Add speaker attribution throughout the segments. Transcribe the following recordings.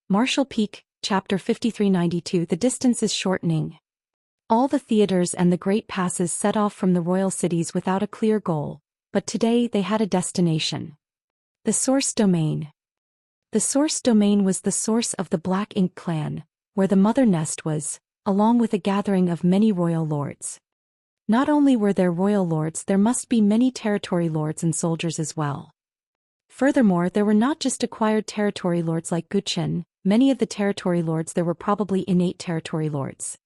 Speaker 1: Marshall Peak, Chapter 5392. The distance is shortening. All the theaters and the great passes set off from the royal cities without a clear goal, but today they had a destination. The Source Domain. The Source Domain was the source of the Black Ink clan, where the mother nest was, along with a gathering of many royal lords. Not only were there royal lords, there must be many territory lords and soldiers as well. Furthermore, there were not just acquired territory lords like Zhou Xian. Many of the territory lords there were probably innate territory lords.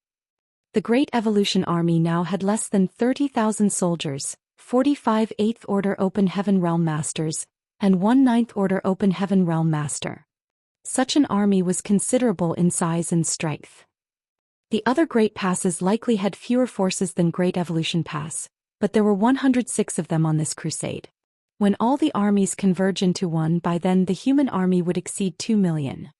Speaker 1: The Great Evolution Army now had less than 30,000 soldiers, 45 8th Order Open Heaven Realm Masters, and 1 9th Order Open Heaven Realm Master. Such an army was considerable in size and strength. The other Great Passes likely had fewer forces than Great Evolution Pass, but there were 106 of them on this crusade. When all the armies converge into one, by then the human army would exceed 2 million.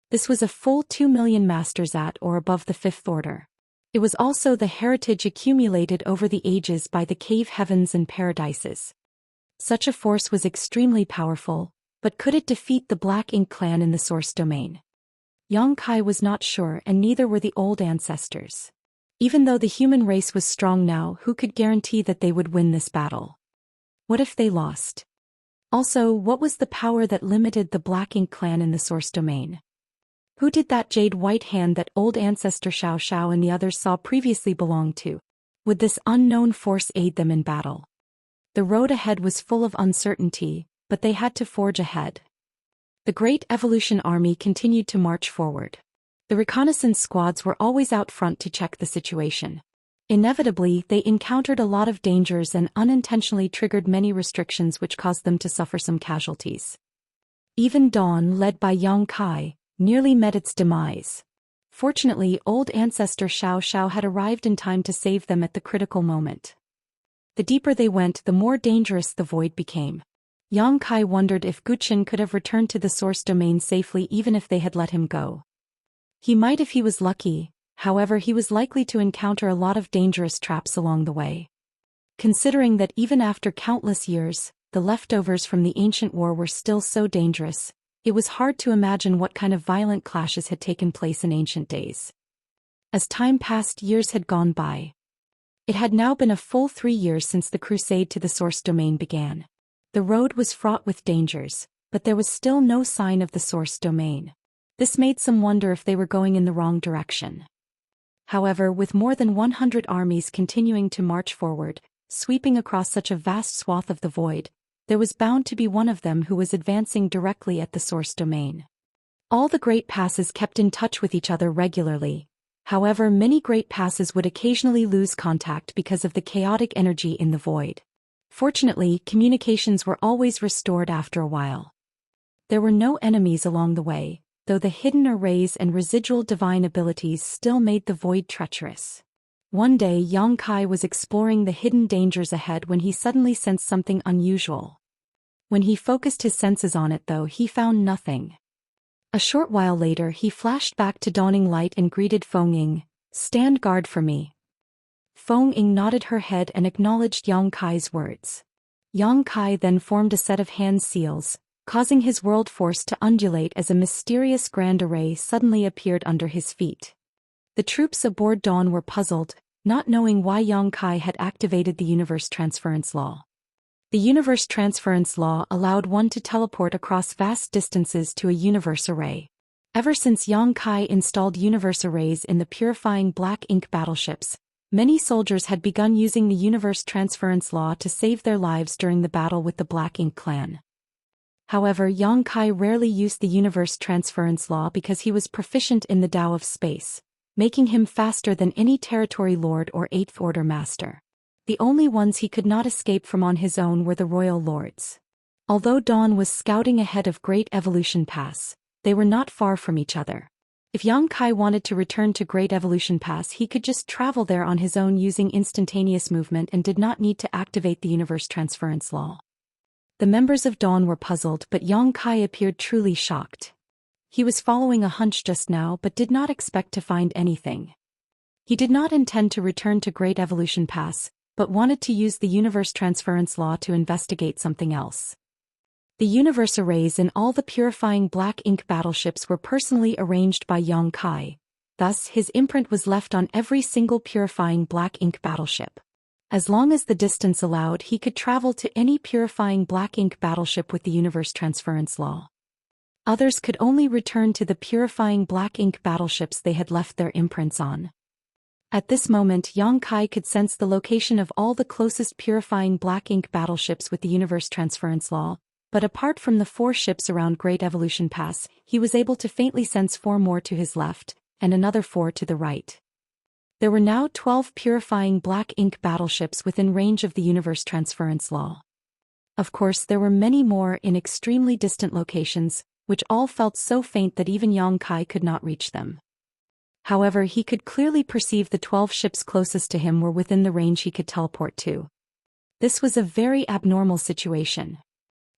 Speaker 1: This was a full 2 million masters at or above the 5th Order. It was also the heritage accumulated over the ages by the cave heavens and paradises. Such a force was extremely powerful, but could it defeat the Black Ink clan in the Source Domain? Yang Kai was not sure, and neither were the old ancestors. Even though the human race was strong now, who could guarantee that they would win this battle? What if they lost? Also, what was the power that limited the Black Ink clan in the Source Domain? Who did that jade white hand that old ancestor Xiao and the others saw previously belong to? Would this unknown force aid them in battle? The road ahead was full of uncertainty, but they had to forge ahead. The Great Evolution Army continued to march forward. The reconnaissance squads were always out front to check the situation. Inevitably, they encountered a lot of dangers and unintentionally triggered many restrictions which caused them to suffer some casualties. Even Dawn, led by Yang Kai, nearly met its demise. Fortunately, old ancestor Xiao had arrived in time to save them at the critical moment. The deeper they went, the more dangerous the void became. Yang Kai wondered if Zhou Xian could have returned to the Source Domain safely even if they had let him go. He might if he was lucky, however he was likely to encounter a lot of dangerous traps along the way. Considering that even after countless years, the leftovers from the ancient war were still so dangerous, it was hard to imagine what kind of violent clashes had taken place in ancient days. As time passed, years had gone by. It had now been a full 3 years since the crusade to the Source Domain began. The road was fraught with dangers, but there was still no sign of the Source Domain. This made some wonder if they were going in the wrong direction. However, with more than 100 armies continuing to march forward, sweeping across such a vast swath of the void, there was bound to be one of them who was advancing directly at the Source Domain. All the Great Passes kept in touch with each other regularly. However, many Great Passes would occasionally lose contact because of the chaotic energy in the void. Fortunately, communications were always restored after a while. There were no enemies along the way, though the hidden arrays and residual divine abilities still made the void treacherous. One day Yang Kai was exploring the hidden dangers ahead when he suddenly sensed something unusual. When he focused his senses on it though, he found nothing. A short while later he flashed back to dawning light and greeted Feng Ying. "Stand guard for me." Feng Ying nodded her head and acknowledged Yang Kai's words. Yang Kai then formed a set of hand seals, causing his world force to undulate as a mysterious grand array suddenly appeared under his feet. The troops aboard Dawn were puzzled, not knowing why Yang Kai had activated the Universe Transference Law. The Universe Transference Law allowed one to teleport across vast distances to a universe array. Ever since Yang Kai installed universe arrays in the purifying Black Ink battleships, many soldiers had begun using the Universe Transference Law to save their lives during the battle with the Black Ink clan. However, Yang Kai rarely used the Universe Transference Law because he was proficient in the Tao of space, making him faster than any territory lord or 8th Order master. The only ones he could not escape from on his own were the royal lords. Although Dawn was scouting ahead of Great Evolution Pass, they were not far from each other. If Yang Kai wanted to return to Great Evolution Pass, he could just travel there on his own using instantaneous movement and did not need to activate the Universe Transference Law. The members of Dawn were puzzled, but Yang Kai appeared truly shocked. He was following a hunch just now but did not expect to find anything. He did not intend to return to Great Evolution Pass, but wanted to use the Universe Transference Law to investigate something else. The universe arrays in all the purifying black ink battleships were personally arranged by Yang Kai. Thus, his imprint was left on every single purifying black ink battleship. As long as the distance allowed, he could travel to any purifying black ink battleship with the universe transference law. Others could only return to the purifying black ink battleships they had left their imprints on. At this moment, Yang Kai could sense the location of all the closest purifying black ink battleships with the universe transference law, but apart from the 4 ships around Great Evolution Pass, he was able to faintly sense 4 more to his left, and another 4 to the right. There were now 12 purifying black ink battleships within range of the universe transference law. Of course, there were many more in extremely distant locations, which all felt so faint that even Yang Kai could not reach them. However, he could clearly perceive the 12 ships closest to him were within the range he could teleport to. This was a very abnormal situation.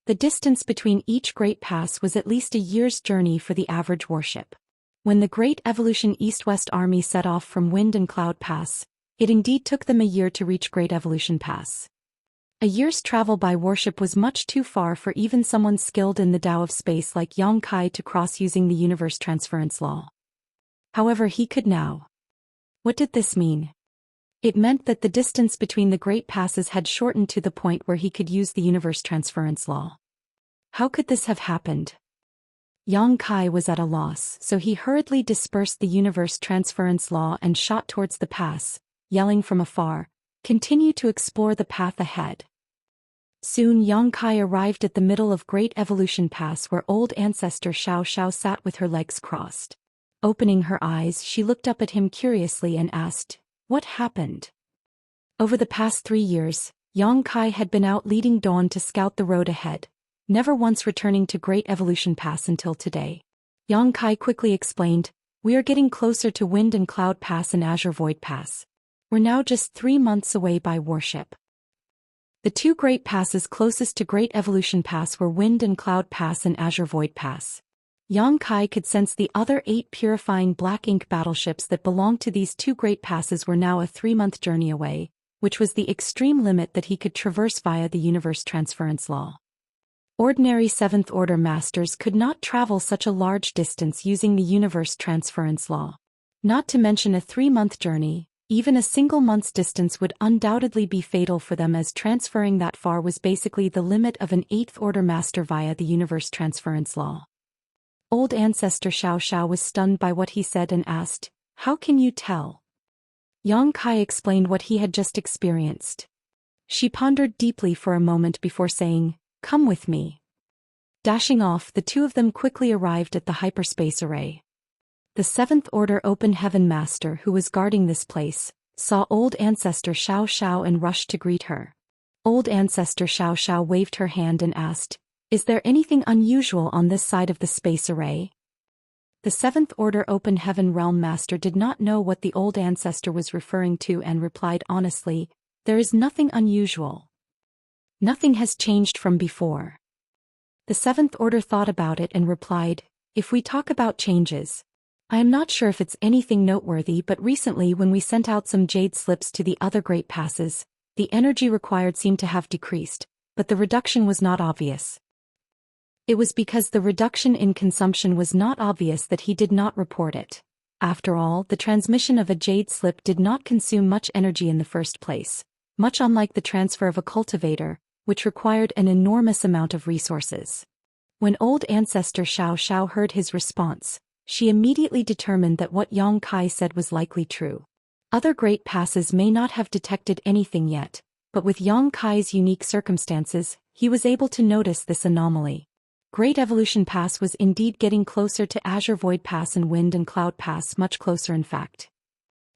Speaker 1: The distance between each Great Pass was at least a year's journey for the average warship. When the Great Evolution East-West Army set off from Wind and Cloud Pass, it indeed took them a year to reach Great Evolution Pass. A year's travel by warship was much too far for even someone skilled in the Tao of space like Yang Kai to cross using the universe transference law. However, he could now. What did this mean? It meant that the distance between the Great Passes had shortened to the point where he could use the universe transference law. How could this have happened? Yang Kai was at a loss, so he hurriedly dispersed the universe transference law and shot towards the pass, yelling from afar, "Continue to explore the path ahead." Soon Yang Kai arrived at the middle of Great Evolution Pass where old ancestor Xianxia sat with her legs crossed. Opening her eyes, she looked up at him curiously and asked, "What happened?" Over the past 3 years, Yang Kai had been out leading Dawn to scout the road ahead, never once returning to Great Evolution Pass until today. Yang Kai quickly explained, "We are getting closer to Wind and Cloud Pass and Azure Void Pass. We're now just 3 months away by warship." The 2 Great Passes closest to Great Evolution Pass were Wind and Cloud Pass and Azure Void Pass. Yang Kai could sense the other 8 purifying black ink battleships that belonged to these 2 Great Passes were now a 3-month journey away, which was the extreme limit that he could traverse via the universe transference law. Ordinary 7th Order Masters could not travel such a large distance using the universe transference law. Not to mention a 3-month journey, even a single month's distance would undoubtedly be fatal for them, as transferring that far was basically the limit of an 8th Order Master via the universe transference law. Old ancestor Xianxia was stunned by what he said and asked, "How can you tell?" Yang Kai explained what he had just experienced. She pondered deeply for a moment before saying, "Come with me." Dashing off, the 2 of them quickly arrived at the hyperspace array. The 7th Order Open Heaven Master, who was guarding this place, saw old ancestor Xianxia and rushed to greet her. Old ancestor Xianxia waved her hand and asked, "Is there anything unusual on this side of the space array?" The 7th Order Open Heaven Realm Master did not know what the old ancestor was referring to and replied honestly, "There is nothing unusual. Nothing has changed from before." The 7th Order thought about it and replied, "If we talk about changes, I am not sure if it's anything noteworthy, but recently when we sent out some jade slips to the other Great Passes, the energy required seemed to have decreased, but the reduction was not obvious." It was because the reduction in consumption was not obvious that he did not report it. After all, the transmission of a jade slip did not consume much energy in the first place, much unlike the transfer of a cultivator, which required an enormous amount of resources. When old ancestor Xianxia heard his response, she immediately determined that what Yang Kai said was likely true. Other Great Passes may not have detected anything yet, but with Yang Kai's unique circumstances, he was able to notice this anomaly. Great Evolution Pass was indeed getting closer to Azure Void Pass and Wind and Cloud Pass, much closer in fact.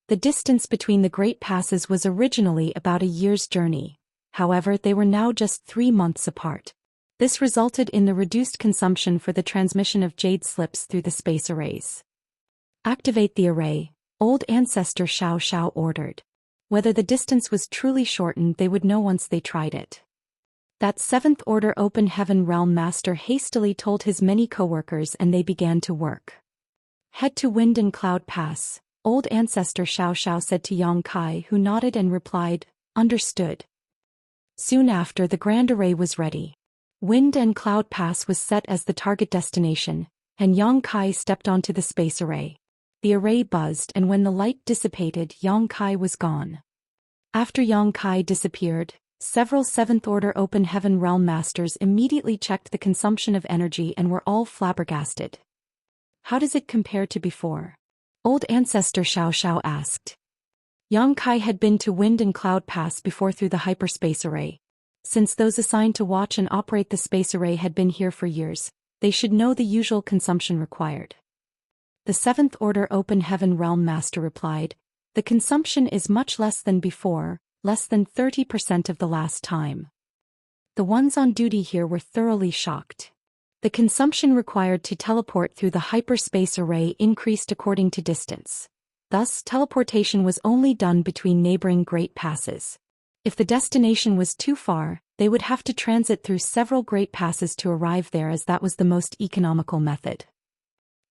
Speaker 1: The distance between the Great Passes was originally about a year's journey, however they were now just 3 months apart. This resulted in the reduced consumption for the transmission of jade slips through the space arrays. "Activate the array," old ancestor Xianxia ordered. Whether the distance was truly shortened they would know once they tried it. That 7th Order Open Heaven Realm Master hastily told his many co-workers and they began to work. "Head to Wind and Cloud Pass," old ancestor Xianxia said to Yang Kai, who nodded and replied, "Understood." Soon after, the grand array was ready. Wind and Cloud Pass was set as the target destination, and Yang Kai stepped onto the space array. The array buzzed, and when the light dissipated, Yang Kai was gone. After Yang Kai disappeared, several 7th Order Open Heaven Realm Masters immediately checked the consumption of energy and were all flabbergasted. How does it compare to before? Old Ancestor Xiao asked. Yang Kai had been to Wind and Cloud Pass before through the hyperspace array. Since those assigned to watch and operate the space array had been here for years, they should know the usual consumption required. The 7th Order Open Heaven Realm Master replied, "The consumption is much less than before, less than 30% of the last time." The ones on duty here were thoroughly shocked. The consumption required to teleport through the hyperspace array increased according to distance. Thus, teleportation was only done between neighboring great passes. If the destination was too far, they would have to transit through several great passes to arrive there, as that was the most economical method.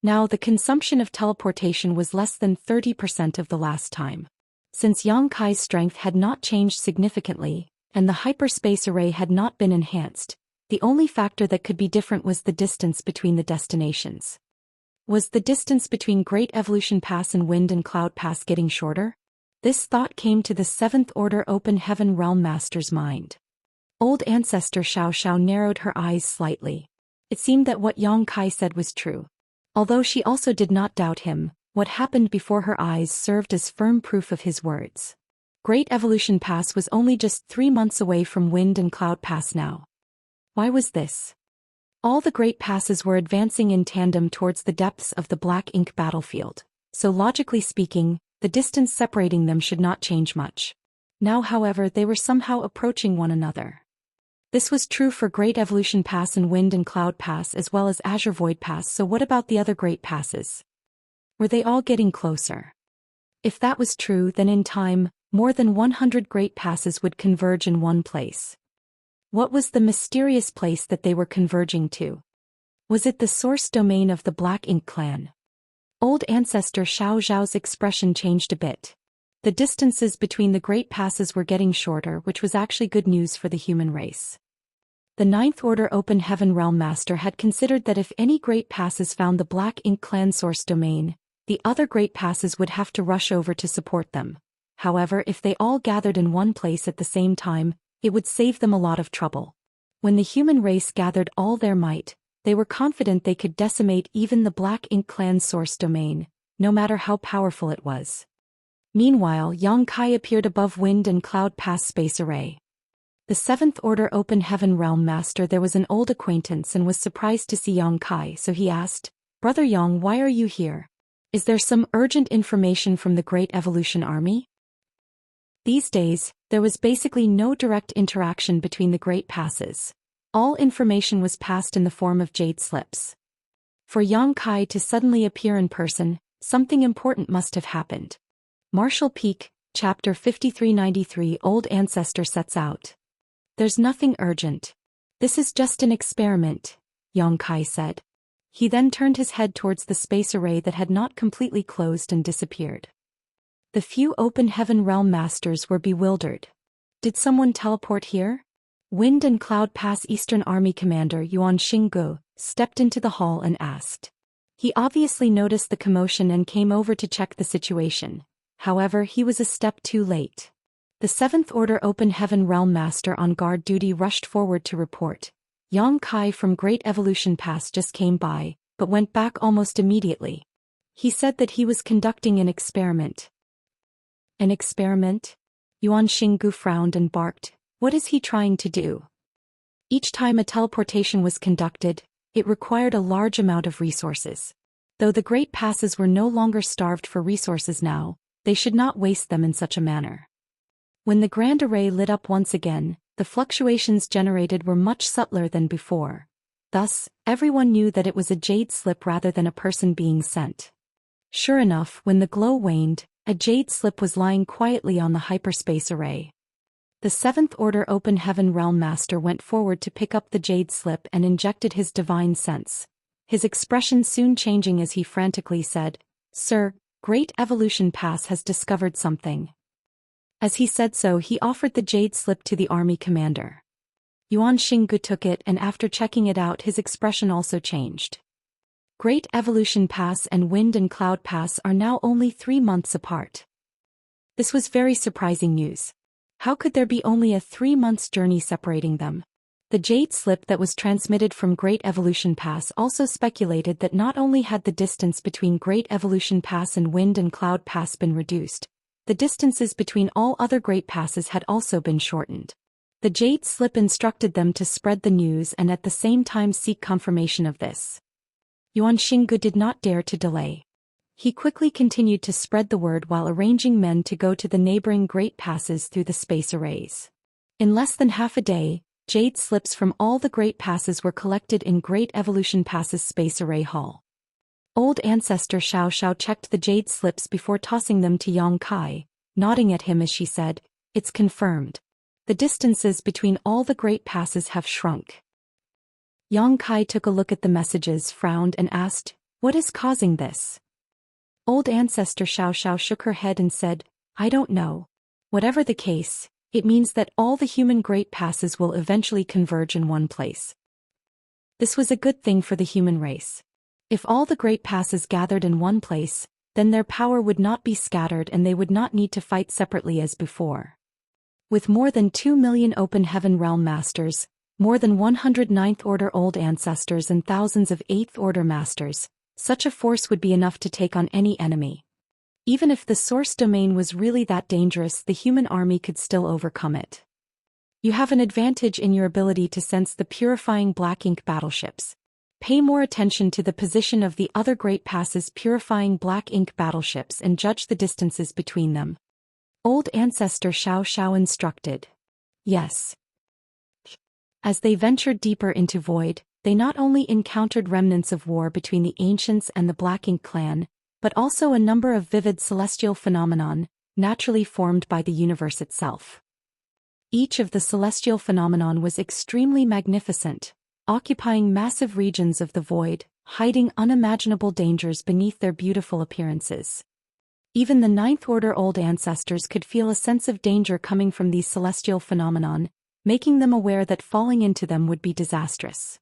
Speaker 1: Now the consumption of teleportation was less than 30% of the last time. Since Yang Kai's strength had not changed significantly, and the hyperspace array had not been enhanced, the only factor that could be different was the distance between the destinations. Was the distance between Great Evolution Pass and Wind and Cloud Pass getting shorter? This thought came to the 7th Order Open Heaven Realm Master's mind. Old Ancestor Xiao narrowed her eyes slightly. It seemed that what Yang Kai said was true. Although she also did not doubt him, what happened before her eyes served as firm proof of his words. Great Evolution Pass was only just 3 months away from Wind and Cloud Pass now. Why was this? All the great passes were advancing in tandem towards the depths of the black ink battlefield, so logically speaking, the distance separating them should not change much. Now, however, they were somehow approaching one another. This was true for Great Evolution Pass and Wind and Cloud Pass as well as Azure Void Pass, so what about the other great passes? Were they all getting closer? If that was true, then in time, more than 100 great passes would converge in one place. What was the mysterious place that they were converging to? Was it the source domain of the Black Ink clan? Old Ancestor Xiao's expression changed a bit. The distances between the great passes were getting shorter, which was actually good news for the human race. The 9th Order Open Heaven Realm Master had considered that if any great passes found the Black Ink clan source domain, the other great passes would have to rush over to support them. However, if they all gathered in one place at the same time, it would save them a lot of trouble. When the human race gathered all their might, they were confident they could decimate even the Black Ink clan's source domain, no matter how powerful it was. Meanwhile, Yang Kai appeared above Wind and Cloud Pass space array. The 7th Order Open Heaven Realm Master there was an old acquaintance and was surprised to see Yang Kai, so he asked, "Brother Yang, why are you here? Is there some urgent information from the Great Evolution Army?" These days, there was basically no direct interaction between the great passes. All information was passed in the form of jade slips. For Yang Kai to suddenly appear in person, something important must have happened. Martial Peak, Chapter 5393 Old Ancestor sets out. "There's nothing urgent. This is just an experiment," Yang Kai said. He then turned his head towards the space array that had not completely closed and disappeared. The few Open Heaven Realm Masters were bewildered. Did someone teleport here? Wind and Cloud Pass Eastern Army Commander Yuan Xinggu stepped into the hall and asked. He obviously noticed the commotion and came over to check the situation. However, he was a step too late. The 7th Order Open Heaven Realm Master on guard duty rushed forward to report. Yang Kai from Great Evolution Pass just came by, but went back almost immediately. He said that he was conducting an experiment. An experiment? Yuan Xinggu frowned and barked. What is he trying to do? Each time a teleportation was conducted, it required a large amount of resources. Though the great passes were no longer starved for resources now, they should not waste them in such a manner. When the grand array lit up once again, the fluctuations generated were much subtler than before. Thus, everyone knew that it was a jade slip rather than a person being sent. Sure enough, when the glow waned, a jade slip was lying quietly on the hyperspace array. The 7th Order Open Heaven Realm Master went forward to pick up the jade slip and injected his divine sense. His expression soon changing as he frantically said, "Sir, Great Evolution Pass has discovered something." As he said so, he offered the jade slip to the army commander. Yuan Xinggu took it, and after checking it out his expression also changed. Great Evolution Pass and Wind and Cloud Pass are now only 3 months apart. This was very surprising news. How could there be only a 3 months journey separating them? The jade slip that was transmitted from Great Evolution Pass also speculated that not only had the distance between Great Evolution Pass and Wind and Cloud Pass been reduced, the distances between all other Great Passes had also been shortened. The jade slip instructed them to spread the news and at the same time seek confirmation of this. Yuan Xinggu did not dare to delay. He quickly continued to spread the word while arranging men to go to the neighboring Great Passes through the space arrays. In less than half a day, jade slips from all the Great Passes were collected in Great Evolution Pass's space array hall. Old ancestor Xianxia checked the jade slips before tossing them to Yang Kai, nodding at him as she said, "It's confirmed. The distances between all the Great Passes have shrunk." Yang Kai took a look at the messages, frowned and asked, "What is causing this?" Old ancestor Xianxia shook her head and said, "I don't know. Whatever the case, it means that all the human Great Passes will eventually converge in one place. This was a good thing for the human race. If all the Great Passes gathered in one place, then their power would not be scattered and they would not need to fight separately as before. With more than 2 million Open Heaven Realm Masters, more than 100 Ninth Order Old Ancestors and thousands of 8th Order Masters, such a force would be enough to take on any enemy. Even if the source domain was really that dangerous, the human army could still overcome it. You have an advantage in your ability to sense the purifying black ink battleships. Pay more attention to the position of the other Great Passes purifying black ink battleships and judge the distances between them." Old ancestor Xianxia instructed. Yes. As they ventured deeper into Void, they not only encountered remnants of war between the Ancients and the Black Ink clan, but also a number of vivid celestial phenomenon, naturally formed by the universe itself. Each of the celestial phenomenon was extremely magnificent, occupying massive regions of the void, hiding unimaginable dangers beneath their beautiful appearances. Even the Ninth Order Old Ancestors could feel a sense of danger coming from these celestial phenomenon, making them aware that falling into them would be disastrous.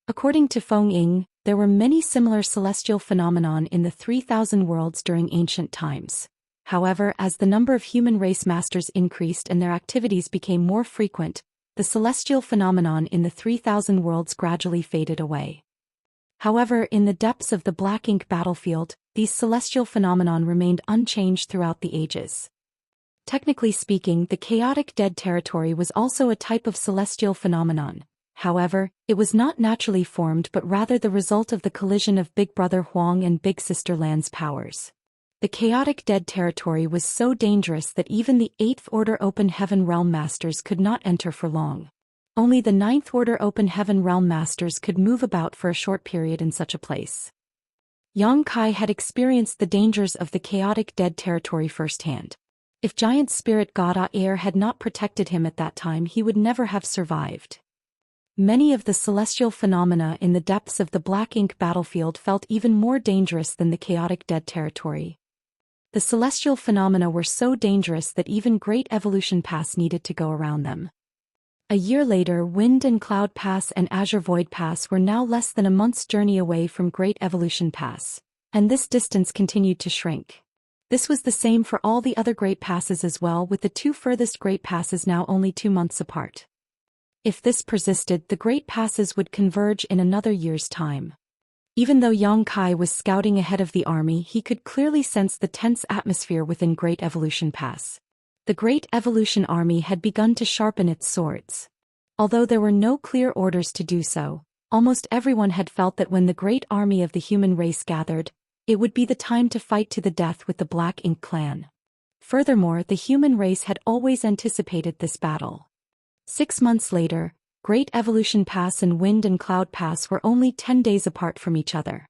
Speaker 1: According to Feng Ying, there were many similar celestial phenomenon in the 3,000 worlds during ancient times. However, as the number of human race masters increased and their activities became more frequent, the celestial phenomenon in the 3,000 worlds gradually faded away. However, in the depths of the Black Ink battlefield, these celestial phenomenon remained unchanged throughout the ages. Technically speaking, the chaotic dead territory was also a type of celestial phenomenon. However, it was not naturally formed but rather the result of the collision of Big Brother Huang and Big Sister Lan's powers. The chaotic dead territory was so dangerous that even the 8th Order Open Heaven Realm Masters could not enter for long. Only the 9th Order Open Heaven Realm Masters could move about for a short period in such a place. Yang Kai had experienced the dangers of the chaotic dead territory firsthand. If giant spirit god Air had not protected him at that time, he would never have survived. Many of the celestial phenomena in the depths of the Black Ink battlefield felt even more dangerous than the chaotic dead territory. The celestial phenomena were so dangerous that even Great Evolution Pass needed to go around them. A year later, Wind and Cloud Pass and Azure Void Pass were now less than a month's journey away from Great Evolution Pass, and this distance continued to shrink. This was the same for all the other Great Passes as well, with the 2 furthest Great Passes now only 2 months apart. If this persisted, the Great Passes would converge in another year's time. Even though Yang Kai was scouting ahead of the army, he could clearly sense the tense atmosphere within Great Evolution Pass. The Great Evolution Army had begun to sharpen its swords. Although there were no clear orders to do so, almost everyone had felt that when the great army of the human race gathered, it would be the time to fight to the death with the Black Ink clan. Furthermore, the human race had always anticipated this battle. 6 months later, Great Evolution Pass and Wind and Cloud Pass were only 10 days apart from each other.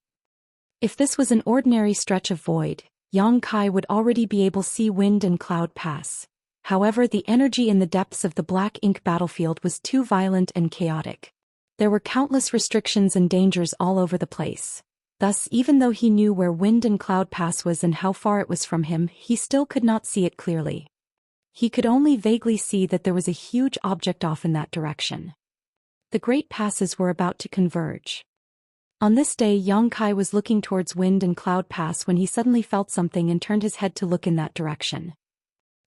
Speaker 1: If this was an ordinary stretch of void, Yang Kai would already be able to see Wind and Cloud Pass. However, the energy in the depths of the Black Ink battlefield was too violent and chaotic. There were countless restrictions and dangers all over the place. Thus, even though he knew where Wind and Cloud Pass was and how far it was from him, he still could not see it clearly. He could only vaguely see that there was a huge object off in that direction. The great passes were about to converge. On this day, Yang Kai was looking towards Wind and Cloud Pass when he suddenly felt something and turned his head to look in that direction.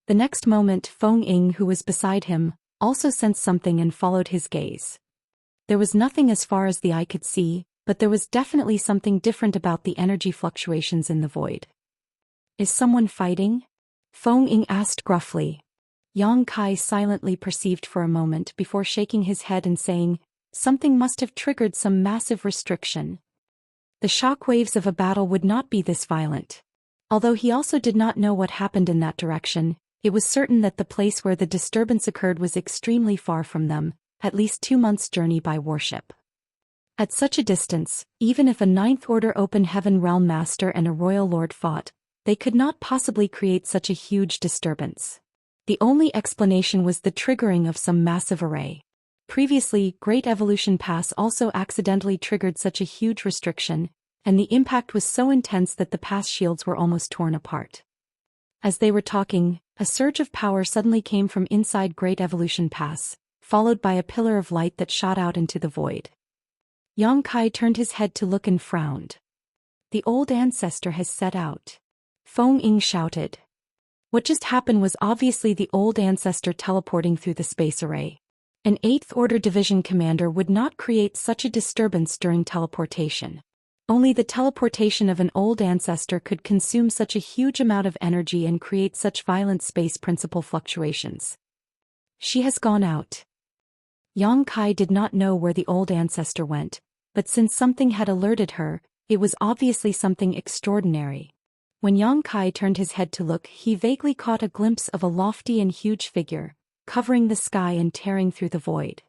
Speaker 1: The next moment, Feng Ying, who was beside him, also sensed something and followed his gaze. There was nothing as far as the eye could see, but there was definitely something different about the energy fluctuations in the void. Is someone fighting? Feng Ying asked gruffly. Yang Kai silently perceived for a moment before shaking his head and saying, something must have triggered some massive restriction. The shock waves of a battle would not be this violent. Although he also did not know what happened in that direction, it was certain that the place where the disturbance occurred was extremely far from them, at least 2 months' journey by warship. At such a distance, even if a Ninth Order Open Heaven Realm Master and a Royal Lord fought, they could not possibly create such a huge disturbance. The only explanation was the triggering of some massive array. Previously, Great Evolution Pass also accidentally triggered such a huge restriction, and the impact was so intense that the pass shields were almost torn apart. As they were talking, a surge of power suddenly came from inside Great Evolution Pass, followed by a pillar of light that shot out into the void. Yang Kai turned his head to look and frowned. The old ancestor has set out. Feng Ying shouted. What just happened was obviously the old ancestor teleporting through the space array. An 8th Order Division commander would not create such a disturbance during teleportation. Only the teleportation of an old ancestor could consume such a huge amount of energy and create such violent space principle fluctuations. She has gone out. Yang Kai did not know where the old ancestor went, but since something had alerted her, it was obviously something extraordinary. When Yang Kai turned his head to look, he vaguely caught a glimpse of a lofty and huge figure, covering the sky and tearing through the void.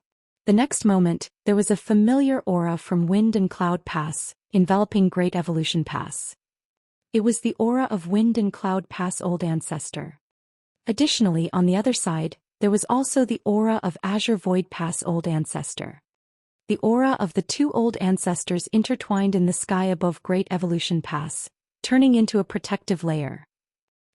Speaker 1: The next moment, there was a familiar aura from Wind and Cloud Pass, enveloping Great Evolution Pass. It was the aura of Wind and Cloud Pass Old Ancestor. Additionally, on the other side, there was also the aura of Azure Void Pass Old Ancestor. The aura of the 2 old ancestors intertwined in the sky above Great Evolution Pass, turning into a protective layer.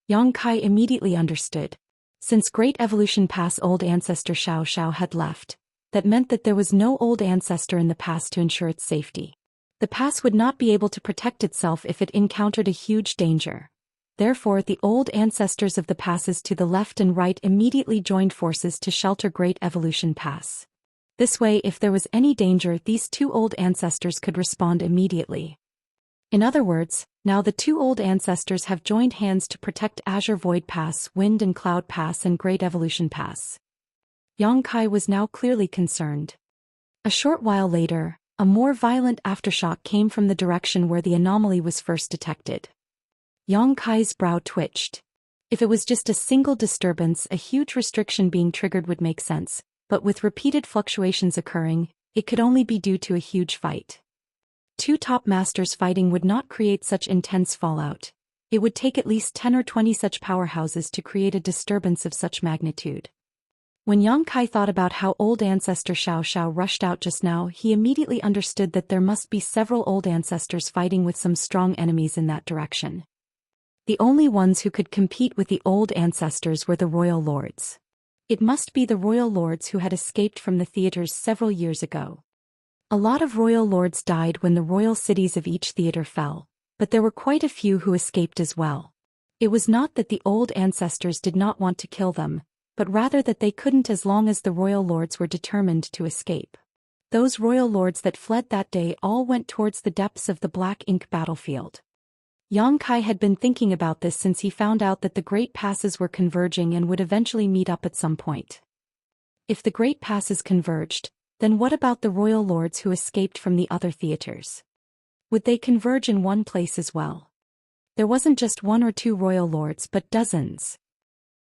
Speaker 1: Yang Kai immediately understood. Since Great Evolution Pass Old Ancestor Xianxia had left, that meant that there was no old ancestor in the pass to ensure its safety. The pass would not be able to protect itself if it encountered a huge danger. Therefore, the old ancestors of the passes to the left and right immediately joined forces to shelter Great Evolution Pass. This way, if there was any danger, these 2 old ancestors could respond immediately. In other words, now the 2 old ancestors have joined hands to protect Azure Void Pass, Wind and Cloud Pass and Great Evolution Pass. Yang Kai was now clearly concerned. A short while later, a more violent aftershock came from the direction where the anomaly was first detected. Yang Kai's brow twitched. If it was just a single disturbance, a huge restriction being triggered would make sense, but with repeated fluctuations occurring, it could only be due to a huge fight. 2 top masters fighting would not create such intense fallout. It would take at least 10 or 20 such powerhouses to create a disturbance of such magnitude. When Yang Kai thought about how old ancestor Xianxia rushed out just now, he immediately understood that there must be several old ancestors fighting with some strong enemies in that direction. The only ones who could compete with the old ancestors were the royal lords. It must be the royal lords who had escaped from the theaters several years ago. A lot of royal lords died when the royal cities of each theater fell, but there were quite a few who escaped as well. It was not that the old ancestors did not want to kill them, but rather that they couldn't as long as the royal lords were determined to escape. Those royal lords that fled that day all went towards the depths of the black ink battlefield. Yang Kai had been thinking about this since he found out that the great passes were converging and would eventually meet up at some point. If the great passes converged, then what about the royal lords who escaped from the other theaters? Would they converge in one place as well? There wasn't just 1 or 2 royal lords but dozens.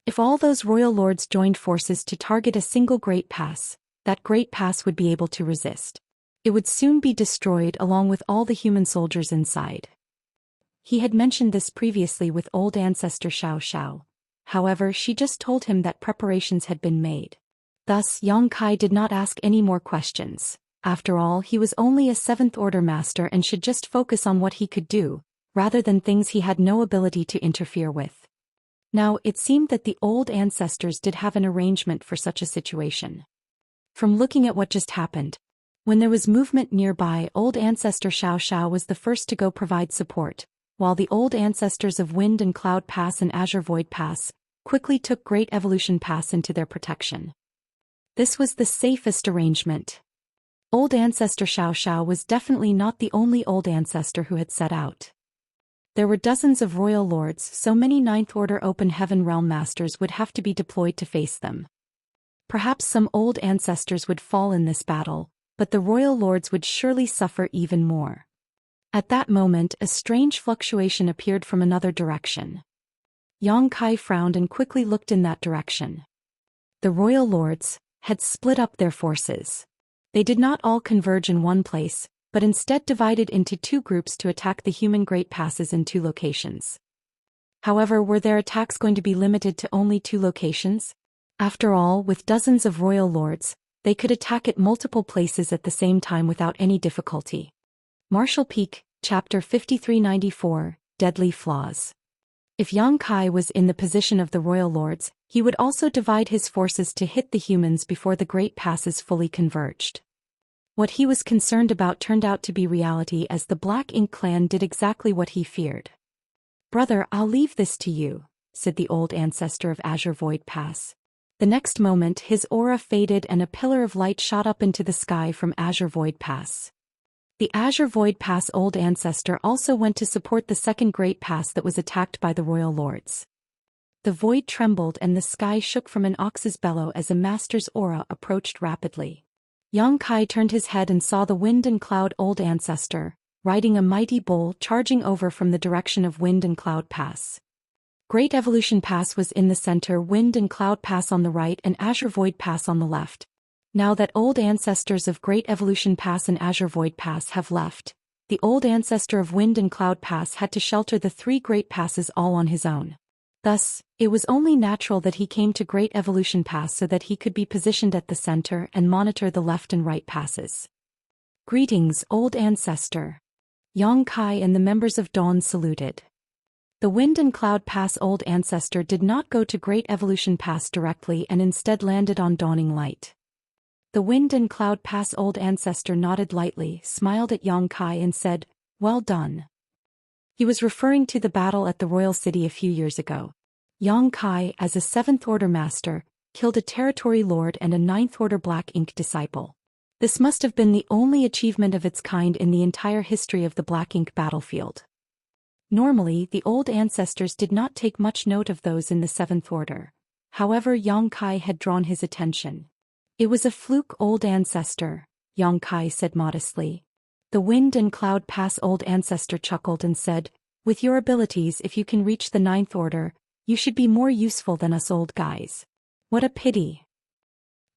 Speaker 1: If all those royal lords joined forces to target a single great pass, that great pass would be able to resist. It would soon be destroyed along with all the human soldiers inside. He had mentioned this previously with old ancestor Xianxia. However, she just told him that preparations had been made. Thus, Yang Kai did not ask any more questions. After all, he was only a 7th Order master and should just focus on what he could do, rather than things he had no ability to interfere with. Now, it seemed that the old ancestors did have an arrangement for such a situation. From looking at what just happened, when there was movement nearby, old ancestor Xianxia was the first to go provide support, while the old ancestors of Wind and Cloud Pass and Azure Void Pass quickly took Great Evolution Pass into their protection. This was the safest arrangement. Old ancestor Xianxia was definitely not the only old ancestor who had set out. There were dozens of royal lords, so many Ninth Order Open Heaven Realm Masters would have to be deployed to face them. Perhaps some old ancestors would fall in this battle, but the royal lords would surely suffer even more. At that moment, a strange fluctuation appeared from another direction. Yang Kai frowned and quickly looked in that direction. The royal lords had split up their forces. They did not all converge in one place, but instead divided into two groups to attack the human Great Passes in two locations. However, were their attacks going to be limited to only two locations? After all, with dozens of royal lords, they could attack at multiple places at the same time without any difficulty. Martial Peak, Chapter 5394, Deadly Flaws. If Yang Kai was in the position of the royal lords, he would also divide his forces to hit the humans before the Great Passes fully converged. What he was concerned about turned out to be reality, as the Black Ink clan did exactly what he feared. "Brother, I'll leave this to you," said the old ancestor of Azure Void Pass. The next moment, his aura faded and a pillar of light shot up into the sky from Azure Void Pass. The Azure Void Pass old ancestor also went to support the second Great Pass that was attacked by the royal lords. The void trembled and the sky shook from an ox's bellow as a master's aura approached rapidly. Yang Kai turned his head and saw the Wind and Cloud old ancestor, riding a mighty bull, charging over from the direction of Wind and Cloud Pass. Great Evolution Pass was in the center, Wind and Cloud Pass on the right and Azure Void Pass on the left. Now that old ancestors of Great Evolution Pass and Azure Void Pass have left, the old ancestor of Wind and Cloud Pass had to shelter the three Great Passes all on his own. Thus, it was only natural that he came to Great Evolution Pass so that he could be positioned at the center and monitor the left and right passes. "Greetings, old ancestor." Yang Kai and the members of Dawn saluted. The Wind and Cloud Pass old ancestor did not go to Great Evolution Pass directly and instead landed on Dawning Light. The Wind and Cloud Pass old ancestor nodded lightly, smiled at Yang Kai and said, "Well done." He was referring to the battle at the royal city a few years ago. Yang Kai, as a 7th Order Master, killed a territory lord and a 9th Order Black Ink disciple. This must have been the only achievement of its kind in the entire history of the Black Ink battlefield. Normally, the old ancestors did not take much note of those in the 7th Order. However, Yang Kai had drawn his attention. "It was a fluke, old ancestor," Yang Kai said modestly. The Wind and Cloud Pass old ancestor chuckled and said, "With your abilities, if you can reach the 9th Order, you should be more useful than us old guys. What a pity."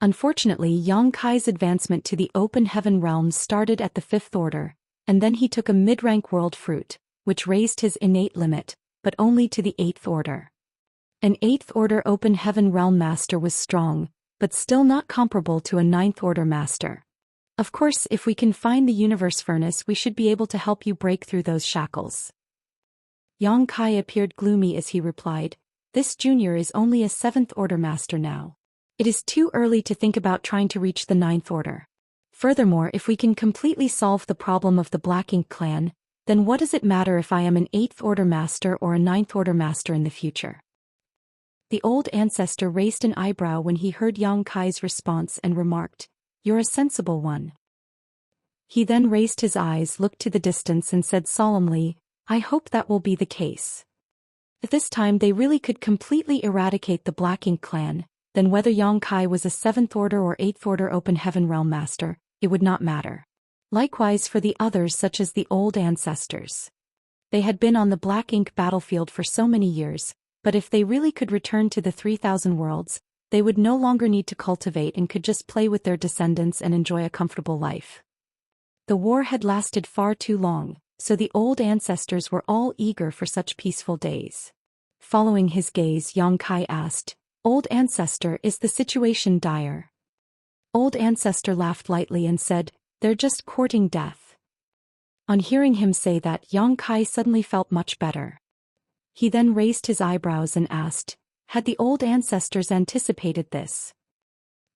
Speaker 1: Unfortunately, Yang Kai's advancement to the Open Heaven realms started at the 5th Order, and then he took a mid-rank world fruit, which raised his innate limit, but only to the 8th Order. An 8th Order Open Heaven realm master was strong, but still not comparable to a 9th Order master. Of course, if we can find the universe furnace, we should be able to help you break through those shackles. Yang Kai appeared gloomy as he replied, "This junior is only a 7th Order master now. It is too early to think about trying to reach the 9th Order. Furthermore, if we can completely solve the problem of the Black Ink clan, then what does it matter if I am an 8th Order master or a 9th Order master in the future?" The old ancestor raised an eyebrow when he heard Yang Kai's response and remarked, "You're a sensible one." He then raised his eyes, looked to the distance and said solemnly, "I hope that will be the case. If this time they really could completely eradicate the Black Ink clan, then whether Yang Kai was a 7th Order or 8th Order Open Heaven Realm Master, it would not matter. Likewise for the others, such as the old ancestors. They had been on the Black Ink battlefield for so many years, but if they really could return to the 3,000 worlds, they would no longer need to cultivate and could just play with their descendants and enjoy a comfortable life. The war had lasted far too long, so the old ancestors were all eager for such peaceful days. Following his gaze, Yang Kai asked, "Old ancestor, is the situation dire?" Old ancestor laughed lightly and said, "They're just courting death." On hearing him say that, Yang Kai suddenly felt much better. He then raised his eyebrows and asked, had the old ancestors anticipated this?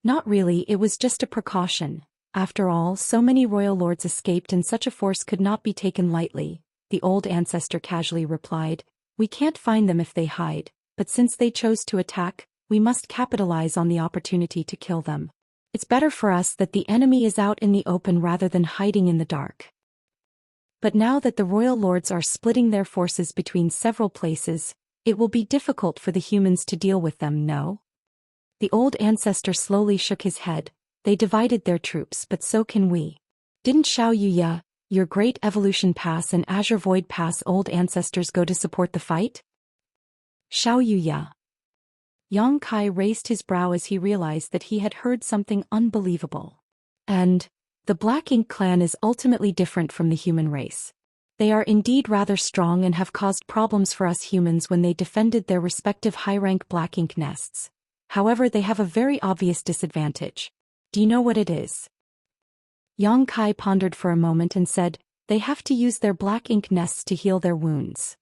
Speaker 1: Not really, it was just a precaution. After all, so many royal lords escaped and such a force could not be taken lightly, the old ancestor casually replied. We can't find them if they hide, but since they chose to attack, we must capitalize on the opportunity to kill them. It's better for us that the enemy is out in the open rather than hiding in the dark. But now that the royal lords are splitting their forces between several places, it will be difficult for the humans to deal with them, no? The old ancestor slowly shook his head. They divided their troops, but so can we. Didn't Xianxia, your Great Evolution Pass and Azure Void Pass old ancestors go to support the fight? Xianxia. Yang Kai raised his brow as he realized that he had heard something unbelievable. And the Black Ink clan is ultimately different from the human race. They are indeed rather strong and have caused problems for us humans when they defended their respective high-rank Black Ink nests. However, they have a very obvious disadvantage. Do you know what it is? Yang Kai pondered for a moment and said, they have to use their Black Ink nests to heal their wounds.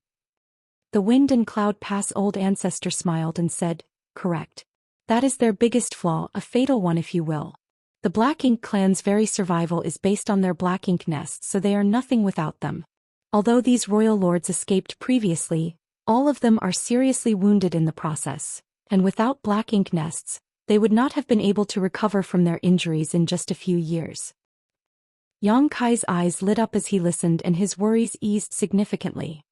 Speaker 1: The Wind and Cloud Pass old ancestor smiled and said, correct. That is their biggest flaw, a fatal one if you will. The Black Ink clan's very survival is based on their Black Ink nests, so they are nothing without them. Although these royal lords escaped previously, all of them are seriously wounded in the process, and without Black Ink nests, they would not have been able to recover from their injuries in just a few years. Yang Kai's eyes lit up as he listened and his worries eased significantly.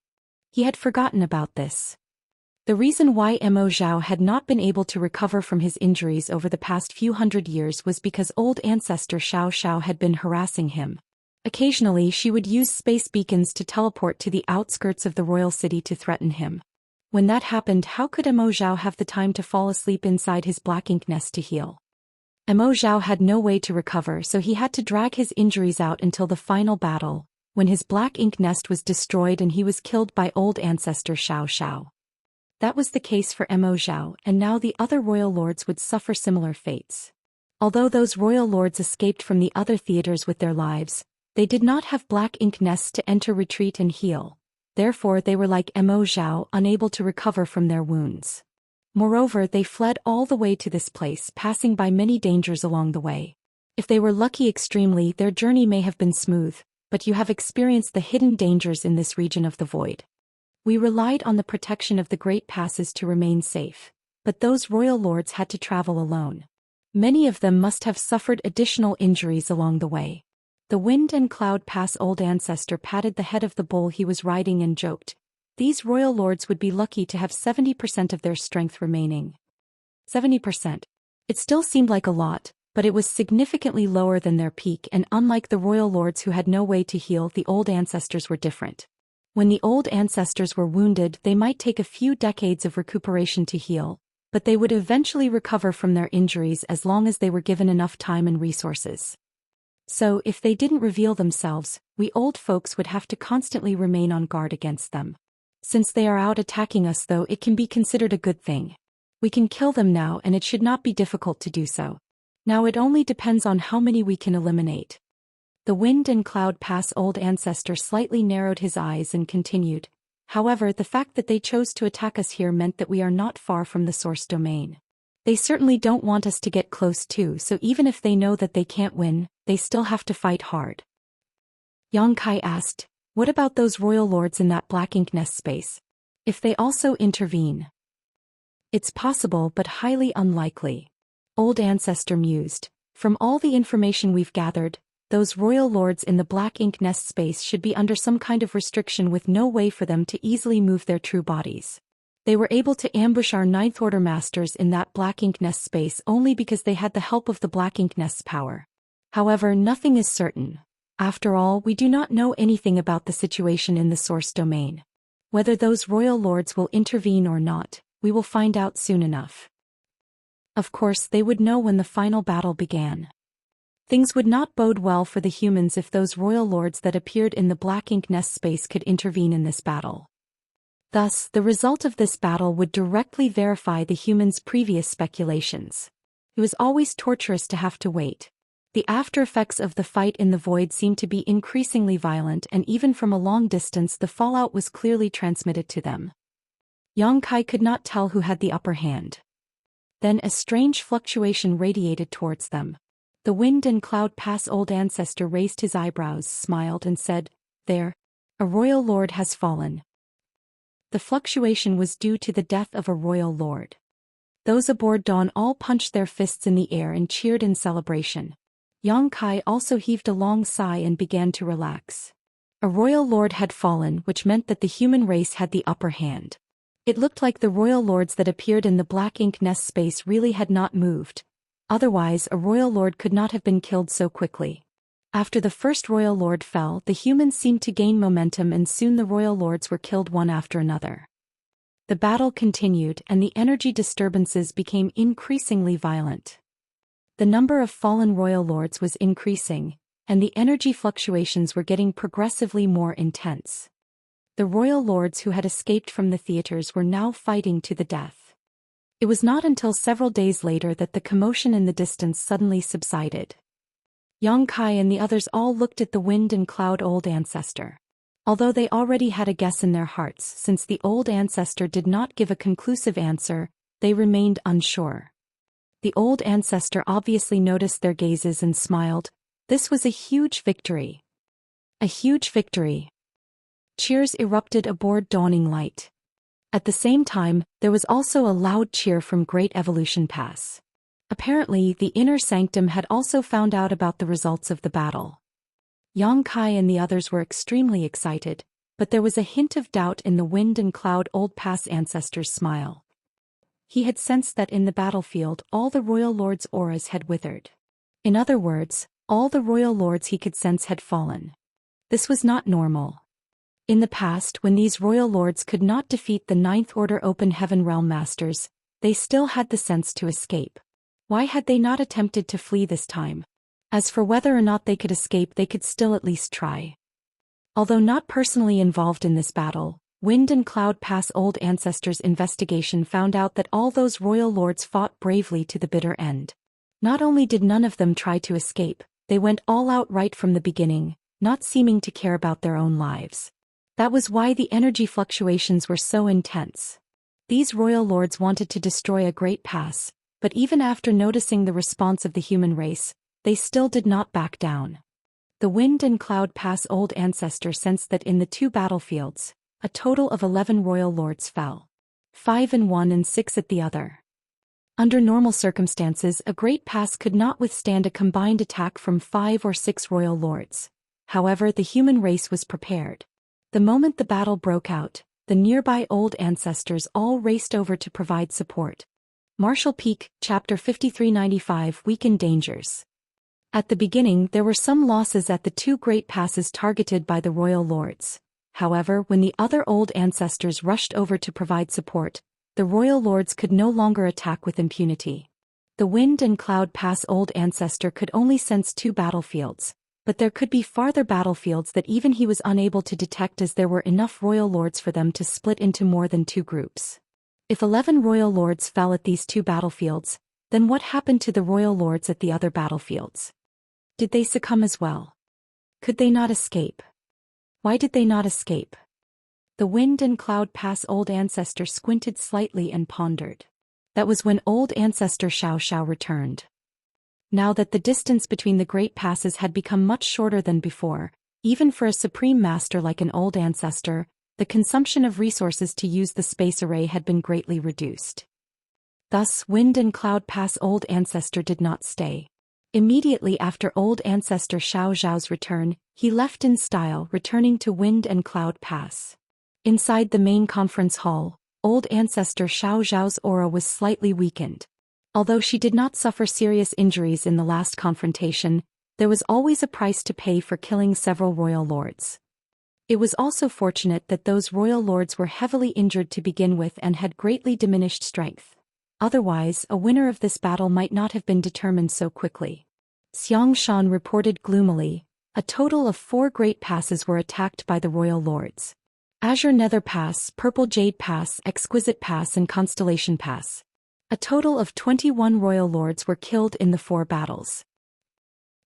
Speaker 1: He had forgotten about this. The reason why Mo Zhao had not been able to recover from his injuries over the past few hundred years was because old ancestor Xiao Xiao had been harassing him. Occasionally she would use space beacons to teleport to the outskirts of the royal city to threaten him. When that happened, how could Mo Zhao have the time to fall asleep inside his Black Ink nest to heal? Mo Zhao had no way to recover, so he had to drag his injuries out until the final battle, when his Black Ink nest was destroyed and he was killed by old ancestor Xiao Xiao. That was the case for Mo Zhao, and now the other royal lords would suffer similar fates. Although those royal lords escaped from the other theaters with their lives, they did not have Black Ink nests to enter retreat and heal. Therefore they were like Mo Zhao, unable to recover from their wounds. Moreover, they fled all the way to this place, passing by many dangers along the way. If they were lucky extremely, their journey may have been smooth, but you have experienced the hidden dangers in this region of the void. We relied on the protection of the great passes to remain safe, but those royal lords had to travel alone. Many of them must have suffered additional injuries along the way. The Wind and Cloud Pass old ancestor patted the head of the bull he was riding and joked, these royal lords would be lucky to have 70% of their strength remaining. 70%. It still seemed like a lot, but it was significantly lower than their peak, and unlike the royal lords who had no way to heal, the old ancestors were different. When the old ancestors were wounded, they might take a few decades of recuperation to heal, but they would eventually recover from their injuries as long as they were given enough time and resources. So, if they didn't reveal themselves, we old folks would have to constantly remain on guard against them. Since they are out attacking us though, it can be considered a good thing. We can kill them now and it should not be difficult to do so. Now it only depends on how many we can eliminate. The Wind and Cloud Pass old ancestor slightly narrowed his eyes and continued. However, the fact that they chose to attack us here meant that we are not far from the source domain. They certainly don't want us to get close too, so even if they know that they can't win, they still have to fight hard. Yang Kai asked, what about those royal lords in that Black Ink nest space? If they also intervene? It's possible but highly unlikely. Old ancestor mused. From all the information we've gathered, those royal lords in the Black Ink nest space should be under some kind of restriction with no way for them to easily move their true bodies. They were able to ambush our Ninth Order masters in that Black Ink nest space only because they had the help of the Black Ink nest's power. However, nothing is certain. After all, we do not know anything about the situation in the source domain. Whether those royal lords will intervene or not, we will find out soon enough. Of course, they would know when the final battle began. Things would not bode well for the humans if those royal lords that appeared in the Black Ink nest space could intervene in this battle. Thus, the result of this battle would directly verify the humans' previous speculations. It was always torturous to have to wait. The after effects of the fight in the void seemed to be increasingly violent, and even from a long distance the fallout was clearly transmitted to them. Yang Kai could not tell who had the upper hand. Then a strange fluctuation radiated towards them. The wind and cloud pass old ancestor raised his eyebrows, smiled and said, "There. A royal lord has fallen." The fluctuation was due to the death of a royal lord. Those aboard Dawn all punched their fists in the air and cheered in celebration. Yang Kai also heaved a long sigh and began to relax. A royal lord had fallen, which meant that the human race had the upper hand. It looked like the royal lords that appeared in the black ink nest space really had not moved. Otherwise, a royal lord could not have been killed so quickly. After the first royal lord fell, the humans seemed to gain momentum and soon the royal lords were killed one after another. The battle continued and the energy disturbances became increasingly violent. The number of fallen royal lords was increasing, and the energy fluctuations were getting progressively more intense. The royal lords who had escaped from the theaters were now fighting to the death. It was not until several days later that the commotion in the distance suddenly subsided. Yang Kai and the others all looked at the wind and cloud old ancestor. Although they already had a guess in their hearts, since the old ancestor did not give a conclusive answer, they remained unsure. The old ancestor obviously noticed their gazes and smiled. This was a huge victory. A huge victory. Cheers erupted aboard Dawning Light. At the same time, there was also a loud cheer from Great Evolution Pass. Apparently, the inner sanctum had also found out about the results of the battle. Yang Kai and the others were extremely excited, but there was a hint of doubt in the wind and cloud old pass ancestor's smile. He had sensed that in the battlefield all the royal lords' auras had withered. In other words, all the royal lords he could sense had fallen. This was not normal. In the past, when these royal lords could not defeat the Ninth Order Open Heaven Realm Masters, they still had the sense to escape. Why had they not attempted to flee this time? As for whether or not they could escape, they could still at least try. Although not personally involved in this battle, Wind and Cloud Pass Old Ancestors' investigation found out that all those royal lords fought bravely to the bitter end. Not only did none of them try to escape, they went all out right from the beginning, not seeming to care about their own lives. That was why the energy fluctuations were so intense. These royal lords wanted to destroy a great pass, but even after noticing the response of the human race, they still did not back down. The Wind and Cloud Pass Old Ancestor sensed that in the two battlefields, a total of 11 royal lords fell. 5 in one and 6 at the other. Under normal circumstances, a great pass could not withstand a combined attack from 5 or 6 royal lords. However, the human race was prepared. The moment the battle broke out, the nearby old ancestors all raced over to provide support. Martial Peak, Chapter 5395 Weakened Dangers. At the beginning there were some losses at the two great passes targeted by the royal lords. However, when the other old ancestors rushed over to provide support, the royal lords could no longer attack with impunity. The Wind and Cloud Pass Old Ancestor could only sense 2 battlefields, but there could be farther battlefields that even he was unable to detect, as there were enough royal lords for them to split into more than 2 groups. If 11 royal lords fell at these 2 battlefields, then what happened to the royal lords at the other battlefields? Did they succumb as well? Could they not escape? Why did they not escape? The Wind and Cloud Pass Old Ancestor squinted slightly and pondered. That was when Old Ancestor Xianxia returned. Now that the distance between the great passes had become much shorter than before, even for a supreme master like an old ancestor, the consumption of resources to use the space array had been greatly reduced. Thus, Wind and Cloud Pass Old Ancestor did not stay. Immediately after Old Ancestor Xiaoxiao's return, he left in style, returning to Wind and Cloud Pass. Inside the main conference hall, Old Ancestor Xiaoxiao's aura was slightly weakened. Although she did not suffer serious injuries in the last confrontation, there was always a price to pay for killing several royal lords. It was also fortunate that those royal lords were heavily injured to begin with and had greatly diminished strength. Otherwise, a winner of this battle might not have been determined so quickly. Xianxia reported gloomily, a total of 4 great passes were attacked by the royal lords. Azure Nether Pass, Purple Jade Pass, Exquisite Pass and Constellation Pass. A total of 21 royal lords were killed in the 4 battles.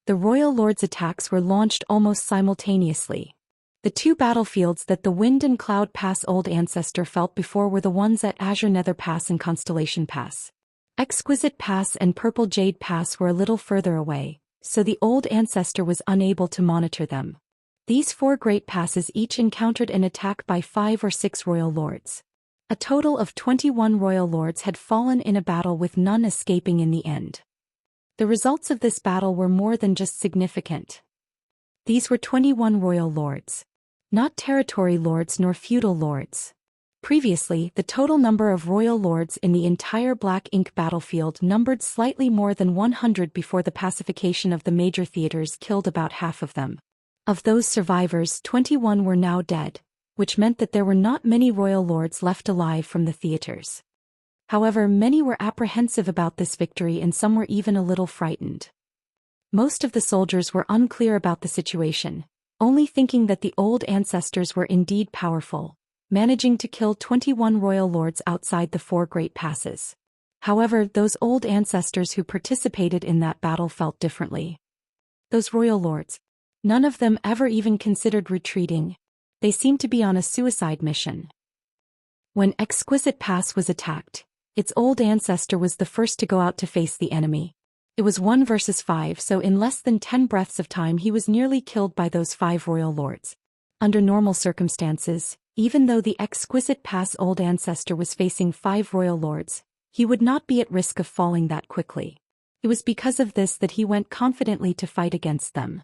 Speaker 1: The royal lords' attacks were launched almost simultaneously. The two battlefields that the Wind and Cloud Pass Old Ancestor felt before were the ones at Azure Nether Pass and Constellation Pass. Exquisite Pass and Purple Jade Pass were a little further away, so the Old Ancestor was unable to monitor them. These 4 great passes each encountered an attack by 5 or 6 royal lords. A total of 21 royal lords had fallen in a battle with none escaping in the end. The results of this battle were more than just significant. These were 21 royal lords. Not territory lords nor feudal lords. Previously, the total number of royal lords in the entire Black Ink battlefield numbered slightly more than 100 before the pacification of the major theaters killed about half of them. Of those survivors, 21 were now dead, which meant that there were not many royal lords left alive from the theaters. However, many were apprehensive about this victory and some were even a little frightened. Most of the soldiers were unclear about the situation, only thinking that the old ancestors were indeed powerful, managing to kill 21 royal lords outside the 4 great passes. However, those old ancestors who participated in that battle felt differently. Those royal lords, none of them ever even considered retreating. They seemed to be on a suicide mission. When Exquisite Pass was attacked, its old ancestor was the first to go out to face the enemy. It was 1 versus 5, so in less than 10 breaths of time he was nearly killed by those 5 royal lords. Under normal circumstances, even though the Exquisite Pass old ancestor was facing 5 royal lords, he would not be at risk of falling that quickly. It was because of this that he went confidently to fight against them.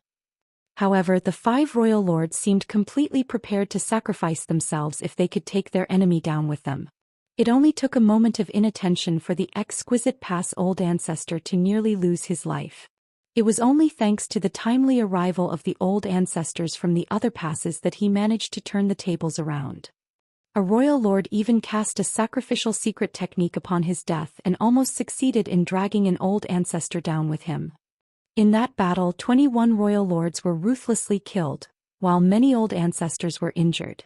Speaker 1: However, the 5 royal lords seemed completely prepared to sacrifice themselves if they could take their enemy down with them. It only took a moment of inattention for the Exquisite Pass old ancestor to nearly lose his life. It was only thanks to the timely arrival of the old ancestors from the other passes that he managed to turn the tables around. A royal lord even cast a sacrificial secret technique upon his death and almost succeeded in dragging an old ancestor down with him. In that battle, 21 royal lords were ruthlessly killed, while many old ancestors were injured.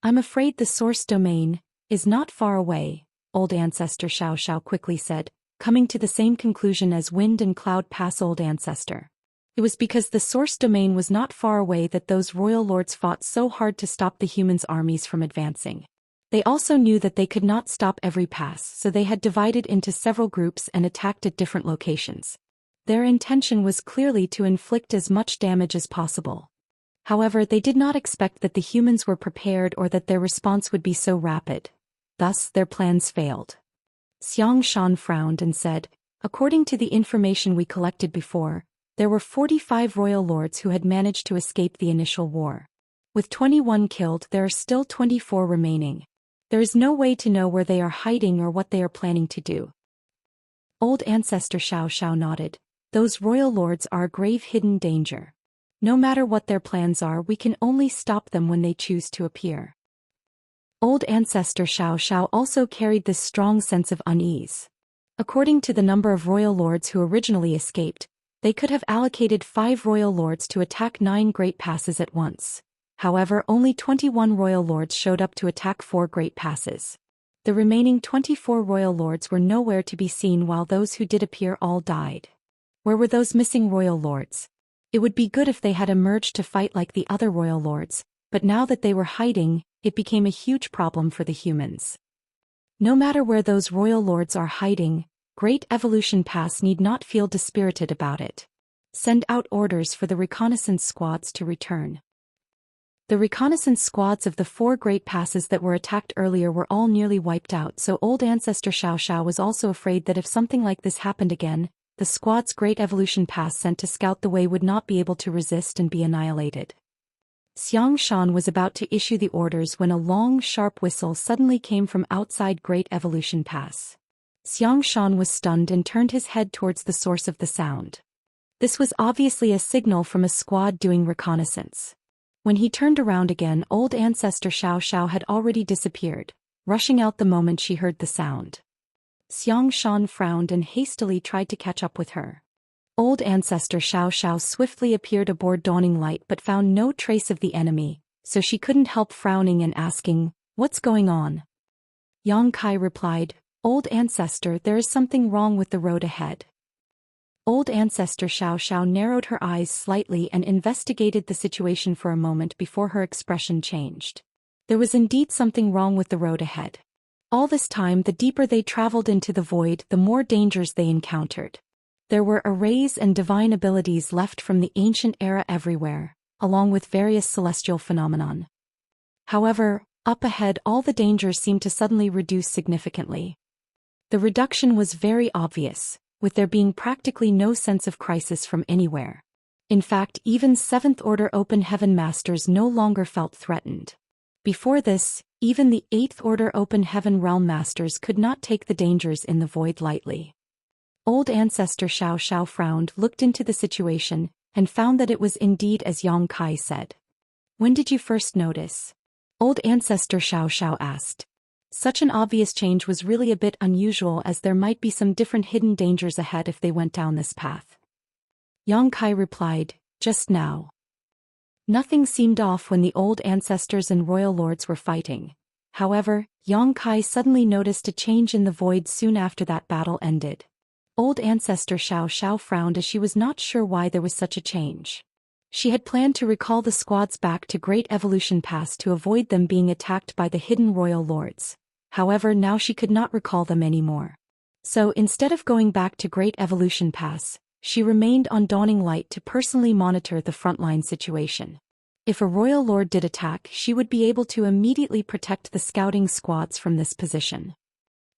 Speaker 1: "I'm afraid the source domain is not far away," old ancestor Xianxia quickly said, coming to the same conclusion as Wind and Cloud Pass old ancestor. It was because the source domain was not far away that those royal lords fought so hard to stop the humans' armies from advancing. They also knew that they could not stop every pass, so they had divided into several groups and attacked at different locations. Their intention was clearly to inflict as much damage as possible. However, they did not expect that the humans were prepared or that their response would be so rapid. Thus, their plans failed. Xianxia frowned and said, "According to the information we collected before, there were 45 royal lords who had managed to escape the initial war. With 21 killed, there are still 24 remaining. There is no way to know where they are hiding or what they are planning to do." Old ancestor Xianxia nodded. "Those royal lords are a grave hidden danger. No matter what their plans are, we can only stop them when they choose to appear." Old ancestor Xianxia also carried this strong sense of unease. According to the number of royal lords who originally escaped, they could have allocated 5 royal lords to attack 9 great passes at once. However, only 21 royal lords showed up to attack 4 great passes. The remaining 24 royal lords were nowhere to be seen, while those who did appear all died. Where were those missing royal lords? It would be good if they had emerged to fight like the other royal lords, but now that they were hiding, it became a huge problem for the humans. No matter where those royal lords are hiding, Great Evolution Pass need not feel dispirited about it. Send out orders for the reconnaissance squads to return. The reconnaissance squads of the 4 great passes that were attacked earlier were all nearly wiped out, so old ancestor Xianxia was also afraid that if something like this happened again, the squads Great Evolution Pass sent to scout the way would not be able to resist and be annihilated. Xianxia was about to issue the orders when a long, sharp whistle suddenly came from outside Great Evolution Pass. Xianxia was stunned and turned his head towards the source of the sound. This was obviously a signal from a squad doing reconnaissance. When he turned around again, old ancestor Xianxia had already disappeared, rushing out the moment she heard the sound. Xianxia frowned and hastily tried to catch up with her. Old ancestor Xianxia swiftly appeared aboard Dawning Light but found no trace of the enemy, so she couldn't help frowning and asking, "What's going on?" Yang Kai replied, "Old ancestor, there is something wrong with the road ahead." Old ancestor Xianxia narrowed her eyes slightly and investigated the situation for a moment before her expression changed. There was indeed something wrong with the road ahead. All this time, the deeper they traveled into the void, the more dangers they encountered. There were arrays and divine abilities left from the ancient era everywhere, along with various celestial phenomenon. However, up ahead all the dangers seemed to suddenly reduce significantly. The reduction was very obvious, with there being practically no sense of crisis from anywhere. In fact, even 7th Order Open Heaven Masters no longer felt threatened. Before this, even the 8th Order Open Heaven Realm Masters could not take the dangers in the void lightly. Old ancestor Xianxia frowned, looked into the situation, and found that it was indeed as Yang Kai said. When did you first notice? Old ancestor Xianxia asked. Such an obvious change was really a bit unusual, as there might be some different hidden dangers ahead if they went down this path. Yang Kai replied, just now. Nothing seemed off when the old ancestors and royal lords were fighting. However, Yang Kai suddenly noticed a change in the void soon after that battle ended. Old ancestor Xianxia frowned, as she was not sure why there was such a change. She had planned to recall the squads back to Great Evolution Pass to avoid them being attacked by the hidden royal lords. However, now she could not recall them anymore. So instead of going back to Great Evolution Pass, she remained on Dawning Light to personally monitor the frontline situation. If a royal lord did attack, she would be able to immediately protect the scouting squads from this position.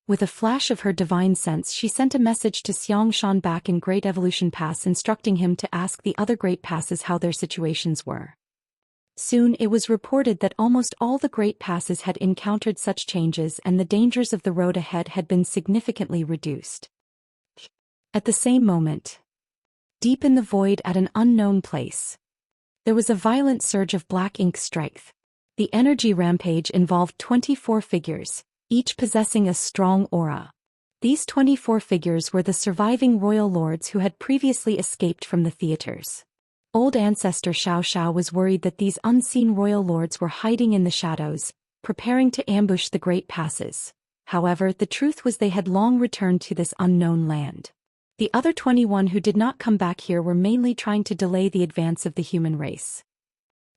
Speaker 1: With a flash of her divine sense, she sent a message to Xianxia back in Great Evolution Pass, instructing him to ask the other Great Passes how their situations were. Soon it was reported that almost all the Great Passes had encountered such changes, and the dangers of the road ahead had been significantly reduced. At the same moment, deep in the void at an unknown place, there was a violent surge of black ink strength. The energy rampage involved 24 figures, each possessing a strong aura. These 24 figures were the surviving royal lords who had previously escaped from the theaters. Old ancestor Xianxia was worried that these unseen royal lords were hiding in the shadows, preparing to ambush the Great Passes. However, the truth was they had long returned to this unknown land. The other 21 who did not come back here were mainly trying to delay the advance of the human race.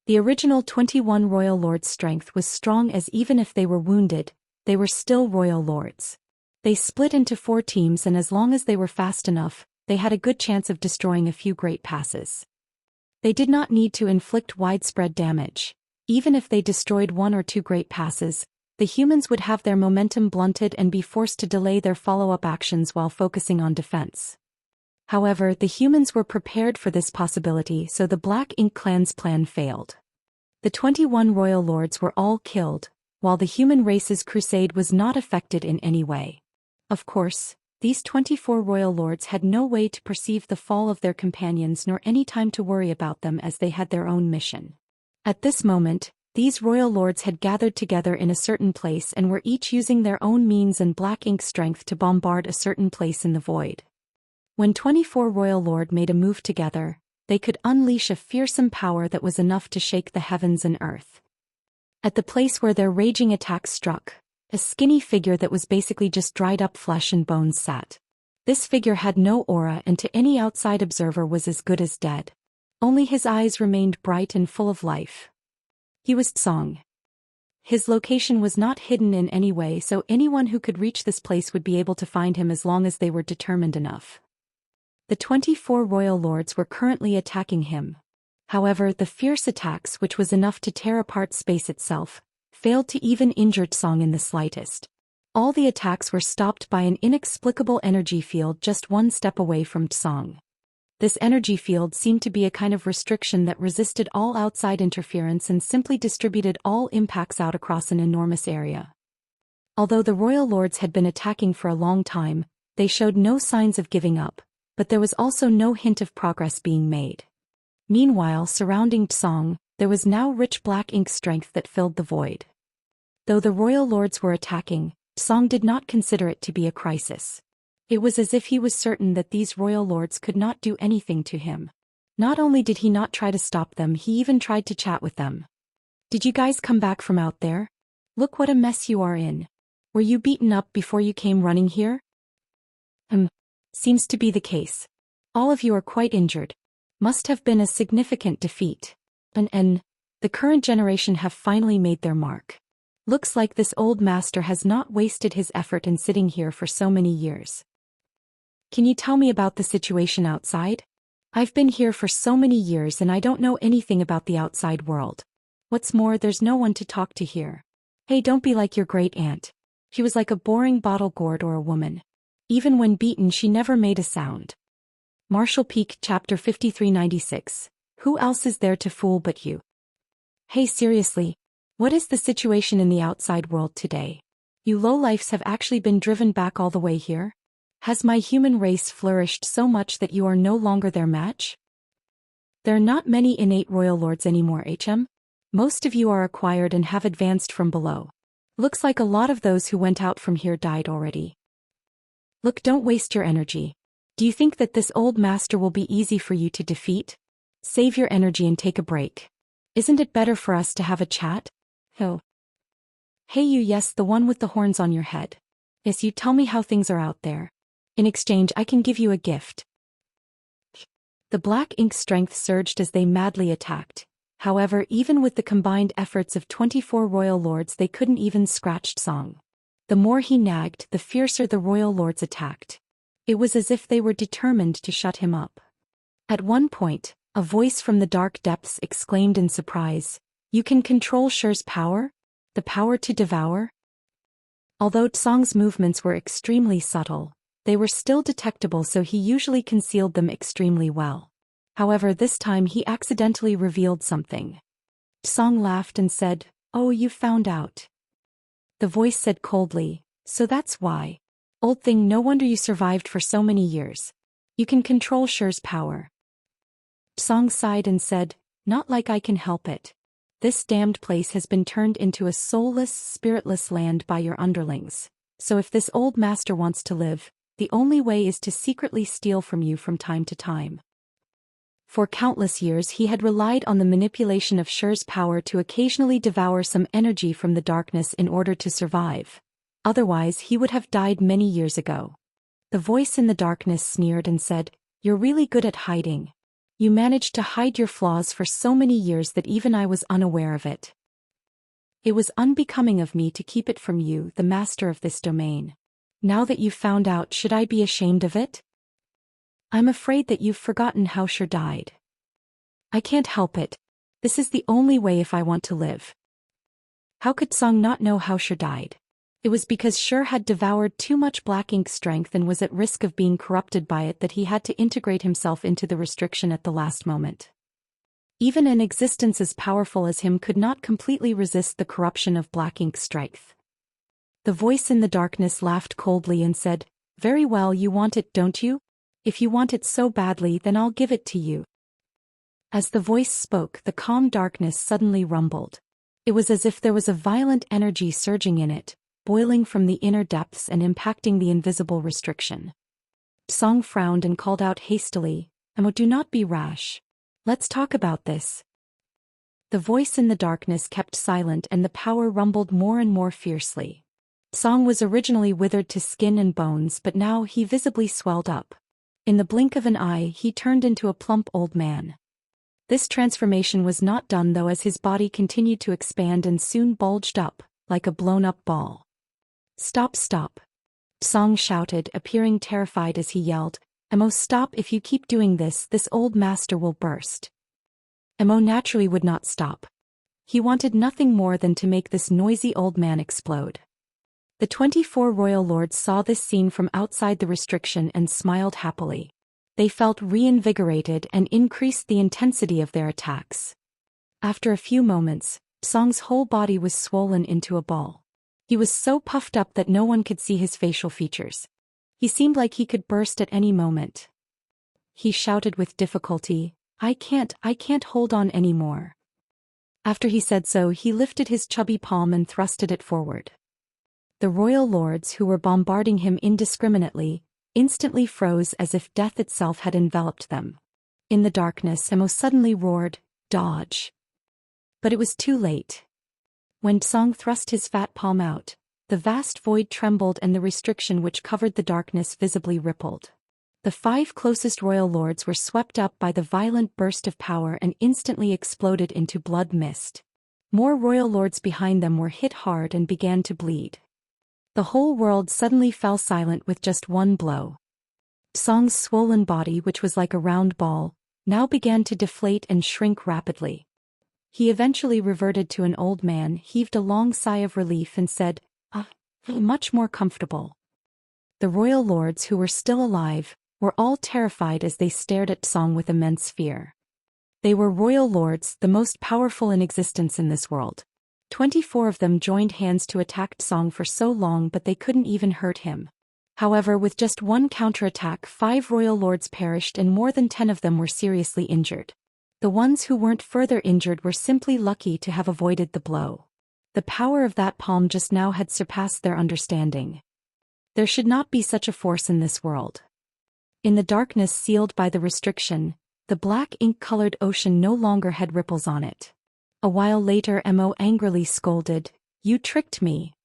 Speaker 1: The original 21 royal lords' strength was strong, as even if they were wounded, they were still royal lords. They split into 4 teams, and as long as they were fast enough, they had a good chance of destroying a few Great Passes. They did not need to inflict widespread damage. Even if they destroyed 1 or 2 Great Passes, the humans would have their momentum blunted and be forced to delay their follow-up actions while focusing on defense. However, the humans were prepared for this possibility, so the Black Ink Clan's plan failed. The 21 royal lords were all killed, while the human race's crusade was not affected in any way. Of course, these 24 royal lords had no way to perceive the fall of their companions nor any time to worry about them, as they had their own mission. At this moment, these royal lords had gathered together in a certain place and were each using their own means and black ink strength to bombard a certain place in the void. When 24 royal lords made a move together, they could unleash a fearsome power that was enough to shake the heavens and earth. At the place where their raging attacks struck, a skinny figure that was basically just dried up flesh and bones sat. This figure had no aura, and to any outside observer was as good as dead. Only his eyes remained bright and full of life. He was Tsong. His location was not hidden in any way, so anyone who could reach this place would be able to find him as long as they were determined enough. The 24 royal lords were currently attacking him. However, the fierce attacks, which was enough to tear apart space itself, failed to even injure Tsong in the slightest. All the attacks were stopped by an inexplicable energy field just 1 step away from Tsong. This energy field seemed to be a kind of restriction that resisted all outside interference and simply distributed all impacts out across an enormous area. Although the royal lords had been attacking for a long time, they showed no signs of giving up, but there was also no hint of progress being made. Meanwhile, surrounding Tsong, there was now rich black ink strength that filled the void. Though the royal lords were attacking, Tsong did not consider it to be a crisis. It was as if he was certain that these royal lords could not do anything to him. Not only did he not try to stop them, he even tried to chat with them. "Did you guys come back from out there? Look what a mess you are in. Were you beaten up before you came running here?" Seems to be the case. All of you are quite injured. Must have been a significant defeat. And the current generation have finally made their mark. Looks like this old master has not wasted his effort in sitting here for so many years. Can you tell me about the situation outside? I've been here for so many years and I don't know anything about the outside world. What's more, there's no one to talk to here. Hey, don't be like your great aunt. She was like a boring bottle gourd or a woman. Even when beaten, she never made a sound. Marshall Peak, Chapter 5396. Who else is there to fool but you? Hey, seriously, what is the situation in the outside world today? You lowlifes have actually been driven back all the way here? Has my human race flourished so much that you are no longer their match? There are not many innate royal lords anymore, HM. Most of you are acquired and have advanced from below. Looks like a lot of those who went out from here died already. Look, don't waste your energy. Do you think that this old master will be easy for you to defeat? Save your energy and take a break. Isn't it better for us to have a chat? Oh. Hey you, yes, the one with the horns on your head. Yes, you tell me how things are out there. In exchange, I can give you a gift. The black ink strength surged as they madly attacked. However, even with the combined efforts of 24 royal lords, they couldn't even scratch Song. The more he nagged, the fiercer the royal lords attacked. It was as if they were determined to shut him up. At one point, a voice from the dark depths exclaimed in surprise, "You can control Shi's power? The power to devour?" Although Tsong's movements were extremely subtle, they were still detectable, so he usually concealed them extremely well. However, this time he accidentally revealed something. Tsong laughed and said, "Oh, you found out." The voice said coldly, "So that's why. Old thing, no wonder you survived for so many years. You can control Shi's power." Tsong sighed and said, "Not like I can help it. This damned place has been turned into a soulless, spiritless land by your underlings. So if this old master wants to live, the only way is to secretly steal from you from time to time." For countless years he had relied on the manipulation of Shi's power to occasionally devour some energy from the darkness in order to survive. Otherwise he would have died many years ago. The voice in the darkness sneered and said, "You're really good at hiding. You managed to hide your flaws for so many years that even I was unaware of it. It was unbecoming of me to keep it from you, the master of this domain. Now that you've found out, should I be ashamed of it? I'm afraid that you've forgotten how Shi died. I can't help it. This is the only way if I want to live." How could Song not know how Shi died? It was because Shi had devoured too much black ink strength and was at risk of being corrupted by it that he had to integrate himself into the restriction at the last moment. Even an existence as powerful as him could not completely resist the corruption of black ink strength. The voice in the darkness laughed coldly and said, "Very well, you want it, don't you? If you want it so badly, then I'll give it to you." As the voice spoke, the calm darkness suddenly rumbled. It was as if there was a violent energy surging in it, boiling from the inner depths and impacting the invisible restriction. Song frowned and called out hastily, "Amo, do not be rash. Let's talk about this." The voice in the darkness kept silent and the power rumbled more and more fiercely. Song was originally withered to skin and bones, but now he visibly swelled up. In the blink of an eye he turned into a plump old man. This transformation was not done though, as his body continued to expand and soon bulged up, like a blown-up ball. "Stop, stop!" Song shouted, appearing terrified as he yelled, "Amo, stop! If you keep doing this, this old master will burst." Amo naturally would not stop. He wanted nothing more than to make this noisy old man explode. The 24 royal lords saw this scene from outside the restriction and smiled happily. They felt reinvigorated and increased the intensity of their attacks. After a few moments, Song's whole body was swollen into a ball. He was so puffed up that no one could see his facial features. He seemed like he could burst at any moment. He shouted with difficulty, I can't hold on anymore." After he said so, he lifted his chubby palm and thrusted it forward. The royal lords, who were bombarding him indiscriminately, instantly froze as if death itself had enveloped them. In the darkness, Amo suddenly roared, "Dodge!" But it was too late. When Song thrust his fat palm out, the vast void trembled and the restriction which covered the darkness visibly rippled. The 5 closest royal lords were swept up by the violent burst of power and instantly exploded into blood mist. More royal lords behind them were hit hard and began to bleed. The whole world suddenly fell silent with just one blow. Song's swollen body, which was like a round ball, now began to deflate and shrink rapidly. He eventually reverted to an old man, heaved a long sigh of relief and said, much more comfortable. The royal lords who were still alive were all terrified as they stared at Song with immense fear. They were royal lords, the most powerful in existence in this world. 24 of them joined hands to attack Song for so long, but they couldn't even hurt him. However, with just one counterattack, 5 royal lords perished and more than 10 of them were seriously injured. The ones who weren't further injured were simply lucky to have avoided the blow. The power of that palm just now had surpassed their understanding. There should not be such a force in this world. In the darkness sealed by the restriction, the black ink-colored ocean no longer had ripples on it. A while later, Mo angrily scolded, "You tricked me."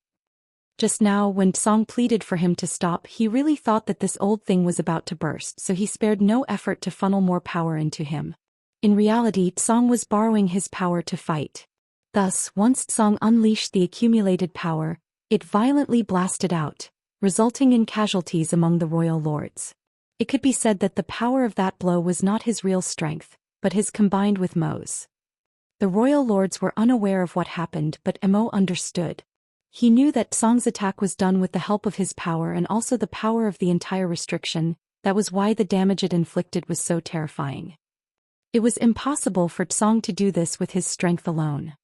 Speaker 1: Just now, when Song pleaded for him to stop, he really thought that this old thing was about to burst, so he spared no effort to funnel more power into him. In reality, Song was borrowing his power to fight. Thus, once Song unleashed the accumulated power, it violently blasted out, resulting in casualties among the royal lords. It could be said that the power of that blow was not his real strength, but his combined with Mo's. The royal lords were unaware of what happened, but Mo understood. He knew that Song's attack was done with the help of his power and also the power of the entire restriction. That was why the damage it inflicted was so terrifying. It was impossible for Song to do this with his strength alone.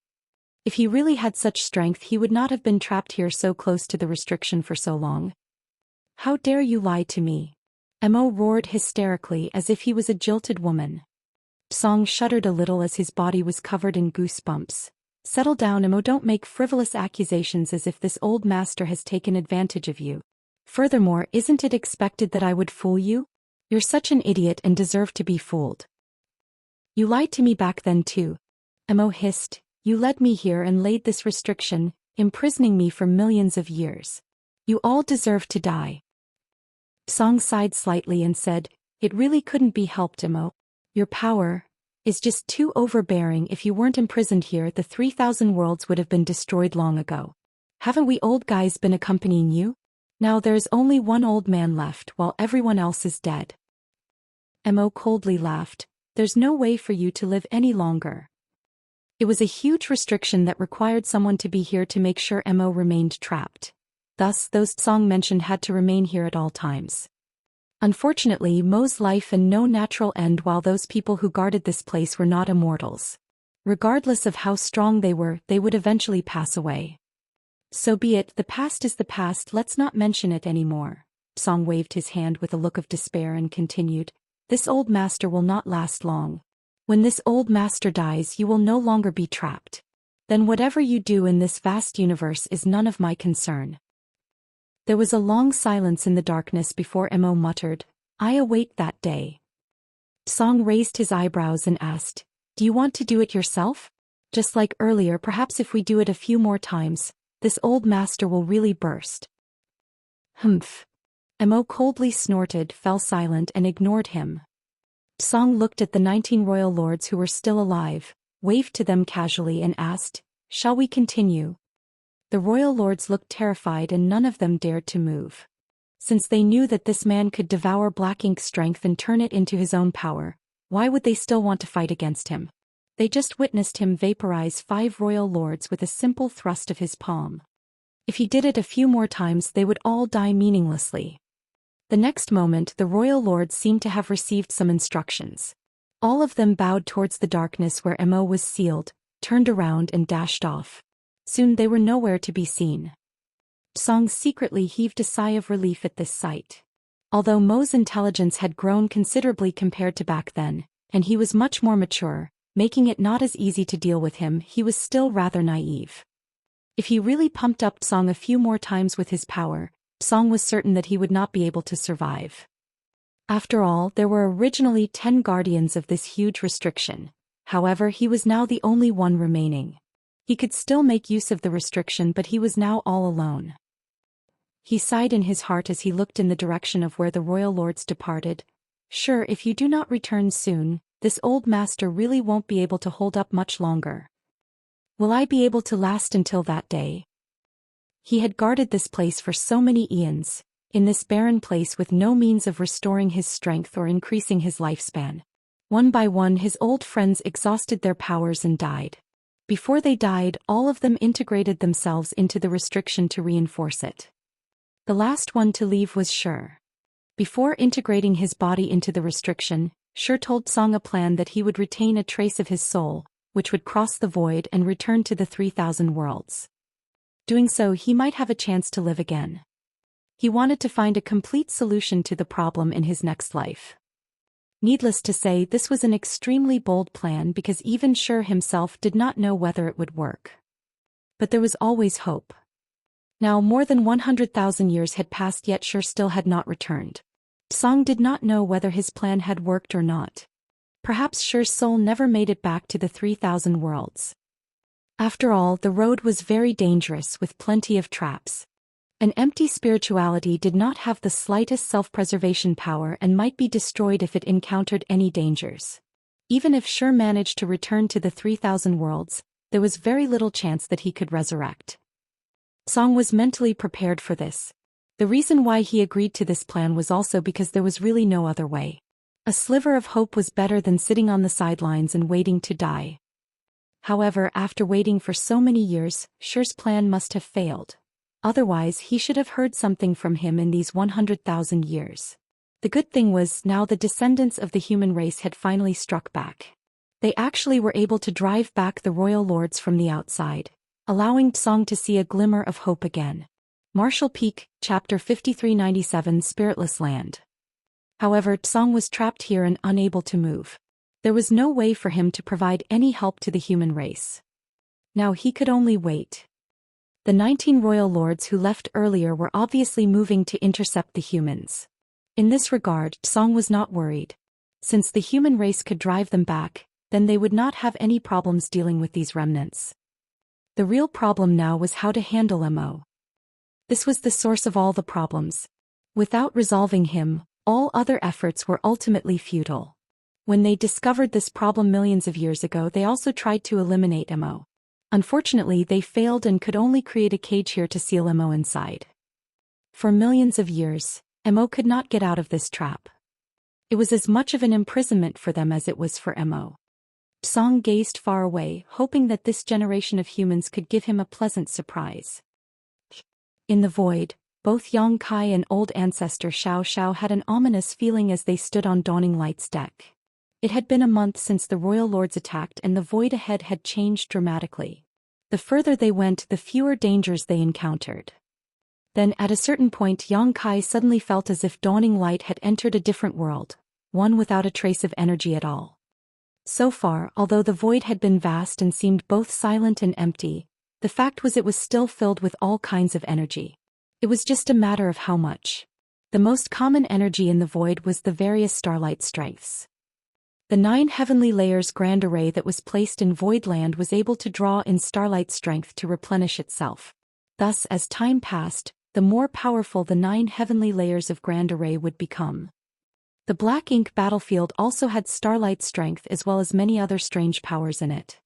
Speaker 1: If he really had such strength, he would not have been trapped here so close to the restriction for so long. "How dare you lie to me?" Mo roared hysterically as if he was a jilted woman. Song shuddered a little as his body was covered in goosebumps. "Settle down, Mo. Don't make frivolous accusations as if this old master has taken advantage of you. Furthermore, isn't it expected that I would fool you? You're such an idiot and deserve to be fooled." "You lied to me back then too," Mo hissed. "You led me here and laid this restriction, imprisoning me for millions of years. You all deserve to die." Song sighed slightly and said, "It really couldn't be helped, Mo. Your power is just too overbearing. If you weren't imprisoned here, the 3,000 worlds would have been destroyed long ago. Haven't we old guys been accompanying you? Now there's only one old man left while everyone else is dead." Mo coldly laughed. "There's no way for you to live any longer." It was a huge restriction that required someone to be here to make sure Mo remained trapped. Thus, those Song mentioned had to remain here at all times. Unfortunately, Mo's life and no natural end, while those people who guarded this place were not immortals. Regardless of how strong they were, they would eventually pass away. "So be it, the past is the past, let's not mention it anymore." Song waved his hand with a look of despair and continued, "This old master will not last long. When this old master dies, you will no longer be trapped. Then whatever you do in this vast universe is none of my concern." There was a long silence in the darkness before Mo muttered, "I await that day." Song raised his eyebrows and asked, "Do you want to do it yourself? Just like earlier, perhaps if we do it a few more times, this old master will really burst." "Humph." Mo coldly snorted, fell silent and ignored him. Song looked at the 19 royal lords who were still alive, waved to them casually and asked, "Shall we continue?" The royal lords looked terrified and none of them dared to move. Since they knew that this man could devour Black Ink's strength and turn it into his own power, why would they still want to fight against him? They just witnessed him vaporize 5 royal lords with a simple thrust of his palm. If he did it a few more times, they would all die meaninglessly. The next moment, the royal lords seemed to have received some instructions. All of them bowed towards the darkness where Mo was sealed, turned around and dashed off. Soon they were nowhere to be seen. Song secretly heaved a sigh of relief at this sight. Although Mo's intelligence had grown considerably compared to back then, and he was much more mature, making it not as easy to deal with him, he was still rather naive. If he really pumped up Song a few more times with his power, Song was certain that he would not be able to survive. After all, there were originally 10 guardians of this huge restriction. However, he was now the only one remaining. He could still make use of the restriction, but he was now all alone. He sighed in his heart as he looked in the direction of where the royal lords departed. Sure, if you do not return soon, this old master really won't be able to hold up much longer. Will I be able to last until that day? He had guarded this place for so many eons, in this barren place with no means of restoring his strength or increasing his lifespan. One by one his old friends exhausted their powers and died. Before they died, all of them integrated themselves into the restriction to reinforce it. The last one to leave was Shi. Before integrating his body into the restriction, Shi told Song a plan that he would retain a trace of his soul, which would cross the void and return to the 3,000 worlds. Doing so, he might have a chance to live again. He wanted to find a complete solution to the problem in his next life. Needless to say, this was an extremely bold plan because even Shi himself did not know whether it would work. But there was always hope. Now more than 100,000 years had passed, yet Shi still had not returned. Song did not know whether his plan had worked or not. Perhaps Shi's soul never made it back to the 3,000 worlds. After all, the road was very dangerous with plenty of traps. An empty spirituality did not have the slightest self-preservation power and might be destroyed if it encountered any dangers. Even if Shi managed to return to the 3,000 worlds, there was very little chance that he could resurrect. Song was mentally prepared for this. The reason why he agreed to this plan was also because there was really no other way. A sliver of hope was better than sitting on the sidelines and waiting to die. However, after waiting for so many years, Shi's plan must have failed. Otherwise, he should have heard something from him in these 100,000 years. The good thing was, now the descendants of the human race had finally struck back. They actually were able to drive back the royal lords from the outside, allowing Song to see a glimmer of hope again. Martial Peak, Chapter 5397, Spiritless Land. However, Song was trapped here and unable to move. There was no way for him to provide any help to the human race. Now he could only wait. The 19 royal lords who left earlier were obviously moving to intercept the humans. In this regard, Song was not worried. Since the human race could drive them back, then they would not have any problems dealing with these remnants. The real problem now was how to handle Mo. This was the source of all the problems. Without resolving him, all other efforts were ultimately futile. When they discovered this problem millions of years ago, they also tried to eliminate Mo. Unfortunately, they failed and could only create a cage here to seal Mo inside. For millions of years, Mo could not get out of this trap. It was as much of an imprisonment for them as it was for Mo. Song gazed far away, hoping that this generation of humans could give him a pleasant surprise. In the void, both Yang Kai and old ancestor Xianxia had an ominous feeling as they stood on Dawning Light's deck. It had been a month since the royal lords attacked and the void ahead had changed dramatically. The further they went, the fewer dangers they encountered. Then at a certain point, Yang Kai suddenly felt as if Dawning Light had entered a different world, one without a trace of energy at all. So far, although the void had been vast and seemed both silent and empty, the fact was it was still filled with all kinds of energy. It was just a matter of how much. The most common energy in the void was the various starlight strengths. The 9 heavenly layers grand array that was placed in Voidland was able to draw in starlight strength to replenish itself. Thus, as time passed, the more powerful the 9 heavenly layers of grand array would become. The Black Ink battlefield also had starlight strength as well as many other strange powers in it.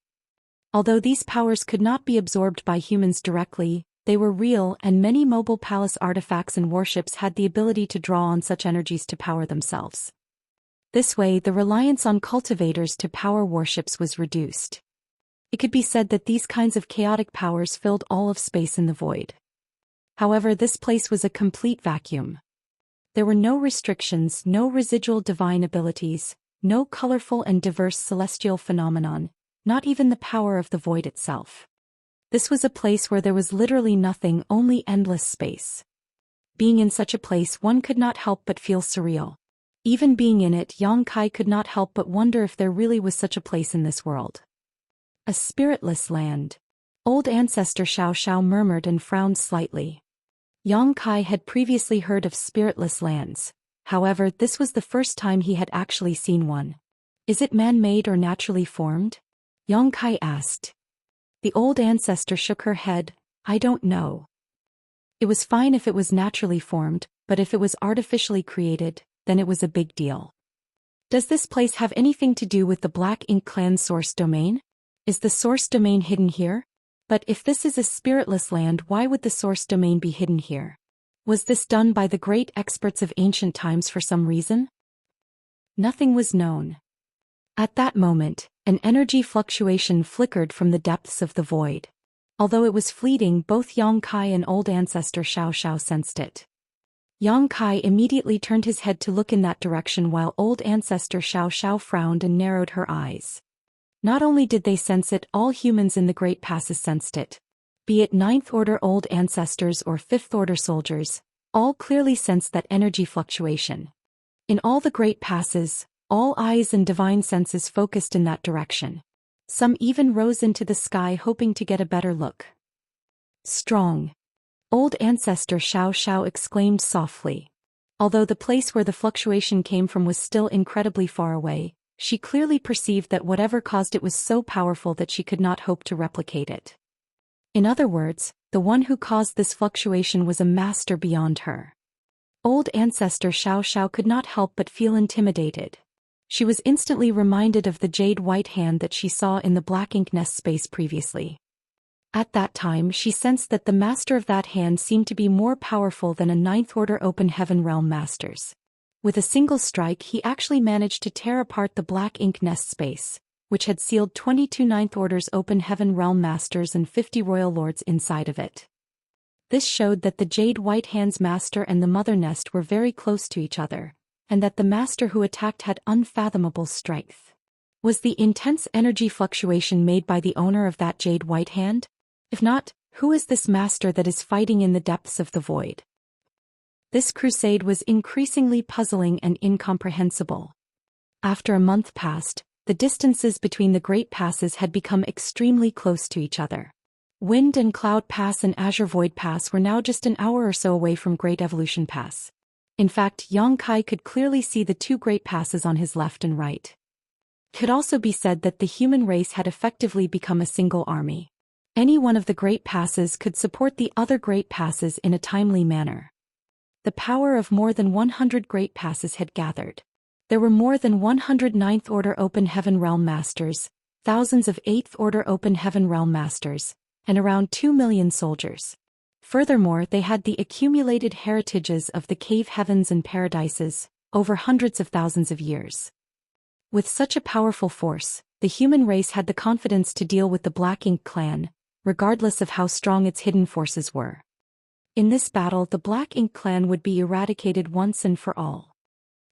Speaker 1: Although these powers could not be absorbed by humans directly, they were real, and many mobile palace artifacts and warships had the ability to draw on such energies to power themselves. This way, the reliance on cultivators to power warships was reduced. It could be said that these kinds of chaotic powers filled all of space in the void. However, this place was a complete vacuum. There were no restrictions, no residual divine abilities, no colorful and diverse celestial phenomenon, not even the power of the void itself. This was a place where there was literally nothing, only endless space. Being in such a place, one could not help but feel surreal. Even being in it, Yang Kai could not help but wonder if there really was such a place in this world. A spiritless land. Old ancestor Xianxia murmured and frowned slightly. Yang Kai had previously heard of spiritless lands, however, this was the first time he had actually seen one. Is it man-made or naturally formed? Yang Kai asked. The old ancestor shook her head. I don't know. It was fine if it was naturally formed, but if it was artificially created, then it was a big deal. Does this place have anything to do with the Black Ink clan's source domain? Is the source domain hidden here? But if this is a spiritless land, why would the source domain be hidden here? Was this done by the great experts of ancient times for some reason? Nothing was known. At that moment, an energy fluctuation flickered from the depths of the void. Although it was fleeting, both Yang Kai and old ancestor Xiao sensed it. Yang Kai immediately turned his head to look in that direction while old ancestor Xiao frowned and narrowed her eyes. Not only did they sense it, all humans in the Great Passes sensed it. Be it 9th Order old ancestors or 5th Order soldiers, all clearly sensed that energy fluctuation. In all the Great Passes, all eyes and divine senses focused in that direction. Some even rose into the sky hoping to get a better look. Strong. Old ancestor Xiao exclaimed softly. Although the place where the fluctuation came from was still incredibly far away, she clearly perceived that whatever caused it was so powerful that she could not hope to replicate it. In other words, the one who caused this fluctuation was a master beyond her. Old ancestor Xiao could not help but feel intimidated. She was instantly reminded of the jade white hand that she saw in the Black Ink nest space previously. At that time she sensed that the master of that hand seemed to be more powerful than a 9th Order Open Heaven Realm masters. With a single strike he actually managed to tear apart the Black Ink nest space, which had sealed 22 9th Orders Open Heaven Realm masters and 50 royal lords inside of it. This showed that the Jade White Hand's master and the Mother Nest were very close to each other, and that the master who attacked had unfathomable strength. Was the intense energy fluctuation made by the owner of that Jade White Hand? If not, who is this master that is fighting in the depths of the void? This crusade was increasingly puzzling and incomprehensible. After a month passed, the distances between the Great Passes had become extremely close to each other. Wind and Cloud Pass and Azure Void Pass were now just an hour or so away from Great Evolution Pass. In fact, Yang Kai could clearly see the two Great Passes on his left and right. It could also be said that the human race had effectively become a single army. Any one of the Great Passes could support the other Great Passes in a timely manner. The power of more than 100 Great Passes had gathered. There were more than 100 9th Order Open Heaven Realm Masters, thousands of 8th Order Open Heaven Realm Masters, and around 2 million soldiers. Furthermore, they had the accumulated heritages of the cave heavens and paradises, over hundreds of thousands of years. With such a powerful force, the human race had the confidence to deal with the Black Ink clan, regardless of how strong its hidden forces were. In this battle, the Black Ink clan would be eradicated once and for all.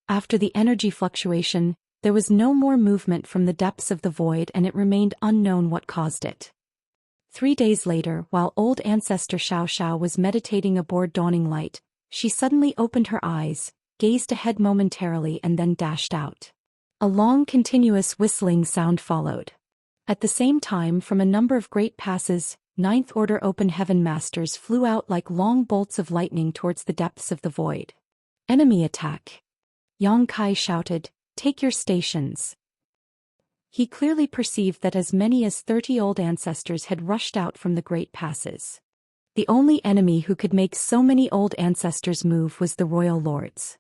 Speaker 1: After the energy fluctuation, there was no more movement from the depths of the void, and it remained unknown what caused it. 3 days later, while old ancestor Xiao was meditating aboard Dawning Light, she suddenly opened her eyes, gazed ahead momentarily, and then dashed out. A long continuous whistling sound followed. At the same time, from a number of Great Passes, 9th Order Open Heaven Masters flew out like long bolts of lightning towards the depths of the void. Enemy attack! Yang Kai shouted, "Take your stations." He clearly perceived that as many as 30 old ancestors had rushed out from the Great Passes. The only enemy who could make so many old ancestors move was the Royal Lords.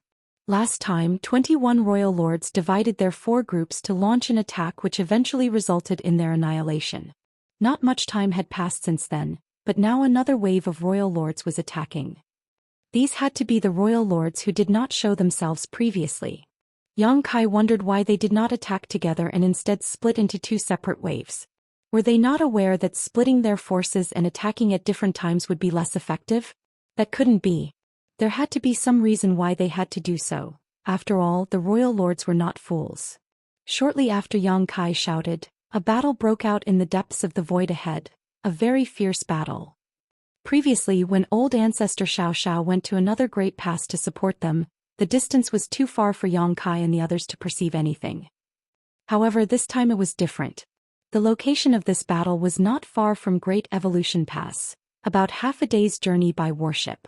Speaker 1: Last time, 21 Royal Lords divided their 4 groups to launch an attack which eventually resulted in their annihilation. Not much time had passed since then, but now another wave of Royal Lords was attacking. These had to be the Royal Lords who did not show themselves previously. Yang Kai wondered why they did not attack together and instead split into 2 separate waves. Were they not aware that splitting their forces and attacking at different times would be less effective? That couldn't be. There had to be some reason why they had to do so. After all, the Royal Lords were not fools. Shortly after Yang Kai shouted, a battle broke out in the depths of the void ahead, a very fierce battle. Previously, when old ancestor Xiao went to another Great Pass to support them, the distance was too far for Yang Kai and the others to perceive anything. However, this time it was different. The location of this battle was not far from Great Evolution Pass, about half a day's journey by warship.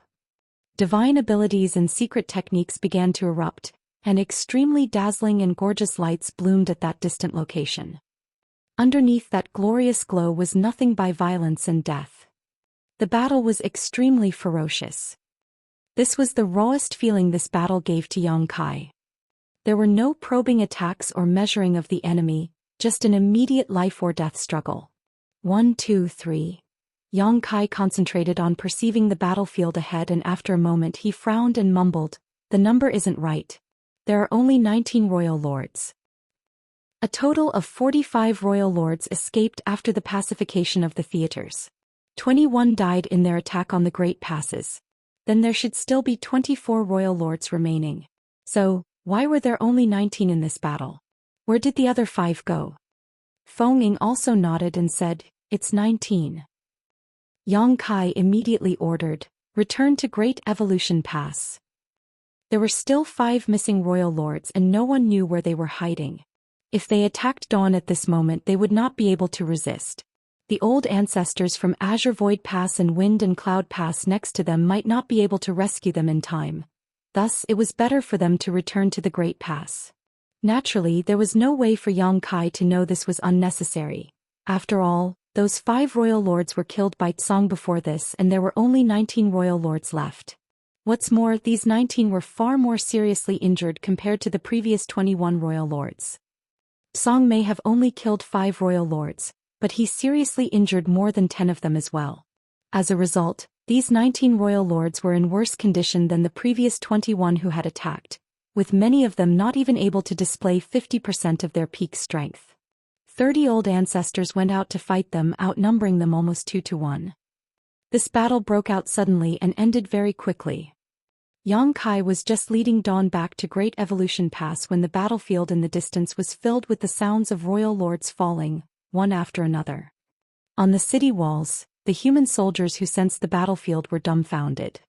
Speaker 1: Divine abilities and secret techniques began to erupt, and extremely dazzling and gorgeous lights bloomed at that distant location. Underneath that glorious glow was nothing but violence and death. The battle was extremely ferocious. This was the rawest feeling this battle gave to Yang Kai. There were no probing attacks or measuring of the enemy, just an immediate life-or-death struggle. 1, 2, 3. Yang Kai concentrated on perceiving the battlefield ahead, and after a moment he frowned and mumbled, "The number isn't right. There are only 19 royal lords." A total of 45 royal lords escaped after the pacification of the theaters. 21 died in their attack on the Great Passes. Then there should still be 24 royal lords remaining. So, why were there only 19 in this battle? Where did the other 5 go? Feng Ying also nodded and said, "It's 19. Yang Kai immediately ordered, "Return to Great Evolution Pass." There were still 5 missing royal lords and no one knew where they were hiding. If they attacked Dawn at this moment, they would not be able to resist. The old ancestors from Azure Void Pass and Wind and Cloud Pass next to them might not be able to rescue them in time. Thus, it was better for them to return to the Great Pass. Naturally, there was no way for Yang Kai to know this was unnecessary. After all, those 5 royal lords were killed by Tsang before this, and there were only 19 royal lords left. What's more, these 19 were far more seriously injured compared to the previous 21 royal lords. Tsang may have only killed 5 royal lords, but he seriously injured more than 10 of them as well. As a result, these 19 royal lords were in worse condition than the previous 21 who had attacked, with many of them not even able to display 50% of their peak strength. 30 old ancestors went out to fight them, outnumbering them almost 2 to 1. This battle broke out suddenly and ended very quickly. Yang Kai was just leading Dawn back to Great Evolution Pass when the battlefield in the distance was filled with the sounds of royal lords falling, one after another. On the city walls, the human soldiers who sensed the battlefield were dumbfounded.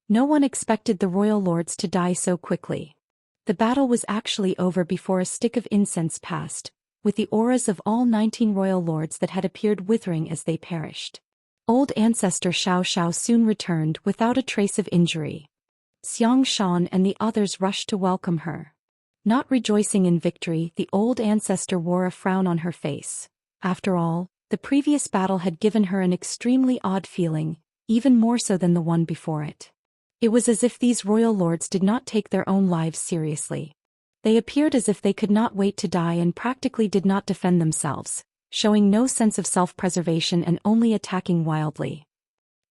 Speaker 1: No one expected the royal lords to die so quickly. The battle was actually over before a stick of incense passed, with the auras of all 19 royal lords that had appeared withering as they perished. Old ancestor Xiao soon returned without a trace of injury. Xianxia and the others rushed to welcome her. Not rejoicing in victory, the old ancestor wore a frown on her face. After all, the previous battle had given her an extremely odd feeling, even more so than the one before it. It was as if these royal lords did not take their own lives seriously. They appeared as if they could not wait to die and practically did not defend themselves, showing no sense of self-preservation and only attacking wildly.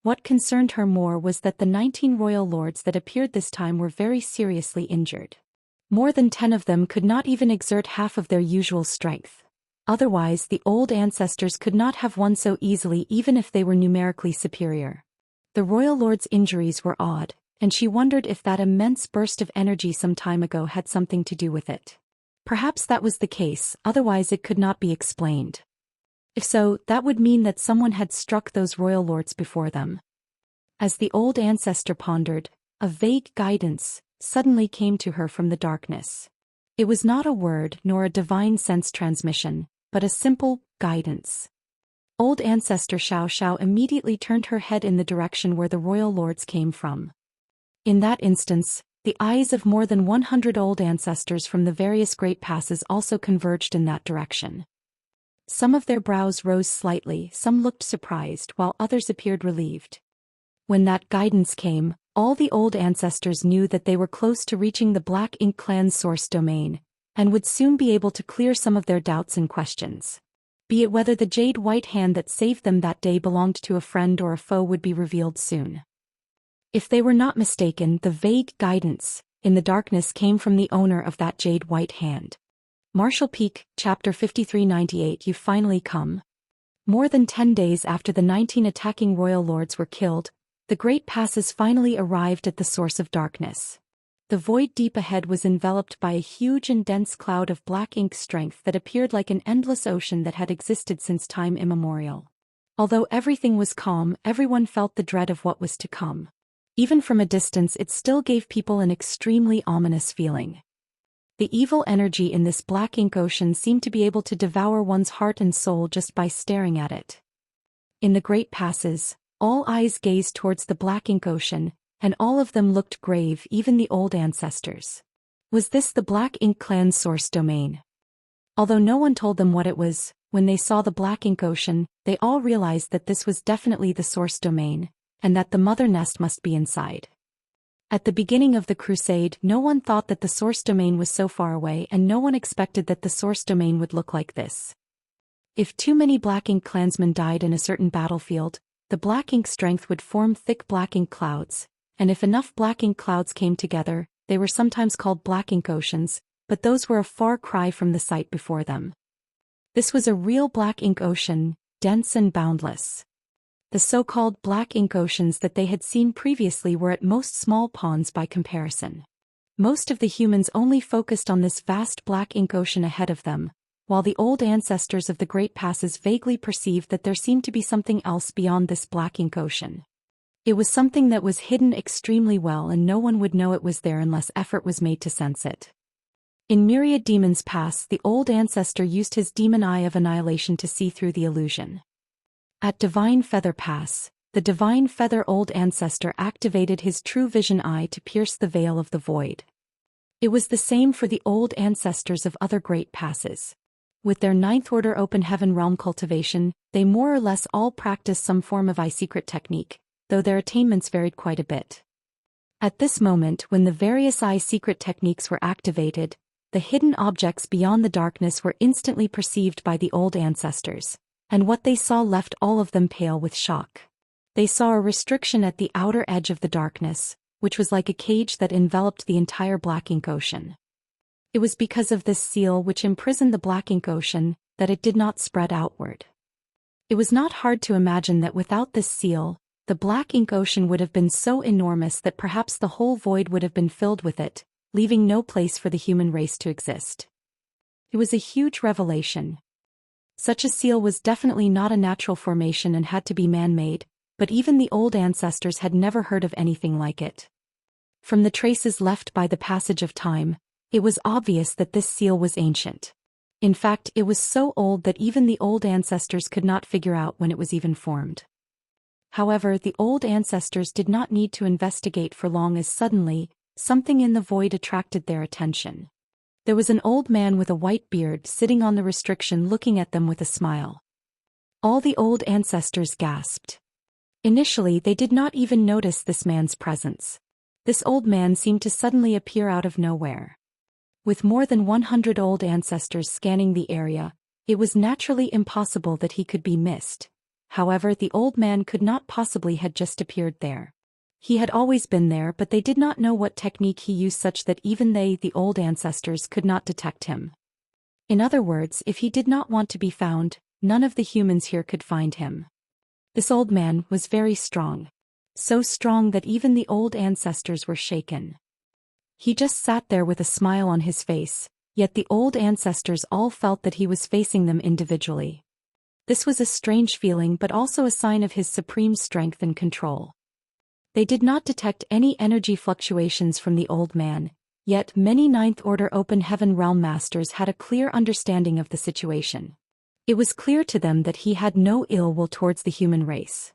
Speaker 1: What concerned her more was that the 19 royal lords that appeared this time were very seriously injured. More than 10 of them could not even exert half of their usual strength. Otherwise, the old ancestors could not have won so easily even if they were numerically superior. The royal lord's injuries were odd, and she wondered if that immense burst of energy some time ago had something to do with it. Perhaps that was the case, otherwise it could not be explained. If so, that would mean that someone had struck those royal lords before them. As the old ancestor pondered, a vague guidance suddenly came to her from the darkness. It was not a word nor a divine sense transmission, but a simple guidance. Old ancestor Xiao immediately turned her head in the direction where the royal lords came from. In that instance, the eyes of more than 100 old ancestors from the various great passes also converged in that direction. Some of their brows rose slightly, some looked surprised, while others appeared relieved. When that guidance came, all the old ancestors knew that they were close to reaching the Black Ink clan's source domain, and would soon be able to clear some of their doubts and questions. Be it whether the jade white hand that saved them that day belonged to a friend or a foe would be revealed soon. If they were not mistaken, the vague guidance in the darkness came from the owner of that jade white hand. Marshall Peak, Chapter 5398. You finally come. More than 10 days after the 19 attacking royal lords were killed, the great passes finally arrived at the source of darkness. The void deep ahead was enveloped by a huge and dense cloud of black ink strength that appeared like an endless ocean that had existed since time immemorial. Although everything was calm, everyone felt the dread of what was to come. Even from a distance, it still gave people an extremely ominous feeling. The evil energy in this black ink ocean seemed to be able to devour one's heart and soul just by staring at it. In the great passes, all eyes gazed towards the black ink ocean, and all of them looked grave, even the old ancestors. Was this the Black Ink clan's source domain? Although no one told them what it was, when they saw the black ink ocean, they all realized that this was definitely the source domain, and that the mother nest must be inside. At the beginning of the crusade, no one thought that the source domain was so far away, and no one expected that the source domain would look like this. If too many black ink clansmen died in a certain battlefield, the black ink strength would form thick black ink clouds, and if enough black ink clouds came together, they were sometimes called black ink oceans, but those were a far cry from the sight before them. This was a real black ink ocean, dense and boundless. The so-called black ink oceans that they had seen previously were at most small ponds by comparison. Most of the humans only focused on this vast black ink ocean ahead of them, while the old ancestors of the Great Passes vaguely perceived that there seemed to be something else beyond this black ink ocean. It was something that was hidden extremely well, and no one would know it was there unless effort was made to sense it. In Myriad Demons Pass, the old ancestor used his demon eye of annihilation to see through the illusion. At Divine Feather Pass, the Divine Feather Old Ancestor activated his true vision eye to pierce the veil of the void. It was the same for the old ancestors of other great passes. With their Ninth Order Open Heaven Realm cultivation, they more or less all practiced some form of eye secret technique, though their attainments varied quite a bit. At this moment, when the various eye secret techniques were activated, the hidden objects beyond the darkness were instantly perceived by the old ancestors, and what they saw left all of them pale with shock. They saw a restriction at the outer edge of the darkness, which was like a cage that enveloped the entire black ink ocean. It was because of this seal which imprisoned the black ink ocean that it did not spread outward. It was not hard to imagine that without this seal, the black ink ocean would have been so enormous that perhaps the whole void would have been filled with it, leaving no place for the human race to exist. It was a huge revelation. Such a seal was definitely not a natural formation and had to be man-made, but even the old ancestors had never heard of anything like it. From the traces left by the passage of time, it was obvious that this seal was ancient. In fact, it was so old that even the old ancestors could not figure out when it was even formed. However, the old ancestors did not need to investigate for long, as suddenly, something in the void attracted their attention. There was an old man with a white beard sitting on the restriction looking at them with a smile. All the old ancestors gasped. Initially, they did not even notice this man's presence. This old man seemed to suddenly appear out of nowhere. With more than 100 old ancestors scanning the area, it was naturally impossible that he could be missed. However, the old man could not possibly have just appeared there. He had always been there, but they did not know what technique he used such that even they, the old ancestors, could not detect him. In other words, if he did not want to be found, none of the humans here could find him. This old man was very strong. So strong that even the old ancestors were shaken. He just sat there with a smile on his face, yet the old ancestors all felt that he was facing them individually. This was a strange feeling, but also a sign of his supreme strength and control. They did not detect any energy fluctuations from the old man, yet many Ninth Order Open Heaven Realm Masters had a clear understanding of the situation. It was clear to them that he had no ill will towards the human race.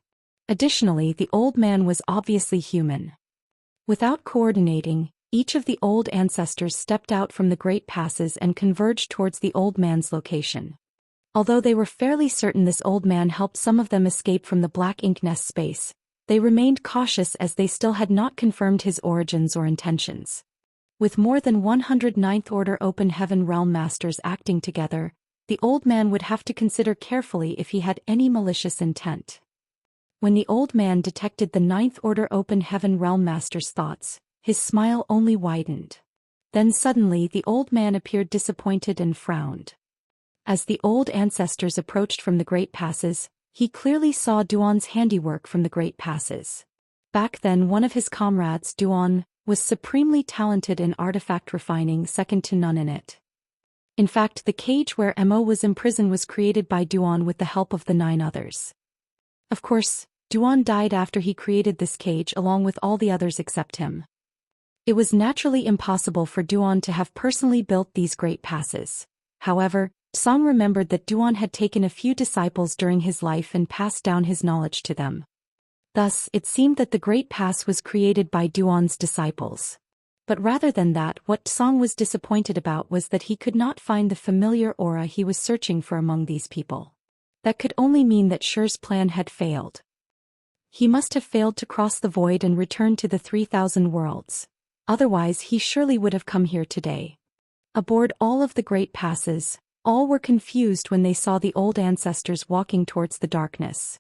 Speaker 1: Additionally, the old man was obviously human. Without coordinating, each of the old ancestors stepped out from the great passes and converged towards the old man's location. Although they were fairly certain this old man helped some of them escape from the black ink nest space, they remained cautious as they still had not confirmed his origins or intentions. With more than 100 Ninth Order Open Heaven Realm Masters acting together, the old man would have to consider carefully if he had any malicious intent. When the old man detected the Ninth Order Open Heaven Realm Master's thoughts, his smile only widened. Then suddenly the old man appeared disappointed and frowned. As the old ancestors approached from the great passes, he clearly saw Duan's handiwork from the great passes. Back then one of his comrades, Duan, was supremely talented in artifact refining, second to none in it. In fact, the cage where Mo was imprisoned was created by Duan with the help of the 9 others. Of course, Duan died after he created this cage along with all the others except him. It was naturally impossible for Duan to have personally built these great passes. However, Song remembered that Duan had taken a few disciples during his life and passed down his knowledge to them. Thus, it seemed that the Great Pass was created by Duan's disciples. But rather than that, what Song was disappointed about was that he could not find the familiar aura he was searching for among these people. That could only mean that Shi's plan had failed. He must have failed to cross the void and return to the 3,000 worlds. Otherwise he surely would have come here today. Aboard all of the great passes, all were confused when they saw the old ancestors walking towards the darkness.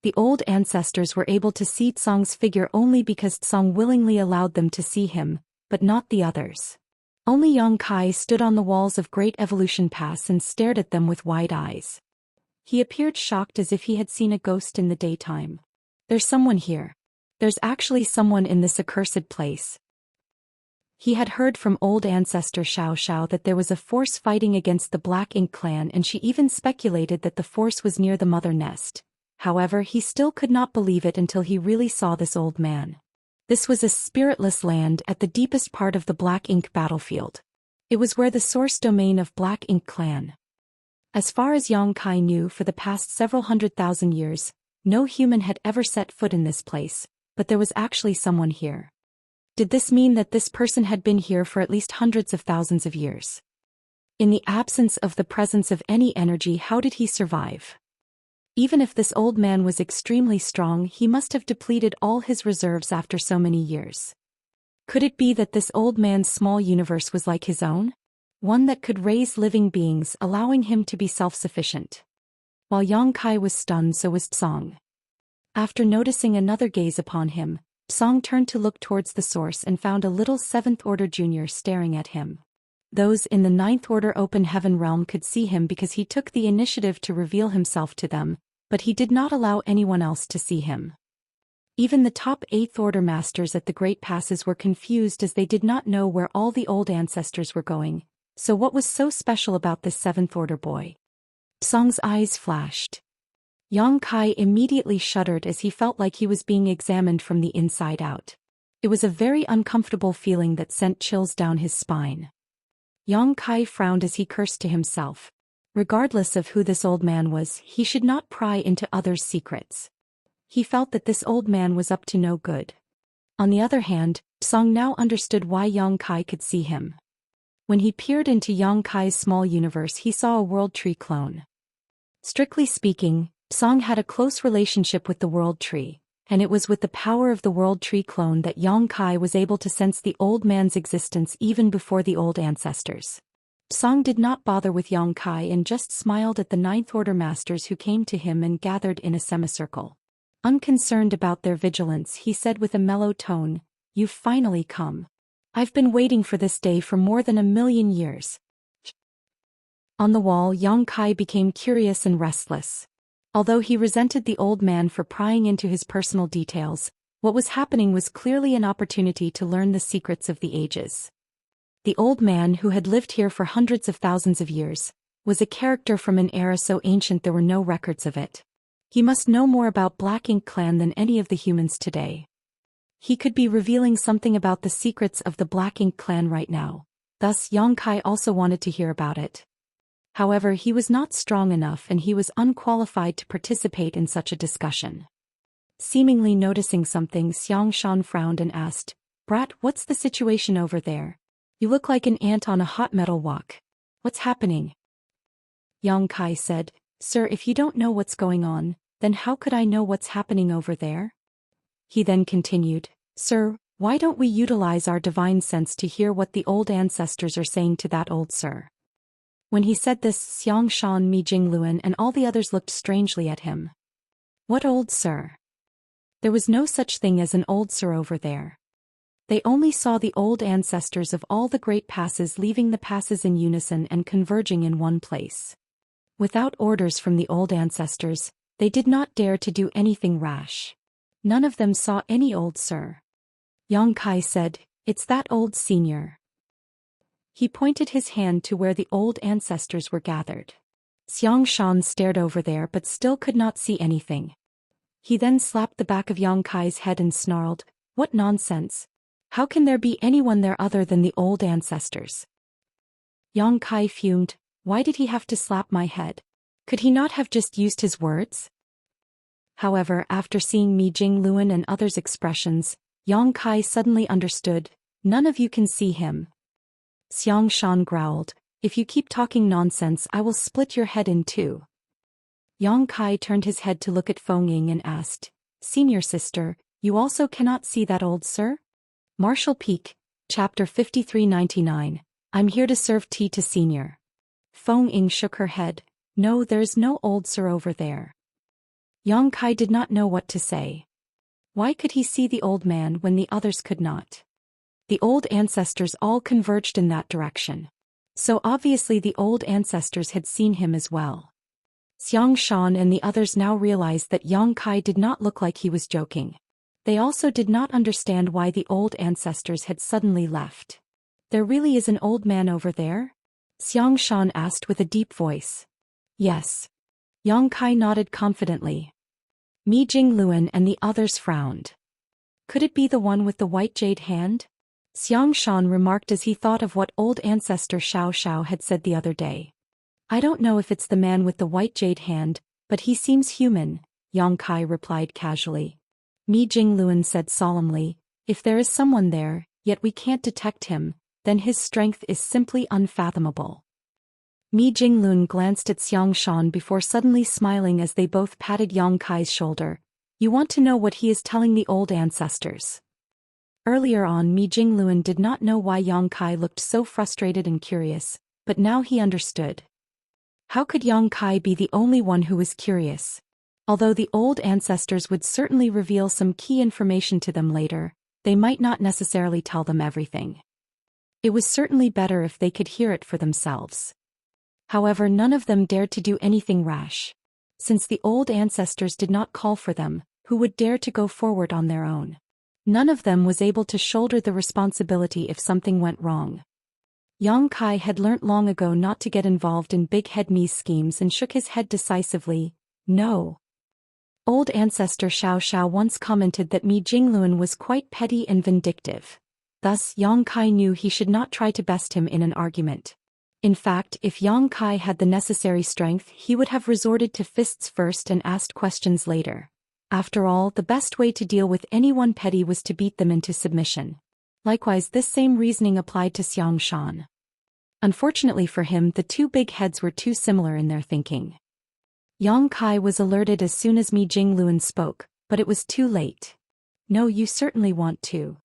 Speaker 1: The old ancestors were able to see Tsong's figure only because Tsong willingly allowed them to see him, but not the others. Only Yang Kai stood on the walls of Great Evolution Pass and stared at them with wide eyes. He appeared shocked as if he had seen a ghost in the daytime. There's someone here. There's actually someone in this accursed place. He had heard from old ancestor Xiao that there was a force fighting against the Black Ink clan, and she even speculated that the force was near the mother nest. However, he still could not believe it until he really saw this old man. This was a spiritless land at the deepest part of the Black Ink battlefield. It was where the source domain of Black Ink clan. As far as Yang Kai knew, for the past several 100,000 years, no human had ever set foot in this place, but there was actually someone here. Did this mean that this person had been here for at least hundreds of thousands of years? In the absence of the presence of any energy, how did he survive? Even if this old man was extremely strong, he must have depleted all his reserves after so many years. Could it be that this old man's small universe was like his own? One that could raise living beings, allowing him to be self-sufficient. While Yang Kai was stunned, so was Tsong. After noticing another gaze upon him, Tsong turned to look towards the source and found a little 7th Order junior staring at him. Those in the 9th Order Open Heaven realm could see him because he took the initiative to reveal himself to them, but he did not allow anyone else to see him. Even the top 8th Order masters at the Great Passes were confused as they did not know where all the old ancestors were going. So what was so special about this 7th Order boy? Tsong's eyes flashed. Yang Kai immediately shuddered as he felt like he was being examined from the inside out. It was a very uncomfortable feeling that sent chills down his spine. Yang Kai frowned as he cursed to himself. Regardless of who this old man was, he should not pry into others' secrets. He felt that this old man was up to no good. On the other hand, Tsong now understood why Yang Kai could see him. When he peered into Yang Kai's small universe, he saw a World Tree clone. Strictly speaking, Tsong had a close relationship with the World Tree, and it was with the power of the World Tree clone that Yang Kai was able to sense the old man's existence even before the old ancestors. Tsong did not bother with Yang Kai and just smiled at the 9th Order masters who came to him and gathered in a semicircle. Unconcerned about their vigilance, he said with a mellow tone, "You've finally come. I've been waiting for this day for more than 1,000,000 years." On the wall, Yang Kai became curious and restless. Although he resented the old man for prying into his personal details, what was happening was clearly an opportunity to learn the secrets of the ages. The old man, who had lived here for hundreds of thousands of years, was a character from an era so ancient there were no records of it. He must know more about Black Ink clan than any of the humans today. He could be revealing something about the secrets of the Black Ink clan right now. Thus Yang Kai also wanted to hear about it. However, he was not strong enough and he was unqualified to participate in such a discussion. Seemingly noticing something, Xianxia frowned and asked, "Brat, what's the situation over there? You look like an ant on a hot metal wok. What's happening?" Yang Kai said, "Sir, if you don't know what's going on, then how could I know what's happening over there?" He then continued, "Sir, why don't we utilize our divine sense to hear what the old ancestors are saying to that old sir?" When he said this, Xianxia, Mi Jingluan and all the others looked strangely at him. What old sir? There was no such thing as an old sir over there. They only saw the old ancestors of all the great passes leaving the passes in unison and converging in one place. Without orders from the old ancestors, they did not dare to do anything rash. None of them saw any old sir. Yang Kai said, "It's that old senior." He pointed his hand to where the old ancestors were gathered. Xianxia stared over there but still could not see anything. He then slapped the back of Yang Kai's head and snarled, "What nonsense! How can there be anyone there other than the old ancestors?" Yang Kai fumed. Why did he have to slap my head? Could he not have just used his words? However, after seeing Mi Jingluan and others' expressions, Yang Kai suddenly understood. None of you can see him. Xianxia growled, if you keep talking nonsense I will split your head in two. Yang Kai turned his head to look at Feng Ying and asked, Senior sister, you also cannot see that old sir? Martial Peak, Chapter 5399, I'm here to serve tea to Senior. Feng Ying shook her head, no, there's no old sir over there. Yang Kai did not know what to say. Why could he see the old man when the others could not? The old ancestors all converged in that direction. So obviously the old ancestors had seen him as well. Xianxia and the others now realized that Yang Kai did not look like he was joking. They also did not understand why the old ancestors had suddenly left. There really is an old man over there? Xianxia asked with a deep voice. Yes. Yang Kai nodded confidently. Mi Jingluan and the others frowned. Could it be the one with the white jade hand? Xianxia remarked as he thought of what old ancestor Xiao had said the other day. I don't know if it's the man with the white jade hand, but he seems human, Yang Kai replied casually. Mi Jingluan said solemnly, if there is someone there, yet we can't detect him, then his strength is simply unfathomable. Mi Jingluan glanced at Xianxia before suddenly smiling as they both patted Yang Kai's shoulder. You want to know what he is telling the old ancestors? Earlier on Mi Jingluan did not know why Yang Kai looked so frustrated and curious, but now he understood. How could Yang Kai be the only one who was curious? Although the old ancestors would certainly reveal some key information to them later, they might not necessarily tell them everything. It was certainly better if they could hear it for themselves. However, none of them dared to do anything rash. Since the old ancestors did not call for them, who would dare to go forward on their own? None of them was able to shoulder the responsibility if something went wrong. Yang Kai had learnt long ago not to get involved in Big Head Mi's schemes and shook his head decisively. No. Old ancestor Xiao once commented that Mi Jingluan was quite petty and vindictive. Thus Yang Kai knew he should not try to best him in an argument. In fact, if Yang Kai had the necessary strength, he would have resorted to fists first and asked questions later. After all, the best way to deal with anyone petty was to beat them into submission. Likewise, this same reasoning applied to Xianxia. Unfortunately for him, the two big heads were too similar in their thinking. Yang Kai was alerted as soon as Mi Jingluan spoke, but it was too late. No, you certainly want to.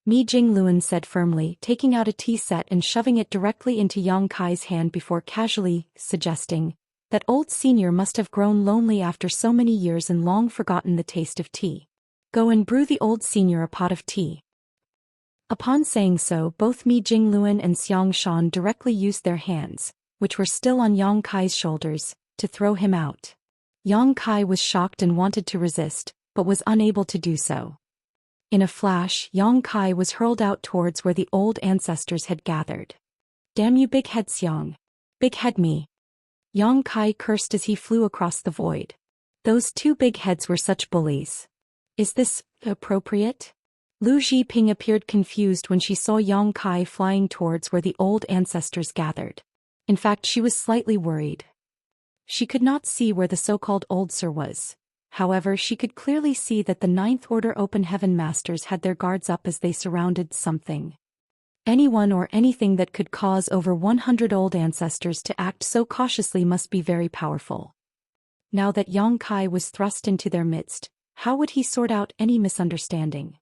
Speaker 1: Mi Jingluan said firmly, taking out a tea set and shoving it directly into Yang Kai's hand before casually suggesting, that old senior must have grown lonely after so many years and long forgotten the taste of tea. Go and brew the old senior a pot of tea. Upon saying so, both Mi Jingluan and Xianxia directly used their hands, which were still on Yang Kai's shoulders, to throw him out. Yang Kai was shocked and wanted to resist, but was unable to do so. In a flash, Yang Kai was hurled out towards where the old ancestors had gathered. Damn you, Big Head Xiang! Big Head Mi! Yang Kai cursed as he flew across the void. Those two big heads were such bullies. Is this appropriate? Lu Zhiping appeared confused when she saw Yang Kai flying towards where the old ancestors gathered. In fact, she was slightly worried. She could not see where the so-called Old Sir was. However, she could clearly see that the Ninth Order Open Heaven Masters had their guards up as they surrounded something. Anyone or anything that could cause over 100 old ancestors to act so cautiously must be very powerful. Now that Yang Kai was thrust into their midst, how would he sort out any misunderstanding?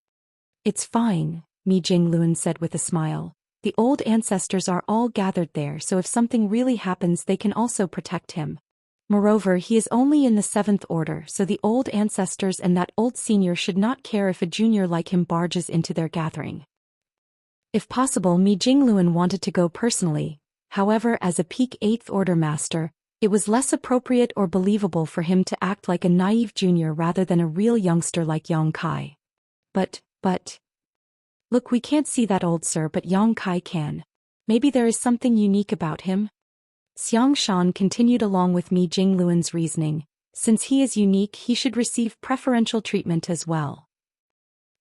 Speaker 1: It's fine, Mi Jingluan said with a smile. The old ancestors are all gathered there, so if something really happens they can also protect him. Moreover, he is only in the 7th Order, so the old ancestors and that old senior should not care if a junior like him barges into their gathering. If possible, Mi Jingluan wanted to go personally. However, as a peak 8th Order master, it was less appropriate or believable for him to act like a naive junior rather than a real youngster like Yang Kai. But... Look, we can't see that old sir, but Yang Kai can. Maybe there is something unique about him? Xianxia continued along with Mi Jingluan's reasoning. Since he is unique, he should receive preferential treatment as well.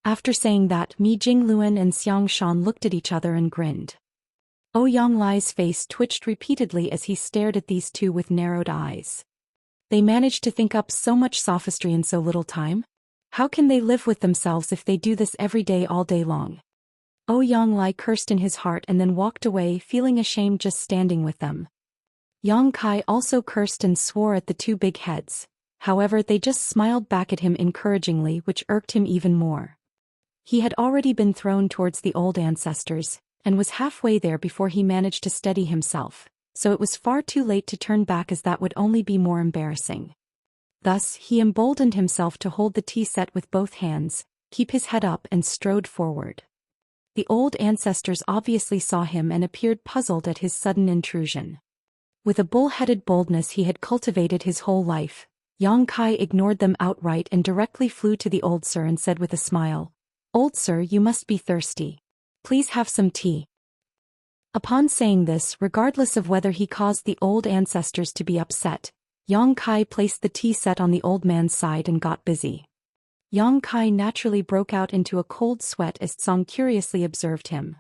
Speaker 1: After saying that, Mi Jingluan and Xianxia looked at each other and grinned. Yang Lai's face twitched repeatedly as he stared at these two with narrowed eyes. They managed to think up so much sophistry in so little time? How can they live with themselves if they do this every day all day long? Yang Lai cursed in his heart and then walked away feeling ashamed just standing with them. Yang Kai also cursed and swore at the two big heads. However, they just smiled back at him encouragingly, which irked him even more. He had already been thrown towards the old ancestors, and was halfway there before he managed to steady himself, so it was far too late to turn back as that would only be more embarrassing. Thus, he emboldened himself to hold the tea set with both hands, keep his head up and strode forward. The old ancestors obviously saw him and appeared puzzled at his sudden intrusion. With a bull-headed boldness he had cultivated his whole life, Yang Kai ignored them outright and directly flew to the old sir and said with a smile, "Old sir, you must be thirsty. Please have some tea." Upon saying this, regardless of whether he caused the old ancestors to be upset, Yang Kai placed the tea set on the old man's side and got busy. Yang Kai naturally broke out into a cold sweat as Tsang curiously observed him.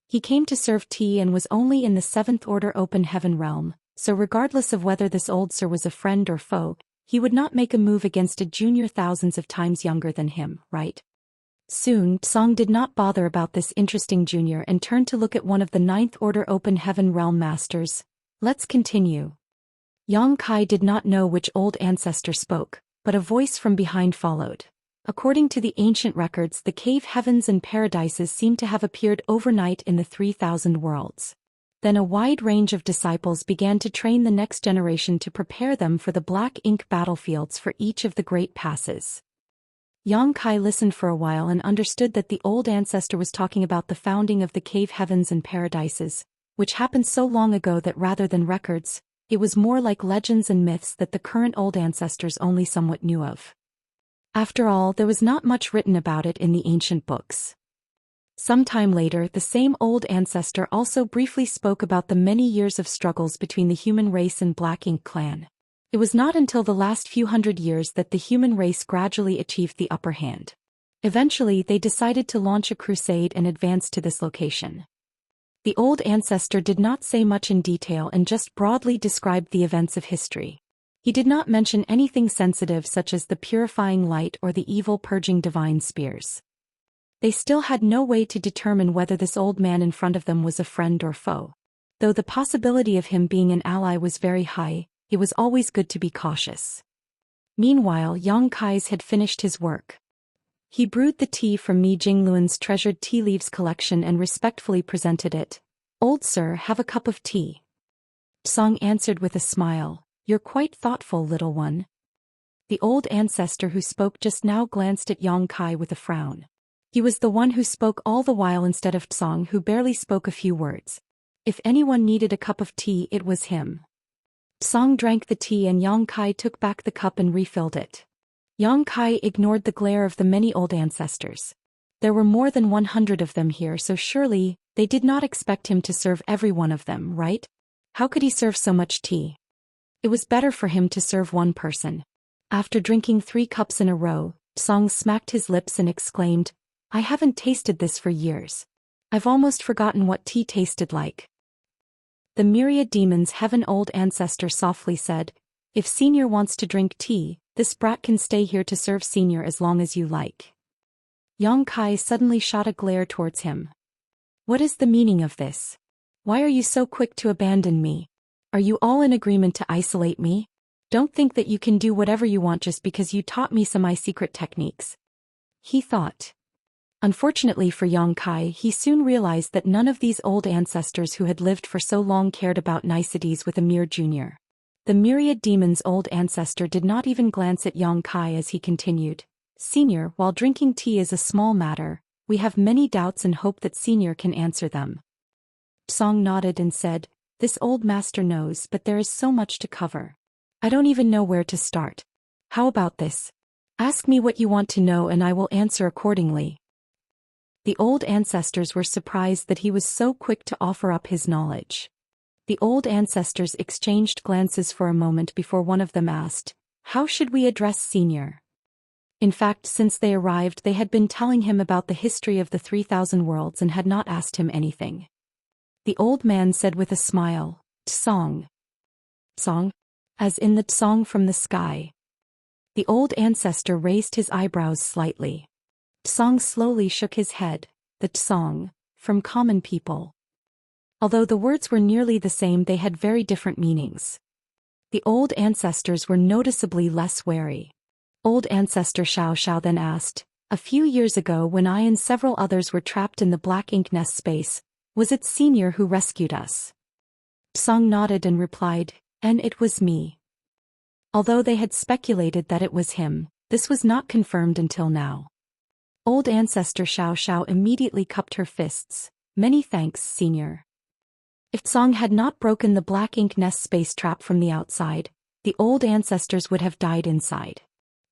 Speaker 1: He came to serve tea and was only in the 7th Order Open Heaven realm, so regardless of whether this old sir was a friend or foe, he would not make a move against a junior thousands of times younger than him, right? Soon, Tsang did not bother about this interesting junior and turned to look at one of the 9th Order Open Heaven realm masters. "Let's continue." Yang Kai did not know which old ancestor spoke, but a voice from behind followed. According to the ancient records, the cave heavens and paradises seem to have appeared overnight in the 3,000 worlds. Then a wide range of disciples began to train the next generation to prepare them for the black ink battlefields for each of the great passes. Yang Kai listened for a while and understood that the old ancestor was talking about the founding of the cave heavens and paradises, which happened so long ago that rather than records, it was more like legends and myths that the current old ancestors only somewhat knew of. After all, there was not much written about it in the ancient books. Sometime later, the same old ancestor also briefly spoke about the many years of struggles between the human race and Black Ink clan. It was not until the last few hundred years that the human race gradually achieved the upper hand. Eventually, they decided to launch a crusade and advance to this location. The old ancestor did not say much in detail and just broadly described the events of history. He did not mention anything sensitive such as the purifying light or the evil purging divine spears. They still had no way to determine whether this old man in front of them was a friend or foe. Though the possibility of him being an ally was very high, it was always good to be cautious. Meanwhile, Yang Kai's had finished his work. He brewed the tea from Mi Jingluan's treasured tea leaves collection and respectfully presented it. "Old sir, have a cup of tea." Tsang answered with a smile, "You're quite thoughtful, little one." The old ancestor who spoke just now glanced at Yang Kai with a frown. He was the one who spoke all the while instead of Tsang, who barely spoke a few words. If anyone needed a cup of tea, it was him. Tsang drank the tea and Yang Kai took back the cup and refilled it. Yang Kai ignored the glare of the many old ancestors. There were more than 100 of them here, so surely, they did not expect him to serve every one of them, right? How could he serve so much tea? It was better for him to serve one person. After drinking 3 cups in a row, Tsang smacked his lips and exclaimed, "I haven't tasted this for years. I've almost forgotten what tea tasted like." The myriad demons heaven old ancestor softly said, "If Senior wants to drink tea, this brat can stay here to serve Senior as long as you like." Yang Kai suddenly shot a glare towards him. "What is the meaning of this? Why are you so quick to abandon me? Are you all in agreement to isolate me? Don't think that you can do whatever you want just because you taught me some secret techniques," he thought. Unfortunately for Yang Kai, he soon realized that none of these old ancestors who had lived for so long cared about niceties with a mere junior. The myriad demons' old ancestor did not even glance at Yang Kai as he continued, "Senior, while drinking tea is a small matter, we have many doubts and hope that Senior can answer them." Tsang nodded and said, "This old master knows, but there is so much to cover. I don't even know where to start. How about this? Ask me what you want to know and I will answer accordingly." The old ancestors were surprised that he was so quick to offer up his knowledge. The old ancestors exchanged glances for a moment before one of them asked, "How should we address Senior?" In fact, since they arrived they had been telling him about the history of the 3,000 worlds and had not asked him anything. The old man said with a smile, "Tsang." "Tsang?" As in the song from the sky. The old ancestor raised his eyebrows slightly. Tsang slowly shook his head. "The Tsang, from common people. Although the words were nearly the same, they had very different meanings. The old ancestors were noticeably less wary. Old ancestor Xiao then asked, "A few years ago when I and several others were trapped in the black ink nest space, was it Senior who rescued us?" Song nodded and replied, "And it was me." Although they had speculated that it was him, this was not confirmed until now. Old ancestor Xiao immediately cupped her fists. "Many thanks, Senior." If Song had not broken the black ink nest space trap from the outside, the old ancestors would have died inside.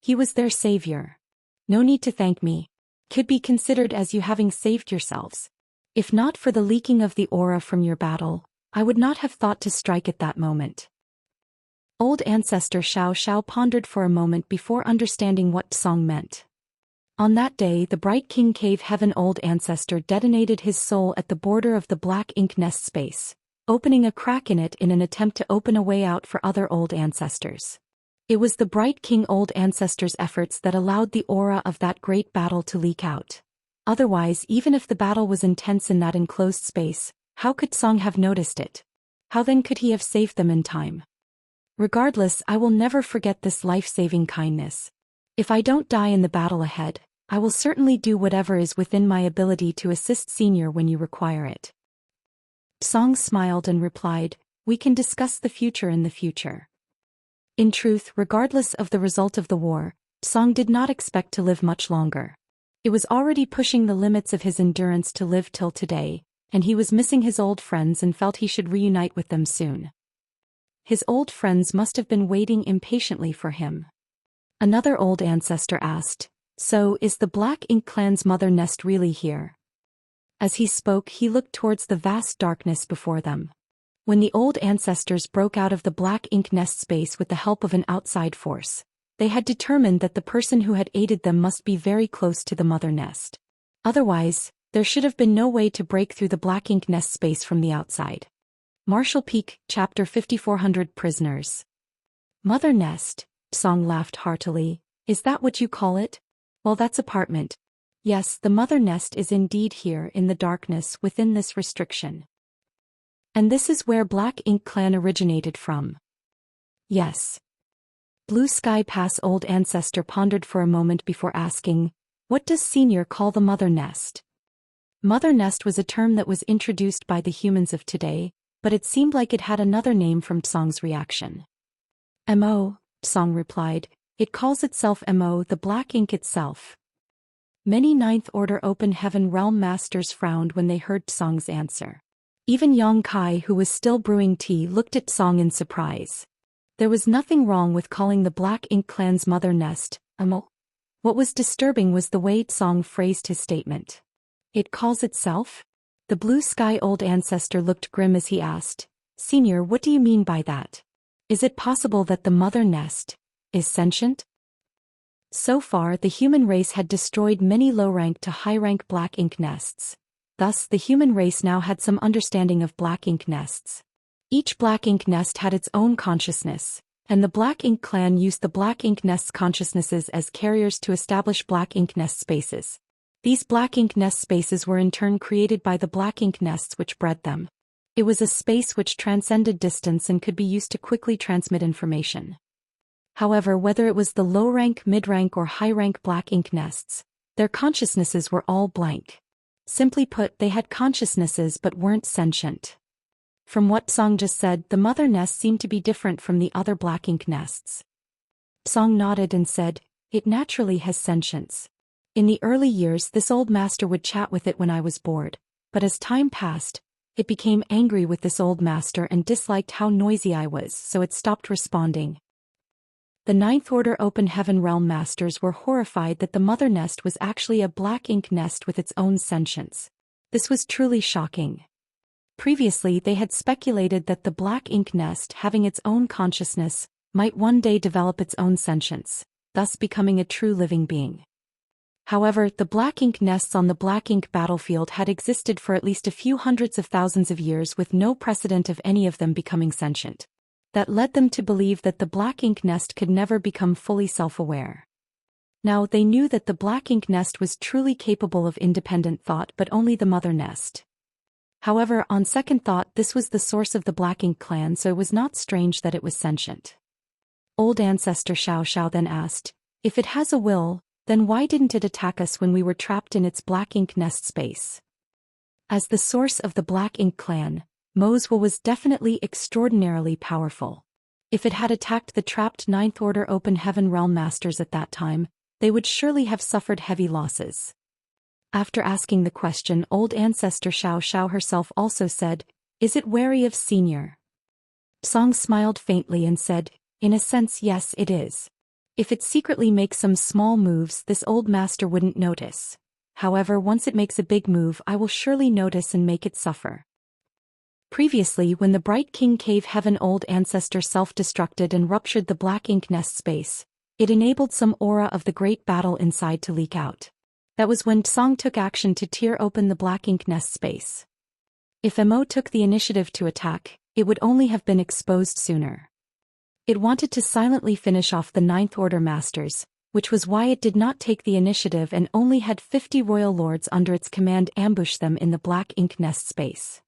Speaker 1: He was their savior. "No need to thank me. Could be considered as you having saved yourselves. If not for the leaking of the aura from your battle, I would not have thought to strike at that moment." Old ancestor Xiao pondered for a moment before understanding what Song meant. On that day, the Bright King Cave Heaven old ancestor detonated his soul at the border of the black ink nest space, opening a crack in it in an attempt to open a way out for other old ancestors. It was the Bright King old ancestor's efforts that allowed the aura of that great battle to leak out. Otherwise, even if the battle was intense in that enclosed space, how could Song have noticed it? How then could he have saved them in time? Regardless, I will never forget this life-saving kindness. If I don't die in the battle ahead, I will certainly do whatever is within my ability to assist Senior when you require it. Song smiled and replied, "We can discuss the future in the future." In truth, regardless of the result of the war, Song did not expect to live much longer. It was already pushing the limits of his endurance to live till today, and he was missing his old friends and felt he should reunite with them soon. His old friends must have been waiting impatiently for him. Another old ancestor asked, "So, is the Black Ink clan's mother nest really here?" As he spoke, he looked towards the vast darkness before them. When the old ancestors broke out of the black ink nest space with the help of an outside force, they had determined that the person who had aided them must be very close to the mother nest. Otherwise, there should have been no way to break through the black ink nest space from the outside. Marshall Peak, Chapter 5400 Prisoners. Mother nest, Song laughed heartily. "Is that what you call it? Well, that's apartment. Yes, the mother nest is indeed here in the darkness within this restriction. And this is where Black Ink Clan originated from." "Yes." Blue Sky Pass old ancestor pondered for a moment before asking, "What does Senior call the mother nest?" Mother nest was a term that was introduced by the humans of today, but it seemed like it had another name from Song's reaction. "Mo," Song replied, "it calls itself Mo, the black ink itself." Many Ninth Order Open Heaven Realm Masters frowned when they heard Song's answer. Even Yang Kai, who was still brewing tea, looked at Song in surprise. There was nothing wrong with calling the Black Ink clan's mother nest Mo. What was disturbing was the way Song phrased his statement. "It calls itself?" The Blue Sky old ancestor looked grim as he asked, "Senior, what do you mean by that? Is it possible that the mother nest is sentient?" So far, the human race had destroyed many low-rank to high-rank black ink nests. Thus, the human race now had some understanding of black ink nests. Each black ink nest had its own consciousness, and the Black Ink clan used the black ink nest's consciousnesses as carriers to establish black ink nest spaces. These black ink nest spaces were in turn created by the black ink nests which bred them. It was a space which transcended distance and could be used to quickly transmit information. However, whether it was the low-rank, mid-rank or high-rank black ink nests, their consciousnesses were all blank. Simply put, they had consciousnesses but weren't sentient. From what Song just said, the mother nest seemed to be different from the other black ink nests. Song nodded and said, "It naturally has sentience. In the early years, this old master would chat with it when I was bored, but as time passed, it became angry with this old master and disliked how noisy I was, so it stopped responding." The Ninth Order Open Heaven Realm Masters were horrified that the mother nest was actually a black ink nest with its own sentience. This was truly shocking. Previously, they had speculated that the black ink nest, having its own consciousness, might one day develop its own sentience, thus becoming a true living being. However, the black ink nests on the black ink battlefield had existed for at least a few hundreds of thousands of years with no precedent of any of them becoming sentient. That led them to believe that the black ink nest could never become fully self-aware. Now they knew that the black ink nest was truly capable of independent thought, but only the mother nest. However, on second thought, this was the source of the black ink clan, so it was not strange that it was sentient. Old ancestor Xiao then asked, if it has a will, then why didn't it attack us when we were trapped in its black ink nest space? As the source of the black ink clan, Mo's will was definitely extraordinarily powerful. If it had attacked the trapped Ninth Order Open Heaven Realm Masters at that time, they would surely have suffered heavy losses. After asking the question, old ancestor Xiao herself also said, is it wary of Senior? Song smiled faintly and said, in a sense yes it is. If it secretly makes some small moves, this old master wouldn't notice. However, once it makes a big move, I will surely notice and make it suffer. Previously, when the Bright King Cave Heaven old ancestor self-destructed and ruptured the black ink nest space, it enabled some aura of the great battle inside to leak out. That was when Song took action to tear open the black ink nest space. If Mo took the initiative to attack, it would only have been exposed sooner. It wanted to silently finish off the Ninth Order Masters, which was why it did not take the initiative and only had 50 royal lords under its command ambush them in the black ink nest space.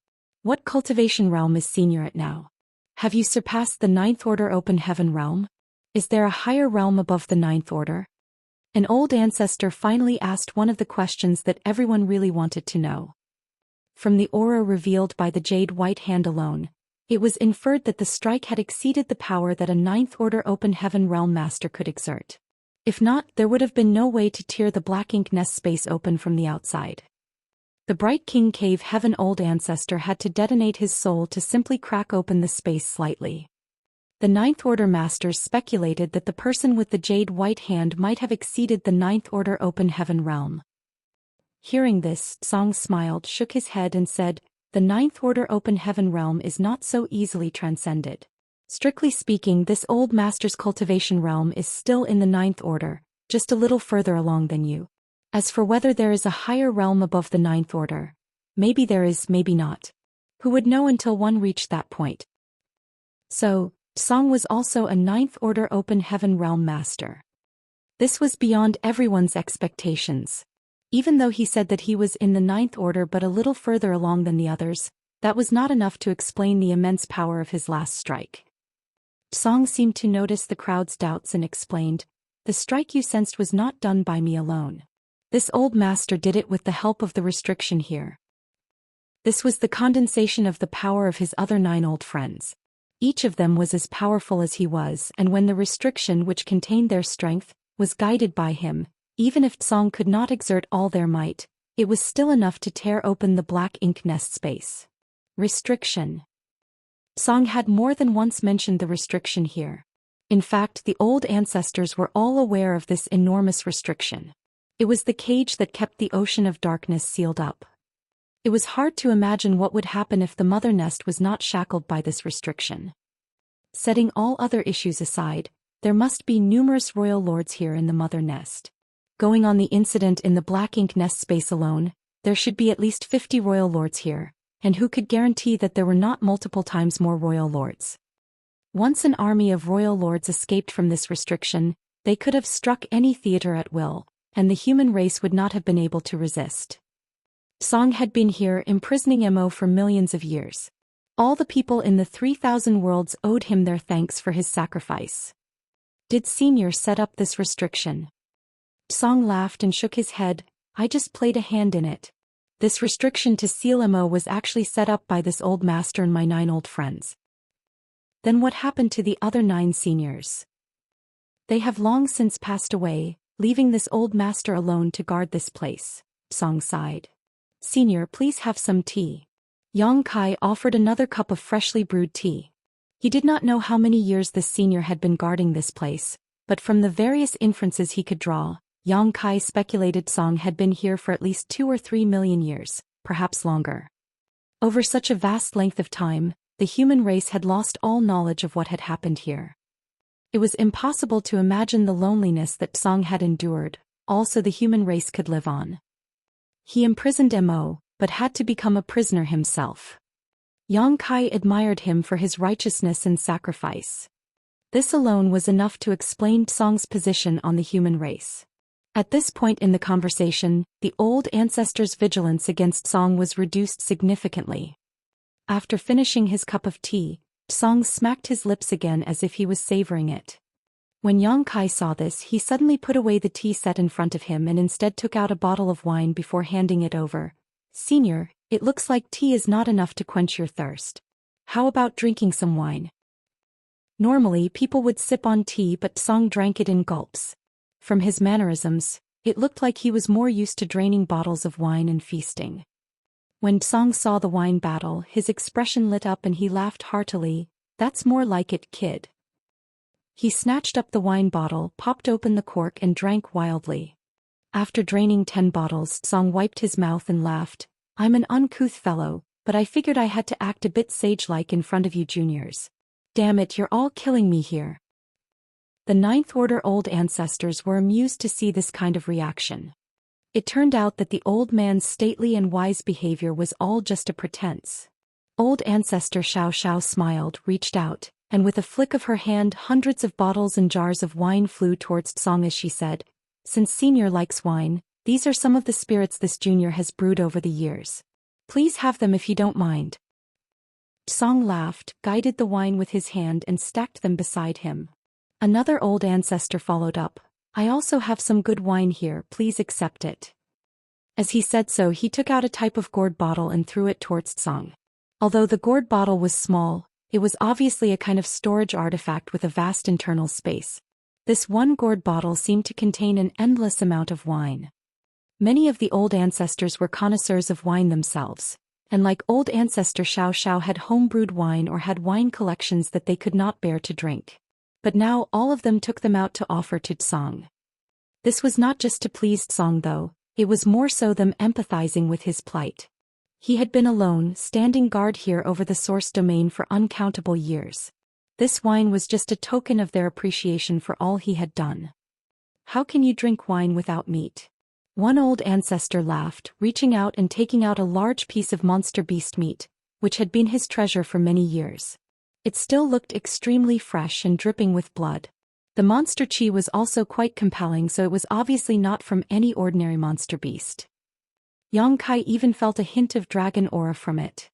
Speaker 1: What cultivation realm is Senior at now? Have you surpassed the Ninth Order Open Heaven realm? Is there a higher realm above the Ninth Order? An old ancestor finally asked one of the questions that everyone really wanted to know. From the aura revealed by the jade white hand alone, it was inferred that the strike had exceeded the power that a Ninth Order Open Heaven Realm Master could exert. If not, there would have been no way to tear the black ink nest space open from the outside. The Bright King Cave Heaven old ancestor had to detonate his soul to simply crack open the space slightly. The Ninth Order Masters speculated that the person with the jade white hand might have exceeded the Ninth Order Open Heaven realm. Hearing this, Song smiled, shook his head and said, the Ninth Order Open Heaven realm is not so easily transcended. Strictly speaking, this old master's cultivation realm is still in the Ninth Order, just a little further along than you. As for whether there is a higher realm above the Ninth Order, maybe there is, maybe not. Who would know until one reached that point? So, Song was also a Ninth Order Open Heaven Realm Master. This was beyond everyone's expectations. Even though he said that he was in the Ninth Order but a little further along than the others, that was not enough to explain the immense power of his last strike. Song seemed to notice the crowd's doubts and explained, the strike you sensed was not done by me alone. This old master did it with the help of the restriction here. This was the condensation of the power of his other 9 old friends. Each of them was as powerful as he was, and when the restriction which contained their strength was guided by him, even if Song could not exert all their might, it was still enough to tear open the black ink nest space. Restriction. Song had more than once mentioned the restriction here. In fact, the old ancestors were all aware of this enormous restriction. It was the cage that kept the ocean of darkness sealed up. It was hard to imagine what would happen if the mother nest was not shackled by this restriction. Setting all other issues aside, there must be numerous royal lords here in the mother nest. Going on the incident in the black ink nest space alone, there should be at least 50 royal lords here, and who could guarantee that there were not multiple times more royal lords? Once an army of royal lords escaped from this restriction, they could have struck any theater at will, and the human race would not have been able to resist. Song had been here imprisoning Mo for millions of years. All the people in the 3,000 worlds owed him their thanks for his sacrifice. Did Senior set up this restriction? Song laughed and shook his head, I just played a hand in it. This restriction to seal Mo was actually set up by this old master and my 9 old friends. Then what happened to the other 9 seniors? They have long since passed away, leaving this old master alone to guard this place. Song sighed. Senior, please have some tea. Yang Kai offered another cup of freshly brewed tea. He did not know how many years this senior had been guarding this place, but from the various inferences he could draw, Yang Kai speculated Song had been here for at least 2 or 3 million years, perhaps longer. Over such a vast length of time, the human race had lost all knowledge of what had happened here. It was impossible to imagine the loneliness that Song had endured, also the human race could live on. He imprisoned Mo, but had to become a prisoner himself. Yang Kai admired him for his righteousness and sacrifice. This alone was enough to explain Song's position on the human race. At this point in the conversation, the old ancestor's vigilance against Song was reduced significantly. After finishing his cup of tea, Song smacked his lips again as if he was savoring it. When Yang Kai saw this, he suddenly put away the tea set in front of him and instead took out a bottle of wine before handing it over. "Senior, it looks like tea is not enough to quench your thirst. How about drinking some wine?" Normally people would sip on tea, but Song drank it in gulps. From his mannerisms, it looked like he was more used to draining bottles of wine and feasting. When Song saw the wine battle, his expression lit up and he laughed heartily. "That's more like it, kid." He snatched up the wine bottle, popped open the cork and drank wildly. After draining 10 bottles, Song wiped his mouth and laughed. "I'm an uncouth fellow, but I figured I had to act a bit sage-like in front of you juniors. Damn it, you're all killing me here." The Ninth Order old ancestors were amused to see this kind of reaction. It turned out that the old man's stately and wise behavior was all just a pretense. Old ancestor Xianxia smiled, reached out, and with a flick of her hand hundreds of bottles and jars of wine flew towards Song as she said, "Since Senior likes wine, these are some of the spirits this junior has brewed over the years. Please have them if you don't mind." Song laughed, guided the wine with his hand and stacked them beside him. Another old ancestor followed up. "I also have some good wine here, please accept it." As he said so, he took out a type of gourd bottle and threw it towards Song. Although the gourd bottle was small, it was obviously a kind of storage artifact with a vast internal space. This one gourd bottle seemed to contain an endless amount of wine. Many of the old ancestors were connoisseurs of wine themselves, and like old ancestor Xianxia had home-brewed wine or had wine collections that they could not bear to drink. But now all of them took them out to offer to Song. This was not just to please Song though, it was more so them empathizing with his plight. He had been alone, standing guard here over the source domain for uncountable years. This wine was just a token of their appreciation for all he had done. "How can you drink wine without meat?" One old ancestor laughed, reaching out and taking out a large piece of monster beast meat, which had been his treasure for many years. It still looked extremely fresh and dripping with blood. The monster chi was also quite compelling, so it was obviously not from any ordinary monster beast. Yang Kai even felt a hint of dragon aura from it.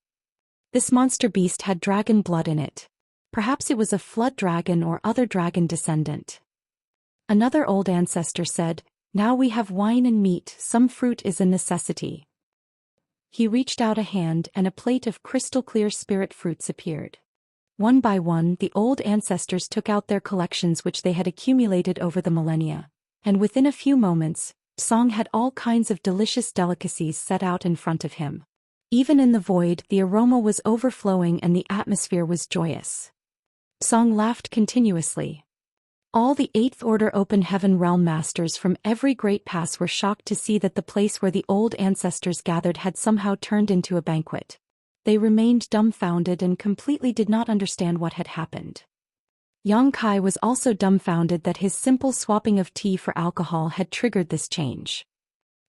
Speaker 1: This monster beast had dragon blood in it. Perhaps it was a flood dragon or other dragon descendant. Another old ancestor said, "Now we have wine and meat, some fruit is a necessity." He reached out a hand and a plate of crystal-clear spirit fruits appeared. One by one, the old ancestors took out their collections which they had accumulated over the millennia, and within a few moments, Song had all kinds of delicious delicacies set out in front of him. Even in the void, the aroma was overflowing and the atmosphere was joyous. Song laughed continuously. All the Eighth Order Open Heaven Realm Masters from every great pass were shocked to see that the place where the old ancestors gathered had somehow turned into a banquet. They remained dumbfounded and completely did not understand what had happened. Yang Kai was also dumbfounded that his simple swapping of tea for alcohol had triggered this change.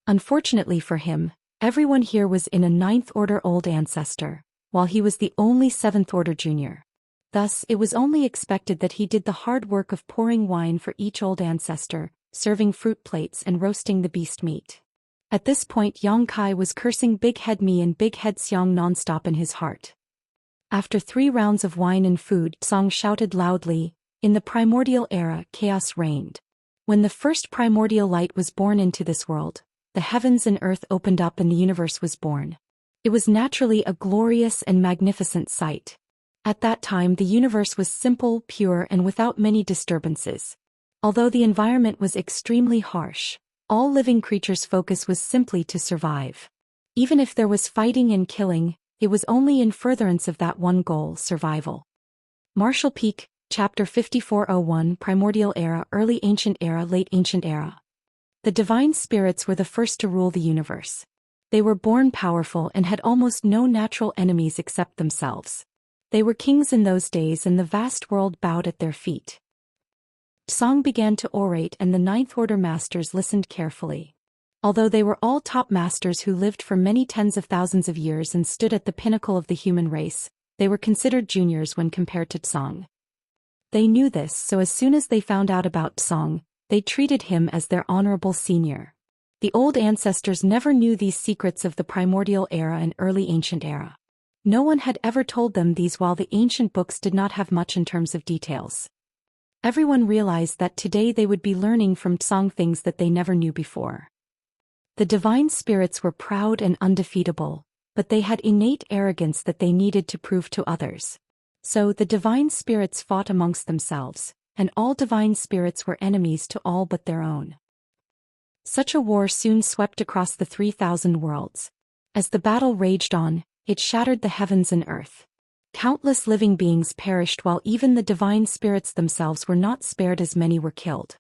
Speaker 1: Unfortunately for him, everyone here was in a Ninth Order old ancestor, while he was the only Seventh Order junior. Thus, it was only expected that he did the hard work of pouring wine for each old ancestor, serving fruit plates and roasting the beast meat. At this point Yang Kai was cursing Big Head Me and Big Head Xiang non-stop in his heart. After 3 rounds of wine and food, Song shouted loudly, "In the primordial era, chaos reigned. When the first primordial light was born into this world, the heavens and earth opened up and the universe was born. It was naturally a glorious and magnificent sight. At that time the universe was simple, pure and without many disturbances. Although the environment was extremely harsh, all living creatures' focus was simply to survive. Even if there was fighting and killing, it was only in furtherance of that one goal, survival." Martial Peak, Chapter 5401, Primordial Era, Early Ancient Era, Late Ancient Era. The divine spirits were the first to rule the universe. They were born powerful and had almost no natural enemies except themselves. They were kings in those days and the vast world bowed at their feet. Song began to orate and the Ninth Order masters listened carefully. Although they were all top masters who lived for many tens of thousands of years and stood at the pinnacle of the human race, they were considered juniors when compared to Song. They knew this, so as soon as they found out about Song, They treated him as their honorable senior. The old ancestors never knew these secrets of the primordial era and early ancient era. No one had ever told them these while the ancient books did not have much in terms of details. Everyone realized that today they would be learning from Tsang things that they never knew before. The divine spirits were proud and undefeatable, but they had innate arrogance that they needed to prove to others. So the divine spirits fought amongst themselves, and all divine spirits were enemies to all but their own. Such a war soon swept across the 3,000 worlds. As the battle raged on, it shattered the heavens and earth. Countless living beings perished while even the divine spirits themselves were not spared as many were killed.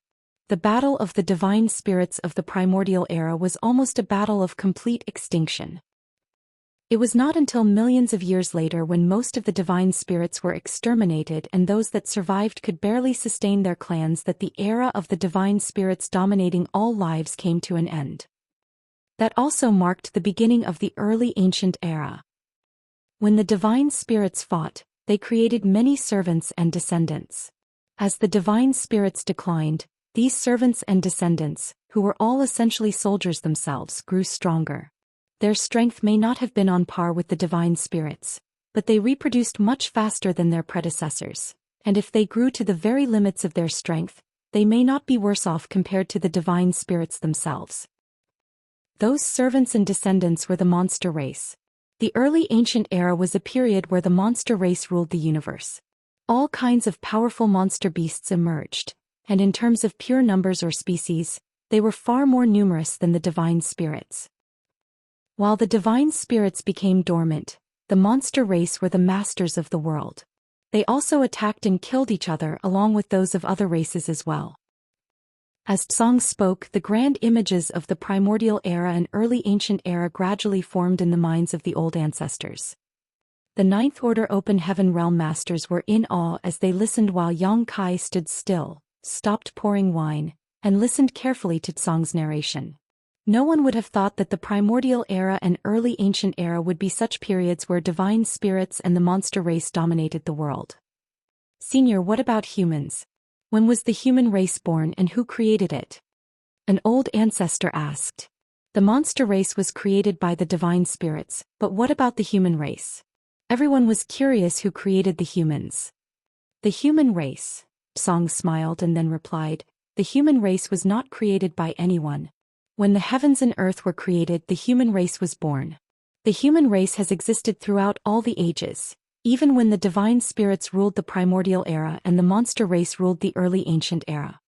Speaker 1: The battle of the divine spirits of the primordial era was almost a battle of complete extinction. It was not until millions of years later when most of the divine spirits were exterminated and those that survived could barely sustain their clans that the era of the divine spirits dominating all lives came to an end. That also marked the beginning of the early ancient era. When the divine spirits fought, they created many servants and descendants. As the divine spirits declined, these servants and descendants, who were all essentially soldiers themselves, grew stronger. Their strength may not have been on par with the divine spirits, but they reproduced much faster than their predecessors, and if they grew to the very limits of their strength, they may not be worse off compared to the divine spirits themselves. Those servants and descendants were the monster race. The early ancient era was a period where the monster race ruled the universe. All kinds of powerful monster beasts emerged, and in terms of pure numbers or species, they were far more numerous than the divine spirits. While the divine spirits became dormant, the monster race were the masters of the world. They also attacked and killed each other along with those of other races as well. As Tsang spoke, the grand images of the primordial era and early ancient era gradually formed in the minds of the old ancestors. The Ninth Order Open Heaven Realm Masters were in awe as they listened while Yang Kai stood still, stopped pouring wine, and listened carefully to Tsang's narration. No one would have thought that the primordial era and early ancient era would be such periods where divine spirits and the monster race dominated the world. Senior, what about humans? When was the human race born and who created it? An old ancestor asked. The monster race was created by the divine spirits, but what about the human race? Everyone was curious who created the humans. The human race, Tsang smiled and then replied, the human race was not created by anyone. When the heavens and earth were created, the human race was born. The human race has existed throughout all the ages, even when the divine spirits ruled the primordial era and the monster race ruled the early ancient era.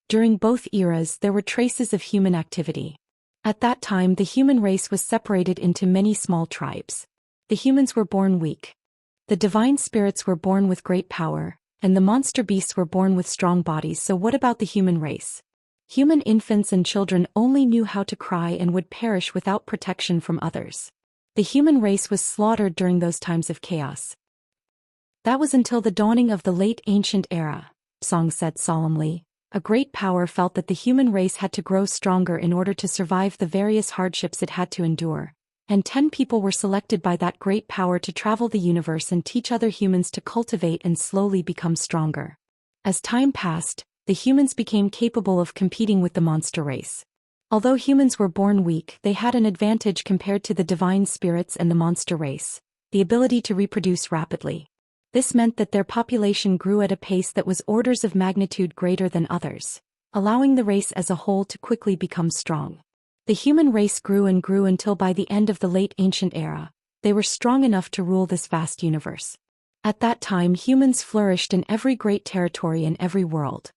Speaker 1: During both eras there were traces of human activity. At that time the human race was separated into many small tribes. The humans were born weak. The divine spirits were born with great power, and the monster beasts were born with strong bodies. So what about the human race? Human infants and children only knew how to cry and would perish without protection from others. The human race was slaughtered during those times of chaos. That was until the dawning of the late ancient era, Tsang said solemnly. A great power felt that the human race had to grow stronger in order to survive the various hardships it had to endure, and 10 people were selected by that great power to travel the universe and teach other humans to cultivate and slowly become stronger. As time passed, the humans became capable of competing with the monster race. Although humans were born weak, they had an advantage compared to the divine spirits and the monster race: the ability to reproduce rapidly. This meant that their population grew at a pace that was orders of magnitude greater than others, allowing the race as a whole to quickly become strong. The human race grew and grew until by the end of the late ancient era, they were strong enough to rule this vast universe. At that time humans flourished in every great territory in every world.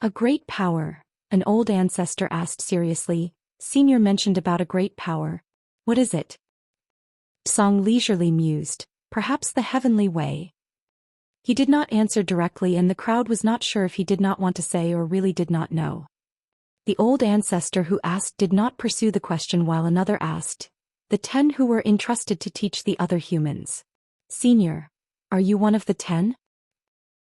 Speaker 1: A great power, an old ancestor asked seriously. Senior mentioned about a great power. What is it? Tsang leisurely mused. Perhaps the heavenly way. He did not answer directly and the crowd was not sure if he did not want to say or really did not know. The old ancestor who asked did not pursue the question while another asked. The 10 who were entrusted to teach the other humans. Senior, are you one of the 10?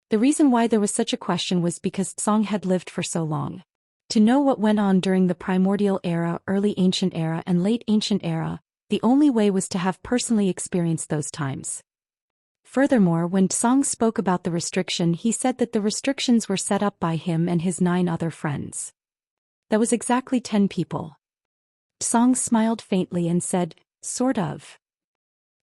Speaker 1: The reason why there was such a question was because Tsang had lived for so long. To know what went on during the primordial era, early ancient era and late ancient era, the only way was to have personally experienced those times. Furthermore, when Tsang spoke about the restriction, he said that the restrictions were set up by him and his 9 other friends. That was exactly 10 people. Tsang smiled faintly and said, "Sort of."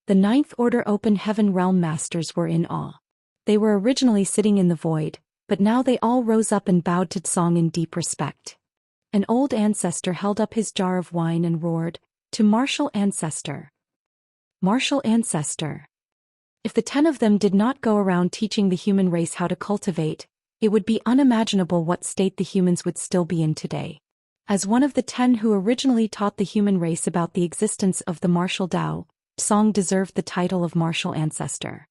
Speaker 1: The 9th Order Open Heaven Realm Masters were in awe. They were originally sitting in the void, but now they all rose up and bowed to Tsang in deep respect. An old ancestor held up his jar of wine and roared, "To martial ancestor! Martial ancestor!" If the 10 of them did not go around teaching the human race how to cultivate, it would be unimaginable what state the humans would still be in today. As one of the 10 who originally taught the human race about the existence of the martial Tao, Tsang deserved the title of martial ancestor.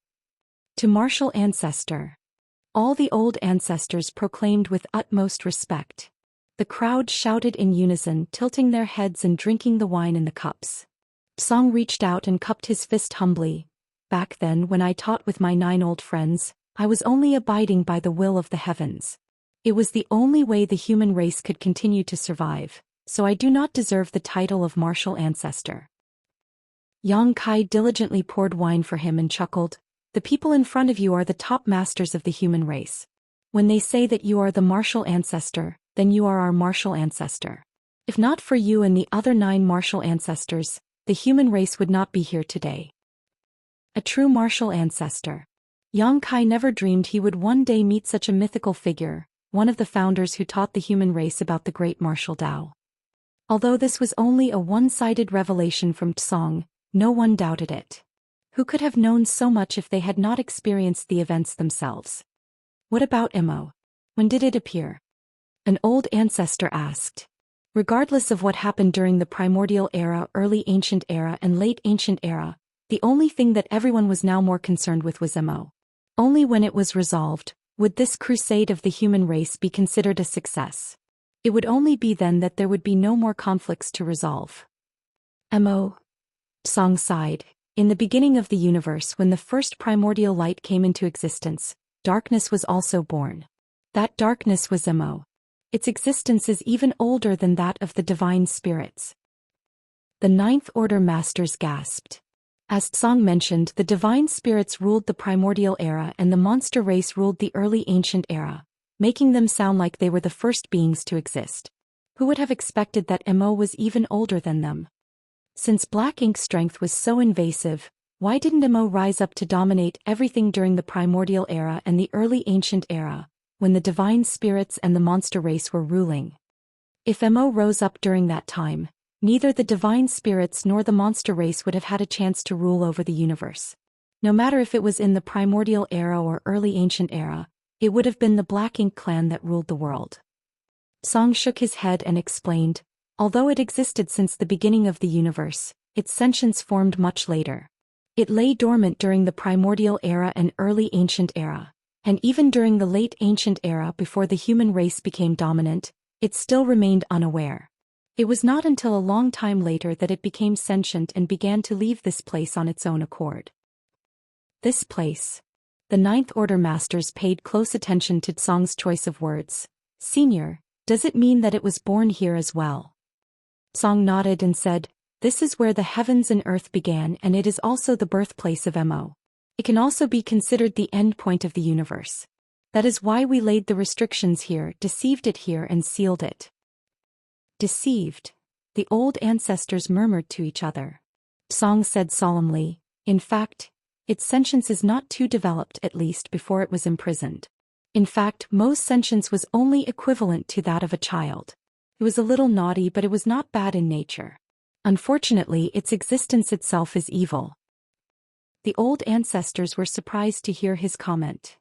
Speaker 1: To martial ancestor! All the old ancestors proclaimed with utmost respect. The crowd shouted in unison, tilting their heads and drinking the wine in the cups. Tsang reached out and cupped his fist humbly. "Back then, when I taught with my 9 old friends, I was only abiding by the will of the heavens. It was the only way the human race could continue to survive, so I do not deserve the title of martial ancestor." Yang Kai diligently poured wine for him and chuckled, "The people in front of you are the top masters of the human race. When they say that you are the martial ancestor, then you are our martial ancestor. If not for you and the other 9 martial ancestors, the human race would not be here today." A true martial ancestor. Yang Kai never dreamed he would one day meet such a mythical figure, one of the founders who taught the human race about the great martial Tao. Although this was only a one-sided revelation from Tsang, no one doubted it. Who could have known so much if they had not experienced the events themselves? What about Immo? When did it appear? An old ancestor asked. Regardless of what happened during the primordial era, early ancient era and late ancient era, the only thing that everyone was now more concerned with was Immo. Only when it was resolved, would this crusade of the human race be considered a success. It would only be then that there would be no more conflicts to resolve. Immo. Tsang sighed. In the beginning of the universe, when the first primordial light came into existence, darkness was also born. That darkness was Immo. Its existence is even older than that of the divine spirits. The 9th Order Masters gasped. As Tsang mentioned, the divine spirits ruled the primordial era and the monster race ruled the early ancient era, making them sound like they were the first beings to exist. Who would have expected that Immo was even older than them? Since black ink strength was so invasive, why didn't Immo rise up to dominate everything during the primordial era and the early ancient era, when the divine spirits and the monster race were ruling? If Immo rose up during that time, neither the divine spirits nor the monster race would have had a chance to rule over the universe. No matter if it was in the primordial era or early ancient era, it would have been the Black Ink clan that ruled the world. Tsang shook his head and explained, although it existed since the beginning of the universe, its sentience formed much later. It lay dormant during the primordial era and early ancient era, and even during the late ancient era before the human race became dominant, it still remained unaware. It was not until a long time later that it became sentient and began to leave this place on its own accord. This place. The 9th Order Masters paid close attention to Tsang's choice of words. "Senior, does it mean that it was born here as well?" Tsang nodded and said, "This is where the heavens and earth began and it is also the birthplace of Immo. It can also be considered the end point of the universe. That is why we laid the restrictions here, deceived it here and sealed it." Deceived. The old ancestors murmured to each other. Tsang said solemnly, "In fact, its sentience is not too developed, at least before it was imprisoned. In fact, most sentience was only equivalent to that of a child. It was a little naughty, but it was not bad in nature. Unfortunately, its existence itself is evil." The old ancestors were surprised to hear his comment.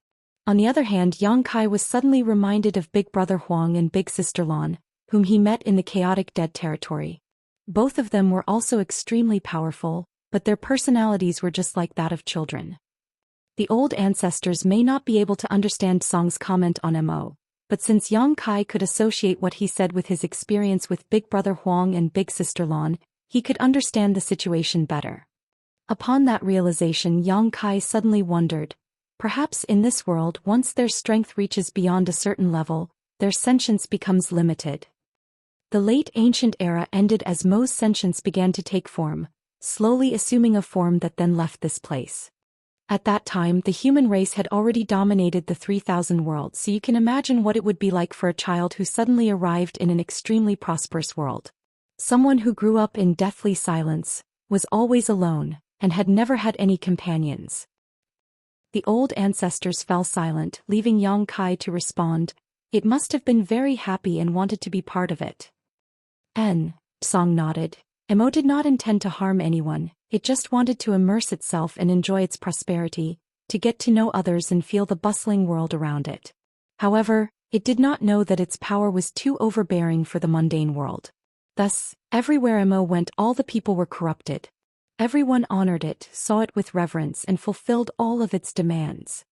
Speaker 1: On the other hand, Yang Kai was suddenly reminded of Big Brother Huang and Big Sister Lan, whom he met in the chaotic dead territory. Both of them were also extremely powerful, but their personalities were just like that of children. The old ancestors may not be able to understand Tsang's comment on Immo, but since Yang Kai could associate what he said with his experience with Big Brother Huang and Big Sister Lan, he could understand the situation better. Upon that realization, Yang Kai suddenly wondered, perhaps in this world, once their strength reaches beyond a certain level, their sentience becomes limited. The late ancient era ended as Mo's sentience began to take form, slowly assuming a form that then left this place. At that time, the human race had already dominated the 3,000 worlds, so you can imagine what it would be like for a child who suddenly arrived in an extremely prosperous world. Someone who grew up in deathly silence, was always alone, and had never had any companions. The old ancestors fell silent, leaving Yang Kai to respond. It must have been very happy and wanted to be part of it. Song nodded. Mo did not intend to harm anyone, it just wanted to immerse itself and enjoy its prosperity, to get to know others and feel the bustling world around it. However, it did not know that its power was too overbearing for the mundane world. Thus, everywhere Mo went, all the people were corrupted. Everyone honored it, saw it with reverence, and fulfilled all of its demands.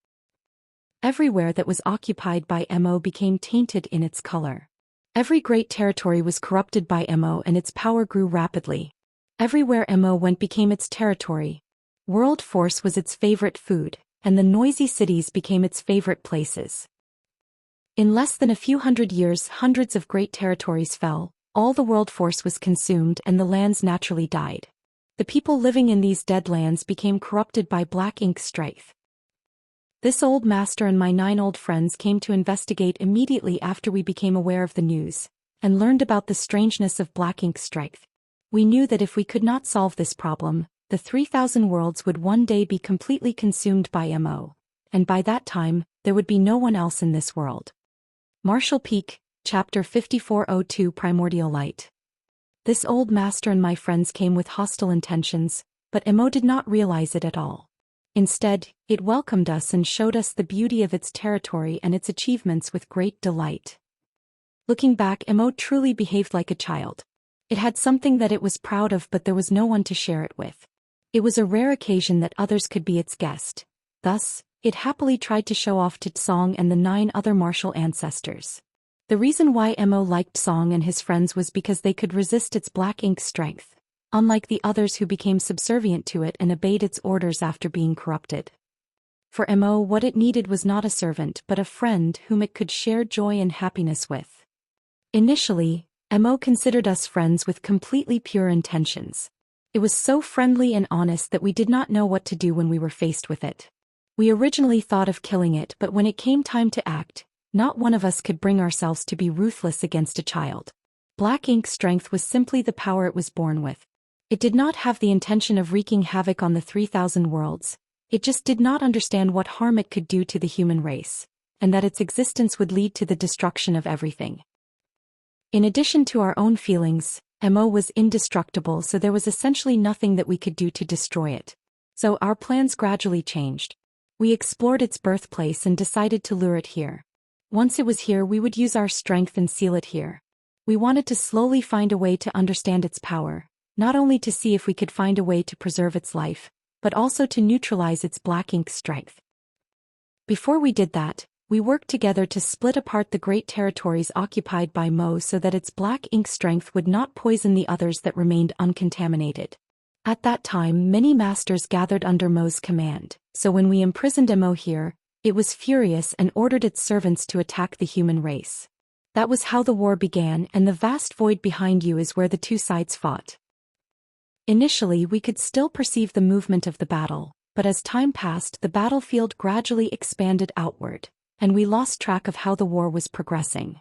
Speaker 1: Everywhere that was occupied by Mo became tainted in its color. Every great territory was corrupted by Mo and its power grew rapidly. Everywhere Mo went became its territory. World force was its favorite food, and the noisy cities became its favorite places. In less than a few hundred years, hundreds of great territories fell, all the world force was consumed and the lands naturally died. The people living in these dead lands became corrupted by black ink strife. This old master and my 9 old friends came to investigate immediately after we became aware of the news, and learned about the strangeness of black ink strife. We knew that if we could not solve this problem, the 3,000 worlds would one day be completely consumed by Mo, and by that time, there would be no one else in this world. Martial Peak, Chapter 5402 Primordial Light. This old master and my friends came with hostile intentions, but Mo did not realize it at all. Instead, it welcomed us and showed us the beauty of its territory and its achievements with great delight. Looking back, Mo truly behaved like a child. It had something that it was proud of, but there was no one to share it with. It was a rare occasion that others could be its guest. Thus, it happily tried to show off to Song and the 9 other martial ancestors. The reason why Mo liked Song and his friends was because they could resist its black ink strength, unlike the others who became subservient to it and obeyed its orders after being corrupted. For Mo, what it needed was not a servant but a friend whom it could share joy and happiness with. Initially, Mo considered us friends with completely pure intentions. It was so friendly and honest that we did not know what to do when we were faced with it. We originally thought of killing it, but when it came time to act, not one of us could bring ourselves to be ruthless against a child. Black ink strength was simply the power it was born with. It did not have the intention of wreaking havoc on the 3,000 worlds, it just did not understand what harm it could do to the human race, and that its existence would lead to the destruction of everything. In addition to our own feelings, Mo was indestructible, so there was essentially nothing that we could do to destroy it. So our plans gradually changed. We explored its birthplace and decided to lure it here. Once it was here, we would use our strength and seal it here. We wanted to slowly find a way to understand its power, not only to see if we could find a way to preserve its life, but also to neutralize its black ink strength. Before we did that, we worked together to split apart the great territories occupied by Mo so that its black ink strength would not poison the others that remained uncontaminated. At that time, many masters gathered under Mo's command, so when we imprisoned Mo here, it was furious and ordered its servants to attack the human race. That was how the war began, and the vast void behind you is where the 2 sides fought. Initially, we could still perceive the movement of the battle, but as time passed, the battlefield gradually expanded outward, and we lost track of how the war was progressing.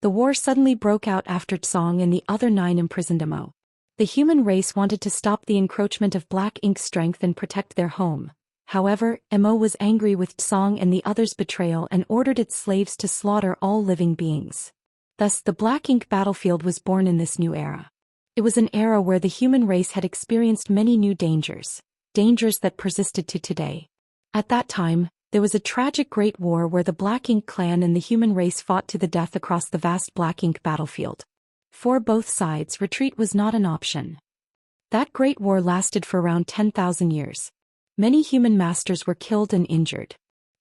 Speaker 1: The war suddenly broke out after Tsong and the other 9 imprisoned Mo. The human race wanted to stop the encroachment of black ink strength and protect their home. However, Mo was angry with Tsong and the others' betrayal and ordered its slaves to slaughter all living beings. Thus, the black ink battlefield was born in this new era. It was an era where the human race had experienced many new dangers that persisted to today. At that time, there was a tragic great war where the Black Ink clan and the human race fought to the death across the vast Black Ink battlefield. For both sides, retreat was not an option. That great war lasted for around 10,000 years. Many human masters were killed and injured.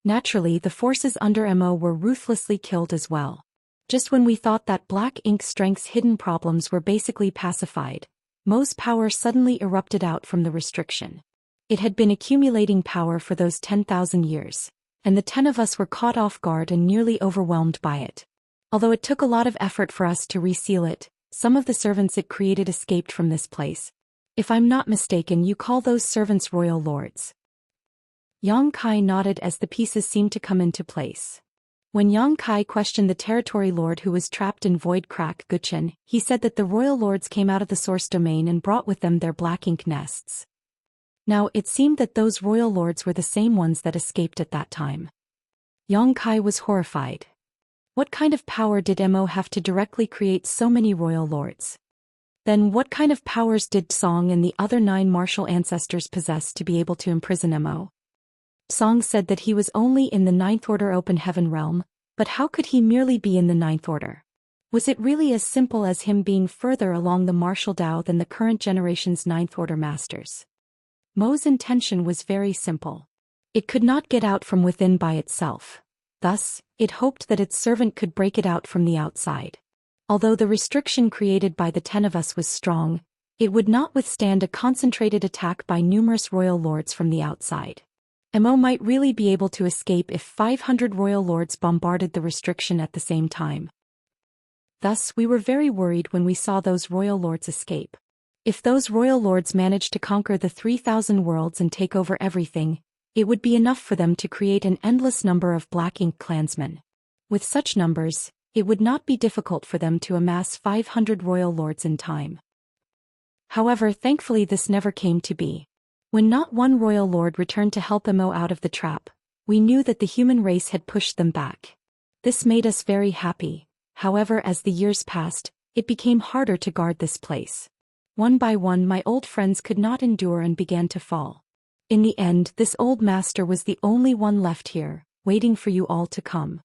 Speaker 1: Naturally, the forces under Mo were ruthlessly killed as well. Just when we thought that black ink strength's hidden problems were basically pacified, Mo's power suddenly erupted out from the restriction. It had been accumulating power for those 10,000 years, and the 10 of us were caught off guard and nearly overwhelmed by it. Although it took a lot of effort for us to reseal it, some of the servants it created escaped from this place. If I'm not mistaken, you call those servants royal lords. Yang Kai nodded as the pieces seemed to come into place. When Yang Kai questioned the territory lord who was trapped in Void Crack Guchen, he said that the royal lords came out of the source domain and brought with them their black ink nests. Now it seemed that those royal lords were the same ones that escaped at that time. Yang Kai was horrified. What kind of power did Mo have to directly create so many royal lords? Then what kind of powers did Song and the other 9 martial ancestors possess to be able to imprison Mo? Song said that he was only in the 9th Order Open Heaven realm, but how could he merely be in the 9th Order? Was it really as simple as him being further along the martial Dao than the current generation's 9th Order masters? Mo's intention was very simple. It could not get out from within by itself. Thus, it hoped that its servant could break it out from the outside. Although the restriction created by the 10 of us was strong, it would not withstand a concentrated attack by numerous royal lords from the outside. Mo might really be able to escape if 500 royal lords bombarded the restriction at the same time. Thus, we were very worried when we saw those royal lords escape. If those royal lords managed to conquer the 3,000 worlds and take over everything, it would be enough for them to create an endless number of Black Ink clansmen. With such numbers, it would not be difficult for them to amass 500 royal lords in time. However, thankfully this never came to be. When not one royal lord returned to help Mo out of the trap, we knew that the human race had pushed them back. This made us very happy. However, as the years passed, it became harder to guard this place. One by one my old friends could not endure and began to fall. In the end, this old master was the only one left here, waiting for you all to come.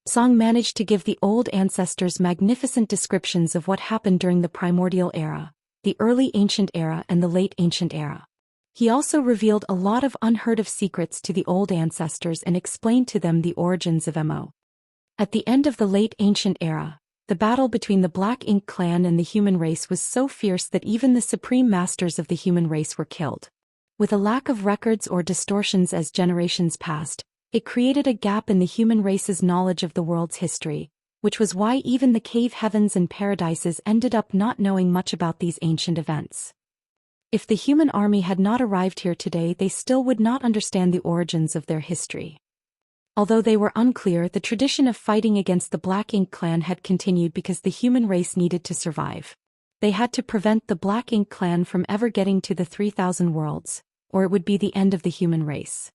Speaker 1: Song managed to give the old ancestors magnificent descriptions of what happened during the primordial era, the early ancient era and the late ancient era. He also revealed a lot of unheard-of secrets to the old ancestors and explained to them the origins of Mo. At the end of the late ancient era, the battle between the Black Ink clan and the human race was so fierce that even the supreme masters of the human race were killed. With a lack of records or distortions as generations passed, it created a gap in the human race's knowledge of the world's history, which was why even the cave heavens and paradises ended up not knowing much about these ancient events. If the human army had not arrived here today, they still would not understand the origins of their history. Although they were unclear, the tradition of fighting against the Black Ink clan had continued because the human race needed to survive. They had to prevent the Black Ink clan from ever getting to the 3,000 worlds, or it would be the end of the human race.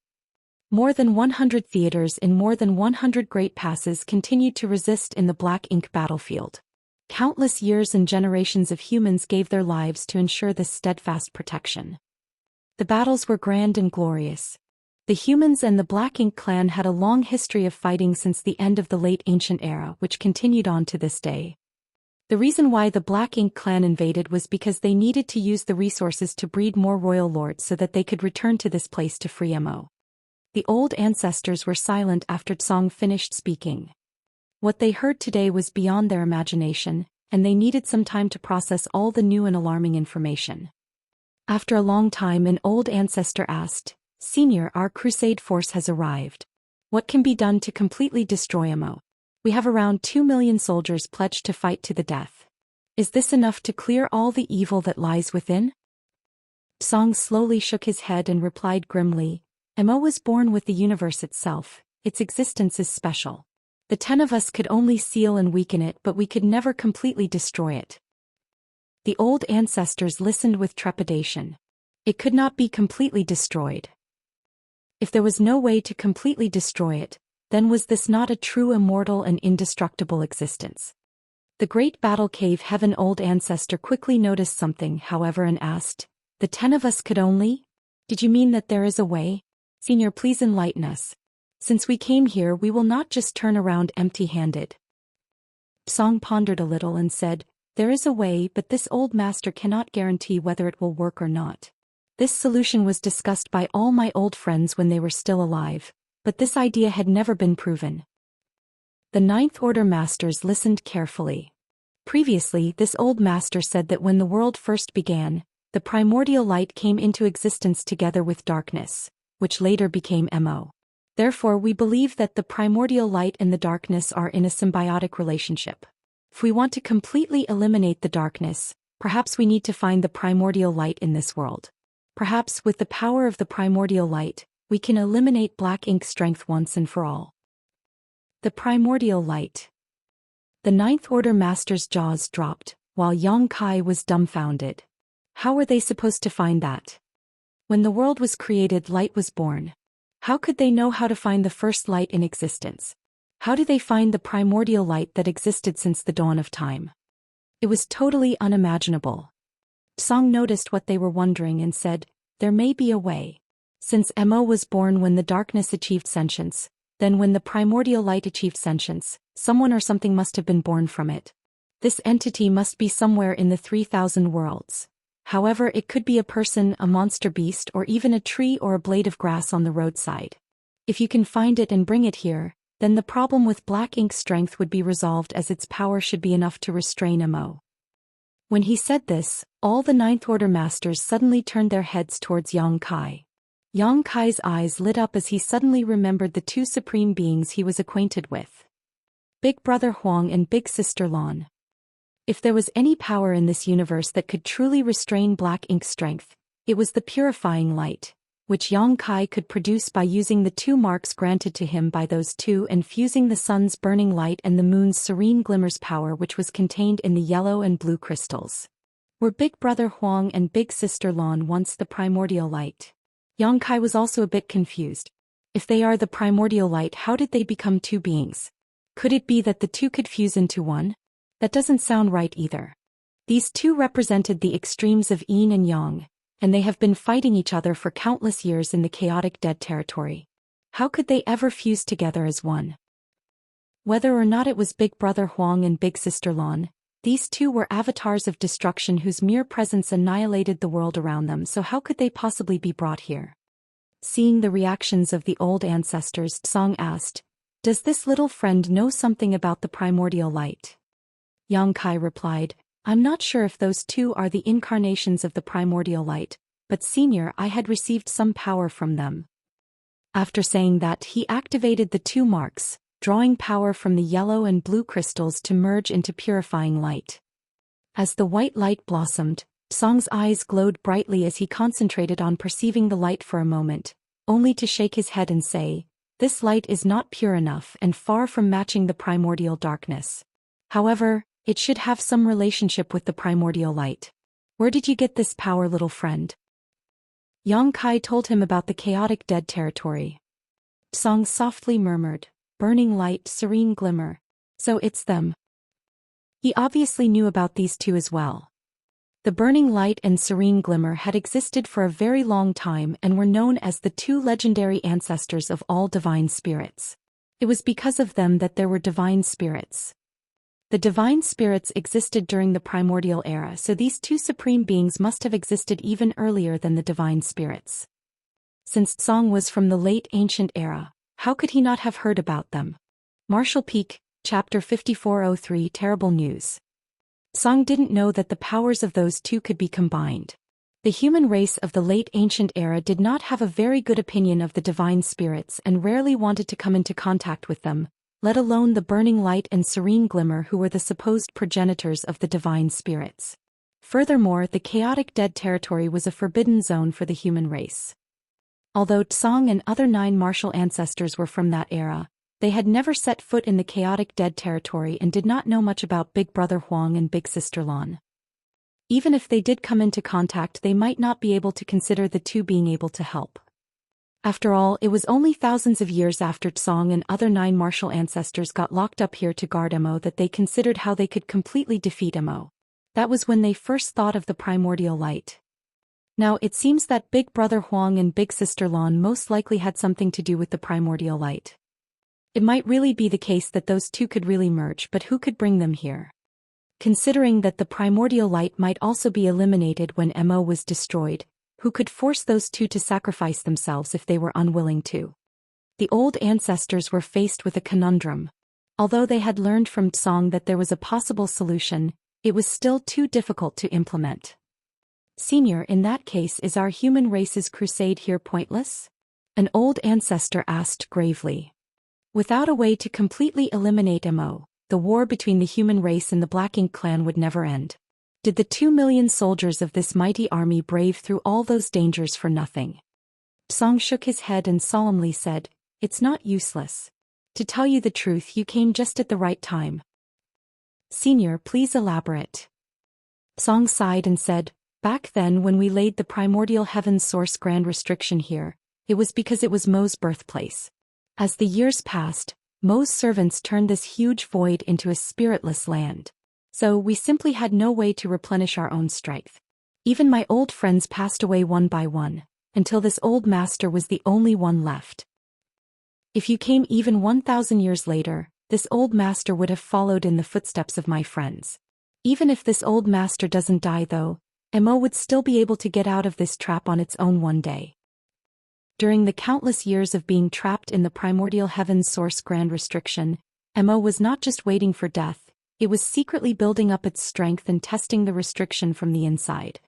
Speaker 1: More than 100 theaters in more than 100 great passes continued to resist in the Black Ink battlefield. Countless years and generations of humans gave their lives to ensure this steadfast protection. The battles were grand and glorious. The humans and the Black Ink clan had a long history of fighting since the end of the late ancient era, which continued on to this day. The reason why the Black Ink clan invaded was because they needed to use the resources to breed more royal lords so that they could return to this place to free Mo. The old ancestors were silent after Tsong finished speaking. What they heard today was beyond their imagination, and they needed some time to process all the new and alarming information. After a long time, an old ancestor asked, "Senior, our crusade force has arrived. What can be done to completely destroy Mo? We have around 2 million soldiers pledged to fight to the death. Is this enough to clear all the evil that lies within?" Song slowly shook his head and replied grimly, "Mo was born with the universe itself. Its existence is special. The 10 of us could only seal and weaken it, but we could never completely destroy it." The old ancestors listened with trepidation. It could not be completely destroyed. If there was no way to completely destroy it, then was this not a true immortal and indestructible existence? The great battle cave heaven old ancestor quickly noticed something, however, and asked, "The 10 of us could only? Did you mean that there is a way? Senior, please enlighten us. Since we came here, we will not just turn around empty-handed." Song pondered a little and said, "There is a way, but this old master cannot guarantee whether it will work or not. This solution was discussed by all my old friends when they were still alive, but this idea had never been proven." The 9th Order masters listened carefully. Previously, this old master said that when the world first began, the primordial light came into existence together with darkness, which later became Mo. Therefore, we believe that the primordial light and the darkness are in a symbiotic relationship. If we want to completely eliminate the darkness, perhaps we need to find the primordial light in this world. Perhaps with the power of the primordial light, We can eliminate black ink strength once and for all. The primordial light. The Ninth Order Master's jaws dropped, while Yang Kai was dumbfounded. How were they supposed to find that? When the world was created, light was born. How could they know how to find the first light in existence? How do they find the primordial light that existed since the dawn of time? It was totally unimaginable. Song noticed what they were wondering and said, "There may be a way. Since Mo was born when the darkness achieved sentience, then when the primordial light achieved sentience, someone or something must have been born from it. This entity must be somewhere in the 3,000 worlds. However, it could be a person, a monster beast, or even a tree or a blade of grass on the roadside. If you can find it and bring it here, then the problem with black ink strength would be resolved, as its power should be enough to restrain Mo." When he said this, all the Ninth Order Masters suddenly turned their heads towards Yang Kai. Yang Kai's eyes lit up as he suddenly remembered the two supreme beings he was acquainted with. Big Brother Huang and Big Sister Lan. If there was any power in this universe that could truly restrain black ink strength, it was the purifying light, which Yang Kai could produce by using the two marks granted to him by those two and fusing the sun's burning light and the moon's serene glimmer's power, which was contained in the yellow and blue crystals. Were Big Brother Huang and Big Sister Lan once the primordial light? Yang Kai was also a bit confused. If they are the primordial light, how did they become two beings? Could it be that the two could fuse into one? That doesn't sound right either. These two represented the extremes of yin and yang, and they have been fighting each other for countless years in the chaotic dead territory. How could they ever fuse together as one? Whether or not it was Big Brother Huang and Big Sister Lan, these two were avatars of destruction whose mere presence annihilated the world around them, so how could they possibly be brought here? Seeing the reactions of the old ancestors, Song asked, "Does this little friend know something about the primordial light?" Yang Kai replied, "I'm not sure if those two are the incarnations of the primordial light, but Senior, I had received some power from them." After saying that, he activated the two marks, drawing power from the yellow and blue crystals to merge into purifying light. As the white light blossomed, Song's eyes glowed brightly as he concentrated on perceiving the light for a moment, only to shake his head and say, "This light is not pure enough and far from matching the primordial darkness. However, it should have some relationship with the primordial light. Where did you get this power, little friend?" Yang Kai told him about the chaotic dead territory. Song softly murmured, "Burning light, serene glimmer. So it's them." He obviously knew about these two as well. The burning light and serene glimmer had existed for a very long time and were known as the two legendary ancestors of all divine spirits. It was because of them that there were divine spirits. The divine spirits existed during the primordial era, so these two supreme beings must have existed even earlier than the divine spirits. Since Song was from the late ancient era, how could he not have heard about them? Marshall Peak, Chapter 5403, Terrible News. Song didn't know that the powers of those two could be combined. The human race of the late ancient era did not have a very good opinion of the divine spirits and rarely wanted to come into contact with them, let alone the burning light and serene glimmer who were the supposed progenitors of the divine spirits. Furthermore, the chaotic dead territory was a forbidden zone for the human race. Although Tsong and other 9 martial ancestors were from that era, they had never set foot in the chaotic dead territory and did not know much about Big Brother Huang and Big Sister Lan. Even if they did come into contact, they might not be able to consider the two being able to help. After all, it was only thousands of years after Tsong and other 9 martial ancestors got locked up here to guard Mo that they considered how they could completely defeat Mo. That was when they first thought of the primordial light. Now it seems that Big Brother Huang and Big Sister Lan most likely had something to do with the primordial light. It might really be the case that those two could really merge, but who could bring them here? Considering that the primordial light might also be eliminated when Mo was destroyed, who could force those two to sacrifice themselves if they were unwilling to? The old ancestors were faced with a conundrum. Although they had learned from Tsong that there was a possible solution, it was still too difficult to implement. Senior, in that case, is our human race's crusade here pointless? An old ancestor asked gravely. Without a way to completely eliminate Mo, the war between the human race and the Black Ink clan would never end. Did the 2 million soldiers of this mighty army brave through all those dangers for nothing? Song shook his head and solemnly said, "It's not useless. To tell you the truth, you came just at the right time." "Senior, please elaborate." Song sighed and said, "Back then when we laid the primordial heaven's source grand restriction here, it was because it was Mo's birthplace. As the years passed, Mo's servants turned this huge void into a spiritless land. So we simply had no way to replenish our own strength. Even my old friends passed away one by one, until this old master was the only one left. If you came even 1,000 years later, this old master would have followed in the footsteps of my friends. Even if this old master doesn't die though, Mo would still be able to get out of this trap on its own one day." During the countless years of being trapped in the primordial heaven's source grand restriction, Mo was not just waiting for death, it was secretly building up its strength and testing the restriction from the inside.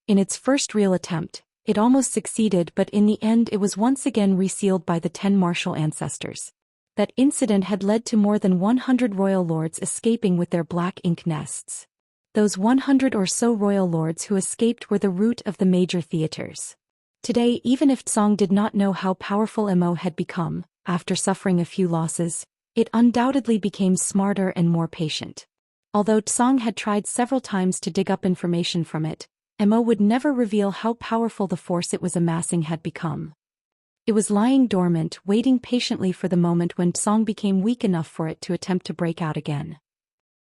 Speaker 1: In its first real attempt, it almost succeeded, but in the end it was once again resealed by the 10 martial ancestors. That incident had led to more than 100 royal lords escaping with their black ink nests. Those 100 or so royal lords who escaped were the root of the major theaters. Today, even if Tsong did not know how powerful Mo had become, after suffering a few losses, it undoubtedly became smarter and more patient. Although Tsong had tried several times to dig up information from it, Mo would never reveal how powerful the force it was amassing had become. It was lying dormant, waiting patiently for the moment when Tsong became weak enough for it to attempt to break out again.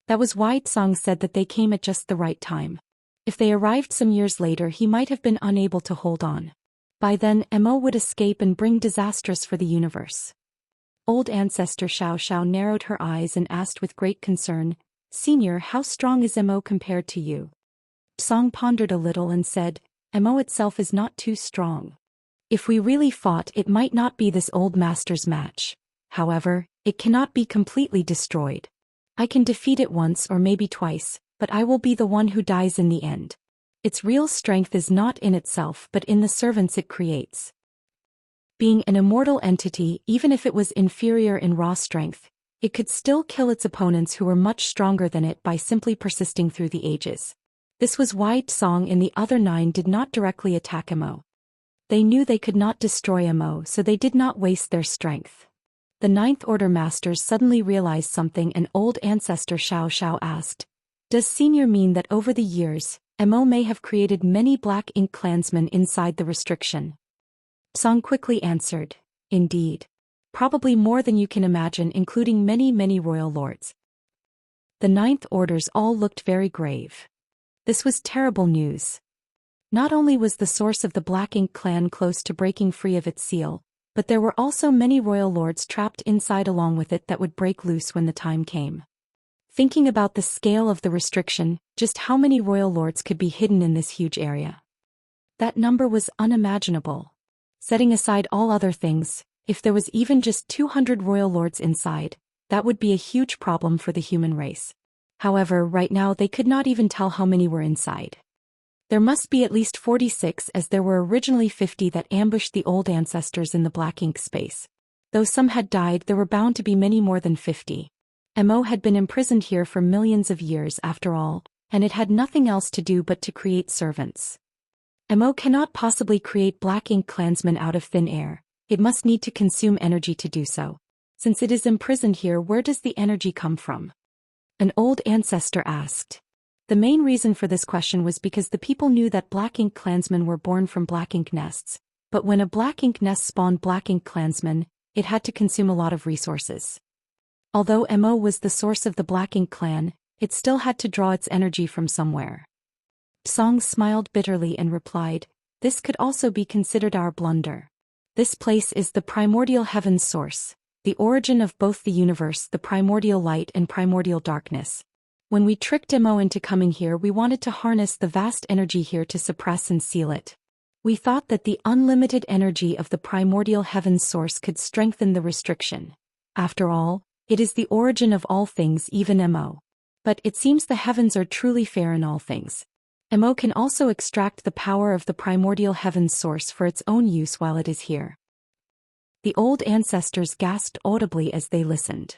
Speaker 1: That was why Tsong said that they came at just the right time. If they arrived some years later, he might have been unable to hold on. By then, Mo would escape and bring disastrous for the universe. Old ancestor Xianxia narrowed her eyes and asked with great concern, "Senior, how strong is Mo compared to you?" Tsong pondered a little and said, "Mo itself is not too strong. If we really fought, it might not be this old master's match. However, it cannot be completely destroyed. I can defeat it once or maybe twice, but I will be the one who dies in the end. Its real strength is not in itself but in the servants it creates." Being an immortal entity, even if it was inferior in raw strength, it could still kill its opponents who were much stronger than it by simply persisting through the ages. This was why Tsong and the other 9 did not directly attack Mo. They knew they could not destroy Mo, so they did not waste their strength. The Ninth Order Masters suddenly realized something, and old ancestor Xianxia asked, "Does Senior mean that over the years, Mo may have created many Black Ink clansmen inside the restriction?" Tsong quickly answered, "Indeed. Probably more than you can imagine, including many royal lords." The Ninth Orders all looked very grave. This was terrible news. Not only was the source of the Black Ink clan close to breaking free of its seal, but there were also many royal lords trapped inside along with it that would break loose when the time came. Thinking about the scale of the restriction, just how many royal lords could be hidden in this huge area? That number was unimaginable. Setting aside all other things, if there was even just 200 royal lords inside, that would be a huge problem for the human race. However, right now they could not even tell how many were inside. There must be at least 46, as there were originally 50 that ambushed the old ancestors in the Black Ink space. Though some had died, there were bound to be many more than 50. Mo had been imprisoned here for millions of years after all, and it had nothing else to do but to create servants. Mo cannot possibly create Black Ink clansmen out of thin air. It must need to consume energy to do so. Since it is imprisoned here, where does the energy come from? An old ancestor asked. The main reason for this question was because the people knew that Black Ink clansmen were born from Black Ink nests, but when a Black Ink nest spawned Black Ink clansmen, it had to consume a lot of resources. Although Mo was the source of the Black Ink clan, it still had to draw its energy from somewhere. Tsong smiled bitterly and replied, "This could also be considered our blunder. This place is the primordial heaven's source, the origin of both the universe, the primordial light and primordial darkness. When we tricked Mo into coming here, we wanted to harness the vast energy here to suppress and seal it. We thought that the unlimited energy of the primordial heaven's source could strengthen the restriction. After all, it is the origin of all things, even Mo. But it seems the heavens are truly fair in all things. Mo can also extract the power of the primordial heaven's source for its own use while it is here." The old ancestors gasped audibly as they listened.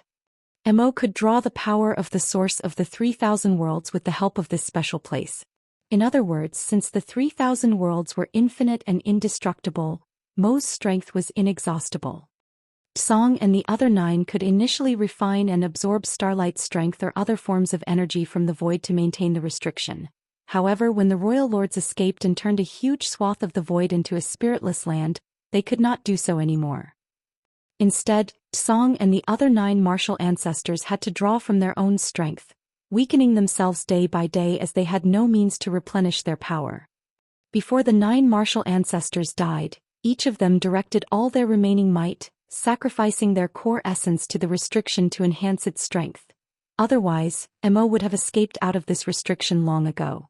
Speaker 1: Mo could draw the power of the source of the 3,000 worlds with the help of this special place. In other words, since the 3,000 worlds were infinite and indestructible, Mo's strength was inexhaustible. Song and the other 9 could initially refine and absorb starlight strength or other forms of energy from the void to maintain the restriction. However, when the royal lords escaped and turned a huge swath of the void into a spiritless land, they could not do so anymore. Instead, Song and the other 9 martial ancestors had to draw from their own strength, weakening themselves day by day as they had no means to replenish their power. Before the 9 martial ancestors died, each of them directed all their remaining might, sacrificing their core essence to the restriction to enhance its strength. Otherwise, Mo would have escaped out of this restriction long ago.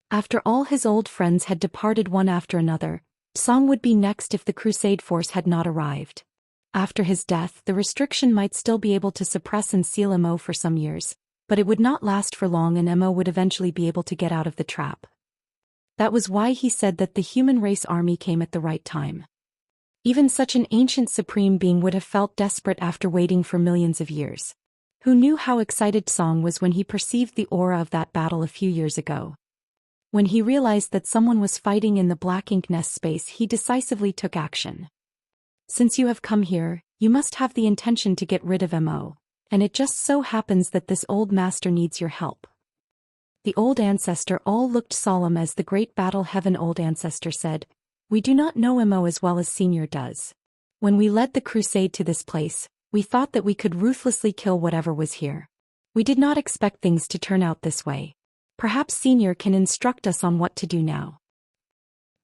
Speaker 1: After all his old friends had departed one after another, Song would be next if the crusade force had not arrived. After his death, the restriction might still be able to suppress and seal Mo for some years, but it would not last for long and Mo would eventually be able to get out of the trap. That was why he said that the human race army came at the right time. Even such an ancient supreme being would have felt desperate after waiting for millions of years. Who knew how excited Song was when he perceived the aura of that battle a few years ago? When he realized that someone was fighting in the black ink nest space, he decisively took action. Since you have come here, you must have the intention to get rid of Mo, and it just so happens that this old master needs your help. The old ancestor all looked solemn as the great battle heaven old ancestor said, "We do not know Mo as well as Senior does. When we led the crusade to this place, we thought that we could ruthlessly kill whatever was here. We did not expect things to turn out this way. Perhaps Senior can instruct us on what to do now."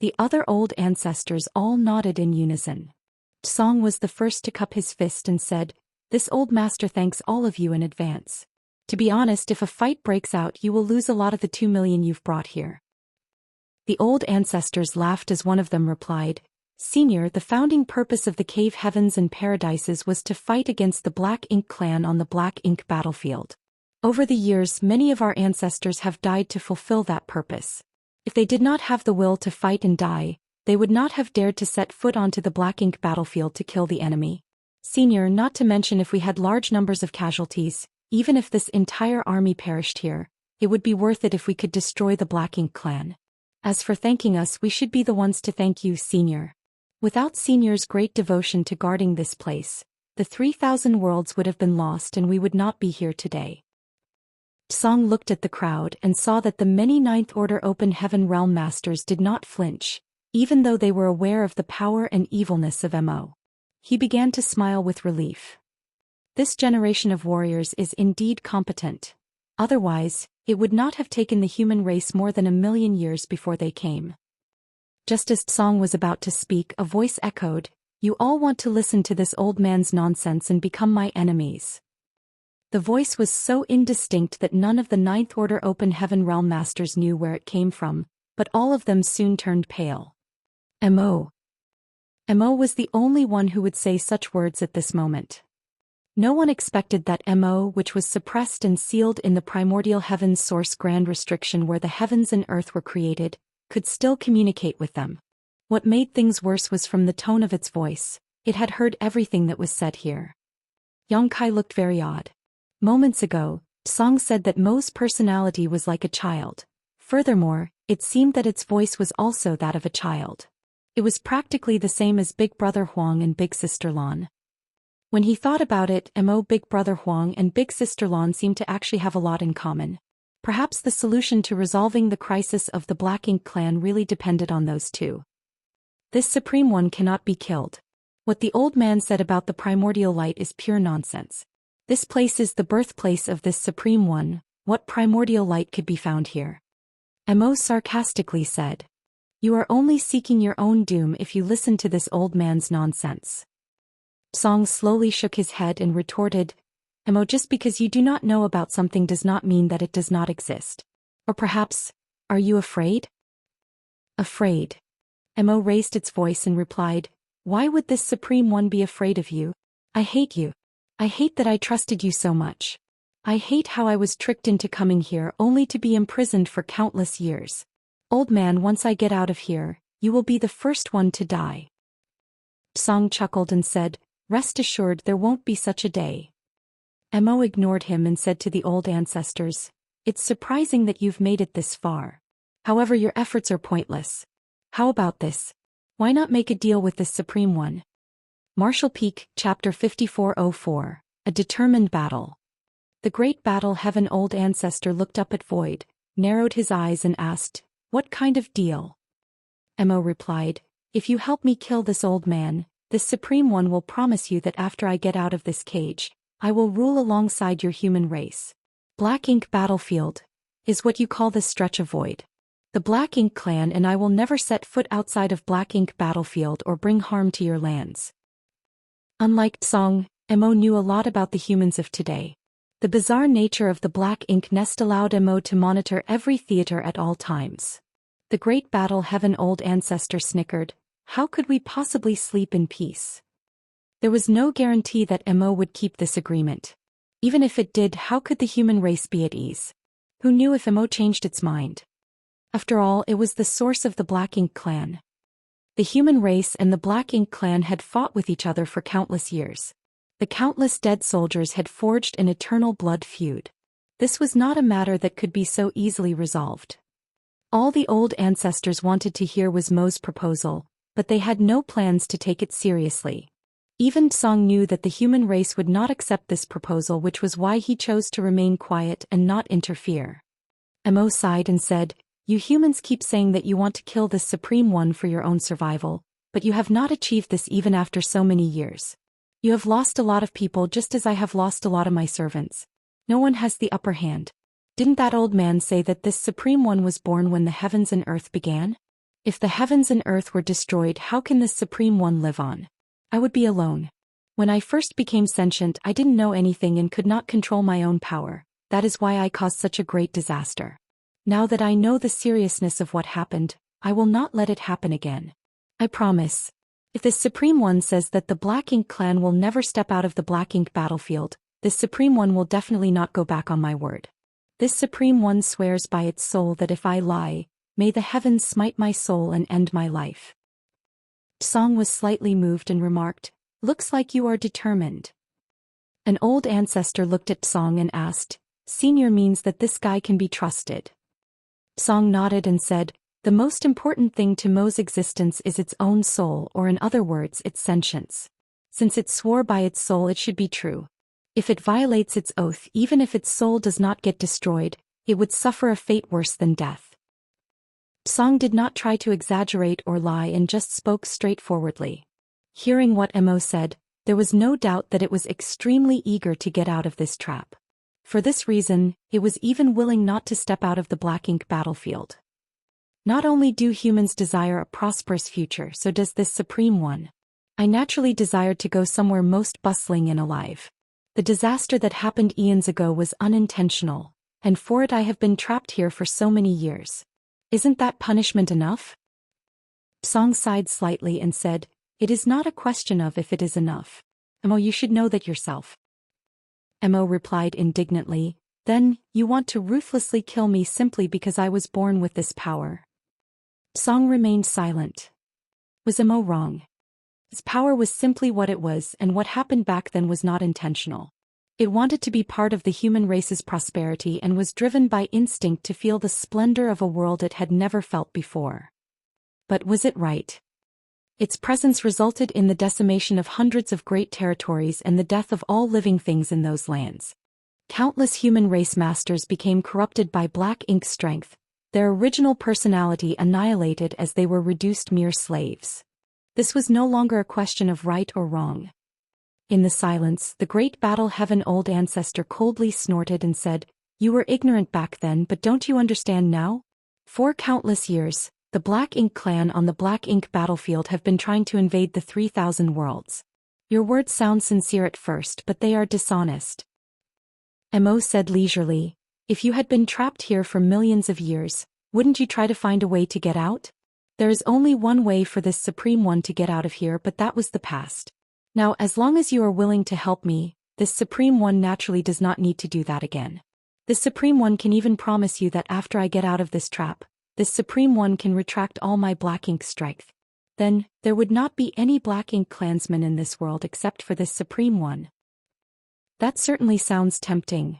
Speaker 1: The other old ancestors all nodded in unison. Song was the first to cup his fist and said, "This old master thanks all of you in advance. To be honest, if a fight breaks out, you will lose a lot of the 2 million you've brought here." The old ancestors laughed as one of them replied, "Senior, the founding purpose of the cave heavens and paradises was to fight against the Black Ink clan on the Black Ink battlefield. Over the years, many of our ancestors have died to fulfill that purpose. If they did not have the will to fight and die, they would not have dared to set foot onto the Black Ink battlefield to kill the enemy. Senior, not to mention if we had large numbers of casualties, even if this entire army perished here, it would be worth it if we could destroy the Black Ink clan. As for thanking us, we should be the ones to thank you, Senior. Without Senior's great devotion to guarding this place, the 3,000 worlds would have been lost and we would not be here today." Song looked at the crowd and saw that the many Ninth Order Open Heaven Realm Masters did not flinch, even though they were aware of the power and evilness of Mo. He began to smile with relief. This generation of warriors is indeed competent. Otherwise, it would not have taken the human race more than 1,000,000 years before they came. Just as Song was about to speak, a voice echoed, "You all want to listen to this old man's nonsense and become my enemies." The voice was so indistinct that none of the Ninth Order Open Heaven Realm Masters knew where it came from, but all of them soon turned pale. Mo was the only one who would say such words at this moment. No one expected that Mo, which was suppressed and sealed in the primordial heavens source grand restriction where the heavens and earth were created, could still communicate with them. What made things worse was from the tone of its voice. It had heard everything that was said here. Yongkai looked very odd. Moments ago, Song said that Mo's personality was like a child. Furthermore, it seemed that its voice was also that of a child. It was practically the same as Big Brother Huang and Big Sister Lan. When he thought about it, Big Brother Huang and Big Sister Lan seemed to actually have a lot in common. Perhaps the solution to resolving the crisis of the Black Ink clan really depended on those two. This Supreme One cannot be killed. What the old man said about the primordial light is pure nonsense. This place is the birthplace of this Supreme One. What primordial light could be found here? Mo sarcastically said. "You are only seeking your own doom if you listen to this old man's nonsense." Song slowly shook his head and retorted, "Mo, just because you do not know about something does not mean that it does not exist. Or perhaps, are you afraid?" "Afraid?" Mo raised its voice and replied, "Why would this Supreme One be afraid of you? I hate you. I hate that I trusted you so much. I hate how I was tricked into coming here only to be imprisoned for countless years. Old man, once I get out of here, you will be the first one to die." Song chuckled and said, "Rest assured there won't be such a day." Mo ignored him and said to the old ancestors, "It's surprising that you've made it this far. However, your efforts are pointless. How about this? Why not make a deal with this Supreme One? Martial Peak, Chapter 5404, A Determined Battle. The Great Battle Heaven. Old Ancestor looked up at Void, narrowed his eyes and asked, "What kind of deal?" Mo replied, "If you help me kill this old man, this Supreme One will promise you that after I get out of this cage, I will rule alongside your human race. Black Ink Battlefield is what you call this stretch of void. The Black Ink clan and I will never set foot outside of Black Ink Battlefield or bring harm to your lands." Unlike Tsong, Mo knew a lot about the humans of today. The bizarre nature of the Black Ink nest allowed Mo to monitor every theater at all times. The Great Battle Heaven. Old Ancestor snickered, "How could we possibly sleep in peace?" There was no guarantee that Mo would keep this agreement. Even if it did, how could the human race be at ease? Who knew if Mo changed its mind? After all, it was the source of the Black Ink clan. The human race and the Black Ink clan had fought with each other for countless years. The countless dead soldiers had forged an eternal blood feud. This was not a matter that could be so easily resolved. All the old ancestors wanted to hear was Mo's proposal, but they had no plans to take it seriously. Even Tsong knew that the human race would not accept this proposal, which was why he chose to remain quiet and not interfere. Mo sighed and said, "You humans keep saying that you want to kill this Supreme One for your own survival, but you have not achieved this even after so many years. You have lost a lot of people just as I have lost a lot of my servants. No one has the upper hand. Didn't that old man say that this Supreme One was born when the heavens and earth began? If the heavens and earth were destroyed, how can this Supreme One live on? I would be alone. When I first became sentient, I didn't know anything and could not control my own power. That is why I caused such a great disaster. Now that I know the seriousness of what happened, I will not let it happen again. I promise. If this Supreme One says that the Black Ink clan will never step out of the Black Ink battlefield, this Supreme One will definitely not go back on my word. This Supreme One swears by its soul that if I lie, may the heavens smite my soul and end my life." Tsong was slightly moved and remarked, "Looks like you are determined." An old ancestor looked at Tsong and asked, "Senior means that this guy can be trusted?" Tsong nodded and said, "The most important thing to Mo's existence is its own soul, or in other words, its sentience. Since it swore by its soul, it should be true. If it violates its oath, even if its soul does not get destroyed, it would suffer a fate worse than death." Tsong did not try to exaggerate or lie and just spoke straightforwardly. Hearing what Mo said, there was no doubt that it was extremely eager to get out of this trap. For this reason, it was even willing not to step out of the Black Ink battlefield. Not only do humans desire a prosperous future, so does this Supreme One. I naturally desired to go somewhere most bustling and alive. The disaster that happened eons ago was unintentional, and for it I have been trapped here for so many years. Isn't that punishment enough? Tsong sighed slightly and said, "It is not a question of if it is enough. Mo, you should know that yourself." Mo replied indignantly, "Then, you want to ruthlessly kill me simply because I was born with this power?" Tsong remained silent. Was Mo wrong? His power was simply what it was, and what happened back then was not intentional. It wanted to be part of the human race's prosperity and was driven by instinct to feel the splendor of a world it had never felt before. But was it right? Its presence resulted in the decimation of hundreds of great territories and the death of all living things in those lands. Countless human race masters became corrupted by Black Ink's strength, their original personality annihilated as they were reduced mere slaves. This was no longer a question of right or wrong. In the silence, the Great Battle Heaven. Old Ancestor coldly snorted and said, "You were ignorant back then, but don't you understand now? For countless years, the Black Ink clan on the Black Ink battlefield have been trying to invade the 3,000 worlds. Your words sound sincere at first, but they are dishonest." Mo said leisurely, "If you had been trapped here for millions of years, wouldn't you try to find a way to get out? There is only one way for this Supreme One to get out of here, but that was the past. Now, as long as you are willing to help me, this Supreme One naturally does not need to do that again. This Supreme One can even promise you that after I get out of this trap, this Supreme One can retract all my Black Ink strength. Then, there would not be any Black Ink clansmen in this world except for this Supreme One." That certainly sounds tempting.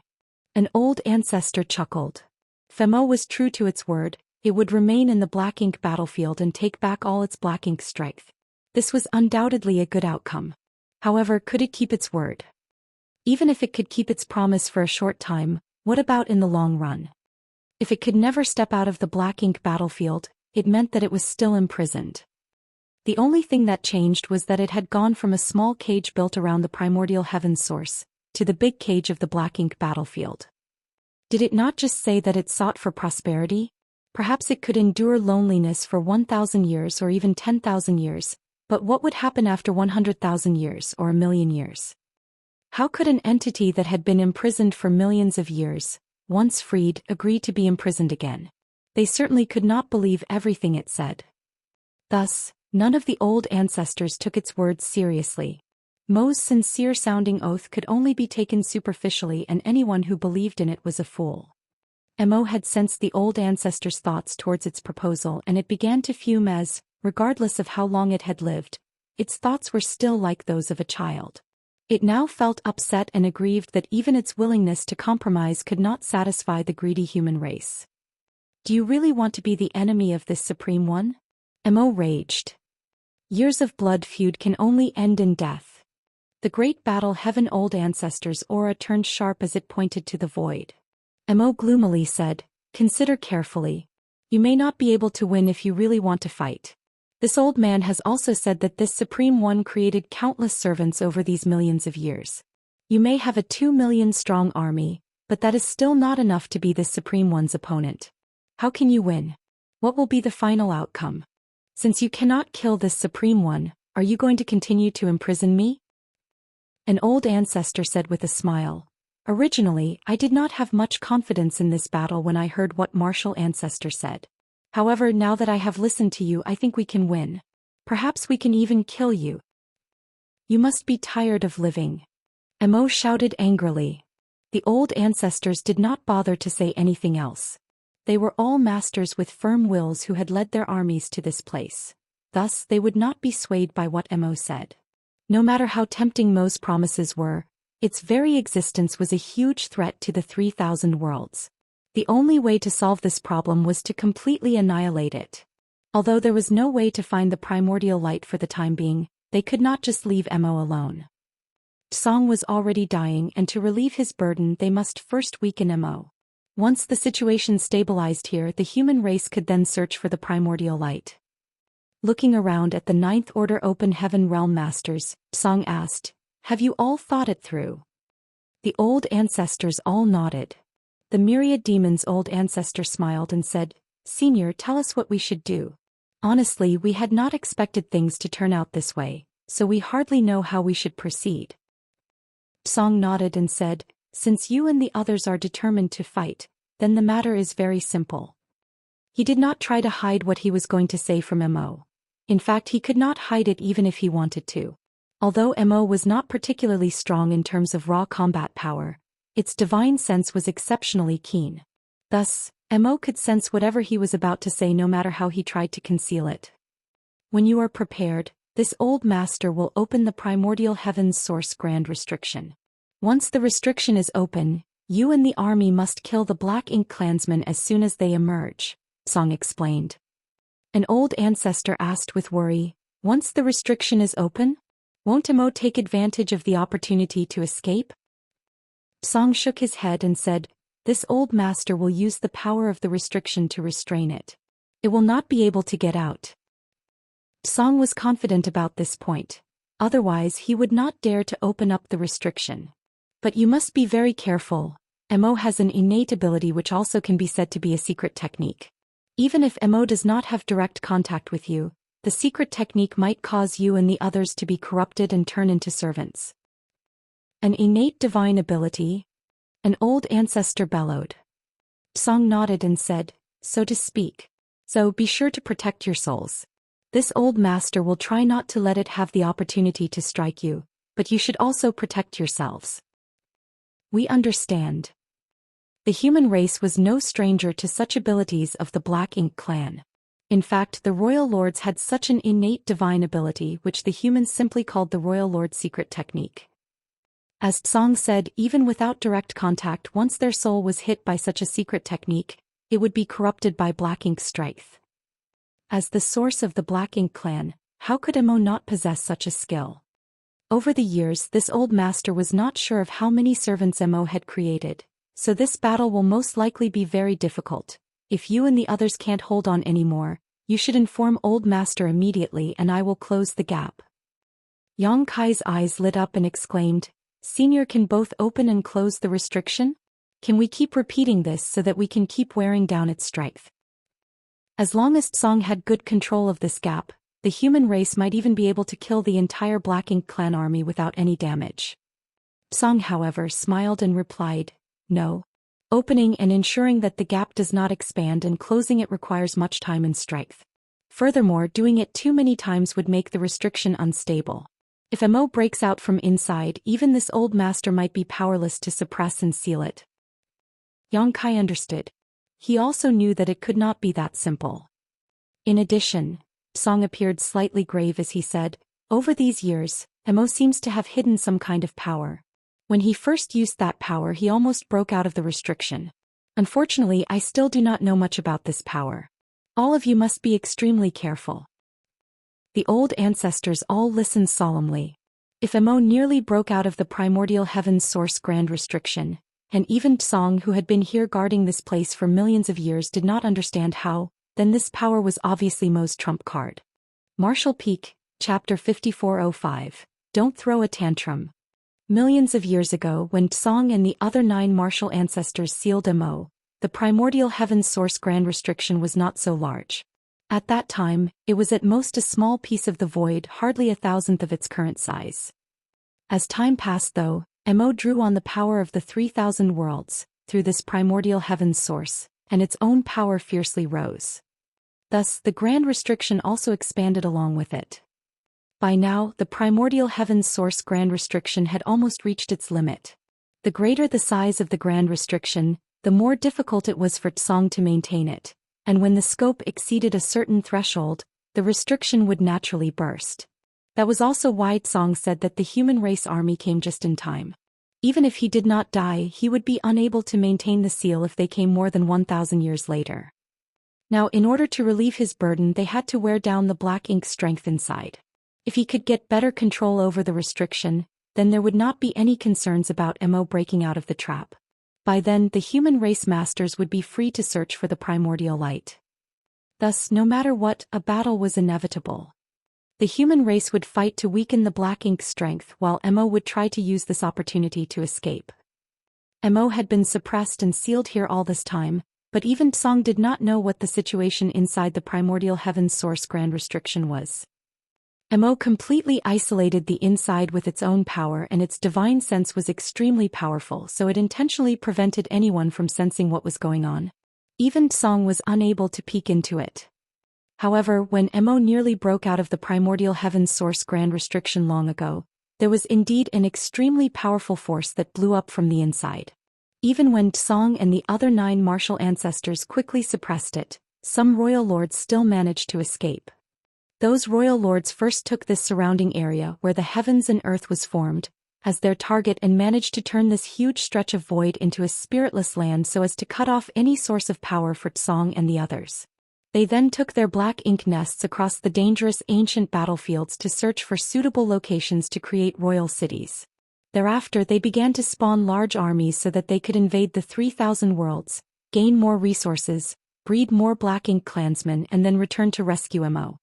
Speaker 1: An old ancestor chuckled. Femo was true to its word. it would remain in the black ink battlefield and take back all its black ink strength. This was undoubtedly a good outcome. However, could it keep its word? Even if it could keep its promise for a short time, what about in the long run? If it could never step out of the black ink battlefield, it meant that it was still imprisoned. The only thing that changed was that it had gone from a small cage built around the primordial heaven's source, to the big cage of the black ink battlefield. Did it not just say that it sought for prosperity? Perhaps it could endure loneliness for 1,000 years or even 10,000 years, but what would happen after 100,000 years or a million years? How could an entity that had been imprisoned for millions of years, once freed, agree to be imprisoned again? They certainly could not believe everything it said. Thus, none of the old ancestors took its words seriously. Mo's sincere-sounding oath could only be taken superficially, and anyone who believed in it was a fool. Mo had sensed the old ancestors' thoughts towards its proposal, and it began to fume as, regardless of how long it had lived, its thoughts were still like those of a child. It now felt upset and aggrieved that even its willingness to compromise could not satisfy the greedy human race. Do you really want to be the enemy of this Supreme One? Mo raged. Years of blood feud can only end in death. The great battle heaven old ancestors' aura turned sharp as it pointed to the void. Mo gloomily said, "Consider carefully. You may not be able to win if you really want to fight. This old man has also said that this Supreme One created countless servants over these millions of years. You may have a 2 million strong army, but that is still not enough to be this Supreme One's opponent. How can you win? What will be the final outcome? Since you cannot kill this Supreme One, are you going to continue to imprison me?" An old ancestor said with a smile, "Originally, I did not have much confidence in this battle when I heard what martial ancestor said. However, now that I have listened to you, I think we can win. Perhaps we can even kill you. You must be tired of living." Mo shouted angrily. The old ancestors did not bother to say anything else. They were all masters with firm wills who had led their armies to this place. Thus, they would not be swayed by what Mo said. No matter how tempting Mo's promises were, its very existence was a huge threat to the 3,000 worlds. The only way to solve this problem was to completely annihilate it. Although there was no way to find the primordial light for the time being, they could not just leave Mo alone. Song was already dying, and to relieve his burden they must first weaken Mo. Once the situation stabilized here, the human race could then search for the primordial light. Looking around at the Ninth Order Open Heaven Realm Masters, Song asked, "Have you all thought it through?" The old ancestors all nodded. The myriad demons' old ancestor smiled and said, "Senior, tell us what we should do. Honestly, we had not expected things to turn out this way, so we hardly know how we should proceed." Song nodded and said, "Since you and the others are determined to fight, then the matter is very simple." He did not try to hide what he was going to say from Mo. In fact, he could not hide it even if he wanted to. Although Mo was not particularly strong in terms of raw combat power, its divine sense was exceptionally keen. Thus, Mo could sense whatever he was about to say no matter how he tried to conceal it. "When you are prepared, this old master will open the primordial heaven's source grand restriction. Once the restriction is open, you and the army must kill the Black Ink clansmen as soon as they emerge," Song explained. An old ancestor asked with worry, "Once the restriction is open? Won't Mo take advantage of the opportunity to escape?" Song shook his head and said, "This old master will use the power of the restriction to restrain it. It will not be able to get out." Song was confident about this point. Otherwise, he would not dare to open up the restriction. But you must be very careful. Mo has an innate ability which also can be said to be a secret technique. Even if Mo does not have direct contact with you, the secret technique might cause you and the others to be corrupted and turn into servants. "An innate divine ability?" An old ancestor bellowed. Song nodded and said, "So to speak. So be sure to protect your souls. This old master will try not to let it have the opportunity to strike you, but you should also protect yourselves." "We understand." The human race was no stranger to such abilities of the Black Ink clan. In fact, the royal lords had such an innate divine ability which the humans simply called the royal lord secret technique. As Tsong said, even without direct contact, once their soul was hit by such a secret technique, it would be corrupted by black ink strength. As the source of the Black Ink clan, how could Mo not possess such a skill? Over the years, this old master was not sure of how many servants Mo had created, so this battle will most likely be very difficult. If you and the others can't hold on anymore, you should inform old master immediately and I will close the gap. Yang Kai's eyes lit up and exclaimed, Senior, can both open and close the restriction? Can we keep repeating this so that we can keep wearing down its strength? As long as Song had good control of this gap, the human race might even be able to kill the entire Black Ink clan army without any damage. Song, however, smiled and replied, No. Opening and ensuring that the gap does not expand, and closing it requires much time and strength. Furthermore, doing it too many times would make the restriction unstable. If Mo breaks out from inside, even this old master might be powerless to suppress and seal it. Yang Kai understood. He also knew that it could not be that simple. In addition, Song appeared slightly grave as he said, Over these years, Mo seems to have hidden some kind of power. When he first used that power, he almost broke out of the restriction. Unfortunately, I still do not know much about this power. All of you must be extremely careful. The old ancestors all listened solemnly. If Mo nearly broke out of the primordial heaven's source grand restriction, and even Song, who had been here guarding this place for millions of years, did not understand how, then this power was obviously Mo's trump card. Martial Peak, Chapter 5405. Don't throw a tantrum. Millions of years ago, when Song and the other 9 martial ancestors sealed Mo, the primordial heaven's source grand restriction was not so large. At that time, it was at most a small piece of the void, hardly 1,000th of its current size. As time passed though, Mo drew on the power of the 3,000 worlds, through this primordial heaven's source, and its own power fiercely rose. Thus, the grand restriction also expanded along with it. By now, the primordial heaven's source grand restriction had almost reached its limit. The greater the size of the grand restriction, the more difficult it was for Song to maintain it, and when the scope exceeded a certain threshold, the restriction would naturally burst. That was also why Song said that the human race army came just in time. Even if he did not die, he would be unable to maintain the seal if they came more than 1,000 years later. Now, in order to relieve his burden, they had to wear down the Black Ink strength inside. If he could get better control over the restriction, then there would not be any concerns about Mo breaking out of the trap. By then, the human race masters would be free to search for the primordial light. Thus, no matter what, a battle was inevitable. The human race would fight to weaken the Black Ink strength, while Mo would try to use this opportunity to escape. Mo had been suppressed and sealed here all this time, but even Song did not know what the situation inside the primordial heaven's source grand restriction was. Mo completely isolated the inside with its own power, and its divine sense was extremely powerful, so it intentionally prevented anyone from sensing what was going on. Even Song was unable to peek into it. However, when Mo nearly broke out of the primordial heaven's source grand restriction long ago, there was indeed an extremely powerful force that blew up from the inside. Even when Song and the other 9 martial ancestors quickly suppressed it, some royal lords still managed to escape. Those royal lords first took this surrounding area where the heavens and earth was formed, as their target, and managed to turn this huge stretch of void into a spiritless land so as to cut off any source of power for Song and the others. They then took their Black Ink nests across the dangerous ancient battlefields to search for suitable locations to create royal cities. Thereafter, they began to spawn large armies so that they could invade the 3,000 worlds, gain more resources, breed more Black Ink clansmen, and then return to rescue Mo.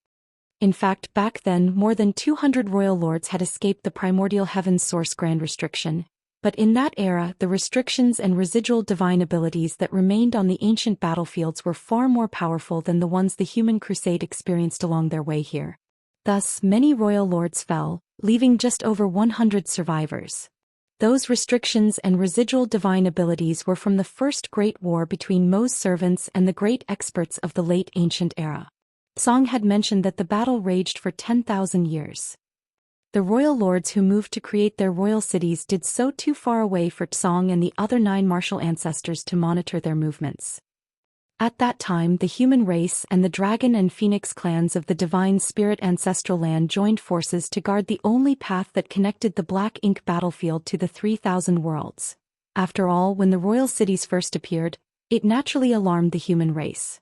Speaker 1: In fact, back then, more than 200 royal lords had escaped the primordial heaven's source grand restriction. But in that era, the restrictions and residual divine abilities that remained on the ancient battlefields were far more powerful than the ones the human crusade experienced along their way here. Thus, many royal lords fell, leaving just over 100 survivors. Those restrictions and residual divine abilities were from the first great war between Mo's servants and the great experts of the late ancient era. Song had mentioned that the battle raged for 10,000 years. The royal lords who moved to create their royal cities did so too far away for Song and the other 9 martial ancestors to monitor their movements. At that time, the human race and the dragon and phoenix clans of the divine spirit ancestral land joined forces to guard the only path that connected the Black Ink battlefield to the 3,000 worlds. After all, when the royal cities first appeared, It naturally alarmed the human race.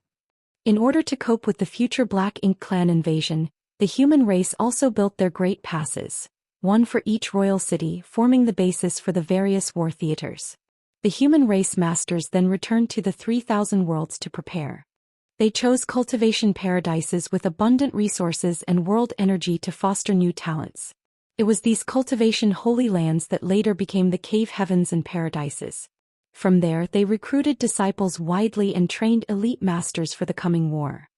Speaker 1: In order to cope with the future Black Ink clan invasion, the human race also built their great passes, one for each royal city, forming the basis for the various war theaters. The human race masters then returned to the 3,000 worlds to prepare. They chose cultivation paradises with abundant resources and world energy to foster new talents. It was these cultivation holy lands that later became the cave heavens and paradises. From there, they recruited disciples widely and trained elite masters for the coming war.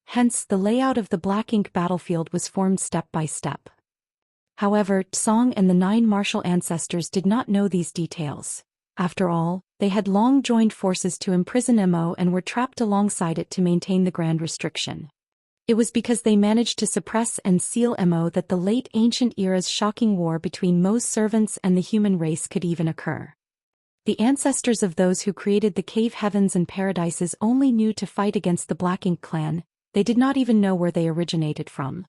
Speaker 1: Hence, the layout of the Black Ink battlefield was formed step by step. However, Song and the 9 martial ancestors did not know these details. After all, they had long joined forces to imprison Mo and were trapped alongside it to maintain the Grand Restriction. It was because they managed to suppress and seal Mo that the late ancient era's shocking war between Mo's servants and the human race could even occur. The ancestors of those who created the cave heavens and paradises only knew to fight against the Black Ink clan. They did not even know where they originated from.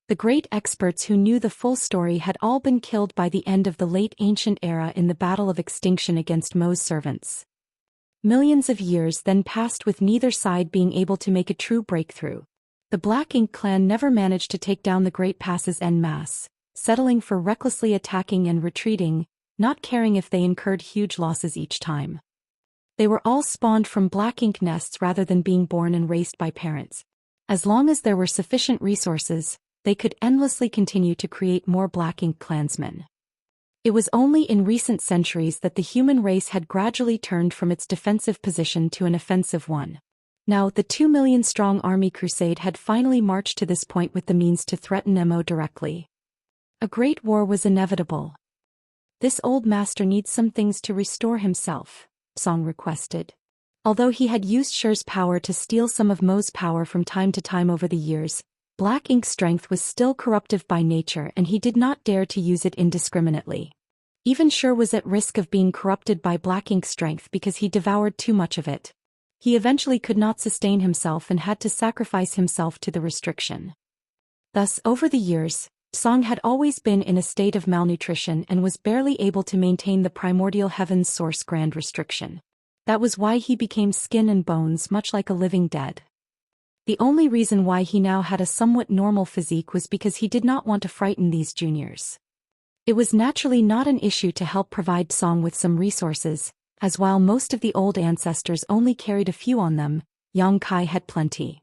Speaker 1: The great experts who knew the full story had all been killed by the end of the late ancient era in the Battle of Extinction against Mo's servants. Millions of years then passed with neither side being able to make a true breakthrough. The Black Ink clan never managed to take down the great passes en masse, settling for recklessly attacking and retreating, not caring if they incurred huge losses each time. They were all spawned from Black Ink nests rather than being born and raised by parents. As long as there were sufficient resources, they could endlessly continue to create more Black Ink clansmen. It was only in recent centuries that the human race had gradually turned from its defensive position to an offensive one. Now, the 2 million-strong army crusade had finally marched to this point with the means to threaten Mo directly. A great war was inevitable. This old master needs some things to restore himself, Song requested. Although he had used Shi's power to steal some of Mo's power from time to time over the years, Black Ink's strength was still corruptive by nature and he did not dare to use it indiscriminately. Even Shi was at risk of being corrupted by Black Ink's strength because he devoured too much of it. He eventually could not sustain himself and had to sacrifice himself to the restriction. Thus, over the years, Song had always been in a state of malnutrition and was barely able to maintain the primordial heaven's source Grand Restriction. That was why he became skin and bones, much like a living dead. The only reason why he now had a somewhat normal physique was because he did not want to frighten these juniors. It was naturally not an issue to help provide Song with some resources, as while most of the old ancestors only carried a few on them, Yang Kai had plenty.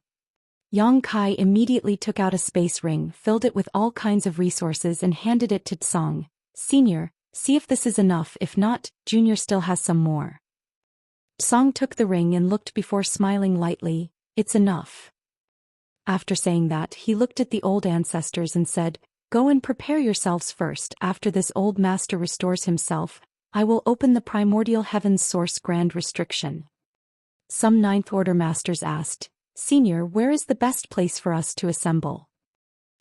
Speaker 1: Yang Kai immediately took out a space ring, filled it with all kinds of resources and handed it to Song. "Senior, see if this is enough, if not, Junior still has some more." Song took the ring and looked before smiling lightly. "It's enough." After saying that, he looked at the old ancestors and said, "Go and prepare yourselves first. After this old master restores himself, I will open the primordial heaven's source Grand Restriction." Some Ninth Order masters asked, "Senior, where is the best place for us to assemble?"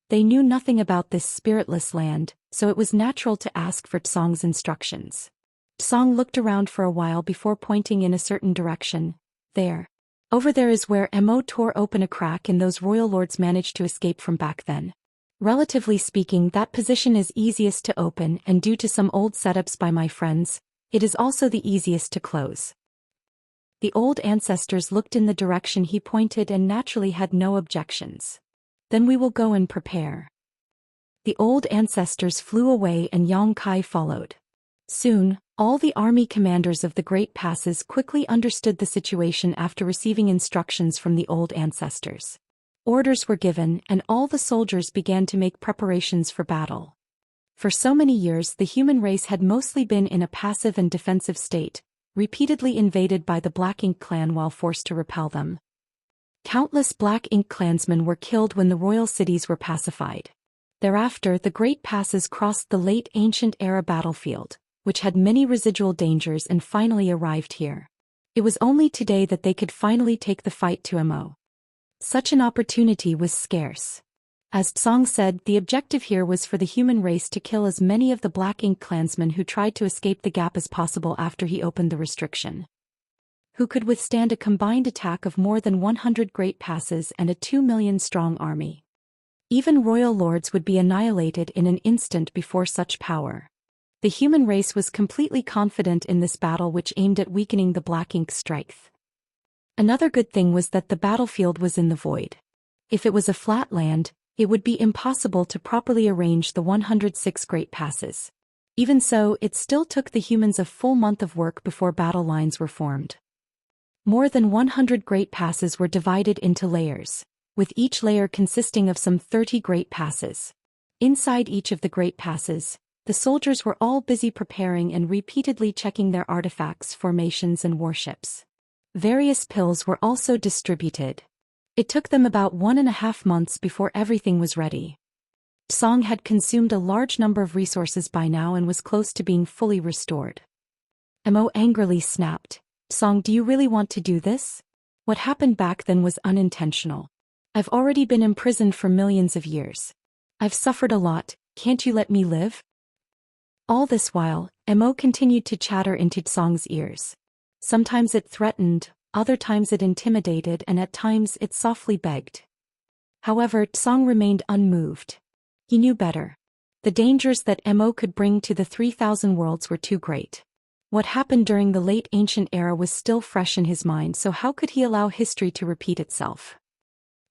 Speaker 1: They knew nothing about this spiritless land, so it was natural to ask for Tsong's instructions. Tsong looked around for a while before pointing in a certain direction. "There. Over there is where Mo tore open a crack and those royal lords managed to escape from back then. Relatively speaking, that position is easiest to open, and due to some old setups by my friends, it is also the easiest to close." The old ancestors looked in the direction he pointed and naturally had no objections. "Then we will go and prepare." The old ancestors flew away and Yang Kai followed. Soon, all the army commanders of the Great Passes quickly understood the situation after receiving instructions from the old ancestors. Orders were given, and all the soldiers began to make preparations for battle. For so many years, the human race had mostly been in a passive and defensive state, repeatedly invaded by the Black Ink clan while forced to repel them. Countless Black Ink clansmen were killed when the royal cities were pacified. Thereafter, the Great Passes crossed the late ancient era battlefield, which had many residual dangers, and finally arrived here. It was only today that they could finally take the fight to Mo. Such an opportunity was scarce. As Tsong said, the objective here was for the human race to kill as many of the Black Ink clansmen who tried to escape the gap as possible after he opened the restriction. Who could withstand a combined attack of more than 100 Great Passes and a 2 million-strong army? Even royal lords would be annihilated in an instant before such power. The human race was completely confident in this battle, which aimed at weakening the Black Ink's strength. Another good thing was that the battlefield was in the void. If it was a flat land, it would be impossible to properly arrange the 106 great passes. Even so, it still took the humans a full month of work before battle lines were formed. More than 100 great passes were divided into layers, with each layer consisting of some 30 great passes. Inside each of the great passes, the soldiers were all busy preparing and repeatedly checking their artifacts, formations, and warships. Various pills were also distributed. It took them about 1.5 months before everything was ready. Song had consumed a large number of resources by now and was close to being fully restored. Mo angrily snapped, "Song, do you really want to do this? What happened back then was unintentional. I've already been imprisoned for millions of years. I've suffered a lot, can't you let me live?" All this while, Mo continued to chatter into Song's ears. Sometimes it threatened, other times it intimidated, and at times it softly begged. However, Song remained unmoved. He knew better. The dangers that Mo could bring to the 3,000 worlds were too great. What happened during the late ancient era was still fresh in his mind, so how could he allow history to repeat itself?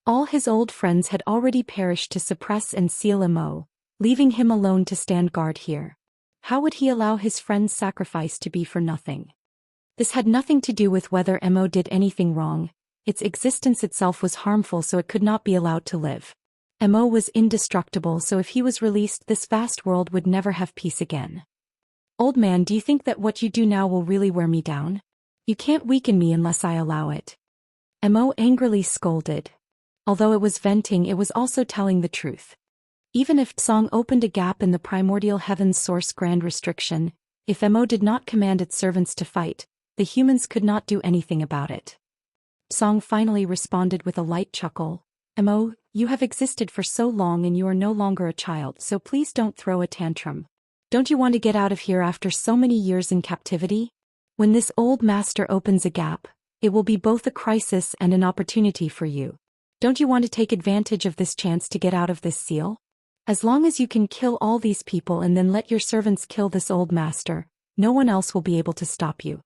Speaker 1: All his old friends had already perished to suppress and seal Mo, leaving him alone to stand guard here. How would he allow his friend's sacrifice to be for nothing? This had nothing to do with whether Mo did anything wrong. Its existence itself was harmful, so it could not be allowed to live. Mo was indestructible, so if he was released, this vast world would never have peace again. "Old man, do you think that what you do now will really wear me down? You can't weaken me unless I allow it." Mo angrily scolded. Although it was venting, it was also telling the truth. Even if Song opened a gap in the primordial heaven's source grand restriction, if Mo did not command its servants to fight, the humans could not do anything about it. Song finally responded with a light chuckle. "Mo, you have existed for so long and you are no longer a child, so please don't throw a tantrum. Don't you want to get out of here after so many years in captivity? When this old master opens a gap, it will be both a crisis and an opportunity for you. Don't you want to take advantage of this chance to get out of this seal? As long as you can kill all these people and then let your servants kill this old master, no one else will be able to stop you."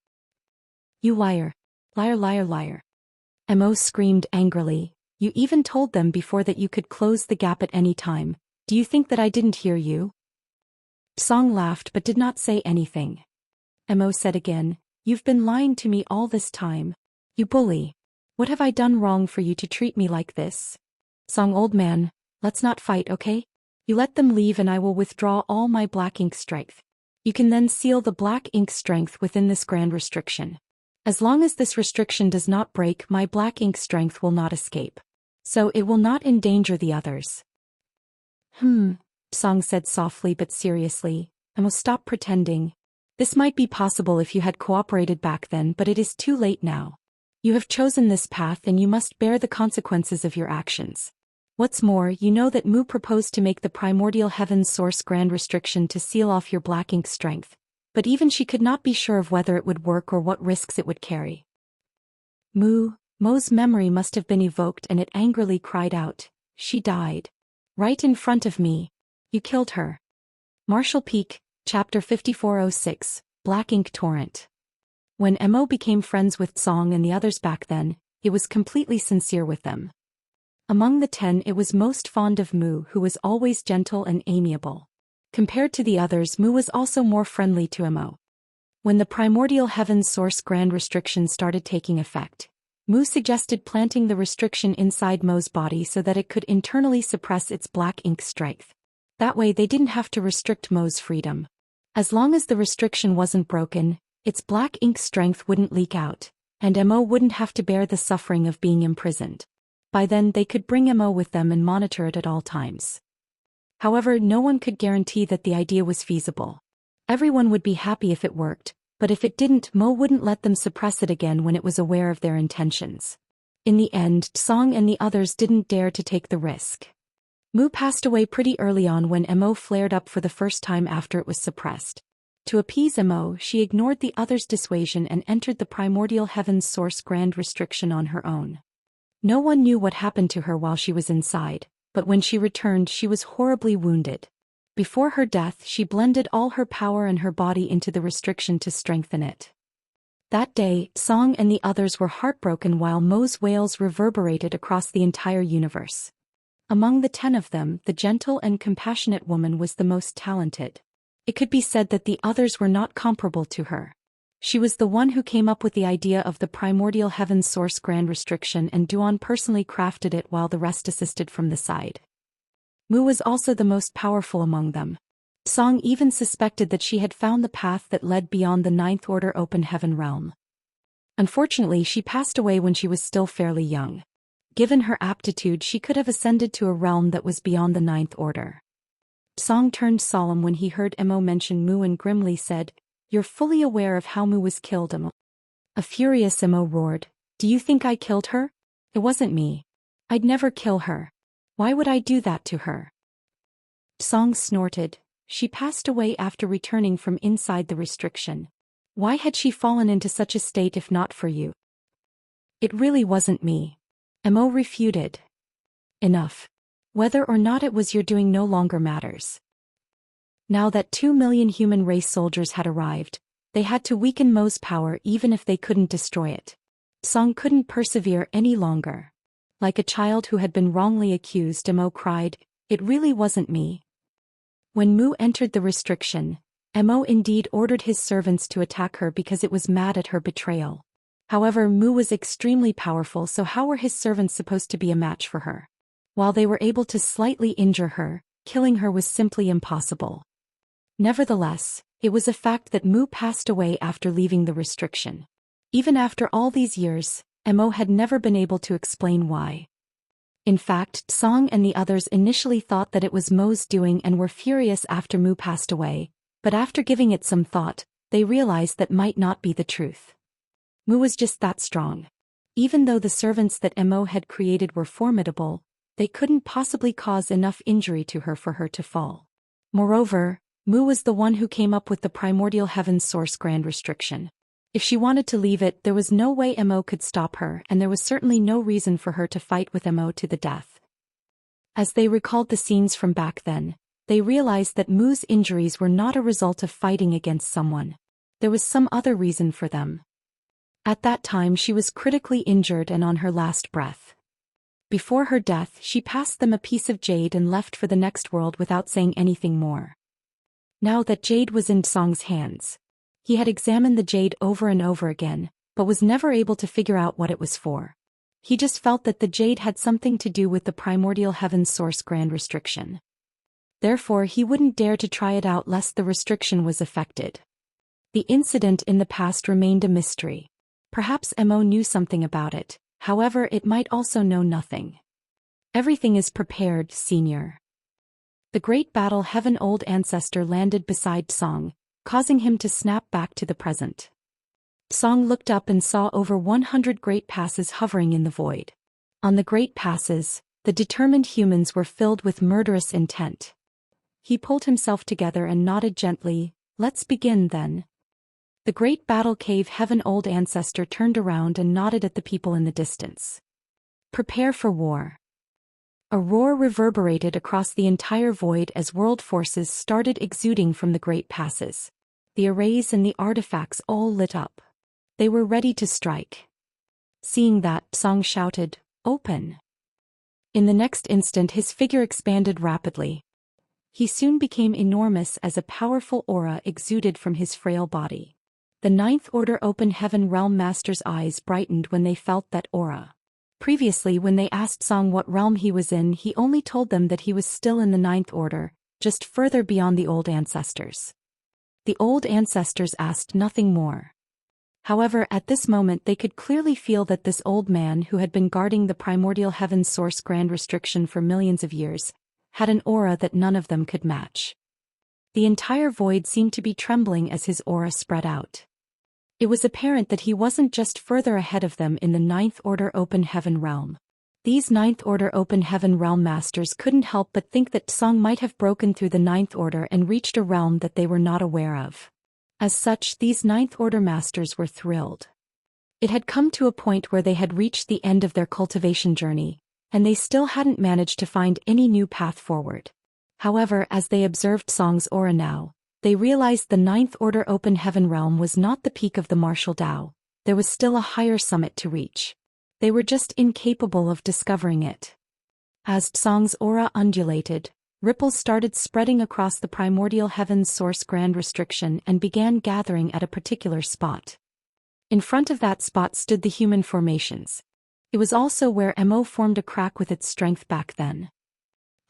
Speaker 1: "You liar. Liar, liar, liar." Mo screamed angrily. "You even told them before that you could close the gap at any time. Do you think that I didn't hear you?" Song laughed but did not say anything. Mo said again, "You've been lying to me all this time. You bully. What have I done wrong for you to treat me like this?" "Song, old man, let's not fight, okay? You let them leave and I will withdraw all my Black Ink strength. You can then seal the Black Ink strength within this grand restriction. As long as this restriction does not break, my Black Ink strength will not escape. So it will not endanger the others." Song said softly but seriously. "I must stop pretending. This might be possible if you had cooperated back then, but it is too late now. You have chosen this path and you must bear the consequences of your actions. What's more, you know that Mu proposed to make the primordial heaven's source grand restriction to seal off your Black Ink strength, but even she could not be sure of whether it would work or what risks it would carry." Mo's memory must have been evoked and it angrily cried out, "She died. Right in front of me. You killed her." Martial Peak, Chapter 5406, Black Ink Torrent. When Mo became friends with Song and the others back then, it was completely sincere with them. Among the 10, it was most fond of Mu, who was always gentle and amiable. Compared to the others, Mu was also more friendly to Mo. When the primordial heaven's source grand restriction started taking effect, Mu suggested planting the restriction inside Mo's body so that it could internally suppress its Black Ink strength. That way they didn't have to restrict Mo's freedom. As long as the restriction wasn't broken, its Black Ink strength wouldn't leak out, and Mo wouldn't have to bear the suffering of being imprisoned. By then they could bring Mo with them and monitor it at all times. However, no one could guarantee that the idea was feasible. Everyone would be happy if it worked, but if it didn't, Mo wouldn't let them suppress it again when it was aware of their intentions. In the end, Song and the others didn't dare to take the risk. Mu passed away pretty early on when Mo flared up for the first time after it was suppressed. To appease Mo, she ignored the others' dissuasion and entered the primordial heaven's source grand restriction on her own. No one knew what happened to her while she was inside, but when she returned she was horribly wounded. Before her death, she blended all her power and her body into the restriction to strengthen it. That day, Song and the others were heartbroken while Mo's wails reverberated across the entire universe. Among the 10 of them, the gentle and compassionate woman was the most talented. It could be said that the others were not comparable to her. She was the one who came up with the idea of the primordial heaven source grand restriction, and Duan personally crafted it while the rest assisted from the side. Mu was also the most powerful among them. Song even suspected that she had found the path that led beyond the Ninth Order open heaven realm. Unfortunately, she passed away when she was still fairly young. Given her aptitude, she could have ascended to a realm that was beyond the Ninth Order. Song turned solemn when he heard Mo mention Mu and grimly said, "You're fully aware of how Mu was killed, Mo." A furious Mo roared, "Do you think I killed her? It wasn't me. I'd never kill her. Why would I do that to her?" Song snorted. She passed away after returning from inside the restriction. Why had she fallen into such a state if not for you? It really wasn't me. Mo refuted. Enough. Whether or not it was your doing no longer matters. Now that 2 million human race soldiers had arrived, they had to weaken Mo's power even if they couldn't destroy it. Song couldn't persevere any longer. Like a child who had been wrongly accused, Mo cried, "It really wasn't me." When Mu entered the restriction, Mo indeed ordered his servants to attack her because it was mad at her betrayal. However, Mu was extremely powerful, so how were his servants supposed to be a match for her? While they were able to slightly injure her, killing her was simply impossible. Nevertheless, it was a fact that Mu passed away after leaving the restriction. Even after all these years, Mo had never been able to explain why. In fact, Song and the others initially thought that it was Mo's doing and were furious after Mu passed away, but after giving it some thought, they realized that might not be the truth. Mu was just that strong. Even though the servants that Mo had created were formidable, they couldn't possibly cause enough injury to her for her to fall. Moreover, Mu was the one who came up with the primordial heaven source grand restriction. If she wanted to leave it, there was no way Mo could stop her, and there was certainly no reason for her to fight with Mo to the death. As they recalled the scenes from back then, they realized that Mu's injuries were not a result of fighting against someone. There was some other reason for them. At that time she was critically injured and on her last breath. Before her death, she passed them a piece of jade and left for the next world without saying anything more. Now that jade was in Song's hands, he had examined the jade over and over again, but was never able to figure out what it was for. He just felt that the jade had something to do with the primordial heaven source grand restriction. Therefore, he wouldn't dare to try it out lest the restriction was affected. The incident in the past remained a mystery. Perhaps Mo knew something about it, however it might also know nothing. Everything is prepared, Senior. The great battle heaven old ancestor landed beside Song, causing him to snap back to the present. Song looked up and saw over 100 great passes hovering in the void. On the great passes, the determined humans were filled with murderous intent. He pulled himself together and nodded gently, "Let's begin then." The great battle cave heaven old ancestor turned around and nodded at the people in the distance. "Prepare for war." A roar reverberated across the entire void as world forces started exuding from the great passes. The arrays and the artifacts all lit up. They were ready to strike. Seeing that, Song shouted, "Open." In the next instant his figure expanded rapidly. He soon became enormous as a powerful aura exuded from his frail body. The Ninth Order Open Heaven Realm Master's eyes brightened when they felt that aura. Previously, when they asked Song what realm he was in, he only told them that he was still in the Ninth Order, just further beyond the old ancestors. The old ancestors asked nothing more. However, at this moment they could clearly feel that this old man who had been guarding the primordial heaven source grand restriction for millions of years, had an aura that none of them could match. The entire void seemed to be trembling as his aura spread out. It was apparent that he wasn't just further ahead of them in the Ninth Order Open Heaven realm. These Ninth Order Open Heaven realm masters couldn't help but think that Song might have broken through the Ninth Order and reached a realm that they were not aware of. As such, these Ninth Order masters were thrilled. It had come to a point where they had reached the end of their cultivation journey, and they still hadn't managed to find any new path forward. However, as they observed Song's aura now, they realized the ninth order open heaven realm was not the peak of the martial Tao. There was still a higher summit to reach. They were just incapable of discovering it. As Song's aura undulated, ripples started spreading across the primordial heaven's source grand restriction and began gathering at a particular spot. In front of that spot stood the human formations. It was also where Mo formed a crack with its strength back then.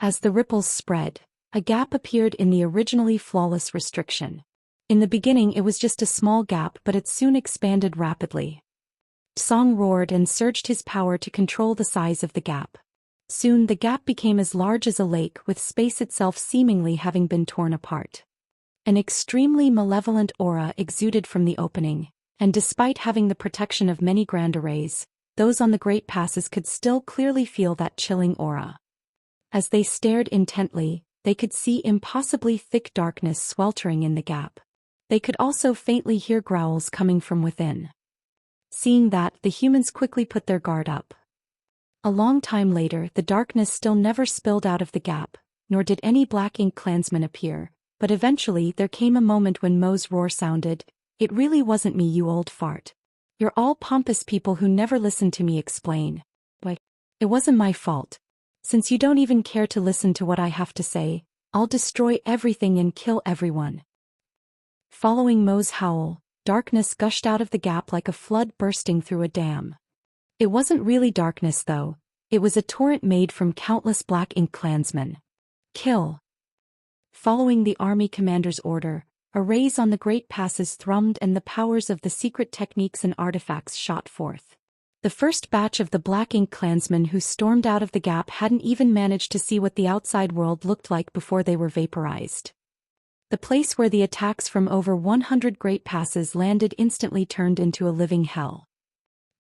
Speaker 1: As the ripples spread, a gap appeared in the originally flawless restriction. In the beginning it was just a small gap, but it soon expanded rapidly. Song roared and surged his power to control the size of the gap. Soon the gap became as large as a lake, with space itself seemingly having been torn apart. An extremely malevolent aura exuded from the opening, and despite having the protection of many grand arrays, those on the great passes could still clearly feel that chilling aura. As they stared intently, they could see impossibly thick darkness sweltering in the gap. They could also faintly hear growls coming from within. Seeing that, the humans quickly put their guard up. A long time later, the darkness still never spilled out of the gap, nor did any black ink clansmen appear, but eventually there came a moment when Mo's roar sounded. "It really wasn't me, you old fart. You're all pompous people who never listen to me explain. Why, it wasn't my fault. Since you don't even care to listen to what I have to say, I'll destroy everything and kill everyone." Following Mo's howl, darkness gushed out of the gap like a flood bursting through a dam. It wasn't really darkness though, it was a torrent made from countless black ink clansmen. Kill. Following the army commander's order, arrays on the great passes thrummed and the powers of the secret techniques and artifacts shot forth. The first batch of the black ink clansmen who stormed out of the gap hadn't even managed to see what the outside world looked like before they were vaporized. The place where the attacks from over 100 great passes landed instantly turned into a living hell.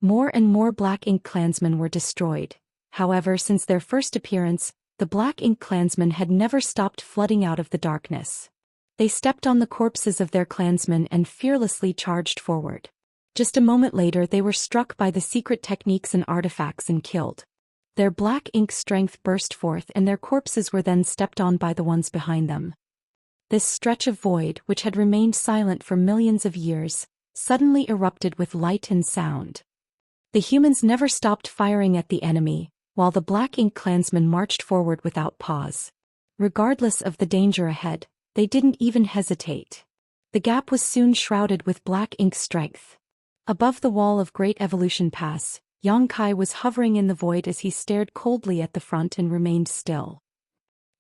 Speaker 1: More and more black ink clansmen were destroyed. However, since their first appearance, the black ink clansmen had never stopped flooding out of the darkness. They stepped on the corpses of their clansmen and fearlessly charged forward. Just a moment later they were struck by the secret techniques and artifacts and killed. Their black ink strength burst forth and their corpses were then stepped on by the ones behind them. This stretch of void, which had remained silent for millions of years, suddenly erupted with light and sound. The humans never stopped firing at the enemy, while the black ink clansmen marched forward without pause. Regardless of the danger ahead, they didn't even hesitate. The gap was soon shrouded with black ink strength. Above the wall of Great Evolution Pass, Xianxia was hovering in the void as he stared coldly at the front and remained still.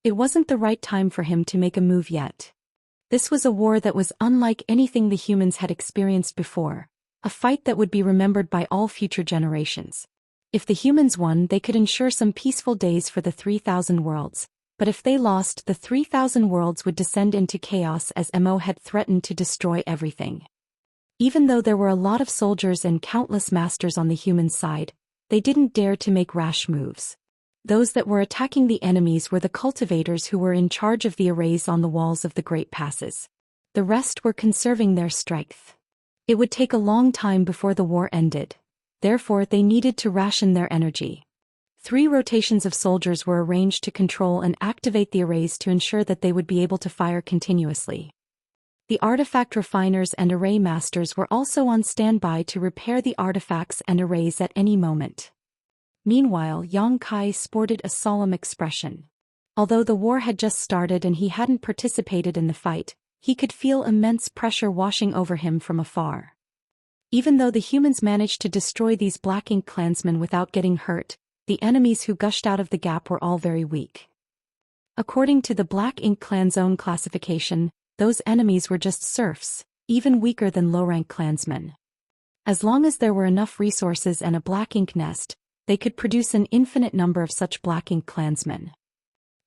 Speaker 1: It wasn't the right time for him to make a move yet. This was a war that was unlike anything the humans had experienced before, a fight that would be remembered by all future generations. If the humans won, they could ensure some peaceful days for the 3,000 worlds, but if they lost, the 3,000 worlds would descend into chaos as Mo had threatened to destroy everything. Even though there were a lot of soldiers and countless masters on the human side, they didn't dare to make rash moves. Those that were attacking the enemies were the cultivators who were in charge of the arrays on the walls of the great passes. The rest were conserving their strength. It would take a long time before the war ended. Therefore they needed to ration their energy. 3 rotations of soldiers were arranged to control and activate the arrays to ensure that they would be able to fire continuously. The artifact refiners and array masters were also on standby to repair the artifacts and arrays at any moment. Meanwhile, Xianxia sported a solemn expression. Although the war had just started and he hadn't participated in the fight, he could feel immense pressure washing over him from afar. Even though the humans managed to destroy these black ink clansmen without getting hurt, the enemies who gushed out of the gap were all very weak. According to the Black Ink clan zone classification, those enemies were just serfs, even weaker than low-rank clansmen. As long as there were enough resources and a black ink nest, they could produce an infinite number of such black ink clansmen.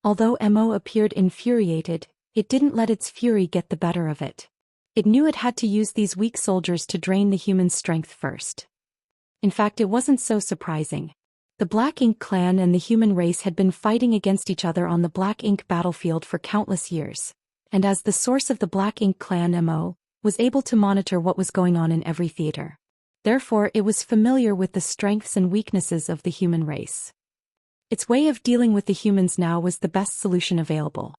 Speaker 1: Although Mo appeared infuriated, it didn't let its fury get the better of it. It knew it had to use these weak soldiers to drain the human strength first. In fact, it wasn't so surprising. The Black Ink clan and the human race had been fighting against each other on the Black Ink battlefield for countless years, and as the source of the Black Ink clan Mo, was able to monitor what was going on in every theater. Therefore it was familiar with the strengths and weaknesses of the human race. Its way of dealing with the humans now was the best solution available.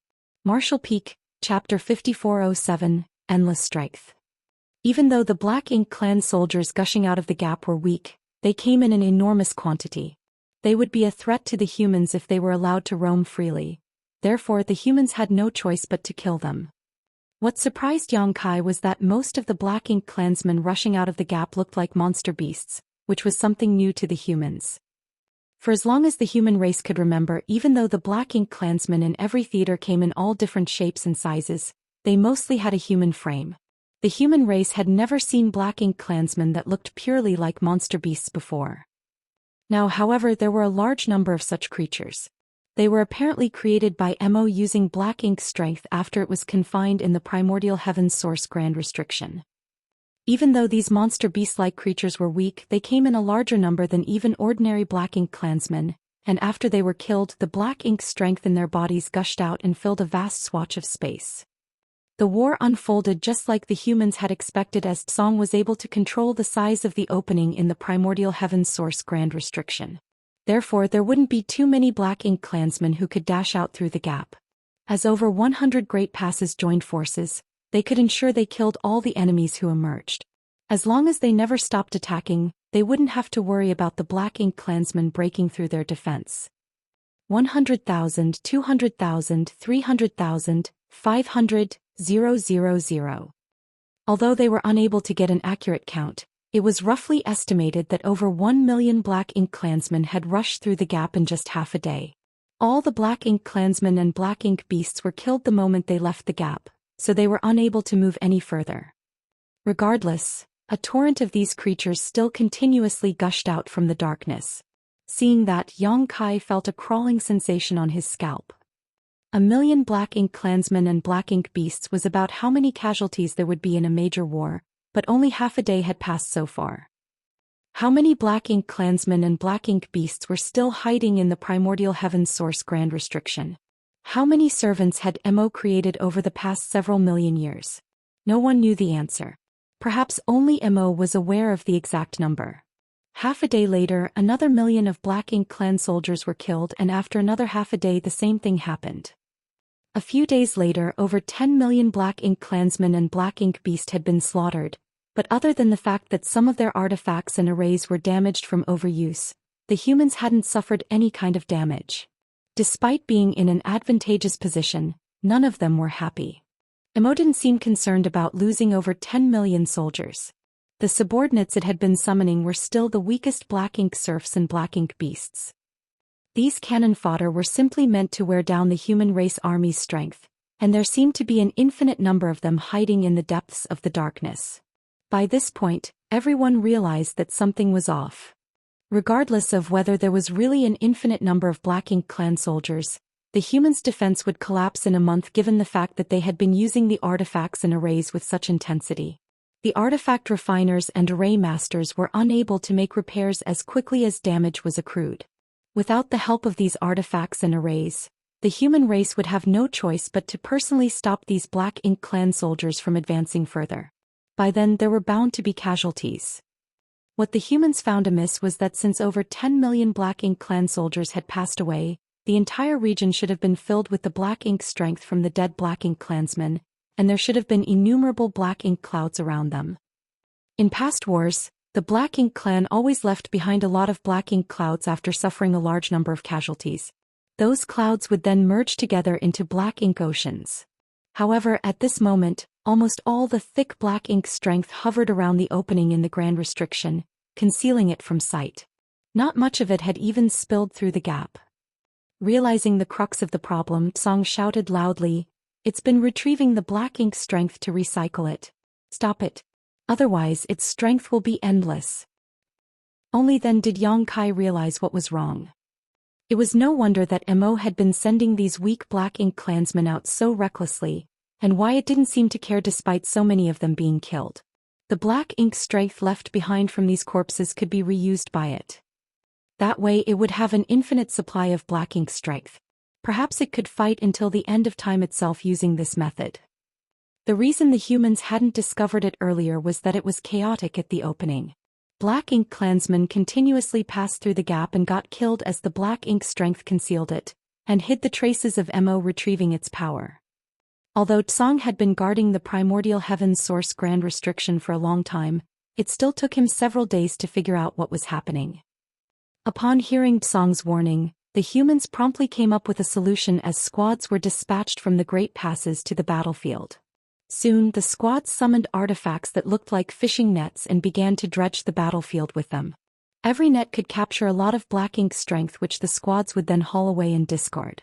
Speaker 1: Martial Peak, Chapter 5407, Endless Strength. Even though the Black Ink Clan soldiers gushing out of the gap were weak, they came in an enormous quantity. They would be a threat to the humans if they were allowed to roam freely. Therefore the humans had no choice but to kill them. What surprised Yang Kai was that most of the Black Ink clansmen rushing out of the gap looked like monster beasts, which was something new to the humans. For as long as the human race could remember, even though the Black Ink clansmen in every theater came in all different shapes and sizes, they mostly had a human frame. The human race had never seen Black Ink clansmen that looked purely like monster beasts before. Now, however, there were a large number of such creatures. They were apparently created by Mo using Black Ink strength after it was confined in the primordial heaven's source grand restriction. Even though these monster beast-like creatures were weak, they came in a larger number than even ordinary Black Ink clansmen, and after they were killed, the Black Ink strength in their bodies gushed out and filled a vast swatch of space. The war unfolded just like the humans had expected, as Tsong was able to control the size of the opening in the primordial heaven's source grand restriction. Therefore there wouldn't be too many Black Ink clansmen who could dash out through the gap. As over 100 great passes joined forces, they could ensure they killed all the enemies who emerged. As long as they never stopped attacking, they wouldn't have to worry about the Black Ink clansmen breaking through their defense. 100,000, 200,000, 300,000, 500, 000. Although they were unable to get an accurate count, it was roughly estimated that over 1 million Black Ink clansmen had rushed through the gap in just half a day. All the Black Ink clansmen and Black Ink beasts were killed the moment they left the gap, so they were unable to move any further. Regardless, a torrent of these creatures still continuously gushed out from the darkness. Seeing that, Yang Kai felt a crawling sensation on his scalp. 1 million Black Ink clansmen and Black Ink beasts was about how many casualties there would be in a major war, but only half a day had passed so far. How many Black Ink clansmen and Black Ink beasts were still hiding in the primordial heaven's source grand restriction? How many servants had Mo created over the past several million years? No one knew the answer. Perhaps only Mo was aware of the exact number. Half a day later, another million of Black Ink clan soldiers were killed, and after another half a day the same thing happened. A few days later, over 10 million Black Ink clansmen and Black Ink beast had been slaughtered, but other than the fact that some of their artifacts and arrays were damaged from overuse, the humans hadn't suffered any kind of damage. Despite being in an advantageous position, none of them were happy. Mo didn't seem concerned about losing over 10 million soldiers. The subordinates it had been summoning were still the weakest Black Ink serfs and Black Ink beasts. These cannon fodder were simply meant to wear down the human race army's strength, and there seemed to be an infinite number of them hiding in the depths of the darkness. By this point, everyone realized that something was off. Regardless of whether there was really an infinite number of Black Ink clan soldiers, the humans' defense would collapse in a month given the fact that they had been using the artifacts and arrays with such intensity. The artifact refiners and array masters were unable to make repairs as quickly as damage was accrued. Without the help of these artifacts and arrays, the human race would have no choice but to personally stop these Black Ink clan soldiers from advancing further. By then there were bound to be casualties. What the humans found amiss was that since over 10 million Black Ink clan soldiers had passed away, the entire region should have been filled with the Black Ink strength from the dead Black Ink clansmen, and there should have been innumerable Black Ink clouds around them. In past wars, the Black Ink clan always left behind a lot of Black Ink clouds after suffering a large number of casualties. Those clouds would then merge together into Black Ink oceans. However, at this moment, almost all the thick Black Ink strength hovered around the opening in the grand restriction, concealing it from sight. Not much of it had even spilled through the gap. Realizing the crux of the problem, Tsong shouted loudly, "It's been retrieving the Black Ink strength to recycle it. Stop it. Otherwise its strength will be endless." Only then did Yang Kai realize what was wrong. It was no wonder that Mo had been sending these weak Black Ink clansmen out so recklessly, and why it didn't seem to care despite so many of them being killed. The Black Ink strength left behind from these corpses could be reused by it. That way it would have an infinite supply of Black Ink strength. Perhaps it could fight until the end of time itself using this method. The reason the humans hadn't discovered it earlier was that it was chaotic at the opening. Black Ink clansmen continuously passed through the gap and got killed as the Black Ink strength concealed it, and hid the traces of Mo retrieving its power. Although Tsang had been guarding the primordial heaven's source grand restriction for a long time, it still took him several days to figure out what was happening. Upon hearing Tsang's warning, the humans promptly came up with a solution as squads were dispatched from the great passes to the battlefield. Soon the squads summoned artifacts that looked like fishing nets and began to dredge the battlefield with them. Every net could capture a lot of black ink strength which the squads would then haul away and discard.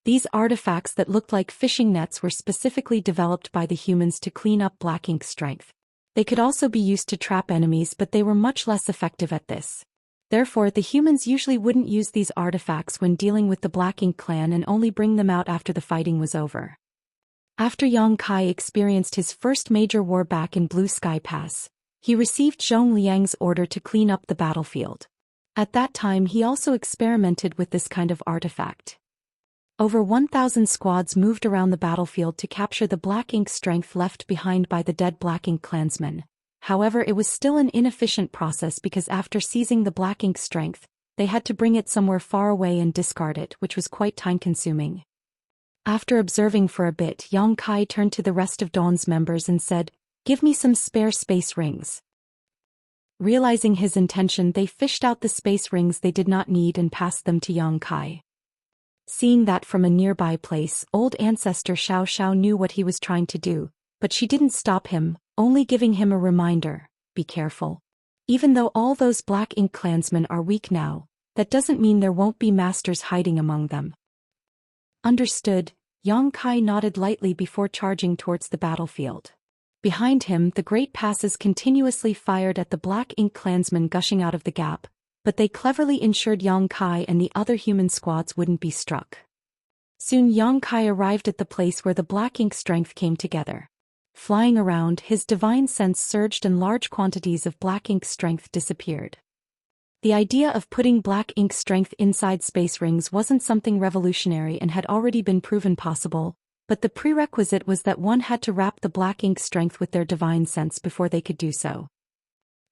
Speaker 1: These artifacts that looked like fishing nets were specifically developed by the humans to clean up black ink strength. They could also be used to trap enemies, but they were much less effective at this. Therefore, the humans usually wouldn't use these artifacts when dealing with the Black Ink clan and only bring them out after the fighting was over. After Yang Kai experienced his first major war back in Blue Sky Pass, he received Zhong Liang's order to clean up the battlefield. At that time he also experimented with this kind of artifact. Over 1,000 squads moved around the battlefield to capture the black ink strength left behind by the dead Black Ink clansmen. However, it was still an inefficient process because after seizing the black ink strength, they had to bring it somewhere far away and discard it, which was quite time-consuming. After observing for a bit, Yang Kai turned to the rest of Dawn's members and said, "Give me some spare space rings." Realizing his intention, they fished out the space rings they did not need and passed them to Yang Kai. Seeing that from a nearby place, old ancestor Xiao knew what he was trying to do, but she didn't stop him, only giving him a reminder, "Be careful. Even though all those Black Ink clansmen are weak now, that doesn't mean there won't be masters hiding among them." Understood, Yang Kai nodded lightly before charging towards the battlefield. Behind him, the great passes continuously fired at the Black Ink clansmen gushing out of the gap, but they cleverly ensured Yang Kai and the other human squads wouldn't be struck. Soon Yang Kai arrived at the place where the black ink strength came together. Flying around, his divine sense surged and large quantities of black ink strength disappeared. The idea of putting black ink strength inside space rings wasn't something revolutionary and had already been proven possible, but the prerequisite was that one had to wrap the black ink strength with their divine sense before they could do so.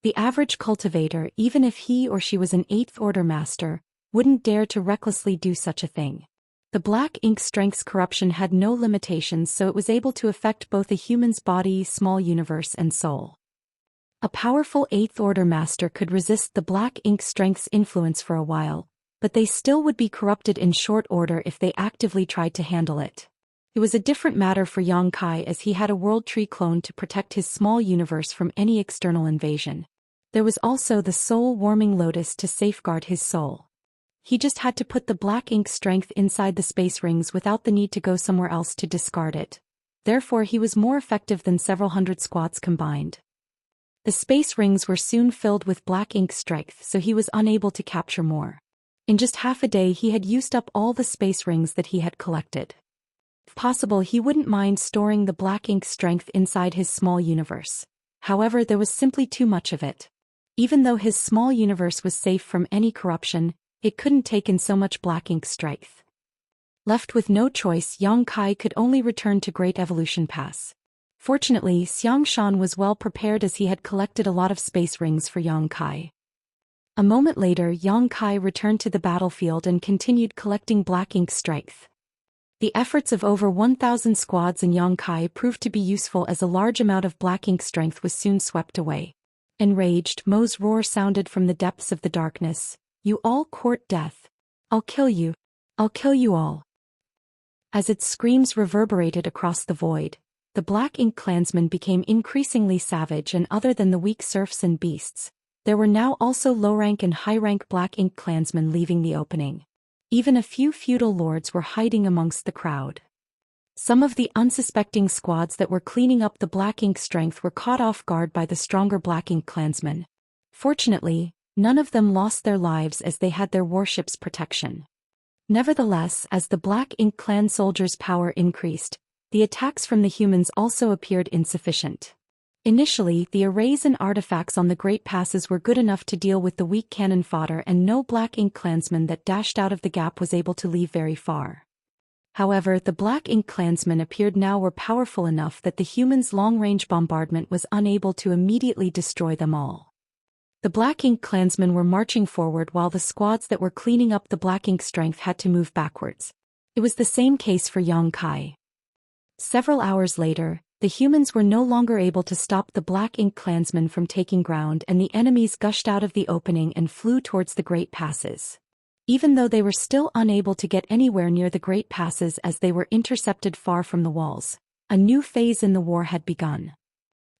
Speaker 1: The average cultivator, even if he or she was an 8th order master, wouldn't dare to recklessly do such a thing. The black ink strength's corruption had no limitations, so it was able to affect both a human's body, small universe, and soul. A powerful 8th order master could resist the black ink strength's influence for a while, but they still would be corrupted in short order if they actively tried to handle it. It was a different matter for Yang Kai as he had a world tree clone to protect his small universe from any external invasion. There was also the soul-warming lotus to safeguard his soul. He just had to put the black ink strength inside the space rings without the need to go somewhere else to discard it. Therefore he was more effective than several hundred squads combined. The space rings were soon filled with black ink strength, so he was unable to capture more. In just half a day he had used up all the space rings that he had collected. If possible, he wouldn't mind storing the black ink strength inside his small universe. However, there was simply too much of it. Even though his small universe was safe from any corruption, it couldn't take in so much black ink strength. Left with no choice, Yang Kai could only return to Great Evolution Pass. Fortunately, Xianxia was well prepared as he had collected a lot of space rings for Yang Kai. A moment later, Yang Kai returned to the battlefield and continued collecting black ink strength. The efforts of over 1,000 squads and Yang Kai proved to be useful as a large amount of black ink strength was soon swept away. Enraged, Mo's roar sounded from the depths of the darkness. "You all court death. I'll kill you. I'll kill you all." As its screams reverberated across the void, the Black Ink clansmen became increasingly savage, and other than the weak serfs and beasts, there were now also low-rank and high-rank Black Ink clansmen leaving the opening. Even a few feudal lords were hiding amongst the crowd. Some of the unsuspecting squads that were cleaning up the black ink strength were caught off guard by the stronger Black Ink clansmen. Fortunately, none of them lost their lives as they had their warship's protection. Nevertheless, as the Black Ink clan soldiers' power increased, the attacks from the humans also appeared insufficient. Initially, the arrays and artifacts on the Great Passes were good enough to deal with the weak cannon fodder, and no Black Ink clansman that dashed out of the gap was able to leave very far. However, the Black Ink clansmen appeared now were powerful enough that the humans' long-range bombardment was unable to immediately destroy them all. The Black Ink clansmen were marching forward while the squads that were cleaning up the black ink strength had to move backwards. It was the same case for Yang Kai. Several hours later, the humans were no longer able to stop the Black Ink clansmen from taking ground, and the enemies gushed out of the opening and flew towards the Great Passes. Even though they were still unable to get anywhere near the Great Passes as they were intercepted far from the walls, a new phase in the war had begun.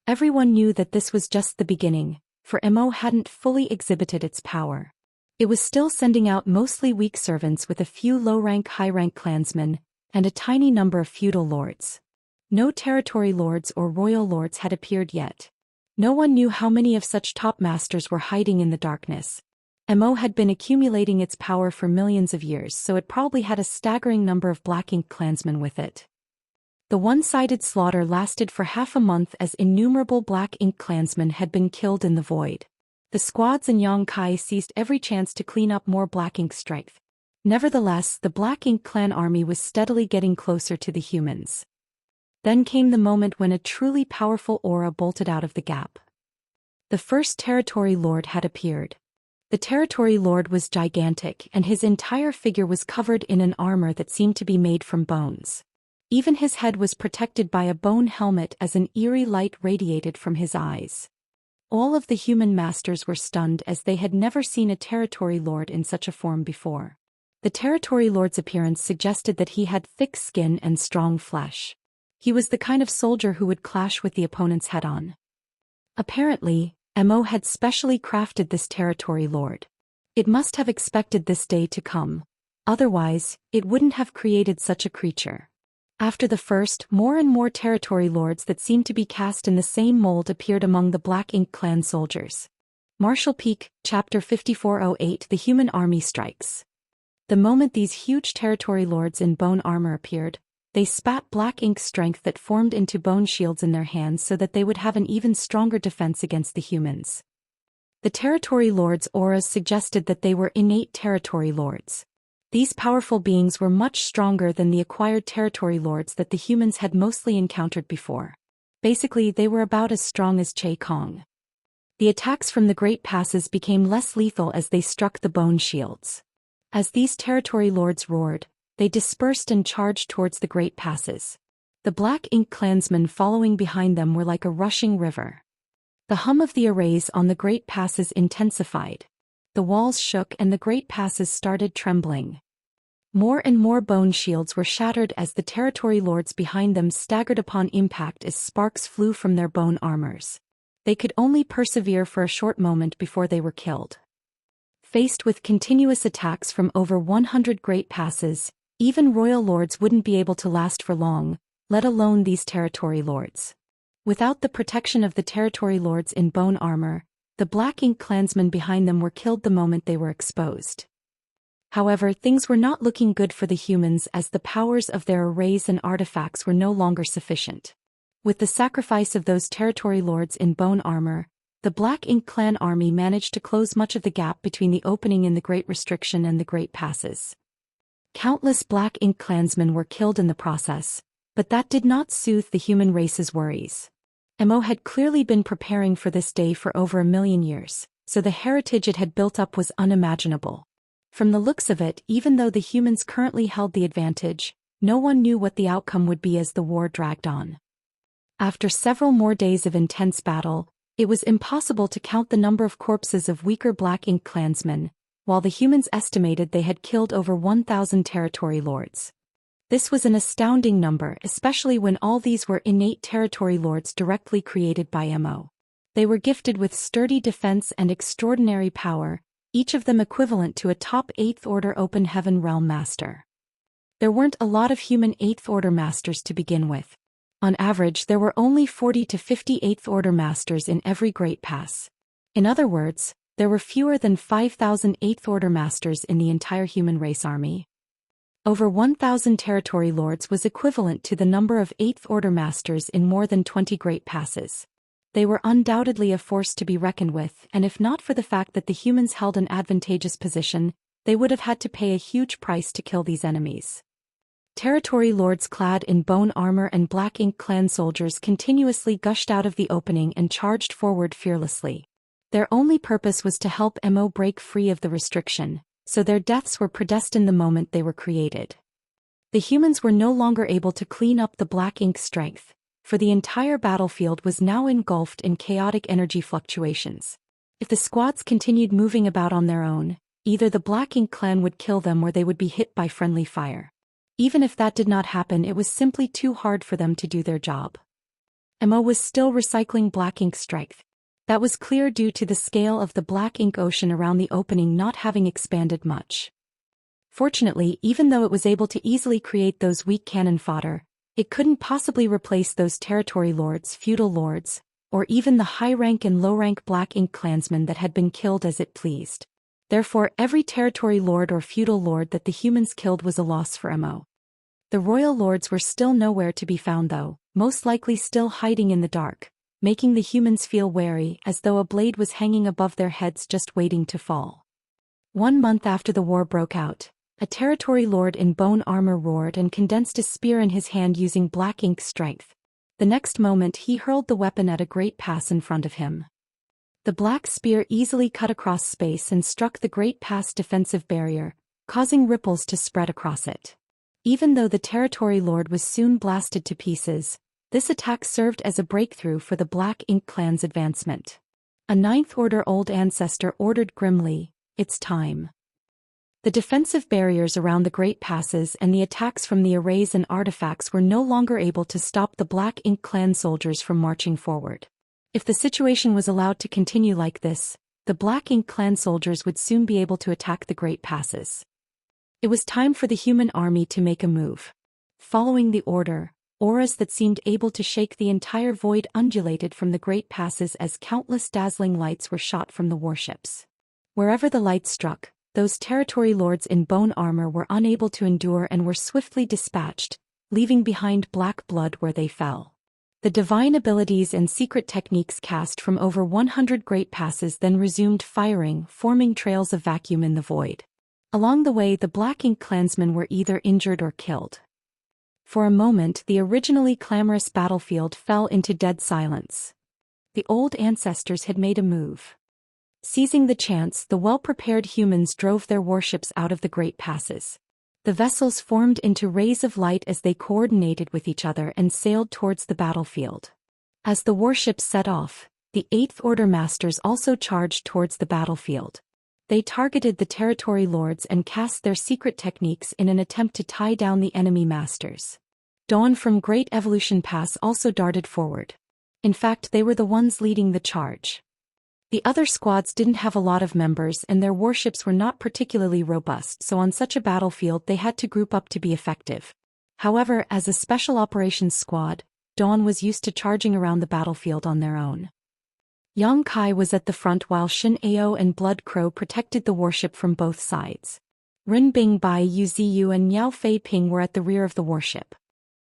Speaker 1: Everyone knew that this was just the beginning, for Mo hadn't fully exhibited its power. It was still sending out mostly weak servants with a few low-rank high-rank clansmen, and a tiny number of feudal lords. No territory lords or royal lords had appeared yet. No one knew how many of such top masters were hiding in the darkness. Mo had been accumulating its power for millions of years, so it probably had a staggering number of Black Ink clansmen with it. The one-sided slaughter lasted for half a month as innumerable Black Ink clansmen had been killed in the void. The squads in Yangkai seized every chance to clean up more Black Ink strength. Nevertheless, the Black Ink clan army was steadily getting closer to the humans. Then came the moment when a truly powerful aura bolted out of the gap. The first territory lord had appeared. The territory lord was gigantic, and his entire figure was covered in an armor that seemed to be made from bones. Even his head was protected by a bone helmet as an eerie light radiated from his eyes. All of the human masters were stunned as they had never seen a territory lord in such a form before. The territory lord's appearance suggested that he had thick skin and strong flesh. He was the kind of soldier who would clash with the opponents head-on. Apparently, Mo had specially crafted this territory lord. It must have expected this day to come. Otherwise, it wouldn't have created such a creature. After the first, more and more territory lords that seemed to be cast in the same mold appeared among the Black Ink clan soldiers. Marshall Peak, Chapter 5408. The Human Army Strikes. The moment these huge territory lords in bone armor appeared, they spat Black Ink strength that formed into bone shields in their hands so that they would have an even stronger defense against the humans. The territory lords' auras suggested that they were innate territory lords. These powerful beings were much stronger than the acquired territory lords that the humans had mostly encountered before. Basically, they were about as strong as Che Kong. The attacks from the Great Passes became less lethal as they struck the bone shields. As these territory lords roared, they dispersed and charged towards the Great Passes. The Black Ink clansmen following behind them were like a rushing river. The hum of the arrays on the Great Passes intensified. The walls shook and the Great Passes started trembling. More and more bone shields were shattered as the territory lords behind them staggered upon impact as sparks flew from their bone armors. They could only persevere for a short moment before they were killed. Faced with continuous attacks from over 100 Great Passes, even royal lords wouldn't be able to last for long, let alone these territory lords. Without the protection of the territory lords in bone armor, the Black Ink clansmen behind them were killed the moment they were exposed. However, things were not looking good for the humans as the powers of their arrays and artifacts were no longer sufficient. With the sacrifice of those territory lords in bone armor, the Black Ink clan army managed to close much of the gap between the opening in the Great Restriction and the Great Passes. Countless Black Ink clansmen were killed in the process, but that did not soothe the human race's worries. Mo had clearly been preparing for this day for over 1,000,000 years, so the heritage it had built up was unimaginable. From the looks of it, even though the humans currently held the advantage, no one knew what the outcome would be as the war dragged on. After several more days of intense battle, it was impossible to count the number of corpses of weaker Black Ink clansmen, while the humans estimated they had killed over 1,000 territory lords. This was an astounding number, especially when all these were innate territory lords directly created by Mo. They were gifted with sturdy defense and extraordinary power, each of them equivalent to a top 8th Order Open Heaven Realm Master. There weren't a lot of human 8th Order Masters to begin with. On average, there were only 40 to 50 8th Order Masters in every Great Pass. In other words, there were fewer than 5,000 8th Order Masters in the entire human race army. Over 1,000 territory lords was equivalent to the number of 8th Order Masters in more than 20 Great Passes. They were undoubtedly a force to be reckoned with, and if not for the fact that the humans held an advantageous position, they would have had to pay a huge price to kill these enemies. Territory lords clad in bone armor and Black Ink clan soldiers continuously gushed out of the opening and charged forward fearlessly. Their only purpose was to help Mo break free of the restriction, so their deaths were predestined the moment they were created. The humans were no longer able to clean up the black ink strength, for the entire battlefield was now engulfed in chaotic energy fluctuations. If the squads continued moving about on their own, either the Black Ink clan would kill them or they would be hit by friendly fire. Even if that did not happen, it was simply too hard for them to do their job. Mo was still recycling black ink strength. That was clear due to the scale of the black ink ocean around the opening not having expanded much. Fortunately, even though it was able to easily create those weak cannon fodder, it couldn't possibly replace those territory lords, feudal lords, or even the high-rank and low-rank black ink clansmen that had been killed as it pleased. Therefore, every territory lord or feudal lord that the humans killed was a loss for Mo. The royal lords were still nowhere to be found though, most likely still hiding in the dark, making the humans feel wary as though a blade was hanging above their heads just waiting to fall. 1 month after the war broke out, a territory lord in bone armor roared and condensed a spear in his hand using black ink strength. The next moment he hurled the weapon at a great pass in front of him. The black spear easily cut across space and struck the great pass defensive barrier, causing ripples to spread across it. Even though the territory lord was soon blasted to pieces, this attack served as a breakthrough for the Black Ink clan's advancement. A Ninth Order old ancestor ordered grimly, "It's time." The defensive barriers around the great passes and the attacks from the arrays and artifacts were no longer able to stop the Black Ink clan soldiers from marching forward. If the situation was allowed to continue like this, the Black Ink clan soldiers would soon be able to attack the great passes. It was time for the human army to make a move. Following the order, auras that seemed able to shake the entire void undulated from the great passes as countless dazzling lights were shot from the warships. Wherever the lights struck, those territory lords in bone armor were unable to endure and were swiftly dispatched, leaving behind black blood where they fell. The divine abilities and secret techniques cast from over 100 great passes then resumed firing, forming trails of vacuum in the void. Along the way, the Black Ink clansmen were either injured or killed. For a moment, the originally clamorous battlefield fell into dead silence. The old ancestors had made a move. Seizing the chance, the well-prepared humans drove their warships out of the great passes. The vessels formed into rays of light as they coordinated with each other and sailed towards the battlefield. As the warships set off, the Eighth Order masters also charged towards the battlefield. They targeted the territory lords and cast their secret techniques in an attempt to tie down the enemy masters. Dawn from Great Evolution Pass also darted forward. In fact, they were the ones leading the charge. The other squads didn't have a lot of members and their warships were not particularly robust, so on such a battlefield they had to group up to be effective. However, as a special operations squad, Dawn was used to charging around the battlefield on their own. Yang Kai was at the front while Xianxia and Blood Crow protected the warship from both sides. Ren Bingbai, Yu Ziyu and Miao Fei Ping were at the rear of the warship.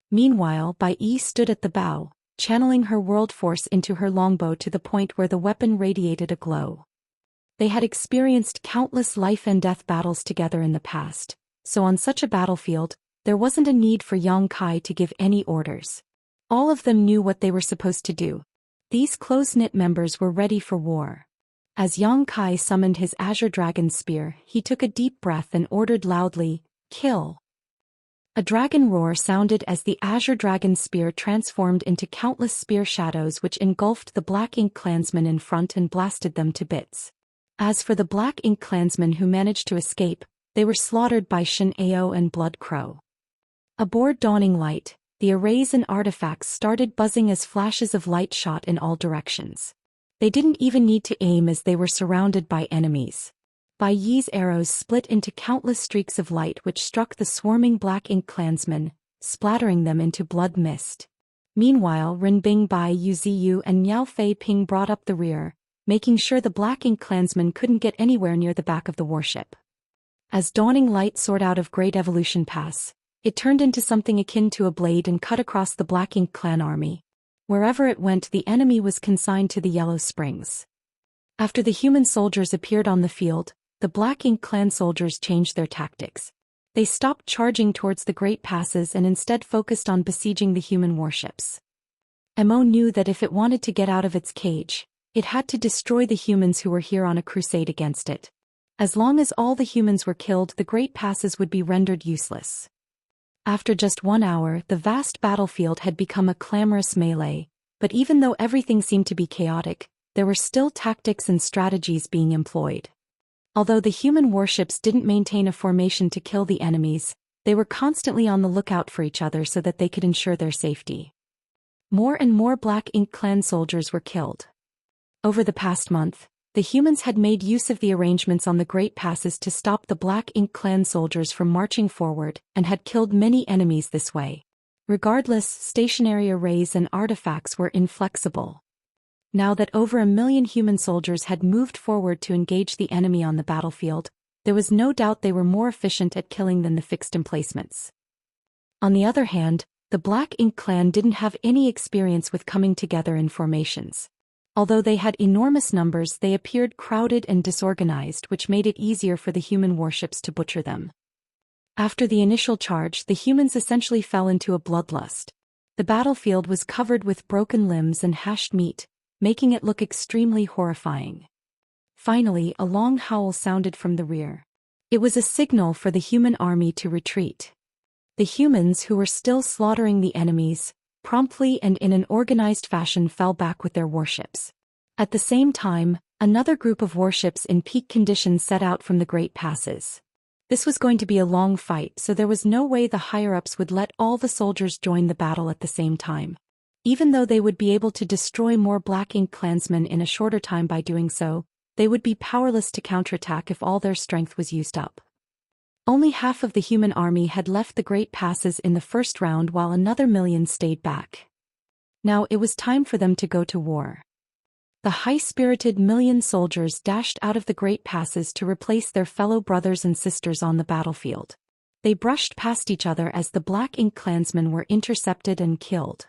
Speaker 1: Meanwhile, Bai Yi stood at the bow, channeling her world force into her longbow to the point where the weapon radiated a glow. They had experienced countless life and death battles together in the past, so on such a battlefield, there wasn't a need for Yang Kai to give any orders. All of them knew what they were supposed to do. These close-knit members were ready for war. As Yang Kai summoned his Azure Dragon Spear, he took a deep breath and ordered loudly, "Kill." A dragon roar sounded as the Azure Dragon Spear transformed into countless spear shadows which engulfed the Black Ink clansmen in front and blasted them to bits. As for the Black Ink clansmen who managed to escape, they were slaughtered by Xianxia and Blood Crow. Aboard Dawning Light, the arrays and artifacts started buzzing as flashes of light shot in all directions. They didn't even need to aim as they were surrounded by enemies. Bai Yi's arrows split into countless streaks of light which struck the swarming Black Ink clansmen, splattering them into blood mist. Meanwhile, Ren Bingbai, Yu Ziyu and Miao Fei Ping brought up the rear, making sure the Black Ink clansmen couldn't get anywhere near the back of the warship. As Dawning Light soared out of Great Evolution Pass, it turned into something akin to a blade and cut across the Black Ink clan army. Wherever it went, the enemy was consigned to the Yellow Springs. After the human soldiers appeared on the field, the Black Ink clan soldiers changed their tactics. They stopped charging towards the great passes and instead focused on besieging the human warships. Mo knew that if it wanted to get out of its cage, it had to destroy the humans who were here on a crusade against it. As long as all the humans were killed, the great passes would be rendered useless. After just 1 hour, the vast battlefield had become a clamorous melee, but even though everything seemed to be chaotic, there were still tactics and strategies being employed. Although the human warships didn't maintain a formation to kill the enemies, they were constantly on the lookout for each other so that they could ensure their safety. More and more Black Ink clan soldiers were killed. Over the past month, the humans had made use of the arrangements on the Great Passes to stop the Black Ink clan soldiers from marching forward and had killed many enemies this way. Regardless, stationary arrays and artifacts were inflexible. Now that over 1 million human soldiers had moved forward to engage the enemy on the battlefield, there was no doubt they were more efficient at killing than the fixed emplacements. On the other hand, the Black Ink clan didn't have any experience with coming together in formations. Although they had enormous numbers, they appeared crowded and disorganized, which made it easier for the human warships to butcher them. After the initial charge, the humans essentially fell into a bloodlust. The battlefield was covered with broken limbs and hashed meat, making it look extremely horrifying. Finally, a long howl sounded from the rear. It was a signal for the human army to retreat. The humans, who were still slaughtering the enemies, promptly and in an organized fashion fell back with their warships. At the same time, another group of warships in peak condition set out from the Great Passes. This was going to be a long fight, so there was no way the higher-ups would let all the soldiers join the battle at the same time. Even though they would be able to destroy more Black Ink clansmen in a shorter time by doing so, they would be powerless to counterattack if all their strength was used up. Only half of the human army had left the Great Passes in the first round while another 1 million stayed back. Now it was time for them to go to war. The high-spirited 1 million soldiers dashed out of the Great Passes to replace their fellow brothers and sisters on the battlefield. They brushed past each other as the Black Ink clansmen were intercepted and killed.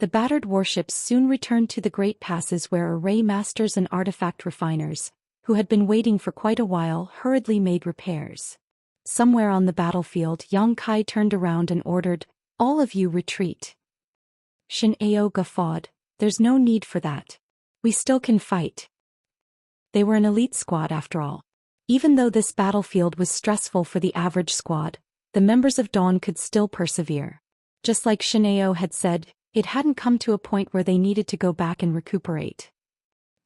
Speaker 1: The battered warships soon returned to the Great Passes where array masters and artifact refiners, who had been waiting for quite a while, hurriedly made repairs. Somewhere on the battlefield, Yang Kai turned around and ordered, "All of you retreat." Xianxia guffawed, "There's no need for that. We still can fight." They were an elite squad after all. Even though this battlefield was stressful for the average squad, the members of Dawn could still persevere. Just like Xianxia had said, it hadn't come to a point where they needed to go back and recuperate.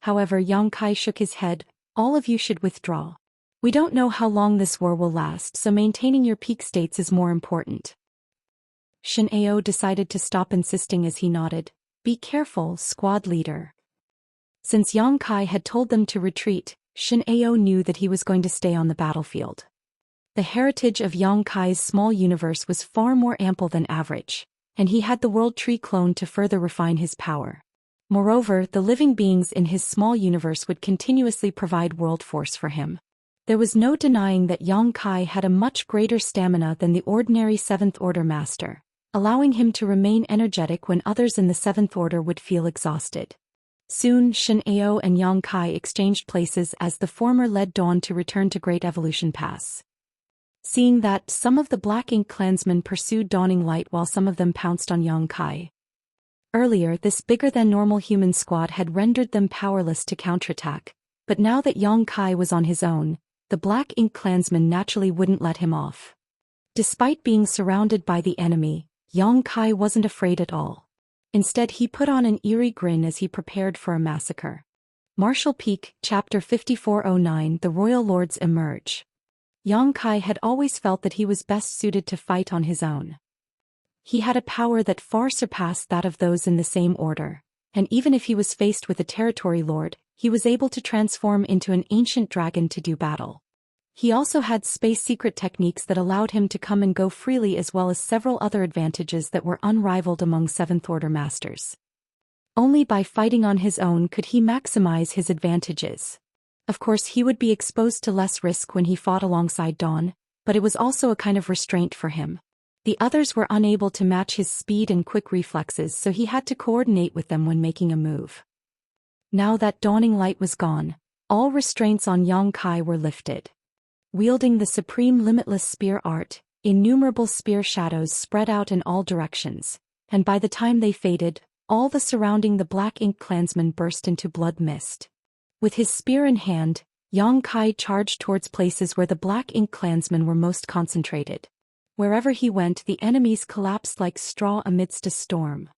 Speaker 1: However, Yang Kai shook his head, "All of you should withdraw. We don't know how long this war will last, so maintaining your peak states is more important." Xianxia decided to stop insisting as he nodded, "Be careful, squad leader." Since Yang Kai had told them to retreat, Xianxia knew that he was going to stay on the battlefield. The heritage of Yang Kai's small universe was far more ample than average, and he had the World Tree clone to further refine his power. Moreover, the living beings in his small universe would continuously provide world force for him. There was no denying that Yang Kai had a much greater stamina than the ordinary 7th Order Master, allowing him to remain energetic when others in the 7th Order would feel exhausted. Soon, Xianxia and Yang Kai exchanged places as the former led Dawn to return to Great Evolution Pass. Seeing that, some of the Black Ink clansmen pursued Dawning Light while some of them pounced on Yang Kai. Earlier, this bigger-than-normal human squad had rendered them powerless to counterattack, but now that Yang Kai was on his own, the Black Ink clansmen naturally wouldn't let him off. Despite being surrounded by the enemy, Yang Kai wasn't afraid at all. Instead, he put on an eerie grin as he prepared for a massacre. Martial Peak, Chapter 5409, The Royal Lords Emerge. Yang Kai had always felt that he was best suited to fight on his own. He had a power that far surpassed that of those in the same order, and even if he was faced with a territory lord, he was able to transform into an ancient dragon to do battle. He also had space secret techniques that allowed him to come and go freely, as well as several other advantages that were unrivaled among 7th Order Masters. Only by fighting on his own could he maximize his advantages. Of course, he would be exposed to less risk when he fought alongside Dawn, but it was also a kind of restraint for him. The others were unable to match his speed and quick reflexes, so he had to coordinate with them when making a move. Now that Dawning Light was gone, all restraints on Yang Kai were lifted. Wielding the supreme limitless spear art, innumerable spear shadows spread out in all directions, and by the time they faded, all the surrounding the Black Ink clansmen burst into blood mist. With his spear in hand, Yang Kai charged towards places where the Black Ink clansmen were most concentrated. Wherever he went, the enemies collapsed like straw amidst a storm.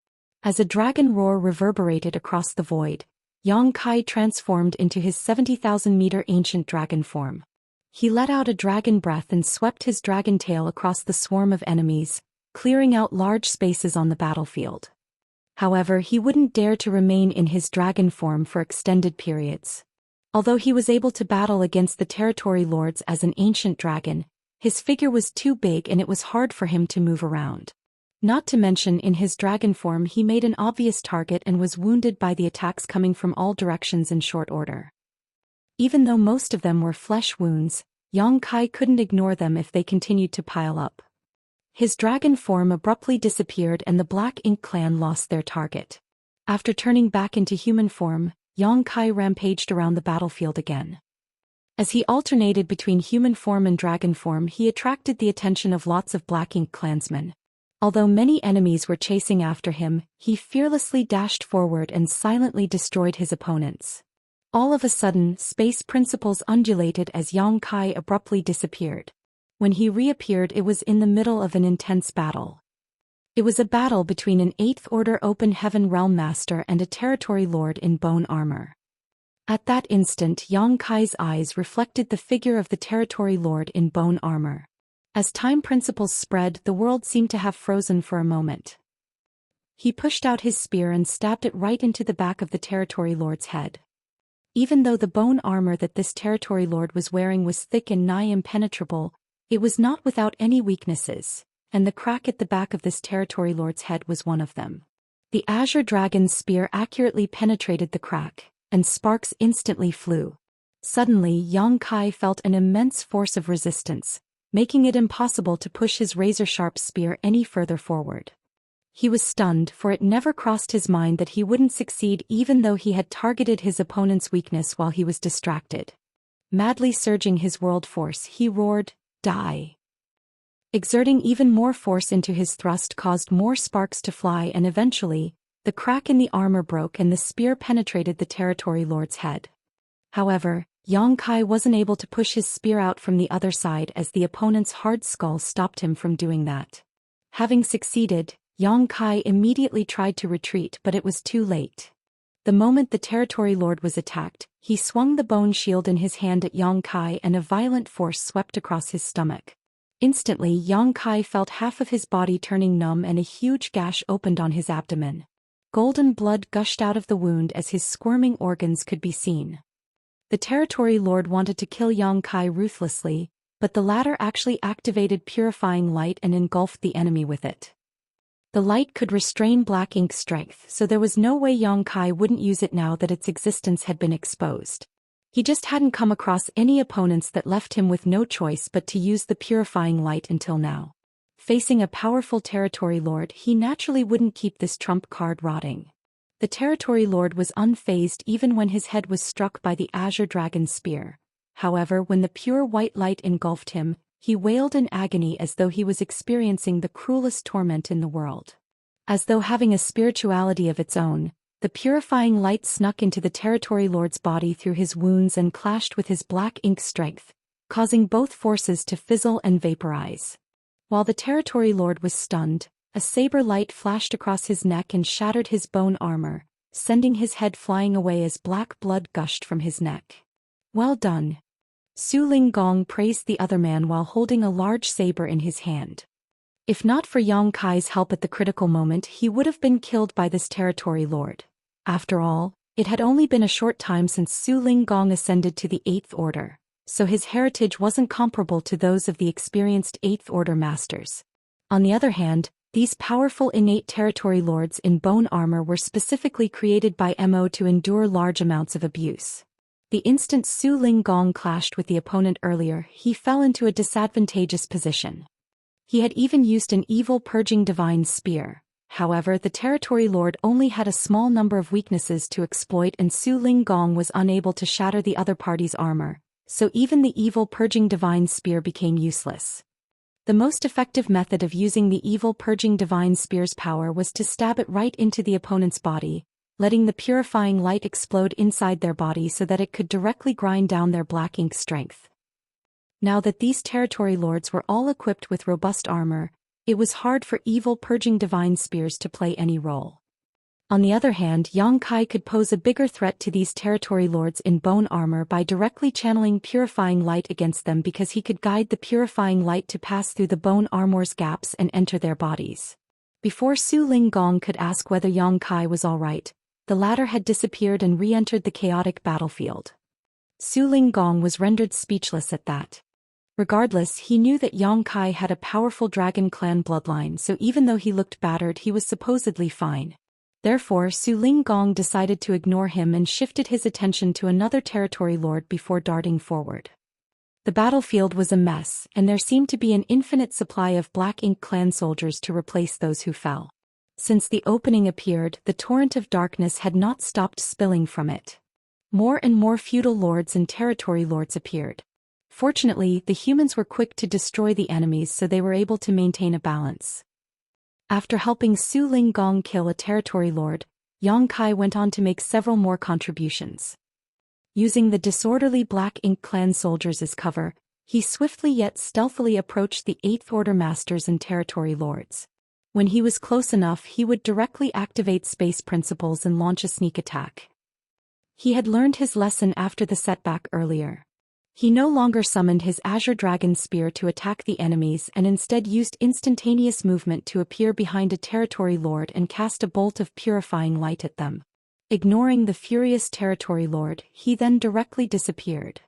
Speaker 1: As a dragon roar reverberated across the void, Yang Kai transformed into his 70,000-meter ancient dragon form. He let out a dragon breath and swept his dragon tail across the swarm of enemies, clearing out large spaces on the battlefield. However, he wouldn't dare to remain in his dragon form for extended periods. Although he was able to battle against the territory lords as an ancient dragon, his figure was too big and it was hard for him to move around. Not to mention, in his dragon form he made an obvious target and was wounded by the attacks coming from all directions in short order. Even though most of them were flesh wounds, Yang Kai couldn't ignore them if they continued to pile up. His dragon form abruptly disappeared and the Black Ink clan lost their target. After turning back into human form, Yang Kai rampaged around the battlefield again. As he alternated between human form and dragon form, he attracted the attention of lots of Black Ink clansmen. Although many enemies were chasing after him, he fearlessly dashed forward and silently destroyed his opponents. All of a sudden, space principles undulated as Yang Kai abruptly disappeared. When he reappeared, it was in the middle of an intense battle. It was a battle between an 8th Order Open Heaven Realm Master and a territory lord in bone armor. At that instant, Yang Kai's eyes reflected the figure of the territory lord in bone armor. As time principles spread, the world seemed to have frozen for a moment. He pushed out his spear and stabbed it right into the back of the territory lord's head. Even though the bone armor that this territory lord was wearing was thick and nigh impenetrable, it was not without any weaknesses, and the crack at the back of this territory lord's head was one of them. The azure dragon's spear accurately penetrated the crack, and sparks instantly flew. Suddenly, Yang Kai felt an immense force of resistance, making it impossible to push his razor-sharp spear any further forward. He was stunned, for it never crossed his mind that he wouldn't succeed even though he had targeted his opponent's weakness while he was distracted. Madly surging his world force, he roared, "Die!" Exerting even more force into his thrust caused more sparks to fly, and eventually, the crack in the armor broke and the spear penetrated the territory lord's head. However, Yang Kai wasn't able to push his spear out from the other side as the opponent's hard skull stopped him from doing that. Having succeeded, Yang Kai immediately tried to retreat, but it was too late. The moment the territory lord was attacked, he swung the bone shield in his hand at Yang Kai and a violent force swept across his stomach. Instantly, Yang Kai felt half of his body turning numb and a huge gash opened on his abdomen. Golden blood gushed out of the wound as his squirming organs could be seen. The territory lord wanted to kill Yang Kai ruthlessly, but the latter actually activated purifying light and engulfed the enemy with it. The light could restrain Black Ink's strength, so there was no way Yang Kai wouldn't use it now that its existence had been exposed. He just hadn't come across any opponents that left him with no choice but to use the purifying light until now. Facing a powerful territory lord, he naturally wouldn't keep this trump card rotting. The territory lord was unfazed even when his head was struck by the azure dragon's spear. However, when the pure white light engulfed him, he wailed in agony as though he was experiencing the cruelest torment in the world. As though having a spirituality of its own, the purifying light snuck into the territory lord's body through his wounds and clashed with his Black Ink strength, causing both forces to fizzle and vaporize. While the territory lord was stunned, a saber light flashed across his neck and shattered his bone armor, sending his head flying away as black blood gushed from his neck. "Well done." Su Linggong praised the other man while holding a large saber in his hand. If not for Yang Kai's help at the critical moment, he would have been killed by this territory lord. After all, it had only been a short time since Su Linggong ascended to the 8th Order, so his heritage wasn't comparable to those of the experienced 8th Order masters. On the other hand, these powerful innate territory lords in bone armor were specifically created by Mo to endure large amounts of abuse. The instant Su Linggong clashed with the opponent earlier, he fell into a disadvantageous position. He had even used an evil purging divine spear. However, the territory lord only had a small number of weaknesses to exploit and Su Linggong was unable to shatter the other party's armor, so even the evil purging divine spear became useless. The most effective method of using the evil purging divine spear's power was to stab it right into the opponent's body, letting the purifying light explode inside their body so that it could directly grind down their Black Ink strength. Now that these territory lords were all equipped with robust armor, it was hard for evil purging divine spears to play any role. On the other hand, Yang Kai could pose a bigger threat to these territory lords in bone armor by directly channeling purifying light against them, because he could guide the purifying light to pass through the bone armor's gaps and enter their bodies. Before Su Linggong could ask whether Yang Kai was alright, the latter had disappeared and re-entered the chaotic battlefield. Su Linggong was rendered speechless at that. Regardless, he knew that Yang Kai had a powerful dragon clan bloodline, so even though he looked battered, he was supposedly fine. Therefore, Su Linggong decided to ignore him and shifted his attention to another territory lord before darting forward. The battlefield was a mess, and there seemed to be an infinite supply of Black Ink clan soldiers to replace those who fell. Since the opening appeared, the torrent of darkness had not stopped spilling from it. More and more feudal lords and territory lords appeared. Fortunately, the humans were quick to destroy the enemies, so they were able to maintain a balance. After helping Su Linggong kill a territory lord, Yang Kai went on to make several more contributions. Using the disorderly Black Ink clan soldiers as cover, he swiftly yet stealthily approached the Eighth Order masters and territory lords. When he was close enough, he would directly activate space principles and launch a sneak attack. He had learned his lesson after the setback earlier. He no longer summoned his Azure Dragon Spear to attack the enemies and instead used instantaneous movement to appear behind a territory lord and cast a bolt of purifying light at them. Ignoring the furious territory lord, he then directly disappeared.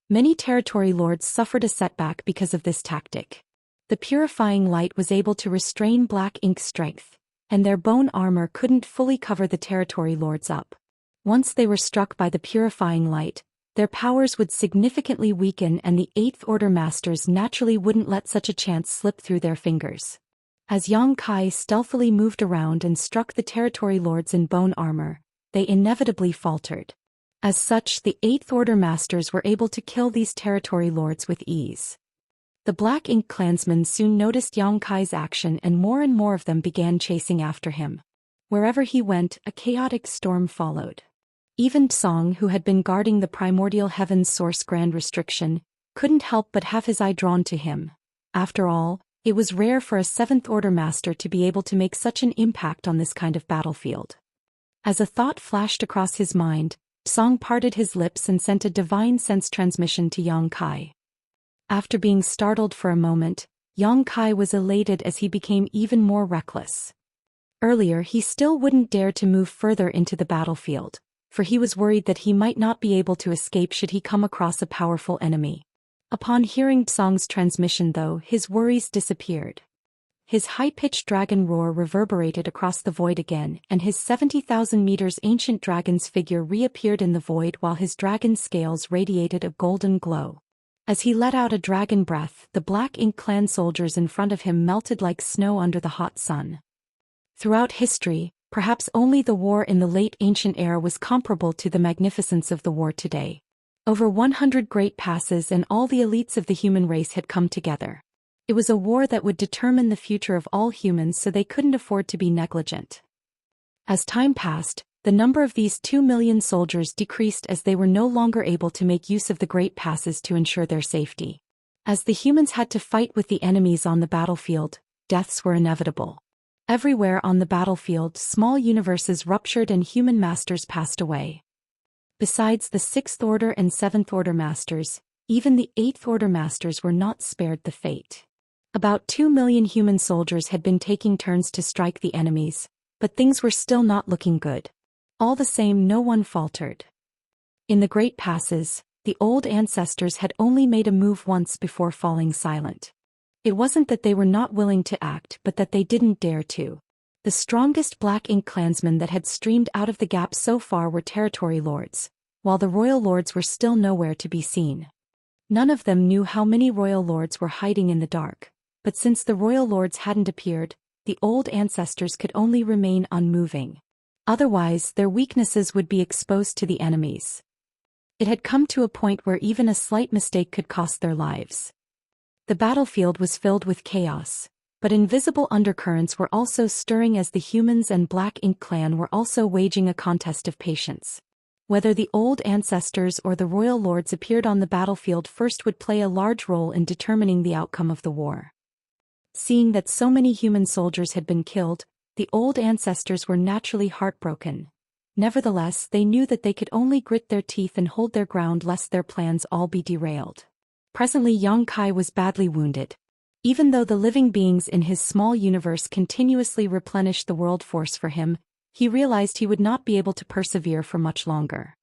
Speaker 1: Many territory lords suffered a setback because of this tactic. The purifying light was able to restrain Black Ink's strength, and their bone armor couldn't fully cover the territory lords up. Once they were struck by the purifying light, their powers would significantly weaken, and the Eighth Order masters naturally wouldn't let such a chance slip through their fingers. As Yang Kai stealthily moved around and struck the territory lords in bone armor, they inevitably faltered. As such, the Eighth Order masters were able to kill these territory lords with ease. The Black Ink clansmen soon noticed Yang Kai's action, and more of them began chasing after him. Wherever he went, a chaotic storm followed. Even Tsong, who had been guarding the primordial heaven's source Grand Restriction, couldn't help but have his eye drawn to him. After all, it was rare for a Seventh Order master to be able to make such an impact on this kind of battlefield. As a thought flashed across his mind, Tsong parted his lips and sent a divine sense transmission to Yang Kai. After being startled for a moment, Yang Kai was elated as he became even more reckless. Earlier, he still wouldn't dare to move further into the battlefield, for he was worried that he might not be able to escape should he come across a powerful enemy. Upon hearing Tsong's transmission, though, his worries disappeared. His high-pitched dragon roar reverberated across the void again, and his 70,000 meters ancient dragon's figure reappeared in the void while his dragon scales radiated a golden glow. As he let out a dragon breath, the Black Ink clan soldiers in front of him melted like snow under the hot sun. Throughout history, perhaps only the war in the late ancient era was comparable to the magnificence of the war today. Over 100 great passes and all the elites of the human race had come together. It was a war that would determine the future of all humans, so they couldn't afford to be negligent. As time passed, the number of these 2 million soldiers decreased as they were no longer able to make use of the great passes to ensure their safety. As the humans had to fight with the enemies on the battlefield, deaths were inevitable. Everywhere on the battlefield, small universes ruptured and human masters passed away. Besides the Sixth Order and Seventh Order masters, even the Eighth Order masters were not spared the fate. About 2 million human soldiers had been taking turns to strike the enemies, but things were still not looking good. All the same, no one faltered. In the Great Passes, the old ancestors had only made a move once before falling silent. It wasn't that they were not willing to act, but that they didn't dare to. The strongest Black Ink clansmen that had streamed out of the gap so far were territory lords, while the royal lords were still nowhere to be seen. None of them knew how many royal lords were hiding in the dark, but since the royal lords hadn't appeared, the old ancestors could only remain unmoving. Otherwise, their weaknesses would be exposed to the enemies. It had come to a point where even a slight mistake could cost their lives. The battlefield was filled with chaos, but invisible undercurrents were also stirring as the humans and Black Ink clan were also waging a contest of patience. Whether the old ancestors or the royal lords appeared on the battlefield first would play a large role in determining the outcome of the war. Seeing that so many human soldiers had been killed, the old ancestors were naturally heartbroken. Nevertheless, they knew that they could only grit their teeth and hold their ground lest their plans all be derailed. Presently Yang Kai was badly wounded. Even though the living beings in his small universe continuously replenished the world force for him, he realized he would not be able to persevere for much longer.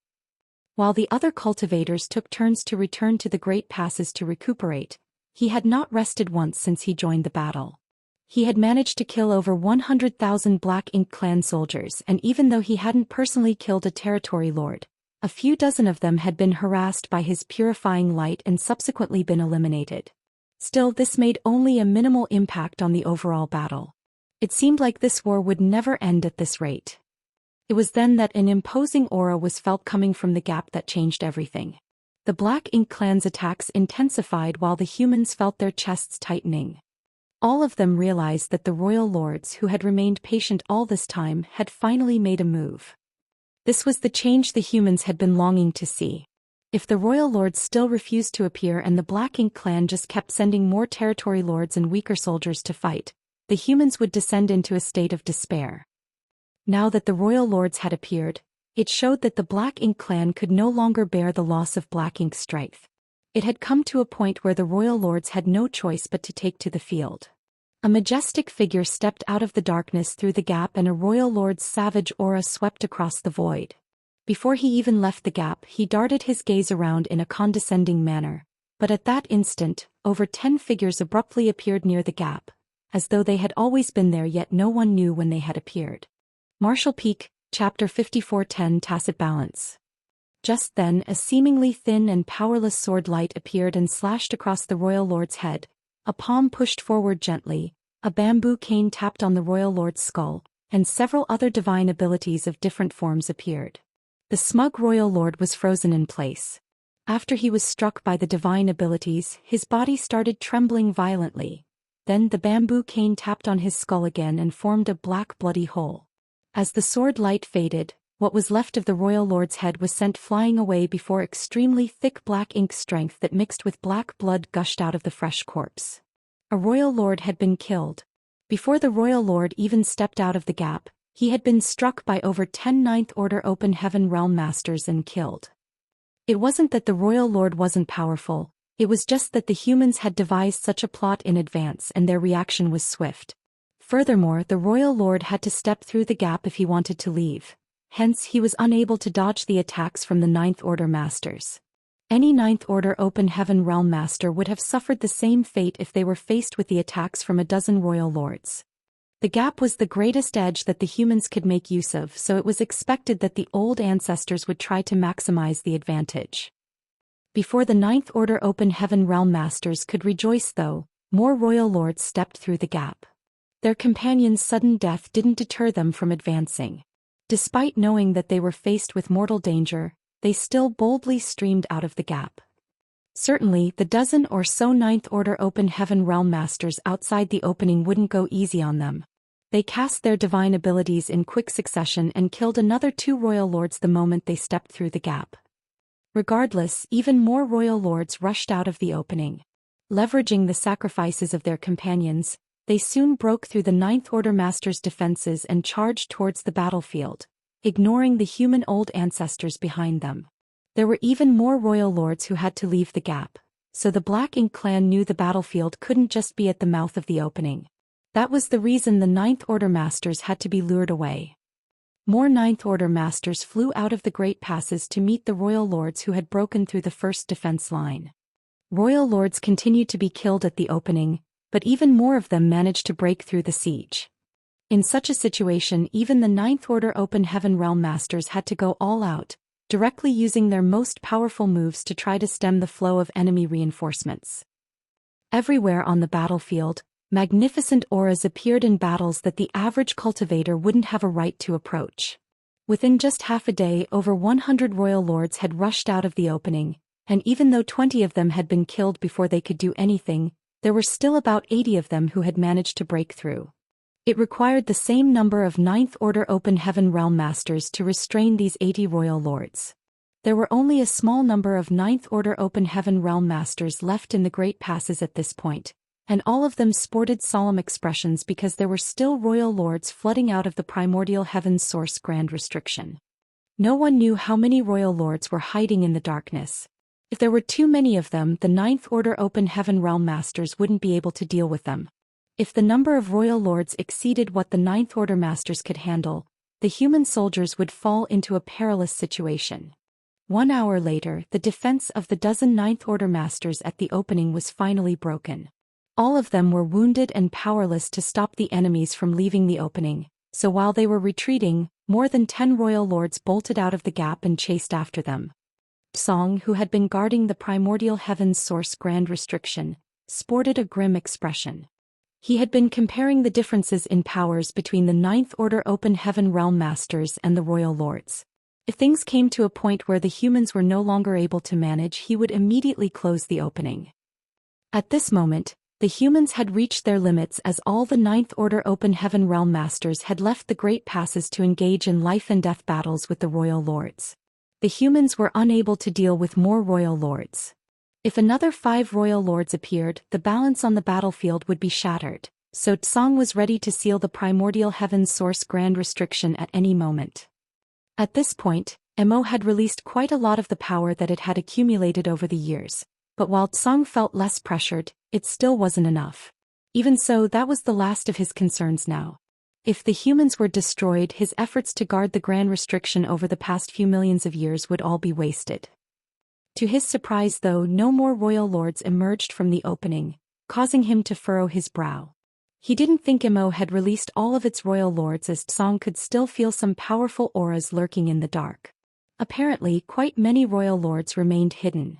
Speaker 1: While the other cultivators took turns to return to the great passes to recuperate, he had not rested once since he joined the battle. He had managed to kill over 100,000 Black Ink clan soldiers, and even though he hadn't personally killed a territory lord, a few dozen of them had been harassed by his purifying light and subsequently been eliminated. Still, this made only a minimal impact on the overall battle. It seemed like this war would never end at this rate. It was then that an imposing aura was felt coming from the gap that changed everything. The Black Ink clan's attacks intensified while the humans felt their chests tightening. All of them realized that the royal lords who had remained patient all this time had finally made a move. This was the change the humans had been longing to see. If the royal lords still refused to appear and the Black Ink clan just kept sending more territory lords and weaker soldiers to fight, the humans would descend into a state of despair. Now that the royal lords had appeared, it showed that the Black Ink clan could no longer bear the loss of Black Ink's strength. It had come to a point where the royal lords had no choice but to take to the field. A majestic figure stepped out of the darkness through the gap and a royal lord's savage aura swept across the void. Before he even left the gap, he darted his gaze around in a condescending manner. But at that instant, over 10 figures abruptly appeared near the gap, as though they had always been there yet no one knew when they had appeared. Martial Peak, Chapter 5410 Tacit Balance. Just then a seemingly thin and powerless sword light appeared and slashed across the royal lord's head, a palm pushed forward gently, a bamboo cane tapped on the royal lord's skull, and several other divine abilities of different forms appeared. The smug royal lord was frozen in place. After he was struck by the divine abilities, his body started trembling violently. Then the bamboo cane tapped on his skull again and formed a black bloody hole. As the sword light faded, what was left of the royal lord's head was sent flying away before extremely thick black ink strength that mixed with black blood gushed out of the fresh corpse. A royal lord had been killed. Before the royal lord even stepped out of the gap, he had been struck by over 10 Ninth Order Open Heaven Realm Masters and killed. It wasn't that the royal lord wasn't powerful, it was just that the humans had devised such a plot in advance and their reaction was swift. Furthermore, the royal lord had to step through the gap if he wanted to leave. Hence, he was unable to dodge the attacks from the Ninth Order Masters. Any Ninth Order Open Heaven Realm Master would have suffered the same fate if they were faced with the attacks from a dozen royal lords. The gap was the greatest edge that the humans could make use of, so it was expected that the old ancestors would try to maximize the advantage. Before the Ninth Order Open Heaven Realm Masters could rejoice though, more royal lords stepped through the gap. Their companions' sudden death didn't deter them from advancing. Despite knowing that they were faced with mortal danger, they still boldly streamed out of the gap. Certainly, the dozen or so Ninth Order Open Heaven Realm Masters outside the opening wouldn't go easy on them. They cast their divine abilities in quick succession and killed another 2 royal lords the moment they stepped through the gap. Regardless, even more royal lords rushed out of the opening. Leveraging the sacrifices of their companions, they soon broke through the Ninth Order Masters' defenses and charged towards the battlefield, ignoring the human old ancestors behind them. There were even more royal lords who had to leave the gap, so the Black Ink clan knew the battlefield couldn't just be at the mouth of the opening. That was the reason the Ninth Order Masters had to be lured away. More Ninth Order Masters flew out of the great passes to meet the royal lords who had broken through the first defense line. Royal lords continued to be killed at the opening, but even more of them managed to break through the siege. In such a situation, even the Ninth Order Open Heaven Realm Masters had to go all out, directly using their most powerful moves to try to stem the flow of enemy reinforcements. Everywhere on the battlefield, magnificent auras appeared in battles that the average cultivator wouldn't have a right to approach. Within just half a day, over 100 royal lords had rushed out of the opening, and even though 20 of them had been killed before they could do anything, there were still about 80 of them who had managed to break through. It required the same number of Ninth Order Open Heaven Realm Masters to restrain these 80 royal lords. There were only a small number of Ninth Order Open Heaven Realm Masters left in the Great Passes at this point, and all of them sported solemn expressions because there were still royal lords flooding out of the primordial heaven's source grand restriction. No one knew how many royal lords were hiding in the darkness. If there were too many of them, the Ninth Order Open Heaven Realm Masters wouldn't be able to deal with them. If the number of royal lords exceeded what the Ninth Order Masters could handle, the human soldiers would fall into a perilous situation. 1 hour later, the defense of the dozen Ninth Order Masters at the opening was finally broken. All of them were wounded and powerless to stop the enemies from leaving the opening, so while they were retreating, more than 10 royal lords bolted out of the gap and chased after them. Song, who had been guarding the primordial heaven's source grand restriction, sported a grim expression. He had been comparing the differences in powers between the Ninth Order Open Heaven Realm Masters and the royal lords. If things came to a point where the humans were no longer able to manage, he would immediately close the opening. At this moment, the humans had reached their limits as all the Ninth Order Open Heaven Realm Masters had left the Great Passes to engage in life-and-death battles with the royal lords. The humans were unable to deal with more royal lords. If another 5 royal lords appeared, the balance on the battlefield would be shattered, so Tsong was ready to seal the primordial heaven's source grand restriction at any moment. At this point, Mo had released quite a lot of the power that it had accumulated over the years, but while Tsong felt less pressured, it still wasn't enough. Even so, that was the last of his concerns now. If the humans were destroyed, his efforts to guard the grand restriction over the past few millions of years would all be wasted. To his surprise though, no more royal lords emerged from the opening, causing him to furrow his brow. He didn't think Mo had released all of its royal lords, as Tsong could still feel some powerful auras lurking in the dark. Apparently, quite many royal lords remained hidden.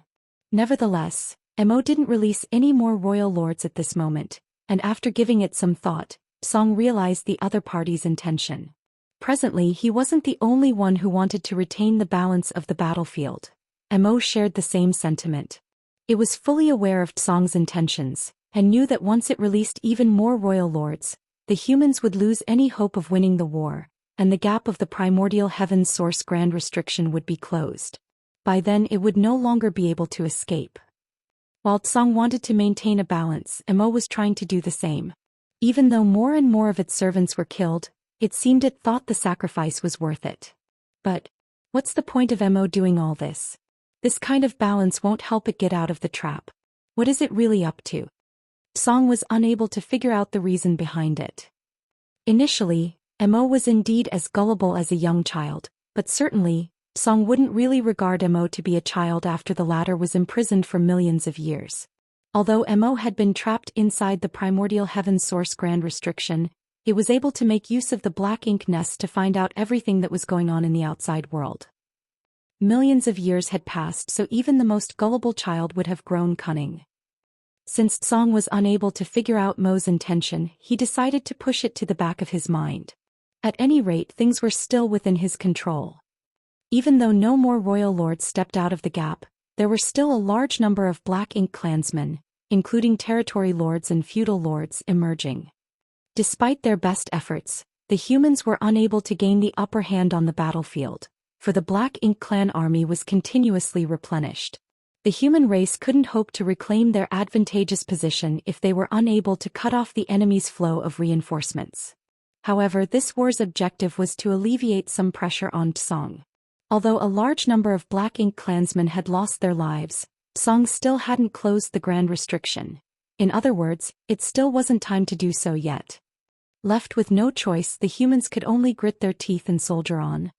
Speaker 1: Nevertheless, Mo didn't release any more royal lords at this moment, and after giving it some thought, Tsong realized the other party's intention. Presently, he wasn't the only one who wanted to retain the balance of the battlefield. Mo shared the same sentiment. It was fully aware of Tsong's intentions, and knew that once it released even more royal lords, the humans would lose any hope of winning the war, and the gap of the primordial heaven's source grand restriction would be closed. By then it would no longer be able to escape. While Tsong wanted to maintain a balance, Mo was trying to do the same. Even though more and more of its servants were killed, it seemed it thought the sacrifice was worth it. But what's the point of Mo doing all this? This kind of balance won't help it get out of the trap. What is it really up to? Tsong was unable to figure out the reason behind it. Initially, Mo was indeed as gullible as a young child, but certainly, Tsong wouldn't really regard Mo to be a child after the latter was imprisoned for millions of years. Although Mo had been trapped inside the primordial heaven source grand restriction, it was able to make use of the black ink nest to find out everything that was going on in the outside world. Millions of years had passed, so even the most gullible child would have grown cunning. Since Tsong was unable to figure out Mo's intention, he decided to push it to the back of his mind. At any rate, things were still within his control. Even though no more royal lords stepped out of the gap, there were still a large number of black ink clansmen, including territory lords and feudal lords, emerging. Despite their best efforts, the humans were unable to gain the upper hand on the battlefield, for the Black Ink clan army was continuously replenished. The human race couldn't hope to reclaim their advantageous position if they were unable to cut off the enemy's flow of reinforcements. However, this war's objective was to alleviate some pressure on Tsong. Although a large number of Black Ink clansmen had lost their lives, Tsong still hadn't closed the grand restriction. In other words, it still wasn't time to do so yet. Left with no choice, the humans could only grit their teeth and soldier on.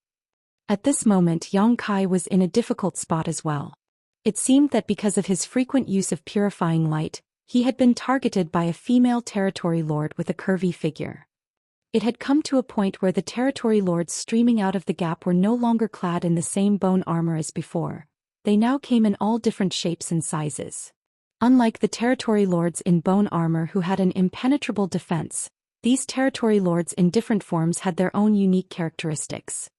Speaker 1: At this moment, Yang Kai was in a difficult spot as well. It seemed that because of his frequent use of purifying light, he had been targeted by a female territory lord with a curvy figure. It had come to a point where the territory lords streaming out of the gap were no longer clad in the same bone armor as before. They now came in all different shapes and sizes. Unlike the territory lords in bone armor who had an impenetrable defense, these territory lords in different forms had their own unique characteristics.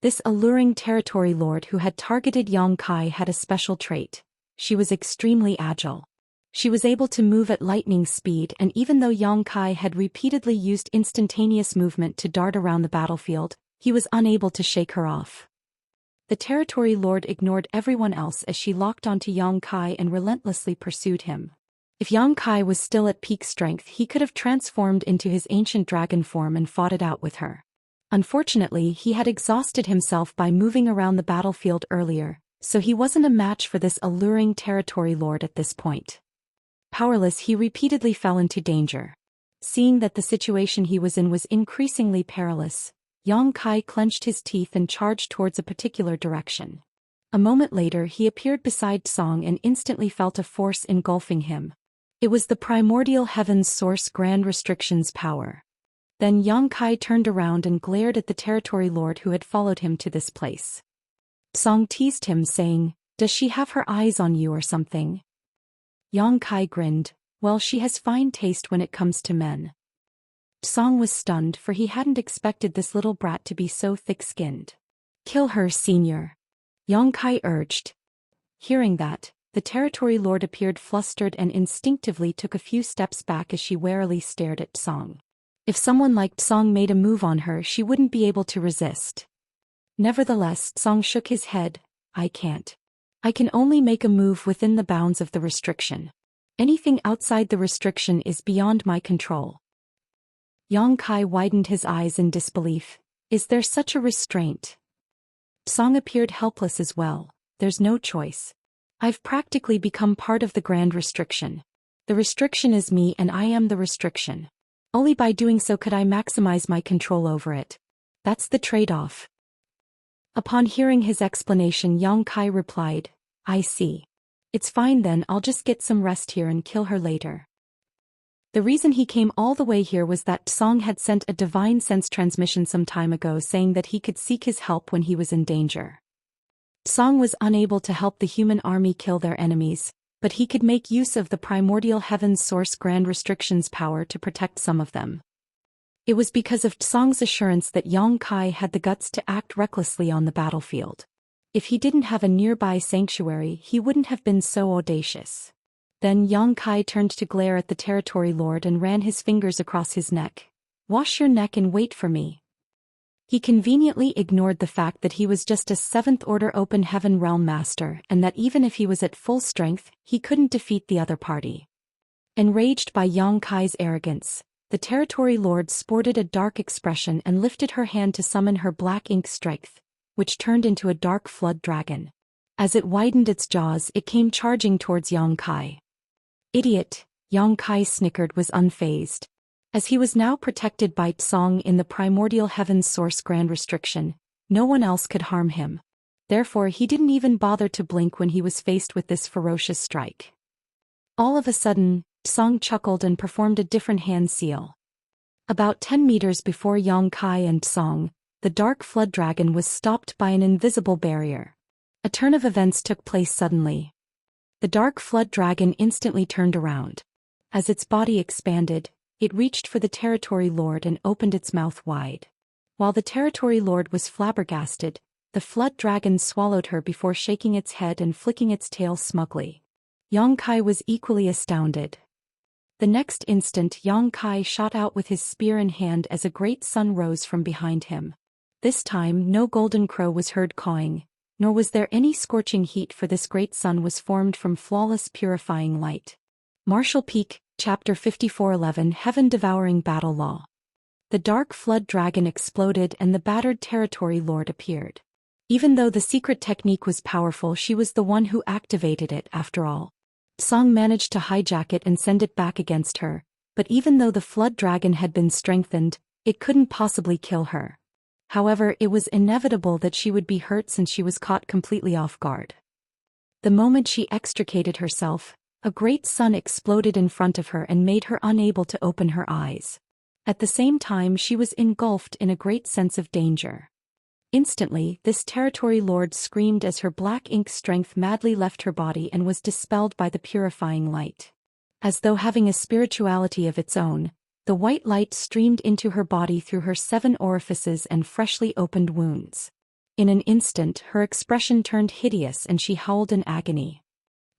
Speaker 1: This alluring territory lord who had targeted Yang Kai had a special trait. She was extremely agile. She was able to move at lightning speed, and even though Yang Kai had repeatedly used instantaneous movement to dart around the battlefield, he was unable to shake her off. The territory lord ignored everyone else as she locked onto Yang Kai and relentlessly pursued him. If Yang Kai was still at peak strength, he could have transformed into his ancient dragon form and fought it out with her. Unfortunately, he had exhausted himself by moving around the battlefield earlier, so he wasn't a match for this alluring territory lord at this point. Powerless, he repeatedly fell into danger. Seeing that the situation he was in was increasingly perilous, Yang Kai clenched his teeth and charged towards a particular direction. A moment later, he appeared beside Song and instantly felt a force engulfing him. It was the primordial heaven's source Grand Restriction's power. Then Yang Kai turned around and glared at the territory lord who had followed him to this place. Song teased him, saying, "Does she have her eyes on you or something?" Yang Kai grinned, "Well, she has fine taste when it comes to men." Song was stunned, for he hadn't expected this little brat to be so thick-skinned. "Kill her, senior," Yang Kai urged. Hearing that, the territory lord appeared flustered and instinctively took a few steps back as she warily stared at Song. If someone like Song made a move on her, she wouldn't be able to resist. Nevertheless, Song shook his head. "I can't. I can only make a move within the bounds of the restriction. Anything outside the restriction is beyond my control." Yang Kai widened his eyes in disbelief. "Is there such a restraint?" Song appeared helpless as well. "There's no choice. I've practically become part of the Grand Restriction. The restriction is me and I am the restriction. Only by doing so could I maximize my control over it. That's the trade-off." Upon hearing his explanation, Yang Kai replied, "I see. It's fine then, I'll just get some rest here and kill her later." The reason he came all the way here was that Song had sent a divine sense transmission some time ago saying that he could seek his help when he was in danger. Song was unable to help the human army kill their enemies, but he could make use of the primordial heaven's source Grand Restriction's power to protect some of them. It was because of Song's assurance that Yang Kai had the guts to act recklessly on the battlefield. If he didn't have a nearby sanctuary, he wouldn't have been so audacious. Then Yang Kai turned to glare at the territory lord and ran his fingers across his neck. "Wash your neck and wait for me." He conveniently ignored the fact that he was just a 7th Order Open Heaven Realm Master and that even if he was at full strength, he couldn't defeat the other party. Enraged by Yang Kai's arrogance, the territory lord sported a dark expression and lifted her hand to summon her black ink strength, which turned into a dark flood dragon. As it widened its jaws, it came charging towards Yang Kai. "Idiot," Yang Kai snickered, was unfazed. As he was now protected by Tsong in the primordial heaven's source Grand Restriction, no one else could harm him. Therefore he didn't even bother to blink when he was faced with this ferocious strike. All of a sudden, Tsong chuckled and performed a different hand seal. About 10 meters before Yang Kai and Tsong, the dark flood dragon was stopped by an invisible barrier. A turn of events took place suddenly. The dark flood dragon instantly turned around. As its body expanded, it reached for the territory lord and opened its mouth wide. While the territory lord was flabbergasted, the flood dragon swallowed her before shaking its head and flicking its tail smugly. Yang Kai was equally astounded. The next instant, Yang Kai shot out with his spear in hand as a great sun rose from behind him. This time no golden crow was heard cawing, nor was there any scorching heat, for this great sun was formed from flawless purifying light. Martial Peak, Chapter 54:11 Heaven-Devouring Battle Law. The dark flood dragon exploded and the battered territory lord appeared. Even though the secret technique was powerful, she was the one who activated it after all. Song managed to hijack it and send it back against her, but even though the flood dragon had been strengthened, it couldn't possibly kill her. However, it was inevitable that she would be hurt since she was caught completely off guard. The moment she extricated herself, a great sun exploded in front of her and made her unable to open her eyes. At the same time, she was engulfed in a great sense of danger. Instantly, this territory lord screamed as her black ink strength madly left her body and was dispelled by the purifying light. As though having a spirituality of its own, the white light streamed into her body through her 7 orifices and freshly opened wounds. In an instant, her expression turned hideous and she howled in agony.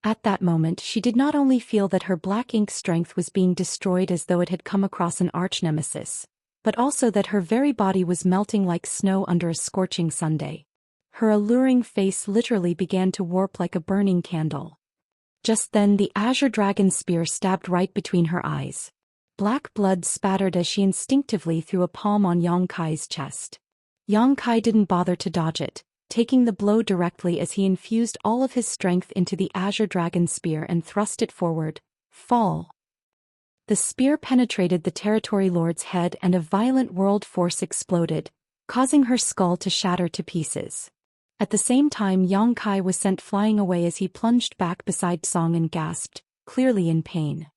Speaker 1: At that moment, she did not only feel that her black ink strength was being destroyed as though it had come across an arch-nemesis, but also that her very body was melting like snow under a scorching Sunday. Her alluring face literally began to warp like a burning candle. Just then the azure dragon spear stabbed right between her eyes. Black blood spattered as she instinctively threw a palm on Yang Kai's chest. Yang Kai didn't bother to dodge it, taking the blow directly as he infused all of his strength into the azure dragon spear and thrust it forward. Fall. The spear penetrated the territory lord's head and a violent world force exploded, causing her skull to shatter to pieces. At the same time, Yang Kai was sent flying away as he plunged back beside Song and gasped, clearly in pain.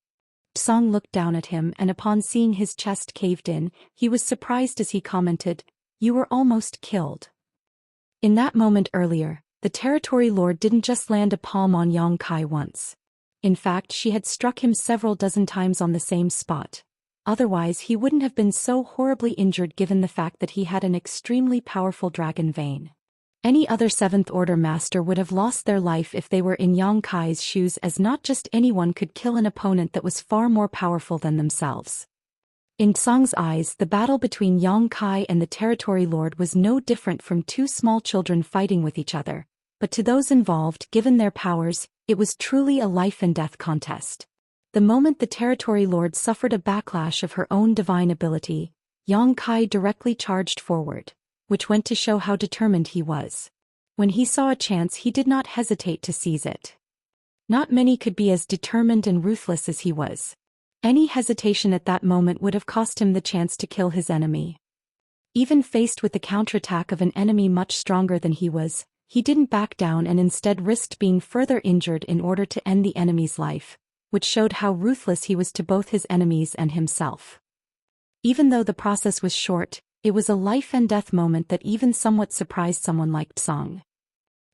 Speaker 1: Song looked down at him, and upon seeing his chest caved in, he was surprised as he commented, "You were almost killed." In that moment earlier, the territory lord didn't just land a palm on Yang Kai once. In fact, she had struck him several dozen times on the same spot. Otherwise, he wouldn't have been so horribly injured given the fact that he had an extremely powerful dragon vein. Any other 7th Order master would have lost their life if they were in Yang Kai's shoes, as not just anyone could kill an opponent that was far more powerful than themselves. In Song's eyes, the battle between Yang Kai and the territory lord was no different from two small children fighting with each other, but to those involved, given their powers, it was truly a life-and-death contest. The moment the territory lord suffered a backlash of her own divine ability, Yang Kai directly charged forward, which went to show how determined he was. When he saw a chance, he did not hesitate to seize it. Not many could be as determined and ruthless as he was. Any hesitation at that moment would have cost him the chance to kill his enemy. Even faced with the counterattack of an enemy much stronger than he was, he didn't back down and instead risked being further injured in order to end the enemy's life, which showed how ruthless he was to both his enemies and himself. Even though the process was short, it was a life-and-death moment that even somewhat surprised someone like Song.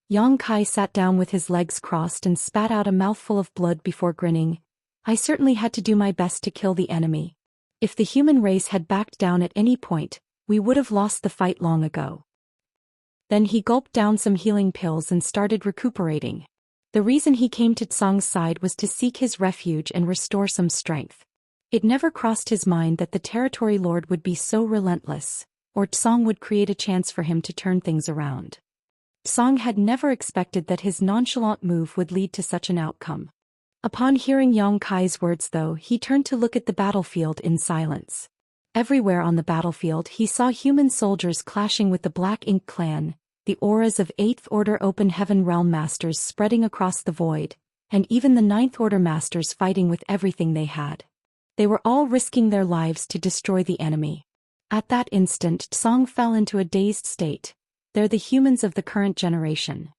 Speaker 1: Yang Kai sat down with his legs crossed and spat out a mouthful of blood before grinning. "I certainly had to do my best to kill the enemy. If the human race had backed down at any point, we would have lost the fight long ago." Then he gulped down some healing pills and started recuperating. The reason he came to Tsong's side was to seek his refuge and restore some strength. It never crossed his mind that the territory lord would be so relentless, or Tsong would create a chance for him to turn things around. Tsong had never expected that his nonchalant move would lead to such an outcome. Upon hearing Yang Kai's words though, he turned to look at the battlefield in silence. Everywhere on the battlefield he saw human soldiers clashing with the Black Ink clan, the auras of 8th Order Open Heaven Realm Masters spreading across the void, and even the 9th Order Masters fighting with everything they had. They were all risking their lives to destroy the enemy. At that instant, Tsong fell into a dazed state. They're the humans of the current generation.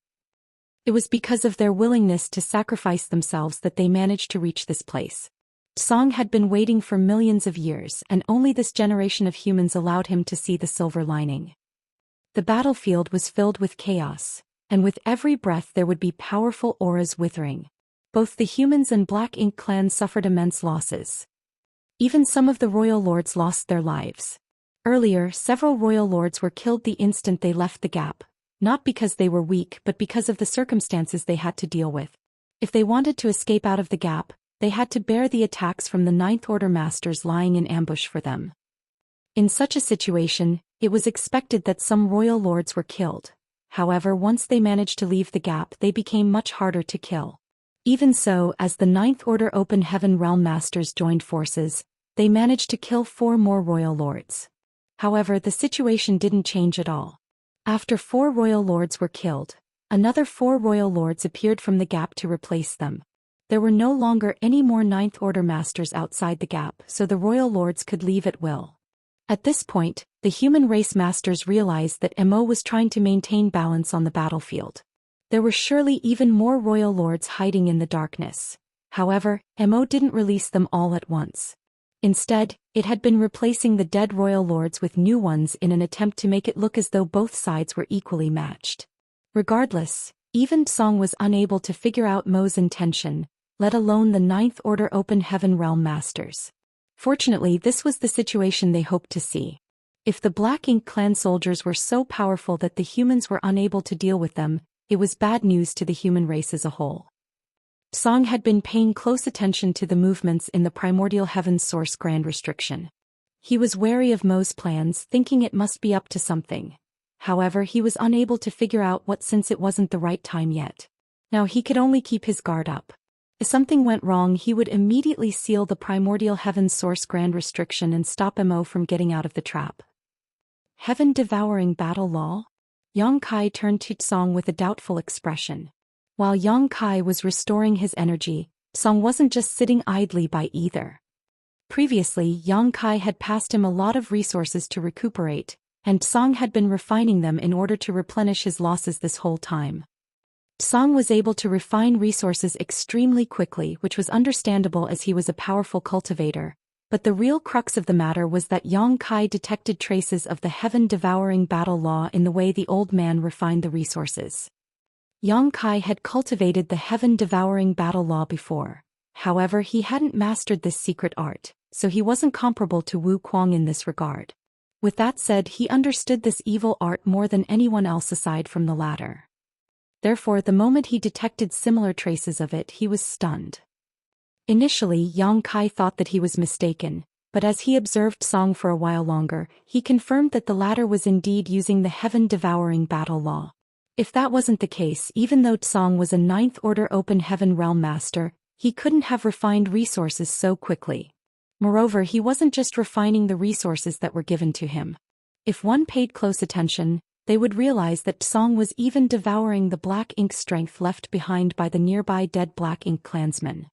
Speaker 1: It was because of their willingness to sacrifice themselves that they managed to reach this place. Tsong had been waiting for millions of years, and only this generation of humans allowed him to see the silver lining. The battlefield was filled with chaos, and with every breath there would be powerful auras withering. Both the humans and Black Ink clan suffered immense losses. Even some of the royal lords lost their lives. Earlier, several royal lords were killed the instant they left the gap, not because they were weak but because of the circumstances they had to deal with. If they wanted to escape out of the gap, they had to bear the attacks from the 9th Order Masters lying in ambush for them. In such a situation, it was expected that some royal lords were killed. However, once they managed to leave the gap, they became much harder to kill. Even so, as the 9th Order Open Heaven Realm Masters joined forces, they managed to kill 4 more royal lords. However, the situation didn't change at all. After 4 royal lords were killed, another 4 royal lords appeared from the gap to replace them. There were no longer any more 9th Order Masters outside the gap, so the royal lords could leave at will. At this point, the human race masters realized that Mo was trying to maintain balance on the battlefield. There were surely even more royal lords hiding in the darkness. However, Mo didn't release them all at once. Instead, it had been replacing the dead royal lords with new ones in an attempt to make it look as though both sides were equally matched. Regardless, even Tsong was unable to figure out Mo's intention, let alone the 9th Order Open Heaven Realm Masters. Fortunately, this was the situation they hoped to see. If the Black Ink clan soldiers were so powerful that the humans were unable to deal with them, it was bad news to the human race as a whole. Song had been paying close attention to the movements in the Primordial Heaven's Source Grand Restriction. He was wary of Mo's plans, thinking it must be up to something. However, he was unable to figure out what since it wasn't the right time yet. Now he could only keep his guard up. If something went wrong, he would immediately seal the primordial heaven source grand restriction and stop Mo from getting out of the trap. Heaven-devouring battle law? Yang Kai turned to Song with a doubtful expression. While Yang Kai was restoring his energy, Song wasn't just sitting idly by either. Previously, Yang Kai had passed him a lot of resources to recuperate, and Song had been refining them in order to replenish his losses this whole time. Song was able to refine resources extremely quickly, which was understandable as he was a powerful cultivator, but the real crux of the matter was that Yang Kai detected traces of the heaven-devouring battle law in the way the old man refined the resources. Yang Kai had cultivated the heaven-devouring battle law before. However, he hadn't mastered this secret art, so he wasn't comparable to Wu Kuang in this regard. With that said, he understood this evil art more than anyone else aside from the latter. Therefore, the moment he detected similar traces of it, he was stunned. Initially, Yang Kai thought that he was mistaken, but as he observed Song for a while longer, he confirmed that the latter was indeed using the heaven-devouring battle law. If that wasn't the case, even though Song was a 9th Order Open Heaven Realm Master, he couldn't have refined resources so quickly. Moreover, he wasn't just refining the resources that were given to him. If one paid close attention, they would realize that Song was even devouring the black ink strength left behind by the nearby dead black ink clansmen.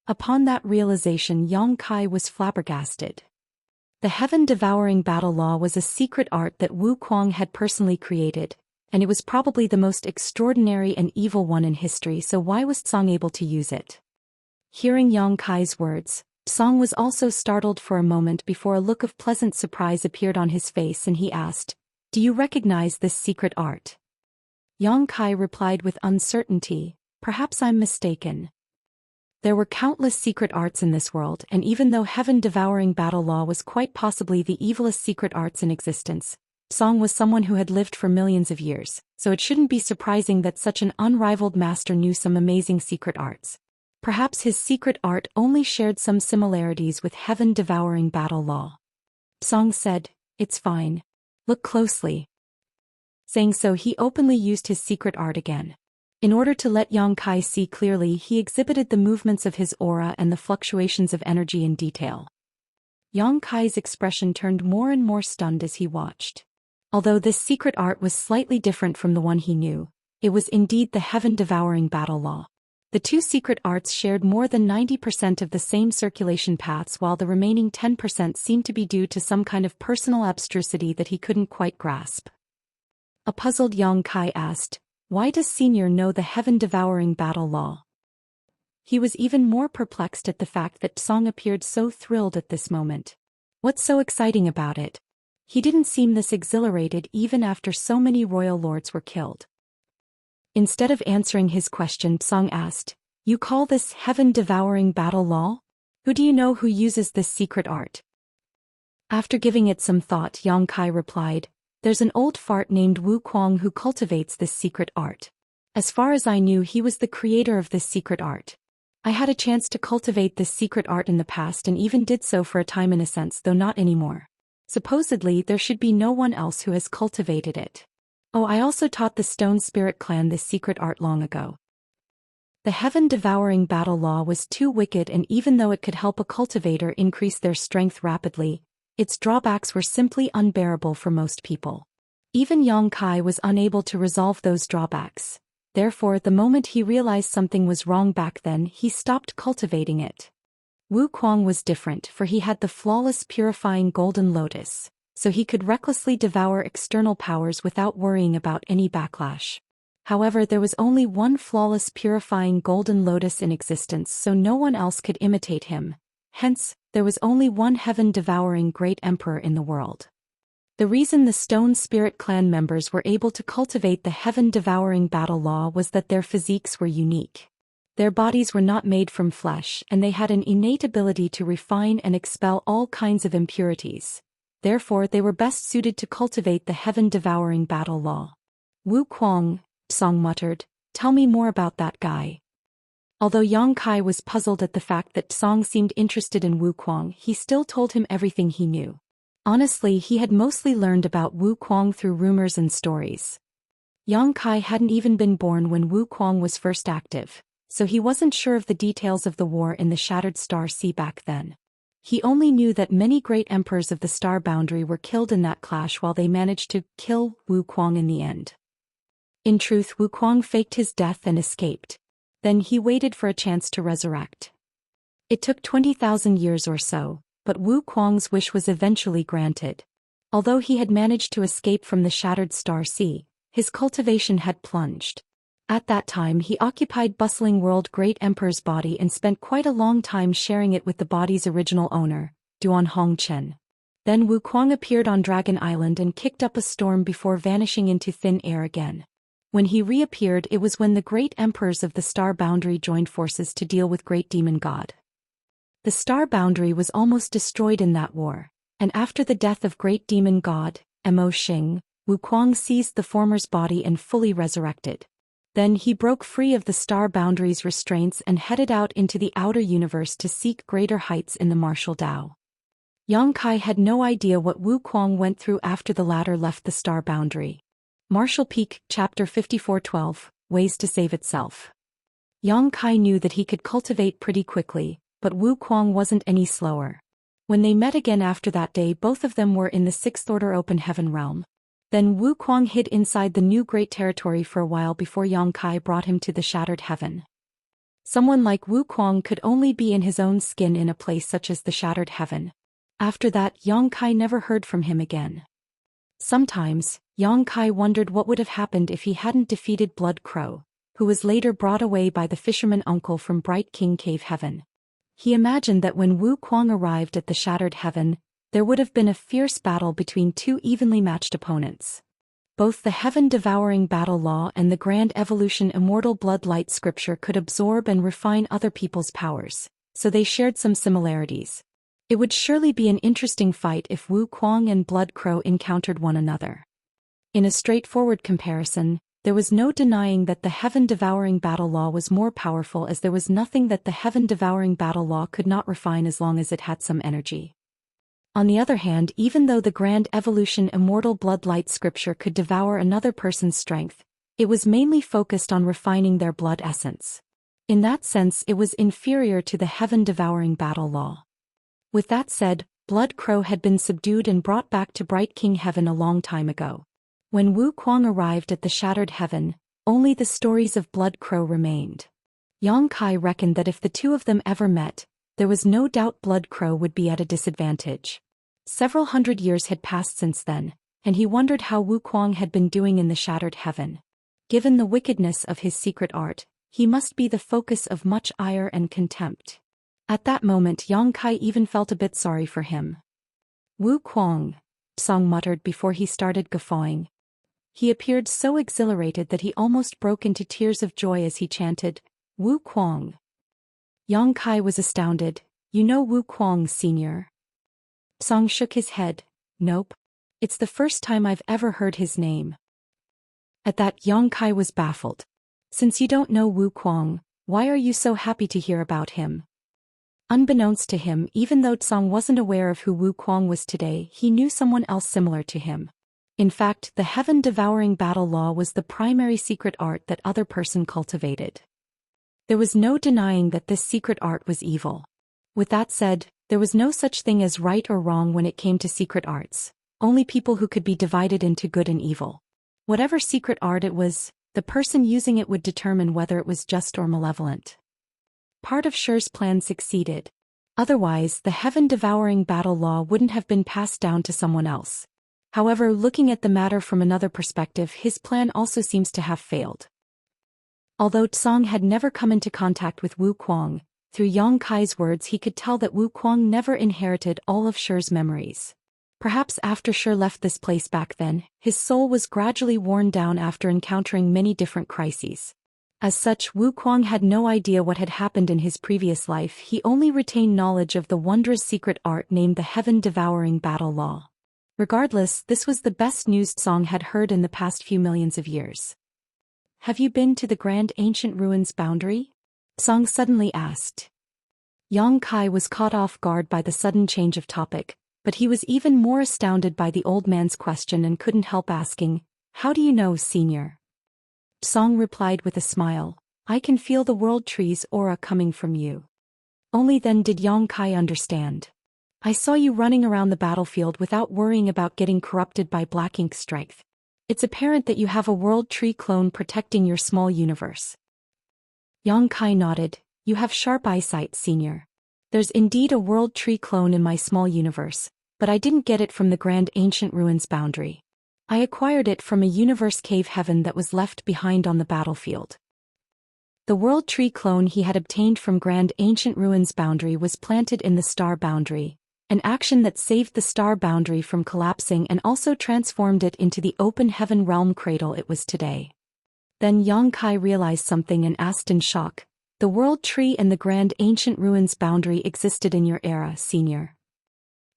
Speaker 1: Upon that realization, Yang Kai was flabbergasted. The heaven-devouring battle law was a secret art that Wu Kuang had personally created, and it was probably the most extraordinary and evil one in history, so why was Song able to use it? Hearing Yang Kai's words, Song was also startled for a moment before a look of pleasant surprise appeared on his face and he asked, "Do you recognize this secret art?" Yang Kai replied with uncertainty, "Perhaps I'm mistaken." There were countless secret arts in this world, and even though heaven-devouring battle law was quite possibly the evilest secret arts in existence, Song was someone who had lived for millions of years, so it shouldn't be surprising that such an unrivaled master knew some amazing secret arts. Perhaps his secret art only shared some similarities with heaven-devouring battle law. Song said, "It's fine. Look closely." Saying so, he openly used his secret art again. In order to let Yang Kai see clearly, he exhibited the movements of his aura and the fluctuations of energy in detail. Yang Kai's expression turned more and more stunned as he watched. Although this secret art was slightly different from the one he knew, it was indeed the heaven-devouring battle law. The two secret arts shared more than 90% of the same circulation paths, while the remaining 10% seemed to be due to some kind of personal abstrusity that he couldn't quite grasp. A puzzled Yang Kai asked, "Why does Senior know the heaven-devouring battle law?" He was even more perplexed at the fact that Song appeared so thrilled at this moment. What's so exciting about it? He didn't seem this exhilarated even after so many royal lords were killed. Instead of answering his question, Song asked, "You call this heaven-devouring battle law? Who do you know who uses this secret art?" After giving it some thought, Yang Kai replied, "There's an old fart named Wu Kuang who cultivates this secret art. As far as I knew, he was the creator of this secret art. I had a chance to cultivate this secret art in the past and even did so for a time in a sense, though not anymore. Supposedly, there should be no one else who has cultivated it. Oh, I also taught the Stone Spirit clan this secret art long ago." The heaven-devouring battle law was too wicked, and even though it could help a cultivator increase their strength rapidly, its drawbacks were simply unbearable for most people. Even Yang Kai was unable to resolve those drawbacks. Therefore, the moment he realized something was wrong back then, he stopped cultivating it. Wu Kuang was different, for he had the flawless purifying golden lotus, so he could recklessly devour external powers without worrying about any backlash. However, there was only one flawless purifying golden lotus in existence, so no one else could imitate him. Hence, there was only one heaven-devouring great emperor in the world. The reason the Stone Spirit clan members were able to cultivate the heaven-devouring battle law was that their physiques were unique. Their bodies were not made from flesh, and they had an innate ability to refine and expel all kinds of impurities. Therefore, they were best suited to cultivate the heaven-devouring battle law. "Wu Kuang," Song muttered, "tell me more about that guy." Although Yang Kai was puzzled at the fact that Song seemed interested in Wu Kuang, he still told him everything he knew. Honestly, he had mostly learned about Wu Kuang through rumors and stories. Yang Kai hadn't even been born when Wu Kuang was first active, so he wasn't sure of the details of the war in the Shattered Star Sea back then. He only knew that many great emperors of the Star Boundary were killed in that clash while they managed to kill Wu Kuang in the end. In truth, Wu Kuang faked his death and escaped. Then he waited for a chance to resurrect. It took 20,000 years or so, but Wu Kuang's wish was eventually granted. Although he had managed to escape from the Shattered Star Sea, his cultivation had plunged. At that time he occupied bustling world Great Emperor's body and spent quite a long time sharing it with the body's original owner, Duan Hongchen. Then Wu Kuang appeared on Dragon Island and kicked up a storm before vanishing into thin air again. When he reappeared, it was when the great emperors of the Star Boundary joined forces to deal with Great Demon God. The Star Boundary was almost destroyed in that war, and after the death of Great Demon God, Mo Xing, Wu Kuang seized the former's body and fully resurrected. Then he broke free of the Star Boundary's restraints and headed out into the outer universe to seek greater heights in the martial Tao. Yang Kai had no idea what Wu Kuang went through after the latter left the Star Boundary. Martial Peak, Chapter 54:12, Ways to Save Itself. Yang Kai knew that he could cultivate pretty quickly, but Wu Kuang wasn't any slower. When they met again after that day, both of them were in the Sixth Order Open Heaven realm. Then Wu Kuang hid inside the new Great Territory for a while before Yang Kai brought him to the Shattered Heaven. Someone like Wu Kuang could only be in his own skin in a place such as the Shattered Heaven. After that, Yang Kai never heard from him again. Sometimes, Yang Kai wondered what would have happened if he hadn't defeated Blood Crow, who was later brought away by the fisherman uncle from Bright King Cave Heaven. He imagined that when Wu Kuang arrived at the Shattered Heaven, there would have been a fierce battle between two evenly matched opponents. Both the heaven-devouring battle law and the grand evolution immortal blood-light scripture could absorb and refine other people's powers, so they shared some similarities. It would surely be an interesting fight if Wu Kuang and Blood Crow encountered one another. In a straightforward comparison, there was no denying that the heaven-devouring battle law was more powerful, as there was nothing that the heaven-devouring battle law could not refine as long as it had some energy. On the other hand, even though the grand evolution immortal blood-light scripture could devour another person's strength, it was mainly focused on refining their blood essence. In that sense, it was inferior to the heaven-devouring battle law. With that said, Blood Crow had been subdued and brought back to Bright King Heaven a long time ago. When Wu Kuang arrived at the Shattered Heaven, only the stories of Blood Crow remained. Yang Kai reckoned that if the two of them ever met, there was no doubt Blood Crow would be at a disadvantage. Several hundred years had passed since then, and he wondered how Wu Kuang had been doing in the Shattered Heaven. Given the wickedness of his secret art, he must be the focus of much ire and contempt. At that moment, Yang Kai even felt a bit sorry for him. Wu Kuang, Song muttered before he started guffawing. He appeared so exhilarated that he almost broke into tears of joy as he chanted, Wu Kuang. Yang Kai was astounded. You know Wu Kuang, Senior? Song shook his head. Nope. It's the first time I've ever heard his name. At that, Yang Kai was baffled. Since you don't know Wu Kuang, why are you so happy to hear about him? Unbeknownst to him, even though Tsong wasn't aware of who Wu Kuang was today, he knew someone else similar to him. In fact, the heaven-devouring battle law was the primary secret art that other person cultivated. There was no denying that this secret art was evil. With that said, there was no such thing as right or wrong when it came to secret arts, only people who could be divided into good and evil. Whatever secret art it was, the person using it would determine whether it was just or malevolent. Part of Shi's plan succeeded. Otherwise, the heaven-devouring battle law wouldn't have been passed down to someone else. However, looking at the matter from another perspective, his plan also seems to have failed. Although Tsong had never come into contact with Wu Kuang, through Yang Kai's words he could tell that Wu Kuang never inherited all of Shi's memories. Perhaps after Shi left this place back then, his soul was gradually worn down after encountering many different crises. As such, Wu Kuang had no idea what had happened in his previous life. He only retained knowledge of the wondrous secret art named the heaven-devouring battle law. Regardless, this was the best news Tsong had heard in the past few millions of years. Have you been to the grand ancient ruins boundary? Tsong suddenly asked. Yang Kai was caught off guard by the sudden change of topic. But he was even more astounded by the old man's question and couldn't help asking, "How do you know, senior?" Song replied with a smile, "I can feel the world tree's aura coming from you." Only then did Yang Kai understand. "I saw you running around the battlefield without worrying about getting corrupted by black ink strength. It's apparent that you have a world tree clone protecting your small universe." Yang Kai nodded. "You have sharp eyesight, senior. There's indeed a world tree clone in my small universe, but I didn't get it from the Grand Ancient Ruins boundary. I acquired it from a universe cave heaven that was left behind on the battlefield." The world tree clone he had obtained from Grand Ancient Ruins boundary was planted in the star boundary, an action that saved the star boundary from collapsing and also transformed it into the open heaven realm cradle it was today. Then Yang Kai realized something and asked in shock, "The world tree and the Grand Ancient Ruins boundary existed in your era, senior?"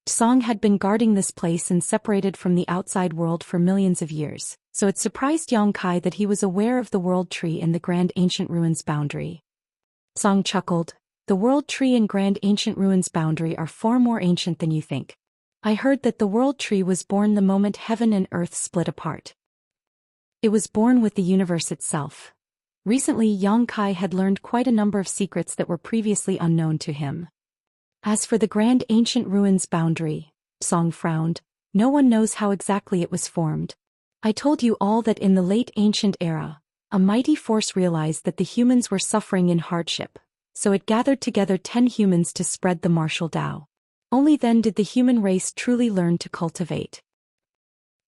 Speaker 1: Song had been guarding this place and separated from the outside world for millions of years, so it surprised Yang Kai that he was aware of the world tree and the Grand Ancient Ruins boundary. Song chuckled, "The world tree and Grand Ancient Ruins boundary are far more ancient than you think. I heard that the world tree was born the moment heaven and earth split apart. It was born with the universe itself." Recently Yang Kai had learned quite a number of secrets that were previously unknown to him. As for the Grand Ancient Ruins boundary, Song frowned, "No one knows how exactly it was formed. I told you all that in the late ancient era, a mighty force realized that the humans were suffering in hardship, so it gathered together 10 humans to spread the martial Tao. Only then did the human race truly learn to cultivate."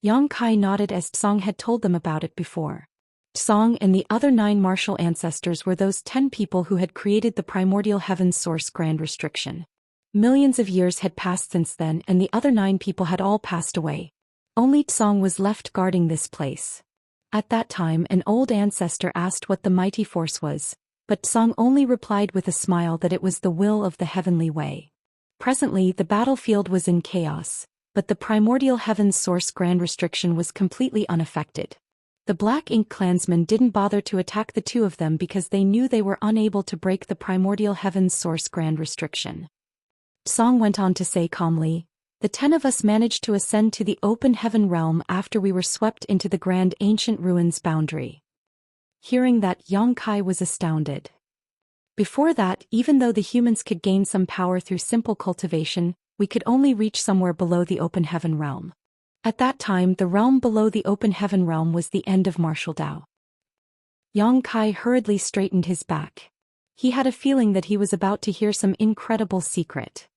Speaker 1: Yang Kai nodded as Song had told them about it before. Song and the other 9 martial ancestors were those 10 people who had created the primordial heaven's source grand restriction. Millions of years had passed since then and the other 9 people had all passed away. Only Tsong was left guarding this place. At that time an old ancestor asked what the mighty force was, but Tsong only replied with a smile that it was the will of the heavenly way. Presently the battlefield was in chaos, but the primordial heaven's source grand restriction was completely unaffected. The Black Ink clansmen didn't bother to attack the 2 of them because they knew they were unable to break the primordial heaven's source grand restriction. Song went on to say calmly, "The 10 of us managed to ascend to the open heaven realm after we were swept into the Grand Ancient Ruins boundary." Hearing that, Yang Kai was astounded. Before that, even though the humans could gain some power through simple cultivation, we could only reach somewhere below the open heaven realm. At that time the realm below the open heaven realm was the end of martial Tao. Yang Kai hurriedly straightened his back. He had a feeling that he was about to hear some incredible secret.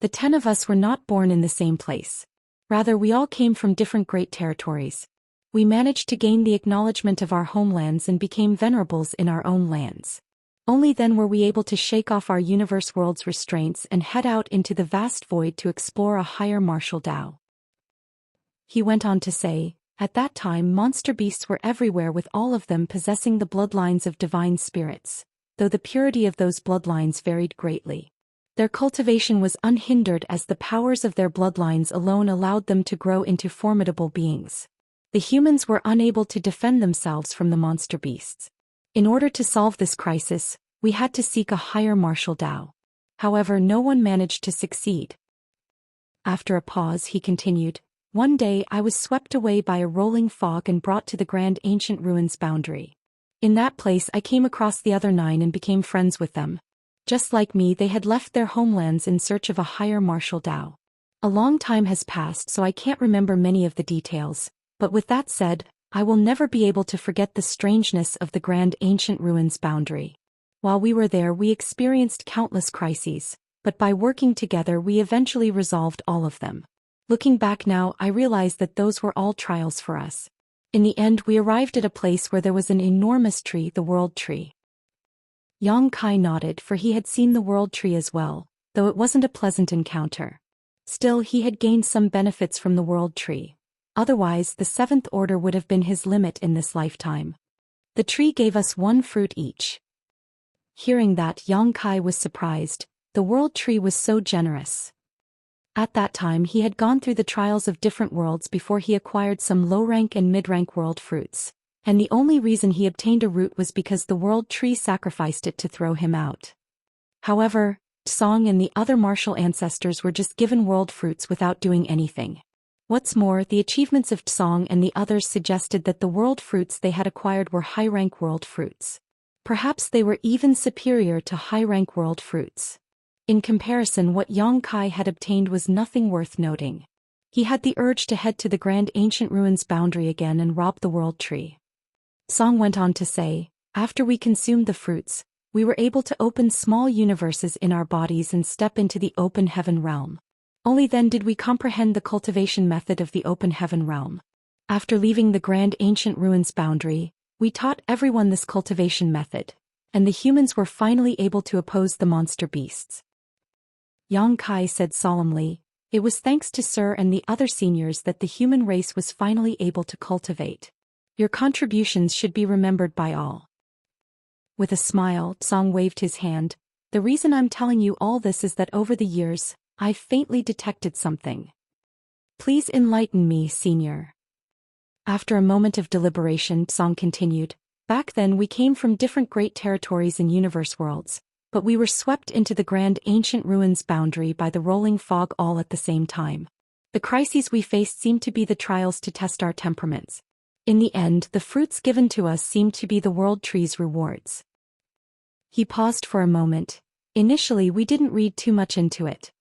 Speaker 1: The 10 of us were not born in the same place. Rather, we all came from different great territories. We managed to gain the acknowledgement of our homelands and became venerables in our own lands. Only then were we able to shake off our universe world's restraints and head out into the vast void to explore a higher martial Tao." He went on to say, "At that time monster beasts were everywhere with all of them possessing the bloodlines of divine spirits, though the purity of those bloodlines varied greatly. Their cultivation was unhindered as the powers of their bloodlines alone allowed them to grow into formidable beings. The humans were unable to defend themselves from the monster beasts. In order to solve this crisis, we had to seek a higher martial Tao. However, no one managed to succeed." After a pause he continued, "One day I was swept away by a rolling fog and brought to the Grand Ancient Ruins boundary. In that place I came across the other 9 and became friends with them. Just like me, they had left their homelands in search of a higher martial Tao. A long time has passed, so I can't remember many of the details, but with that said, I will never be able to forget the strangeness of the Grand Ancient Ruins boundary. While we were there we experienced countless crises, but by working together we eventually resolved all of them. Looking back now, I realize that those were all trials for us. In the end we arrived at a place where there was an enormous tree, the World Tree." Yang Kai nodded, for he had seen the World Tree as well, though it wasn't a pleasant encounter. Still, he had gained some benefits from the World Tree. Otherwise, the 7th Order would have been his limit in this lifetime. "The tree gave us 1 fruit each." Hearing that, Yang Kai was surprised. The World Tree was so generous. At that time he had gone through the trials of different worlds before he acquired some low-rank and mid-rank world fruits, and the only reason he obtained a root was because the World Tree sacrificed it to throw him out. However, Song and the other martial ancestors were just given world fruits without doing anything. What's more, the achievements of Song and the others suggested that the world fruits they had acquired were high-rank world fruits. Perhaps they were even superior to high-rank world fruits. In comparison, what Yang Kai had obtained was nothing worth noting. He had the urge to head to the grand ancient ruins boundary again and rob the world tree. Song went on to say, after we consumed the fruits, we were able to open small universes in our bodies and step into the open heaven realm. Only then did we comprehend the cultivation method of the open heaven realm. After leaving the grand ancient ruins boundary, we taught everyone this cultivation method, and the humans were finally able to oppose the monster beasts. Yang Kai said solemnly, it was thanks to Sir and the other seniors that the human race was finally able to cultivate. Your contributions should be remembered by all. With a smile, Song waved his hand. The reason I'm telling you all this is that over the years, I've faintly detected something. Please enlighten me, senior. After a moment of deliberation, Song continued, back then we came from different great territories and universe worlds, but we were swept into the grand ancient ruins boundary by the rolling fog all at the same time. The crises we faced seemed to be the trials to test our temperaments. In the end, the fruits given to us seemed to be the world tree's rewards. He paused for a moment. Initially, we didn't read too much into it.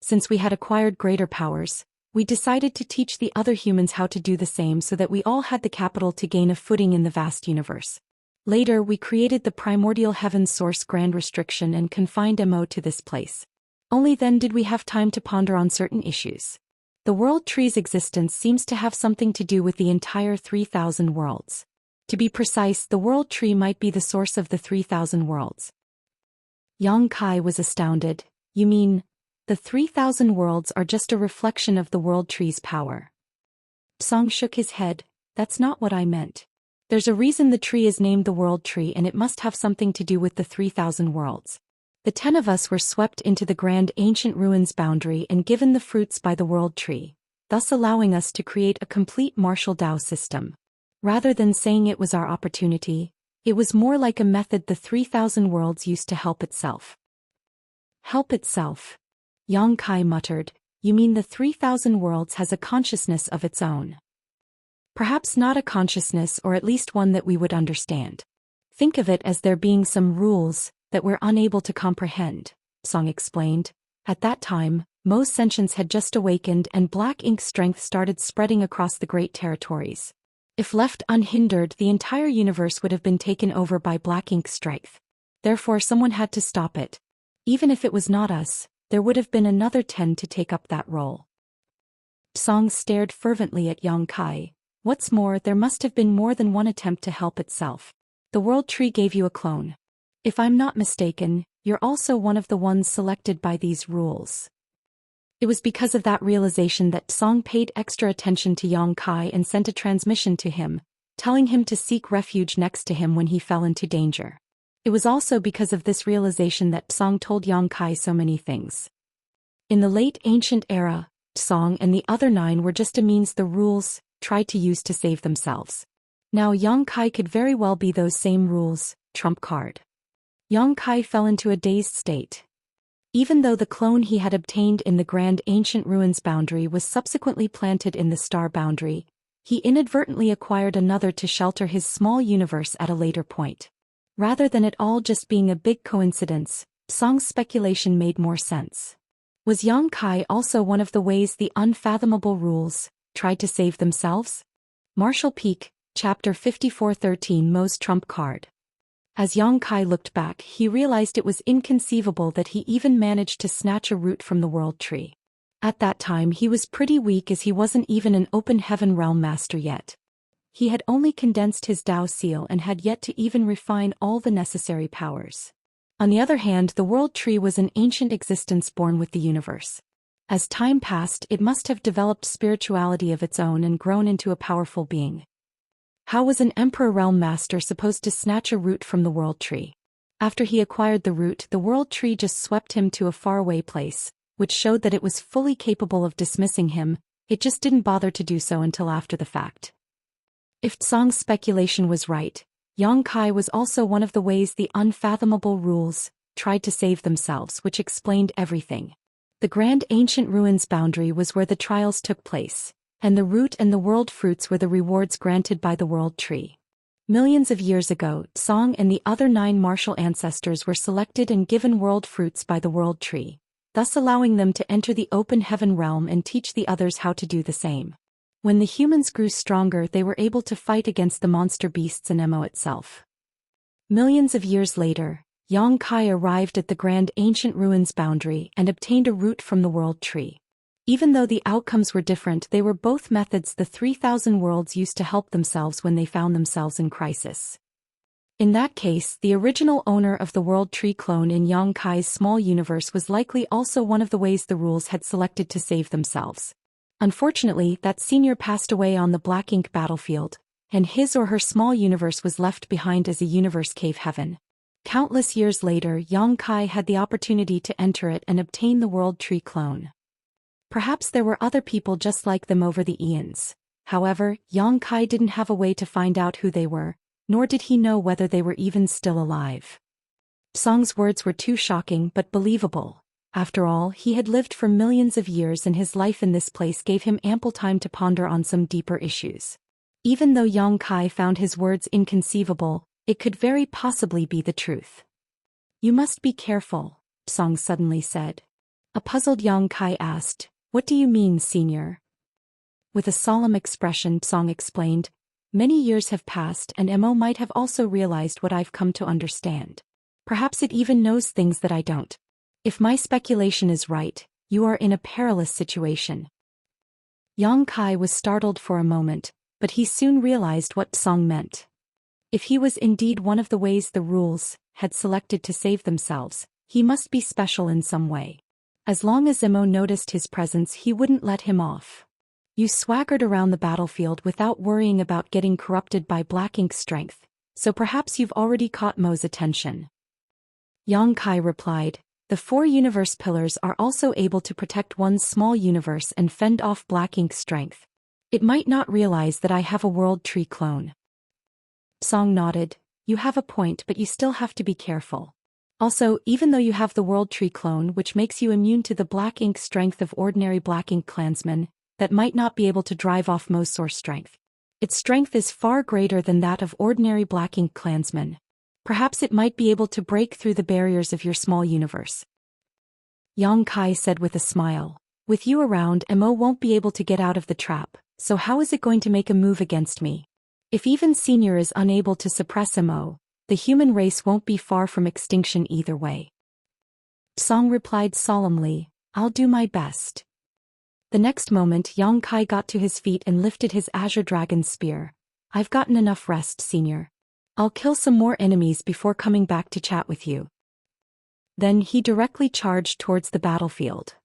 Speaker 1: Since we had acquired greater powers, we decided to teach the other humans how to do the same so that we all had the capital to gain a footing in the vast universe. Later, we created the primordial heaven source grand restriction and confined MO to this place. Only then did we have time to ponder on certain issues. The world tree's existence seems to have something to do with the entire 3,000 worlds. To be precise, the world tree might be the source of the 3,000 worlds. Yang Kai was astounded. You mean, the 3,000 worlds are just a reflection of the world tree's power? Song shook his head. That's not what I meant. There's a reason the tree is named the world tree, and it must have something to do with the 3,000 worlds. The 10 of us were swept into the grand ancient ruins boundary and given the fruits by the world tree, thus allowing us to create a complete martial Dao system. Rather than saying it was our opportunity, it was more like a method the 3,000 worlds used to help itself. Help itself? Yang Kai muttered, you mean the 3,000 worlds has a consciousness of its own? Perhaps not a consciousness, or at least one that we would understand. Think of it as there being some rules that we're unable to comprehend, Song explained. At that time, Mo's sentience had just awakened and black ink strength started spreading across the great territories. If left unhindered, the entire universe would have been taken over by black ink strength. Therefore, someone had to stop it. Even if it was not us, there would have been another 10 to take up that role. Song stared fervently at Yang Kai. What's more, there must have been more than one attempt to help itself. The world tree gave you a clone. If I'm not mistaken, you're also one of the ones selected by these rules. It was because of that realization that Song paid extra attention to Yang Kai and sent a transmission to him, telling him to seek refuge next to him when he fell into danger. It was also because of this realization that Song told Yang Kai so many things. In the late ancient era, Song and the other 9 were just a means the rules tried to use to save themselves. Now Yang Kai could very well be those same rules, trump card. Yang Kai fell into a dazed state. Even though the clone he had obtained in the grand ancient ruins boundary was subsequently planted in the star boundary, he inadvertently acquired another to shelter his small universe at a later point. Rather than it all just being a big coincidence, Song's speculation made more sense. Was Yang Kai also one of the ways the unfathomable rules tried to save themselves? Martial Peak, Chapter 54:13 Mo's Trump Card. As Yang Kai looked back, he realized it was inconceivable that he even managed to snatch a root from the world tree. At that time he was pretty weak, as he wasn't even an open heaven realm master yet. He had only condensed his Dao seal and had yet to even refine all the necessary powers. On the other hand, the world tree was an ancient existence born with the universe. As time passed, it must have developed spirituality of its own and grown into a powerful being. How was an Emperor Realm Master supposed to snatch a root from the world tree? After he acquired the root, the world tree just swept him to a faraway place, which showed that it was fully capable of dismissing him. It just didn't bother to do so until after the fact. If Tsong's speculation was right, Yang Kai was also one of the ways the unfathomable rules tried to save themselves, which explained everything. The grand ancient ruins boundary was where the trials took place, and the root and the world fruits were the rewards granted by the world tree. Millions of years ago, Song and the other 9 martial ancestors were selected and given world fruits by the world tree, thus allowing them to enter the open heaven realm and teach the others how to do the same. When the humans grew stronger, they were able to fight against the monster beasts and Emo itself. Millions of years later, Yang Kai arrived at the grand ancient ruins boundary and obtained a root from the world tree. Even though the outcomes were different, they were both methods the 3,000 worlds used to help themselves when they found themselves in crisis. In that case, the original owner of the world tree clone in Yang Kai's small universe was likely also one of the ways the rules had selected to save themselves. Unfortunately, that senior passed away on the black ink battlefield, and his or her small universe was left behind as a universe cave heaven. Countless years later, Yang Kai had the opportunity to enter it and obtain the world tree clone. Perhaps there were other people just like them over the eons. However, Yang Kai didn't have a way to find out who they were, nor did he know whether they were even still alive. Song's words were too shocking but believable. After all, he had lived for millions of years and his life in this place gave him ample time to ponder on some deeper issues. Even though Yang Kai found his words inconceivable, it could very possibly be the truth. "You must be careful," Song suddenly said. A puzzled Yang Kai asked, "What do you mean, senior?" With a solemn expression, Song explained, "Many years have passed and Mo might have also realized what I've come to understand. Perhaps it even knows things that I don't. If my speculation is right, you are in a perilous situation." Yang Kai was startled for a moment, but he soon realized what Song meant. If he was indeed one of the ways the rules had selected to save themselves, he must be special in some way. As long as Mo noticed his presence, he wouldn't let him off. "You swaggered around the battlefield without worrying about getting corrupted by black ink strength, so perhaps you've already caught Mo's attention." Yang Kai replied, "The 4 universe pillars are also able to protect one's small universe and fend off black ink strength. It might not realize that I have a world tree clone." Song nodded. "You have a point, but you still have to be careful. Also, even though you have the world tree clone which makes you immune to the black ink strength of ordinary black ink clansmen, that might not be able to drive off Mo's source strength. Its strength is far greater than that of ordinary black ink clansmen. Perhaps it might be able to break through the barriers of your small universe." Yang Kai said with a smile, "With you around, Mo won't be able to get out of the trap, so how is it going to make a move against me? If even Senior is unable to suppress Mo, the human race won't be far from extinction either way." Song replied solemnly, "I'll do my best." The next moment, Yang Kai got to his feet and lifted his azure dragon spear. "I've gotten enough rest, Senior. I'll kill some more enemies before coming back to chat with you." Then he directly charged towards the battlefield.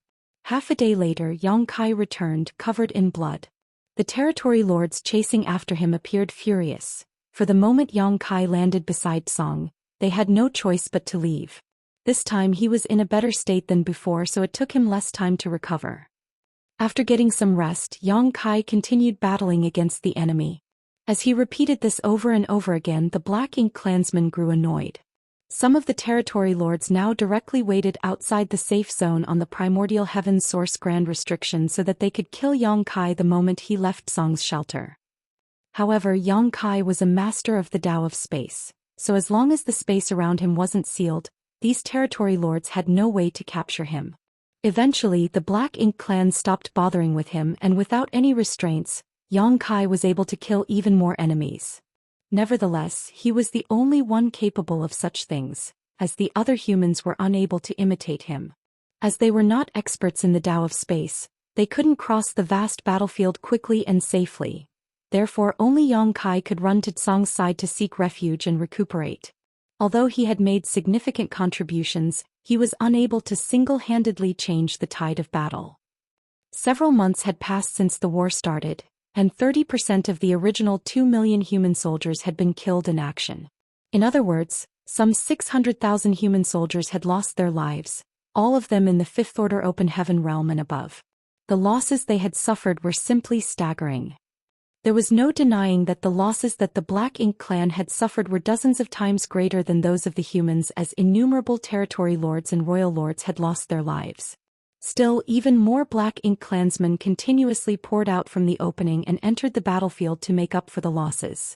Speaker 1: Half a day later, Yang Kai returned, covered in blood. The territory lords chasing after him appeared furious. For the moment Yang Kai landed beside Song, they had no choice but to leave. This time he was in a better state than before, so it took him less time to recover. After getting some rest, Yang Kai continued battling against the enemy. As he repeated this over and over again, the Black Ink clansmen grew annoyed. Some of the territory lords now directly waited outside the safe zone on the primordial heaven source grand restriction so that they could kill Yang Kai the moment he left Song's shelter. However, Yang Kai was a master of the Tao of space, so as long as the space around him wasn't sealed, these territory lords had no way to capture him. Eventually, the Black Ink clan stopped bothering with him, and without any restraints, Yang Kai was able to kill even more enemies. Nevertheless, he was the only one capable of such things, as the other humans were unable to imitate him. As they were not experts in the Tao of space, they couldn't cross the vast battlefield quickly and safely. Therefore, only Yang Kai could run to Tsong's side to seek refuge and recuperate. Although he had made significant contributions, he was unable to single-handedly change the tide of battle. Several months had passed since the war started, and 30% of the original 2 million human soldiers had been killed in action. In other words, some 600,000 human soldiers had lost their lives, all of them in the Fifth Order Open Heaven realm and above. The losses they had suffered were simply staggering. There was no denying that the losses that the Black Ink clan had suffered were dozens of times greater than those of the humans, as innumerable territory lords and royal lords had lost their lives. Still, even more Black Ink clansmen continuously poured out from the opening and entered the battlefield to make up for the losses.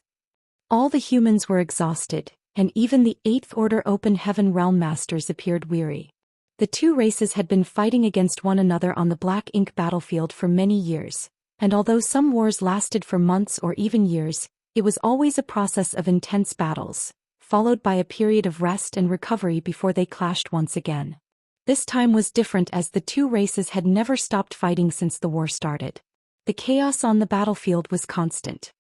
Speaker 1: All the humans were exhausted, and even the Eighth Order Open Heaven Realm Masters appeared weary. The two races had been fighting against one another on the Black Ink battlefield for many years, and although some wars lasted for months or even years, it was always a process of intense battles, followed by a period of rest and recovery before they clashed once again. This time was different, as the two races had never stopped fighting since the war started. The chaos on the battlefield was constant.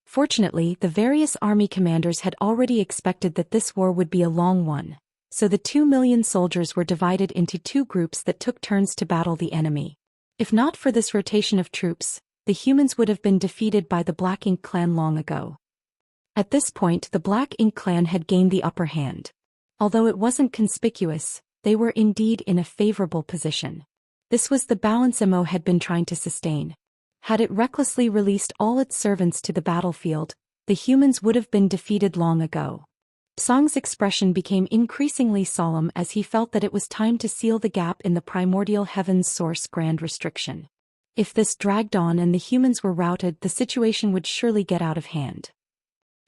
Speaker 1: Fortunately, the various army commanders had already expected that this war would be a long one, so the 2 million soldiers were divided into two groups that took turns to battle the enemy. If not for this rotation of troops, the humans would have been defeated by the Black Ink clan long ago. At this point, the Black Ink clan had gained the upper hand. Although it wasn't conspicuous, they were indeed in a favorable position. This was the balance Mo had been trying to sustain. Had it recklessly released all its servants to the battlefield, the humans would have been defeated long ago. Song's expression became increasingly solemn as he felt that it was time to seal the gap in the primordial heaven's source grand restriction. If this dragged on and the humans were routed, the situation would surely get out of hand.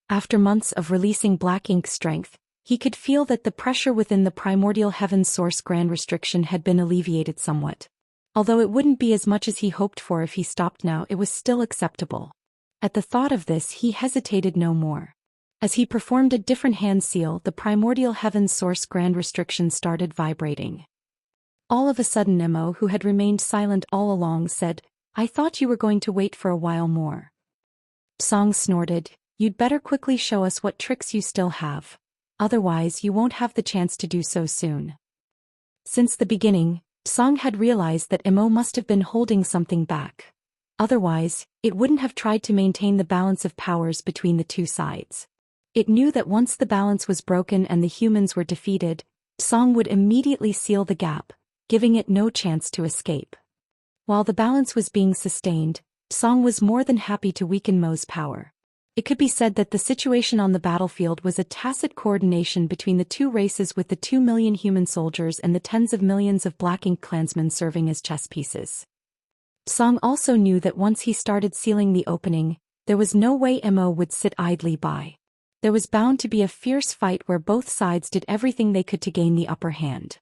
Speaker 1: After months of releasing Black Ink's strength, he could feel that the pressure within the primordial heaven's source grand restriction had been alleviated somewhat. Although it wouldn't be as much as he hoped for if he stopped now, it was still acceptable. At the thought of this, he hesitated no more. As he performed a different hand seal, the primordial heaven's source grand restriction started vibrating. All of a sudden Mo, who had remained silent all along, said, "I thought you were going to wait for a while more." Song snorted, "You'd better quickly show us what tricks you still have. Otherwise you won't have the chance to do so soon." Since the beginning, Song had realized that Mo must have been holding something back. Otherwise, it wouldn't have tried to maintain the balance of powers between the two sides. It knew that once the balance was broken and the humans were defeated, Song would immediately seal the gap, giving it no chance to escape. While the balance was being sustained, Song was more than happy to weaken Mo's power. It could be said that the situation on the battlefield was a tacit coordination between the two races, with the 2 million human soldiers and the tens of millions of Black Ink clansmen serving as chess pieces. Song also knew that once he started sealing the opening, there was no way Mo would sit idly by. There was bound to be a fierce fight where both sides did everything they could to gain the upper hand.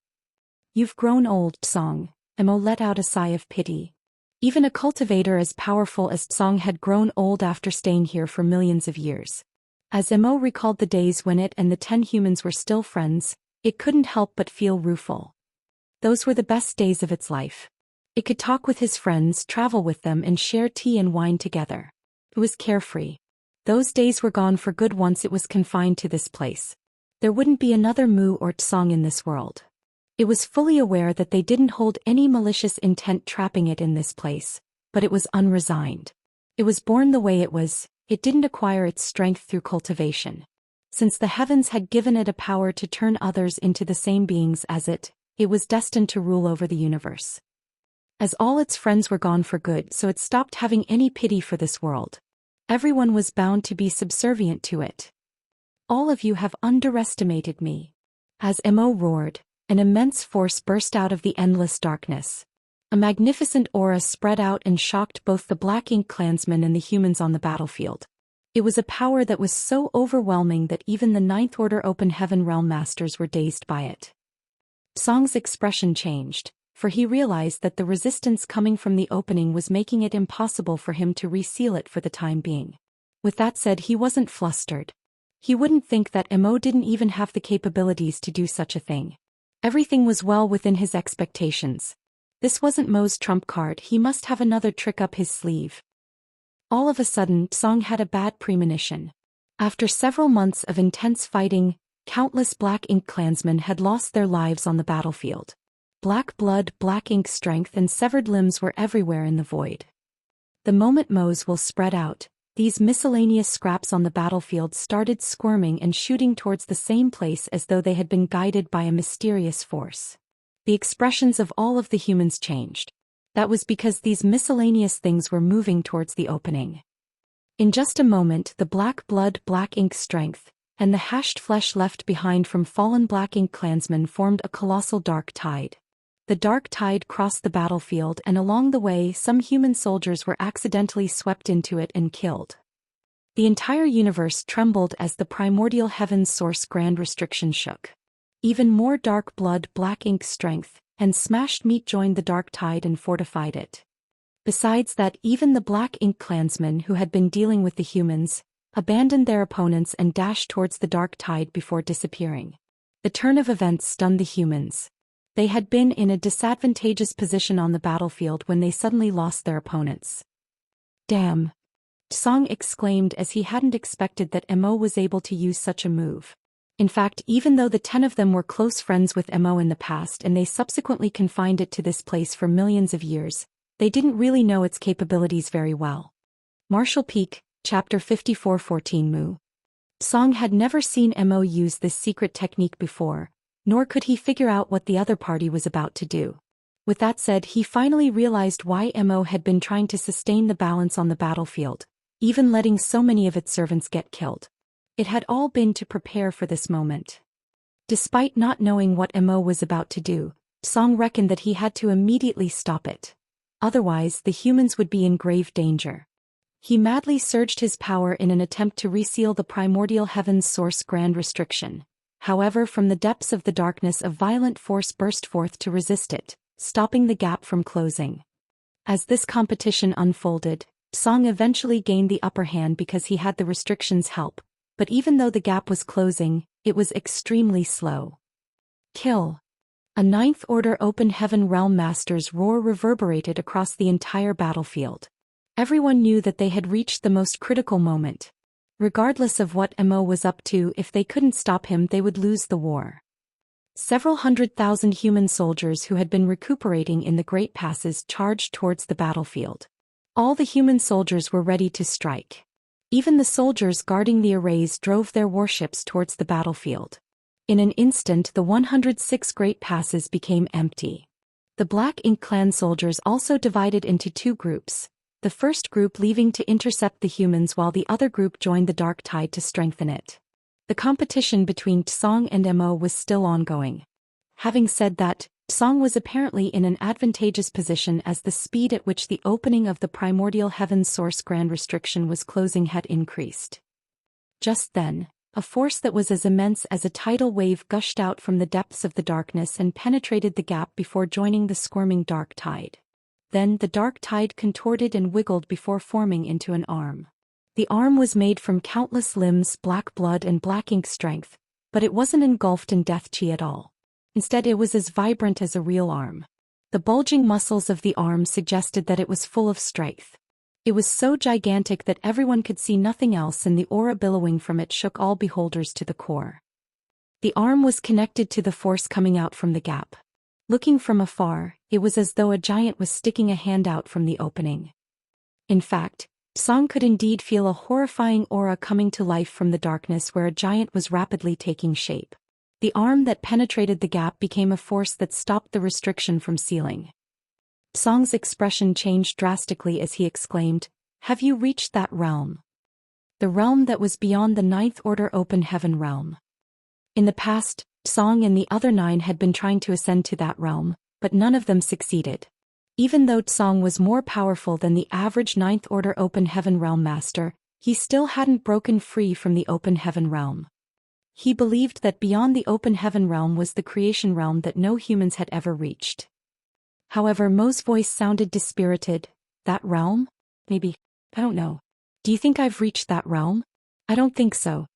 Speaker 1: "You've grown old, Song," Mo let out a sigh of pity. Even a cultivator as powerful as Song had grown old after staying here for millions of years. As Mo recalled the days when it and the 10 humans were still friends, it couldn't help but feel rueful. Those were the best days of its life. It could talk with his friends, travel with them, and share tea and wine together. It was carefree. Those days were gone for good once it was confined to this place. There wouldn't be another Mu or Tsong in this world. It was fully aware that they didn't hold any malicious intent trapping it in this place, but it was unresigned. It was born the way it was, it didn't acquire its strength through cultivation. Since the heavens had given it a power to turn others into the same beings as it was destined to rule over the universe. As all its friends were gone for good, so it stopped having any pity for this world. Everyone was bound to be subservient to it. "All of you have underestimated me." As Mo roared, an immense force burst out of the endless darkness. A magnificent aura spread out and shocked both the Black Ink clansmen and the humans on the battlefield. It was a power that was so overwhelming that even the Ninth Order Open Heaven Realm Masters were dazed by it. Song's expression changed, for he realized that the resistance coming from the opening was making it impossible for him to reseal it for the time being. With that said, he wasn't flustered. He wouldn't think that Mo didn't even have the capabilities to do such a thing. Everything was well within his expectations. This wasn't Mo's trump card, he must have another trick up his sleeve. All of a sudden, Song had a bad premonition. After several months of intense fighting, countless Black Ink clansmen had lost their lives on the battlefield. Black blood, Black Ink strength, and severed limbs were everywhere in the void. The moment Mo's will spread out, these miscellaneous scraps on the battlefield started squirming and shooting towards the same place as though they had been guided by a mysterious force. The expressions of all of the humans changed. That was because these miscellaneous things were moving towards the opening. In just a moment, the black blood, black ink strength, and the hashed flesh left behind from fallen black ink clansmen formed a colossal dark tide. The dark tide crossed the battlefield, and along the way some human soldiers were accidentally swept into it and killed. The entire universe trembled as the primordial heaven's source grand restriction shook. Even more dark blood, black ink strength, and smashed meat joined the dark tide and fortified it. Besides that, even the black ink clansmen who had been dealing with the humans abandoned their opponents and dashed towards the dark tide before disappearing. The turn of events stunned the humans. They had been in a disadvantageous position on the battlefield when they suddenly lost their opponents. Damn! Song exclaimed as he hadn't expected that Mo was able to use such a move. In fact, even though the 10 of them were close friends with Mo in the past and they subsequently confined it to this place for millions of years, they didn't really know its capabilities very well. Martial Peak, Chapter 54-14 Mu. Song had never seen Mo use this secret technique before, nor could he figure out what the other party was about to do. With that said, he finally realized why Mo had been trying to sustain the balance on the battlefield, even letting so many of its servants get killed. It had all been to prepare for this moment. Despite not knowing what Mo was about to do, Song reckoned that he had to immediately stop it. Otherwise, the humans would be in grave danger. He madly surged his power in an attempt to reseal the primordial heaven's source grand restriction. However, from the depths of the darkness a violent force burst forth to resist it, stopping the gap from closing. As this competition unfolded, Song eventually gained the upper hand because he had the restriction's help, but even though the gap was closing, it was extremely slow. Kill! A Ninth Order Open Heaven Realm Master's roar reverberated across the entire battlefield. Everyone knew that they had reached the most critical moment. Regardless of what Mo was up to, if they couldn't stop him, they would lose the war. Several 100,000 human soldiers who had been recuperating in the Great Passes charged towards the battlefield. All the human soldiers were ready to strike. Even the soldiers guarding the arrays drove their warships towards the battlefield. In an instant, the 106 Great Passes became empty. The Black Ink Clan soldiers also divided into two groups. The first group leaving to intercept the humans while the other group joined the dark tide to strengthen it. The competition between Tsong and Mo was still ongoing. Having said that, Tsong was apparently in an advantageous position as the speed at which the opening of the primordial heaven's source grand restriction was closing had increased. Just then, a force that was as immense as a tidal wave gushed out from the depths of the darkness and penetrated the gap before joining the squirming dark tide. Then the dark tide contorted and wiggled before forming into an arm. The arm was made from countless limbs, black blood and black ink strength, but it wasn't engulfed in death chi at all. Instead, it was as vibrant as a real arm. The bulging muscles of the arm suggested that it was full of strength. It was so gigantic that everyone could see nothing else, and the aura billowing from it shook all beholders to the core. The arm was connected to the force coming out from the gap. Looking from afar, it was as though a giant was sticking a hand out from the opening. In fact, Song could indeed feel a horrifying aura coming to life from the darkness where a giant was rapidly taking shape. The arm that penetrated the gap became a force that stopped the restriction from sealing. Song's expression changed drastically as he exclaimed, "Have you reached that realm? The realm that was beyond the Ninth Order Open Heaven realm." In the past, Song and the other 9 had been trying to ascend to that realm, but none of them succeeded. Even though Song was more powerful than the average Ninth Order Open Heaven Realm Master, he still hadn't broken free from the Open Heaven Realm. He believed that beyond the Open Heaven Realm was the creation realm that no humans had ever reached. However, Mo's voice sounded dispirited. "That realm? Maybe. I don't know. Do you think I've reached that realm? I don't think so."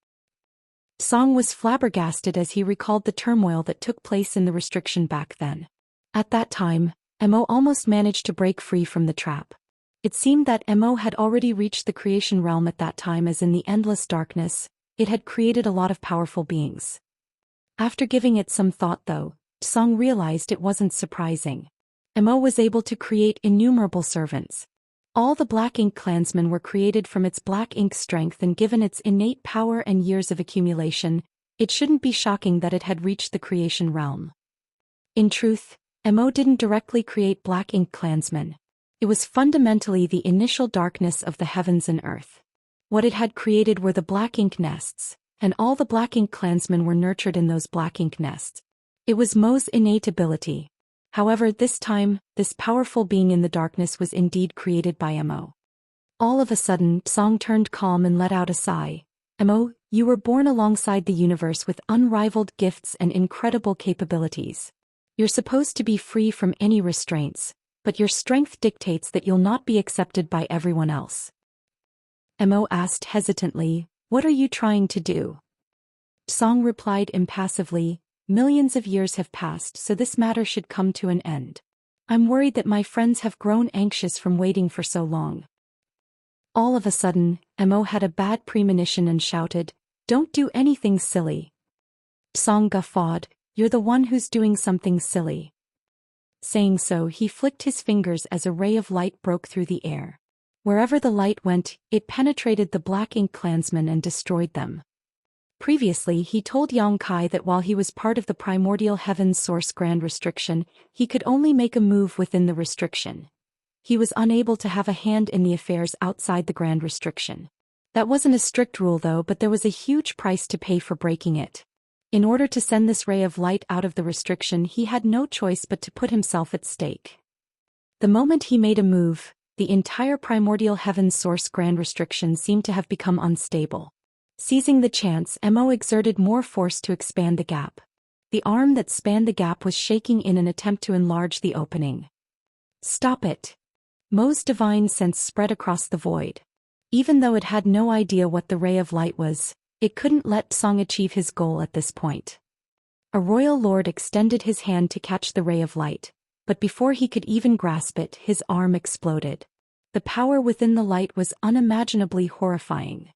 Speaker 1: Song was flabbergasted as he recalled the turmoil that took place in the restriction back then. At that time, Mo almost managed to break free from the trap. It seemed that Mo had already reached the creation realm at that time, as in the endless darkness, it had created a lot of powerful beings. After giving it some thought though, Song realized it wasn't surprising. Mo was able to create innumerable servants. All the Black Ink clansmen were created from its black ink strength, and given its innate power and years of accumulation, it shouldn't be shocking that it had reached the creation realm. In truth, Mo didn't directly create Black Ink clansmen. It was fundamentally the initial darkness of the heavens and earth. What it had created were the black ink nests, and all the black ink clansmen were nurtured in those black ink nests. It was Mo's innate ability. However, this time, this powerful being in the darkness was indeed created by Mo. All of a sudden, Song turned calm and let out a sigh. Mo, you were born alongside the universe with unrivaled gifts and incredible capabilities. You're supposed to be free from any restraints, but your strength dictates that you'll not be accepted by everyone else. Mo asked hesitantly, "What are you trying to do?" Song replied impassively, "Millions of years have passed, so this matter should come to an end. I'm worried that my friends have grown anxious from waiting for so long." All of a sudden, Mo had a bad premonition and shouted, "Don't do anything silly." Song guffawed, "You're the one who's doing something silly." Saying so, he flicked his fingers as a ray of light broke through the air. Wherever the light went, it penetrated the black ink clansmen and destroyed them. Previously, he told Yang Kai that while he was part of the primordial heaven's source grand restriction, he could only make a move within the restriction. He was unable to have a hand in the affairs outside the grand restriction. That wasn't a strict rule though, but there was a huge price to pay for breaking it. In order to send this ray of light out of the restriction, he had no choice but to put himself at stake. The moment he made a move, the entire primordial heaven's source grand restriction seemed to have become unstable. Seizing the chance, Mo exerted more force to expand the gap. The arm that spanned the gap was shaking in an attempt to enlarge the opening. "Stop it!" Mo's divine sense spread across the void. Even though it had no idea what the ray of light was, it couldn't let Song achieve his goal at this point. A royal lord extended his hand to catch the ray of light, but before he could even grasp it, his arm exploded. The power within the light was unimaginably horrifying.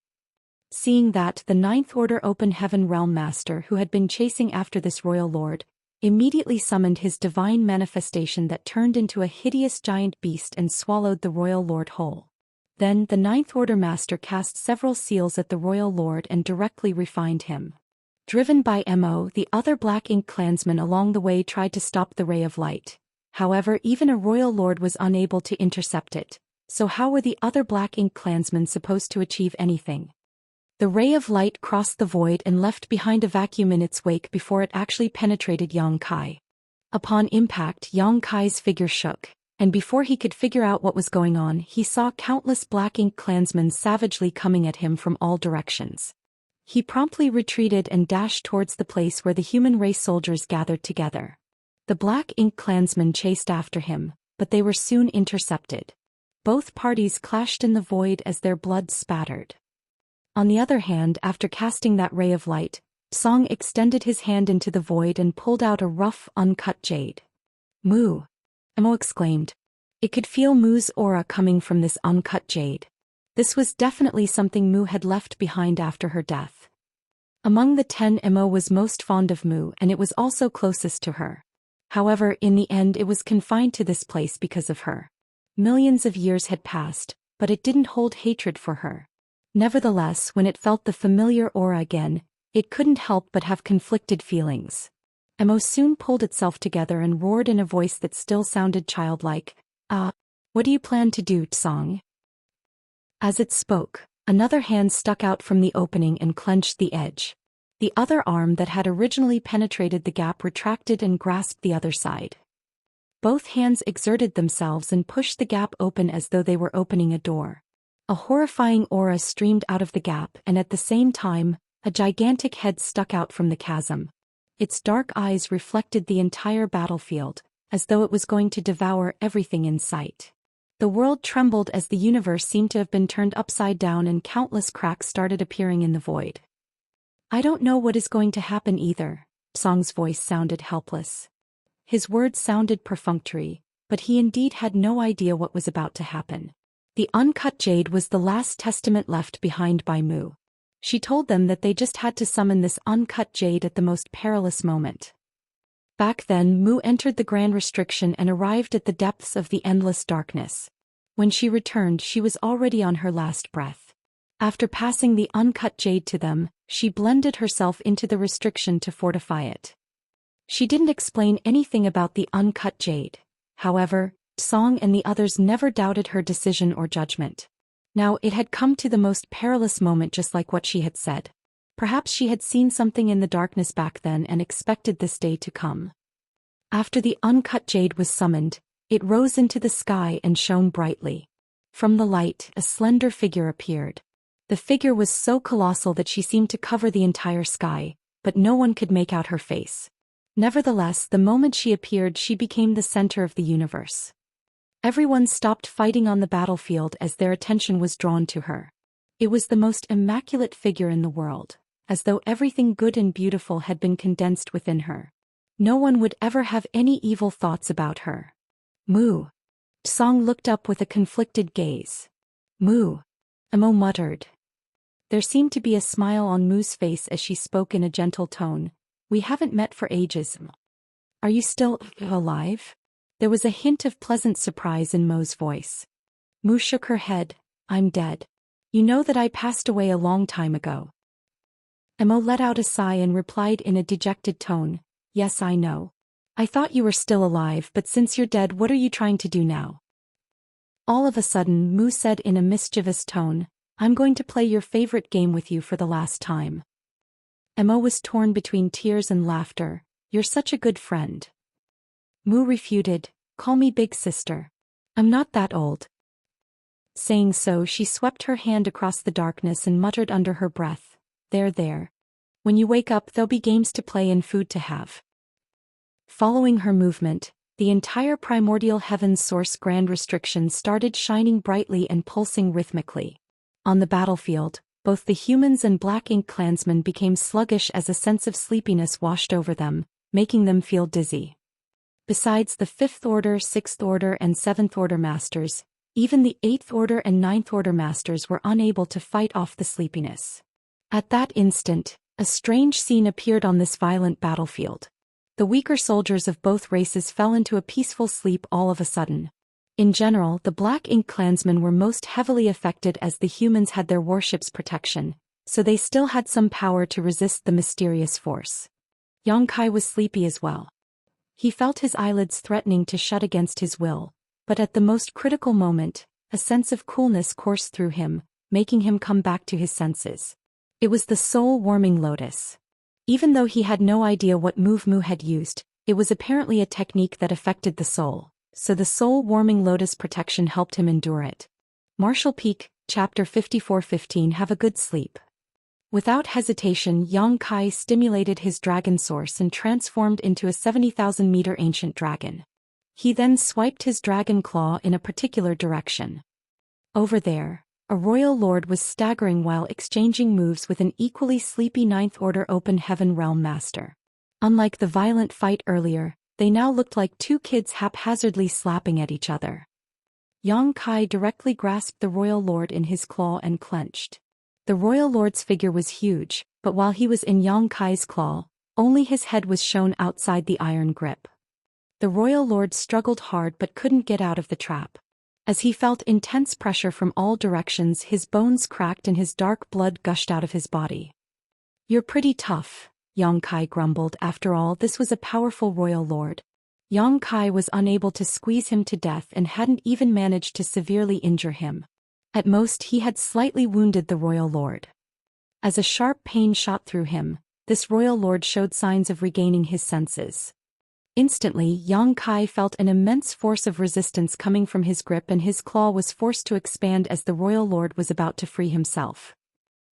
Speaker 1: Seeing that, the Ninth Order Open Heaven Realm Master, who had been chasing after this royal lord, immediately summoned his divine manifestation that turned into a hideous giant beast and swallowed the royal lord whole. Then, the Ninth Order Master cast several seals at the royal lord and directly refined him. Driven by Mo, the other black ink clansmen along the way tried to stop the ray of light. However, even a royal lord was unable to intercept it, so how were the other black ink clansmen supposed to achieve anything? The ray of light crossed the void and left behind a vacuum in its wake before it actually penetrated Yang Kai. Upon impact, Yang Kai's figure shook, and before he could figure out what was going on, he saw countless black ink clansmen savagely coming at him from all directions. He promptly retreated and dashed towards the place where the human race soldiers gathered together. The black ink clansmen chased after him, but they were soon intercepted. Both parties clashed in the void as their blood spattered. On the other hand, after casting that ray of light, Song extended his hand into the void and pulled out a rough, uncut jade. "Mu!" Mo exclaimed. It could feel Mu's aura coming from this uncut jade. This was definitely something Mu had left behind after her death. Among the 10, Mo was most fond of Mu, and it was also closest to her. However, in the end it was confined to this place because of her. Millions of years had passed, but it didn't hold hatred for her. Nevertheless, when it felt the familiar aura again, it couldn't help but have conflicted feelings. Mo soon pulled itself together and roared in a voice that still sounded childlike, "What do you plan to do, Song?" As it spoke, another hand stuck out from the opening and clenched the edge. The other arm that had originally penetrated the gap retracted and grasped the other side. Both hands exerted themselves and pushed the gap open as though they were opening a door. A horrifying aura streamed out of the gap, and at the same time, a gigantic head stuck out from the chasm. Its dark eyes reflected the entire battlefield, as though it was going to devour everything in sight. The world trembled as the universe seemed to have been turned upside down and countless cracks started appearing in the void. "I don't know what is going to happen either," Song's voice sounded helpless. His words sounded perfunctory, but he indeed had no idea what was about to happen. The uncut jade was the last testament left behind by Mu. She told them that they just had to summon this uncut jade at the most perilous moment. Back then, Mu entered the grand restriction and arrived at the depths of the endless darkness. When she returned, she was already on her last breath. After passing the uncut jade to them, she blended herself into the restriction to fortify it. She didn't explain anything about the uncut jade. However, Song and the others never doubted her decision or judgment. Now it had come to the most perilous moment, just like what she had said. Perhaps she had seen something in the darkness back then and expected this day to come. After the uncut jade was summoned, it rose into the sky and shone brightly. From the light, a slender figure appeared. The figure was so colossal that she seemed to cover the entire sky, but no one could make out her face. Nevertheless, the moment she appeared, she became the center of the universe. Everyone stopped fighting on the battlefield as their attention was drawn to her. It was the most immaculate figure in the world, as though everything good and beautiful had been condensed within her. No one would ever have any evil thoughts about her. Moo. Song looked up with a conflicted gaze. Moo. Emo muttered. There seemed to be a smile on Moo's face as she spoke in a gentle tone. We haven't met for ages. Are you still alive? There was a hint of pleasant surprise in Mo's voice. Moo shook her head. I'm dead. You know that I passed away a long time ago. Emo let out a sigh and replied in a dejected tone. Yes, I know. I thought you were still alive, but since you're dead, what are you trying to do now? All of a sudden, Moo said in a mischievous tone, I'm going to play your favorite game with you for the last time. Emo was torn between tears and laughter. You're such a good friend. Moo refuted, call me big sister. I'm not that old. Saying so, she swept her hand across the darkness and muttered under her breath, there. When you wake up, there'll be games to play and food to have. Following her movement, the entire primordial heaven's source grand restriction started shining brightly and pulsing rhythmically. On the battlefield, both the humans and Black Ink clansmen became sluggish as a sense of sleepiness washed over them, making them feel dizzy. Besides the 5th Order, 6th Order and 7th Order masters, even the 8th Order and 9th Order masters were unable to fight off the sleepiness. At that instant, a strange scene appeared on this violent battlefield. The weaker soldiers of both races fell into a peaceful sleep all of a sudden. In general, the Black Ink clansmen were most heavily affected as the humans had their warship's protection, so they still had some power to resist the mysterious force. Yongkai was sleepy as well. He felt his eyelids threatening to shut against his will, but at the most critical moment, a sense of coolness coursed through him, making him come back to his senses. It was the soul-warming lotus. Even though he had no idea what move Moo had used, it was apparently a technique that affected the soul, so the soul-warming lotus protection helped him endure it. Martial Peak, Chapter 54:15. Have a good sleep. Without hesitation, Yongkai stimulated his dragon source and transformed into a 70,000-meter ancient dragon. He then swiped his dragon claw in a particular direction. Over there, a royal lord was staggering while exchanging moves with an equally sleepy 9th Order Open Heaven Realm master. Unlike the violent fight earlier, they now looked like two kids haphazardly slapping at each other. Yongkai directly grasped the royal lord in his claw and clenched. The royal lord's figure was huge, but while he was in Yongkai's claw, only his head was shown outside the iron grip. The royal lord struggled hard but couldn't get out of the trap. As he felt intense pressure from all directions, his bones cracked and his dark blood gushed out of his body. You're pretty tough, Yongkai grumbled. After all, this was a powerful royal lord. Yongkai was unable to squeeze him to death and hadn't even managed to severely injure him. At most, he had slightly wounded the royal lord. As a sharp pain shot through him, this royal lord showed signs of regaining his senses. Instantly, Yongkai felt an immense force of resistance coming from his grip, and his claw was forced to expand as the royal lord was about to free himself.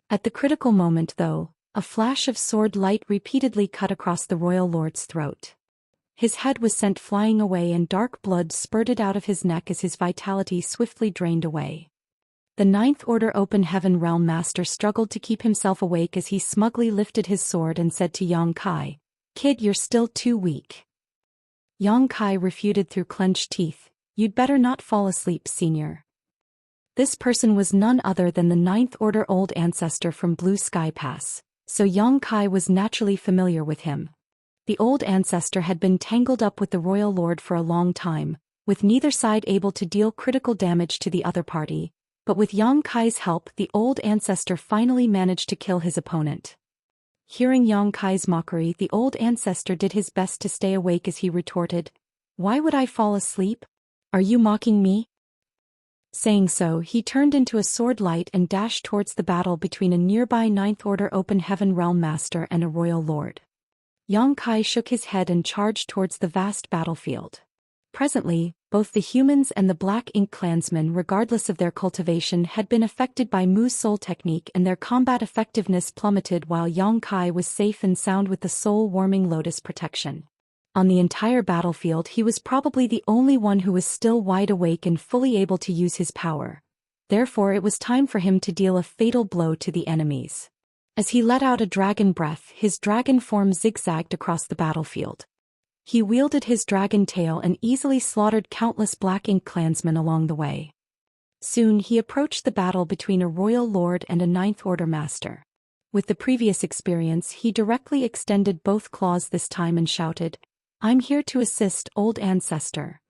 Speaker 1: At the critical moment, though, a flash of sword light repeatedly cut across the royal lord's throat. His head was sent flying away and dark blood spurted out of his neck as his vitality swiftly drained away. The 9th Order Open Heaven Realm Master struggled to keep himself awake as he smugly lifted his sword and said to Yongkai, "Kid, you're still too weak." Yongkai refuted through clenched teeth, "You'd better not fall asleep, senior." This person was none other than the 9th Order Old Ancestor from Blue Sky Pass, so Yongkai was naturally familiar with him. The Old Ancestor had been tangled up with the Royal Lord for a long time, with neither side able to deal critical damage to the other party, but with Yongkai's help the Old Ancestor finally managed to kill his opponent. Hearing Yongkai's mockery, the Old Ancestor did his best to stay awake as he retorted, "Why would I fall asleep? Are you mocking me?" Saying so, he turned into a sword light and dashed towards the battle between a nearby Ninth Order Open Heaven Realm Master and a royal lord. Yang Kai shook his head and charged towards the vast battlefield. Presently, both the humans and the Black Ink clansmen, regardless of their cultivation, had been affected by Mu's soul technique, and their combat effectiveness plummeted, while Yang Kai was safe and sound with the soul-warming lotus protection. On the entire battlefield, he was probably the only one who was still wide awake and fully able to use his power. Therefore, it was time for him to deal a fatal blow to the enemies. As he let out a dragon breath, his dragon form zigzagged across the battlefield. He wielded his dragon tail and easily slaughtered countless Black Ink clansmen along the way. Soon he approached the battle between a royal lord and a Ninth Order master. With the previous experience, he directly extended both claws this time and shouted, "I'm here to assist, old ancestor."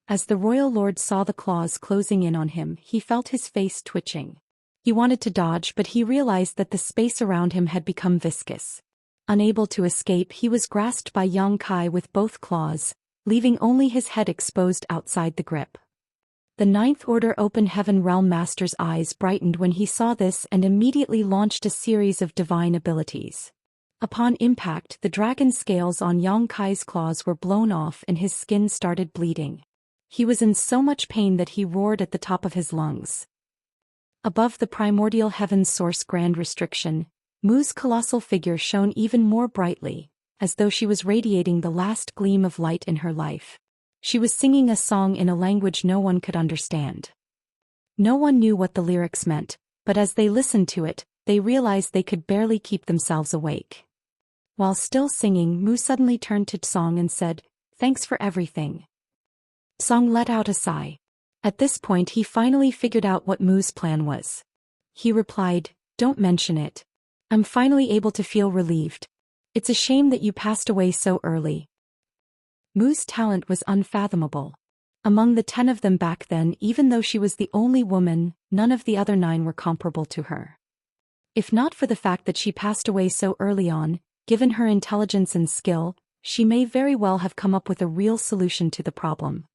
Speaker 1: As the royal lord saw the claws closing in on him, he felt his face twitching. He wanted to dodge, but he realized that the space around him had become viscous. Unable to escape, he was grasped by Yang Kai with both claws, leaving only his head exposed outside the grip. The Ninth Order Open Heaven Realm Master's eyes brightened when he saw this and immediately launched a series of divine abilities. Upon impact, the dragon scales on Yang Kai's claws were blown off and his skin started bleeding. He was in so much pain that he roared at the top of his lungs. Above the primordial heaven's source grand restriction, Mu's colossal figure shone even more brightly, as though she was radiating the last gleam of light in her life. She was singing a song in a language no one could understand. No one knew what the lyrics meant, but as they listened to it, they realized they could barely keep themselves awake. While still singing, Mu suddenly turned to Tsong and said, "Thanks for everything." Tsong let out a sigh. At this point he finally figured out what Mu's plan was. He replied, "Don't mention it. I'm finally able to feel relieved. It's a shame that you passed away so early." Mu's talent was unfathomable. Among the 10 of them back then, even though she was the only woman, none of the other 9 were comparable to her. If not for the fact that she passed away so early on, given her intelligence and skill, she may very well have come up with a real solution to the problem.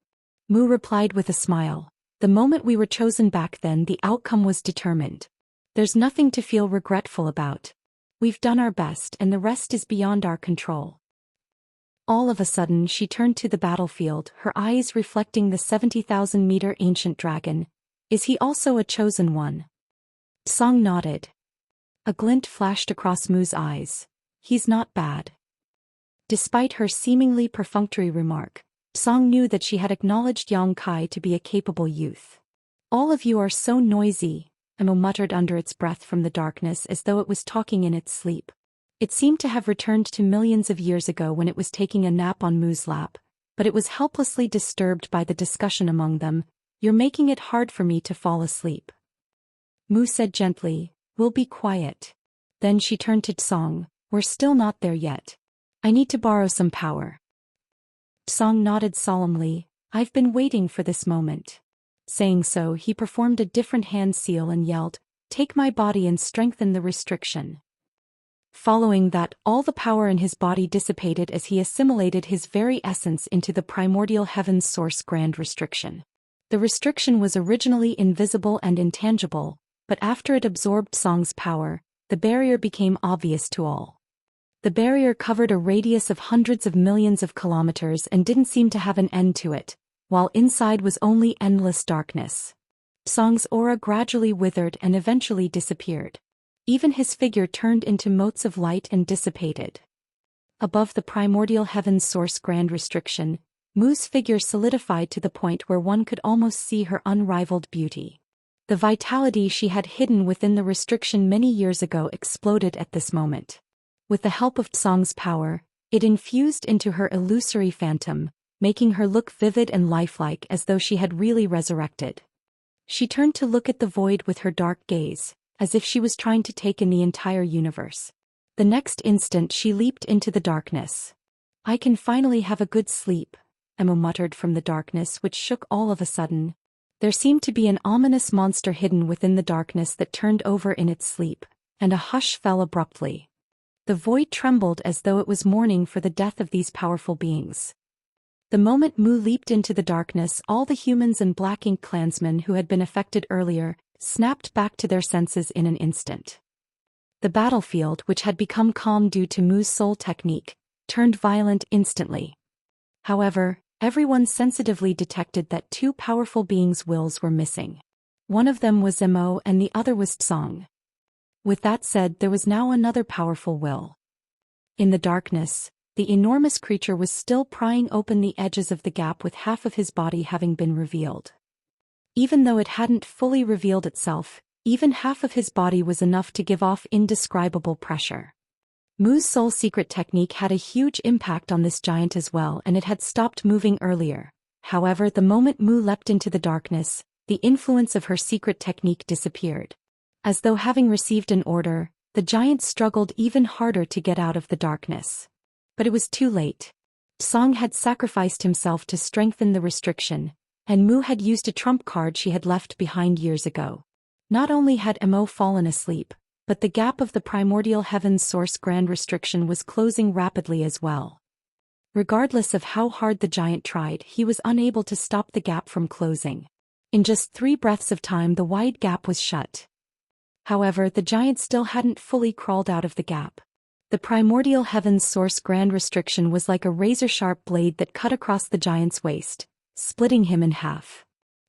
Speaker 1: Mu replied with a smile, "The moment we were chosen back then, the outcome was determined. There's nothing to feel regretful about. We've done our best and the rest is beyond our control." All of a sudden she turned to the battlefield, her eyes reflecting the 70,000-meter ancient dragon. "Is he also a chosen one?" Song nodded. A glint flashed across Mu's eyes. "He's not bad." Despite her seemingly perfunctory remark, Song knew that she had acknowledged Yang Kai to be a capable youth. "All of you are so noisy," Emo muttered under its breath from the darkness as though it was talking in its sleep. It seemed to have returned to millions of years ago when it was taking a nap on Mu's lap, but it was helplessly disturbed by the discussion among them. "You're making it hard for me to fall asleep." Mu said gently, "We'll be quiet." Then she turned to Tsong, "We're still not there yet. I need to borrow some power." Tsong nodded solemnly, "I've been waiting for this moment." Saying so, he performed a different hand seal and yelled, "Take my body and strengthen the restriction." Following that, all the power in his body dissipated as he assimilated his very essence into the primordial heaven's source grand restriction. The restriction was originally invisible and intangible, but after it absorbed Song's power, the barrier became obvious to all. The barrier covered a radius of hundreds of millions of kilometers and didn't seem to have an end to it, while inside was only endless darkness. Song's aura gradually withered and eventually disappeared. Even his figure turned into motes of light and dissipated. Above the primordial heaven's source grand restriction, Mu's figure solidified to the point where one could almost see her unrivaled beauty. The vitality she had hidden within the restriction many years ago exploded at this moment. With the help of Tsong's power, it infused into her illusory phantom, making her look vivid and lifelike as though she had really resurrected. She turned to look at the void with her dark gaze, as if she was trying to take in the entire universe. The next instant she leaped into the darkness. "I can finally have a good sleep," Emo muttered from the darkness, which shook all of a sudden. There seemed to be an ominous monster hidden within the darkness that turned over in its sleep, and a hush fell abruptly. The void trembled as though it was mourning for the death of these powerful beings. The moment Mu leaped into the darkness, all the humans and Black Ink clansmen who had been affected earlier snapped back to their senses in an instant. The battlefield, which had become calm due to Mu's soul technique, turned violent instantly. However, everyone sensitively detected that two powerful beings' wills were missing. One of them was Mo and the other was Tsong. With that said, there was now another powerful will. In the darkness, the enormous creature was still prying open the edges of the gap, with half of his body having been revealed. Even though it hadn't fully revealed itself, even half of his body was enough to give off indescribable pressure. Mu's soul secret technique had a huge impact on this giant as well, and it had stopped moving earlier. However, the moment Mu leapt into the darkness, the influence of her secret technique disappeared. As though having received an order, the giant struggled even harder to get out of the darkness. But it was too late. Tsong had sacrificed himself to strengthen the restriction, and Mu had used a trump card she had left behind years ago. Not only had Mo fallen asleep, but the gap of the primordial heaven's source grand restriction was closing rapidly as well. Regardless of how hard the giant tried, he was unable to stop the gap from closing. In just 3 breaths of time, the wide gap was shut. However, the giant still hadn't fully crawled out of the gap. The primordial heaven's source grand restriction was like a razor-sharp blade that cut across the giant's waist, splitting him in half.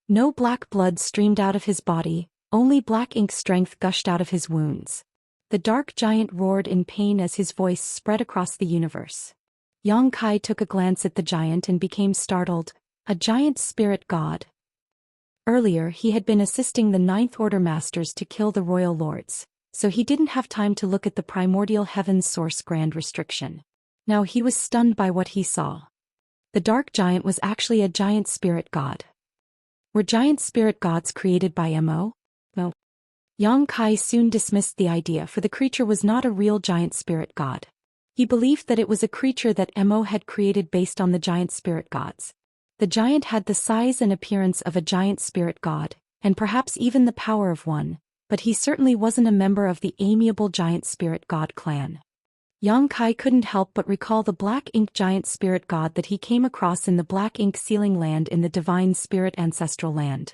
Speaker 1: No black blood streamed out of his body, only Black Ink strength gushed out of his wounds. The dark giant roared in pain as his voice spread across the universe. Yang Kai took a glance at the giant and became startled. A giant spirit god. Earlier he had been assisting the Ninth Order Masters to kill the Royal Lords, so he didn't have time to look at the primordial heaven's source grand restriction. Now he was stunned by what he saw. The dark giant was actually a giant spirit god. Were giant spirit gods created by Mo? No. Yang Kai soon dismissed the idea, for the creature was not a real giant spirit god. He believed that it was a creature that Mo had created based on the giant spirit gods. The giant had the size and appearance of a giant spirit god, and perhaps even the power of one, but he certainly wasn't a member of the amiable giant spirit god clan. Yang Kai couldn't help but recall the Black Ink giant spirit god that he came across in the Black Ink sealing land in the divine spirit ancestral land.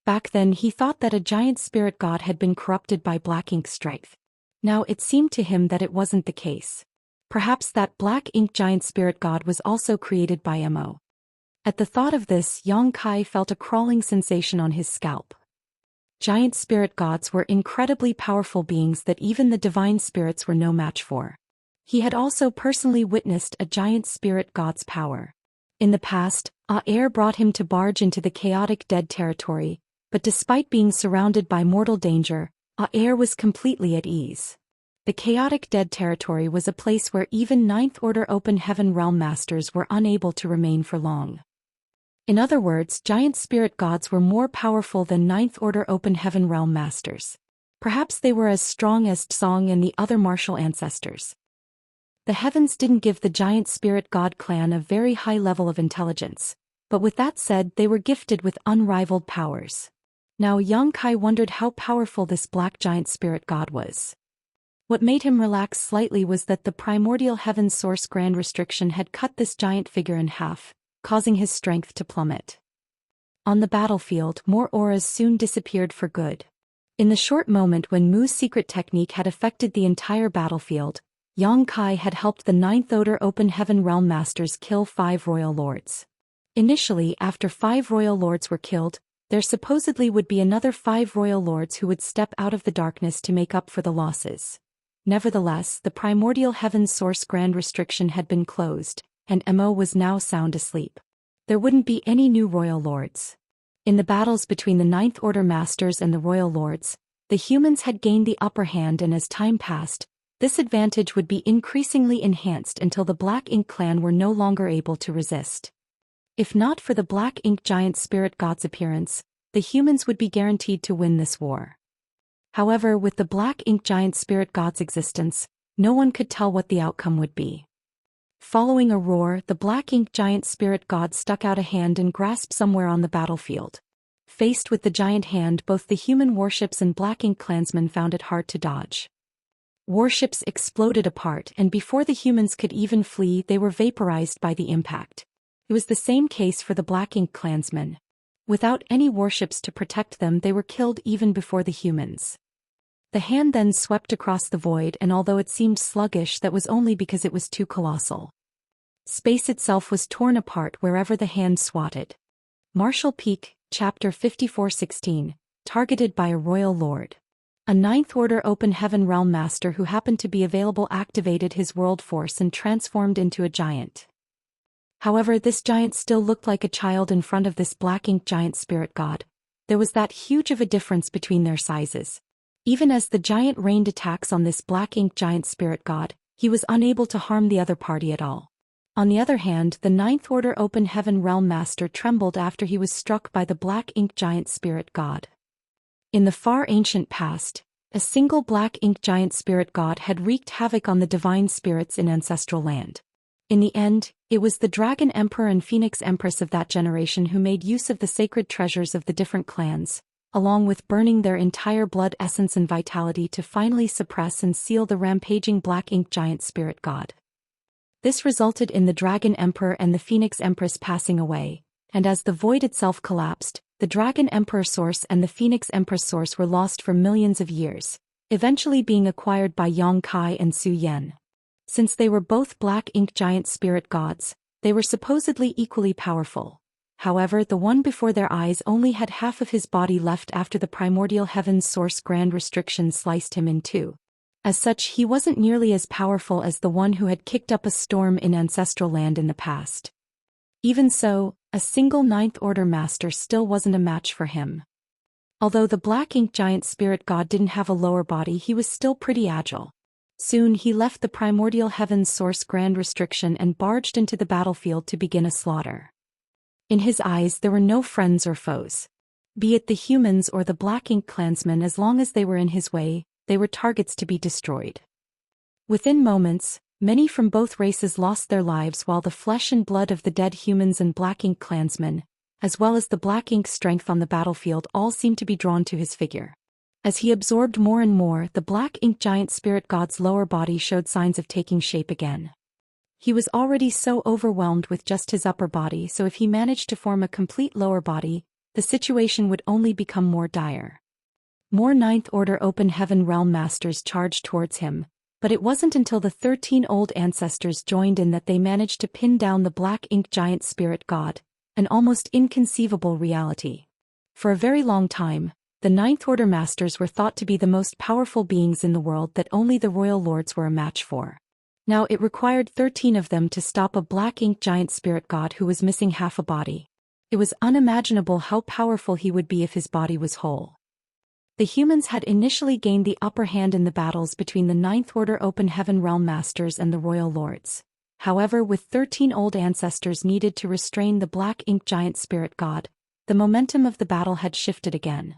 Speaker 1: Back then he thought that a giant spirit god had been corrupted by Black Ink strength. Now it seemed to him that it wasn't the case. Perhaps that Black Ink giant spirit god was also created by Mo. At the thought of this, Yang Kai felt a crawling sensation on his scalp. Giant spirit gods were incredibly powerful beings that even the divine spirits were no match for. He had also personally witnessed a giant spirit god's power. In the past, Air brought him to barge into the chaotic dead territory, but despite being surrounded by mortal danger, Air was completely at ease. The chaotic dead territory was a place where even Ninth Order Open Heaven Realm Masters were unable to remain for long. In other words, giant spirit gods were more powerful than Ninth Order Open Heaven Realm Masters. Perhaps they were as strong as Tsong and the other martial ancestors. The heavens didn't give the giant spirit god clan a very high level of intelligence, but with that said, they were gifted with unrivaled powers. Now Yang Kai wondered how powerful this black giant spirit god was. What made him relax slightly was that the primordial heaven source grand restriction had cut this giant figure in half, causing his strength to plummet. On the battlefield, more auras soon disappeared for good. In the short moment when Mu's secret technique had affected the entire battlefield, Yang Kai had helped the Ninth Order Open Heaven Realm Masters kill 5 Royal Lords. Initially, after 5 Royal Lords were killed, there supposedly would be another 5 Royal Lords who would step out of the darkness to make up for the losses. Nevertheless, the primordial heaven source grand restriction had been closed, and Mo was now sound asleep. There wouldn't be any new Royal Lords. In the battles between the Ninth Order Masters and the Royal Lords, the humans had gained the upper hand, and as time passed, this advantage would be increasingly enhanced until the Black Ink clan were no longer able to resist. If not for the Black Ink giant spirit god's appearance, the humans would be guaranteed to win this war. However, with the Black Ink giant spirit god's existence, no one could tell what the outcome would be. Following a roar, the Black Ink giant spirit god stuck out a hand and grasped somewhere on the battlefield. Faced with the giant hand, both the human warships and Black Ink clansmen found it hard to dodge. Warships exploded apart, and before the humans could even flee, they were vaporized by the impact. It was the same case for the Black Ink clansmen. Without any warships to protect them, they were killed even before the humans. The hand then swept across the void, and although it seemed sluggish, that was only because it was too colossal. Space itself was torn apart wherever the hand swatted. Martial Peak, Chapter 54:16, targeted by a royal lord. A Ninth Order Open Heaven Realm Master who happened to be available activated his world force and transformed into a giant. However, this giant still looked like a child in front of this Black Ink giant spirit god. There was that huge of a difference between their sizes. Even as the giant rained attacks on this Black Ink giant spirit god, he was unable to harm the other party at all. On the other hand, the Ninth Order Open Heaven Realm Master trembled after he was struck by the Black Ink giant spirit god. In the far ancient past, a single Black Ink giant spirit god had wreaked havoc on the divine spirits in ancestral land. In the end, it was the Dragon Emperor and Phoenix Empress of that generation who made use of the sacred treasures of the different clans, along with burning their entire blood essence and vitality to finally suppress and seal the rampaging Black Ink giant spirit god. This resulted in the Dragon Emperor and the Phoenix Empress passing away, and as the void itself collapsed, the Dragon Emperor source and the Phoenix Empress source were lost for millions of years, eventually being acquired by Yang Kai and Zhou Xian. Since they were both Black Ink giant spirit gods, they were supposedly equally powerful. However, the one before their eyes only had half of his body left after the primordial heaven's source grand restriction sliced him in two. As such, he wasn't nearly as powerful as the one who had kicked up a storm in ancestral land in the past. Even so, a single Ninth Order master still wasn't a match for him. Although the Black Ink giant spirit god didn't have a lower body, he was still pretty agile. Soon he left the primordial heaven's source grand restriction and barged into the battlefield to begin a slaughter. In his eyes there were no friends or foes. Be it the humans or the Black Ink clansmen, as long as they were in his way, they were targets to be destroyed. Within moments, many from both races lost their lives, while the flesh and blood of the dead humans and Black Ink clansmen, as well as the Black Ink strength on the battlefield, all seemed to be drawn to his figure. As he absorbed more and more, the Black Ink giant spirit god's lower body showed signs of taking shape again. He was already so overwhelmed with just his upper body, so if he managed to form a complete lower body, the situation would only become more dire. More Ninth Order Open Heaven Realm Masters charged towards him, but it wasn't until the 13 old ancestors joined in that they managed to pin down the Black Ink giant spirit god, an almost inconceivable reality. For a very long time, the Ninth Order Masters were thought to be the most powerful beings in the world that only the Royal Lords were a match for. Now it required 13 of them to stop a Black Ink giant spirit god who was missing half a body. It was unimaginable how powerful he would be if his body was whole. The humans had initially gained the upper hand in the battles between the Ninth Order Open Heaven Realm Masters and the Royal Lords. However, with 13 old ancestors needed to restrain the Black Ink giant spirit god, the momentum of the battle had shifted again.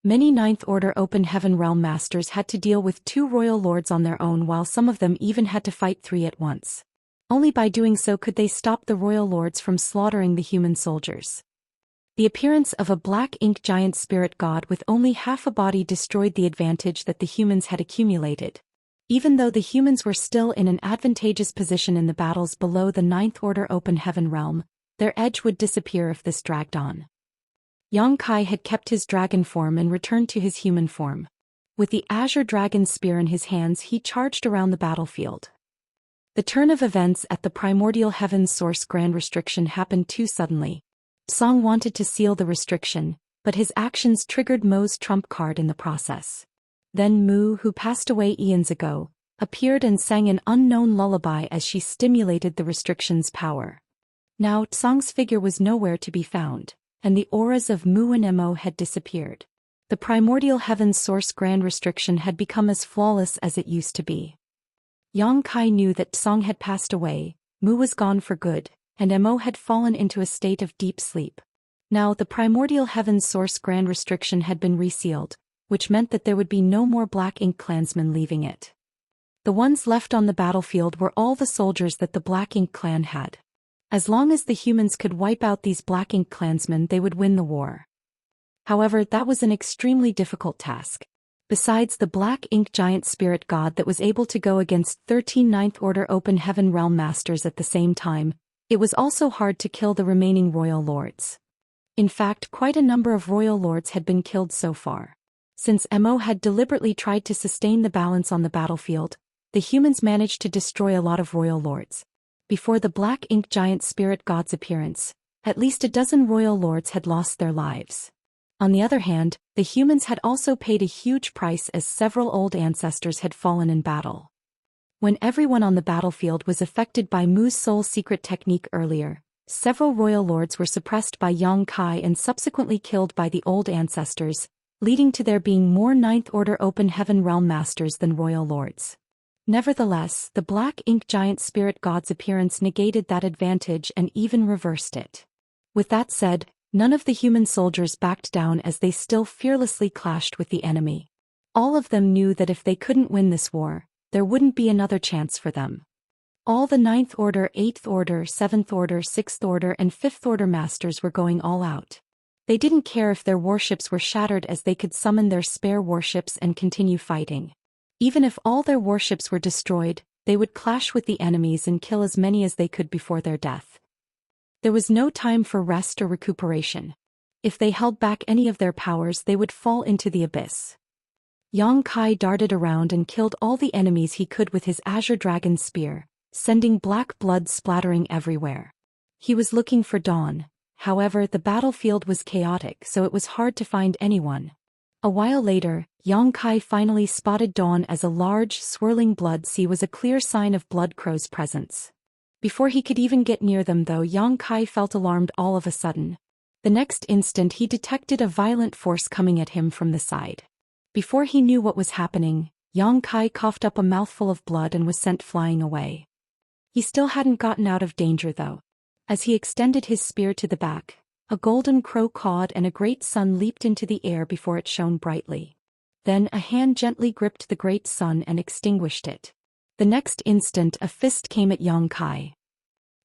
Speaker 1: Many Ninth Order Open Heaven Realm Masters had to deal with 2 Royal Lords on their own, while some of them even had to fight 3 at once. Only by doing so could they stop the Royal Lords from slaughtering the human soldiers. The appearance of a Black Ink giant spirit god with only half a body destroyed the advantage that the humans had accumulated. Even though the humans were still in an advantageous position in the battles below the Ninth Order Open Heaven Realm, their edge would disappear if this dragged on. Yang Kai had kept his dragon form and returned to his human form. With the azure dragon spear in his hands, he charged around the battlefield. The turn of events at the primordial heaven's source grand restriction happened too suddenly. Song wanted to seal the restriction, but his actions triggered Mo's trump card in the process. Then Mu, who passed away eons ago, appeared and sang an unknown lullaby as she stimulated the restriction's power. Now Song's figure was nowhere to be found, and the auras of Mu and Mo had disappeared. The primordial heaven's source grand restriction had become as flawless as it used to be. Yang Kai knew that Song had passed away, Mu was gone for good, and Mo had fallen into a state of deep sleep. Now the primordial heaven's source grand restriction had been resealed, which meant that there would be no more Black Ink clansmen leaving it. The ones left on the battlefield were all the soldiers that the Black Ink clan had. As long as the humans could wipe out these Black Ink clansmen, they would win the war. However, that was an extremely difficult task. Besides the Black Ink giant spirit god that was able to go against 13 Ninth Order Open Heaven Realm Masters at the same time, It was also hard to kill the remaining royal lords. In fact, quite a number of royal lords had been killed so far. Since Mo had deliberately tried to sustain the balance on the battlefield, the humans managed to destroy a lot of royal lords. Before the black ink giant spirit god's appearance, at least a dozen royal lords had lost their lives. On the other hand, the humans had also paid a huge price as several old ancestors had fallen in battle. When everyone on the battlefield was affected by Mu's soul secret technique earlier, several royal lords were suppressed by Yang Kai and subsequently killed by the old ancestors, leading to there being more Ninth Order Open Heaven Realm Masters than royal lords. Nevertheless, the black ink giant spirit god's appearance negated that advantage and even reversed it. With that said, none of the human soldiers backed down as they still fearlessly clashed with the enemy. All of them knew that if they couldn't win this war, there wouldn't be another chance for them. All the Ninth Order, Eighth Order, Seventh Order, Sixth Order and Fifth Order Masters were going all out. They didn't care if their warships were shattered as they could summon their spare warships and continue fighting. Even if all their warships were destroyed, they would clash with the enemies and kill as many as they could before their death. There was no time for rest or recuperation. If they held back any of their powers, they would fall into the abyss. Yang Kai darted around and killed all the enemies he could with his Azure Dragon Spear, sending black blood splattering everywhere. He was looking for Dawn, however the battlefield was chaotic so it was hard to find anyone. A while later, Yang Kai finally spotted Dawn as a large, swirling blood sea was a clear sign of Blood Crow's presence. Before he could even get near them though, Yang Kai felt alarmed all of a sudden. The next instant he detected a violent force coming at him from the side. Before he knew what was happening, Yang Kai coughed up a mouthful of blood and was sent flying away. He still hadn't gotten out of danger though. As he extended his spear to the back, a golden crow cawed and a great sun leaped into the air before it shone brightly. Then a hand gently gripped the great sun and extinguished it. The next instant a fist came at Yang Kai.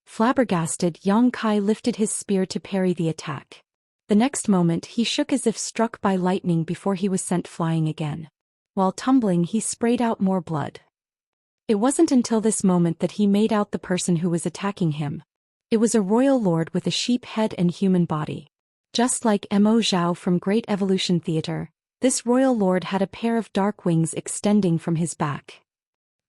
Speaker 1: Flabbergasted, Yang Kai lifted his spear to parry the attack. The next moment he shook as if struck by lightning before he was sent flying again. While tumbling he sprayed out more blood. It wasn't until this moment that he made out the person who was attacking him. It was a royal lord with a sheep head and human body. Just like Mo Zhao from Great Evolution Theater, this royal lord had a pair of dark wings extending from his back.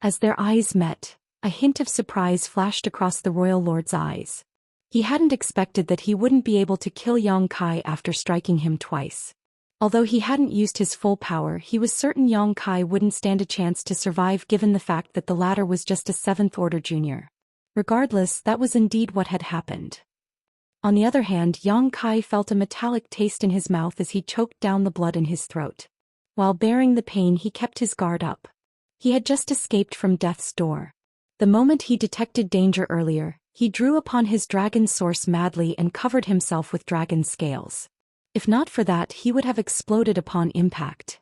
Speaker 1: As their eyes met, a hint of surprise flashed across the royal lord's eyes. He hadn't expected that he wouldn't be able to kill Yang Kai after striking him twice. Although he hadn't used his full power, he was certain Yang Kai wouldn't stand a chance to survive given the fact that the latter was just a 7th Order junior. Regardless, that was indeed what had happened. On the other hand, Yang Kai felt a metallic taste in his mouth as he choked down the blood in his throat. While bearing the pain, he kept his guard up. He had just escaped from death's door. The moment he detected danger earlier, he drew upon his dragon source madly and covered himself with dragon scales. If not for that, he would have exploded upon impact.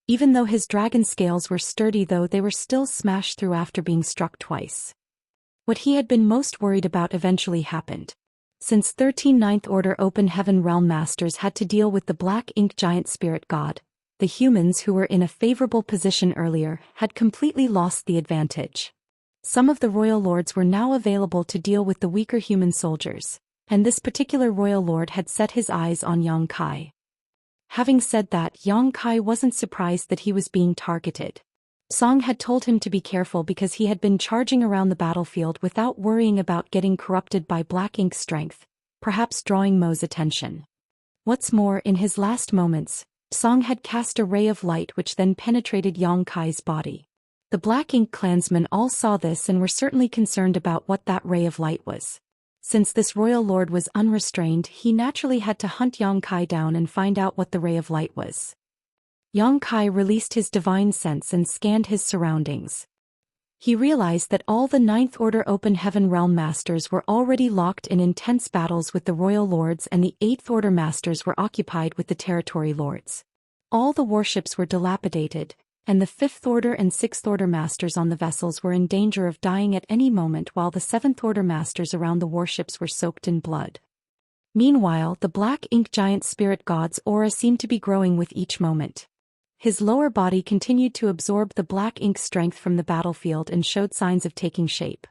Speaker 1: Even though his dragon scales were sturdy though, they were still smashed through after being struck twice. What he had been most worried about eventually happened. Since 13 Ninth Order Open Heaven Realm Masters had to deal with the Black Ink Giant Spirit God, the humans who were in a favorable position earlier had completely lost the advantage. Some of the royal lords were now available to deal with the weaker human soldiers, and this particular royal lord had set his eyes on Yang Kai. Having said that, Yang Kai wasn't surprised that he was being targeted. Song had told him to be careful because he had been charging around the battlefield without worrying about getting corrupted by black ink strength, perhaps drawing Mo's attention. What's more, in his last moments, Song had cast a ray of light which then penetrated Yang Kai's body. The Black Ink clansmen all saw this and were certainly concerned about what that ray of light was. Since this royal lord was unrestrained, he naturally had to hunt Yang Kai down and find out what the ray of light was. Yang Kai released his divine sense and scanned his surroundings. He realized that all the Ninth Order Open Heaven Realm Masters were already locked in intense battles with the Royal Lords and the Eighth Order Masters were occupied with the Territory Lords. All the warships were dilapidated, and the Fifth Order and Sixth Order Masters on the vessels were in danger of dying at any moment while the Seventh Order Masters around the warships were soaked in blood. Meanwhile, the Black Ink Giant Spirit God's aura seemed to be growing with each moment. His lower body continued to absorb the black ink strength from the battlefield and showed signs of taking shape.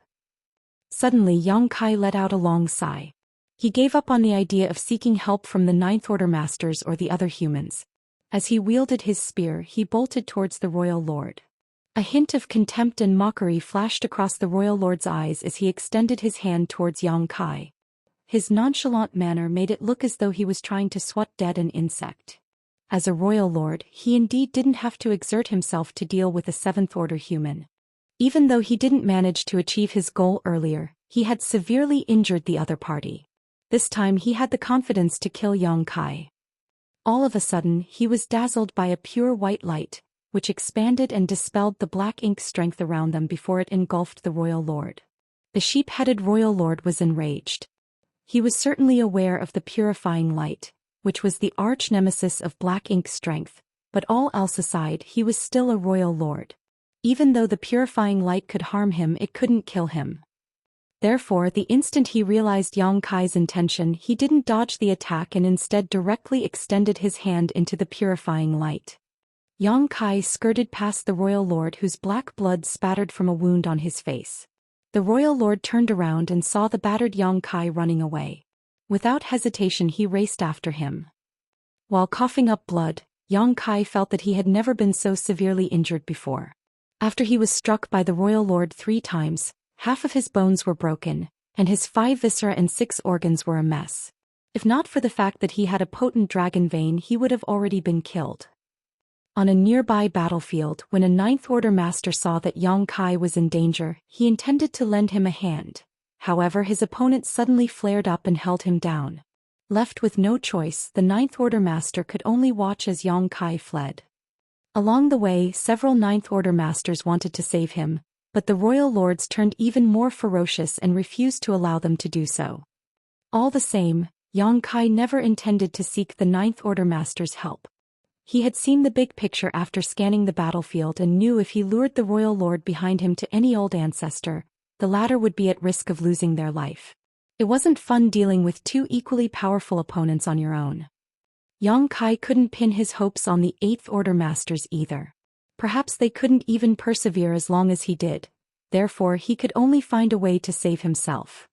Speaker 1: Suddenly Yang Kai let out a long sigh. He gave up on the idea of seeking help from the Ninth Order Masters or the other humans. As he wielded his spear, he bolted towards the Royal Lord. A hint of contempt and mockery flashed across the Royal Lord's eyes as he extended his hand towards Yang Kai. His nonchalant manner made it look as though he was trying to swat dead an insect. As a Royal Lord, he indeed didn't have to exert himself to deal with a Seventh Order human. Even though he didn't manage to achieve his goal earlier, he had severely injured the other party. This time he had the confidence to kill Yang Kai. All of a sudden, he was dazzled by a pure white light, which expanded and dispelled the black ink strength around them before it engulfed the Royal Lord. The sheep-headed Royal Lord was enraged. He was certainly aware of the purifying light, which was the arch-nemesis of black ink strength, but all else aside, he was still a Royal Lord. Even though the purifying light could harm him, it couldn't kill him. Therefore, the instant he realized Yang Kai's intention, he didn't dodge the attack and instead directly extended his hand into the purifying light. Yang Kai skirted past the Royal Lord, whose black blood spattered from a wound on his face. The Royal Lord turned around and saw the battered Yang Kai running away. Without hesitation he raced after him. While coughing up blood, Yang Kai felt that he had never been so severely injured before. After he was struck by the Royal Lord 3 times, half of his bones were broken, and his 5 viscera and 6 organs were a mess. If not for the fact that he had a potent dragon vein, he would have already been killed. On a nearby battlefield, when a Ninth Order Master saw that Yang Kai was in danger, he intended to lend him a hand. However, his opponent suddenly flared up and held him down. Left with no choice, the Ninth Order Master could only watch as Yang Kai fled. Along the way, several Ninth Order Masters wanted to save him, but the Royal Lords turned even more ferocious and refused to allow them to do so. All the same, Yang Kai never intended to seek the Ninth Order Master's help. He had seen the big picture after scanning the battlefield and knew if he lured the Royal Lord behind him to any old ancestor, the latter would be at risk of losing their life. It wasn't fun dealing with 2 equally powerful opponents on your own. Yang Kai couldn't pin his hopes on the Eighth Order Masters either. Perhaps they couldn't even persevere as long as he did, therefore he could only find a way to save himself.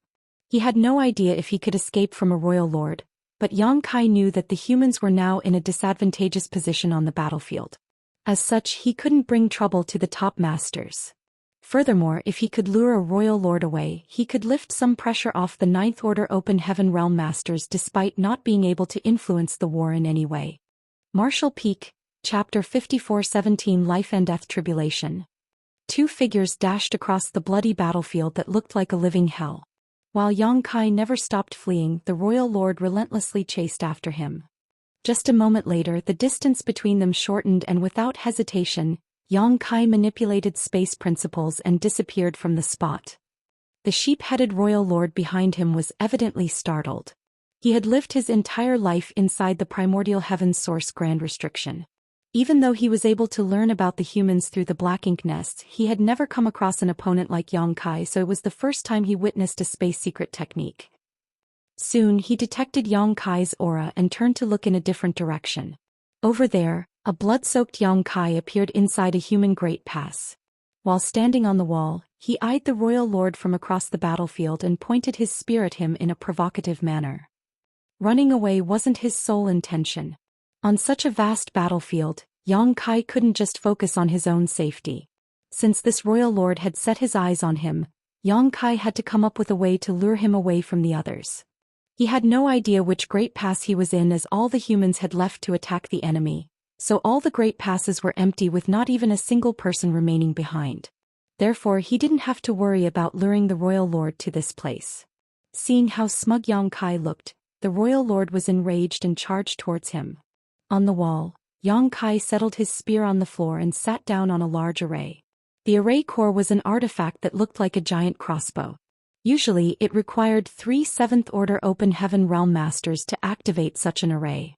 Speaker 1: He had no idea if he could escape from a Royal Lord, but Yang Kai knew that the humans were now in a disadvantageous position on the battlefield. As such, he couldn't bring trouble to the top masters. Furthermore, if he could lure a Royal Lord away, he could lift some pressure off the Ninth Order Open Heaven Realm Masters despite not being able to influence the war in any way. Martial Peak, Chapter 54-17 Life and Death Tribulation. 2 figures dashed across the bloody battlefield that looked like a living hell. While Yang Kai never stopped fleeing, the Royal Lord relentlessly chased after him. Just a moment later, the distance between them shortened and without hesitation, Yang Kai manipulated space principles and disappeared from the spot. The sheep-headed Royal Lord behind him was evidently startled. He had lived his entire life inside the primordial heaven's source grand restriction. Even though he was able to learn about the humans through the black ink nests, he had never come across an opponent like Yang Kai, so it was the first time he witnessed a space secret technique. Soon he detected Yang Kai's aura and turned to look in a different direction. Over there, a blood-soaked Yang Kai appeared inside a human great pass. While standing on the wall, he eyed the Royal Lord from across the battlefield and pointed his spear at him in a provocative manner. Running away wasn't his sole intention. On such a vast battlefield, Yang Kai couldn't just focus on his own safety. Since this Royal Lord had set his eyes on him, Yang Kai had to come up with a way to lure him away from the others. He had no idea which great pass he was in, as all the humans had left to attack the enemy. So all the great passes were empty with not even a single person remaining behind. Therefore he didn't have to worry about luring the Royal Lord to this place. Seeing how smug Yang Kai looked, the Royal Lord was enraged and charged towards him. On the wall, Yang Kai settled his spear on the floor and sat down on a large array. The array core was an artifact that looked like a giant crossbow. Usually it required 3 Seventh Order Open Heaven Realm Masters to activate such an array.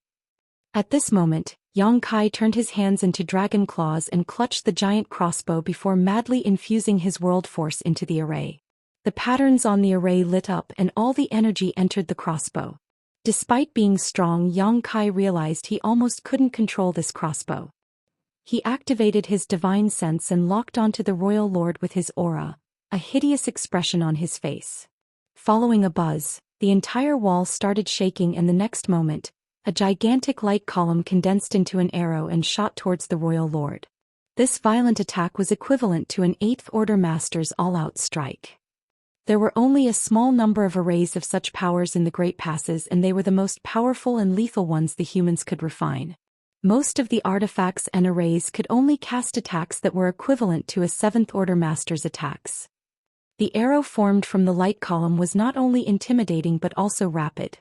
Speaker 1: At this moment, Yang Kai turned his hands into dragon claws and clutched the giant crossbow before madly infusing his world force into the array. The patterns on the array lit up and all the energy entered the crossbow. Despite being strong, Yang Kai realized he almost couldn't control this crossbow. He activated his divine sense and locked onto the Royal Lord with his aura, a hideous expression on his face. Following a buzz, the entire wall started shaking, and the next moment, a gigantic light column condensed into an arrow and shot towards the royal lord. This violent attack was equivalent to an Eighth Order Master's all-out strike. There were only a small number of arrays of such powers in the Great Passes, and they were the most powerful and lethal ones the humans could refine. Most of the artifacts and arrays could only cast attacks that were equivalent to a Seventh Order Master's attacks. The arrow formed from the light column was not only intimidating but also rapid.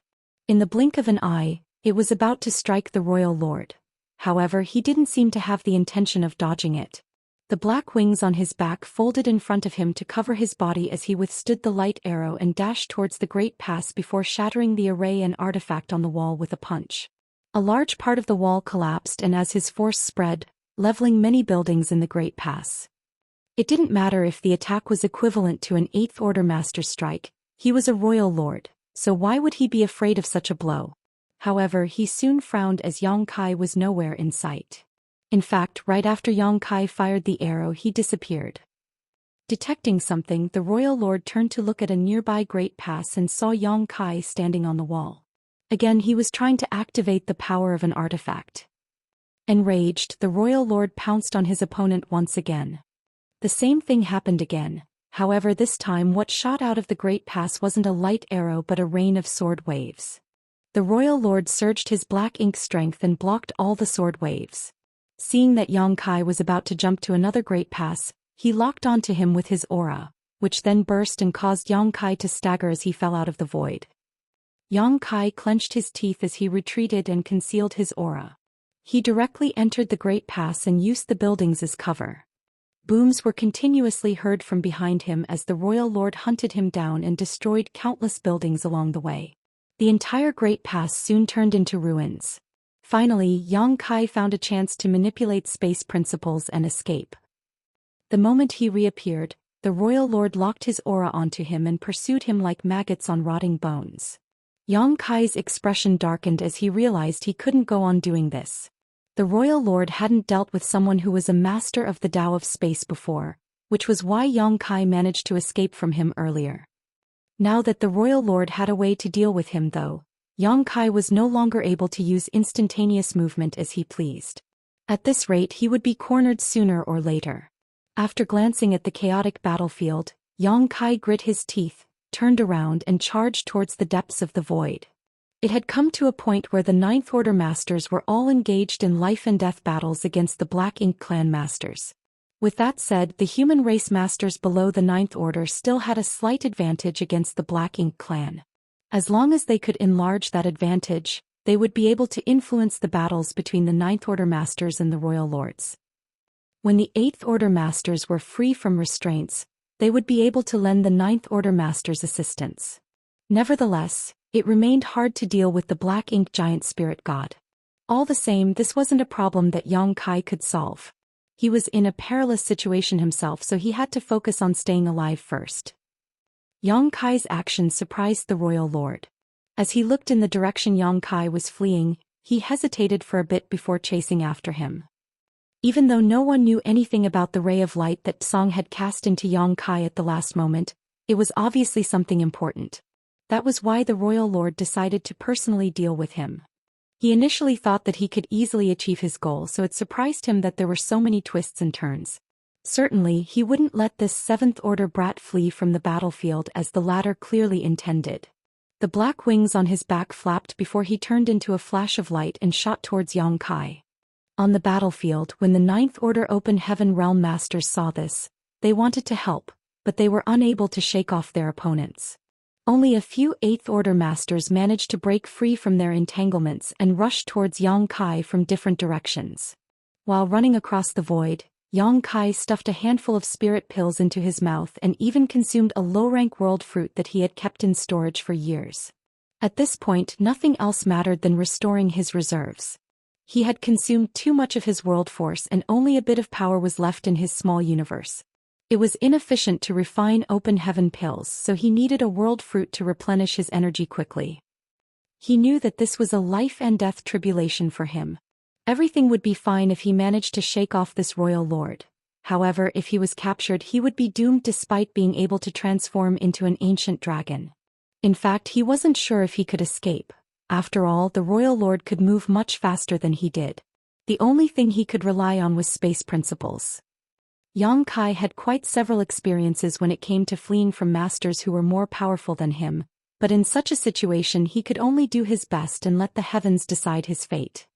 Speaker 1: In the blink of an eye, it was about to strike the royal lord. However, he didn't seem to have the intention of dodging it. The black wings on his back folded in front of him to cover his body as he withstood the light arrow and dashed towards the Great Pass before shattering the array and artifact on the wall with a punch. A large part of the wall collapsed, and as his force spread, leveling many buildings in the Great Pass. It didn't matter if the attack was equivalent to an Eighth Order Master's strike. He was a royal lord, so why would he be afraid of such a blow? However, he soon frowned as Yang Kai was nowhere in sight. In fact, right after Yang Kai fired the arrow, he disappeared. Detecting something, the royal lord turned to look at a nearby Great Pass and saw Yang Kai standing on the wall. Again, he was trying to activate the power of an artifact. Enraged, the royal lord pounced on his opponent once again. The same thing happened again. However, this time what shot out of the Great Pass wasn't a light arrow but a rain of sword waves. The royal lord surged his black ink strength and blocked all the sword waves. Seeing that Yang Kai was about to jump to another Great Pass, he locked onto him with his aura, which then burst and caused Yang Kai to stagger as he fell out of the void. Yang Kai clenched his teeth as he retreated and concealed his aura. He directly entered the Great Pass and used the buildings as cover. Booms were continuously heard from behind him as the royal lord hunted him down and destroyed countless buildings along the way. The entire Great Pass soon turned into ruins. Finally, Yang Kai found a chance to manipulate space principles and escape. The moment he reappeared, the royal lord locked his aura onto him and pursued him like maggots on rotting bones. Yang Kai's expression darkened as he realized he couldn't go on doing this. The royal lord hadn't dealt with someone who was a master of the Tao of space before, which was why Yang Kai managed to escape from him earlier. Now that the royal lord had a way to deal with him though, Yang Kai was no longer able to use instantaneous movement as he pleased. At this rate he would be cornered sooner or later. After glancing at the chaotic battlefield, Yang Kai grit his teeth, turned around and charged towards the depths of the void. It had come to a point where the Ninth Order Masters were all engaged in life-and-death battles against the Black Ink Clan Masters. With that said, the human race masters below the Ninth Order still had a slight advantage against the Black Ink Clan. As long as they could enlarge that advantage, they would be able to influence the battles between the Ninth Order Masters and the Royal Lords. When the Eighth Order Masters were free from restraints, they would be able to lend the Ninth Order Masters assistance. Nevertheless, it remained hard to deal with the Black Ink Giant Spirit God. All the same, this wasn't a problem that Yang Kai could solve. He was in a perilous situation himself, so he had to focus on staying alive first. Yang Kai's actions surprised the Royal Lord. As he looked in the direction Yang Kai was fleeing, he hesitated for a bit before chasing after him. Even though no one knew anything about the ray of light that Song had cast into Yang Kai at the last moment, it was obviously something important. That was why the Royal Lord decided to personally deal with him. He initially thought that he could easily achieve his goal, so it surprised him that there were so many twists and turns. Certainly, he wouldn't let this Seventh Order brat flee from the battlefield as the latter clearly intended. The black wings on his back flapped before he turned into a flash of light and shot towards Yang Kai. On the battlefield, when the Ninth Order Open Heaven Realm Masters saw this, they wanted to help, but they were unable to shake off their opponents. Only a few Eighth Order Masters managed to break free from their entanglements and rush towards Yang Kai from different directions. While running across the void, Yang Kai stuffed a handful of spirit pills into his mouth and even consumed a low-rank world fruit that he had kept in storage for years. At this point, nothing else mattered than restoring his reserves. He had consumed too much of his world force and only a bit of power was left in his small universe. It was inefficient to refine open heaven pills, so he needed a world fruit to replenish his energy quickly. He knew that this was a life and death tribulation for him. Everything would be fine if he managed to shake off this royal lord. However, if he was captured he would be doomed despite being able to transform into an ancient dragon. In fact, he wasn't sure if he could escape. After all, the Royal Lord could move much faster than he did. The only thing he could rely on was space principles. Yang Kai had quite several experiences when it came to fleeing from masters who were more powerful than him, but in such a situation he could only do his best and let the heavens decide his fate.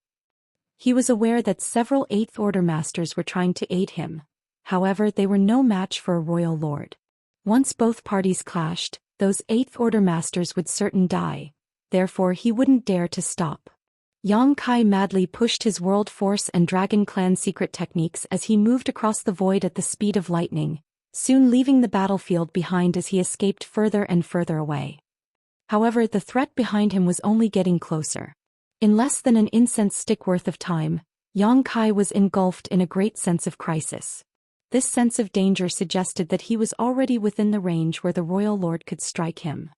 Speaker 1: He was aware that several Eighth Order masters were trying to aid him. However, they were no match for a Royal Lord. Once both parties clashed, those Eighth Order masters would certain die. Therefore he wouldn't dare to stop. Yang Kai madly pushed his World Force and Dragon Clan secret techniques as he moved across the void at the speed of lightning, soon leaving the battlefield behind as he escaped further and further away. However, the threat behind him was only getting closer. In less than an incense stick worth of time, Yang Kai was engulfed in a great sense of crisis. This sense of danger suggested that he was already within the range where the Royal Lord could strike him.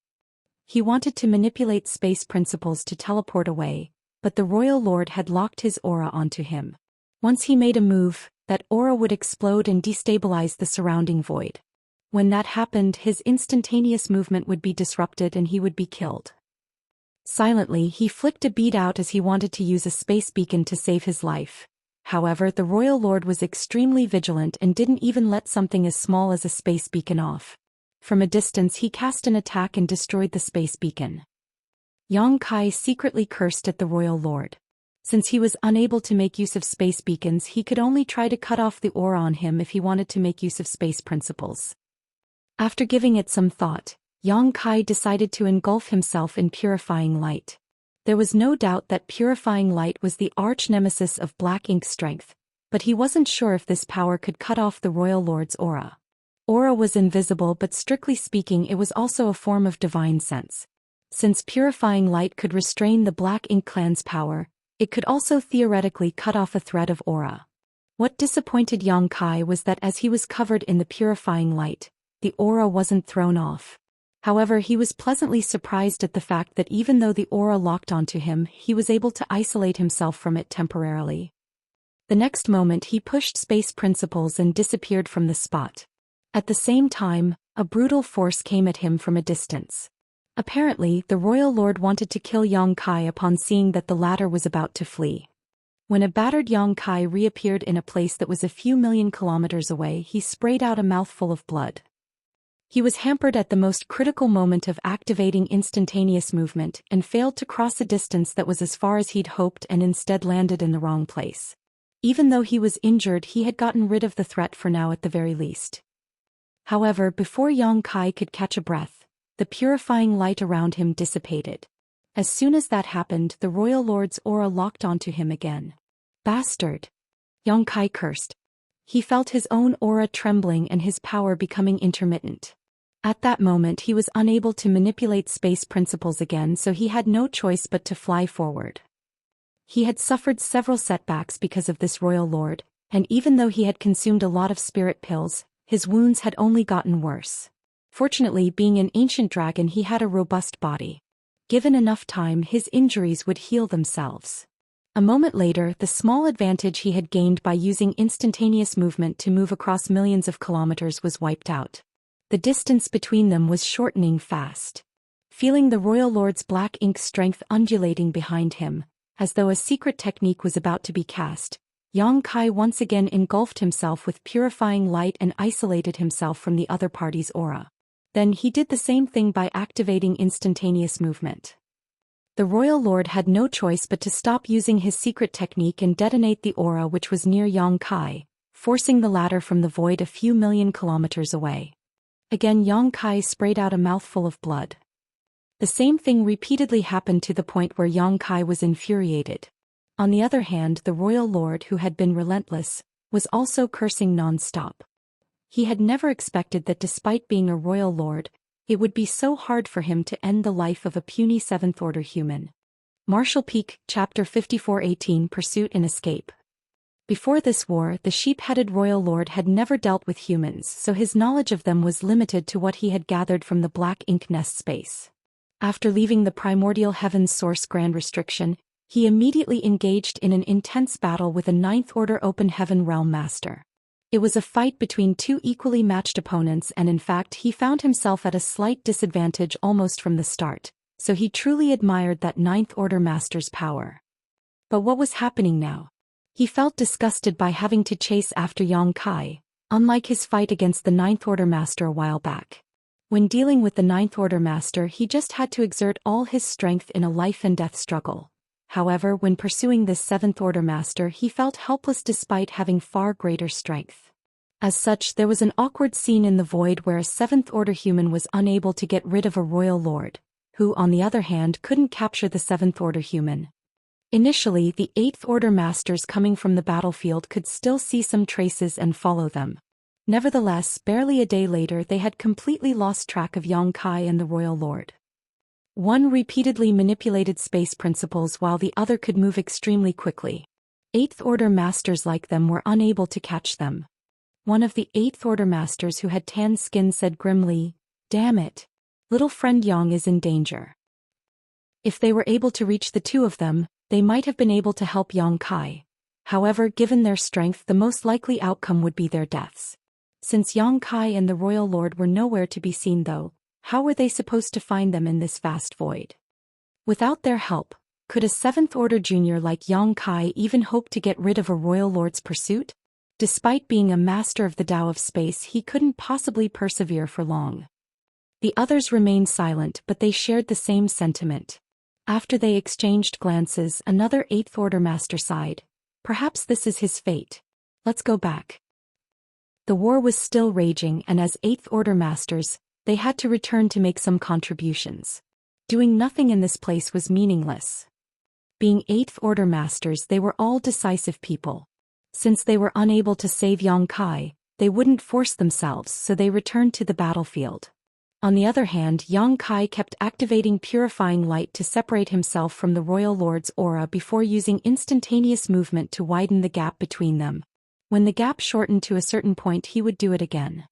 Speaker 1: He wanted to manipulate space principles to teleport away, but the Royal Lord had locked his aura onto him. Once he made a move, that aura would explode and destabilize the surrounding void. When that happened, his instantaneous movement would be disrupted and he would be killed. Silently, he flicked a bead out as he wanted to use a space beacon to save his life. However, the Royal Lord was extremely vigilant and didn't even let something as small as a space beacon off. From a distance he cast an attack and destroyed the space beacon. Yang Kai secretly cursed at the Royal Lord. Since he was unable to make use of space beacons, he could only try to cut off the aura on him if he wanted to make use of space principles. After giving it some thought, Yang Kai decided to engulf himself in purifying light. There was no doubt that purifying light was the arch-nemesis of black ink strength, but he wasn't sure if this power could cut off the Royal Lord's aura. Aura was invisible, but strictly speaking it was also a form of divine sense. Since purifying light could restrain the Black Ink clan's power, it could also theoretically cut off a thread of aura. What disappointed Yang Kai was that as he was covered in the purifying light, the aura wasn't thrown off. However, he was pleasantly surprised at the fact that even though the aura locked onto him, he was able to isolate himself from it temporarily. The next moment he pushed space principles and disappeared from the spot. At the same time, a brutal force came at him from a distance. Apparently, the Royal Lord wanted to kill Yang Kai upon seeing that the latter was about to flee. When a battered Yang Kai reappeared in a place that was a few million kilometers away, he sprayed out a mouthful of blood. He was hampered at the most critical moment of activating instantaneous movement and failed to cross a distance that was as far as he'd hoped and instead landed in the wrong place. Even though he was injured, he had gotten rid of the threat for now at the very least. However, before Yang Kai could catch a breath, the purifying light around him dissipated. As soon as that happened, the Royal Lord's aura locked onto him again. Bastard! Yang Kai cursed. He felt his own aura trembling and his power becoming intermittent. At that moment he was unable to manipulate space principles again, so he had no choice but to fly forward. He had suffered several setbacks because of this Royal Lord, and even though he had consumed a lot of spirit pills, his wounds had only gotten worse. Fortunately, being an ancient dragon, he had a robust body. Given enough time, his injuries would heal themselves. A moment later, the small advantage he had gained by using instantaneous movement to move across millions of kilometers was wiped out. The distance between them was shortening fast. Feeling the Royal Lord's black ink strength undulating behind him, as though a secret technique was about to be cast, Yang Kai once again engulfed himself with purifying light and isolated himself from the other party's aura. Then he did the same thing by activating instantaneous movement. The Royal Lord had no choice but to stop using his secret technique and detonate the aura which was near Yang Kai, forcing the latter from the void a few million kilometers away. Again Yang Kai sprayed out a mouthful of blood. The same thing repeatedly happened to the point where Yang Kai was infuriated. On the other hand, the Royal Lord, who had been relentless, was also cursing non-stop. He had never expected that despite being a Royal Lord, it would be so hard for him to end the life of a puny Seventh Order human. Martial Peak, Chapter 54:18 Pursuit and Escape. Before this war, the sheep-headed Royal Lord had never dealt with humans, so his knowledge of them was limited to what he had gathered from the Black Ink Nest space. After leaving the Primordial Heaven's Source Grand Restriction, he immediately engaged in an intense battle with a Ninth Order Open Heaven Realm Master. It was a fight between two equally matched opponents, and in fact he found himself at a slight disadvantage almost from the start, so he truly admired that Ninth Order Master's power. But what was happening now? He felt disgusted by having to chase after Yang Kai, unlike his fight against the Ninth Order Master a while back. When dealing with the Ninth Order Master, he just had to exert all his strength in a life-and-death struggle. However, when pursuing this Seventh Order Master, he felt helpless despite having far greater strength. As such, there was an awkward scene in the void where a Seventh Order human was unable to get rid of a royal lord, who on the other hand couldn't capture the Seventh Order human. Initially, the Eighth Order Masters coming from the battlefield could still see some traces and follow them. Nevertheless, barely a day later they had completely lost track of Yang Kai and the Royal Lord. One repeatedly manipulated space principles while the other could move extremely quickly. Eighth Order Masters like them were unable to catch them. One of the Eighth Order Masters who had tan skin said grimly, "Damn it. Little friend Yang is in danger." If they were able to reach the two of them, they might have been able to help Yang Kai. However, given their strength, the most likely outcome would be their deaths. Since Yang Kai and the Royal Lord were nowhere to be seen though, how were they supposed to find them in this vast void? Without their help, could a Seventh Order junior like Yang Kai even hope to get rid of a Royal Lord's pursuit? Despite being a master of the Tao of space, he couldn't possibly persevere for long. The others remained silent, but they shared the same sentiment. After they exchanged glances, another Eighth Order Master sighed. Perhaps this is his fate. Let's go back. The war was still raging, and as Eighth Order Masters, they had to return to make some contributions. Doing nothing in this place was meaningless. Being Eighth Order Masters, they were all decisive people. Since they were unable to save Yang Kai, they wouldn't force themselves, so they returned to the battlefield. On the other hand, Yang Kai kept activating purifying light to separate himself from the Royal Lord's aura before using instantaneous movement to widen the gap between them. When the gap shortened to a certain point, he would do it again.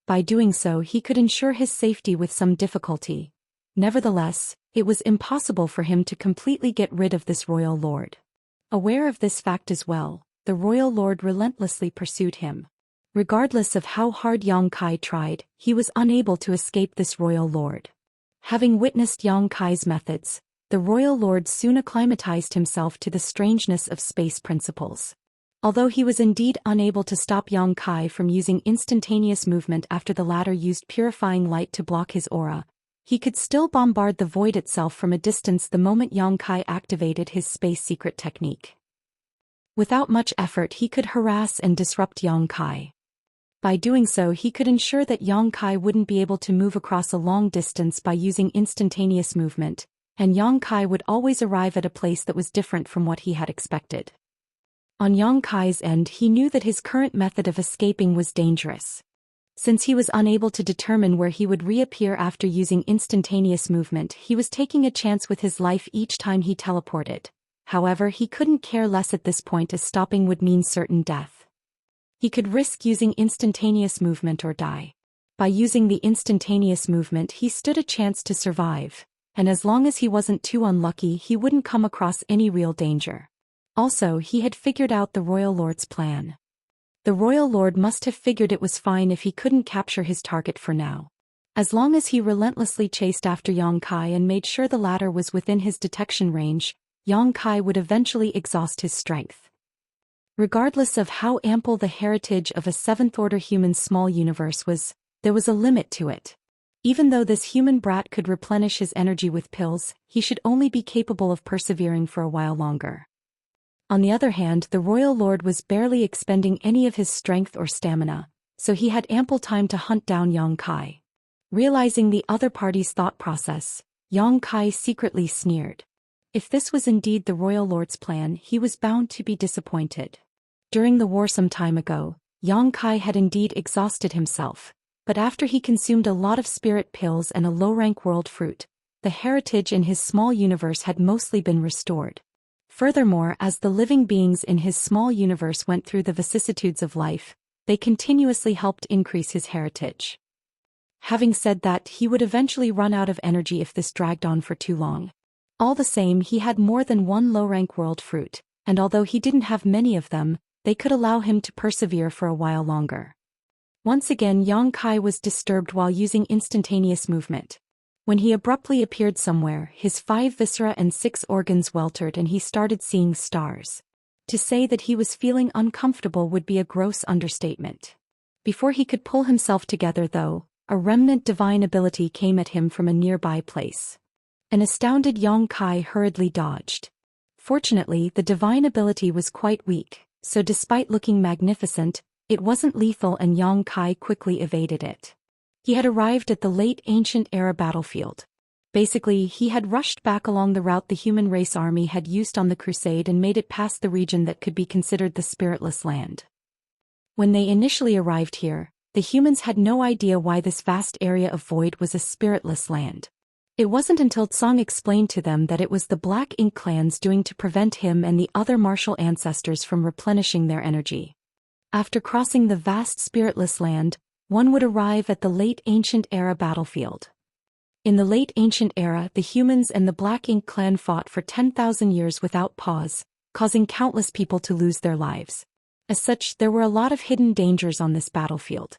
Speaker 1: By doing so, he could ensure his safety with some difficulty. Nevertheless, it was impossible for him to completely get rid of this Royal Lord. Aware of this fact as well, the Royal Lord relentlessly pursued him. Regardless of how hard Yang Kai tried, he was unable to escape this Royal Lord. Having witnessed Yang Kai's methods, the Royal Lord soon acclimatized himself to the strangeness of space principles. Although he was indeed unable to stop Yang Kai from using instantaneous movement after the latter used purifying light to block his aura, he could still bombard the void itself from a distance the moment Yang Kai activated his space secret technique. Without much effort, he could harass and disrupt Yang Kai. By doing so, he could ensure that Yang Kai wouldn't be able to move across a long distance by using instantaneous movement, and Yang Kai would always arrive at a place that was different from what he had expected. On Yang Kai's end, he knew that his current method of escaping was dangerous. Since he was unable to determine where he would reappear after using instantaneous movement, he was taking a chance with his life each time he teleported. However, he couldn't care less at this point, as stopping would mean certain death. He could risk using instantaneous movement or die. By using the instantaneous movement, he stood a chance to survive, and as long as he wasn't too unlucky, he wouldn't come across any real danger. Also, he had figured out the Royal Lord's plan. The Royal Lord must have figured it was fine if he couldn't capture his target for now. As long as he relentlessly chased after Yang Kai and made sure the latter was within his detection range, Yang Kai would eventually exhaust his strength. Regardless of how ample the heritage of a Seventh Order human's small universe was, there was a limit to it. Even though this human brat could replenish his energy with pills, he should only be capable of persevering for a while longer. On the other hand, the Royal Lord was barely expending any of his strength or stamina, so he had ample time to hunt down Yang Kai. Realizing the other party's thought process, Yang Kai secretly sneered. If this was indeed the Royal Lord's plan, he was bound to be disappointed. During the war some time ago, Yang Kai had indeed exhausted himself, but after he consumed a lot of spirit pills and a low-rank world fruit, the heritage in his small universe had mostly been restored. Furthermore, as the living beings in his small universe went through the vicissitudes of life, they continuously helped increase his heritage. Having said that, he would eventually run out of energy if this dragged on for too long. All the same, he had more than one low-rank world fruit, and although he didn't have many of them, they could allow him to persevere for a while longer. Once again Yang Kai was disturbed while using instantaneous movement. When he abruptly appeared somewhere, his 5 viscera and 6 organs weltered and he started seeing stars. To say that he was feeling uncomfortable would be a gross understatement. Before he could pull himself together though, a remnant divine ability came at him from a nearby place. An astounded Yang Kai hurriedly dodged. Fortunately, the divine ability was quite weak, so despite looking magnificent, it wasn't lethal and Yang Kai quickly evaded it. He had arrived at the late ancient era battlefield. Basically, he had rushed back along the route the human race army had used on the crusade and made it past the region that could be considered the spiritless land. When they initially arrived here, the humans had no idea why this vast area of void was a spiritless land. It wasn't until Tsang explained to them that it was the Black Ink clan's doing to prevent him and the other martial ancestors from replenishing their energy. After crossing the vast spiritless land, one would arrive at the late ancient era battlefield. In the late ancient era, the humans and the Black Ink clan fought for 10,000 years without pause, causing countless people to lose their lives. As such, there were a lot of hidden dangers on this battlefield.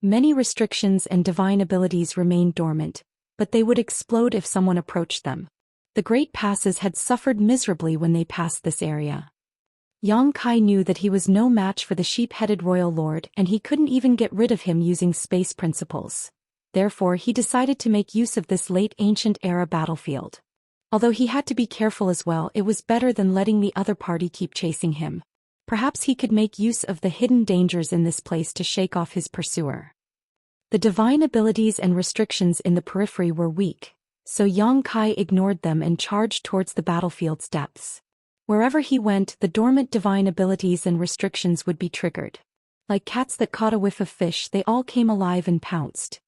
Speaker 1: Many restrictions and divine abilities remained dormant, but they would explode if someone approached them. The great passes had suffered miserably when they passed this area. Yang Kai knew that he was no match for the sheep-headed royal lord and he couldn't even get rid of him using space principles. Therefore he decided to make use of this late ancient era battlefield. Although he had to be careful as well, it was better than letting the other party keep chasing him. Perhaps he could make use of the hidden dangers in this place to shake off his pursuer. The divine abilities and restrictions in the periphery were weak, so Yang Kai ignored them and charged towards the battlefield's depths. Wherever he went, the dormant divine abilities and restrictions would be triggered. Like cats that caught a whiff of fish, they all came alive and pounced.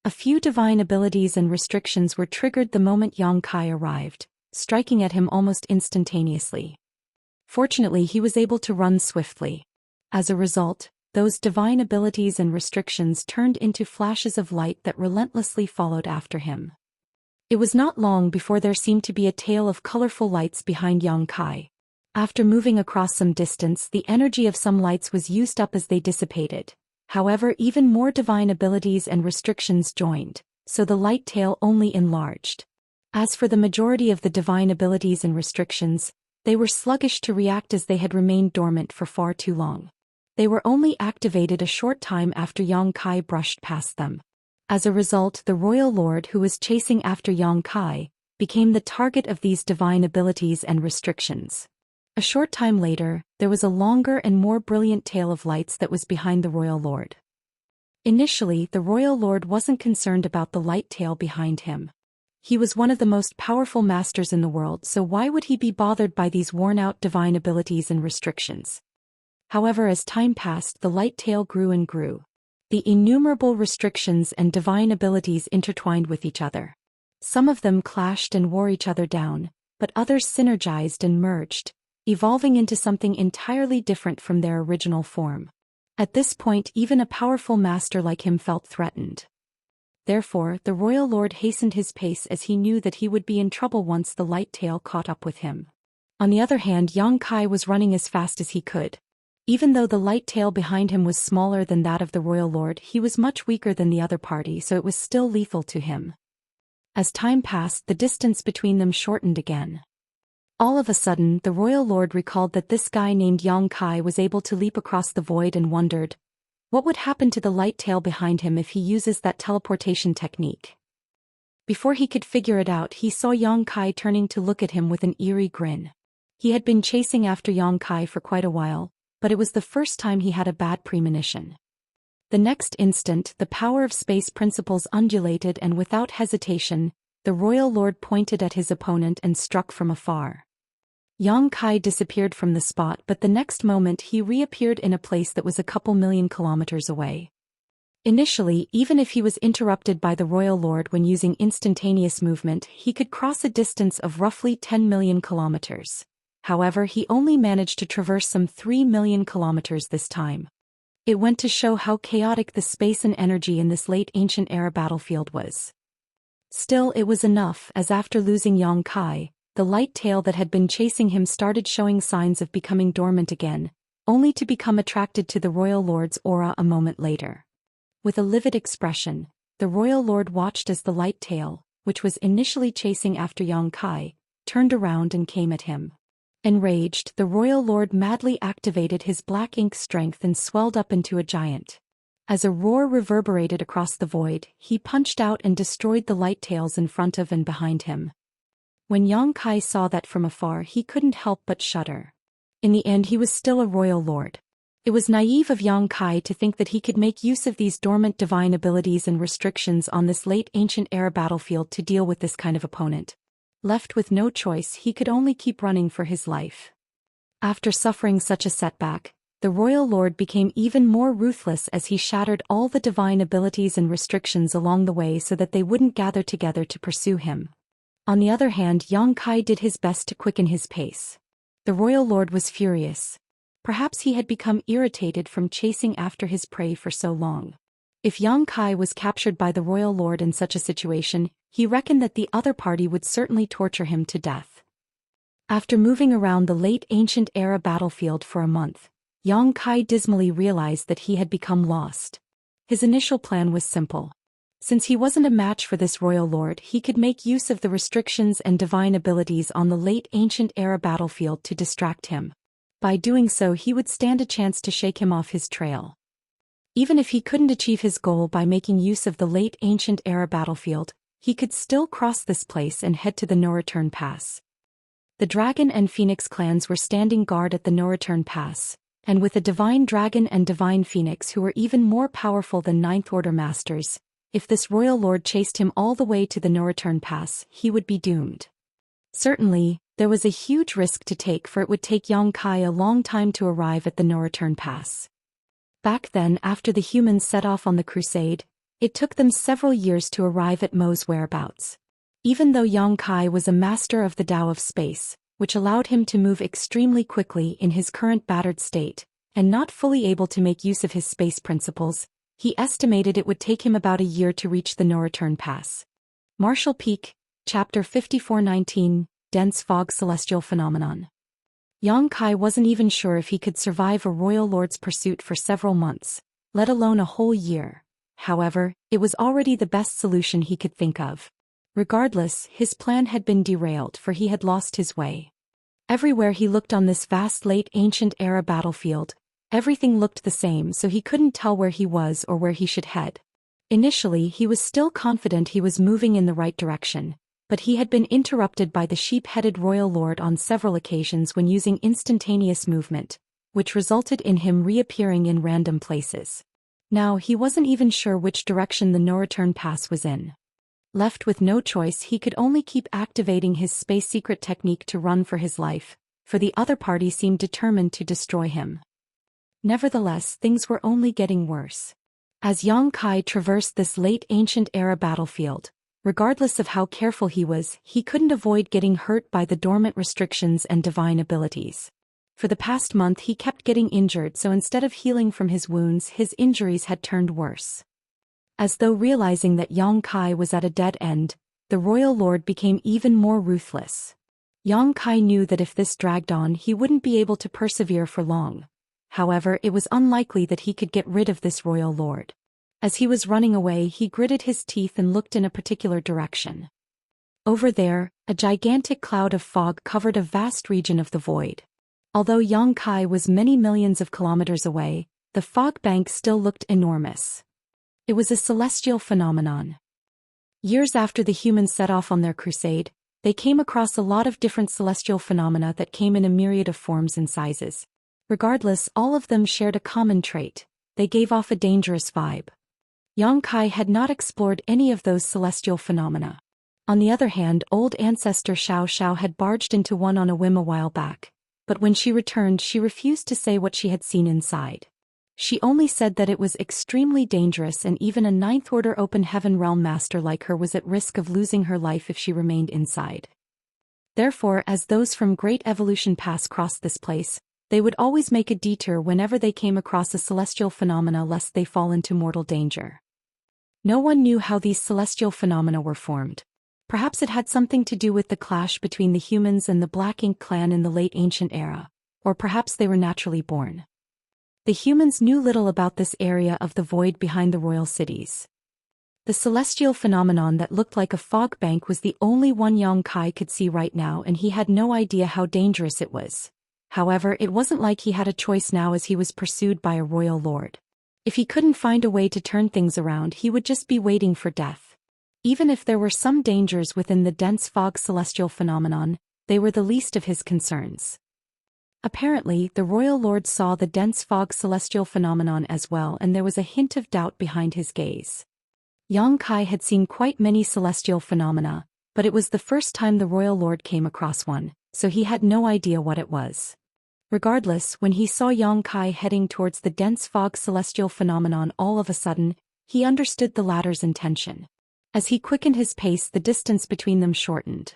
Speaker 1: A few divine abilities and restrictions were triggered the moment Yang Kai arrived, striking at him almost instantaneously. Fortunately, he was able to run swiftly. As a result, those divine abilities and restrictions turned into flashes of light that relentlessly followed after him. It was not long before there seemed to be a tail of colorful lights behind Yang Kai. After moving across some distance, the energy of some lights was used up as they dissipated. However, even more divine abilities and restrictions joined, so the light tail only enlarged. As for the majority of the divine abilities and restrictions, they were sluggish to react as they had remained dormant for far too long. They were only activated a short time after Yang Kai brushed past them. As a result, the royal lord who was chasing after Yang Kai became the target of these divine abilities and restrictions. A short time later, there was a longer and more brilliant tail of lights that was behind the royal lord. Initially, the royal lord wasn't concerned about the light tail behind him. He was one of the most powerful masters in the world, so why would he be bothered by these worn-out divine abilities and restrictions? However, as time passed, the light tail grew and grew. The innumerable restrictions and divine abilities intertwined with each other. Some of them clashed and wore each other down, but others synergized and merged, evolving into something entirely different from their original form. At this point, even a powerful master like him felt threatened. Therefore, the royal lord hastened his pace as he knew that he would be in trouble once the light tail caught up with him. On the other hand, Yang Kai was running as fast as he could. Even though the light tail behind him was smaller than that of the royal lord, he was much weaker than the other party, so it was still lethal to him. As time passed, the distance between them shortened again. All of a sudden, the royal lord recalled that this guy named Yang Kai was able to leap across the void and wondered, what would happen to the light tail behind him if he uses that teleportation technique? Before he could figure it out, he saw Yang Kai turning to look at him with an eerie grin. He had been chasing after Yang Kai for quite a while, but it was the first time he had a bad premonition. The next instant, the power of space principles undulated and without hesitation, the royal lord pointed at his opponent and struck from afar. Yang Kai disappeared from the spot, but the next moment he reappeared in a place that was a couple million kilometers away. Initially, even if he was interrupted by the royal lord when using instantaneous movement, he could cross a distance of roughly 10 million kilometers. However, he only managed to traverse some 3 million kilometers this time. It went to show how chaotic the space and energy in this late ancient era battlefield was. Still, it was enough, as after losing Yang Kai, the light tail that had been chasing him started showing signs of becoming dormant again, only to become attracted to the royal lord's aura a moment later. With a livid expression, the royal lord watched as the light tail, which was initially chasing after Yang Kai, turned around and came at him. Enraged, the royal lord madly activated his black ink strength and swelled up into a giant. As a roar reverberated across the void, he punched out and destroyed the light tails in front of and behind him. When Yang Kai saw that from afar, he couldn't help but shudder. In the end, he was still a royal lord. It was naive of Yang Kai to think that he could make use of these dormant divine abilities and restrictions on this late ancient era battlefield to deal with this kind of opponent. Left with no choice, he could only keep running for his life. After suffering such a setback, the royal lord became even more ruthless as he shattered all the divine abilities and restrictions along the way so that they wouldn't gather together to pursue him. On the other hand, Yang Kai did his best to quicken his pace. The royal lord was furious. Perhaps he had become irritated from chasing after his prey for so long. If Yang Kai was captured by the royal lord in such a situation, he reckoned that the other party would certainly torture him to death. After moving around the late ancient era battlefield for a month, Yang Kai dismally realized that he had become lost. His initial plan was simple. Since he wasn't a match for this royal lord, he could make use of the restrictions and divine abilities on the late ancient era battlefield to distract him. By doing so, he would stand a chance to shake him off his trail. Even if he couldn't achieve his goal by making use of the late ancient era battlefield, he could still cross this place and head to the no-return pass. The Dragon and Phoenix clans were standing guard at the no-return pass, and with a Divine Dragon and Divine Phoenix who were even more powerful than Ninth Order Masters, if this royal lord chased him all the way to the no-return pass, he would be doomed. Certainly, there was a huge risk to take, for it would take Yang Kai a long time to arrive at the no-return pass. Back then, after the humans set off on the crusade, it took them several years to arrive at Mo's whereabouts. Even though Yang Kai was a master of the Tao of space, which allowed him to move extremely quickly in his current battered state, and not fully able to make use of his space principles, he estimated it would take him about a year to reach the no-return pass. Martial Peak, Chapter 5419, Dense Fog Celestial Phenomenon. Yang Kai wasn't even sure if he could survive a royal lord's pursuit for several months, let alone a whole year. However, it was already the best solution he could think of. Regardless, his plan had been derailed, for he had lost his way. Everywhere he looked on this vast late ancient era battlefield, everything looked the same, so he couldn't tell where he was or where he should head. Initially, he was still confident he was moving in the right direction, but he had been interrupted by the sheep-headed royal lord on several occasions when using instantaneous movement, which resulted in him reappearing in random places. Now he wasn't even sure which direction the no-return pass was in. Left with no choice, he could only keep activating his space secret technique to run for his life, for the other party seemed determined to destroy him. Nevertheless, things were only getting worse. As Yang Kai traversed this late ancient era battlefield, regardless of how careful he was, he couldn't avoid getting hurt by the dormant restrictions and divine abilities. For the past month he kept getting injured, so instead of healing from his wounds, his injuries had turned worse. As though realizing that Yang Kai was at a dead end, the royal lord became even more ruthless. Yang Kai knew that if this dragged on, he wouldn't be able to persevere for long. However, it was unlikely that he could get rid of this royal lord. As he was running away, he gritted his teeth and looked in a particular direction. Over there, a gigantic cloud of fog covered a vast region of the void. Although Yang Kai was many millions of kilometers away, the fog bank still looked enormous. It was a celestial phenomenon. Years after the humans set off on their crusade, they came across a lot of different celestial phenomena that came in a myriad of forms and sizes. Regardless, all of them shared a common trait: they gave off a dangerous vibe. Yang Kai had not explored any of those celestial phenomena. On the other hand, old ancestor Xianxia had barged into one on a whim a while back, but when she returned she refused to say what she had seen inside. She only said that it was extremely dangerous, and even a Ninth Order Open Heaven Realm Master like her was at risk of losing her life if she remained inside. Therefore, as those from Great Evolution Pass crossed this place, they would always make a detour whenever they came across a celestial phenomena lest they fall into mortal danger. No one knew how these celestial phenomena were formed. Perhaps it had something to do with the clash between the humans and the Black Ink clan in the late ancient era, or perhaps they were naturally born. The humans knew little about this area of the void behind the royal cities. The celestial phenomenon that looked like a fog bank was the only one Yang Kai could see right now, and he had no idea how dangerous it was. However, it wasn't like he had a choice now, as he was pursued by a royal lord. If he couldn't find a way to turn things around, he would just be waiting for death. Even if there were some dangers within the dense fog celestial phenomenon, they were the least of his concerns. Apparently, the royal lord saw the dense fog celestial phenomenon as well, and there was a hint of doubt behind his gaze. Yang Kai had seen quite many celestial phenomena, but it was the first time the royal lord came across one, so he had no idea what it was. Regardless, when he saw Yang Kai heading towards the dense fog celestial phenomenon, all of a sudden, he understood the latter's intention. As he quickened his pace, the distance between them shortened.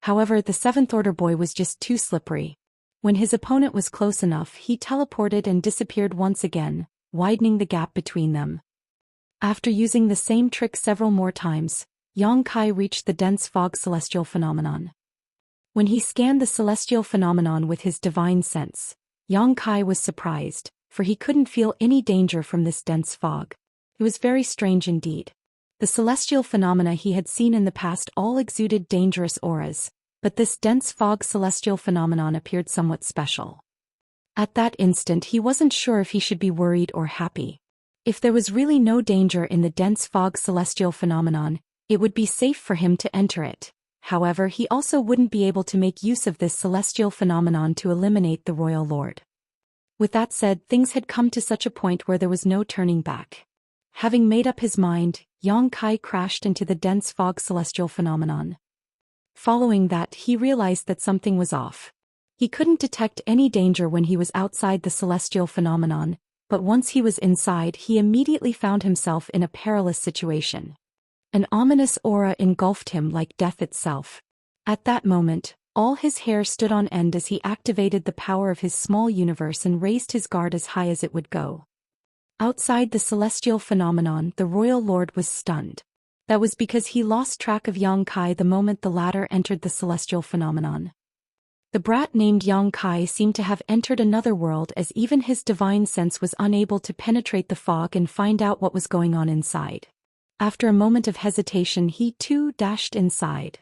Speaker 1: However, the seventh order boy was just too slippery. When his opponent was close enough, he teleported and disappeared once again, widening the gap between them. After using the same trick several more times, Yang Kai reached the dense fog celestial phenomenon. When he scanned the celestial phenomenon with his divine sense, Yang Kai was surprised, for he couldn't feel any danger from this dense fog. It was very strange indeed. The celestial phenomena he had seen in the past all exuded dangerous auras, but this dense fog celestial phenomenon appeared somewhat special. At that instant, he wasn't sure if he should be worried or happy. If there was really no danger in the dense fog celestial phenomenon, it would be safe for him to enter it. However, he also wouldn't be able to make use of this celestial phenomenon to eliminate the royal lord. With that said, things had come to such a point where there was no turning back. Having made up his mind, Yang Kai crashed into the dense fog celestial phenomenon. Following that, he realized that something was off. He couldn't detect any danger when he was outside the celestial phenomenon, but once he was inside, he immediately found himself in a perilous situation. An ominous aura engulfed him like death itself. At that moment, all his hair stood on end as he activated the power of his small universe and raised his guard as high as it would go. Outside the celestial phenomenon, the royal lord was stunned. That was because he lost track of Yang Kai the moment the latter entered the celestial phenomenon. The brat named Yang Kai seemed to have entered another world, as even his divine sense was unable to penetrate the fog and find out what was going on inside. After a moment of hesitation, he too dashed inside.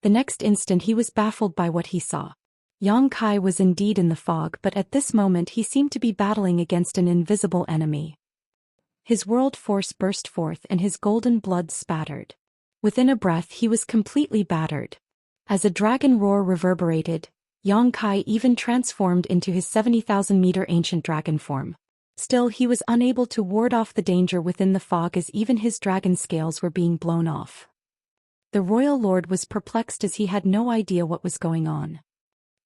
Speaker 1: The next instant he was baffled by what he saw. Yang Kai was indeed in the fog, but at this moment he seemed to be battling against an invisible enemy. His world force burst forth and his golden blood spattered. Within a breath he was completely battered. As a dragon roar reverberated, Yang Kai even transformed into his 70,000-meter ancient dragon form. Still, he was unable to ward off the danger within the fog, as even his dragon scales were being blown off. The royal lord was perplexed as he had no idea what was going on.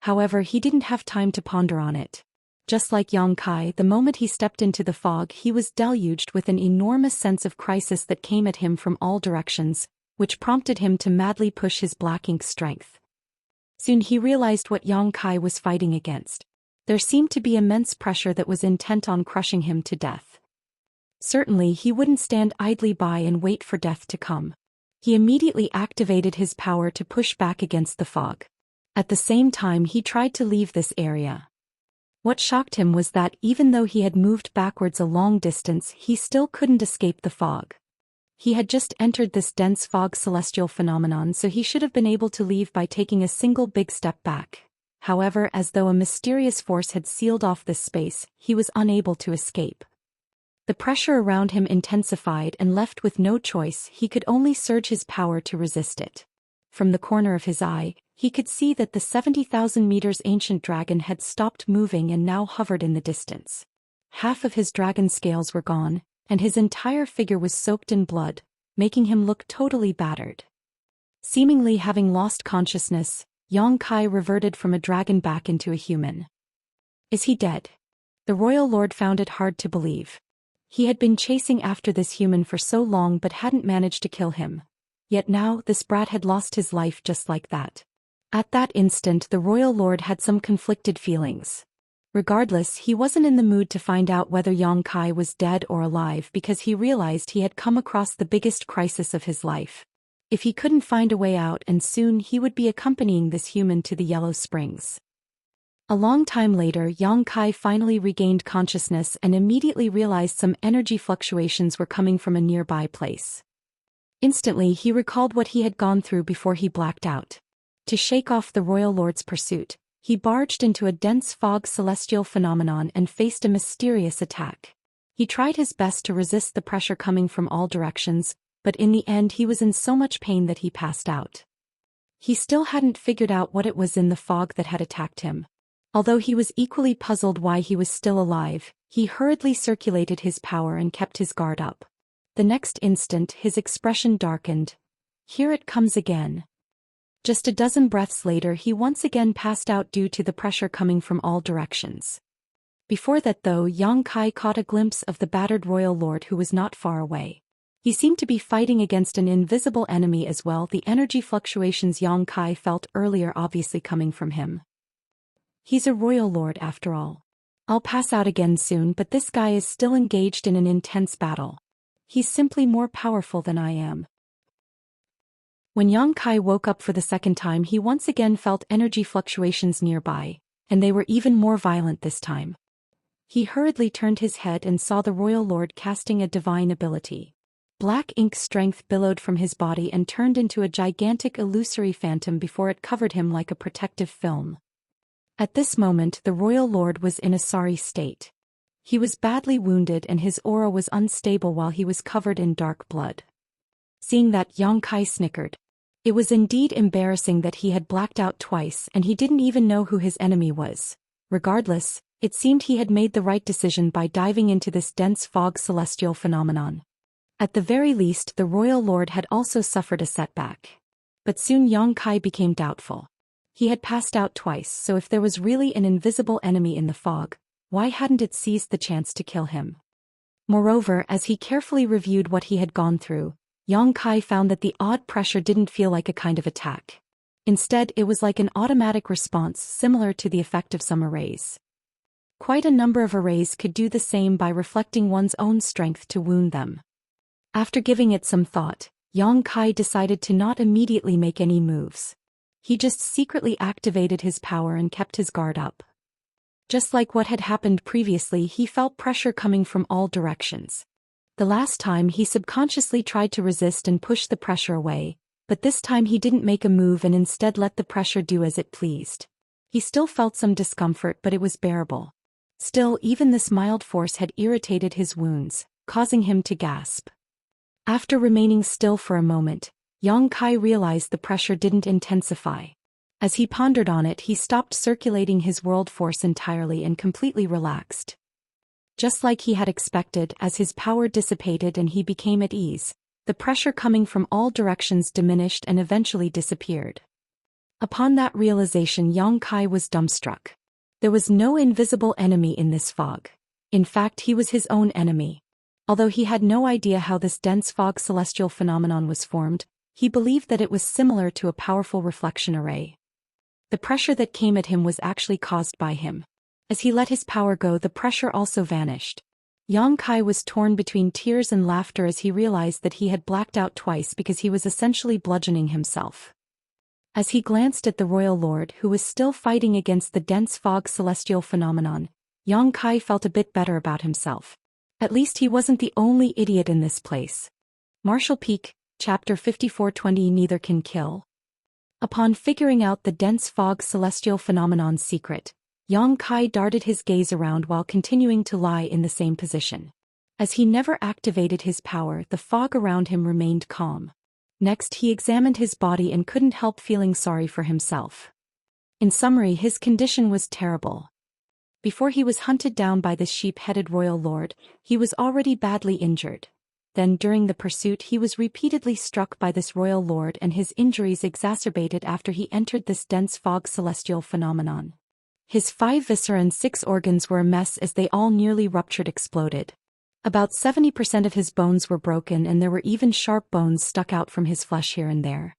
Speaker 1: However, he didn't have time to ponder on it. Just like Yang Kai, the moment he stepped into the fog, he was deluged with an enormous sense of crisis that came at him from all directions, which prompted him to madly push his black ink strength. Soon he realized what Yang Kai was fighting against. There seemed to be immense pressure that was intent on crushing him to death. Certainly he wouldn't stand idly by and wait for death to come. He immediately activated his power to push back against the fog. At the same time, he tried to leave this area. What shocked him was that even though he had moved backwards a long distance, he still couldn't escape the fog. He had just entered this dense fog celestial phenomenon, so he should have been able to leave by taking a single big step back. However, as though a mysterious force had sealed off this space, he was unable to escape. The pressure around him intensified, and left with no choice, he could only surge his power to resist it. From the corner of his eye, he could see that the 70,000 meters ancient dragon had stopped moving and now hovered in the distance. Half of his dragon scales were gone, and his entire figure was soaked in blood, making him look totally battered. Seemingly having lost consciousness, Yang Kai reverted from a dragon back into a human. Is he dead? The royal lord found it hard to believe. He had been chasing after this human for so long but hadn't managed to kill him. Yet now, this brat had lost his life just like that. At that instant, the royal lord had some conflicted feelings. Regardless, he wasn't in the mood to find out whether Yang Kai was dead or alive, because he realized he had come across the biggest crisis of his life. If he couldn't find a way out, and soon he would be accompanying this human to the Yellow Springs. A long time later, Yang Kai finally regained consciousness and immediately realized some energy fluctuations were coming from a nearby place. Instantly, he recalled what he had gone through before he blacked out. To shake off the royal lord's pursuit, he barged into a dense fog celestial phenomenon and faced a mysterious attack. He tried his best to resist the pressure coming from all directions, but in the end he was in so much pain that he passed out. He still hadn't figured out what it was in the fog that had attacked him. Although he was equally puzzled why he was still alive, he hurriedly circulated his power and kept his guard up. The next instant his expression darkened. Here it comes again. Just a dozen breaths later he once again passed out due to the pressure coming from all directions. Before that though, Yang Kai caught a glimpse of the battered royal lord who was not far away. He seemed to be fighting against an invisible enemy as well, the energy fluctuations Yang Kai felt earlier obviously coming from him. He's a royal lord after all. I'll pass out again soon, but this guy is still engaged in an intense battle. He's simply more powerful than I am. When Yang Kai woke up for the second time, he once again felt energy fluctuations nearby, and they were even more violent this time. He hurriedly turned his head and saw the royal lord casting a divine ability. Black ink strength billowed from his body and turned into a gigantic illusory phantom before it covered him like a protective film. At this moment the royal lord was in a sorry state. He was badly wounded and his aura was unstable while he was covered in dark blood. Seeing that, Yang Kai snickered. It was indeed embarrassing that he had blacked out twice and he didn't even know who his enemy was. Regardless, it seemed he had made the right decision by diving into this dense fog celestial phenomenon. At the very least the royal lord had also suffered a setback. But soon Yang Kai became doubtful. He had passed out twice, so if there was really an invisible enemy in the fog, why hadn't it seized the chance to kill him? Moreover, as he carefully reviewed what he had gone through, Yang Kai found that the odd pressure didn't feel like a kind of attack. Instead, it was like an automatic response similar to the effect of some arrays. Quite a number of arrays could do the same by reflecting one's own strength to wound them. After giving it some thought, Yang Kai decided to not immediately make any moves. He just secretly activated his power and kept his guard up. Just like what had happened previously, he felt pressure coming from all directions. The last time he subconsciously tried to resist and push the pressure away, but this time he didn't make a move and instead let the pressure do as it pleased. He still felt some discomfort, but it was bearable. Still, even this mild force had irritated his wounds, causing him to gasp. After remaining still for a moment, Yang Kai realized the pressure didn't intensify. As he pondered on it, he stopped circulating his world force entirely and completely relaxed. Just like he had expected, as his power dissipated and he became at ease, the pressure coming from all directions diminished and eventually disappeared. Upon that realization, Yang Kai was dumbstruck. There was no invisible enemy in this fog. In fact, he was his own enemy. Although he had no idea how this dense fog celestial phenomenon was formed, he believed that it was similar to a powerful reflection array. The pressure that came at him was actually caused by him. As he let his power go, the pressure also vanished. Yang Kai was torn between tears and laughter as he realized that he had blacked out twice because he was essentially bludgeoning himself. As he glanced at the royal lord, who was still fighting against the dense fog celestial phenomenon, Yang Kai felt a bit better about himself. At least he wasn't the only idiot in this place. Martial Peak, Chapter 5420 Neither Can Kill. Upon figuring out the dense fog celestial phenomenon's secret, Yang Kai darted his gaze around while continuing to lie in the same position. As he never activated his power, the fog around him remained calm. Next, he examined his body and couldn't help feeling sorry for himself. In summary, his condition was terrible. Before he was hunted down by the sheep-headed royal lord, he was already badly injured. Then during the pursuit he was repeatedly struck by this royal lord and his injuries exacerbated after he entered this dense fog celestial phenomenon. His 5 viscera and 6 organs were a mess as they all nearly exploded. About 70% of his bones were broken and there were even sharp bones stuck out from his flesh here and there.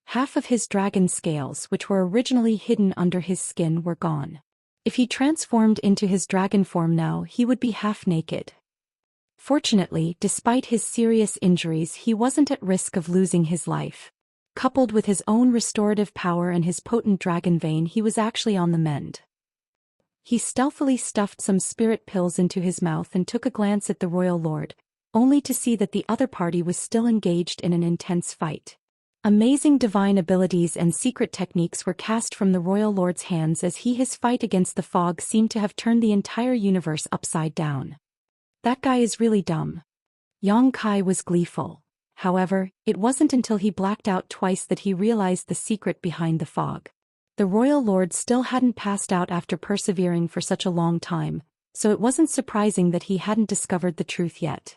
Speaker 1: Half of his dragon scales, which were originally hidden under his skin, were gone. If he transformed into his dragon form now, he would be half naked. Fortunately, despite his serious injuries, he wasn't at risk of losing his life. Coupled with his own restorative power and his potent dragon vein, he was actually on the mend. He stealthily stuffed some spirit pills into his mouth and took a glance at the royal lord, only to see that the other party was still engaged in an intense fight. Amazing divine abilities and secret techniques were cast from the royal lord's hands as his fight against the fog seemed to have turned the entire universe upside down. That guy is really dumb. Yang Kai was gleeful. However, it wasn't until he blacked out twice that he realized the secret behind the fog. The royal lord still hadn't passed out after persevering for such a long time, so it wasn't surprising that he hadn't discovered the truth yet.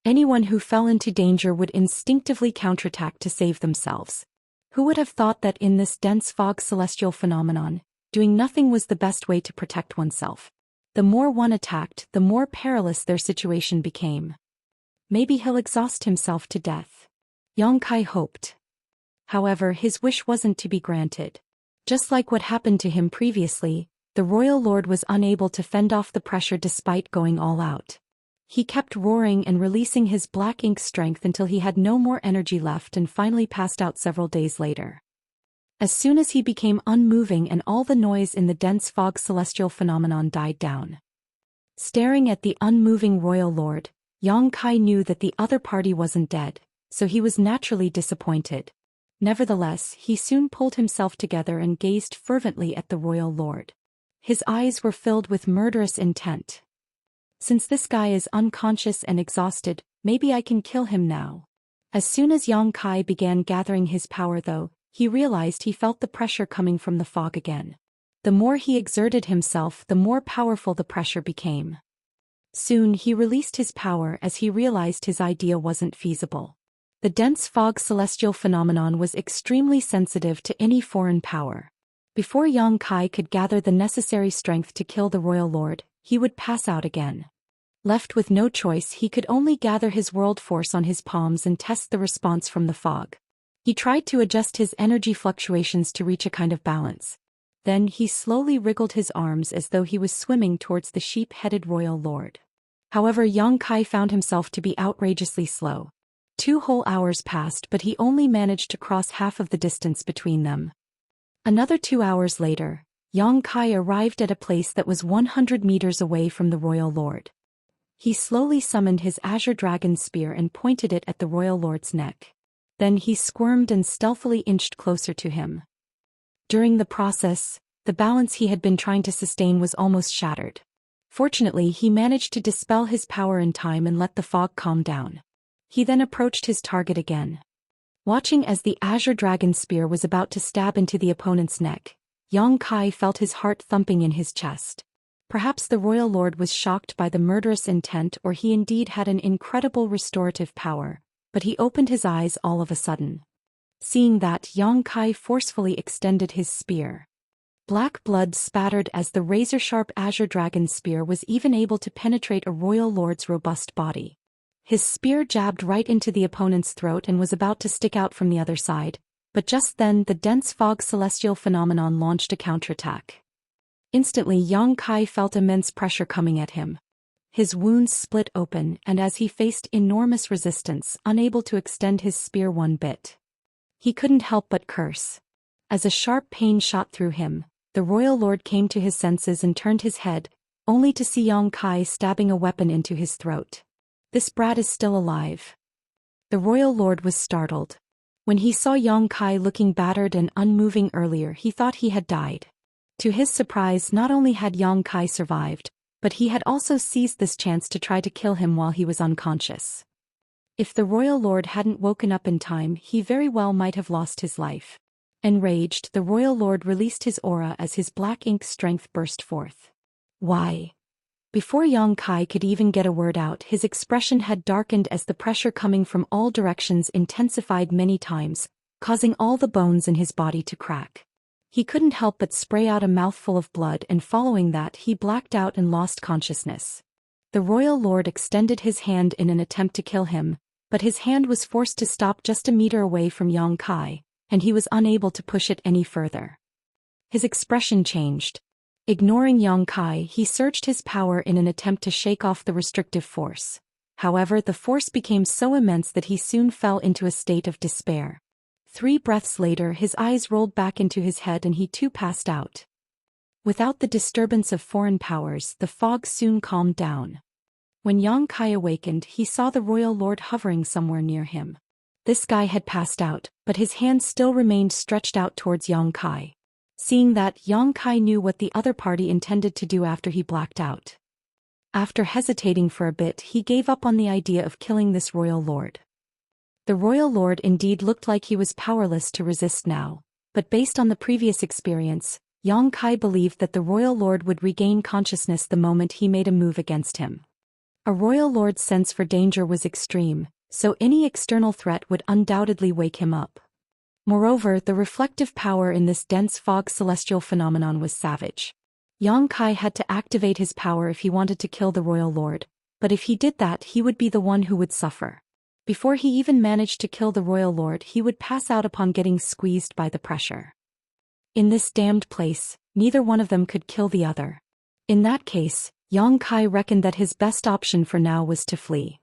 Speaker 1: Anyone who fell into danger would instinctively counterattack to save themselves. Who would have thought that in this dense fog celestial phenomenon, doing nothing was the best way to protect oneself? The more one attacked, the more perilous their situation became. Maybe he'll exhaust himself to death. Yang Kai hoped. However, his wish wasn't to be granted. Just like what happened to him previously, the royal lord was unable to fend off the pressure despite going all out. He kept roaring and releasing his black ink strength until he had no more energy left and finally passed out several days later. As soon as he became unmoving and all the noise in the dense fog celestial phenomenon died down. Staring at the unmoving royal lord, Yang Kai knew that the other party wasn't dead, so he was naturally disappointed. Nevertheless, he soon pulled himself together and gazed fervently at the royal lord. His eyes were filled with murderous intent. Since this guy is unconscious and exhausted, maybe I can kill him now. As soon as Yang Kai began gathering his power though, he realized he felt the pressure coming from the fog again. The more he exerted himself, the more powerful the pressure became. Soon he released his power as he realized his idea wasn't feasible. The dense fog celestial phenomenon was extremely sensitive to any foreign power. Before Yang Kai could gather the necessary strength to kill the royal lord, he would pass out again. Left with no choice, he could only gather his world force on his palms and test the response from the fog. He tried to adjust his energy fluctuations to reach a kind of balance. Then he slowly wriggled his arms as though he was swimming towards the sheep-headed royal lord. However, Yang Kai found himself to be outrageously slow. 2 whole hours passed, but he only managed to cross half of the distance between them. Another 2 hours later, Yang Kai arrived at a place that was 100 meters away from the royal lord. He slowly summoned his azure dragon spear and pointed it at the royal lord's neck. Then he squirmed and stealthily inched closer to him. During the process, the balance he had been trying to sustain was almost shattered. Fortunately, he managed to dispel his power in time and let the fog calm down. He then approached his target again. Watching as the azure dragon spear was about to stab into the opponent's neck, Yang Kai felt his heart thumping in his chest. Perhaps the royal lord was shocked by the murderous intent, or he indeed had an incredible restorative power, but he opened his eyes all of a sudden. Seeing that, Yang Kai forcefully extended his spear. Black blood spattered as the razor-sharp azure dragon spear was even able to penetrate a royal lord's robust body. His spear jabbed right into the opponent's throat and was about to stick out from the other side, but just then the dense fog celestial phenomenon launched a counterattack. Instantly, Yang Kai felt immense pressure coming at him. His wounds split open, and as he faced enormous resistance, unable to extend his spear one bit, he couldn't help but curse. As a sharp pain shot through him, the royal lord came to his senses and turned his head, only to see Yang Kai stabbing a weapon into his throat. This brat is still alive. The royal lord was startled. When he saw Yang Kai looking battered and unmoving earlier, he thought he had died. To his surprise, not only had Yang Kai survived, but he had also seized this chance to try to kill him while he was unconscious. If the royal lord hadn't woken up in time, he very well might have lost his life. Enraged, the royal lord released his aura as his black ink strength burst forth. Why? Before Yang Kai could even get a word out, his expression had darkened as the pressure coming from all directions intensified many times, causing all the bones in his body to crack. He couldn't help but spray out a mouthful of blood, and following that he blacked out and lost consciousness. The royal lord extended his hand in an attempt to kill him, but his hand was forced to stop just a meter away from Yang Kai, and he was unable to push it any further. His expression changed. Ignoring Yang Kai, he surged his power in an attempt to shake off the restrictive force. However, the force became so immense that he soon fell into a state of despair. 3 breaths later, his eyes rolled back into his head and he too passed out. Without the disturbance of foreign powers, the fog soon calmed down. When Yang Kai awakened, he saw the royal lord hovering somewhere near him. This guy had passed out, but his hand still remained stretched out towards Yang Kai. Seeing that, Yang Kai knew what the other party intended to do after he blacked out. After hesitating for a bit, he gave up on the idea of killing this royal lord. The royal lord indeed looked like he was powerless to resist now, but based on the previous experience, Yang Kai believed that the royal lord would regain consciousness the moment he made a move against him. A royal lord's sense for danger was extreme, so any external threat would undoubtedly wake him up. Moreover, the reflective power in this dense fog celestial phenomenon was savage. Yang Kai had to activate his power if he wanted to kill the royal lord, but if he did that, he would be the one who would suffer. Before he even managed to kill the royal lord, he would pass out upon getting squeezed by the pressure. In this damned place, neither one of them could kill the other. In that case, Yang Kai reckoned that his best option for now was to flee.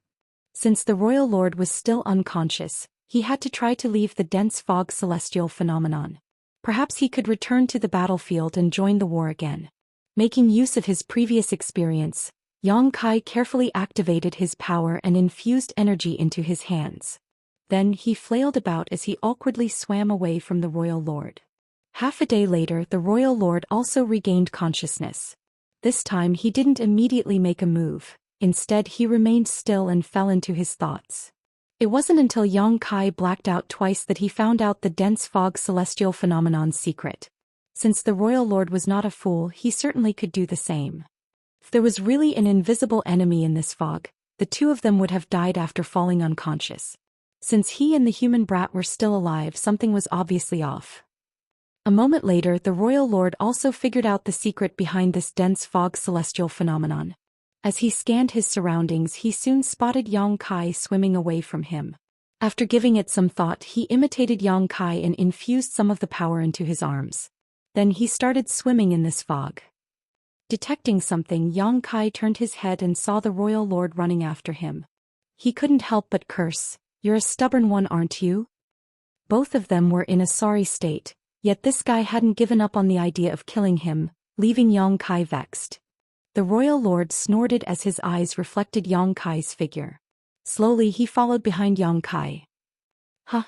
Speaker 1: Since the royal lord was still unconscious, he had to try to leave the dense fog celestial phenomenon. Perhaps he could return to the battlefield and join the war again. Making use of his previous experience, Yang Kai carefully activated his power and infused energy into his hands. Then he flailed about as he awkwardly swam away from the royal lord. Half a day later, the royal lord also regained consciousness. This time he didn't immediately make a move, instead he remained still and fell into his thoughts. It wasn't until Yang Kai blacked out twice that he found out the dense fog celestial phenomenon's secret. Since the royal lord was not a fool, he certainly could do the same. If there was really an invisible enemy in this fog, the two of them would have died after falling unconscious. Since he and the human brat were still alive, something was obviously off. A moment later, the royal lord also figured out the secret behind this dense fog celestial phenomenon. As he scanned his surroundings, he soon spotted Yang Kai swimming away from him. After giving it some thought, he imitated Yang Kai and infused some of the power into his arms. Then he started swimming in this fog. Detecting something, Yang Kai turned his head and saw the royal lord running after him. He couldn't help but curse, "You're a stubborn one, aren't you?" Both of them were in a sorry state, yet this guy hadn't given up on the idea of killing him, leaving Yang Kai vexed. The royal lord snorted as his eyes reflected Yang Kai's figure. Slowly he followed behind Yang Kai. "Huh.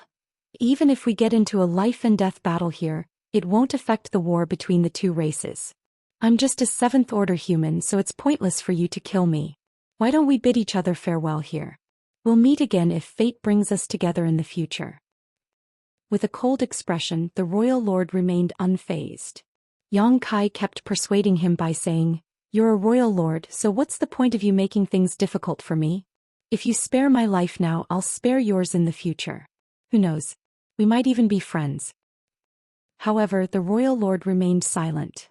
Speaker 1: Even if we get into a life-and-death battle here, it won't affect the war between the two races. I'm just a seventh-order human, so it's pointless for you to kill me. Why don't we bid each other farewell here? We'll meet again if fate brings us together in the future." With a cold expression, the royal lord remained unfazed. Yang Kai kept persuading him by saying, "You're a royal lord, so what's the point of you making things difficult for me? If you spare my life now, I'll spare yours in the future. Who knows? We might even be friends." However, the royal lord remained silent.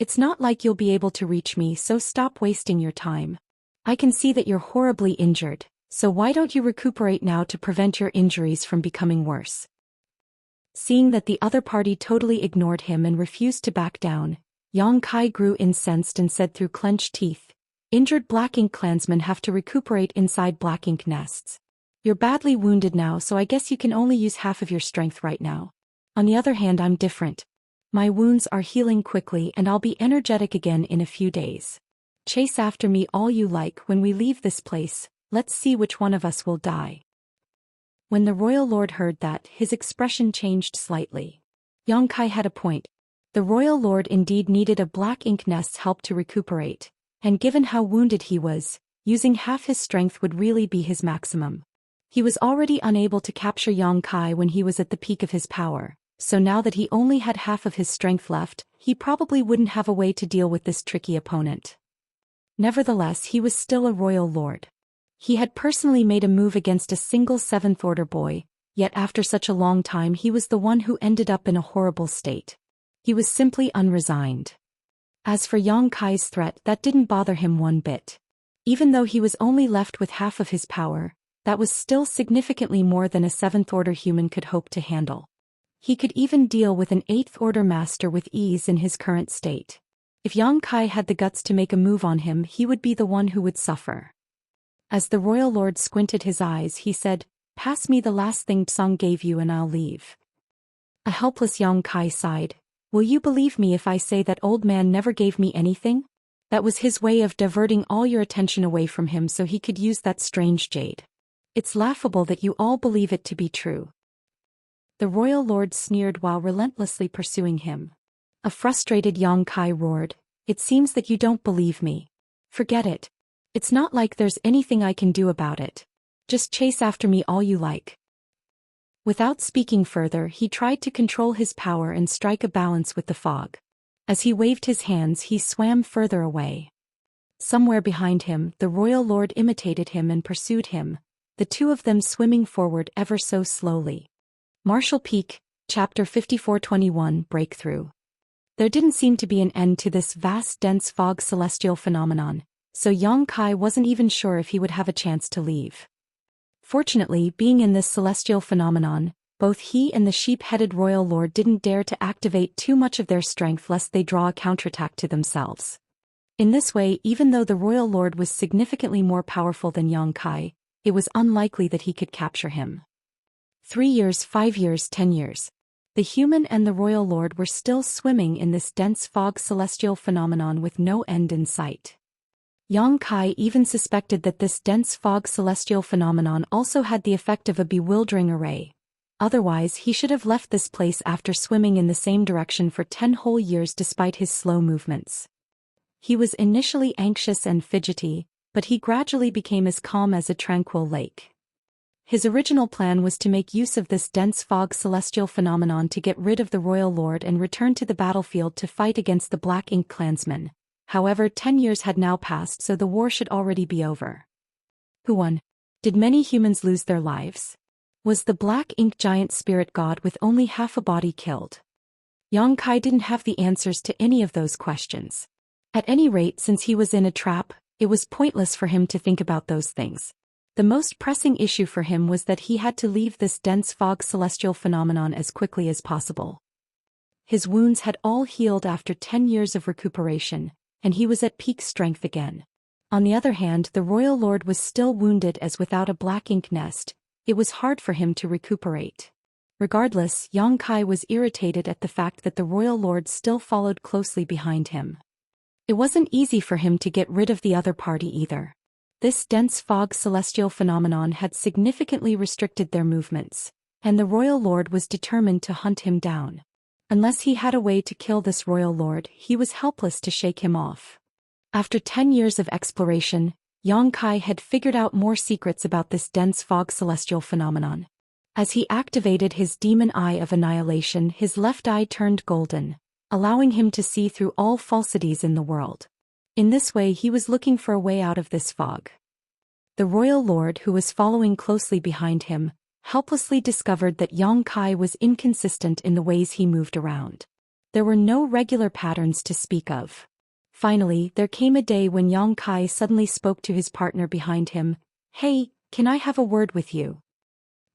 Speaker 1: "It's not like you'll be able to reach me, so stop wasting your time. I can see that you're horribly injured, so why don't you recuperate now to prevent your injuries from becoming worse?" Seeing that the other party totally ignored him and refused to back down, Yang Kai grew incensed and said through clenched teeth, "Injured Black Ink clansmen have to recuperate inside Black Ink nests. You're badly wounded now, so I guess you can only use half of your strength right now. On the other hand, I'm different. My wounds are healing quickly and I'll be energetic again in a few days. Chase after me all you like. When we leave this place, let's see which one of us will die." When the royal lord heard that, his expression changed slightly. Yang Kai had a point. The royal lord indeed needed a Black Ink nest's help to recuperate, and given how wounded he was, using half his strength would really be his maximum. He was already unable to capture Yang Kai when he was at the peak of his power, so now that he only had half of his strength left, he probably wouldn't have a way to deal with this tricky opponent. Nevertheless, he was still a royal lord. He had personally made a move against a single seventh-order boy, yet after such a long time he was the one who ended up in a horrible state. He was simply unresigned. As for Yang Kai's threat, that didn't bother him one bit. Even though he was only left with half of his power, that was still significantly more than a seventh-order human could hope to handle. He could even deal with an eighth-order master with ease in his current state. If Yang Kai had the guts to make a move on him, he would be the one who would suffer. As the royal lord squinted his eyes, he said, "Pass me the last thing Tsang gave you and I'll leave." A helpless Yang Kai sighed, Will you believe me if I say that old man never gave me anything? That was his way of diverting all your attention away from him so he could use that strange jade. It's laughable that you all believe it to be true. The royal lord sneered while relentlessly pursuing him. A frustrated Yang Kai roared, "It seems that you don't believe me. Forget it. It's not like there's anything I can do about it. Just chase after me all you like." Without speaking further, he tried to control his power and strike a balance with the fog. As he waved his hands, he swam further away. Somewhere behind him, the royal lord imitated him and pursued him, the two of them swimming forward ever so slowly. Martial Peak, Chapter 54-21 Breakthrough. There didn't seem to be an end to this vast dense fog celestial phenomenon, so Yang Kai wasn't even sure if he would have a chance to leave. Fortunately, being in this celestial phenomenon, both he and the sheep-headed royal lord didn't dare to activate too much of their strength lest they draw a counterattack to themselves. In this way, even though the royal lord was significantly more powerful than Yang Kai, it was unlikely that he could capture him. 3 years, 5 years, 10 years. The human and the royal lord were still swimming in this dense fog celestial phenomenon with no end in sight. Yang Kai even suspected that this dense fog celestial phenomenon also had the effect of a bewildering array. Otherwise, he should have left this place after swimming in the same direction for 10 whole years despite his slow movements. He was initially anxious and fidgety, but he gradually became as calm as a tranquil lake. His original plan was to make use of this dense fog celestial phenomenon to get rid of the royal lord and return to the battlefield to fight against the Black Ink clansmen. However, 10 years had now passed, so the war should already be over. Who won? Did many humans lose their lives? Was the Black Ink giant spirit god with only half a body killed? Yang Kai didn't have the answers to any of those questions. At any rate, since he was in a trap, it was pointless for him to think about those things. The most pressing issue for him was that he had to leave this dense fog celestial phenomenon as quickly as possible. His wounds had all healed after 10 years of recuperation, and he was at peak strength again. On the other hand, the royal lord was still wounded, as without a Black Ink nest, it was hard for him to recuperate. Regardless, Yang Kai was irritated at the fact that the royal lord still followed closely behind him. It wasn't easy for him to get rid of the other party either. This dense fog celestial phenomenon had significantly restricted their movements, and the royal lord was determined to hunt him down. Unless he had a way to kill this royal lord, he was helpless to shake him off. After 10 years of exploration, Yang Kai had figured out more secrets about this dense fog celestial phenomenon. As he activated his demon eye of annihilation, his left eye turned golden, allowing him to see through all falsities in the world. In this way, he was looking for a way out of this fog. The royal lord, who was following closely behind him, helplessly discovered that Yang Kai was inconsistent in the ways he moved around. There were no regular patterns to speak of. Finally, there came a day when Yang Kai suddenly spoke to his partner behind him. "Hey, can I have a word with you?"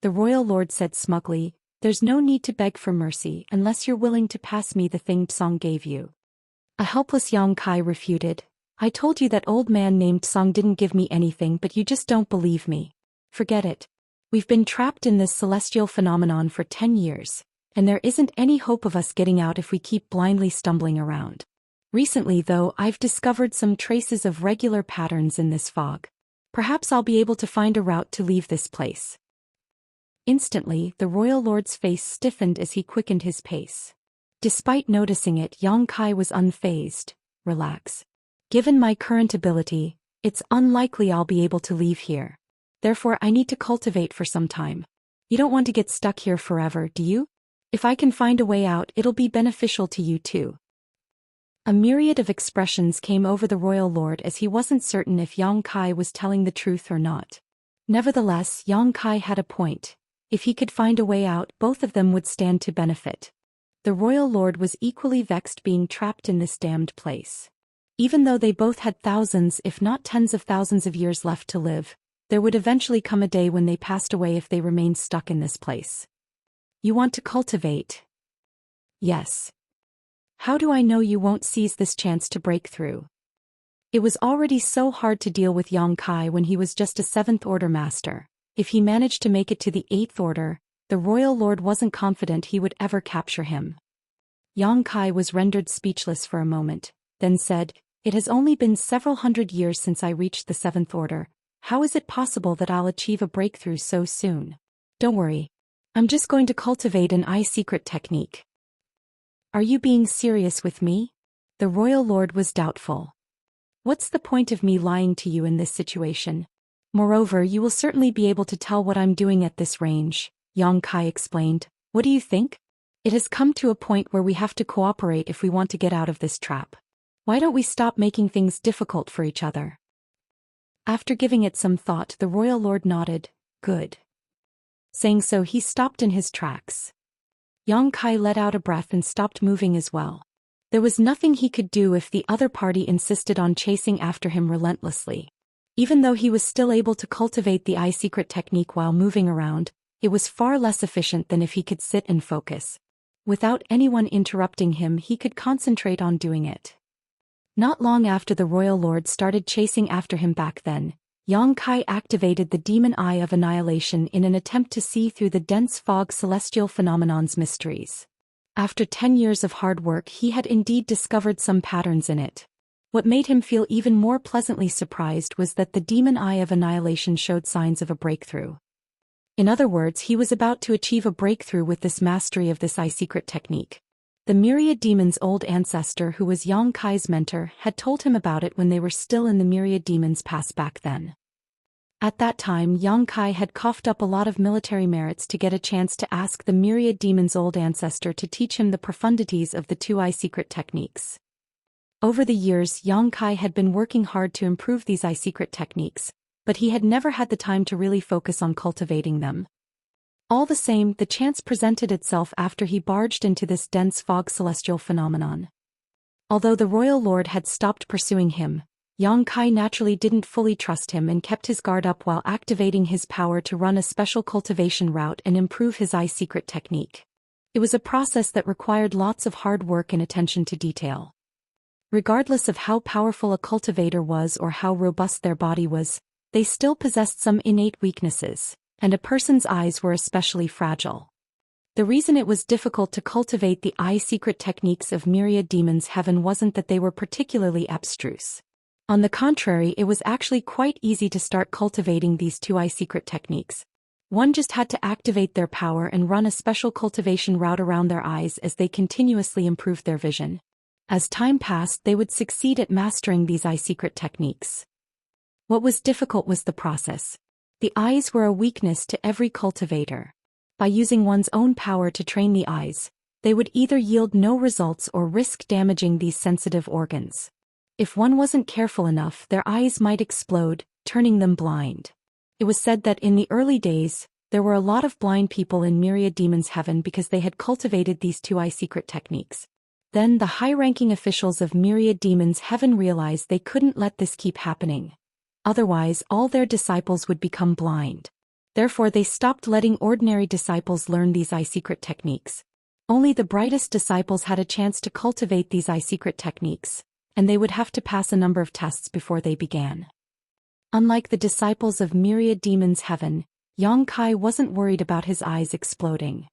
Speaker 1: The royal lord said smugly, "There's no need to beg for mercy unless you're willing to pass me the thing Song gave you." A helpless Yang Kai refuted, "I told you that old man named Song didn't give me anything, but you just don't believe me. Forget it. We've been trapped in this celestial phenomenon for 10 years, and there isn't any hope of us getting out if we keep blindly stumbling around. Recently, though, I've discovered some traces of regular patterns in this fog. Perhaps I'll be able to find a route to leave this place." Instantly, the royal lord's face stiffened as he quickened his pace. Despite noticing it, Yang Kai was unfazed. "Relax. Given my current ability, it's unlikely I'll be able to leave here. Therefore, I need to cultivate for some time. You don't want to get stuck here forever, do you? If I can find a way out, it'll be beneficial to you too." A myriad of expressions came over the royal lord as he wasn't certain if Yang Kai was telling the truth or not. Nevertheless, Yang Kai had a point. If he could find a way out, both of them would stand to benefit. The royal lord was equally vexed being trapped in this damned place. Even though they both had thousands, if not tens of thousands of years left to live, there would eventually come a day when they passed away if they remained stuck in this place. "You want to cultivate?" "Yes." "How do I know you won't seize this chance to break through?" It was already so hard to deal with Yang Kai when he was just a 7th order master. If he managed to make it to the 8th order, the royal lord wasn't confident he would ever capture him. Yang Kai was rendered speechless for a moment, then said, "It has only been several hundred years since I reached the seventh order. How is it possible that I'll achieve a breakthrough so soon? Don't worry. I'm just going to cultivate an eye secret technique." "Are you being serious with me?" The royal lord was doubtful. "What's the point of me lying to you in this situation? Moreover, you will certainly be able to tell what I'm doing at this range," Yang Kai explained. "What do you think? It has come to a point where we have to cooperate if we want to get out of this trap. Why don't we stop making things difficult for each other?" After giving it some thought, the royal lord nodded. "Good." Saying so, he stopped in his tracks. Yang Kai let out a breath and stopped moving as well. There was nothing he could do if the other party insisted on chasing after him relentlessly. Even though he was still able to cultivate the eye secret technique while moving around, it was far less efficient than if he could sit and focus. Without anyone interrupting him, he could concentrate on doing it. Not long after the royal lord started chasing after him back then, Yang Kai activated the demon eye of annihilation in an attempt to see through the dense fog celestial phenomenon's mysteries. After 10 years of hard work, he had indeed discovered some patterns in it. What made him feel even more pleasantly surprised was that the demon eye of annihilation showed signs of a breakthrough. In other words, he was about to achieve a breakthrough with this mastery of this eye secret technique. The myriad demon's old ancestor, who was Yang Kai's mentor, had told him about it when they were still in the myriad demon's pass back then. At that time, Yang Kai had coughed up a lot of military merits to get a chance to ask the myriad demon's old ancestor to teach him the profundities of the two eye secret techniques. Over the years, Yang Kai had been working hard to improve these eye secret techniques, but he had never had the time to really focus on cultivating them. All the same, the chance presented itself after he barged into this dense fog celestial phenomenon. Although the royal lord had stopped pursuing him, Yang Kai naturally didn't fully trust him and kept his guard up while activating his power to run a special cultivation route and improve his eye secret technique. It was a process that required lots of hard work and attention to detail. Regardless of how powerful a cultivator was or how robust their body was, they still possessed some innate weaknesses, and a person's eyes were especially fragile. The reason it was difficult to cultivate the eye secret techniques of myriad demons' heaven wasn't that they were particularly abstruse. On the contrary, it was actually quite easy to start cultivating these two eye secret techniques. One just had to activate their power and run a special cultivation route around their eyes as they continuously improved their vision. As time passed, they would succeed at mastering these eye secret techniques. What was difficult was the process. The eyes were a weakness to every cultivator. By using one's own power to train the eyes, they would either yield no results or risk damaging these sensitive organs. If one wasn't careful enough, their eyes might explode, turning them blind. It was said that in the early days, there were a lot of blind people in myriad demons' heaven because they had cultivated these two eye secret techniques. Then the high-ranking officials of myriad demons' heaven realized they couldn't let this keep happening. Otherwise, all their disciples would become blind. Therefore, they stopped letting ordinary disciples learn these eye secret techniques. Only the brightest disciples had a chance to cultivate these eye secret techniques, and they would have to pass a number of tests before they began. Unlike the disciples of myriad demons' heaven, Yang Kai wasn't worried about his eyes exploding.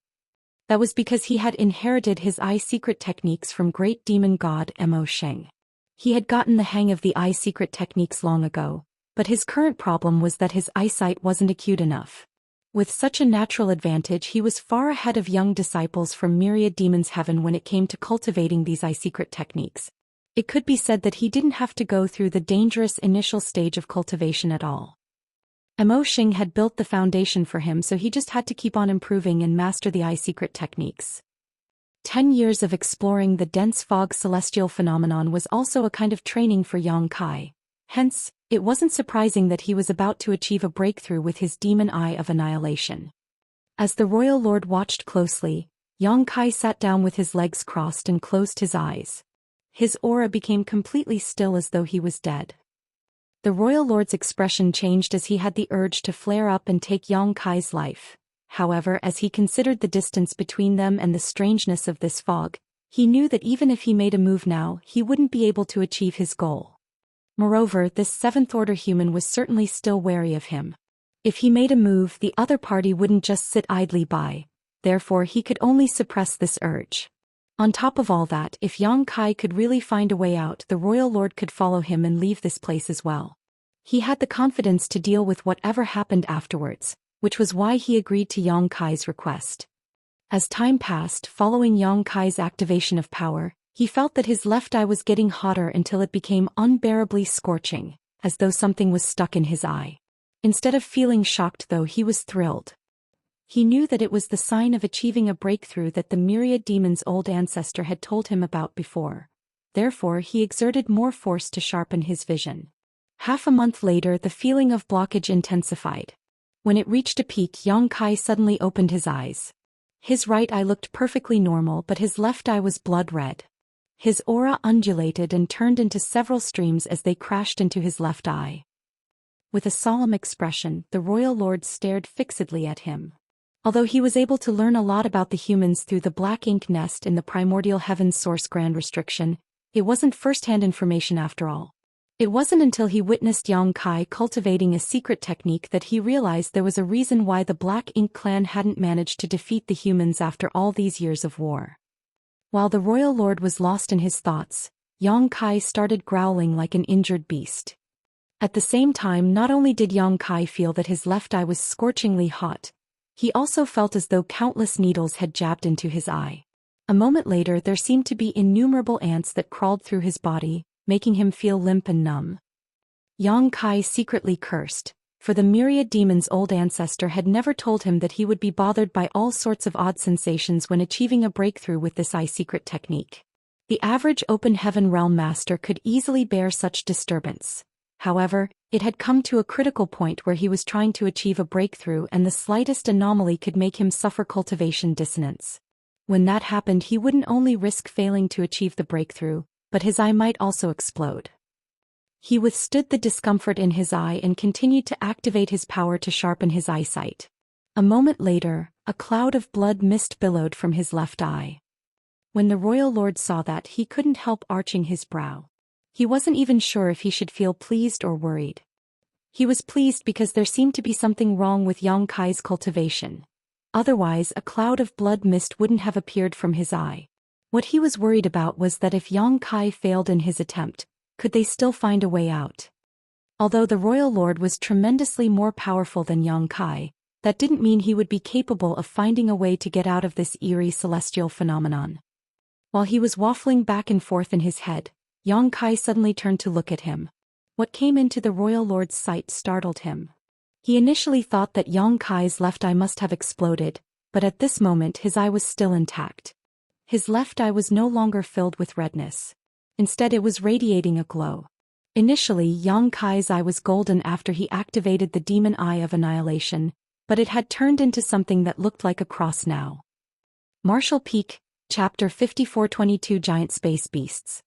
Speaker 1: That was because he had inherited his eye secret techniques from great demon god Mo Sheng. He had gotten the hang of the eye secret techniques long ago, but his current problem was that his eyesight wasn't acute enough. With such a natural advantage, he was far ahead of young disciples from myriad demons' heaven when it came to cultivating these eye secret techniques. It could be said that he didn't have to go through the dangerous initial stage of cultivation at all. Mo Sheng had built the foundation for him, so he just had to keep on improving and master the eye secret techniques. 10 years of exploring the dense fog celestial phenomenon was also a kind of training for Yang Kai. Hence, it wasn't surprising that he was about to achieve a breakthrough with his demon eye of annihilation. As the royal lord watched closely, Yang Kai sat down with his legs crossed and closed his eyes. His aura became completely still as though he was dead. The royal lord's expression changed as he had the urge to flare up and take Yang Kai's life. However, as he considered the distance between them and the strangeness of this fog, he knew that even if he made a move now, he wouldn't be able to achieve his goal. Moreover, this seventh-order human was certainly still wary of him. If he made a move, the other party wouldn't just sit idly by. Therefore, he could only suppress this urge. On top of all that, if Yang Kai could really find a way out, the royal lord could follow him and leave this place as well. He had the confidence to deal with whatever happened afterwards, which was why he agreed to Yang Kai's request. As time passed, following Yang Kai's activation of power, he felt that his left eye was getting hotter until it became unbearably scorching, as though something was stuck in his eye. Instead of feeling shocked though, he was thrilled. He knew that it was the sign of achieving a breakthrough that the myriad demon's old ancestor had told him about before. Therefore he exerted more force to sharpen his vision. Half a month later, the feeling of blockage intensified. When it reached a peak, Yang Kai suddenly opened his eyes. His right eye looked perfectly normal, but his left eye was blood red. His aura undulated and turned into several streams as they crashed into his left eye. With a solemn expression, the royal lord stared fixedly at him. Although he was able to learn a lot about the humans through the black ink nest in the primordial heavens source grand restriction, it wasn't first-hand information after all. It wasn't until he witnessed Yang Kai cultivating a secret technique that he realized there was a reason why the Black Ink clan hadn't managed to defeat the humans after all these years of war. While the royal lord was lost in his thoughts, Yang Kai started growling like an injured beast. At the same time, not only did Yang Kai feel that his left eye was scorchingly hot, he also felt as though countless needles had jabbed into his eye. A moment later, there seemed to be innumerable ants that crawled through his body, making him feel limp and numb. Yang Kai secretly cursed, for the myriad demon's old ancestor had never told him that he would be bothered by all sorts of odd sensations when achieving a breakthrough with this eye secret technique. The average open heaven realm master could easily bear such disturbance. However, it had come to a critical point where he was trying to achieve a breakthrough and the slightest anomaly could make him suffer cultivation dissonance. When that happened, he wouldn't only risk failing to achieve the breakthrough, but his eye might also explode. He withstood the discomfort in his eye and continued to activate his power to sharpen his eyesight. A moment later, a cloud of blood mist billowed from his left eye. When the royal lord saw that, he couldn't help arching his brow. He wasn't even sure if he should feel pleased or worried. He was pleased because there seemed to be something wrong with Yang Kai's cultivation. Otherwise, a cloud of blood mist wouldn't have appeared from his eye. What he was worried about was that if Yang Kai failed in his attempt, could they still find a way out? Although the royal lord was tremendously more powerful than Yang Kai, that didn't mean he would be capable of finding a way to get out of this eerie celestial phenomenon. While he was waffling back and forth in his head, Yang Kai suddenly turned to look at him. What came into the royal lord's sight startled him. He initially thought that Yang Kai's left eye must have exploded, but at this moment his eye was still intact. His left eye was no longer filled with redness. Instead, it was radiating a glow. Initially, Yang Kai's eye was golden after he activated the demon eye of annihilation, but it had turned into something that looked like a cross now. Martial Peak, Chapter 5422 Giant Space Beasts.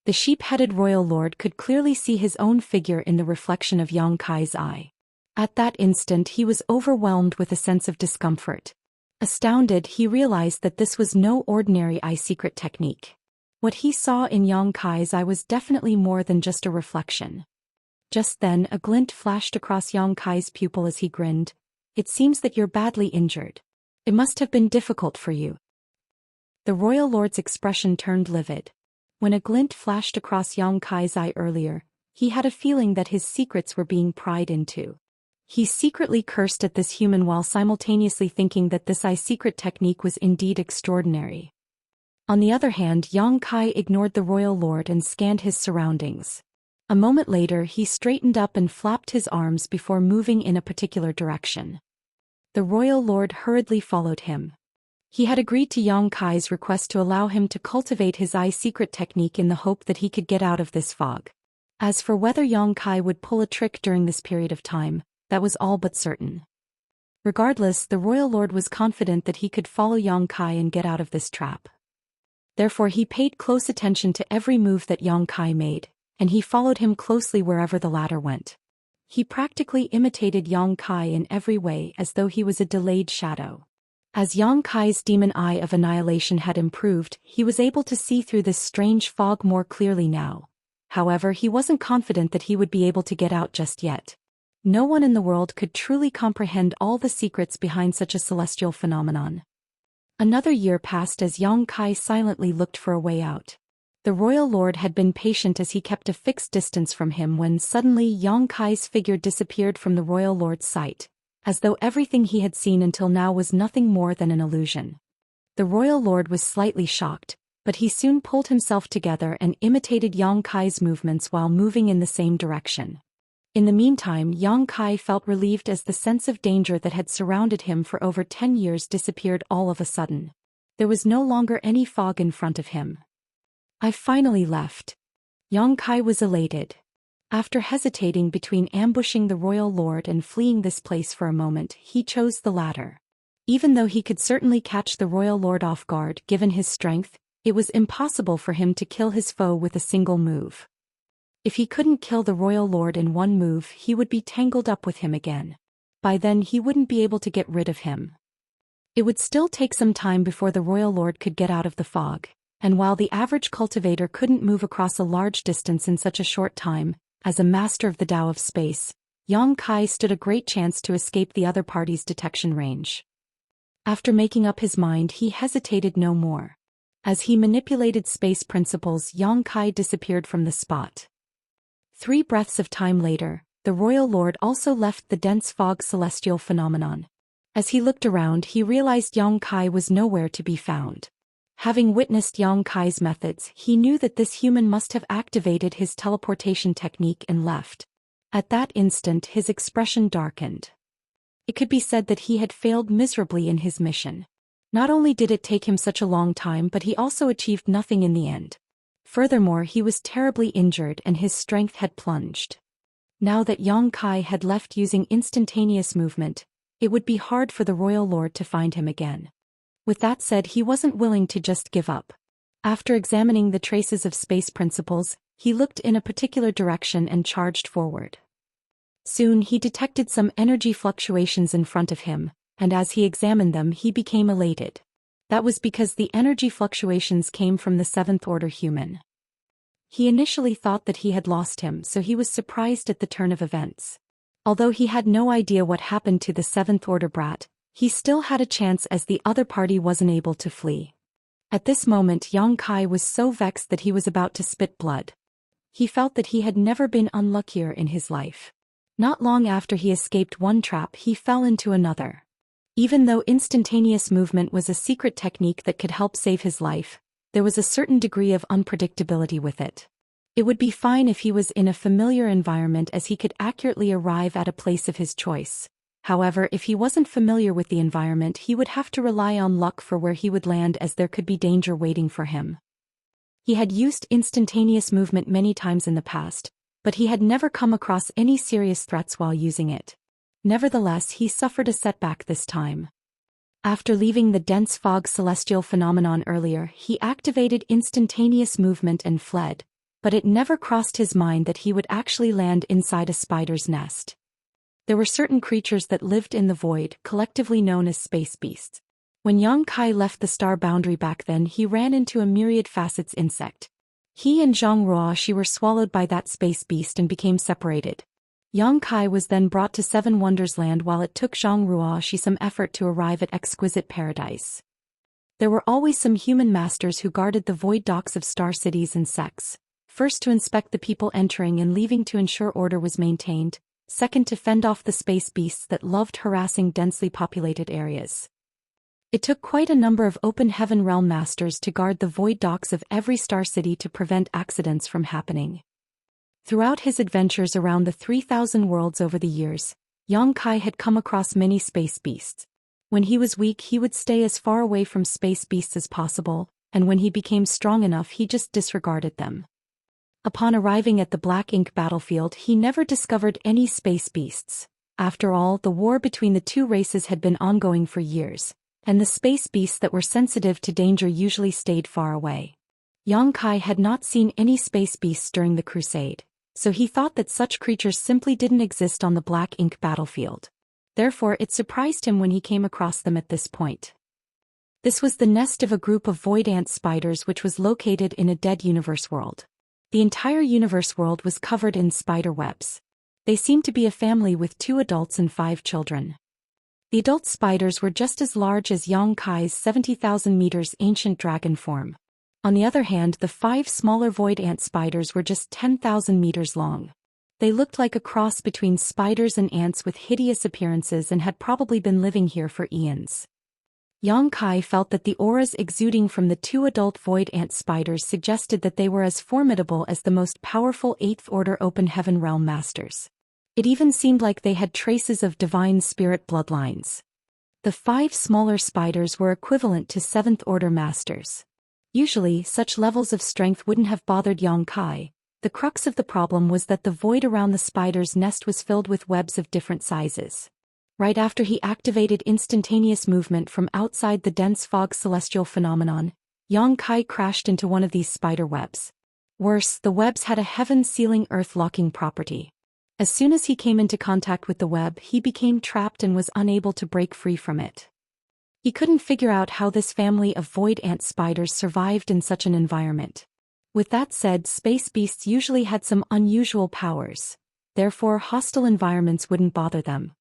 Speaker 1: The sheep-headed royal lord could clearly see his own figure in the reflection of Yang Kai's eye. At that instant, he was overwhelmed with a sense of discomfort. Astounded, he realized that this was no ordinary eye secret technique. What he saw in Yang Kai's eye was definitely more than just a reflection. Just then, a glint flashed across Yang Kai's pupil as he grinned. "It seems that you're badly injured. It must have been difficult for you." The royal lord's expression turned livid. When a glint flashed across Yang Kai's eye earlier, he had a feeling that his secrets were being pried into. He secretly cursed at this human while simultaneously thinking that this eye secret technique was indeed extraordinary. On the other hand, Yang Kai ignored the royal lord and scanned his surroundings. A moment later, he straightened up and flapped his arms before moving in a particular direction. The royal lord hurriedly followed him. He had agreed to Yang Kai's request to allow him to cultivate his eye secret technique in the hope that he could get out of this fog. As for whether Yang Kai would pull a trick during this period of time, that was all but certain. Regardless, the royal lord was confident that he could follow Yang Kai and get out of this trap. Therefore, he paid close attention to every move that Yang Kai made, and he followed him closely wherever the latter went. He practically imitated Yang Kai in every way as though he was a delayed shadow. As Yang Kai's demon eye of annihilation had improved, he was able to see through this strange fog more clearly now. However, he wasn't confident that he would be able to get out just yet. No one in the world could truly comprehend all the secrets behind such a celestial phenomenon. Another year passed as Yang Kai silently looked for a way out. The royal lord had been patient as he kept a fixed distance from him when suddenly Yang Kai's figure disappeared from the royal lord's sight, as though everything he had seen until now was nothing more than an illusion. The royal lord was slightly shocked, but he soon pulled himself together and imitated Yang Kai's movements while moving in the same direction. In the meantime, Yang Kai felt relieved as the sense of danger that had surrounded him for over 10 years disappeared all of a sudden. There was no longer any fog in front of him. I finally left. Yang Kai was elated. After hesitating between ambushing the royal lord and fleeing this place for a moment, he chose the latter. Even though he could certainly catch the royal lord off guard given his strength, it was impossible for him to kill his foe with a single move. If he couldn't kill the royal lord in one move, he would be tangled up with him again. By then he wouldn't be able to get rid of him. It would still take some time before the royal lord could get out of the fog, and while the average cultivator couldn't move across a large distance in such a short time, as a master of the Tao of space, Yang Kai stood a great chance to escape the other party's detection range. After making up his mind, he hesitated no more. As he manipulated space principles, Yang Kai disappeared from the spot. 3 breaths of time later, the royal lord also left the dense fog celestial phenomenon. As he looked around, he realized Yang Kai was nowhere to be found. Having witnessed Yang Kai's methods, he knew that this human must have activated his teleportation technique and left. At that instant, his expression darkened. It could be said that he had failed miserably in his mission. Not only did it take him such a long time, but he also achieved nothing in the end. Furthermore, he was terribly injured and his strength had plunged. Now that Yang Kai had left using instantaneous movement, it would be hard for the royal lord to find him again. With that said, he wasn't willing to just give up. After examining the traces of space principles, he looked in a particular direction and charged forward. Soon he detected some energy fluctuations in front of him, and as he examined them he became elated. That was because the energy fluctuations came from the 7th order human. He initially thought that he had lost him, so he was surprised at the turn of events. Although he had no idea what happened to the 7th order brat, he still had a chance as the other party wasn't able to flee. At this moment Yang Kai was so vexed that he was about to spit blood. He felt that he had never been unluckier in his life. Not long after he escaped one trap, he fell into another. Even though instantaneous movement was a secret technique that could help save his life, there was a certain degree of unpredictability with it. It would be fine if he was in a familiar environment as he could accurately arrive at a place of his choice. However, if he wasn't familiar with the environment, he would have to rely on luck for where he would land, as there could be danger waiting for him. He had used instantaneous movement many times in the past, but he had never come across any serious threats while using it. Nevertheless, he suffered a setback this time. After leaving the dense fog celestial phenomenon earlier, he activated instantaneous movement and fled, but it never crossed his mind that he would actually land inside a spider's nest. There were certain creatures that lived in the void, collectively known as space beasts. When Yang Kai left the star boundary back then, he ran into a myriad facets insect. He and Zhang Ruoxi were swallowed by that space beast and became separated. Yang Kai was then brought to Seven Wonders Land, while it took Zhang Ruoxi some effort to arrive at exquisite paradise. There were always some human masters who guarded the void docks of star cities and sects, first to inspect the people entering and leaving to ensure order was maintained, second to fend off the space beasts that loved harassing densely populated areas. It took quite a number of open heaven realm masters to guard the void docks of every star city to prevent accidents from happening. Throughout his adventures around the 3,000 worlds over the years, Yang Kai had come across many space beasts. When he was weak, he would stay as far away from space beasts as possible, and when he became strong enough, he just disregarded them. Upon arriving at the Black Ink battlefield, he never discovered any space beasts. After all, the war between the two races had been ongoing for years, and the space beasts that were sensitive to danger usually stayed far away. Yang Kai had not seen any space beasts during the crusade, so he thought that such creatures simply didn't exist on the Black Ink battlefield. Therefore, it surprised him when he came across them at this point. This was the nest of a group of void ant spiders which was located in a dead universe world. The entire universe world was covered in spider webs. They seemed to be a family with 2 adults and 5 children. The adult spiders were just as large as Yang Kai's 70,000 meters ancient dragon form. On the other hand, the 5 smaller void ant spiders were just 10,000 meters long. They looked like a cross between spiders and ants with hideous appearances and had probably been living here for eons. Yang Kai felt that the auras exuding from the 2 adult void ant spiders suggested that they were as formidable as the most powerful 8th Order Open Heaven Realm Masters. It even seemed like they had traces of divine spirit bloodlines. The 5 smaller spiders were equivalent to 7th Order Masters. Usually, such levels of strength wouldn't have bothered Yang Kai. The crux of the problem was that the void around the spider's nest was filled with webs of different sizes. Right after he activated instantaneous movement from outside the dense fog celestial phenomenon, Yang Kai crashed into one of these spider webs. Worse, the webs had a heaven-sealing earth-locking property. As soon as he came into contact with the web, he became trapped and was unable to break free from it. He couldn't figure out how this family of void ant spiders survived in such an environment. With that said, space beasts usually had some unusual powers. Therefore, hostile environments wouldn't bother them.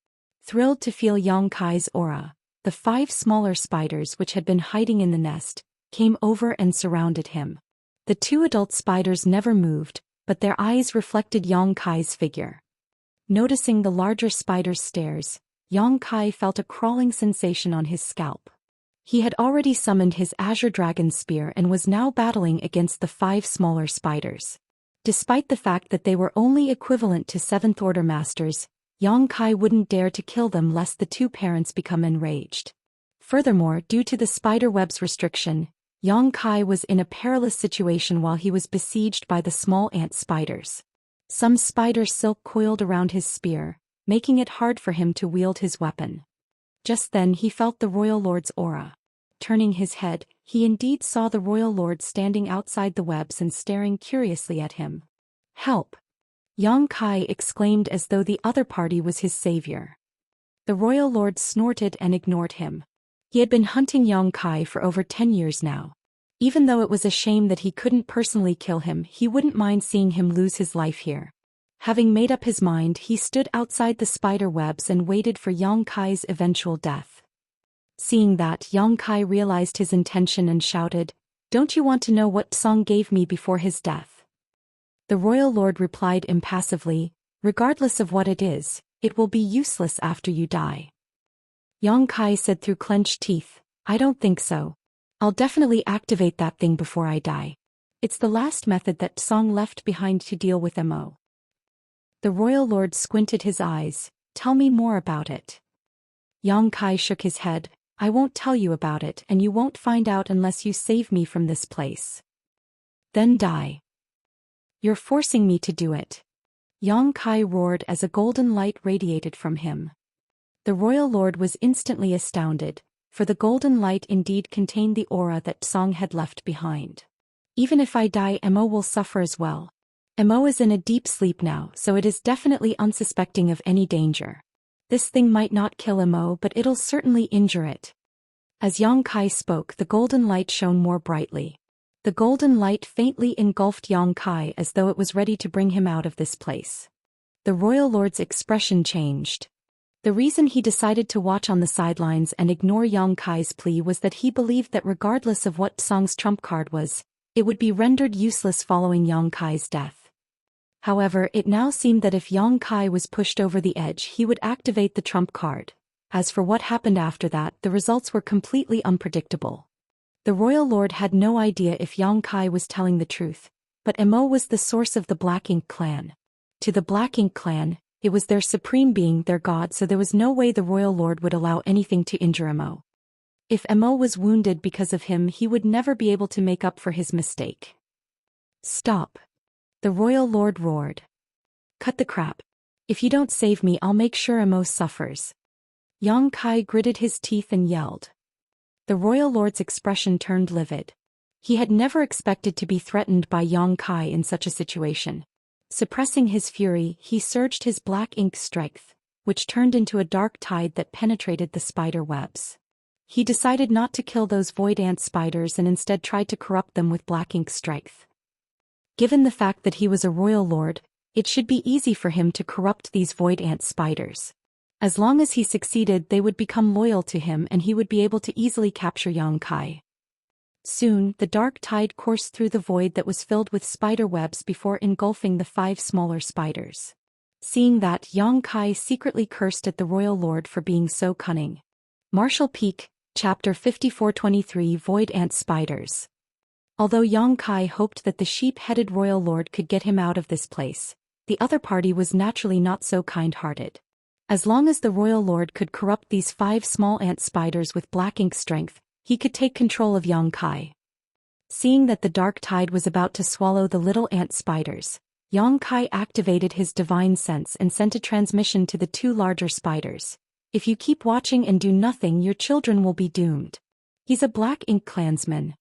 Speaker 1: Thrilled to feel Yang Kai's aura, the 5 smaller spiders which had been hiding in the nest came over and surrounded him. The 2 adult spiders never moved, but their eyes reflected Yang Kai's figure. Noticing the larger spider's stares, Yang Kai felt a crawling sensation on his scalp. He had already summoned his Azure Dragon Spear and was now battling against the 5 smaller spiders. Despite the fact that they were only equivalent to 7th Order Masters, Yang Kai wouldn't dare to kill them lest the 2 parents become enraged. Furthermore, due to the spider web's restriction, Yang Kai was in a perilous situation while he was besieged by the small ant spiders. Some spider silk coiled around his spear, making it hard for him to wield his weapon. Just then he felt the Royal Lord's aura. Turning his head, he indeed saw the Royal Lord standing outside the webs and staring curiously at him. "Help!" Yang Kai exclaimed as though the other party was his savior. The Royal Lord snorted and ignored him. He had been hunting Yang Kai for over 10 years now. Even though it was a shame that he couldn't personally kill him, he wouldn't mind seeing him lose his life here. Having made up his mind, he stood outside the spider webs and waited for Yang Kai's eventual death. Seeing that, Yang Kai realized his intention and shouted, "Don't you want to know what Song gave me before his death?" The Royal Lord replied impassively, "Regardless of what it is, it will be useless after you die." Yang Kai said through clenched teeth, "I don't think so. I'll definitely activate that thing before I die. It's the last method that Song left behind to deal with Mo." The Royal Lord squinted his eyes, "Tell me more about it." Yang Kai shook his head, "I won't tell you about it and you won't find out unless you save me from this place. Then die." "You're forcing me to do it." Yang Kai roared as a golden light radiated from him. The Royal Lord was instantly astounded, for the golden light indeed contained the aura that Song had left behind. "Even if I die, Mo will suffer as well. Mo is in a deep sleep now, so it is definitely unsuspecting of any danger. This thing might not kill Mo, but it'll certainly injure it." As Yang Kai spoke, the golden light shone more brightly. The golden light faintly engulfed Yang Kai as though it was ready to bring him out of this place. The Royal Lord's expression changed. The reason he decided to watch on the sidelines and ignore Yang Kai's plea was that he believed that regardless of what Song's trump card was, it would be rendered useless following Yang Kai's death. However, it now seemed that if Yang Kai was pushed over the edge, he would activate the trump card. As for what happened after that, the results were completely unpredictable. The Royal Lord had no idea if Yang Kai was telling the truth, but Mo was the source of the Black Ink clan. To the Black Ink clan, it was their supreme being, their god, so there was no way the Royal Lord would allow anything to injure Mo. If Mo was wounded because of him, he would never be able to make up for his mistake. "Stop!" the Royal Lord roared. "Cut the crap. If you don't save me, I'll make sure Mo suffers." Yang Kai gritted his teeth and yelled. The Royal Lord's expression turned livid. He had never expected to be threatened by Yang Kai in such a situation. Suppressing his fury, he surged his black ink strength, which turned into a dark tide that penetrated the spider webs. He decided not to kill those void ant spiders and instead tried to corrupt them with black ink strength. Given the fact that he was a Royal Lord, it should be easy for him to corrupt these void ant spiders. As long as he succeeded, they would become loyal to him and he would be able to easily capture Yang Kai. Soon, the dark tide coursed through the void that was filled with spider webs before engulfing the 5 smaller spiders. Seeing that, Yang Kai secretly cursed at the royal lord for being so cunning. Martial Peak, Chapter 5423 Void Ant Spiders. Although Yang Kai hoped that the sheep-headed royal lord could get him out of this place, the other party was naturally not so kind-hearted. As long as the royal lord could corrupt these 5 small ant spiders with black ink strength, he could take control of Yang Kai. Seeing that the dark tide was about to swallow the little ant spiders, Yang Kai activated his divine sense and sent a transmission to the 2 larger spiders. If you keep watching and do nothing, your children will be doomed. He's a black ink clansman.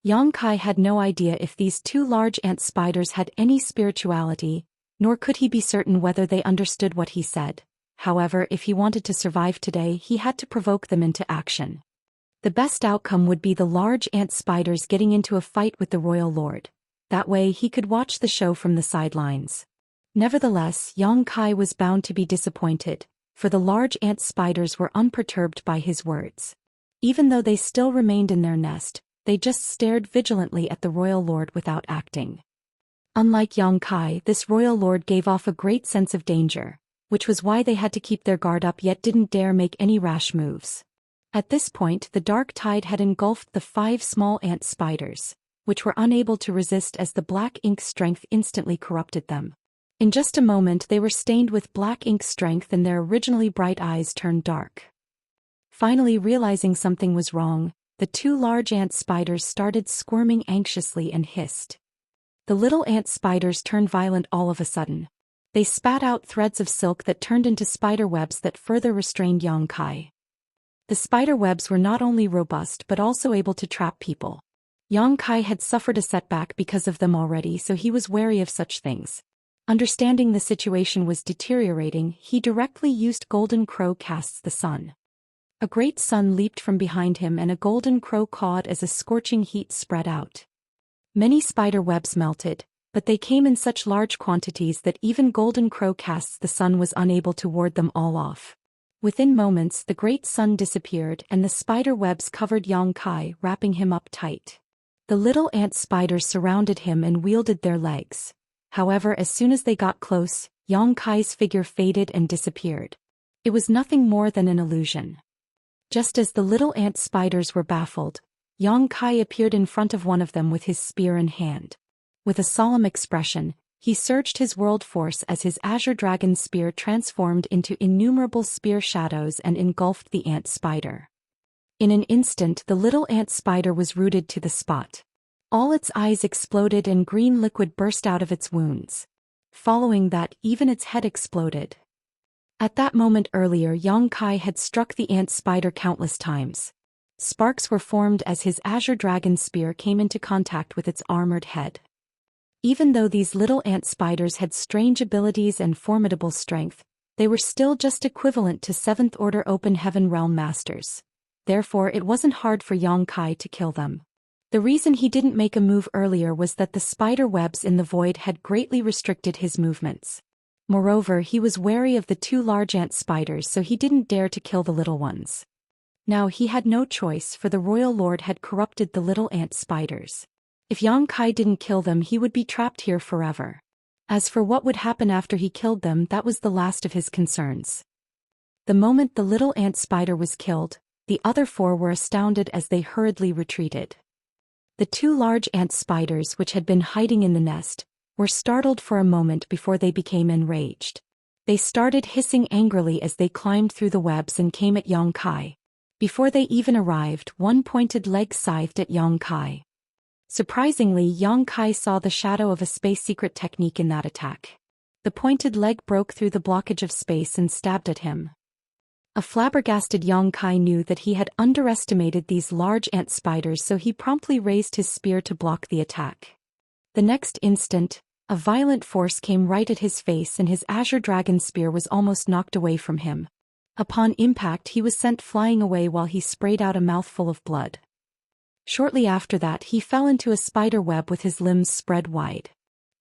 Speaker 1: Yang Kai had no idea if these 2 large ant spiders had any spirituality, nor could he be certain whether they understood what he said. However, if he wanted to survive today, he had to provoke them into action. The best outcome would be the large ant spiders getting into a fight with the royal lord. That way he could watch the show from the sidelines. Nevertheless, Yang Kai was bound to be disappointed, for the large ant spiders were unperturbed by his words. Even though they still remained in their nest, they just stared vigilantly at the royal lord without acting. Unlike Yang Kai, this royal lord gave off a great sense of danger, which was why they had to keep their guard up yet didn't dare make any rash moves. At this point, the dark tide had engulfed the 5 small ant spiders, which were unable to resist as the black ink strength instantly corrupted them. In just a moment they were stained with black ink strength and their originally bright eyes turned dark. Finally realizing something was wrong, the 2 large ant spiders started squirming anxiously and hissed. The little ant spiders turned violent all of a sudden. They spat out threads of silk that turned into spider webs that further restrained Yang Kai. The spider webs were not only robust but also able to trap people. Yang Kai had suffered a setback because of them already, so he was wary of such things. Understanding the situation was deteriorating, he directly used Golden Crow casts the sun. A great sun leaped from behind him and a golden crow cawed as a scorching heat spread out. Many spider webs melted, but they came in such large quantities that even Golden Crow casts the sun was unable to ward them all off. Within moments the great sun disappeared and the spider webs covered Yang Kai, wrapping him up tight. The little ant spiders surrounded him and wielded their legs. However, as soon as they got close, Yang Kai's figure faded and disappeared. It was nothing more than an illusion. Just as the little ant spiders were baffled, Yang Kai appeared in front of one of them with his spear in hand. With a solemn expression, he surged his world force as his azure dragon spear transformed into innumerable spear shadows and engulfed the ant spider. In an instant the little ant spider was rooted to the spot. All its eyes exploded and green liquid burst out of its wounds. Following that, even its head exploded. At that moment earlier, Yang Kai had struck the ant spider countless times. Sparks were formed as his azure dragon spear came into contact with its armored head. Even though these little ant spiders had strange abilities and formidable strength, they were still just equivalent to 7th Order Open Heaven Realm Masters. Therefore it wasn't hard for Yang Kai to kill them. The reason he didn't make a move earlier was that the spider webs in the void had greatly restricted his movements. Moreover, he was wary of the 2 large ant spiders, so he didn't dare to kill the little ones. Now he had no choice, for the royal lord had corrupted the little ant spiders. If Yang Kai didn't kill them, he would be trapped here forever. As for what would happen after he killed them, that was the last of his concerns. The moment the little ant spider was killed, the other 4 were astounded as they hurriedly retreated. The 2 large ant spiders, which had been hiding in the nest, were startled for a moment before they became enraged. They started hissing angrily as they climbed through the webs and came at Yang Kai. Before they even arrived, one pointed leg scythed at Yang Kai. Surprisingly, Yang Kai saw the shadow of a space secret technique in that attack. The pointed leg broke through the blockage of space and stabbed at him. A flabbergasted Yang Kai knew that he had underestimated these large ant spiders, so he promptly raised his spear to block the attack. The next instant, a violent force came right at his face and his azure dragon spear was almost knocked away from him. Upon impact, he was sent flying away while he sprayed out a mouthful of blood. Shortly after that, he fell into a spider web with his limbs spread wide.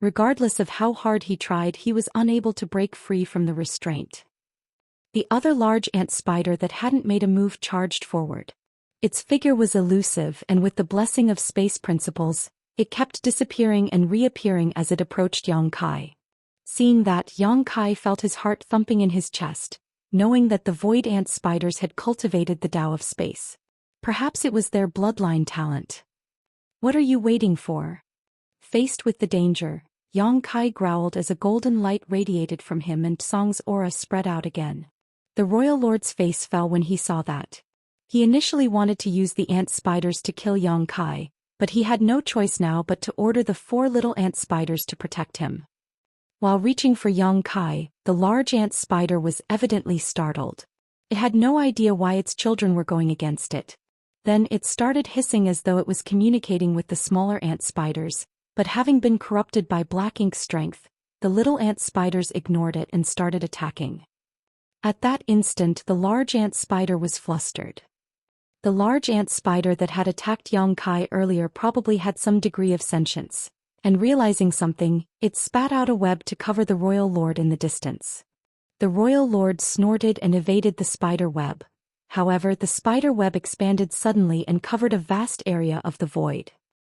Speaker 1: Regardless of how hard he tried, he was unable to break free from the restraint. The other large ant spider that hadn't made a move charged forward. Its figure was elusive, and with the blessing of space principles, it kept disappearing and reappearing as it approached Yang Kai. Seeing that, Yang Kai felt his heart thumping in his chest, knowing that the void ant spiders had cultivated the Tao of space. Perhaps it was their bloodline talent. What are you waiting for? Faced with the danger, Yang Kai growled as a golden light radiated from him and Song's aura spread out again. The royal lord's face fell when he saw that. He initially wanted to use the ant spiders to kill Yang Kai, but he had no choice now but to order the 4 little ant spiders to protect him. While reaching for Yang Kai, the large ant spider was evidently startled. It had no idea why its children were going against it. Then it started hissing as though it was communicating with the smaller ant spiders, but having been corrupted by black ink strength, the little ant spiders ignored it and started attacking. At that instant, the large ant spider was flustered. The large ant spider that had attacked Yang Kai earlier probably had some degree of sentience, and realizing something, it spat out a web to cover the royal lord in the distance. The royal lord snorted and evaded the spider web. However, the spider web expanded suddenly and covered a vast area of the void.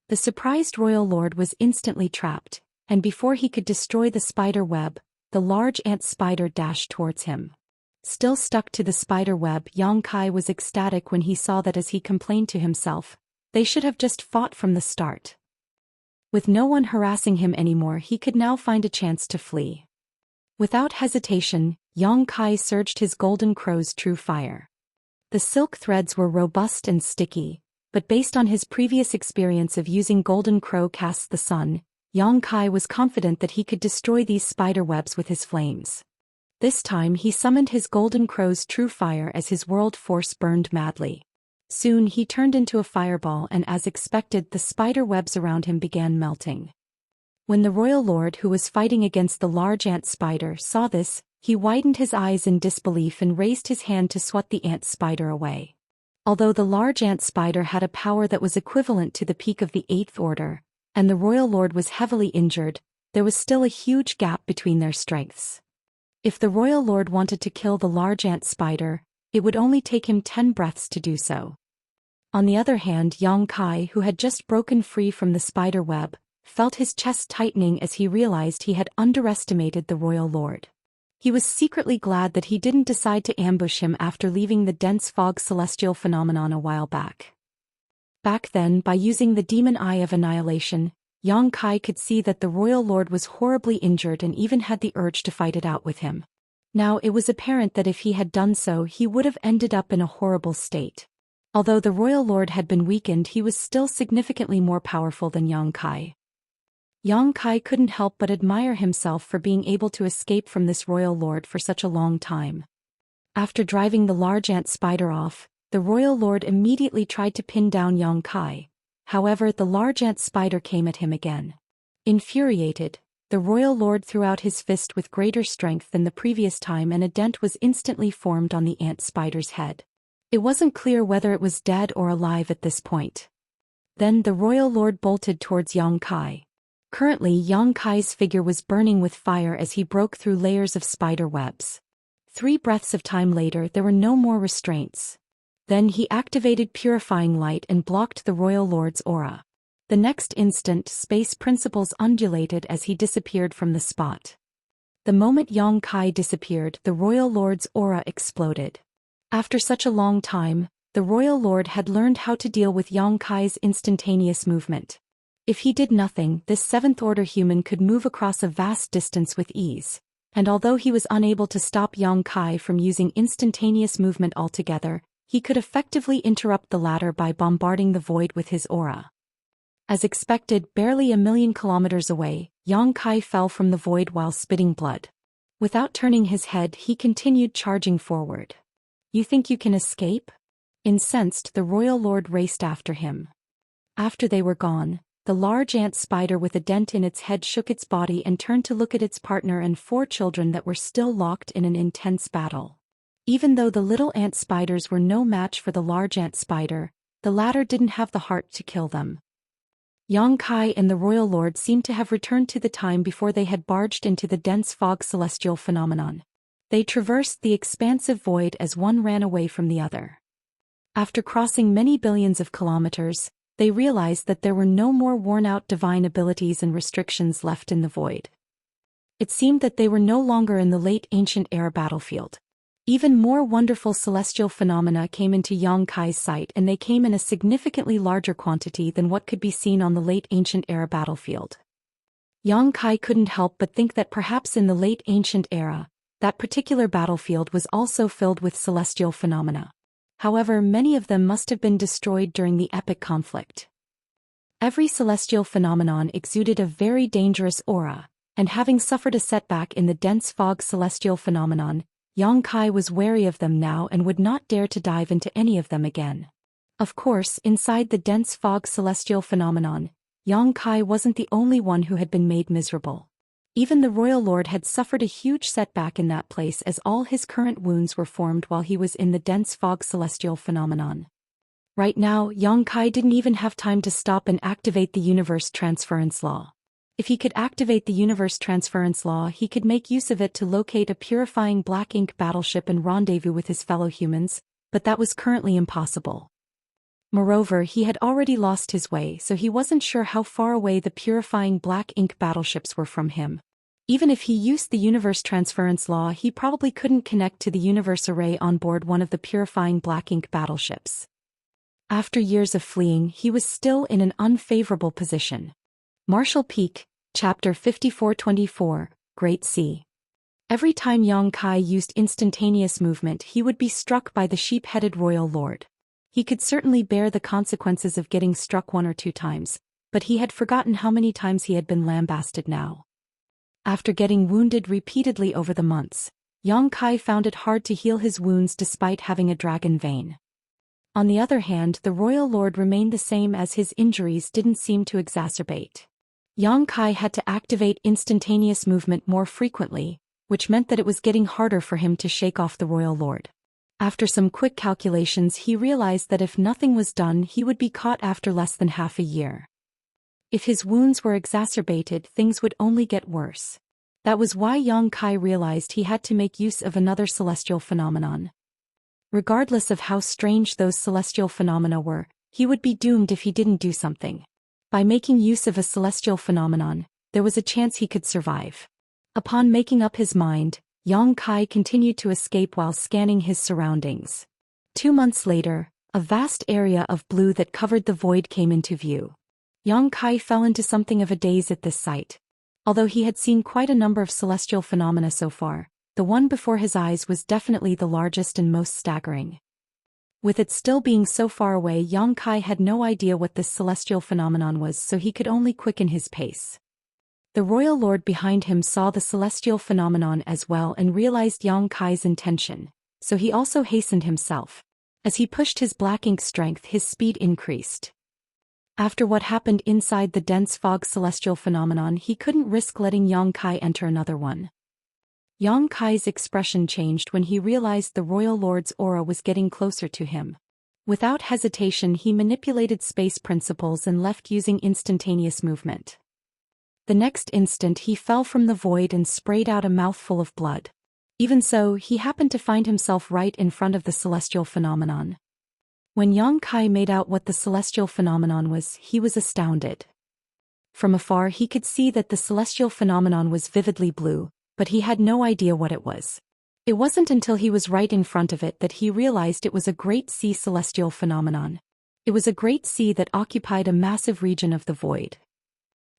Speaker 1: The surprised royal lord was instantly trapped, and before he could destroy the spider web, the large ant spider dashed towards him. Still stuck to the spider web, Yang Kai was ecstatic when he saw that as he complained to himself, they should have just fought from the start. With no one harassing him anymore, he could now find a chance to flee. Without hesitation, Yang Kai surged his golden crow's true fire. The silk threads were robust and sticky, but based on his previous experience of using golden crow casts the sun, Yang Kai was confident that he could destroy these spider webs with his flames. This time he summoned his golden crow's true fire as his world force burned madly. Soon he turned into a fireball, and as expected, the spider webs around him began melting. When the royal lord who was fighting against the large ant spider saw this, he widened his eyes in disbelief and raised his hand to swat the ant spider away. Although the large ant spider had a power that was equivalent to the peak of the 8th order, and the royal lord was heavily injured, there was still a huge gap between their strengths. If the royal lord wanted to kill the large ant spider, it would only take him 10 breaths to do so. On the other hand, Yang Kai, who had just broken free from the spider web, felt his chest tightening as he realized he had underestimated the royal lord. He was secretly glad that he didn't decide to ambush him after leaving the dense fog celestial phenomenon a while back. Back then, by using the demon eye of annihilation, Yang Kai could see that the royal lord was horribly injured and even had the urge to fight it out with him. Now it was apparent that if he had done so, he would have ended up in a horrible state. Although the royal lord had been weakened, he was still significantly more powerful than Yang Kai. Yang Kai couldn't help but admire himself for being able to escape from this royal lord for such a long time. After driving the large ant spider off, the royal lord immediately tried to pin down Yang Kai. However, the large ant spider came at him again. Infuriated, the royal lord threw out his fist with greater strength than the previous time, and a dent was instantly formed on the ant spider's head. It wasn't clear whether it was dead or alive at this point. Then the royal lord bolted towards Yang Kai. Currently, Yang Kai's figure was burning with fire as he broke through layers of spider webs. 3 breaths of time later, there were no more restraints. Then he activated purifying light and blocked the royal lord's aura. The next instant, space principles undulated as he disappeared from the spot. The moment Yang Kai disappeared, the royal lord's aura exploded. After such a long time, the royal lord had learned how to deal with Yang Kai's instantaneous movement. If he did nothing, this 7th-order human could move across a vast distance with ease, and although he was unable to stop Yang Kai from using instantaneous movement altogether, he could effectively interrupt the latter by bombarding the void with his aura. As expected, barely a million kilometers away, Yang Kai fell from the void while spitting blood. Without turning his head, he continued charging forward. "You think you can escape?" Incensed, the royal lord raced after him. After they were gone, the large ant spider with a dent in its head shook its body and turned to look at its partner and 4 children that were still locked in an intense battle. Even though the little ant spiders were no match for the large ant spider, the latter didn't have the heart to kill them. Yang Kai and the royal lord seemed to have returned to the time before they had barged into the dense fog celestial phenomenon. They traversed the expansive void as one ran away from the other. After crossing many billions of kilometers, they realized that there were no more worn-out divine abilities and restrictions left in the void. It seemed that they were no longer in the late ancient era battlefield. Even more wonderful celestial phenomena came into Yang Kai's sight, and they came in a significantly larger quantity than what could be seen on the late ancient era battlefield. Yang Kai couldn't help but think that perhaps in the late ancient era, that particular battlefield was also filled with celestial phenomena. However, many of them must have been destroyed during the epic conflict. Every celestial phenomenon exuded a very dangerous aura, and having suffered a setback in the dense fog celestial phenomenon, Yang Kai was wary of them now and would not dare to dive into any of them again. Of course, inside the dense fog celestial phenomenon, Yang Kai wasn't the only one who had been made miserable. Even the Royal Lord had suffered a huge setback in that place, as all his current wounds were formed while he was in the dense fog celestial phenomenon. Right now, Yang Kai didn't even have time to stop and activate the universe transference law. If he could activate the universe transference law, he could make use of it to locate a purifying black ink battleship and rendezvous with his fellow humans, but that was currently impossible. Moreover, he had already lost his way, so he wasn't sure how far away the purifying black ink battleships were from him. Even if he used the universe transference law, he probably couldn't connect to the universe array on board one of the purifying black ink battleships. After years of fleeing, he was still in an unfavorable position. Martial Peak, Chapter 5424, Great Sea. Every time Yang Kai used instantaneous movement, he would be struck by the sheep-headed Royal Lord. He could certainly bear the consequences of getting struck 1 or 2 times, but he had forgotten how many times he had been lambasted now. After getting wounded repeatedly over the months, Yang Kai found it hard to heal his wounds despite having a dragon vein. On the other hand, the Royal Lord remained the same, as his injuries didn't seem to exacerbate. Yang Kai had to activate instantaneous movement more frequently, which meant that it was getting harder for him to shake off the Royal Lord. After some quick calculations, he realized that if nothing was done, he would be caught after less than half a year. If his wounds were exacerbated, things would only get worse. That was why Yang Kai realized he had to make use of another celestial phenomenon. Regardless of how strange those celestial phenomena were, he would be doomed if he didn't do something. By making use of a celestial phenomenon, there was a chance he could survive. Upon making up his mind, Yang Kai continued to escape while scanning his surroundings. 2 months later, a vast area of blue that covered the void came into view. Yang Kai fell into something of a daze at this sight. Although he had seen quite a number of celestial phenomena so far, the one before his eyes was definitely the largest and most staggering. With it still being so far away, Yang Kai had no idea what this celestial phenomenon was, so he could only quicken his pace. The Royal Lord behind him saw the celestial phenomenon as well and realized Yang Kai's intention, so he also hastened himself. As he pushed his black ink strength, his speed increased. After what happened inside the dense fog celestial phenomenon, he couldn't risk letting Yang Kai enter another one. Yang Kai's expression changed when he realized the Royal Lord's aura was getting closer to him. Without hesitation, he manipulated space principles and left using instantaneous movement. The next instant he fell from the void and sprayed out a mouthful of blood. Even so, he happened to find himself right in front of the celestial phenomenon. When Yang Kai made out what the celestial phenomenon was, he was astounded. From afar he could see that the celestial phenomenon was vividly blue, but he had no idea what it was. It wasn't until he was right in front of it that he realized it was a great sea celestial phenomenon. It was a great sea that occupied a massive region of the void.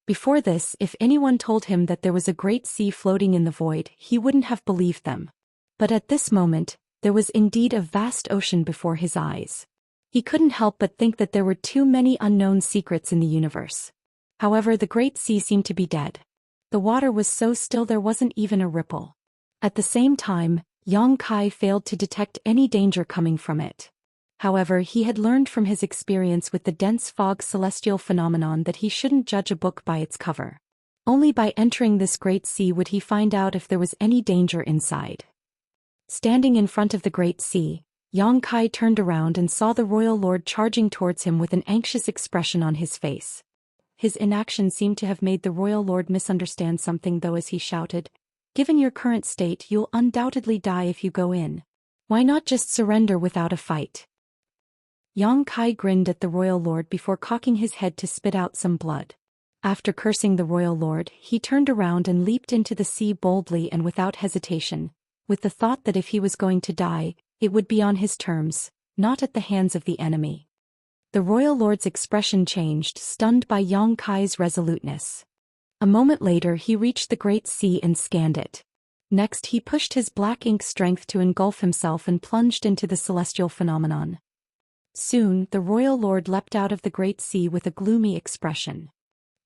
Speaker 1: Before this, if anyone told him that there was a great sea floating in the void, he wouldn't have believed them. But at this moment, there was indeed a vast ocean before his eyes. He couldn't help but think that there were too many unknown secrets in the universe. However, the great sea seemed to be dead. The water was so still there wasn't even a ripple. At the same time, Yang Kai failed to detect any danger coming from it. However, he had learned from his experience with the dense fog celestial phenomenon that he shouldn't judge a book by its cover. Only by entering this great sea would he find out if there was any danger inside. Standing in front of the great sea, Yang Kai turned around and saw the Royal Lord charging towards him with an anxious expression on his face. His inaction seemed to have made the Royal Lord misunderstand something, though, as he shouted, Given your current state, you'll undoubtedly die if you go in. Why not just surrender without a fight? Yang Kai grinned at the royal lord before cocking his head to spit out some blood. After cursing the royal lord, he turned around and leaped into the sea boldly and without hesitation, with the thought that if he was going to die, it would be on his terms, not at the hands of the enemy. The royal lord's expression changed, stunned by Yang Kai's resoluteness. A moment later he reached the great sea and scanned it. Next he pushed his black ink strength to engulf himself and plunged into the celestial phenomenon. Soon, the royal lord leapt out of the great sea with a gloomy expression.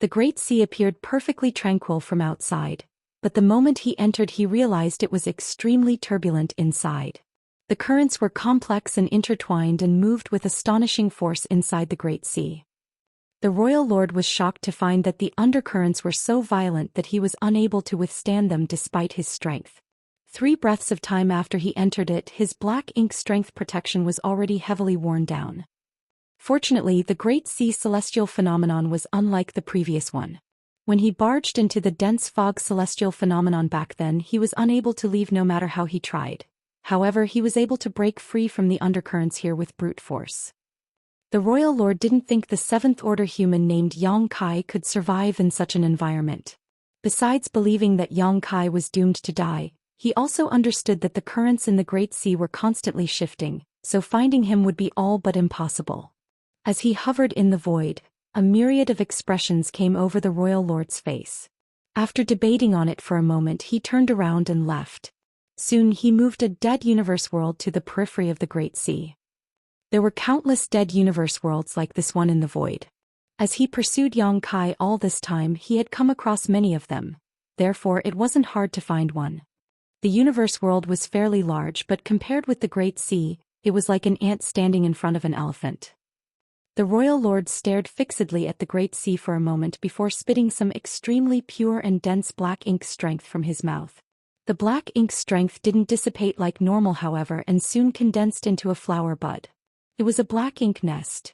Speaker 1: The great sea appeared perfectly tranquil from outside, but the moment he entered he realized it was extremely turbulent inside. The currents were complex and intertwined and moved with astonishing force inside the great sea. The royal lord was shocked to find that the undercurrents were so violent that he was unable to withstand them despite his strength. 3 breaths of time after he entered it, his black ink strength protection was already heavily worn down. Fortunately, the Great Sea celestial phenomenon was unlike the previous one. When he barged into the dense fog celestial phenomenon back then, he was unable to leave no matter how he tried. However, he was able to break free from the undercurrents here with brute force. The royal lord didn't think the 7th-order human named Yang Kai could survive in such an environment. Besides believing that Yang Kai was doomed to die, he also understood that the currents in the Great Sea were constantly shifting, so finding him would be all but impossible. As he hovered in the void, a myriad of expressions came over the royal lord's face. After debating on it for a moment, he turned around and left. Soon he moved a dead universe world to the periphery of the Great Sea. There were countless dead universe worlds like this one in the void. As he pursued Yang Kai all this time, he had come across many of them. Therefore, it wasn't hard to find one. The universe world was fairly large, but compared with the Great Sea, it was like an ant standing in front of an elephant. The royal lord stared fixedly at the Great Sea for a moment before spitting some extremely pure and dense black ink strength from his mouth. The black ink strength didn't dissipate like normal, however, and soon condensed into a flower bud. It was a black ink nest.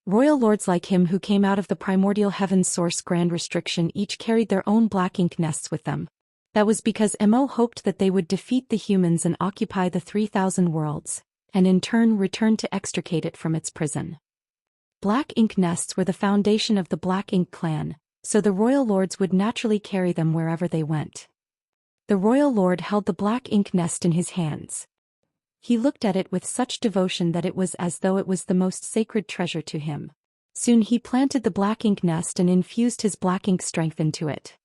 Speaker 1: Royal lords like him who came out of the primordial heaven's source grand restriction each carried their own black ink nests with them. That was because Mo hoped that they would defeat the humans and occupy the 3,000 worlds, and in turn return to extricate it from its prison. Black ink nests were the foundation of the Black Ink clan, so the royal lords would naturally carry them wherever they went. The royal lord held the black ink nest in his hands. He looked at it with such devotion that it was as though it was the most sacred treasure to him. Soon he planted the black ink nest and infused his black ink strength into it.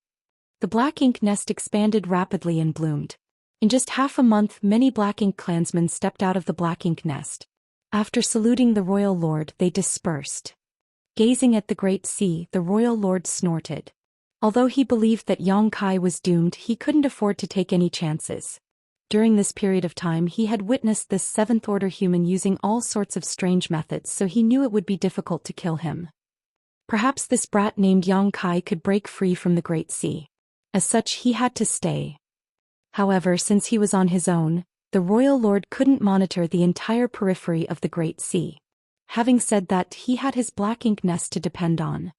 Speaker 1: The black ink nest expanded rapidly and bloomed. In just half a month, many black ink clansmen stepped out of the black ink nest. After saluting the royal lord, they dispersed. Gazing at the Great Sea, the royal lord snorted. Although he believed that Yang Kai was doomed, he couldn't afford to take any chances. During this period of time, he had witnessed this 7th-order human using all sorts of strange methods, so he knew it would be difficult to kill him. Perhaps this brat named Yang Kai could break free from the Great Sea. As such, he had to stay. However, since he was on his own, the royal lord couldn't monitor the entire periphery of the Great Sea. Having said that, he had his black ink nest to depend on.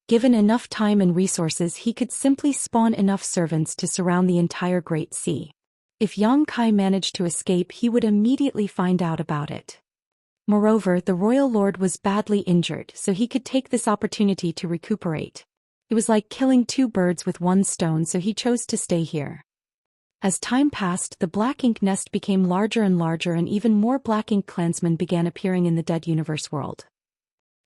Speaker 1: Given enough time and resources, he could simply spawn enough servants to surround the entire Great Sea. If Yang Kai managed to escape, he would immediately find out about it. Moreover, the royal lord was badly injured, so he could take this opportunity to recuperate. It was like killing 2 birds with 1 stone, so he chose to stay here. As time passed, the black ink nest became larger and larger, and even more black ink clansmen began appearing in the dead universe world.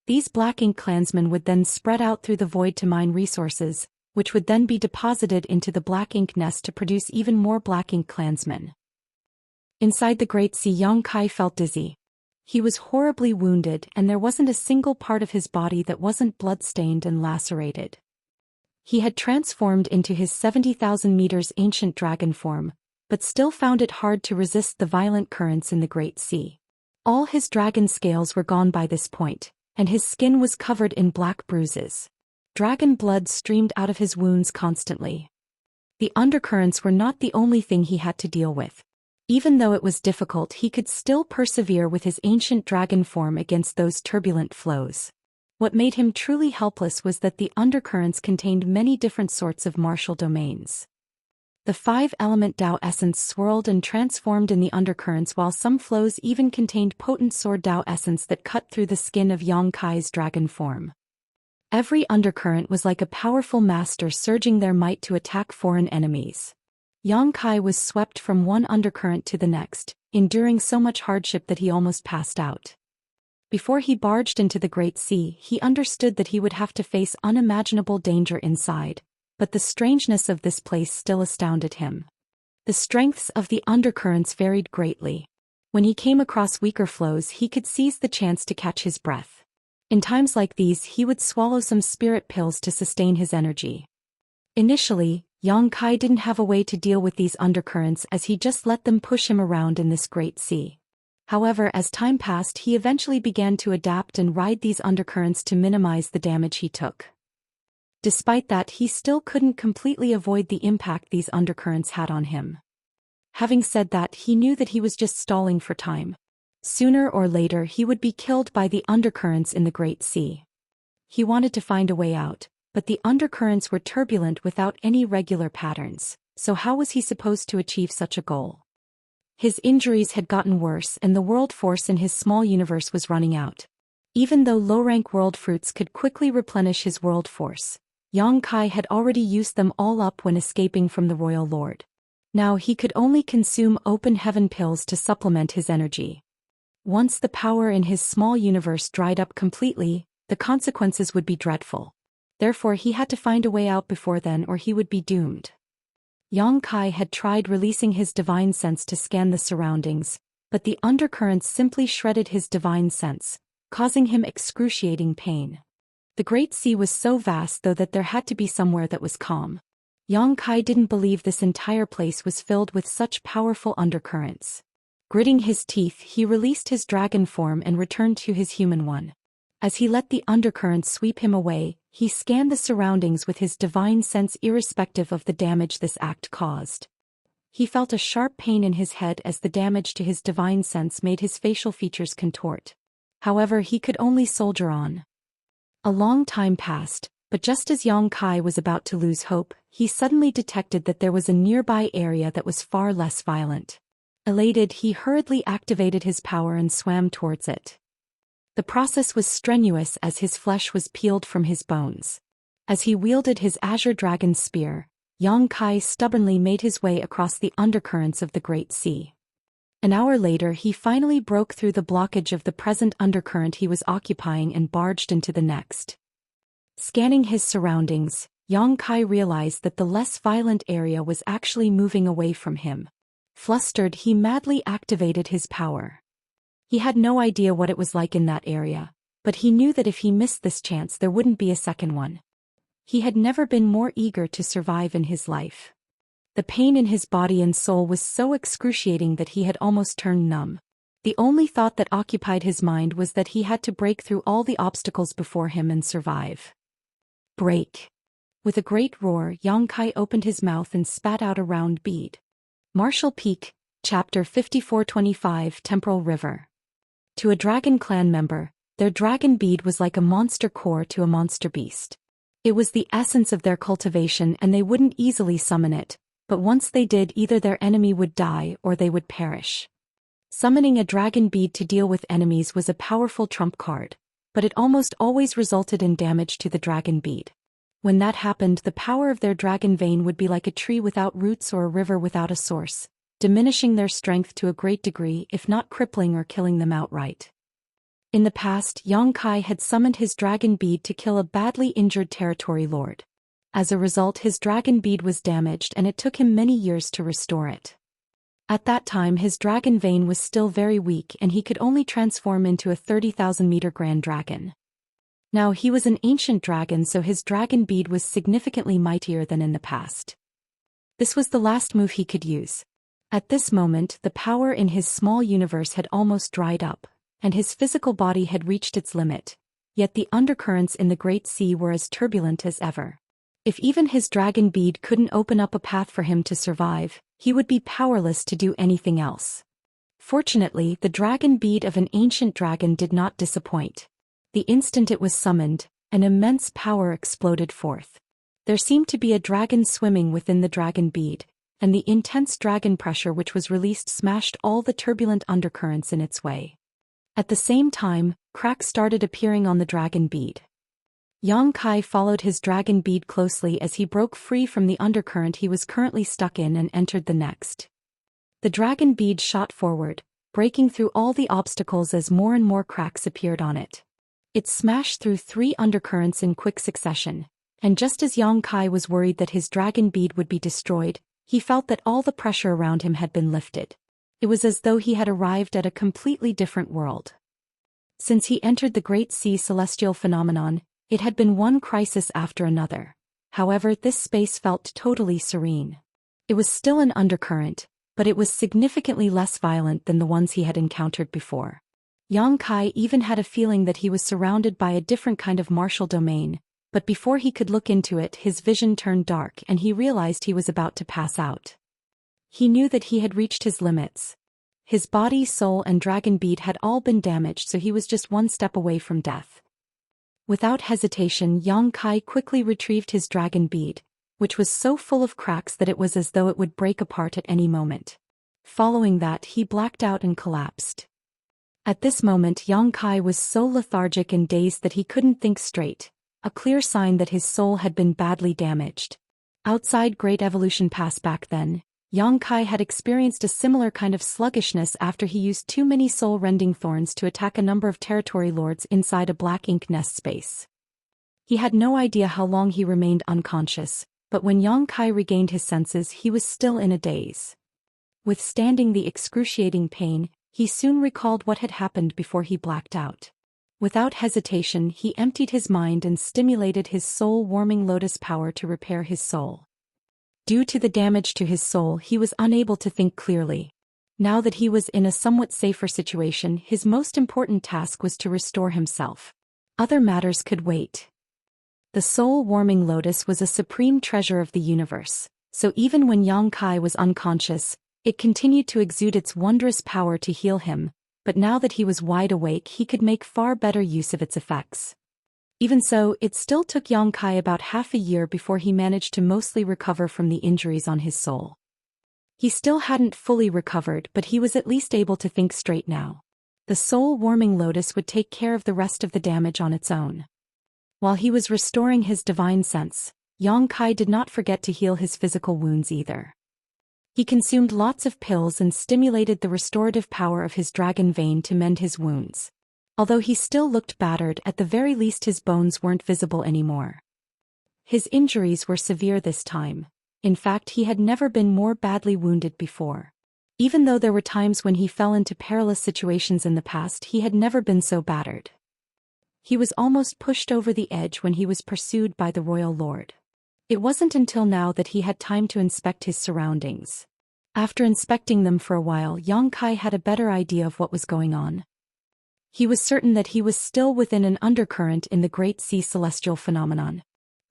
Speaker 1: These black ink clansmen would then spread out through the void to mine resources, which would then be deposited into the black ink nest to produce even more black ink clansmen. Inside the Great Sea, Yang Kai felt dizzy. He was horribly wounded, and there wasn't a single part of his body that wasn't blood-stained and lacerated. He had transformed into his 70,000 meters ancient dragon form, but still found it hard to resist the violent currents in the Great Sea. All his dragon scales were gone by this point, and his skin was covered in black bruises. Dragon blood streamed out of his wounds constantly. The undercurrents were not the only thing he had to deal with. Even though it was difficult, he could still persevere with his ancient dragon form against those turbulent flows. What made him truly helpless was that the undercurrents contained many different sorts of martial domains. The five-element Dao essence swirled and transformed in the undercurrents, while some flows even contained potent sword Dao essence that cut through the skin of Yang Kai's dragon form. Every undercurrent was like a powerful master surging their might to attack foreign enemies. Yang Kai was swept from one undercurrent to the next, enduring so much hardship that he almost passed out. Before he barged into the Great Sea, he understood that he would have to face unimaginable danger inside, but the strangeness of this place still astounded him. The strengths of the undercurrents varied greatly. When he came across weaker flows, he could seize the chance to catch his breath. In times like these, he would swallow some spirit pills to sustain his energy. Initially, Yang Kai didn't have a way to deal with these undercurrents, as he just let them push him around in this Great Sea. However, as time passed, he eventually began to adapt and ride these undercurrents to minimize the damage he took. Despite that, he still couldn't completely avoid the impact these undercurrents had on him. Having said that, he knew that he was just stalling for time. Sooner or later he would be killed by the undercurrents in the Great Sea. He wanted to find a way out, but the undercurrents were turbulent without any regular patterns, so how was he supposed to achieve such a goal? His injuries had gotten worse and the world force in his small universe was running out. Even though low-rank world fruits could quickly replenish his world force, Yang Kai had already used them all up when escaping from the royal lord. Now he could only consume open heaven pills to supplement his energy. Once the power in his small universe dried up completely, the consequences would be dreadful. Therefore he had to find a way out before then, or he would be doomed. Yang Kai had tried releasing his divine sense to scan the surroundings, but the undercurrents simply shredded his divine sense, causing him excruciating pain. The Great Sea was so vast though that there had to be somewhere that was calm. Yang Kai didn't believe this entire place was filled with such powerful undercurrents. Gritting his teeth, he released his dragon form and returned to his human one. As he let the undercurrents sweep him away, he scanned the surroundings with his divine sense irrespective of the damage this act caused. He felt a sharp pain in his head as the damage to his divine sense made his facial features contort. However, he could only soldier on. A long time passed, but just as Yang Kai was about to lose hope, he suddenly detected that there was a nearby area that was far less violent. Elated, he hurriedly activated his power and swam towards it. The process was strenuous as his flesh was peeled from his bones. As he wielded his azure dragon spear, Yang Kai stubbornly made his way across the undercurrents of the Great Sea. An hour later he finally broke through the blockage of the present undercurrent he was occupying and barged into the next. Scanning his surroundings, Yang Kai realized that the less violent area was actually moving away from him. Flustered, he madly activated his power. He had no idea what it was like in that area, but he knew that if he missed this chance there wouldn't be a second one. He had never been more eager to survive in his life. The pain in his body and soul was so excruciating that he had almost turned numb. The only thought that occupied his mind was that he had to break through all the obstacles before him and survive. Break! With a great roar, Yang Kai opened his mouth and spat out a round bead. Martial Peak, Chapter 5425 Temporal River. To a Dragon Clan member, their dragon bead was like a monster core to a monster beast. It was the essence of their cultivation and they wouldn't easily summon it, but once they did, either their enemy would die or they would perish. Summoning a dragon bead to deal with enemies was a powerful trump card, but it almost always resulted in damage to the dragon bead. When that happened, the power of their dragon vein would be like a tree without roots or a river without a source, diminishing their strength to a great degree, if not crippling or killing them outright. In the past, Yang Kai had summoned his dragon bead to kill a badly injured territory lord. As a result, his dragon bead was damaged and it took him many years to restore it. At that time his dragon vein was still very weak and he could only transform into a 30,000-meter grand dragon. Now he was an ancient dragon, so his dragon bead was significantly mightier than in the past. This was the last move he could use. At this moment, the power in his small universe had almost dried up, and his physical body had reached its limit, yet the undercurrents in the Great Sea were as turbulent as ever. If even his dragon bead couldn't open up a path for him to survive, he would be powerless to do anything else. Fortunately, the dragon bead of an ancient dragon did not disappoint. The instant it was summoned, an immense power exploded forth. There seemed to be a dragon swimming within the dragon bead, and the intense dragon pressure which was released smashed all the turbulent undercurrents in its way. At the same time, cracks started appearing on the dragon bead. Yang Kai followed his dragon bead closely as he broke free from the undercurrent he was currently stuck in and entered the next. The dragon bead shot forward, breaking through all the obstacles as more and more cracks appeared on it. It smashed through 3 undercurrents in quick succession, and just as Yang Kai was worried that his dragon bead would be destroyed, he felt that all the pressure around him had been lifted. It was as though he had arrived at a completely different world. Since he entered the Great Sea celestial phenomenon, it had been one crisis after another. However, this space felt totally serene. It was still an undercurrent, but it was significantly less violent than the ones he had encountered before. Yang Kai even had a feeling that he was surrounded by a different kind of martial domain, but before he could look into it, his vision turned dark and he realized he was about to pass out. He knew that he had reached his limits. His body, soul, and dragon bead had all been damaged, so he was just one step away from death. Without hesitation, Yang Kai quickly retrieved his dragon bead, which was so full of cracks that it was as though it would break apart at any moment. Following that, he blacked out and collapsed. At this moment, Yang Kai was so lethargic and dazed that he couldn't think straight, a clear sign that his soul had been badly damaged. Outside Great Evolution Pass back then, Yang Kai had experienced a similar kind of sluggishness after he used too many soul-rending thorns to attack a number of territory lords inside a black ink nest space. He had no idea how long he remained unconscious, but when Yang Kai regained his senses, he was still in a daze. Withstanding the excruciating pain, he soon recalled what had happened before he blacked out. Without hesitation, he emptied his mind and stimulated his soul-warming lotus power to repair his soul. Due to the damage to his soul, he was unable to think clearly. Now that he was in a somewhat safer situation, his most important task was to restore himself. Other matters could wait. The soul-warming lotus was a supreme treasure of the universe, so even when Yang Kai was unconscious, it continued to exude its wondrous power to heal him, but now that he was wide awake, he could make far better use of its effects. Even so, it still took Yang Kai about half a year before he managed to mostly recover from the injuries on his soul. He still hadn't fully recovered, but he was at least able to think straight now. The soul-warming lotus would take care of the rest of the damage on its own. While he was restoring his divine sense, Yang Kai did not forget to heal his physical wounds either. He consumed lots of pills and stimulated the restorative power of his dragon vein to mend his wounds. Although he still looked battered, at the very least his bones weren't visible anymore. His injuries were severe this time. In fact, he had never been more badly wounded before. Even though there were times when he fell into perilous situations in the past, he had never been so battered. He was almost pushed over the edge when he was pursued by the royal lord. It wasn't until now that he had time to inspect his surroundings. After inspecting them for a while, Yang Kai had a better idea of what was going on. He was certain that he was still within an undercurrent in the Great Sea celestial phenomenon.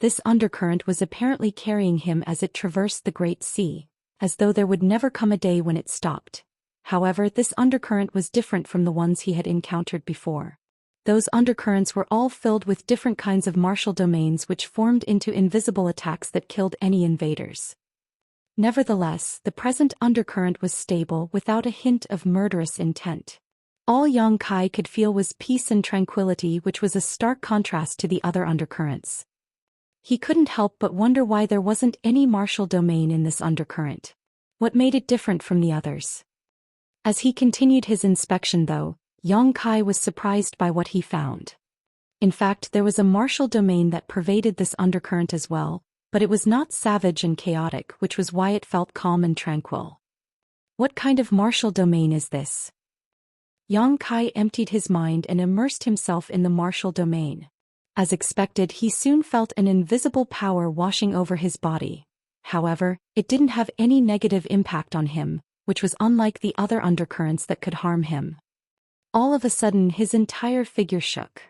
Speaker 1: This undercurrent was apparently carrying him as it traversed the Great Sea, as though there would never come a day when it stopped. However, this undercurrent was different from the ones he had encountered before. Those undercurrents were all filled with different kinds of martial domains which formed into invisible attacks that killed any invaders. Nevertheless, the present undercurrent was stable without a hint of murderous intent. All Yang Kai could feel was peace and tranquility, which was a stark contrast to the other undercurrents. He couldn't help but wonder why there wasn't any martial domain in this undercurrent. What made it different from the others? As he continued his inspection though, Yang Kai was surprised by what he found. In fact, there was a martial domain that pervaded this undercurrent as well, but it was not savage and chaotic, which was why it felt calm and tranquil. What kind of martial domain is this? Yang Kai emptied his mind and immersed himself in the martial domain. As expected, he soon felt an invisible power washing over his body. However, it didn't have any negative impact on him, which was unlike the other undercurrents that could harm him. All of a sudden, his entire figure shook.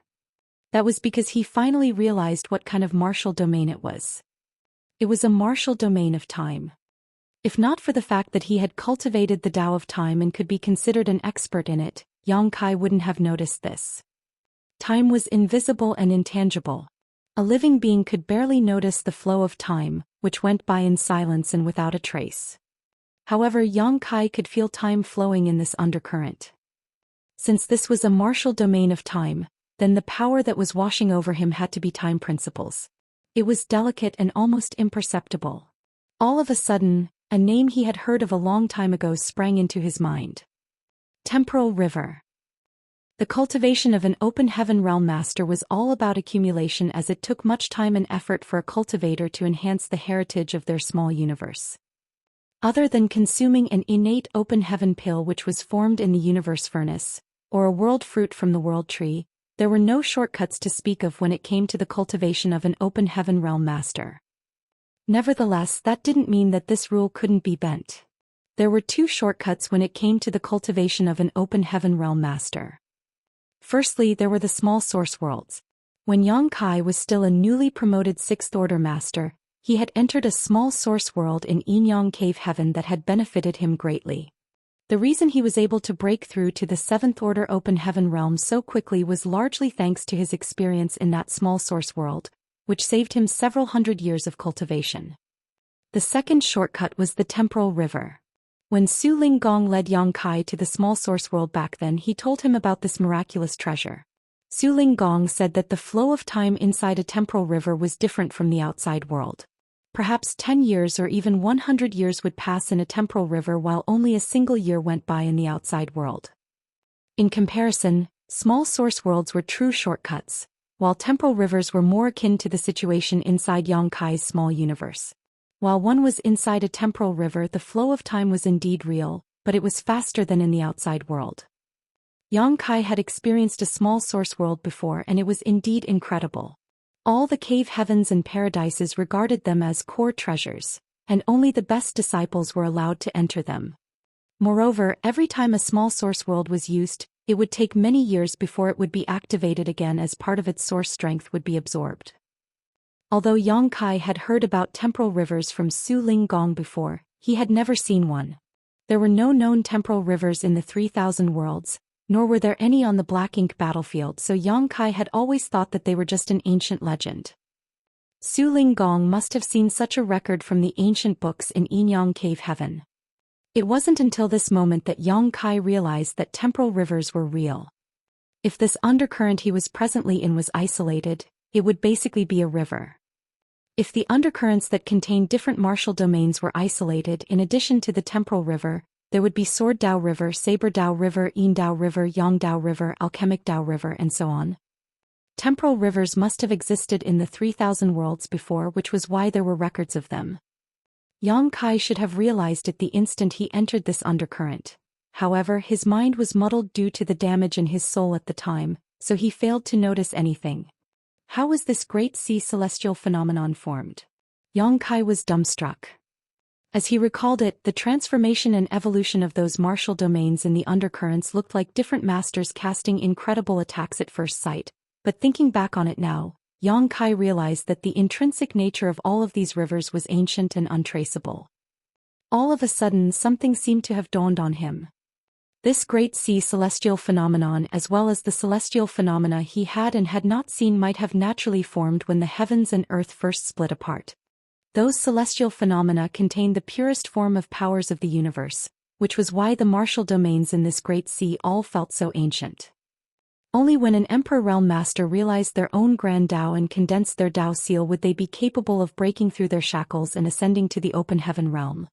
Speaker 1: That was because he finally realized what kind of martial domain it was. It was a martial domain of time. If not for the fact that he had cultivated the Tao of time and could be considered an expert in it, Yang Kai wouldn't have noticed this. Time was invisible and intangible. A living being could barely notice the flow of time, which went by in silence and without a trace. However, Yang Kai could feel time flowing in this undercurrent. Since this was a martial domain of time, then the power that was washing over him had to be time principles. It was delicate and almost imperceptible. All of a sudden, a name he had heard of a long time ago sprang into his mind. Temporal River. The cultivation of an open heaven realm master was all about accumulation, as it took much time and effort for a cultivator to enhance the heritage of their small universe. Other than consuming an innate open heaven pill which was formed in the universe furnace, or a world fruit from the world tree, there were no shortcuts to speak of when it came to the cultivation of an open heaven realm master. Nevertheless, that didn't mean that this rule couldn't be bent. There were two shortcuts when it came to the cultivation of an open heaven realm master. Firstly, there were the small source worlds. When Yang Kai was still a newly promoted 6th Order master, he had entered a small source world in Yinyang Cave Heaven that had benefited him greatly. The reason he was able to break through to the 7th Order open heaven realm so quickly was largely thanks to his experience in that small source world, which saved him several hundred years of cultivation. The second shortcut was the Temporal River. When Su Linggong led Yang Kai to the small source world back then, he told him about this miraculous treasure. Su Linggong said that the flow of time inside a temporal river was different from the outside world. Perhaps 10 years or even 100 years would pass in a temporal river while only a single year went by in the outside world. In comparison, small source worlds were true shortcuts, while temporal rivers were more akin to the situation inside Yang Kai's small universe. While one was inside a temporal river, the flow of time was indeed real, but it was faster than in the outside world. Yang Kai had experienced a small source world before, and it was indeed incredible. All the cave heavens and paradises regarded them as core treasures, and only the best disciples were allowed to enter them. Moreover, every time a small source world was used, it would take many years before it would be activated again, as part of its source strength would be absorbed. Although Yang Kai had heard about temporal rivers from Su Linggong before, he had never seen one. There were no known temporal rivers in the 3,000 worlds, nor were there any on the Black Ink battlefield, so Yang Kai had always thought that they were just an ancient legend. Su Linggong must have seen such a record from the ancient books in Yinyang Cave Heaven. It wasn't until this moment that Yang Kai realized that temporal rivers were real. If this undercurrent he was presently in was isolated, it would basically be a river. If the undercurrents that contained different martial domains were isolated in addition to the temporal river, there would be Sword Dao River, Saber Dao River, Yin Dao River, Yang Dao River, Alchemic Dao River, and so on. Temporal rivers must have existed in the 3,000 worlds before, which was why there were records of them. Yang Kai should have realized it the instant he entered this undercurrent. However, his mind was muddled due to the damage in his soul at the time, so he failed to notice anything. How was this great sea celestial phenomenon formed? Yang Kai was dumbstruck. As he recalled it, the transformation and evolution of those martial domains in the undercurrents looked like different masters casting incredible attacks at first sight, but thinking back on it now, Yang Kai realized that the intrinsic nature of all of these rivers was ancient and untraceable. All of a sudden, something seemed to have dawned on him. This great sea celestial phenomenon, as well as the celestial phenomena he had and had not seen, might have naturally formed when the heavens and earth first split apart. Those celestial phenomena contained the purest form of powers of the universe, which was why the martial domains in this great sea all felt so ancient. Only when an Emperor Realm Master realized their own Grand Tao and condensed their Tao seal would they be capable of breaking through their shackles and ascending to the open heaven realm.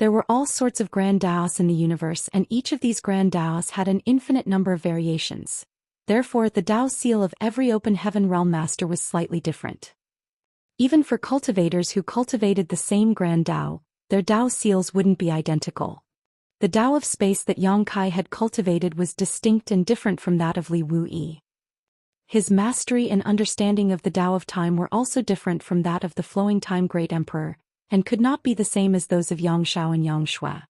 Speaker 1: There were all sorts of Grand Taos in the universe, and each of these Grand Taos had an infinite number of variations. Therefore, the Tao seal of every open heaven realm master was slightly different. Even for cultivators who cultivated the same Grand Tao, their Tao seals wouldn't be identical. The Tao of space that Yang Kai had cultivated was distinct and different from that of Li Wuyi. His mastery and understanding of the Tao of time were also different from that of the flowing time Great Emperor, and could not be the same as those of Yang Shao and Yang Shui.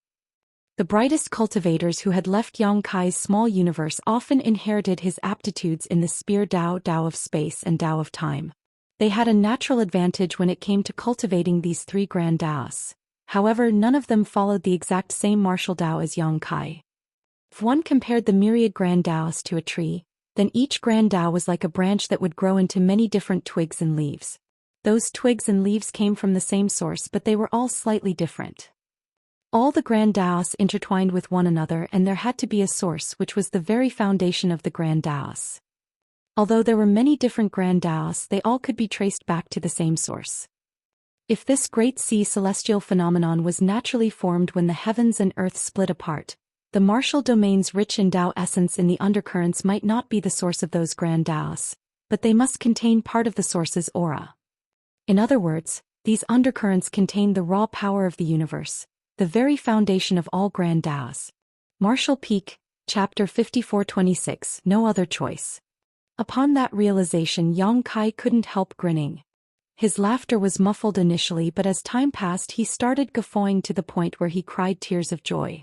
Speaker 1: The brightest cultivators who had left Yang Kai's small universe often inherited his aptitudes in the spear Tao, Tao of space, and Tao of time. They had a natural advantage when it came to cultivating these three Grand Taos. However, none of them followed the exact same martial Tao as Yang Kai. If one compared the myriad Grand Taos to a tree, then each Grand Tao was like a branch that would grow into many different twigs and leaves. Those twigs and leaves came from the same source, but they were all slightly different. All the Grand Daoists intertwined with one another, and there had to be a source, which was the very foundation of the Grand Daoists. Although there were many different Grand Daoists, they all could be traced back to the same source. If this great sea celestial phenomenon was naturally formed when the heavens and earth split apart, the martial domains rich in Dao essence in the undercurrents might not be the source of those Grand Daoists, but they must contain part of the source's aura. In other words, these undercurrents contain the raw power of the universe, the very foundation of all Grand Daoists. Martial Peak, Chapter 5426, No Other Choice. Upon that realization, Yang Kai couldn't help grinning. His laughter was muffled initially, but as time passed he started guffawing to the point where he cried tears of joy.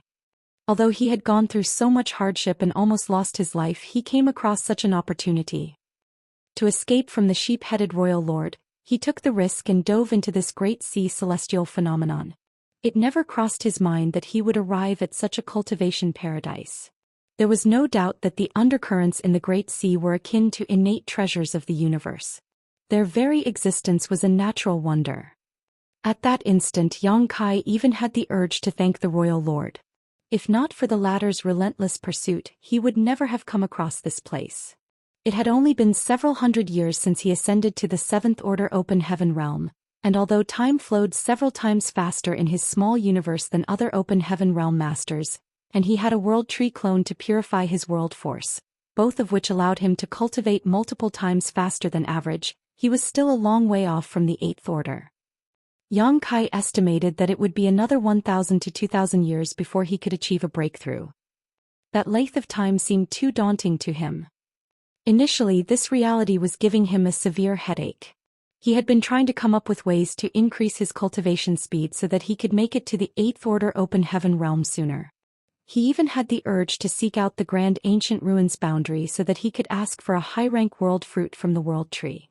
Speaker 1: Although he had gone through so much hardship and almost lost his life, he came across such an opportunity. To escape from the sheep-headed royal lord, he took the risk and dove into this great sea celestial phenomenon. It never crossed his mind that he would arrive at such a cultivation paradise. There was no doubt that the undercurrents in the great sea were akin to innate treasures of the universe. Their very existence was a natural wonder. At that instant, Yang Kai even had the urge to thank the royal lord. If not for the latter's relentless pursuit, he would never have come across this place. It had only been several hundred years since he ascended to the seventh order open heaven realm, and although time flowed several times faster in his small universe than other open heaven realm masters, and he had a world tree clone to purify his world force, both of which allowed him to cultivate multiple times faster than average, he was still a long way off from the eighth order. Yang Kai estimated that it would be another 1,000 to 2,000 years before he could achieve a breakthrough. That length of time seemed too daunting to him. Initially, this reality was giving him a severe headache. He had been trying to come up with ways to increase his cultivation speed so that he could make it to the eighth order open heaven realm sooner. He even had the urge to seek out the grand ancient ruins boundary so that he could ask for a high-rank world fruit from the world tree.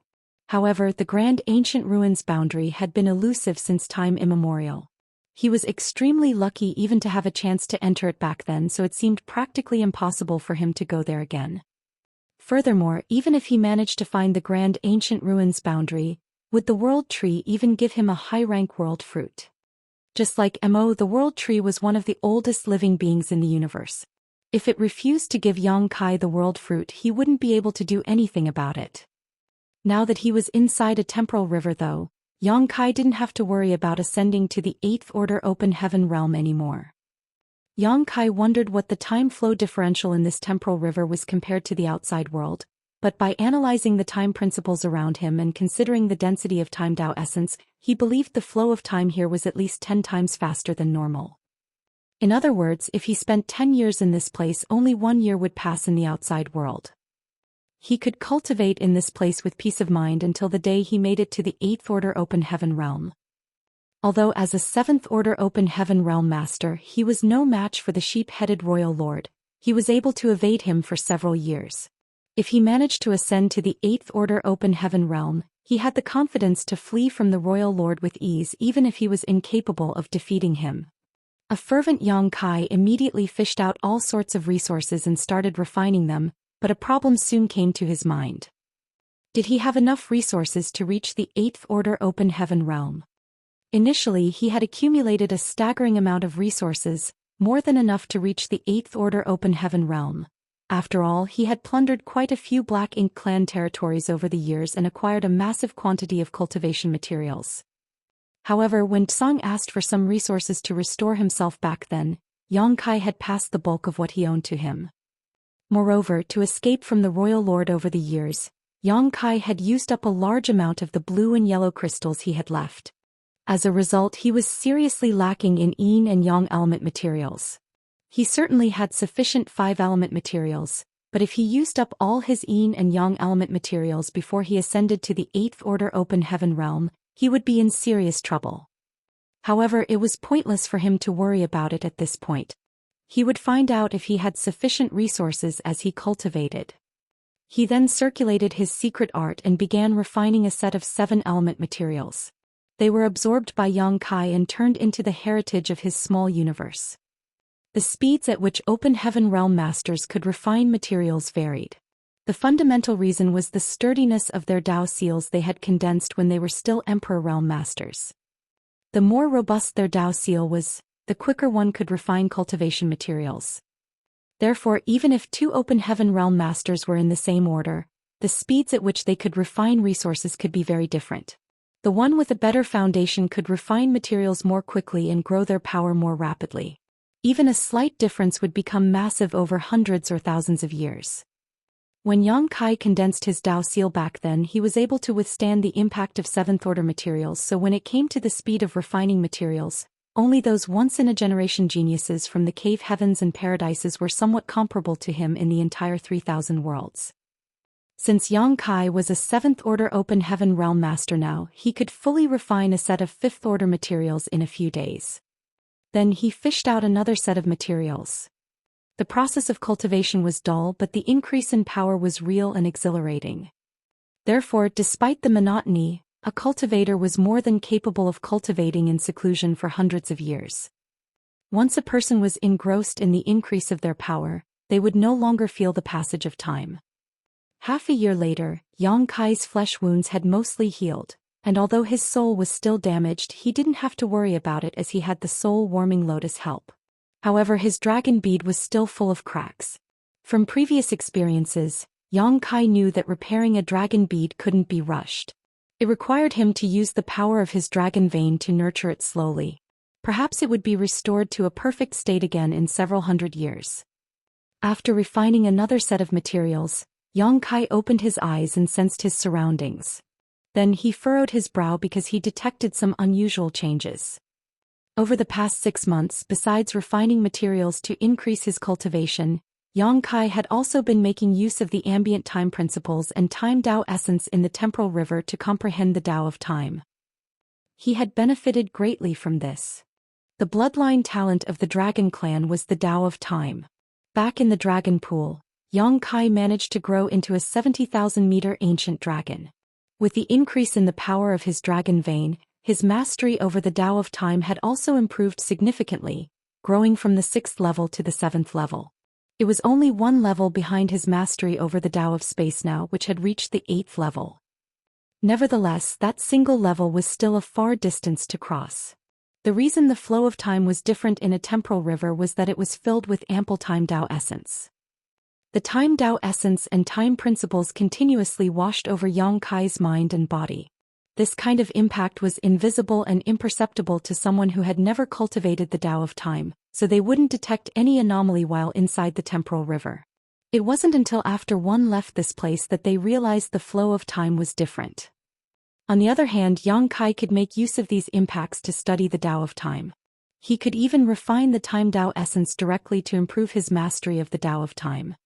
Speaker 1: However, the grand ancient ruins boundary had been elusive since time immemorial. He was extremely lucky even to have a chance to enter it back then, so it seemed practically impossible for him to go there again. Furthermore, even if he managed to find the grand ancient ruins boundary, would the world tree even give him a high-rank world fruit? Just like Mo, the world tree was one of the oldest living beings in the universe. If it refused to give Yang Kai the world fruit, he wouldn't be able to do anything about it. Now that he was inside a temporal river though, Yang Kai didn't have to worry about ascending to the eighth order open heaven realm anymore. Yang Kai wondered what the time flow differential in this temporal river was compared to the outside world, but by analyzing the time principles around him and considering the density of time Dao essence, he believed the flow of time here was at least 10 times faster than normal. In other words, if he spent 10 years in this place, only 1 year would pass in the outside world. He could cultivate in this place with peace of mind until the day he made it to the eighth order open heaven realm. Although as a seventh order open heaven realm master he was no match for the sheep-headed royal lord, he was able to evade him for several years. If he managed to ascend to the eighth order open heaven realm, he had the confidence to flee from the royal lord with ease even if he was incapable of defeating him. A fervent Yang Kai immediately fished out all sorts of resources and started refining them, but a problem soon came to his mind. Did he have enough resources to reach the eighth order open heaven realm? Initially he had accumulated a staggering amount of resources, more than enough to reach the eighth order open heaven realm. After all, he had plundered quite a few Black Ink clan territories over the years and acquired a massive quantity of cultivation materials. However, when Tsang asked for some resources to restore himself back then, Yang Kai had passed the bulk of what he owned to him. Moreover, to escape from the royal lord over the years, Yang Kai had used up a large amount of the blue and yellow crystals he had left. As a result, he was seriously lacking in yin and yang element materials. He certainly had sufficient 5-element materials, but if he used up all his yin and yang element materials before he ascended to the eighth order open heaven realm, he would be in serious trouble. However, it was pointless for him to worry about it at this point. He would find out if he had sufficient resources as he cultivated. He then circulated his secret art and began refining a set of 7-element materials. They were absorbed by Yang Kai and turned into the heritage of his small universe. The speeds at which open heaven realm masters could refine materials varied. The fundamental reason was the sturdiness of their Dao seals they had condensed when they were still Emperor realm masters. The more robust their Dao seal was, the quicker one could refine cultivation materials. Therefore, even if two open heaven realm masters were in the same order, the speeds at which they could refine resources could be very different. The one with a better foundation could refine materials more quickly and grow their power more rapidly. Even a slight difference would become massive over hundreds or thousands of years. When Yang Kai condensed his Dao seal back then, he was able to withstand the impact of seventh-order materials, so when it came to the speed of refining materials, only those once-in-a-generation geniuses from the cave heavens and paradises were somewhat comparable to him in the entire 3,000 worlds. Since Yang Kai was a seventh-order open heaven realm master now, he could fully refine a set of fifth-order materials in a few days. Then he fished out another set of materials. The process of cultivation was dull, but the increase in power was real and exhilarating. Therefore, despite the monotony, a cultivator was more than capable of cultivating in seclusion for hundreds of years. Once a person was engrossed in the increase of their power, they would no longer feel the passage of time. Half a year later, Yang Kai's flesh wounds had mostly healed, and although his soul was still damaged, he didn't have to worry about it as he had the soul-warming lotus help. However, his dragon bead was still full of cracks. From previous experiences, Yang Kai knew that repairing a dragon bead couldn't be rushed. It required him to use the power of his dragon vein to nurture it slowly. Perhaps it would be restored to a perfect state again in several hundred years. After refining another set of materials, Yang Kai opened his eyes and sensed his surroundings. Then he furrowed his brow because he detected some unusual changes. Over the past 6 months, besides refining materials to increase his cultivation, Yang Kai had also been making use of the ambient time principles and time Dao essence in the temporal river to comprehend the Dao of time. He had benefited greatly from this. The bloodline talent of the dragon clan was the Dao of time. Back in the dragon pool, Yang Kai managed to grow into a 70,000-meter ancient dragon. With the increase in the power of his dragon vein, his mastery over the Dao of time had also improved significantly, growing from the 6th level to the 7th level. It was only one level behind his mastery over the Dao of space now, which had reached the 8th level. Nevertheless, that single level was still a far distance to cross. The reason the flow of time was different in a temporal river was that it was filled with ample time Dao essence. The time Dao essence and time principles continuously washed over Yang Kai's mind and body. This kind of impact was invisible and imperceptible to someone who had never cultivated the Dao of time, so they wouldn't detect any anomaly while inside the temporal river. It wasn't until after one left this place that they realized the flow of time was different. On the other hand, Yang Kai could make use of these impacts to study the Dao of time. He could even refine the time Dao essence directly to improve his mastery of the Dao of time.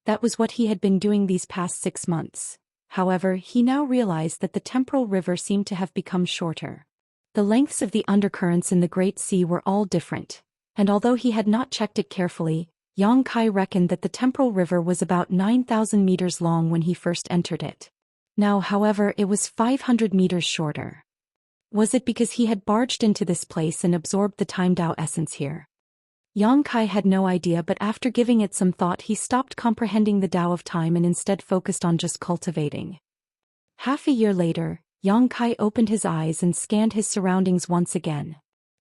Speaker 1: That was what he had been doing these past 6 months. However, he now realized that the temporal river seemed to have become shorter. The lengths of the undercurrents in the Great Sea were all different, and although he had not checked it carefully, Yang Kai reckoned that the temporal river was about 9,000 meters long when he first entered it. Now, however, it was 500 meters shorter. Was it because he had barged into this place and absorbed the time Dao essence here? Yang Kai had no idea, but after giving it some thought he stopped comprehending the Dao of time and instead focused on just cultivating. Half a year later, Yang Kai opened his eyes and scanned his surroundings once again.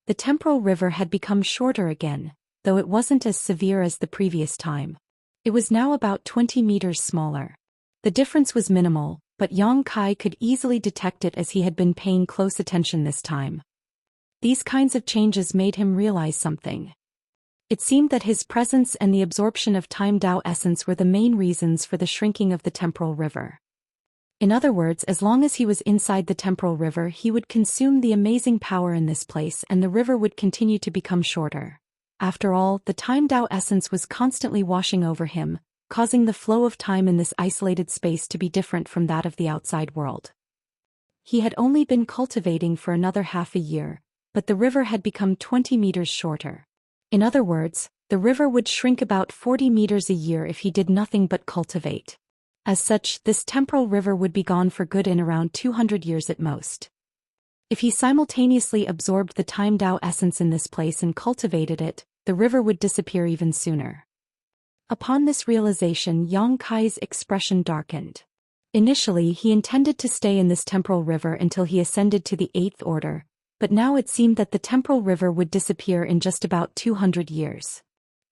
Speaker 1: The temporal river had become shorter again, though it wasn't as severe as the previous time. It was now about 20 meters smaller. The difference was minimal, but Yang Kai could easily detect it as he had been paying close attention this time. These kinds of changes made him realize something. It seemed that his presence and the absorption of time Dao essence were the main reasons for the shrinking of the temporal river. In other words, as long as he was inside the temporal river, he would consume the amazing power in this place and the river would continue to become shorter. After all, the time Dao essence was constantly washing over him, causing the flow of time in this isolated space to be different from that of the outside world. He had only been cultivating for another half a year, but the river had become 20 meters shorter. In other words, the river would shrink about 40 meters a year if he did nothing but cultivate. As such, this temporal river would be gone for good in around 200 years at most. If he simultaneously absorbed the time Dao essence in this place and cultivated it, the river would disappear even sooner. Upon this realization, Yang Kai's expression darkened. Initially, he intended to stay in this temporal river until he ascended to the 8th order, But now it seemed that the temporal river would disappear in just about 200 years.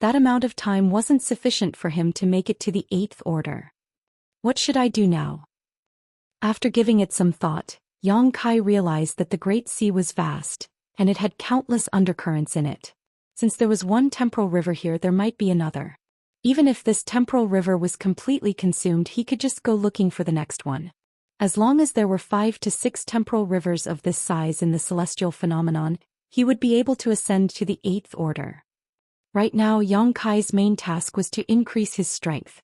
Speaker 1: That amount of time wasn't sufficient for him to make it to the 8th order. What should I do now? After giving it some thought, Yang Kai realized that the Great Sea was vast, and it had countless undercurrents in it. Since there was one temporal river here, there might be another. Even if this temporal river was completely consumed, he could just go looking for the next one. As long as there were 5 to 6 temporal rivers of this size in the celestial phenomenon, he would be able to ascend to the 8th order. Right now, Yang Kai's main task was to increase his strength.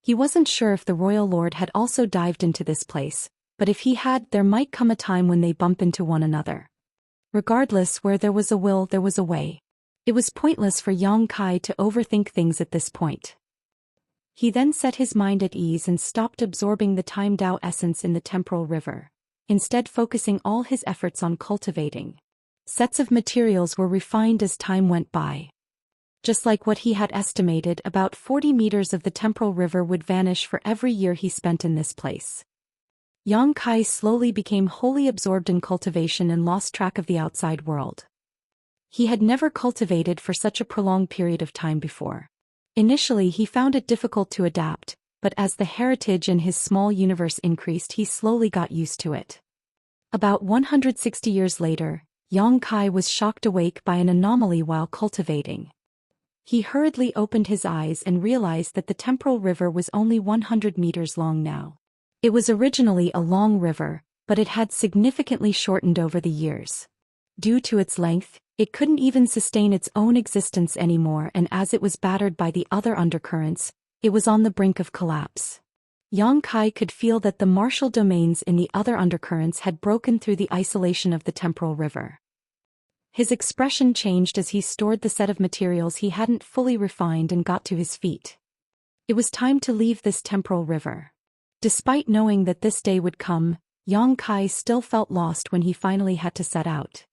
Speaker 1: He wasn't sure if the royal lord had also dived into this place, but if he had, there might come a time when they bump into one another. Regardless, where there was a will, there was a way. It was pointless for Yang Kai to overthink things at this point. He then set his mind at ease and stopped absorbing the time Dao essence in the temporal river, instead focusing all his efforts on cultivating. Sets of materials were refined as time went by. Just like what he had estimated, about 40 meters of the temporal river would vanish for every year he spent in this place. Yang Kai slowly became wholly absorbed in cultivation and lost track of the outside world. He had never cultivated for such a prolonged period of time before. Initially he found it difficult to adapt, but as the heritage in his small universe increased, he slowly got used to it. About 160 years later, Yang Kai was shocked awake by an anomaly while cultivating. He hurriedly opened his eyes and realized that the temporal river was only 100 meters long now. It was originally a long river, but it had significantly shortened over the years. Due to its length, it couldn't even sustain its own existence anymore, and as it was battered by the other undercurrents, it was on the brink of collapse. Yang Kai could feel that the martial domains in the other undercurrents had broken through the isolation of the temporal river. His expression changed as he stored the set of materials he hadn't fully refined and got to his feet. It was time to leave this temporal river. Despite knowing that this day would come, Yang Kai still felt lost when he finally had to set out.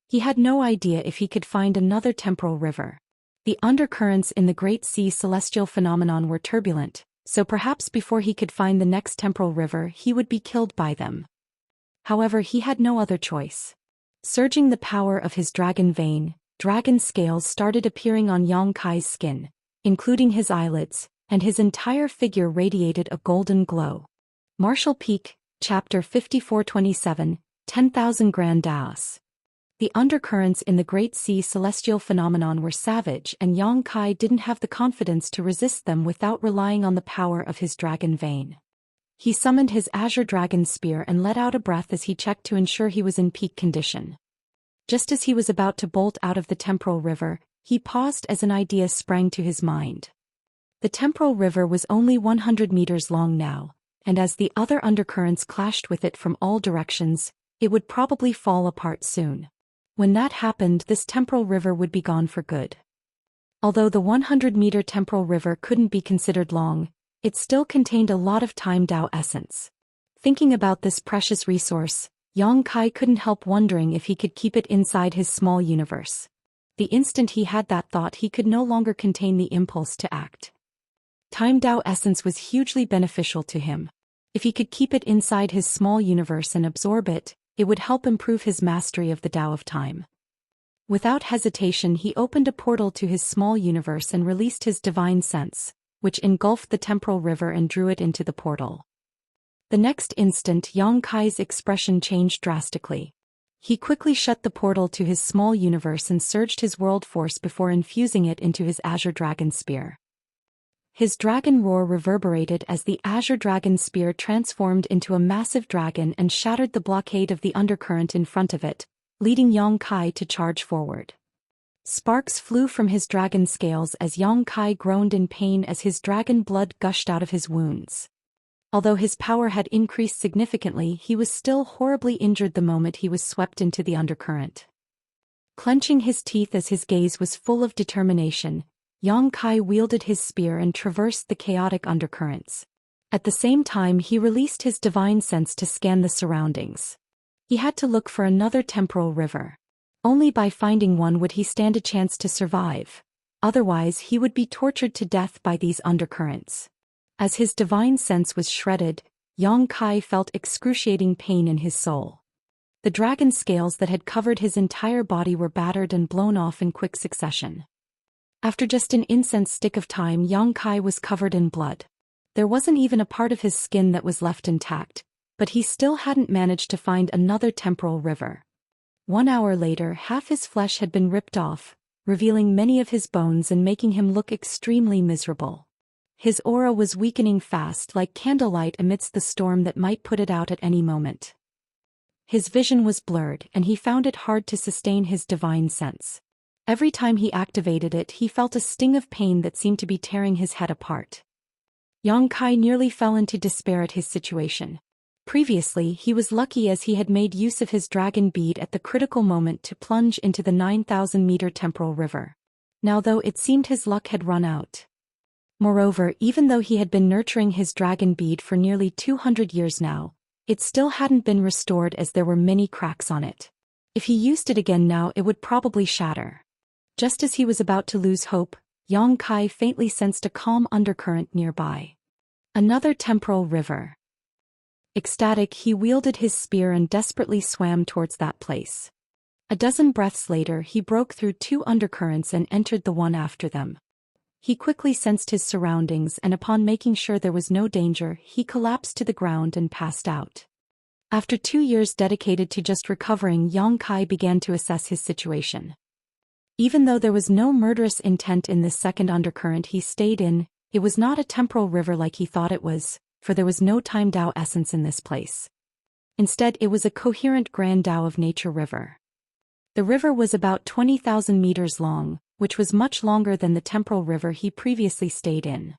Speaker 1: He had no idea if he could find another temporal river. The undercurrents in the Great Sea celestial phenomenon were turbulent, so perhaps before he could find the next temporal river he would be killed by them. However, he had no other choice. Surging the power of his dragon vein, dragon scales started appearing on Yang Kai's skin, including his eyelids, and his entire figure radiated a golden glow. Martial Peak, Chapter 5427, 10,000 Grand Daoist. The undercurrents in the Great Sea celestial phenomenon were savage, and Yang Kai didn't have the confidence to resist them without relying on the power of his dragon vein. He summoned his azure dragon spear and let out a breath as he checked to ensure he was in peak condition. Just as he was about to bolt out of the temporal river, he paused as an idea sprang to his mind. The temporal river was only 100 meters long now, and as the other undercurrents clashed with it from all directions, it would probably fall apart soon. When that happened, this temporal river would be gone for good. Although the 100-meter temporal river couldn't be considered long, it still contained a lot of time Dao essence. Thinking about this precious resource, Yang Kai couldn't help wondering if he could keep it inside his small universe. The instant he had that thought, he could no longer contain the impulse to act. Time Dao essence was hugely beneficial to him. If he could keep it inside his small universe and absorb it, it would help improve his mastery of the Tao of time. Without hesitation, he opened a portal to his small universe and released his divine sense, which engulfed the temporal river and drew it into the portal. The next instant, Yang Kai's expression changed drastically. He quickly shut the portal to his small universe and surged his world force before infusing it into his azure dragon spear. His dragon roar reverberated as the azure dragon spear transformed into a massive dragon and shattered the blockade of the undercurrent in front of it, leading Yang Kai to charge forward. Sparks flew from his dragon scales as Yang Kai groaned in pain as his dragon blood gushed out of his wounds. Although his power had increased significantly, he was still horribly injured the moment he was swept into the undercurrent. Clenching his teeth as his gaze was full of determination, Yang Kai wielded his spear and traversed the chaotic undercurrents. At the same time, he released his divine sense to scan the surroundings. He had to look for another temporal river. Only by finding one would he stand a chance to survive. Otherwise, he would be tortured to death by these undercurrents. As his divine sense was shredded, Yang Kai felt excruciating pain in his soul. The dragon scales that had covered his entire body were battered and blown off in quick succession. After just an incense stick of time, Xianxia was covered in blood. There wasn't even a part of his skin that was left intact, but he still hadn't managed to find another temporal river. 1 hour later, half his flesh had been ripped off, revealing many of his bones and making him look extremely miserable. His aura was weakening fast, like candlelight amidst the storm that might put it out at any moment. His vision was blurred, and he found it hard to sustain his divine sense. Every time he activated it, he felt a sting of pain that seemed to be tearing his head apart. Xianxia nearly fell into despair at his situation. Previously, he was lucky as he had made use of his dragon bead at the critical moment to plunge into the 9,000-meter temporal river. Now though, it seemed his luck had run out. Moreover, even though he had been nurturing his dragon bead for nearly 200 years now, it still hadn't been restored as there were many cracks on it. If he used it again now, it would probably shatter. Just as he was about to lose hope, Xianxia faintly sensed a calm undercurrent nearby. Another temporal river. Ecstatic, he wielded his spear and desperately swam towards that place. A dozen breaths later, he broke through 2 undercurrents and entered the one after them. He quickly sensed his surroundings, and upon making sure there was no danger, he collapsed to the ground and passed out. After 2 years dedicated to just recovering, Xianxia began to assess his situation. Even though there was no murderous intent in this second undercurrent he stayed in, it was not a temporal river like he thought it was, for there was no time Dao essence in this place. Instead, it was a coherent grand Dao of nature river. The river was about 20,000 meters long, which was much longer than the temporal river he previously stayed in.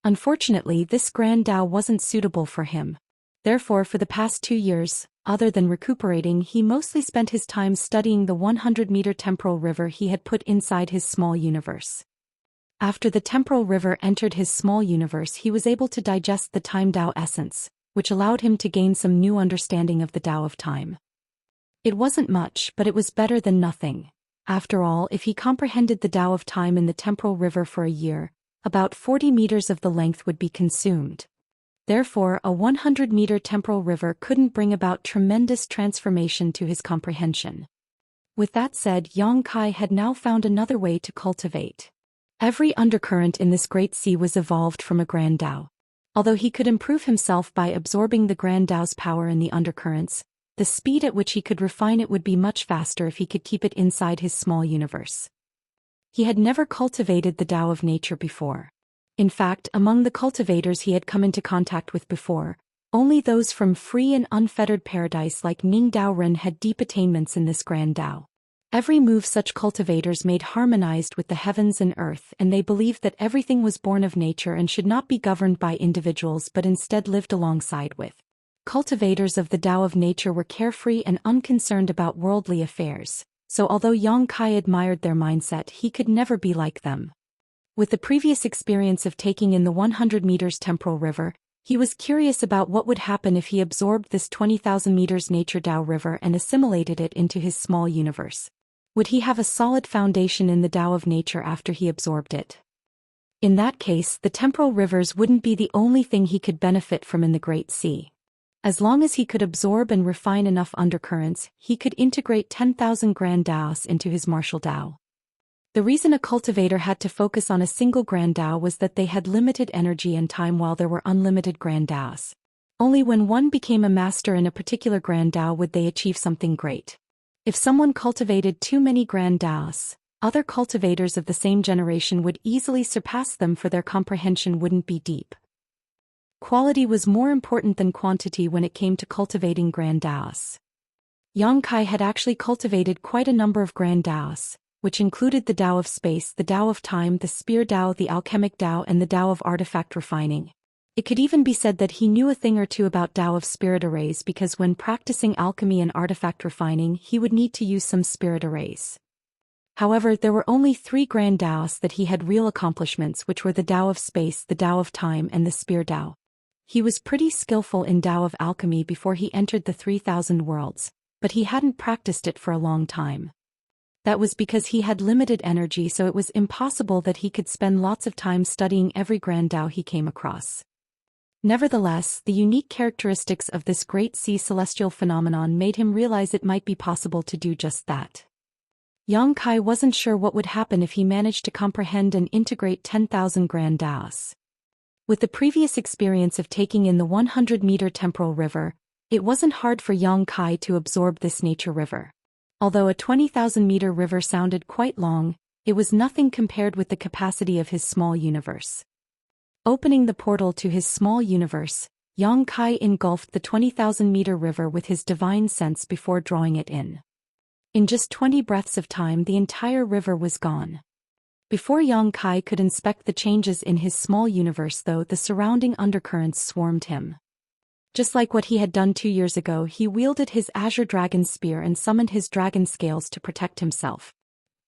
Speaker 1: Unfortunately, this grand Dao wasn't suitable for him. Therefore, for the past 2 years, other than recuperating, he mostly spent his time studying the 100-meter temporal river he had put inside his small universe. After the temporal river entered his small universe, he was able to digest the time Dao essence, which allowed him to gain some new understanding of the Dao of time. It wasn't much, but it was better than nothing. After all, if he comprehended the Dao of time in the temporal river for a year, about 40 meters of the length would be consumed. Therefore, a 100-meter temporal river couldn't bring about tremendous transformation to his comprehension. With that said, Xianxia had now found another way to cultivate. Every undercurrent in this great sea was evolved from a grand Dao. Although he could improve himself by absorbing the grand Dao's power in the undercurrents, the speed at which he could refine it would be much faster if he could keep it inside his small universe. He had never cultivated the Dao of nature before. In fact, among the cultivators he had come into contact with before, only those from free and unfettered paradise like Ning Dao Ren had deep attainments in this grand Dao. Every move such cultivators made harmonized with the heavens and earth, and they believed that everything was born of nature and should not be governed by individuals but instead lived alongside with. Cultivators of the Dao of nature were carefree and unconcerned about worldly affairs, so although Xianxia admired their mindset, he could never be like them. With the previous experience of taking in the 100 meters temporal river, he was curious about what would happen if he absorbed this 20,000 meters nature Dao river and assimilated it into his small universe. Would he have a solid foundation in the Dao of nature after he absorbed it? In that case, the temporal rivers wouldn't be the only thing he could benefit from in the Great Sea. As long as he could absorb and refine enough undercurrents, he could integrate 10,000 grand Daos into his martial Dao. The reason a cultivator had to focus on a single grand Dao was that they had limited energy and time while there were unlimited grand Daos. Only when one became a master in a particular grand Dao would they achieve something great. If someone cultivated too many grand Daos, other cultivators of the same generation would easily surpass them, for their comprehension wouldn't be deep. Quality was more important than quantity when it came to cultivating grand Daos. Xianxia had actually cultivated quite a number of grand Daos, which included the Dao of space, the Dao of time, the spear Dao, the alchemic Dao, and the Dao of artifact refining. It could even be said that he knew a thing or two about Dao of spirit arrays, because when practicing alchemy and artifact refining, he would need to use some spirit arrays. However, there were only 3 grand Daos that he had real accomplishments, which were the Dao of space, the Dao of time, and the spear Dao. He was pretty skillful in Dao of alchemy before he entered the 3,000 worlds, but he hadn't practiced it for a long time. That was because he had limited energy, so it was impossible that he could spend lots of time studying every grand Dao he came across. Nevertheless, the unique characteristics of this great sea celestial phenomenon made him realize it might be possible to do just that. Yang Kai wasn't sure what would happen if he managed to comprehend and integrate 10,000 grand Daos. With the previous experience of taking in the 100-meter temporal river, it wasn't hard for Yang Kai to absorb this nature river. Although a 20,000-meter river sounded quite long, it was nothing compared with the capacity of his small universe. Opening the portal to his small universe, Yang Kai engulfed the 20,000-meter river with his divine sense before drawing it in. In just 20 breaths of time, the entire river was gone. Before Yang Kai could inspect the changes in his small universe, though, the surrounding undercurrents swarmed him. Just like what he had done 2 years ago, he wielded his azure dragon spear and summoned his dragon scales to protect himself.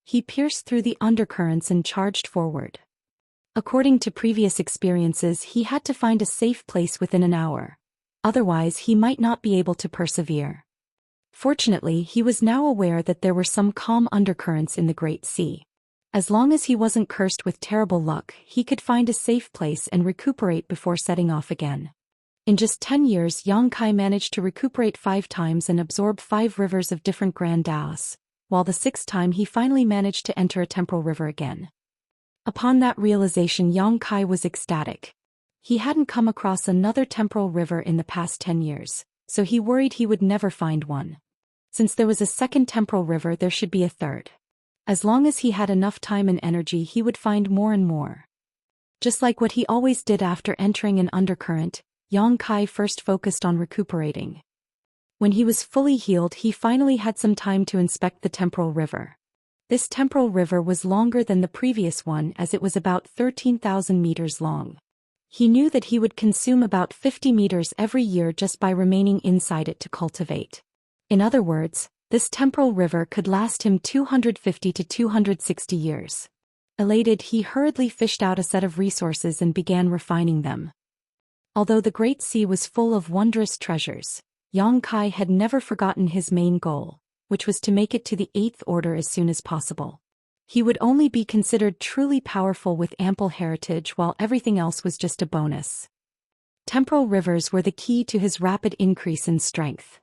Speaker 1: He pierced through the undercurrents and charged forward. According to previous experiences, he had to find a safe place within an hour. Otherwise, he might not be able to persevere. Fortunately, he was now aware that there were some calm undercurrents in the Great Sea. As long as he wasn't cursed with terrible luck, he could find a safe place and recuperate before setting off again. In just 10 years, Yang Kai managed to recuperate 5 times and absorb 5 rivers of different grand Daos, while the 6th time he finally managed to enter a temporal river again. Upon that realization, Yang Kai was ecstatic. He hadn't come across another temporal river in the past 10 years, so he worried he would never find one. Since there was a second temporal river, there should be a third. As long as he had enough time and energy, he would find more and more. Just like what he always did after entering an undercurrent, Yang Kai first focused on recuperating. When he was fully healed, he finally had some time to inspect the temporal river. This temporal river was longer than the previous one, as it was about 13,000 meters long. He knew that he would consume about 50 meters every year just by remaining inside it to cultivate. In other words, this temporal river could last him 250 to 260 years. Elated, he hurriedly fished out a set of resources and began refining them. Although the Great Sea was full of wondrous treasures, Yang Kai had never forgotten his main goal, which was to make it to the 8th order as soon as possible. He would only be considered truly powerful with ample heritage, while everything else was just a bonus. Temporal rivers were the key to his rapid increase in strength.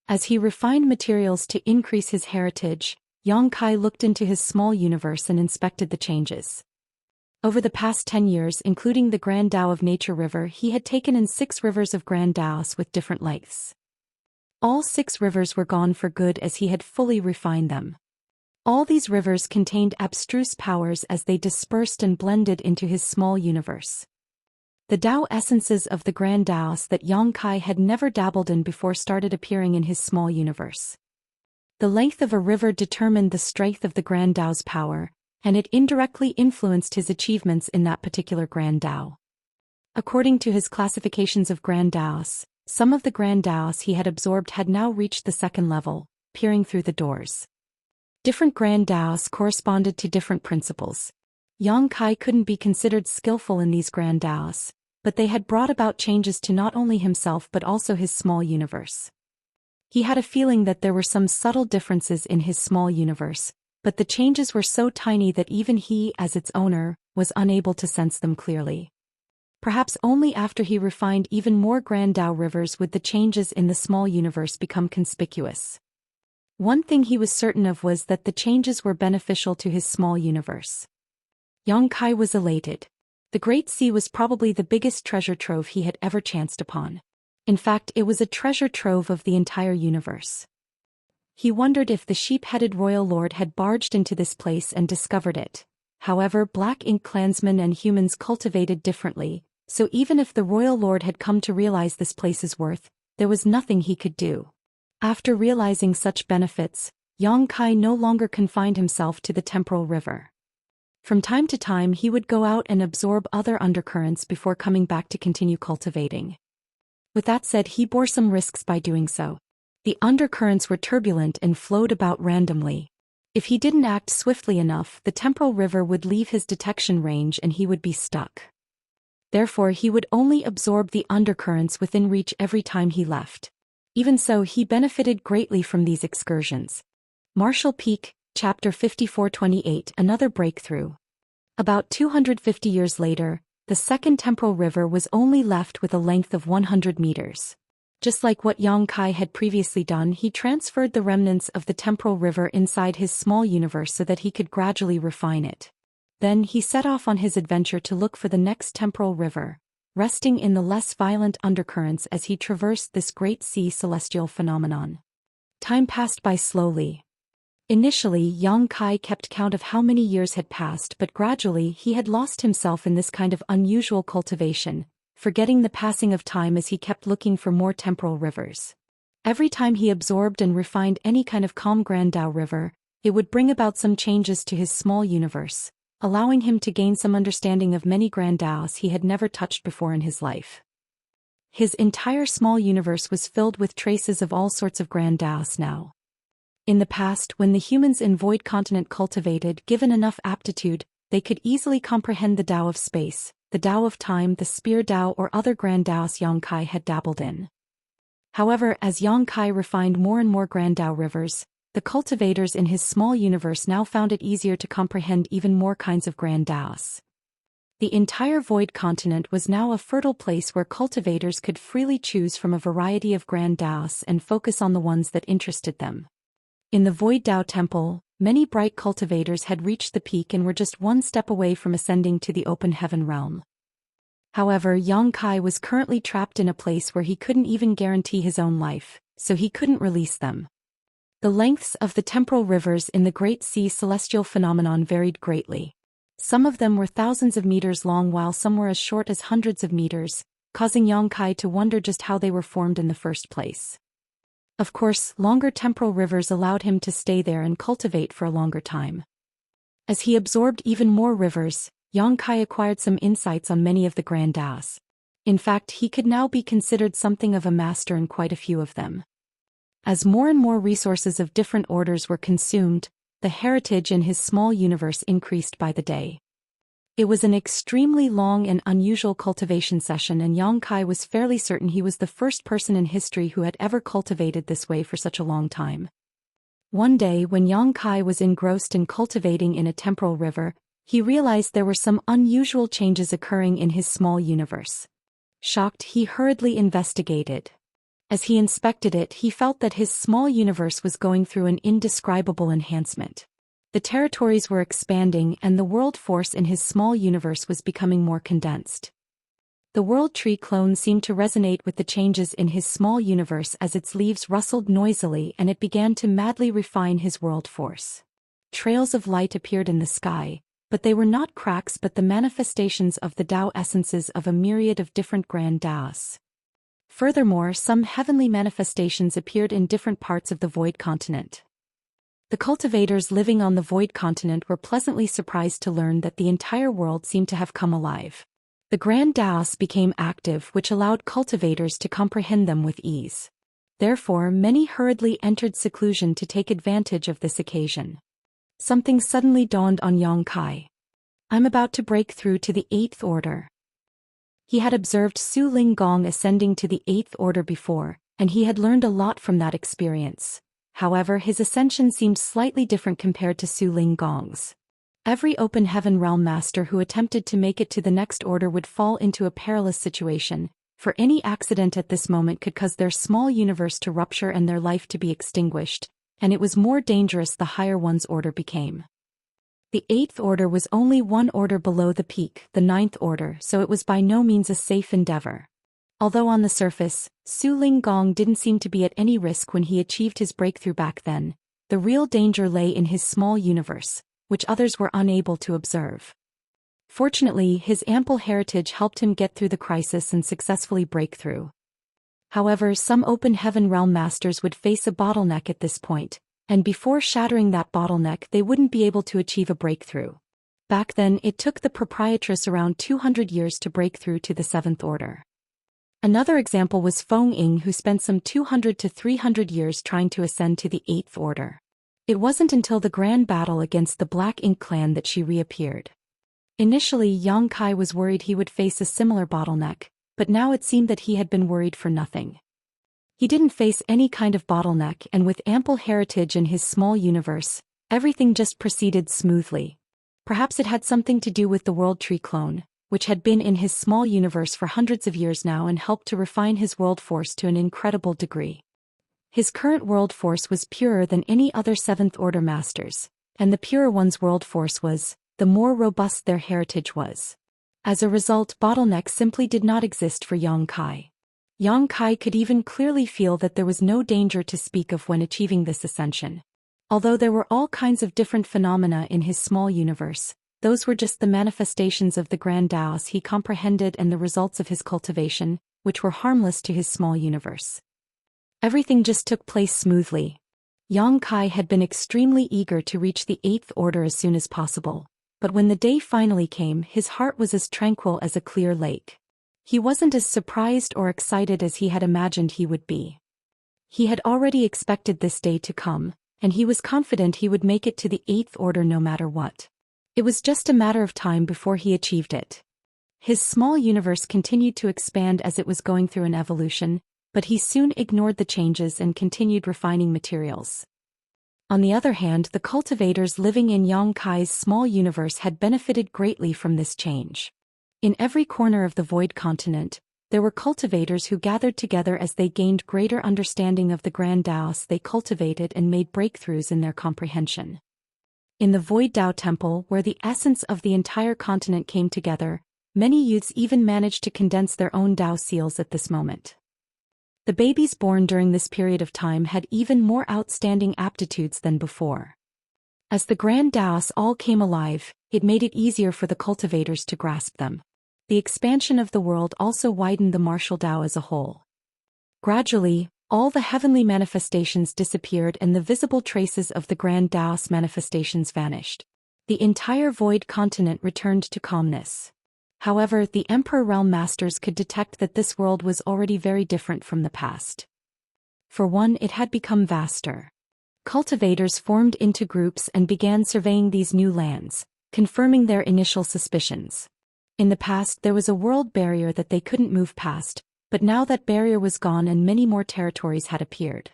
Speaker 1: As he refined materials to increase his heritage, Yang Kai looked into his small universe and inspected the changes. Over the past 10 years, including the Grand Dao of Nature River, he had taken in 6 rivers of Grand Daos with different lengths. All 6 rivers were gone for good as he had fully refined them. All these rivers contained abstruse powers as they dispersed and blended into his small universe. The Dao essences of the Grand Daos that Yang Kai had never dabbled in before started appearing in his small universe. The length of a river determined the strength of the Grand Dao's power, and it indirectly influenced his achievements in that particular Grand Dao. According to his classifications of Grand Daos, some of the Grand Daos he had absorbed had now reached the 2nd level, peering through the doors. Different Grand Daos corresponded to different principles. Yang Kai couldn't be considered skillful in these Grand Daos, but they had brought about changes to not only himself but also his small universe. He had a feeling that there were some subtle differences in his small universe, but the changes were so tiny that even he, as its owner, was unable to sense them clearly. Perhaps only after he refined even more Grand Dao rivers would the changes in the small universe become conspicuous. One thing he was certain of was that the changes were beneficial to his small universe. Yang Kai was elated. The Great Sea was probably the biggest treasure trove he had ever chanced upon. In fact, it was a treasure trove of the entire universe. He wondered if the sheep-headed royal lord had barged into this place and discovered it. However, Black Ink clansmen and humans cultivated differently, so even if the royal lord had come to realize this place's worth, there was nothing he could do. After realizing such benefits, Yang Kai no longer confined himself to the temporal river. From time to time he would go out and absorb other undercurrents before coming back to continue cultivating. With that said, he bore some risks by doing so. The undercurrents were turbulent and flowed about randomly. If he didn't act swiftly enough, the temporal river would leave his detection range and he would be stuck. Therefore, he would only absorb the undercurrents within reach every time he left. Even so, he benefited greatly from these excursions. Martial Peak, Chapter 5428. Another breakthrough. About 250 years later, The second temporal river was only left with a length of 100 meters. Just like what Yang Kai had previously done, he transferred the remnants of the temporal river inside his small universe so that he could gradually refine it. Then he set off on his adventure to look for the next temporal river, resting in the less violent undercurrents as he traversed this great sea celestial phenomenon. Time passed by slowly. Initially, Yang Kai kept count of how many years had passed, but gradually he had lost himself in this kind of unusual cultivation, forgetting the passing of time as he kept looking for more temporal rivers. Every time he absorbed and refined any kind of calm Grand Dao river, it would bring about some changes to his small universe, allowing him to gain some understanding of many Grand Daos he had never touched before in his life. His entire small universe was filled with traces of all sorts of Grand Daos now. In the past, when the humans in Void Continent cultivated, given enough aptitude, they could easily comprehend the Dao of space, the Dao of time, the Spear Dao, or other Grand Daos Yang Kai had dabbled in. However, as Yang Kai refined more and more Grand Dao rivers, the cultivators in his small universe now found it easier to comprehend even more kinds of Grand Daos. The entire Void Continent was now a fertile place where cultivators could freely choose from a variety of Grand Daos and focus on the ones that interested them. In the Void Dao Temple, many bright cultivators had reached the peak and were just one step away from ascending to the open heaven realm. However, Yang Kai was currently trapped in a place where he couldn't even guarantee his own life, so he couldn't release them. The lengths of the temporal rivers in the Great Sea Celestial phenomenon varied greatly. Some of them were thousands of meters long while some were as short as hundreds of meters, causing Yang Kai to wonder just how they were formed in the first place. Of course, longer temporal rivers allowed him to stay there and cultivate for a longer time. As he absorbed even more rivers, Yang Kai acquired some insights on many of the Grand Daos. In fact, he could now be considered something of a master in quite a few of them. As more and more resources of different orders were consumed, the heritage in his small universe increased by the day. It was an extremely long and unusual cultivation session, and Yang Kai was fairly certain he was the first person in history who had ever cultivated this way for such a long time. One day, when Yang Kai was engrossed in cultivating in a temporal river, he realized there were some unusual changes occurring in his small universe. Shocked, he hurriedly investigated. As he inspected it, he felt that his small universe was going through an indescribable enhancement. The territories were expanding and the world force in his small universe was becoming more condensed. The world tree clone seemed to resonate with the changes in his small universe as its leaves rustled noisily and it began to madly refine his world force. Trails of light appeared in the sky, but they were not cracks but the manifestations of the Dao essences of a myriad of different Grand Daos. Furthermore, some heavenly manifestations appeared in different parts of the Void Continent. The cultivators living on the Void Continent were pleasantly surprised to learn that the entire world seemed to have come alive. The Grand Daos became active, which allowed cultivators to comprehend them with ease. Therefore, many hurriedly entered seclusion to take advantage of this occasion. Something suddenly dawned on Yang Kai. I'm about to break through to the 8th order. He had observed Su Ling Gong ascending to the 8th order before, and he had learned a lot from that experience. However, his ascension seemed slightly different compared to Su Ling Gong's. Every open heaven realm master who attempted to make it to the next order would fall into a perilous situation, for any accident at this moment could cause their small universe to rupture and their life to be extinguished, and it was more dangerous the higher one's order became. The 8th order was only one order below the peak, the 9th order, so it was by no means a safe endeavor. Although on the surface, Su Ling Gong didn't seem to be at any risk when he achieved his breakthrough back then, the real danger lay in his small universe, which others were unable to observe. Fortunately, his ample heritage helped him get through the crisis and successfully break through. However, some open heaven realm masters would face a bottleneck at this point, and before shattering that bottleneck they wouldn't be able to achieve a breakthrough. Back then, it took the proprietress around 200 years to break through to the 7th order. Another example was Feng Ying, who spent some 200 to 300 years trying to ascend to the 8th order. It wasn't until the grand battle against the Black Ink clan that she reappeared. Initially, Yang Kai was worried he would face a similar bottleneck, but now it seemed that he had been worried for nothing. He didn't face any kind of bottleneck, and with ample heritage in his small universe, everything just proceeded smoothly. Perhaps it had something to do with the World Tree clone, which had been in his small universe for hundreds of years now and helped to refine his world force to an incredible degree. His current world force was purer than any other Seventh Order masters, and the purer one's world force was, the more robust their heritage was. As a result, bottlenecks simply did not exist for Yang Kai. Yang Kai could even clearly feel that there was no danger to speak of when achieving this ascension. Although there were all kinds of different phenomena in his small universe, those were just the manifestations of the grand Daoist he comprehended and the results of his cultivation, which were harmless to his small universe. Everything just took place smoothly. Yang Kai had been extremely eager to reach the Eighth Order as soon as possible, but when the day finally came, his heart was as tranquil as a clear lake. He wasn't as surprised or excited as he had imagined he would be. He had already expected this day to come, and he was confident he would make it to the Eighth Order no matter what. It was just a matter of time before he achieved it. His small universe continued to expand as it was going through an evolution, but he soon ignored the changes and continued refining materials. On the other hand, the cultivators living in Yang Kai's small universe had benefited greatly from this change. In every corner of the Void Continent, there were cultivators who gathered together as they gained greater understanding of the Grand Daoist they cultivated and made breakthroughs in their comprehension. In the Void Dao Temple, where the essence of the entire continent came together, many youths even managed to condense their own Dao seals at this moment. The babies born during this period of time had even more outstanding aptitudes than before. As the Grand Daoists all came alive, it made it easier for the cultivators to grasp them. The expansion of the world also widened the martial Dao as a whole. Gradually, all the heavenly manifestations disappeared and the visible traces of the Grand Daoist manifestations vanished. The entire Void Continent returned to calmness. However, the Emperor Realm Masters could detect that this world was already very different from the past. For one, it had become vaster. Cultivators formed into groups and began surveying these new lands, confirming their initial suspicions. In the past, there was a world barrier that they couldn't move past, but now that barrier was gone and many more territories had appeared.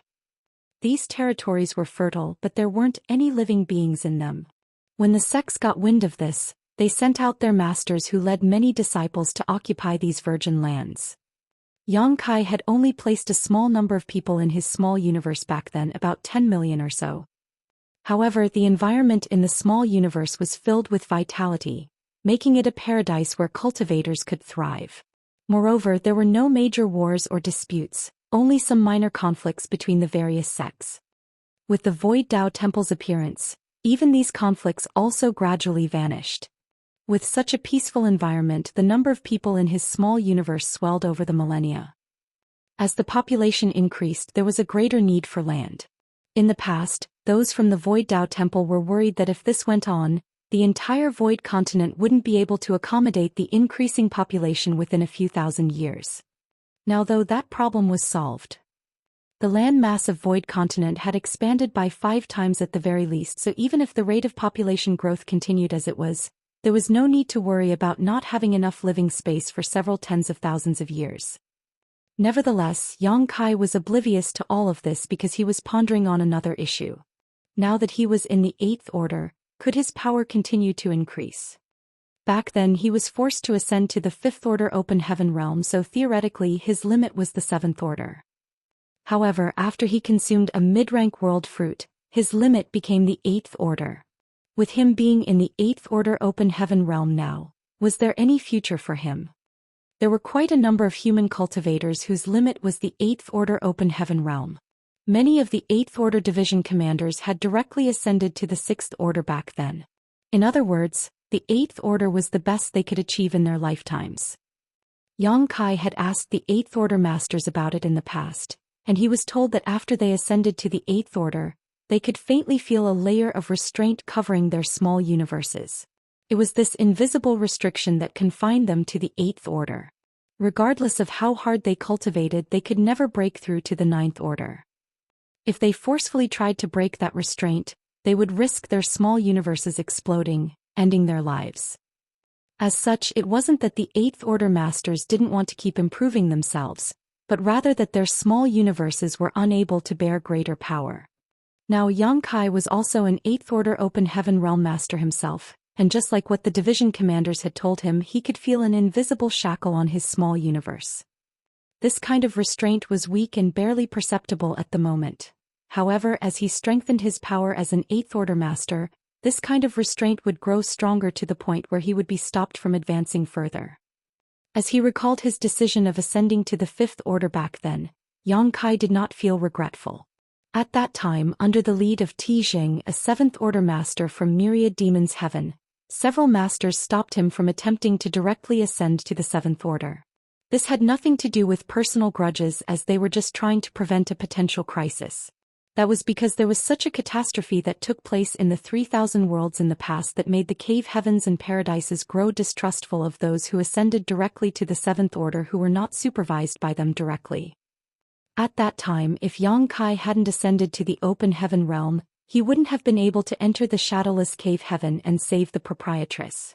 Speaker 1: These territories were fertile, but there weren't any living beings in them. When the sects got wind of this, they sent out their masters who led many disciples to occupy these virgin lands. Yang Kai had only placed a small number of people in his small universe back then, about 10 million or so. However, the environment in the small universe was filled with vitality, making it a paradise where cultivators could thrive. Moreover, there were no major wars or disputes, only some minor conflicts between the various sects. With the Void Dao Temple's appearance, even these conflicts also gradually vanished. With such a peaceful environment, the number of people in his small universe swelled over the millennia. As the population increased, there was a greater need for land. In the past, those from the Void Dao Temple were worried that if this went on, the entire Void Continent wouldn't be able to accommodate the increasing population within a few thousand years. Now, though, that problem was solved. The land mass of Void Continent had expanded by 5 times at the very least, so even if the rate of population growth continued as it was, there was no need to worry about not having enough living space for several tens of thousands of years. Nevertheless, Yang Kai was oblivious to all of this because he was pondering on another issue. Now that he was in the Eighth Order, could his power continue to increase? Back then he was forced to ascend to the Fifth Order Open Heaven realm, so theoretically his limit was the Seventh Order. However, after he consumed a mid-rank world fruit, his limit became the Eighth Order. With him being in the Eighth Order Open Heaven realm now, was there any future for him? There were quite a number of human cultivators whose limit was the Eighth Order Open Heaven realm. Many of the Eighth Order Division commanders had directly ascended to the Sixth Order back then. In other words, the Eighth Order was the best they could achieve in their lifetimes. Yang Kai had asked the Eighth Order masters about it in the past, and he was told that after they ascended to the Eighth Order, they could faintly feel a layer of restraint covering their small universes. It was this invisible restriction that confined them to the Eighth Order. Regardless of how hard they cultivated, they could never break through to the Ninth Order. If they forcefully tried to break that restraint, they would risk their small universes exploding, ending their lives. As such, it wasn't that the Eighth Order masters didn't want to keep improving themselves, but rather that their small universes were unable to bear greater power. Now Yang Kai was also an Eighth Order Open Heaven Realm Master himself, and just like what the division commanders had told him, he could feel an invisible shackle on his small universe. This kind of restraint was weak and barely perceptible at the moment. However, as he strengthened his power as an Eighth Order Master, this kind of restraint would grow stronger to the point where he would be stopped from advancing further. As he recalled his decision of ascending to the Fifth Order back then, Yang Kai did not feel regretful. At that time, under the lead of Ti Jing, a Seventh Order Master from Myriad Demons Heaven, several masters stopped him from attempting to directly ascend to the Seventh Order. This had nothing to do with personal grudges, as they were just trying to prevent a potential crisis. That was because there was such a catastrophe that took place in the 3,000 worlds in the past that made the cave heavens and paradises grow distrustful of those who ascended directly to the Seventh Order who were not supervised by them directly. At that time, if Yang Kai hadn't ascended to the open heaven realm, he wouldn't have been able to enter the shadowless cave heaven and save the proprietress.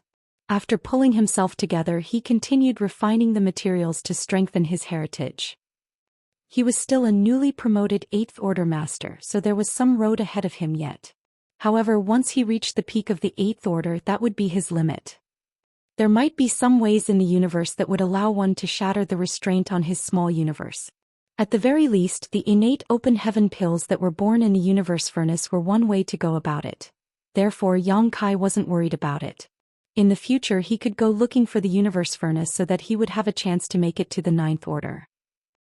Speaker 1: After pulling himself together, he continued refining the materials to strengthen his heritage. He was still a newly promoted Eighth Order Master, so there was some road ahead of him yet. However, once he reached the peak of the Eighth Order, that would be his limit. There might be some ways in the universe that would allow one to shatter the restraint on his small universe. At the very least, the innate open heaven pills that were born in the universe furnace were one way to go about it. Therefore, Yang Kai wasn't worried about it. In the future, he could go looking for the universe furnace so that he would have a chance to make it to the Ninth Order.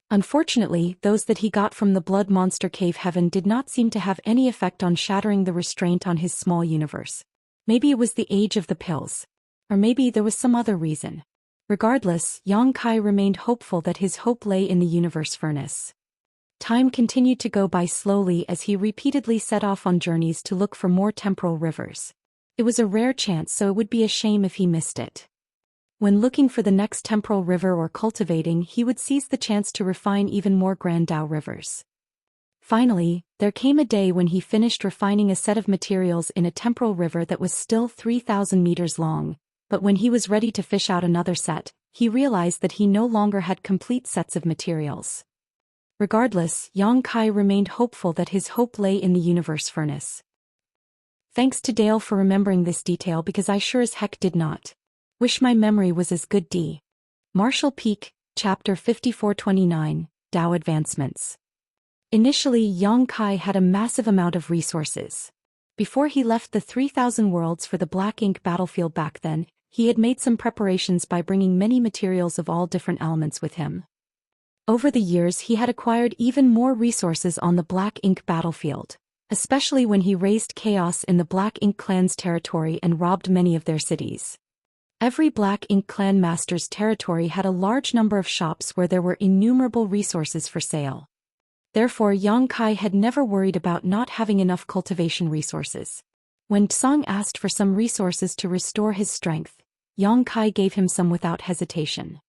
Speaker 1: Unfortunately, those that he got from the Blood Monster Cave Heaven did not seem to have any effect on shattering the restraint on his small universe. Maybe it was the age of the pills. Or maybe there was some other reason. Regardless, Yang Kai remained hopeful that his hope lay in the universe furnace. Time continued to go by slowly as he repeatedly set off on journeys to look for more temporal rivers. It was a rare chance, so it would be a shame if he missed it. When looking for the next temporal river or cultivating, he would seize the chance to refine even more Grand Dao rivers. Finally, there came a day when he finished refining a set of materials in a temporal river that was still 3,000 meters long, but when he was ready to fish out another set, he realized that he no longer had complete sets of materials. Regardless, Yang Kai remained hopeful that his hope lay in the universe furnace. Thanks to Dale for remembering this detail, because I sure as heck did not. Wish my memory was as good. Marshall Peak, Chapter 5429, Dao Advancements. Initially, Yang Kai had a massive amount of resources. Before he left the 3,000 worlds for the Black Ink battlefield back then, he had made some preparations by bringing many materials of all different elements with him. Over the years, he had acquired even more resources on the Black Ink battlefield, especially when he raised chaos in the Black Ink clan's territory and robbed many of their cities. Every Black Ink clan master's territory had a large number of shops where there were innumerable resources for sale. Therefore, Yang Kai had never worried about not having enough cultivation resources. When Tsang asked for some resources to restore his strength, Yang Kai gave him some without hesitation.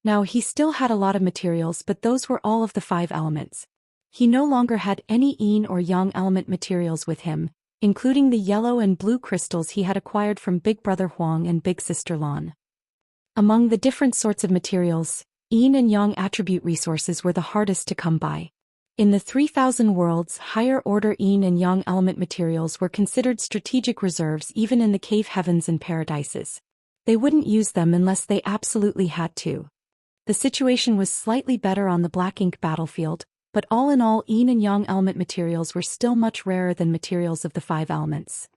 Speaker 1: Now he still had a lot of materials, but those were all of the 5 elements. He no longer had any yin or yang element materials with him, including the yellow and blue crystals he had acquired from Big Brother Huang and Big Sister Lan. Among the different sorts of materials, yin and yang attribute resources were the hardest to come by. In the 3,000 worlds, higher-order yin and yang element materials were considered strategic reserves even in the cave heavens and paradises. They wouldn't use them unless they absolutely had to. The situation was slightly better on the Black Ink battlefield, but all in all, yin and yang element materials were still much rarer than materials of the 5 elements.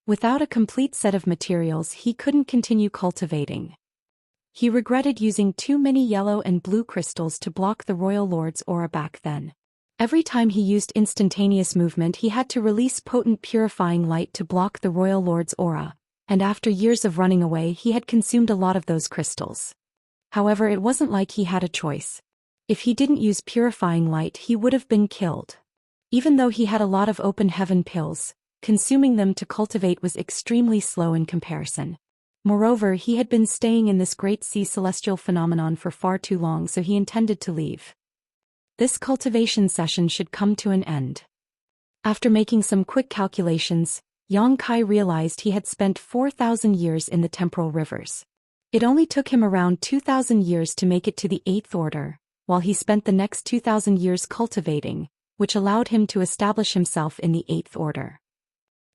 Speaker 1: Without a complete set of materials, he couldn't continue cultivating. He regretted using too many yellow and blue crystals to block the Royal Lord's aura back then. Every time he used instantaneous movement, he had to release potent purifying light to block the Royal Lord's aura, and after years of running away, he had consumed a lot of those crystals. However, it wasn't like he had a choice. If he didn't use purifying light, he would have been killed. Even though he had a lot of open heaven pills, consuming them to cultivate was extremely slow in comparison. Moreover, he had been staying in this great sea celestial phenomenon for far too long, so he intended to leave. This cultivation session should come to an end. After making some quick calculations, Yang Kai realized he had spent 4,000 years in the temporal rivers. It only took him around 2,000 years to make it to the 8th Order, while he spent the next 2,000 years cultivating, which allowed him to establish himself in the 8th Order.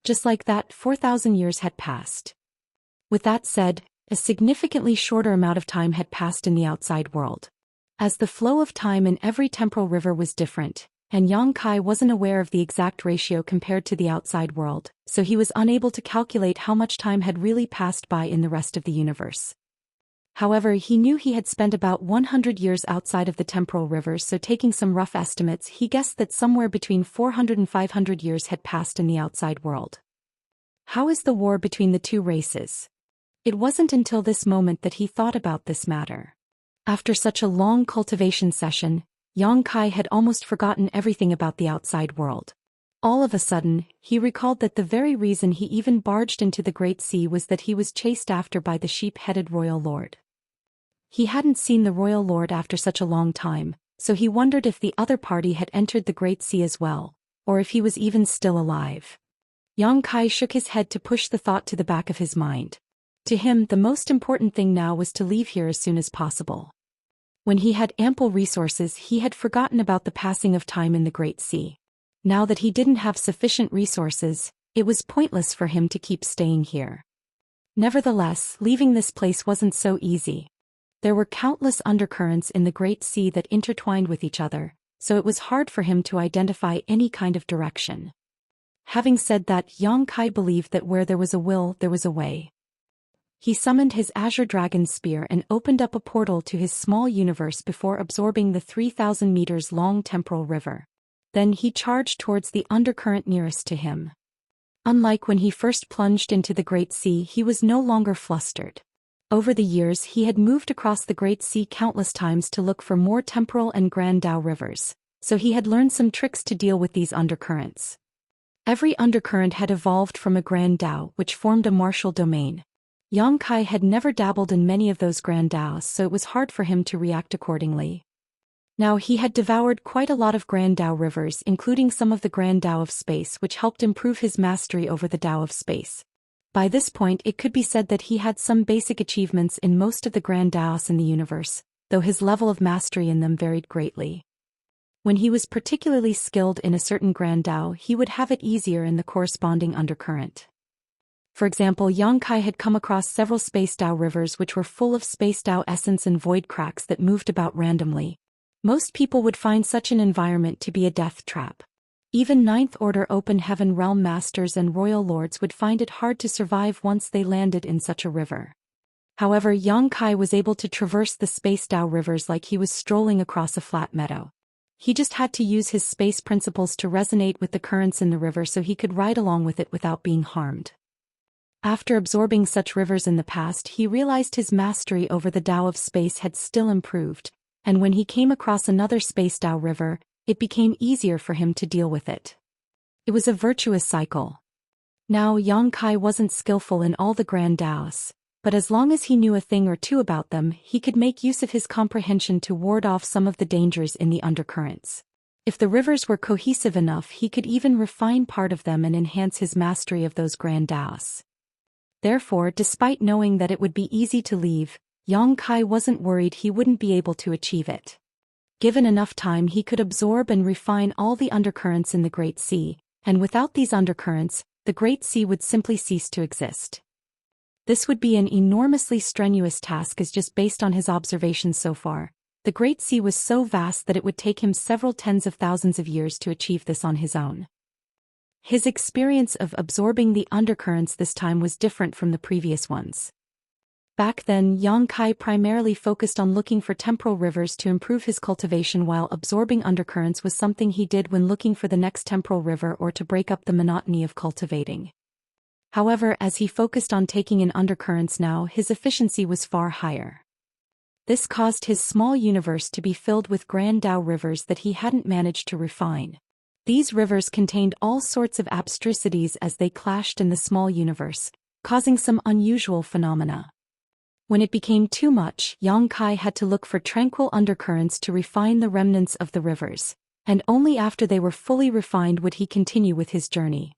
Speaker 1: Just like that, 4,000 years had passed. With that said, a significantly shorter amount of time had passed in the outside world. As the flow of time in every temporal river was different, and Yang Kai wasn't aware of the exact ratio compared to the outside world, so he was unable to calculate how much time had really passed by in the rest of the universe. However, he knew he had spent about 100 years outside of the temporal rivers, so taking some rough estimates, he guessed that somewhere between 400 and 500 years had passed in the outside world. How is the war between the two races? It wasn't until this moment that he thought about this matter. After such a long cultivation session, Yang Kai had almost forgotten everything about the outside world. All of a sudden, he recalled that the very reason he even barged into the Great Sea was that he was chased after by the sheep-headed royal lord. He hadn't seen the royal lord after such a long time, so he wondered if the other party had entered the Great Sea as well, or if he was even still alive. Yang Kai shook his head to push the thought to the back of his mind. To him, the most important thing now was to leave here as soon as possible. When he had ample resources, he had forgotten about the passing of time in the Great Sea. Now that he didn't have sufficient resources, it was pointless for him to keep staying here. Nevertheless, leaving this place wasn't so easy. There were countless undercurrents in the Great Sea that intertwined with each other, so it was hard for him to identify any kind of direction. Having said that, Yang Kai believed that where there was a will, there was a way. He summoned his azure dragon spear and opened up a portal to his small universe before absorbing the 3,000 meters long temporal river. Then he charged towards the undercurrent nearest to him. Unlike when he first plunged into the Great Sea, he was no longer flustered. Over the years, he had moved across the Great Sea countless times to look for more temporal and grand Dao rivers, so he had learned some tricks to deal with these undercurrents. Every undercurrent had evolved from a grand Dao, which formed a martial domain. Yang Kai had never dabbled in many of those grand Daos, so it was hard for him to react accordingly. Now he had devoured quite a lot of grand Dao rivers, including some of the grand Dao of space, which helped improve his mastery over the Dao of space. By this point, it could be said that he had some basic achievements in most of the grand Daos in the universe, though his level of mastery in them varied greatly. When he was particularly skilled in a certain grand Dao, he would have it easier in the corresponding undercurrent. For example, Yang Kai had come across several space Dao rivers which were full of space Dao essence and void cracks that moved about randomly. Most people would find such an environment to be a death trap. Even Ninth Order Open Heaven Realm Masters and Royal Lords would find it hard to survive once they landed in such a river. However, Yang Kai was able to traverse the space Dao rivers like he was strolling across a flat meadow. He just had to use his space principles to resonate with the currents in the river so he could ride along with it without being harmed. After absorbing such rivers in the past, he realized his mastery over the Dao of space had still improved, and when he came across another space Dao river, it became easier for him to deal with it. It was a virtuous cycle. Now Yang Kai wasn't skillful in all the grand Daos, but as long as he knew a thing or two about them, he could make use of his comprehension to ward off some of the dangers in the undercurrents. If the rivers were cohesive enough, he could even refine part of them and enhance his mastery of those grand Daos. Therefore, despite knowing that it would be easy to leave, Yang Kai wasn't worried he wouldn't be able to achieve it. Given enough time, he could absorb and refine all the undercurrents in the Great Sea, and without these undercurrents, the Great Sea would simply cease to exist. This would be an enormously strenuous task as just based on his observations so far. The Great Sea was so vast that it would take him several tens of thousands of years to achieve this on his own. His experience of absorbing the undercurrents this time was different from the previous ones. Back then, Yang Kai primarily focused on looking for temporal rivers to improve his cultivation, while absorbing undercurrents was something he did when looking for the next temporal river or to break up the monotony of cultivating. However, as he focused on taking in undercurrents now, his efficiency was far higher. This caused his small universe to be filled with grand Dao rivers that he hadn't managed to refine. These rivers contained all sorts of abstrusities as they clashed in the small universe, causing some unusual phenomena. When it became too much, Yang Kai had to look for tranquil undercurrents to refine the remnants of the rivers, and only after they were fully refined would he continue with his journey.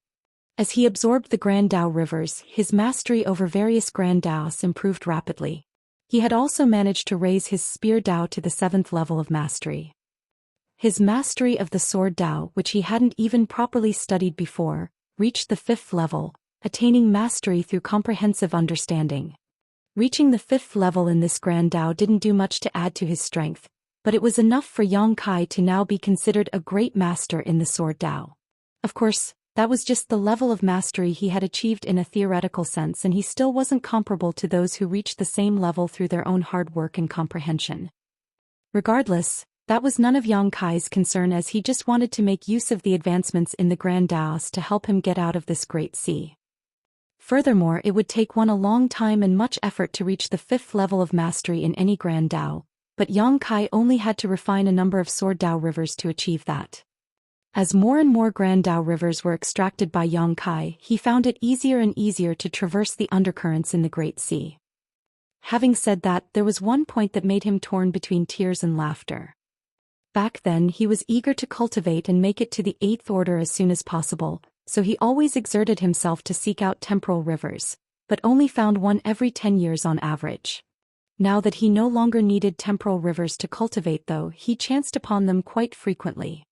Speaker 1: As he absorbed the grand Dao rivers, his mastery over various grand Daos improved rapidly. He had also managed to raise his spear Dao to the 7th level of mastery. His mastery of the sword Dao, which he hadn't even properly studied before, reached the 5th level, attaining mastery through comprehensive understanding. Reaching the 5th level in this Grand Dao didn't do much to add to his strength, but it was enough for Yang Kai to now be considered a great master in the Sword Dao. Of course, that was just the level of mastery he had achieved in a theoretical sense, and he still wasn't comparable to those who reached the same level through their own hard work and comprehension. Regardless, that was none of Yang Kai's concern, as he just wanted to make use of the advancements in the Grand Daoist to help him get out of this great sea. Furthermore, it would take one a long time and much effort to reach the 5th level of mastery in any Grand Dao, but Yang Kai only had to refine a number of Sword Dao rivers to achieve that. As more and more Grand Dao rivers were extracted by Yang Kai, he found it easier and easier to traverse the undercurrents in the Great Sea. Having said that, there was one point that made him torn between tears and laughter. Back then he was eager to cultivate and make it to the 8th order as soon as possible, so he always exerted himself to seek out temporal rivers, but only found one every 10 years on average. Now that he no longer needed temporal rivers to cultivate, though, he chanced upon them quite frequently.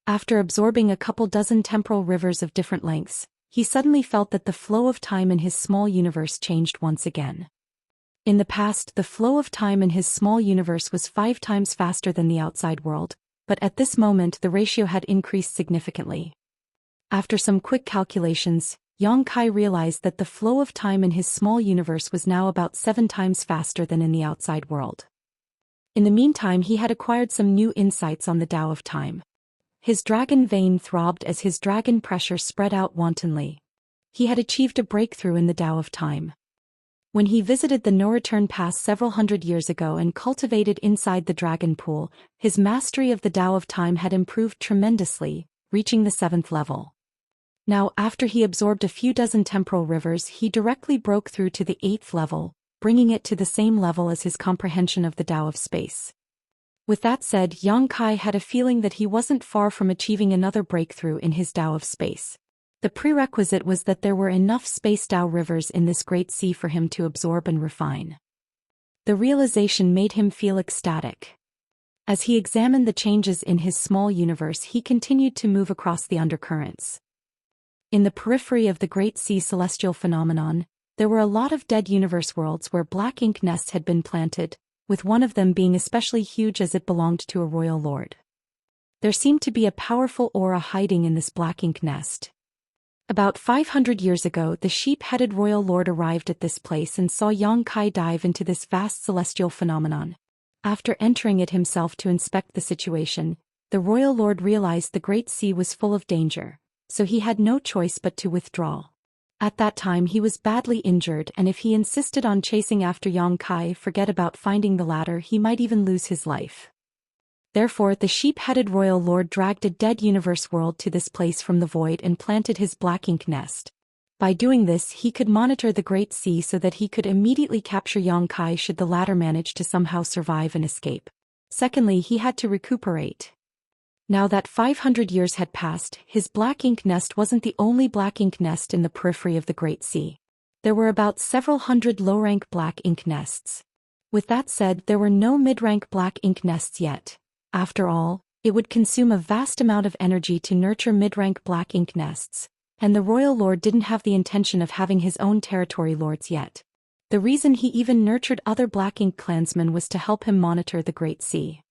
Speaker 1: After absorbing a couple dozen temporal rivers of different lengths, he suddenly felt that the flow of time in his small universe changed once again. In the past, the flow of time in his small universe was 5 times faster than the outside world, but at this moment the ratio had increased significantly. After some quick calculations, Yang Kai realized that the flow of time in his small universe was now about 7 times faster than in the outside world. In the meantime, he had acquired some new insights on the Tao of time. His dragon vein throbbed as his dragon pressure spread out wantonly. He had achieved a breakthrough in the Tao of time. When he visited the no-return pass several hundred years ago and cultivated inside the dragon pool, his mastery of the Tao of time had improved tremendously, reaching the 7th level. Now, after he absorbed a few dozen temporal rivers, he directly broke through to the 8th level, bringing it to the same level as his comprehension of the Tao of space. With that said, Yang Kai had a feeling that he wasn't far from achieving another breakthrough in his Tao of space. The prerequisite was that there were enough space Tao rivers in this great sea for him to absorb and refine. The realization made him feel ecstatic. As he examined the changes in his small universe, he continued to move across the undercurrents. In the periphery of the Great Sea celestial phenomenon, there were a lot of dead universe worlds where black ink nests had been planted, with one of them being especially huge as it belonged to a royal lord. There seemed to be a powerful aura hiding in this black ink nest. About 500 years ago, the sheep-headed royal lord arrived at this place and saw Yang Kai dive into this vast celestial phenomenon. After entering it himself to inspect the situation, the royal lord realized the Great Sea was full of danger, so he had no choice but to withdraw. At that time he was badly injured, and if he insisted on chasing after Yang Kai, forget about finding the latter, he might even lose his life. Therefore, the sheep-headed royal lord dragged a dead universe world to this place from the void and planted his black ink nest. By doing this, he could monitor the Great Sea so that he could immediately capture Yang Kai should the latter manage to somehow survive and escape. Secondly, he had to recuperate. Now that 500 years had passed, his black ink nest wasn't the only black ink nest in the periphery of the Great Sea. There were about several hundred low-rank black ink nests. With that said, there were no mid-rank black ink nests yet. After all, it would consume a vast amount of energy to nurture mid-rank black ink nests, and the royal lord didn't have the intention of having his own territory lords yet. The reason he even nurtured other black ink clansmen was to help him monitor the Great Sea.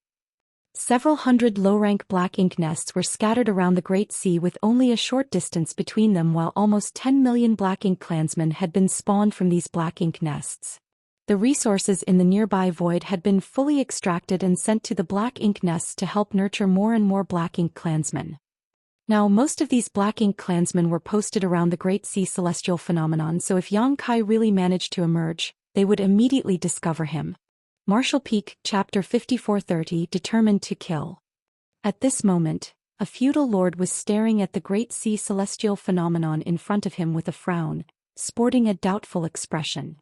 Speaker 1: Several hundred low-rank black ink nests were scattered around the Great Sea with only a short distance between them, while almost 10 million black ink clansmen had been spawned from these black ink nests. The resources in the nearby void had been fully extracted and sent to the black ink nests to help nurture more and more black ink clansmen. Now, most of these black ink clansmen were posted around the Great Sea celestial phenomenon, so if Yang Kai really managed to emerge, they would immediately discover him. Martial Peak, Chapter 5430, Determined to Kill. At this moment, a feudal lord was staring at the Great Sea celestial phenomenon in front of him with a frown, sporting a doubtful expression.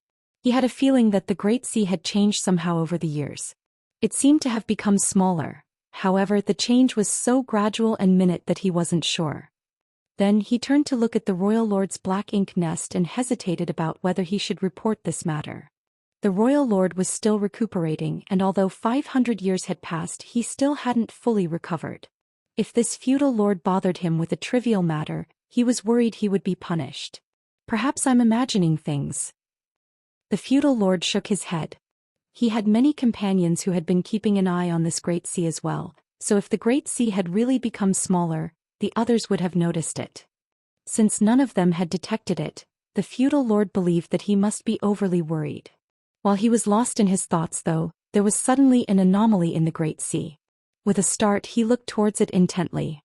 Speaker 1: He had a feeling that the Great Sea had changed somehow over the years. It seemed to have become smaller, however the change was so gradual and minute that he wasn't sure. Then he turned to look at the royal lord's black ink nest and hesitated about whether he should report this matter. The royal lord was still recuperating, and although 500 years had passed, he still hadn't fully recovered. If this feudal lord bothered him with a trivial matter, He was worried he would be punished. Perhaps I'm imagining things. The feudal lord shook his head. He had many companions who had been keeping an eye on this great sea as well, so if the great sea had really become smaller, the others would have noticed it. Since none of them had detected it, the feudal lord believed that he must be overly worried. While he was lost in his thoughts though, there was suddenly an anomaly in the great sea. With a start he looked towards it intently.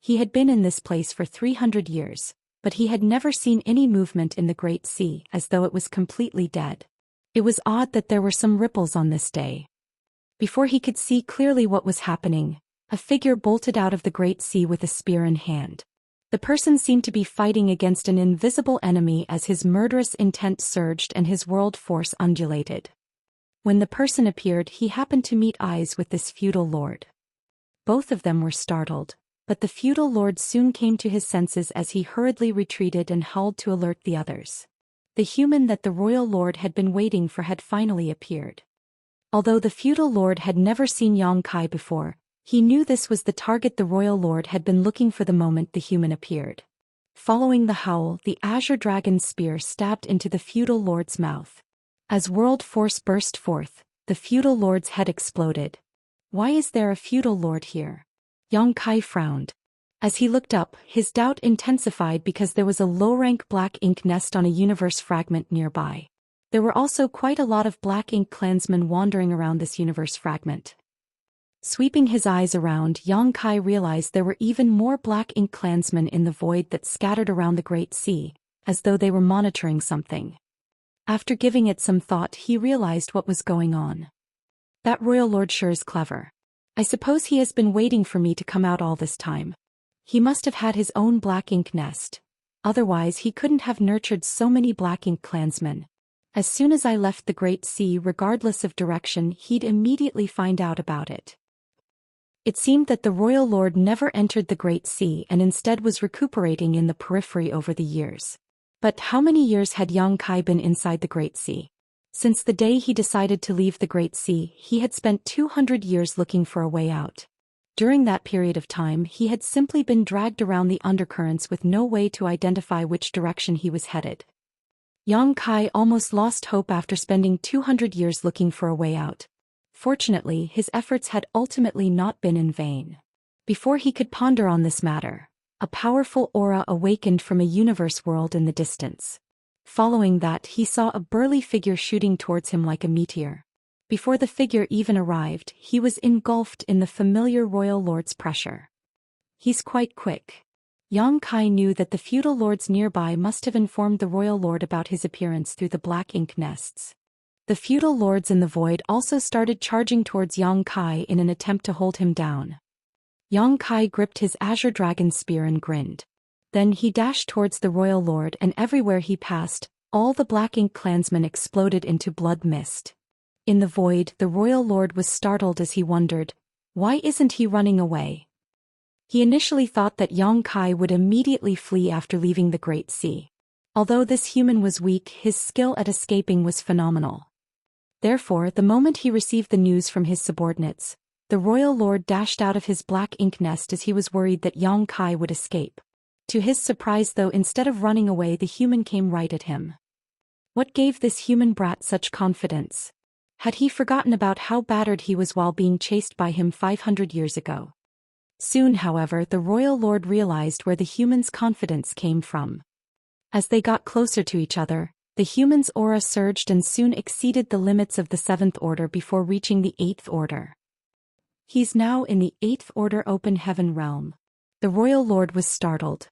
Speaker 1: He had been in this place for 300 years, but he had never seen any movement in the great sea, as though it was completely dead. It was odd that there were some ripples on this day. Before he could see clearly what was happening, a figure bolted out of the great sea with a spear in hand. The person seemed to be fighting against an invisible enemy as his murderous intent surged and his world force undulated. When the person appeared, he happened to meet eyes with this feudal lord. Both of them were startled, but the feudal lord soon came to his senses as he hurriedly retreated and howled to alert the others. The human that the royal lord had been waiting for had finally appeared. Although the feudal lord had never seen Yang Kai before, he knew this was the target the royal lord had been looking for the moment the human appeared. Following the howl, the azure dragon's spear stabbed into the feudal lord's mouth. As world force burst forth, the feudal lord's head exploded. Why is there a feudal lord here? Yang Kai frowned. As he looked up, his doubt intensified because there was a low-rank black ink nest on a universe fragment nearby. There were also quite a lot of black ink clansmen wandering around this universe fragment. Sweeping his eyes around, Yang Kai realized there were even more black ink clansmen in the void that scattered around the great sea, as though they were monitoring something. After giving it some thought, he realized what was going on. That royal lord sure is clever. I suppose he has been waiting for me to come out all this time. He must have had his own black ink nest. Otherwise he couldn't have nurtured so many black ink clansmen. As soon as I left the great sea, regardless of direction, he'd immediately find out about it. It seemed that the royal lord never entered the great sea and instead was recuperating in the periphery over the years. But how many years had Yang Kai been inside the great sea? Since the day he decided to leave the great sea, he had spent 200 years looking for a way out. During that period of time, he had simply been dragged around the undercurrents with no way to identify which direction he was headed. Yang Kai almost lost hope after spending 200 years looking for a way out. Fortunately, his efforts had ultimately not been in vain. Before he could ponder on this matter, a powerful aura awakened from a universe world in the distance. Following that, he saw a burly figure shooting towards him like a meteor. Before the figure even arrived, he was engulfed in the familiar royal lord's pressure. He's quite quick. Yang Kai knew that the feudal lords nearby must have informed the royal lord about his appearance through the black ink nests. The feudal lords in the void also started charging towards Yang Kai in an attempt to hold him down. Yang Kai gripped his azure dragon spear and grinned. Then he dashed towards the royal lord, and everywhere he passed, all the black ink clansmen exploded into blood mist. In the void, the royal lord was startled as he wondered, why isn't he running away? He initially thought that Yang Kai would immediately flee after leaving the great sea. Although this human was weak, his skill at escaping was phenomenal. Therefore, the moment he received the news from his subordinates, the royal lord dashed out of his black ink nest as he was worried that Yang Kai would escape. To his surprise though, instead of running away, the human came right at him. What gave this human brat such confidence? Had he forgotten about how battered he was while being chased by him 500 years ago? Soon, however, the royal lord realized where the human's confidence came from. As they got closer to each other, the human's aura surged and soon exceeded the limits of the 7th order before reaching the 8th order. He's now in the 8th order open heaven realm. The royal lord was startled.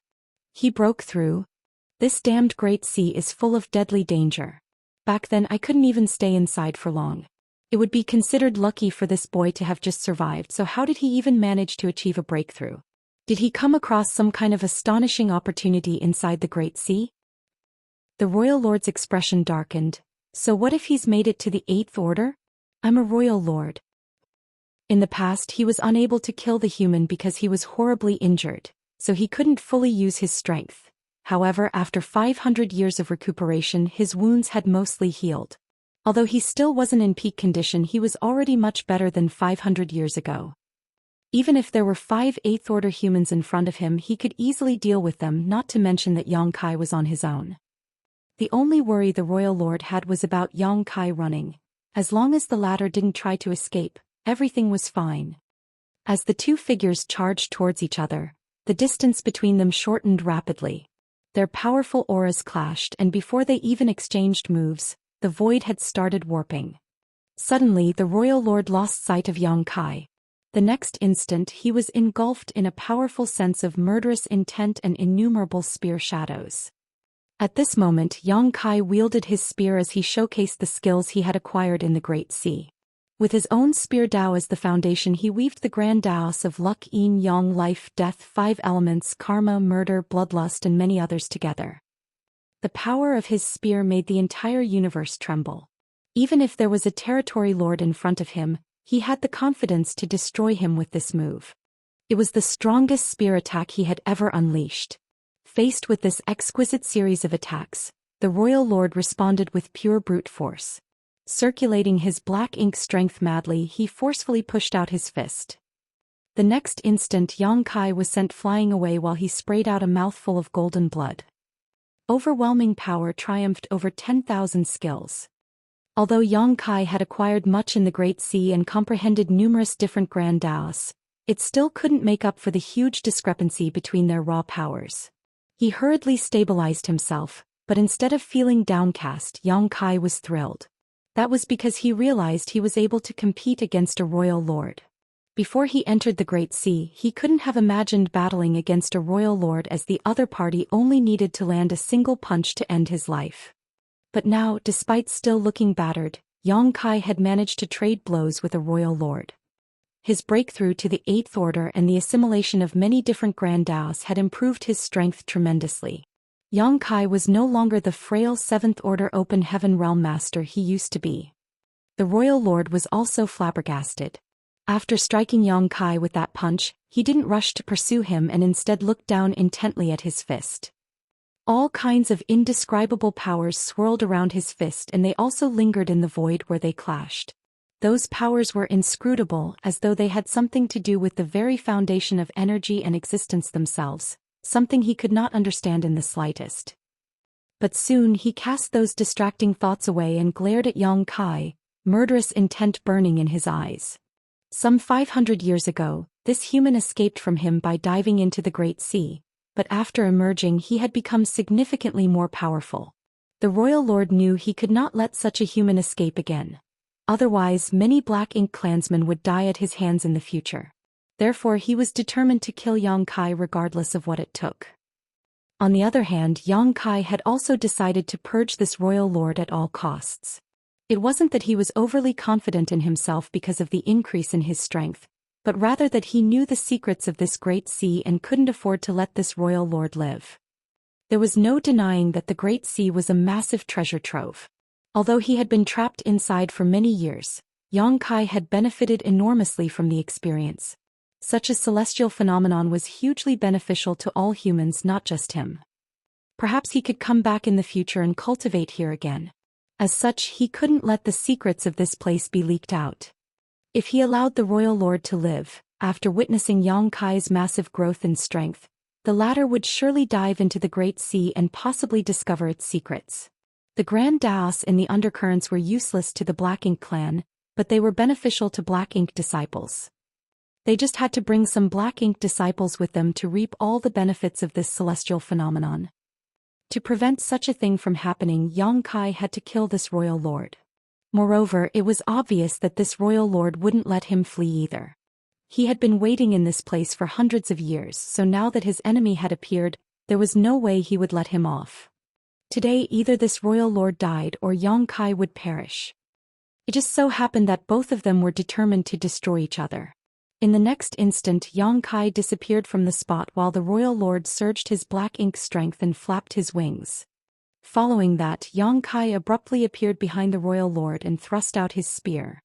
Speaker 1: He broke through. This damned great sea is full of deadly danger. Back then I couldn't even stay inside for long. It would be considered lucky for this boy to have just survived, so how did he even manage to achieve a breakthrough? Did he come across some kind of astonishing opportunity inside the great sea? The royal lord's expression darkened. So what if he's made it to the 8th order? I'm a royal lord. In the past he was unable to kill the human because he was horribly injured, so he couldn't fully use his strength. However, after 500 years of recuperation, his wounds had mostly healed. Although he still wasn't in peak condition, he was already much better than 500 years ago. Even if there were 5 8th Order humans in front of him, he could easily deal with them, not to mention that Yang Kai was on his own. The only worry the Royal Lord had was about Yang Kai running. As long as the latter didn't try to escape, everything was fine. As the two figures charged towards each other, the distance between them shortened rapidly. Their powerful auras clashed, and before they even exchanged moves, the void had started warping. Suddenly the Royal Lord lost sight of Yang Kai. The next instant he was engulfed in a powerful sense of murderous intent and innumerable spear shadows. At this moment Yang Kai wielded his spear as he showcased the skills he had acquired in the Great Sea. With his own spear Dao as the foundation, he weaved the grand Daos of luck, yin, yang, life, death, 5 elements, karma, murder, bloodlust, and many others together. The power of his spear made the entire universe tremble. Even if there was a territory lord in front of him, he had the confidence to destroy him with this move. It was the strongest spear attack he had ever unleashed. Faced with this exquisite series of attacks, the Royal Lord responded with pure brute force. Circulating his black ink strength madly, he forcefully pushed out his fist. The next instant Yang Kai was sent flying away while he sprayed out a mouthful of golden blood. Overwhelming power triumphed over 10,000 skills. Although Yang Kai had acquired much in the Great Sea and comprehended numerous different grand Daos, it still couldn't make up for the huge discrepancy between their raw powers. He hurriedly stabilized himself, but instead of feeling downcast, Yang Kai was thrilled. That was because he realized he was able to compete against a royal lord. Before he entered the Great Sea, he couldn't have imagined battling against a royal lord, as the other party only needed to land a single punch to end his life. But now, despite still looking battered, Yang Kai had managed to trade blows with a royal lord. His breakthrough to the 8th Order and the assimilation of many different grand Daos had improved his strength tremendously. Yang Kai was no longer the frail 7th Order open heaven realm master he used to be. The Royal Lord was also flabbergasted. After striking Yang Kai with that punch, he didn't rush to pursue him and instead looked down intently at his fist. All kinds of indescribable powers swirled around his fist, and they also lingered in the void where they clashed. Those powers were inscrutable, as though they had something to do with the very foundation of energy and existence themselves, something he could not understand in the slightest. But soon he cast those distracting thoughts away and glared at Yang Kai, murderous intent burning in his eyes. Some 500 years ago, this human escaped from him by diving into the Great Sea, but after emerging he had become significantly more powerful. The Royal Lord knew he could not let such a human escape again. Otherwise, many Black Ink clansmen would die at his hands in the future. Therefore he was determined to kill Yang Kai regardless of what it took. On the other hand, Yang Kai had also decided to purge this Royal Lord at all costs. It wasn't that he was overly confident in himself because of the increase in his strength, but rather that he knew the secrets of this Great Sea and couldn't afford to let this Royal Lord live. There was no denying that the Great Sea was a massive treasure trove. Although he had been trapped inside for many years, Yang Kai had benefited enormously from the experience. Such a celestial phenomenon was hugely beneficial to all humans, not just him. Perhaps he could come back in the future and cultivate here again. As such, he couldn't let the secrets of this place be leaked out. If he allowed the Royal Lord to live, after witnessing Yang Kai's massive growth in strength, the latter would surely dive into the Great Sea and possibly discover its secrets. The Grand Daos and the undercurrents were useless to the Black Ink clan, but they were beneficial to Black Ink disciples. They just had to bring some Black Ink disciples with them to reap all the benefits of this celestial phenomenon. To prevent such a thing from happening, Yang Kai had to kill this Royal Lord. Moreover, it was obvious that this Royal Lord wouldn't let him flee either. He had been waiting in this place for hundreds of years, so now that his enemy had appeared, there was no way he would let him off. Today either this Royal Lord died or Yang Kai would perish. It just so happened that both of them were determined to destroy each other. In the next instant Yang Kai disappeared from the spot while the Royal Lord surged his Black Ink strength and flapped his wings. Following that, Yang Kai abruptly appeared behind the Royal Lord and thrust out his spear.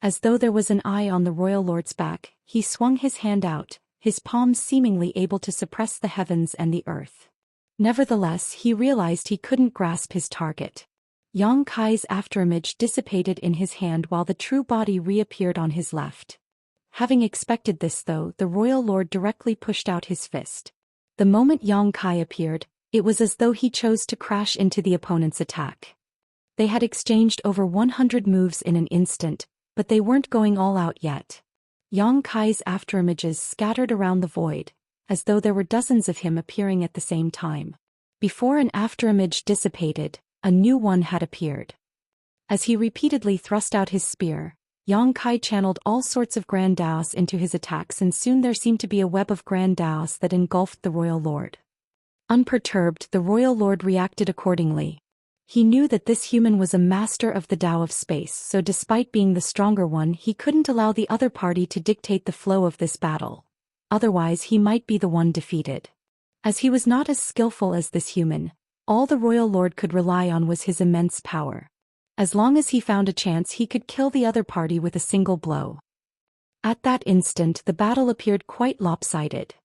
Speaker 1: As though there was an eye on the Royal Lord's back, he swung his hand out, his palms seemingly able to suppress the heavens and the earth. Nevertheless, he realized he couldn't grasp his target. Yang Kai's afterimage dissipated in his hand while the true body reappeared on his left. Having expected this though, the royal lord directly pushed out his fist. The moment Yang Kai appeared, it was as though he chose to crash into the opponent's attack. They had exchanged over 100 moves in an instant, but they weren't going all out yet. Yang Kai's afterimages scattered around the void, as though there were dozens of him appearing at the same time. Before an afterimage dissipated, a new one had appeared. As he repeatedly thrust out his spear, Yang Kai channeled all sorts of Grand Daoists into his attacks, and soon there seemed to be a web of Grand Daoists that engulfed the royal lord. Unperturbed, the royal lord reacted accordingly. He knew that this human was a master of the Tao of space, so despite being the stronger one, he couldn't allow the other party to dictate the flow of this battle. Otherwise he might be the one defeated. As he was not as skillful as this human, all the royal lord could rely on was his immense power. As long as he found a chance, he could kill the other party with a single blow. At that instant the battle appeared quite lopsided.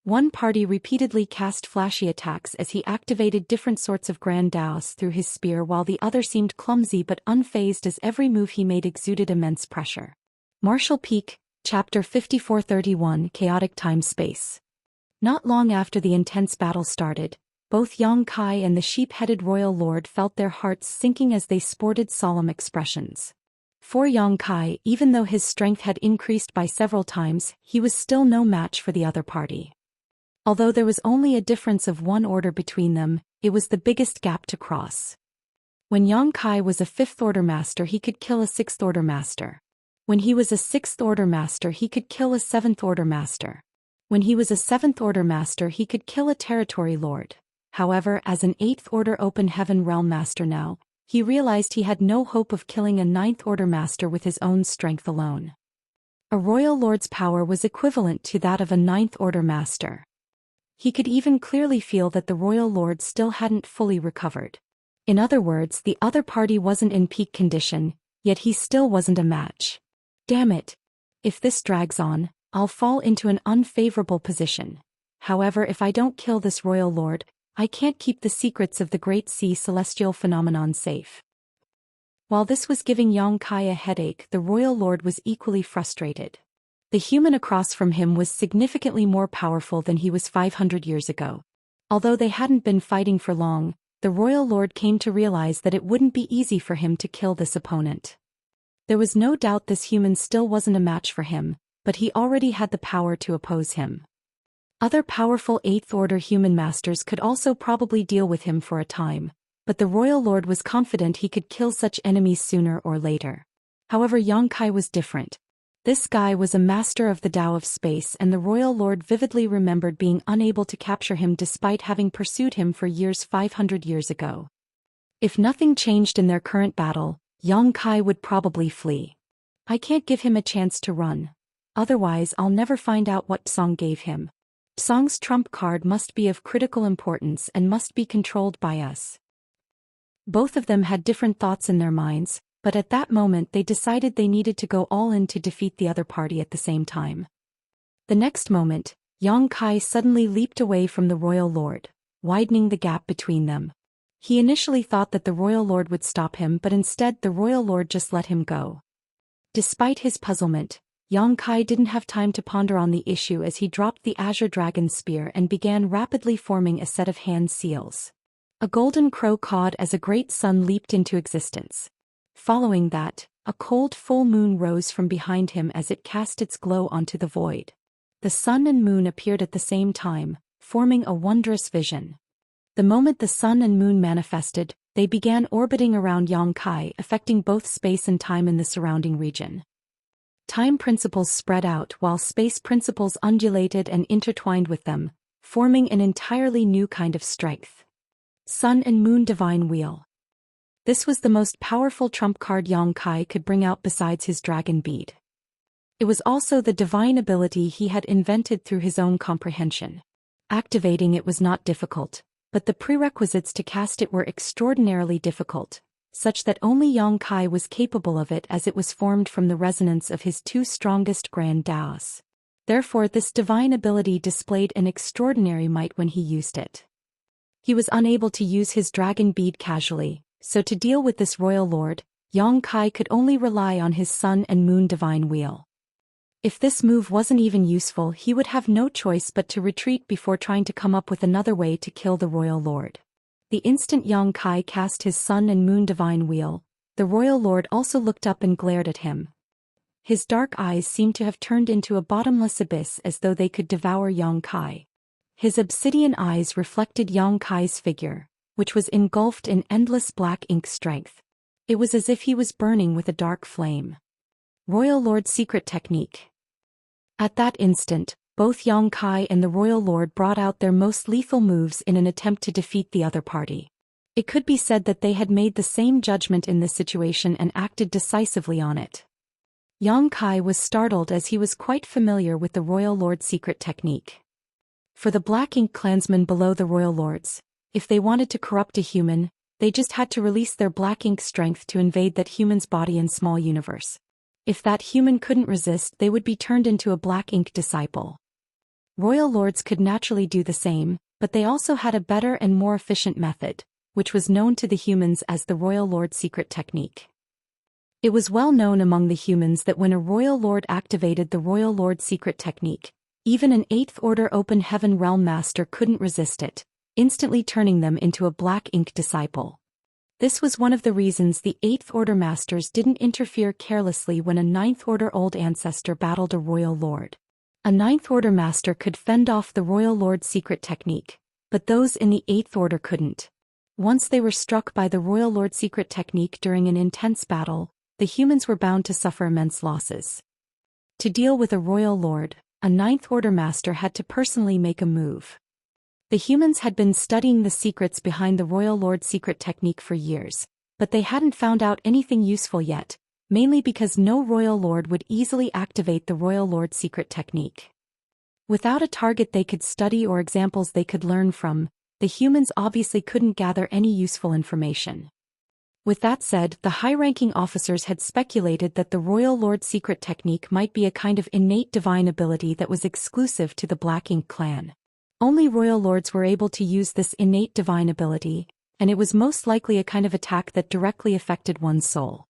Speaker 1: One party repeatedly cast flashy attacks as he activated different sorts of Grand Daoists through his spear, while the other seemed clumsy but unfazed as every move he made exuded immense pressure. Martial Peak, Chapter 5431, Chaotic Time-Space. Not long after the intense battle started, both Yang Kai and the sheep-headed royal lord felt their hearts sinking as they sported solemn expressions. For Yang Kai, even though his strength had increased by several times, he was still no match for the other party. Although there was only a difference of one order between them, it was the biggest gap to cross. When Yang Kai was a 5th order master, he could kill a 6th order master. When he was a 6th order master, he could kill a 7th order master. When he was a 7th order master, he could kill a territory lord. However, as an 8th order open heaven realm master now, he realized he had no hope of killing a 9th order master with his own strength alone. A royal lord's power was equivalent to that of a 9th order master. He could even clearly feel that the royal lord still hadn't fully recovered. In other words, the other party wasn't in peak condition, yet he still wasn't a match. Damn it! If this drags on, I'll fall into an unfavorable position. However, if I don't kill this royal lord, I can't keep the secrets of the Great Sea celestial phenomenon safe. While this was giving Yang Kai a headache, the royal lord was equally frustrated. The human across from him was significantly more powerful than he was 500 years ago. Although they hadn't been fighting for long, the royal lord came to realize that it wouldn't be easy for him to kill this opponent. There was no doubt this human still wasn't a match for him, but he already had the power to oppose him. Other powerful 8th order human masters could also probably deal with him for a time, but the royal lord was confident he could kill such enemies sooner or later. However, Yang Kai was different. This guy was a master of the Tao of space, and the royal lord vividly remembered being unable to capture him despite having pursued him for years 500 years ago. If nothing changed in their current battle, Yang Kai would probably flee. I can't give him a chance to run. Otherwise I'll never find out what Song gave him. Song's trump card must be of critical importance and must be controlled by us. Both of them had different thoughts in their minds, but at that moment they decided they needed to go all in to defeat the other party at the same time. The next moment, Yang Kai suddenly leaped away from the royal lord, widening the gap between them. He initially thought that the royal lord would stop him, but instead the royal lord just let him go. Despite his puzzlement, Yang Kai didn't have time to ponder on the issue as he dropped the Azure Dragon Spear and began rapidly forming a set of hand seals. A golden crow cawed as a great sun leaped into existence. Following that, a cold full moon rose from behind him as it cast its glow onto the void. The sun and moon appeared at the same time, forming a wondrous vision. The moment the sun and moon manifested, they began orbiting around Yang Kai, affecting both space and time in the surrounding region. Time principles spread out while space principles undulated and intertwined with them, forming an entirely new kind of strength. Sun and Moon Divine Wheel. This was the most powerful trump card Yang Kai could bring out besides his dragon bead. It was also the divine ability he had invented through his own comprehension. Activating it was not difficult, but the prerequisites to cast it were extraordinarily difficult, such that only Yang Kai was capable of it as it was formed from the resonance of his two strongest Grand Daoists. Therefore this divine ability displayed an extraordinary might when he used it. He was unable to use his dragon bead casually, so to deal with this royal lord, Yang Kai could only rely on his sun and moon divine wheel. If this move wasn't even useful, he would have no choice but to retreat before trying to come up with another way to kill the royal lord. The instant Yang Kai cast his sun and moon divine wheel, the royal lord also looked up and glared at him. His dark eyes seemed to have turned into a bottomless abyss as though they could devour Yang Kai. His obsidian eyes reflected Yang Kai's figure, which was engulfed in endless black ink strength. It was as if he was burning with a dark flame. Royal Lord's secret technique. At that instant, both Yang Kai and the royal lord brought out their most lethal moves in an attempt to defeat the other party. It could be said that they had made the same judgment in this situation and acted decisively on it. Yang Kai was startled as he was quite familiar with the royal lord's secret technique. For the Black Ink clansmen below the royal lords, if they wanted to corrupt a human, they just had to release their black ink strength to invade that human's body and small universe. If that human couldn't resist, they would be turned into a black ink disciple. Royal lords could naturally do the same, but they also had a better and more efficient method, which was known to the humans as the royal lord's secret technique. It was well known among the humans that when a royal lord activated the royal lord's secret technique, even an 8th Order Open Heaven Realm Master couldn't resist it, instantly turning them into a black ink disciple. This was one of the reasons the 8th Order Masters didn't interfere carelessly when a 9th Order Old Ancestor battled a royal lord. A 9th Order Master could fend off the royal lord's secret technique, but those in the 8th Order couldn't. Once they were struck by the royal lord's secret technique during an intense battle, the humans were bound to suffer immense losses. To deal with a royal lord, a 9th Order Master had to personally make a move. The humans had been studying the secrets behind the royal lord's secret technique for years, but they hadn't found out anything useful yet, mainly because no royal lord would easily activate the royal lord's secret technique. Without a target they could study or examples they could learn from, the humans obviously couldn't gather any useful information. With that said, the high-ranking officers had speculated that the royal lord's secret technique might be a kind of innate divine ability that was exclusive to the Black Ink clan. Only royal lords were able to use this innate divine ability, and it was most likely a kind of attack that directly affected one's soul.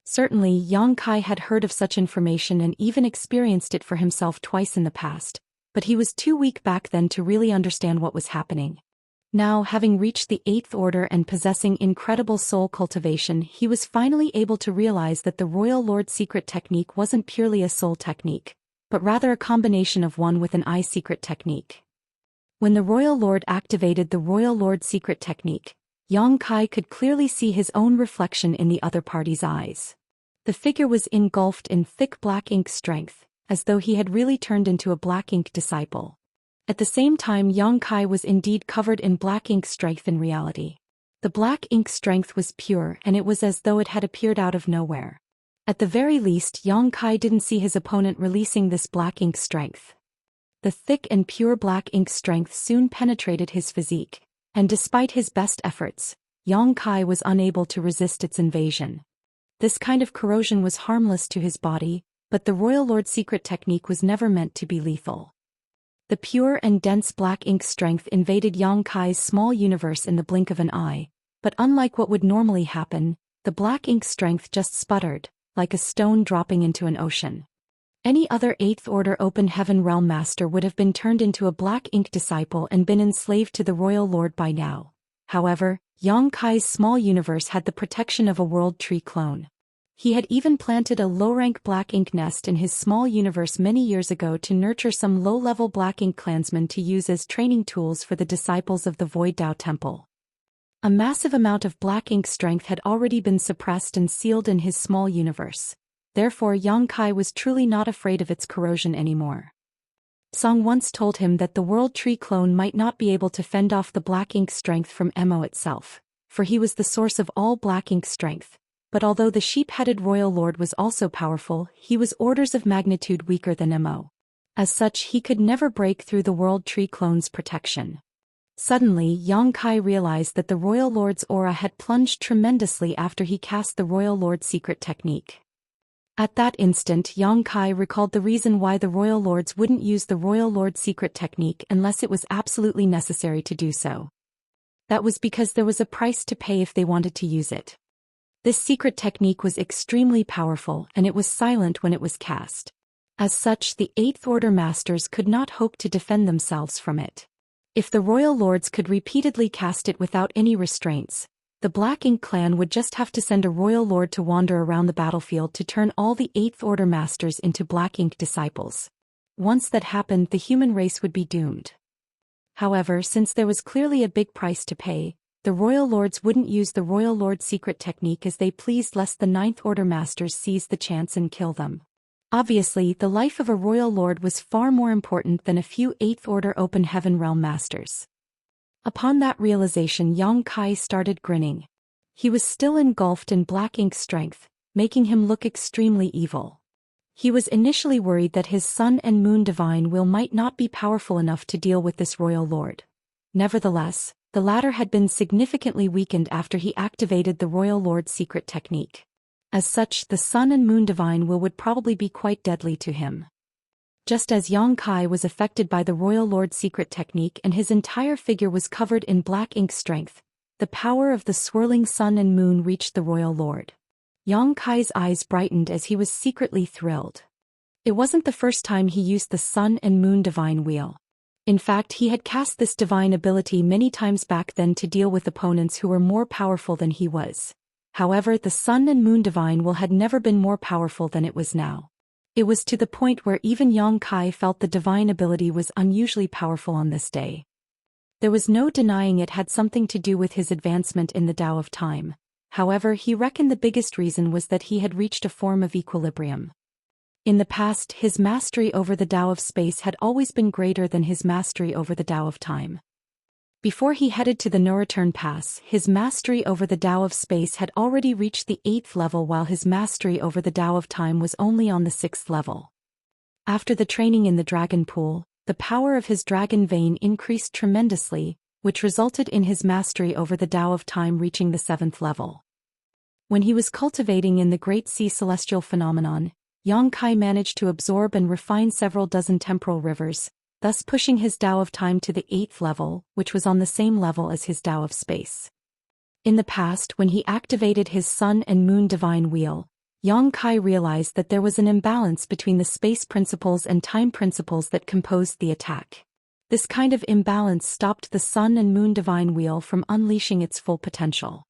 Speaker 1: Certainly, Yang Kai had heard of such information and even experienced it for himself twice in the past, but he was too weak back then to really understand what was happening. Now, having reached the 8th Order and possessing incredible soul cultivation, he was finally able to realize that the royal lord's secret technique wasn't purely a soul technique, but rather a combination of one with an eye secret technique. When the royal lord activated the royal lord's secret technique, Yang Kai could clearly see his own reflection in the other party's eyes. The figure was engulfed in thick black ink strength, as though he had really turned into a black ink disciple. At the same time, Yang Kai was indeed covered in black ink strength in reality. The black ink strength was pure and it was as though it had appeared out of nowhere. At the very least, Yang Kai didn't see his opponent releasing this black ink strength. The thick and pure black ink strength soon penetrated his physique, and despite his best efforts, Yang Kai was unable to resist its invasion. This kind of corrosion was harmless to his body, but the royal lord's secret technique was never meant to be lethal. The pure and dense black ink strength invaded Yang Kai's small universe in the blink of an eye, but unlike what would normally happen, the black ink strength just sputtered, like a stone dropping into an ocean. Any other 8th Order Open Heaven Realm Master would have been turned into a black ink disciple and been enslaved to the royal lord by now. However, Yang Kai's small universe had the protection of a world tree clone. He had even planted a low-rank black ink nest in his small universe many years ago to nurture some low-level black ink clansmen to use as training tools for the disciples of the Void Dao Temple. A massive amount of black ink strength had already been suppressed and sealed in his small universe. Therefore, Yang Kai was truly not afraid of its corrosion anymore. Song once told him that the World Tree clone might not be able to fend off the black ink strength from Mo itself, for he was the source of all black ink strength. But although the sheep-headed royal lord was also powerful, he was orders of magnitude weaker than Mo. As such, he could never break through the World Tree clone's protection. Suddenly, Yang Kai realized that the royal lord's aura had plunged tremendously after he cast the royal lord's secret technique. At that instant, Yang Kai recalled the reason why the royal lords wouldn't use the royal lord's secret technique unless it was absolutely necessary to do so. That was because there was a price to pay if they wanted to use it. This secret technique was extremely powerful and it was silent when it was cast. As such, the Eighth Order Masters could not hope to defend themselves from it. If the Royal Lords could repeatedly cast it without any restraints, the Black Ink clan would just have to send a Royal Lord to wander around the battlefield to turn all the Eighth Order Masters into Black Ink disciples. Once that happened, the human race would be doomed. However, since there was clearly a big price to pay, the Royal Lords wouldn't use the Royal Lord secret technique as they pleased, lest the Ninth Order Masters seize the chance and kill them. Obviously, the life of a Royal Lord was far more important than a few Eighth Order Open Heaven Realm Masters. Upon that realization, Yang Kai started grinning. He was still engulfed in Black Ink's strength, making him look extremely evil. He was initially worried that his Sun and Moon Divine Will might not be powerful enough to deal with this Royal Lord. Nevertheless, the latter had been significantly weakened after he activated the Royal Lord's secret technique. As such, the Sun and Moon Divine Will would probably be quite deadly to him. Just as Yang Kai was affected by the Royal Lord's secret technique and his entire figure was covered in Black Ink strength, the power of the swirling Sun and Moon reached the Royal Lord. Yang Kai's eyes brightened as he was secretly thrilled. It wasn't the first time he used the Sun and Moon Divine Wheel. In fact, he had cast this divine ability many times back then to deal with opponents who were more powerful than he was. However, the Sun and Moon Divine Will had never been more powerful than it was now. It was to the point where even Yang Kai felt the divine ability was unusually powerful on this day. There was no denying it had something to do with his advancement in the Tao of Time. However, he reckoned the biggest reason was that he had reached a form of equilibrium. In the past, his mastery over the Tao of Space had always been greater than his mastery over the Tao of Time. Before he headed to the no-return pass, his mastery over the Tao of Space had already reached the 8th level while his mastery over the Tao of Time was only on the 6th level. After the training in the Dragon Pool, the power of his Dragon Vein increased tremendously, which resulted in his mastery over the Tao of Time reaching the 7th level. When he was cultivating in the Great Sea Celestial Phenomenon, Yang Kai managed to absorb and refine several dozen temporal rivers, thus pushing his Tao of Time to the 8th level, which was on the same level as his Tao of Space. In the past, when he activated his Sun and Moon Divine Wheel, Yang Kai realized that there was an imbalance between the space principles and time principles that composed the attack. This kind of imbalance stopped the Sun and Moon Divine Wheel from unleashing its full potential.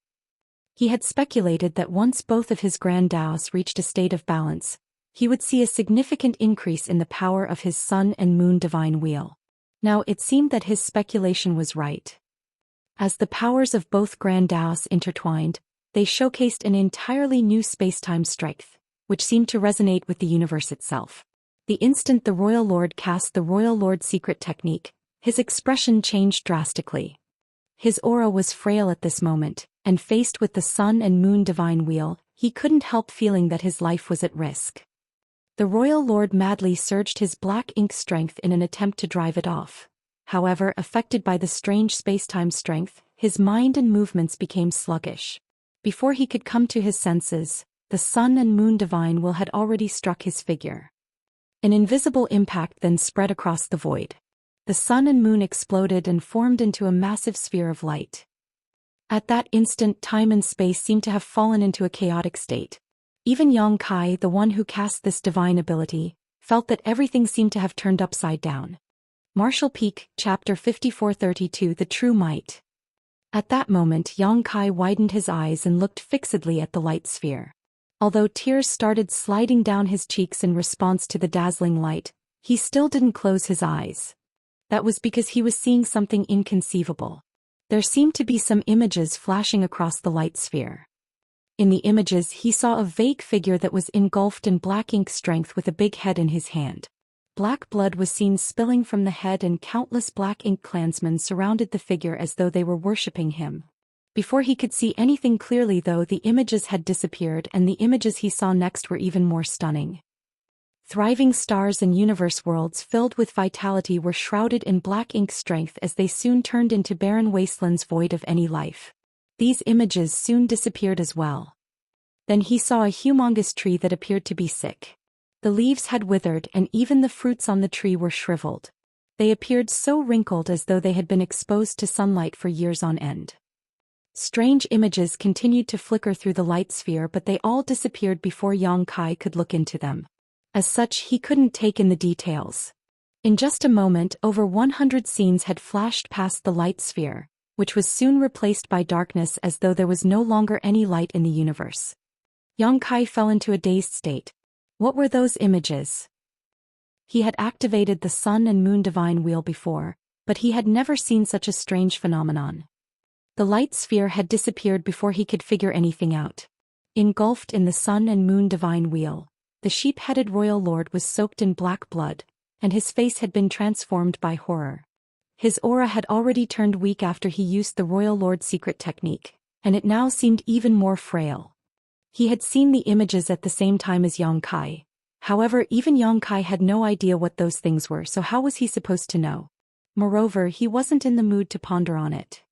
Speaker 1: He had speculated that once both of his Grand Taos reached a state of balance, he would see a significant increase in the power of his Sun and Moon Divine Wheel. Now it seemed that his speculation was right. As the powers of both Grand Taos intertwined, they showcased an entirely new space-time strength, which seemed to resonate with the universe itself. The instant the Royal Lord cast the Royal Lord secret technique, his expression changed drastically. His aura was frail at this moment, and faced with the Sun and Moon Divine Wheel, he couldn't help feeling that his life was at risk. The Royal Lord madly surged his Black Ink strength in an attempt to drive it off. However, affected by the strange space-time strength, his mind and movements became sluggish. Before he could come to his senses, the Sun and Moon Divine Will had already struck his figure. An invisible impact then spread across the void. The Sun and Moon exploded and formed into a massive sphere of light. At that instant, time and space seemed to have fallen into a chaotic state. Even Yang Kai, the one who cast this divine ability, felt that everything seemed to have turned upside down. Martial Peak, Chapter 5432 The True Might. At that moment, Yang Kai widened his eyes and looked fixedly at the light sphere. Although tears started sliding down his cheeks in response to the dazzling light, he still didn't close his eyes. That was because he was seeing something inconceivable. There seemed to be some images flashing across the light sphere. In the images, he saw a vague figure that was engulfed in Black Ink strength with a big head in his hand. Black blood was seen spilling from the head and countless Black Ink clansmen surrounded the figure as though they were worshipping him. Before he could see anything clearly though, the images had disappeared and the images he saw next were even more stunning. Thriving stars and universe worlds filled with vitality were shrouded in Black Ink strength as they soon turned into barren wastelands void of any life. These images soon disappeared as well. Then he saw a humongous tree that appeared to be sick. The leaves had withered and even the fruits on the tree were shriveled. They appeared so wrinkled as though they had been exposed to sunlight for years on end. Strange images continued to flicker through the light sphere, but they all disappeared before Yang Kai could look into them. As such, he couldn't take in the details. In just a moment, over 100 scenes had flashed past the light sphere, which was soon replaced by darkness as though there was no longer any light in the universe. Yang Kai fell into a dazed state. What were those images? He had activated the Sun and Moon Divine Wheel before, but he had never seen such a strange phenomenon. The light sphere had disappeared before he could figure anything out. Engulfed in the Sun and Moon Divine Wheel, the sheep-headed royal lord was soaked in black blood, and his face had been transformed by horror. His aura had already turned weak after he used the royal lord's secret technique, and it now seemed even more frail. He had seen the images at the same time as Yang Kai. However, even Yang Kai had no idea what those things were, so how was he supposed to know? Moreover, he wasn't in the mood to ponder on it.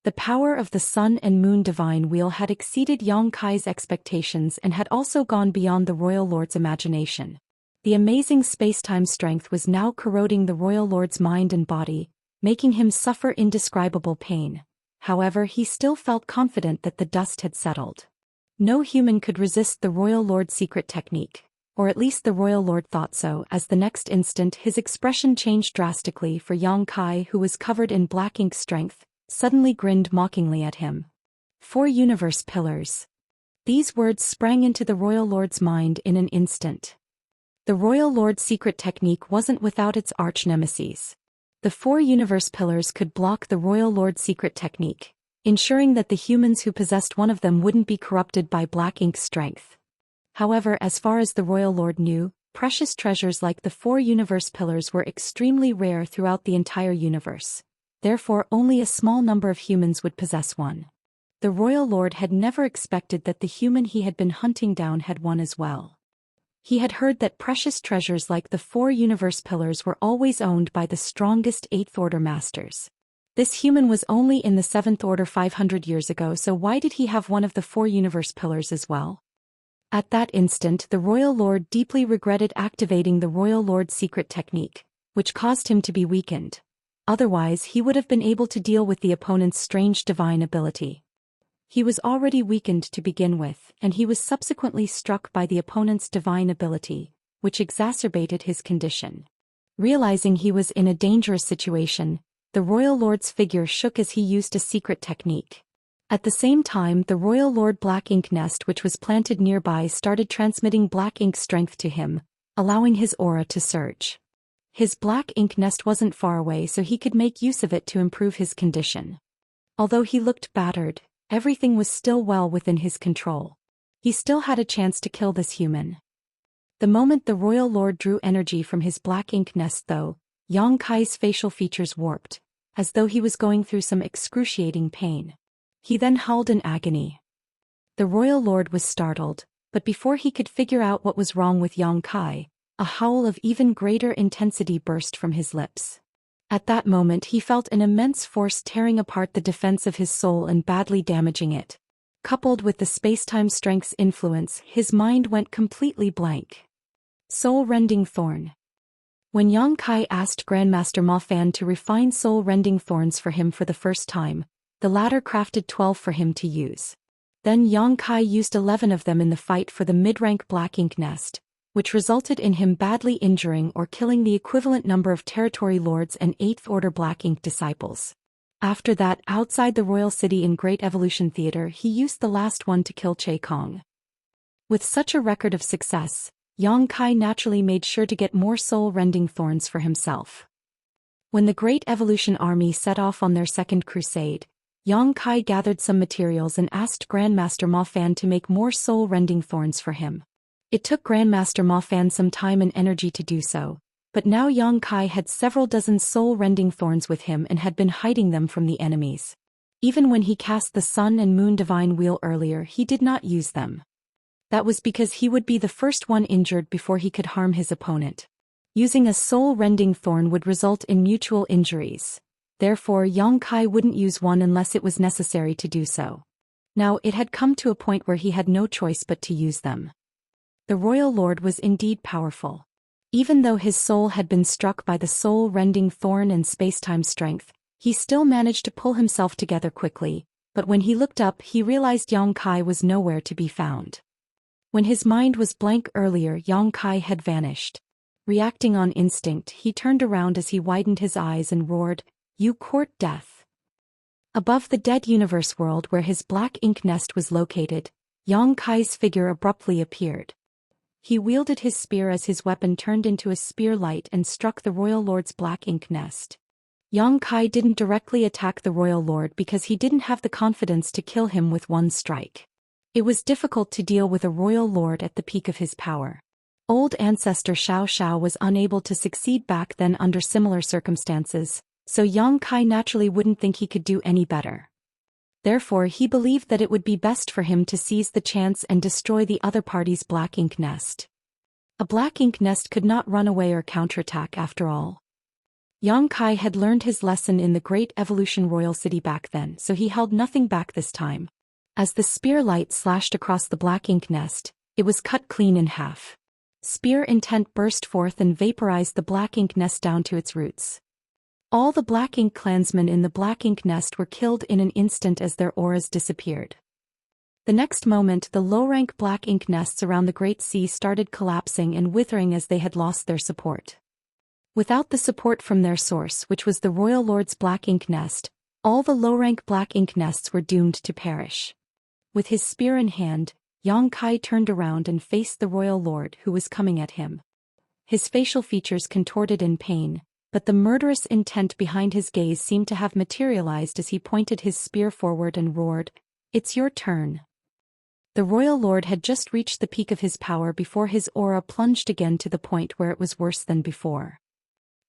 Speaker 1: The power of the Sun and Moon Divine Wheel had exceeded Yang Kai's expectations and had also gone beyond the royal lord's imagination. The amazing space-time strength was now corroding the royal lord's mind and body, making him suffer indescribable pain. However, he still felt confident that the dust had settled. No human could resist the royal lord's secret technique, or at least the royal lord thought so, as the next instant his expression changed drastically, for Yang Kai, who was covered in black ink strength, suddenly grinned mockingly at him. 4 universe pillars. These words sprang into the royal lord's mind in an instant. The royal lord's secret technique wasn't without its arch-nemeses. The 4 universe pillars could block the royal lord's secret technique, ensuring that the humans who possessed one of them wouldn't be corrupted by black ink strength. However, as far as the royal lord knew, precious treasures like the 4 universe pillars were extremely rare throughout the entire universe. Therefore, only a small number of humans would possess one. The royal lord had never expected that the human he had been hunting down had one as well. He had heard that precious treasures like the 4 universe pillars were always owned by the strongest 8th order masters. This human was only in the 7th order 500 years ago, so why did he have one of the 4 universe pillars as well? At that instant, the royal lord deeply regretted activating the royal lord's secret technique, which caused him to be weakened. Otherwise, he would have been able to deal with the opponent's strange divine ability. He was already weakened to begin with, and he was subsequently struck by the opponent's divine ability, which exacerbated his condition. Realizing he was in a dangerous situation, the royal lord's figure shook as he used a secret technique. At the same time, the royal lord black ink nest which was planted nearby started transmitting black ink strength to him, allowing his aura to surge. His black ink nest wasn't far away, so he could make use of it to improve his condition. Although he looked battered, everything was still well within his control. He still had a chance to kill this human. The moment the royal lord drew energy from his black ink nest though, Yang Kai's facial features warped, as though he was going through some excruciating pain. He then howled in agony. The royal lord was startled, but before he could figure out what was wrong with Yang Kai, a howl of even greater intensity burst from his lips. At that moment he felt an immense force tearing apart the defense of his soul and badly damaging it. Coupled with the space-time strength's influence, his mind went completely blank. Soul-rending thorn. When Yang Kai asked Grandmaster Ma Fan to refine soul-rending thorns for him for the first time, the latter crafted 12 for him to use. Then Yang Kai used 11 of them in the fight for the mid-rank black ink nest, which resulted in him badly injuring or killing the equivalent number of territory lords and 8th order black ink disciples. After that, outside the royal city in Great Evolution Theater, he used the last one to kill Che Kong. With such a record of success, Yang Kai naturally made sure to get more soul-rending thorns for himself. When the Great Evolution Army set off on their second crusade, Yang Kai gathered some materials and asked Grandmaster Ma Fan to make more soul-rending thorns for him. It took Grandmaster Ma Fan some time and energy to do so, but now Yang Kai had several dozen soul-rending thorns with him and had been hiding them from the enemies. Even when he cast the Sun and Moon Divine Wheel earlier, he did not use them. That was because he would be the first one injured before he could harm his opponent. Using a soul-rending thorn would result in mutual injuries. Therefore, Yang Kai wouldn't use one unless it was necessary to do so. Now, it had come to a point where he had no choice but to use them. The royal lord was indeed powerful. Even though his soul had been struck by the soul-rending thorn and space-time strength, he still managed to pull himself together quickly, but when he looked up he realized Yang Kai was nowhere to be found. When his mind was blank earlier, Yang Kai had vanished. Reacting on instinct, he turned around as he widened his eyes and roared, "You court death." Above the dead universe world where his black ink nest was located, Yang Kai's figure abruptly appeared. He wielded his spear as his weapon turned into a spear light and struck the Royal Lord's black ink nest. Yang Kai didn't directly attack the Royal Lord because he didn't have the confidence to kill him with one strike. It was difficult to deal with a Royal Lord at the peak of his power. Old ancestor Xianxia was unable to succeed back then under similar circumstances, so Yang Kai naturally wouldn't think he could do any better. Therefore he believed that it would be best for him to seize the chance and destroy the other party's black ink nest. A black ink nest could not run away or counterattack after all. Yang Kai had learned his lesson in the Great Evolution Royal City back then, so he held nothing back this time. As the spear light slashed across the black ink nest, it was cut clean in half. Spear intent burst forth and vaporized the black ink nest down to its roots. All the black ink clansmen in the black ink nest were killed in an instant as their auras disappeared. The next moment the low-rank black ink nests around the Great Sea started collapsing and withering as they had lost their support. Without the support from their source, which was the Royal Lord's black ink nest, all the low-rank black ink nests were doomed to perish. With his spear in hand, Yang Kai turned around and faced the Royal Lord who was coming at him. His facial features contorted in pain, but the murderous intent behind his gaze seemed to have materialized as he pointed his spear forward and roared, "It's your turn." The Royal Lord had just reached the peak of his power before his aura plunged again to the point where it was worse than before.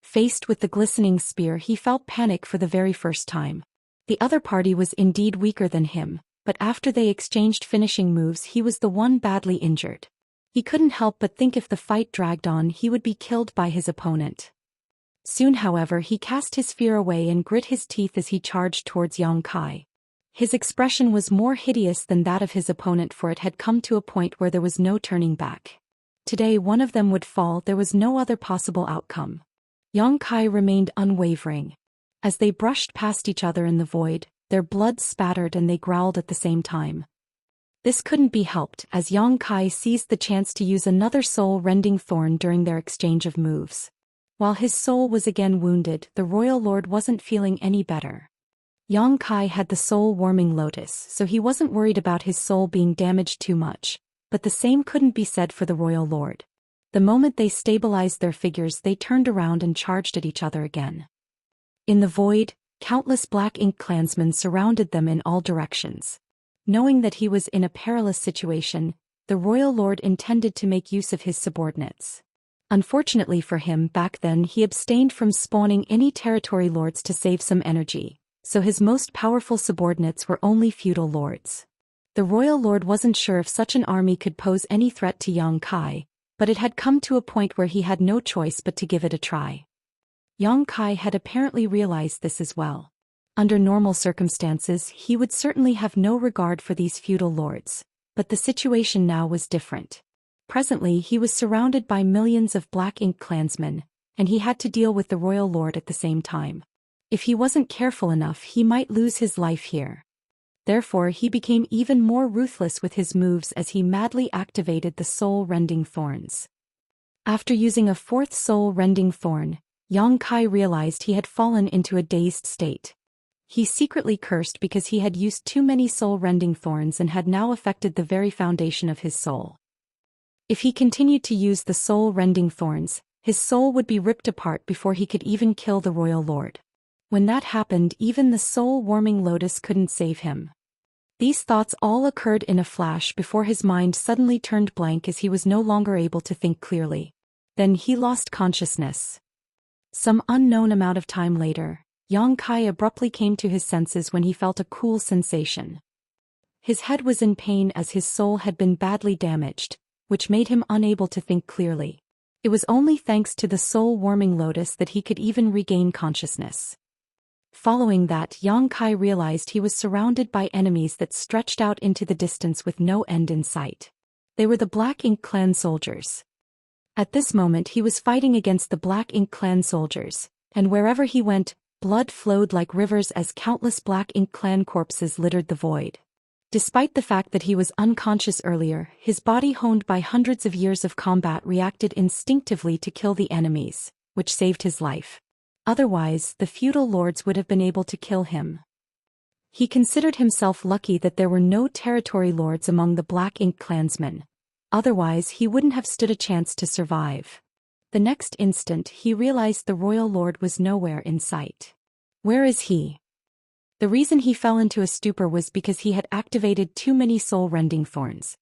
Speaker 1: Faced with the glistening spear, he felt panic for the very first time. The other party was indeed weaker than him, but after they exchanged finishing moves he was the one badly injured. He couldn't help but think if the fight dragged on he would be killed by his opponent. Soon, however, he cast his fear away and grit his teeth as he charged towards Yang Kai. His expression was more hideous than that of his opponent, for it had come to a point where there was no turning back. Today one of them would fall, there was no other possible outcome. Yang Kai remained unwavering. As they brushed past each other in the void, their blood spattered and they growled at the same time. This couldn't be helped, as Yang Kai seized the chance to use another soul-rending thorn during their exchange of moves. While his soul was again wounded, the Royal Lord wasn't feeling any better. Yang Kai had the soul-warming lotus, so he wasn't worried about his soul being damaged too much, but the same couldn't be said for the Royal Lord. The moment they stabilized their figures, they turned around and charged at each other again. In the void, countless black ink clansmen surrounded them in all directions. Knowing that he was in a perilous situation, the Royal Lord intended to make use of his subordinates. Unfortunately for him, back then he abstained from spawning any territory lords to save some energy, so his most powerful subordinates were only feudal lords. The Royal Lord wasn't sure if such an army could pose any threat to Yang Kai, but it had come to a point where he had no choice but to give it a try. Yang Kai had apparently realized this as well. Under normal circumstances he would certainly have no regard for these feudal lords, but the situation now was different. Presently he was surrounded by millions of black ink clansmen, and he had to deal with the Royal Lord at the same time. If he wasn't careful enough he might lose his life here. Therefore he became even more ruthless with his moves as he madly activated the soul-rending thorns. After using a fourth soul-rending thorn, Yang Kai realized he had fallen into a dazed state. He secretly cursed because he had used too many soul-rending thorns and had now affected the very foundation of his soul. If he continued to use the soul-rending thorns, his soul would be ripped apart before he could even kill the Royal Lord. When that happened, even the soul-warming lotus couldn't save him. These thoughts all occurred in a flash before his mind suddenly turned blank as he was no longer able to think clearly. Then he lost consciousness. Some unknown amount of time later, Yang Kai abruptly came to his senses when he felt a cool sensation. His head was in pain as his soul had been badly damaged, which made him unable to think clearly. It was only thanks to the soul-warming lotus that he could even regain consciousness. Following that, Yang Kai realized he was surrounded by enemies that stretched out into the distance with no end in sight. They were the Black Ink Clan soldiers. At this moment he was fighting against the Black Ink Clan soldiers, and wherever he went, blood flowed like rivers as countless Black Ink Clan corpses littered the void. Despite the fact that he was unconscious earlier, his body honed by hundreds of years of combat reacted instinctively to kill the enemies, which saved his life. Otherwise, the feudal lords would have been able to kill him. He considered himself lucky that there were no territory lords among the Black Ink clansmen. Otherwise, he wouldn't have stood a chance to survive. The next instant, he realized the royal lord was nowhere in sight. Where is he? The reason he fell into a stupor was because he had activated too many soul-rending thorns.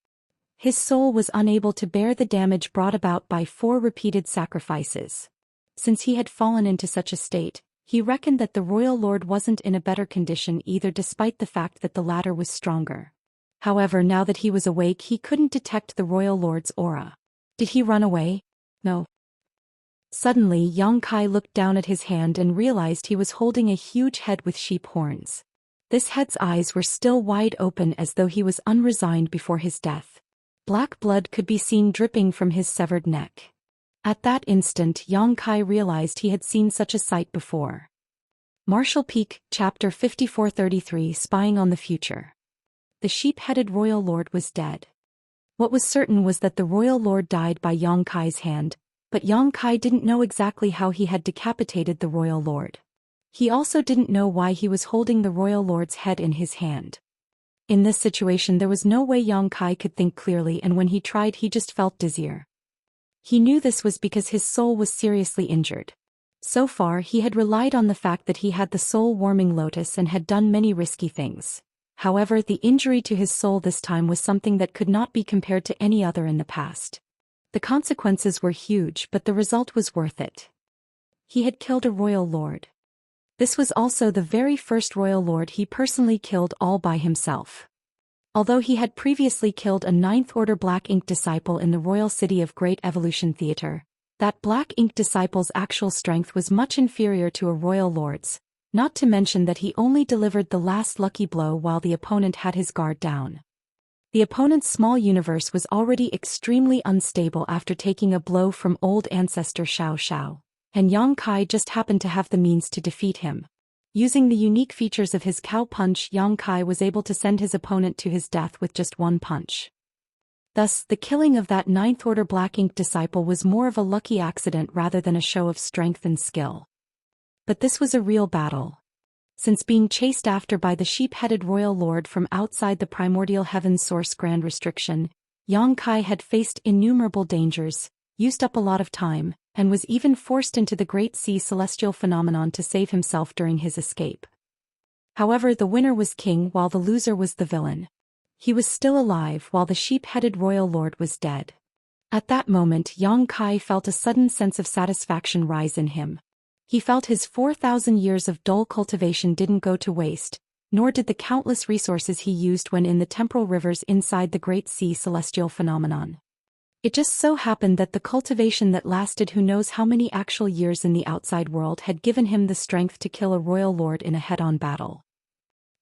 Speaker 1: His soul was unable to bear the damage brought about by 4 repeated sacrifices. Since he had fallen into such a state, he reckoned that the royal lord wasn't in a better condition either, despite the fact that the latter was stronger. However, now that he was awake, he couldn't detect the royal lord's aura. Did he run away? No. Suddenly, Yang Kai looked down at his hand and realized he was holding a huge head with sheep horns. This head's eyes were still wide open as though he was unresigned before his death. Black blood could be seen dripping from his severed neck. At that instant, Yang Kai realized he had seen such a sight before. Martial Peak, Chapter 5433, Spying on the Future. The sheep-headed royal lord was dead. What was certain was that the royal lord died by Yang Kai's hand, but Yang Kai didn't know exactly how he had decapitated the royal lord. He also didn't know why he was holding the royal lord's head in his hand. In this situation, there was no way Yang Kai could think clearly, and when he tried, he just felt dizzier. He knew this was because his soul was seriously injured. So far, he had relied on the fact that he had the soul-warming lotus and had done many risky things. However, the injury to his soul this time was something that could not be compared to any other in the past. The consequences were huge, but the result was worth it. He had killed a royal lord. This was also the very first royal lord he personally killed all by himself. Although he had previously killed a 9th Order Black Ink disciple in the royal city of Great Evolution Theater, that Black Ink disciple's actual strength was much inferior to a royal lord's, not to mention that he only delivered the last lucky blow while the opponent had his guard down. The opponent's small universe was already extremely unstable after taking a blow from old ancestor Xiao, and Yang Kai just happened to have the means to defeat him. Using the unique features of his cow punch, Yang Kai was able to send his opponent to his death with just one punch. Thus, the killing of that 9th Order Black Ink disciple was more of a lucky accident rather than a show of strength and skill. But this was a real battle. Since being chased after by the sheep-headed royal lord from outside the primordial heaven source grand restriction, Yang Kai had faced innumerable dangers, used up a lot of time, and was even forced into the Great Sea celestial phenomenon to save himself during his escape. However, the winner was king while the loser was the villain. He was still alive while the sheep-headed royal lord was dead. At that moment, Yang Kai felt a sudden sense of satisfaction rise in him. He felt his 4,000 years of dull cultivation didn't go to waste, nor did the countless resources he used when in the temporal rivers inside the Great Sea celestial phenomenon. It just so happened that the cultivation that lasted who knows how many actual years in the outside world had given him the strength to kill a royal lord in a head-on battle.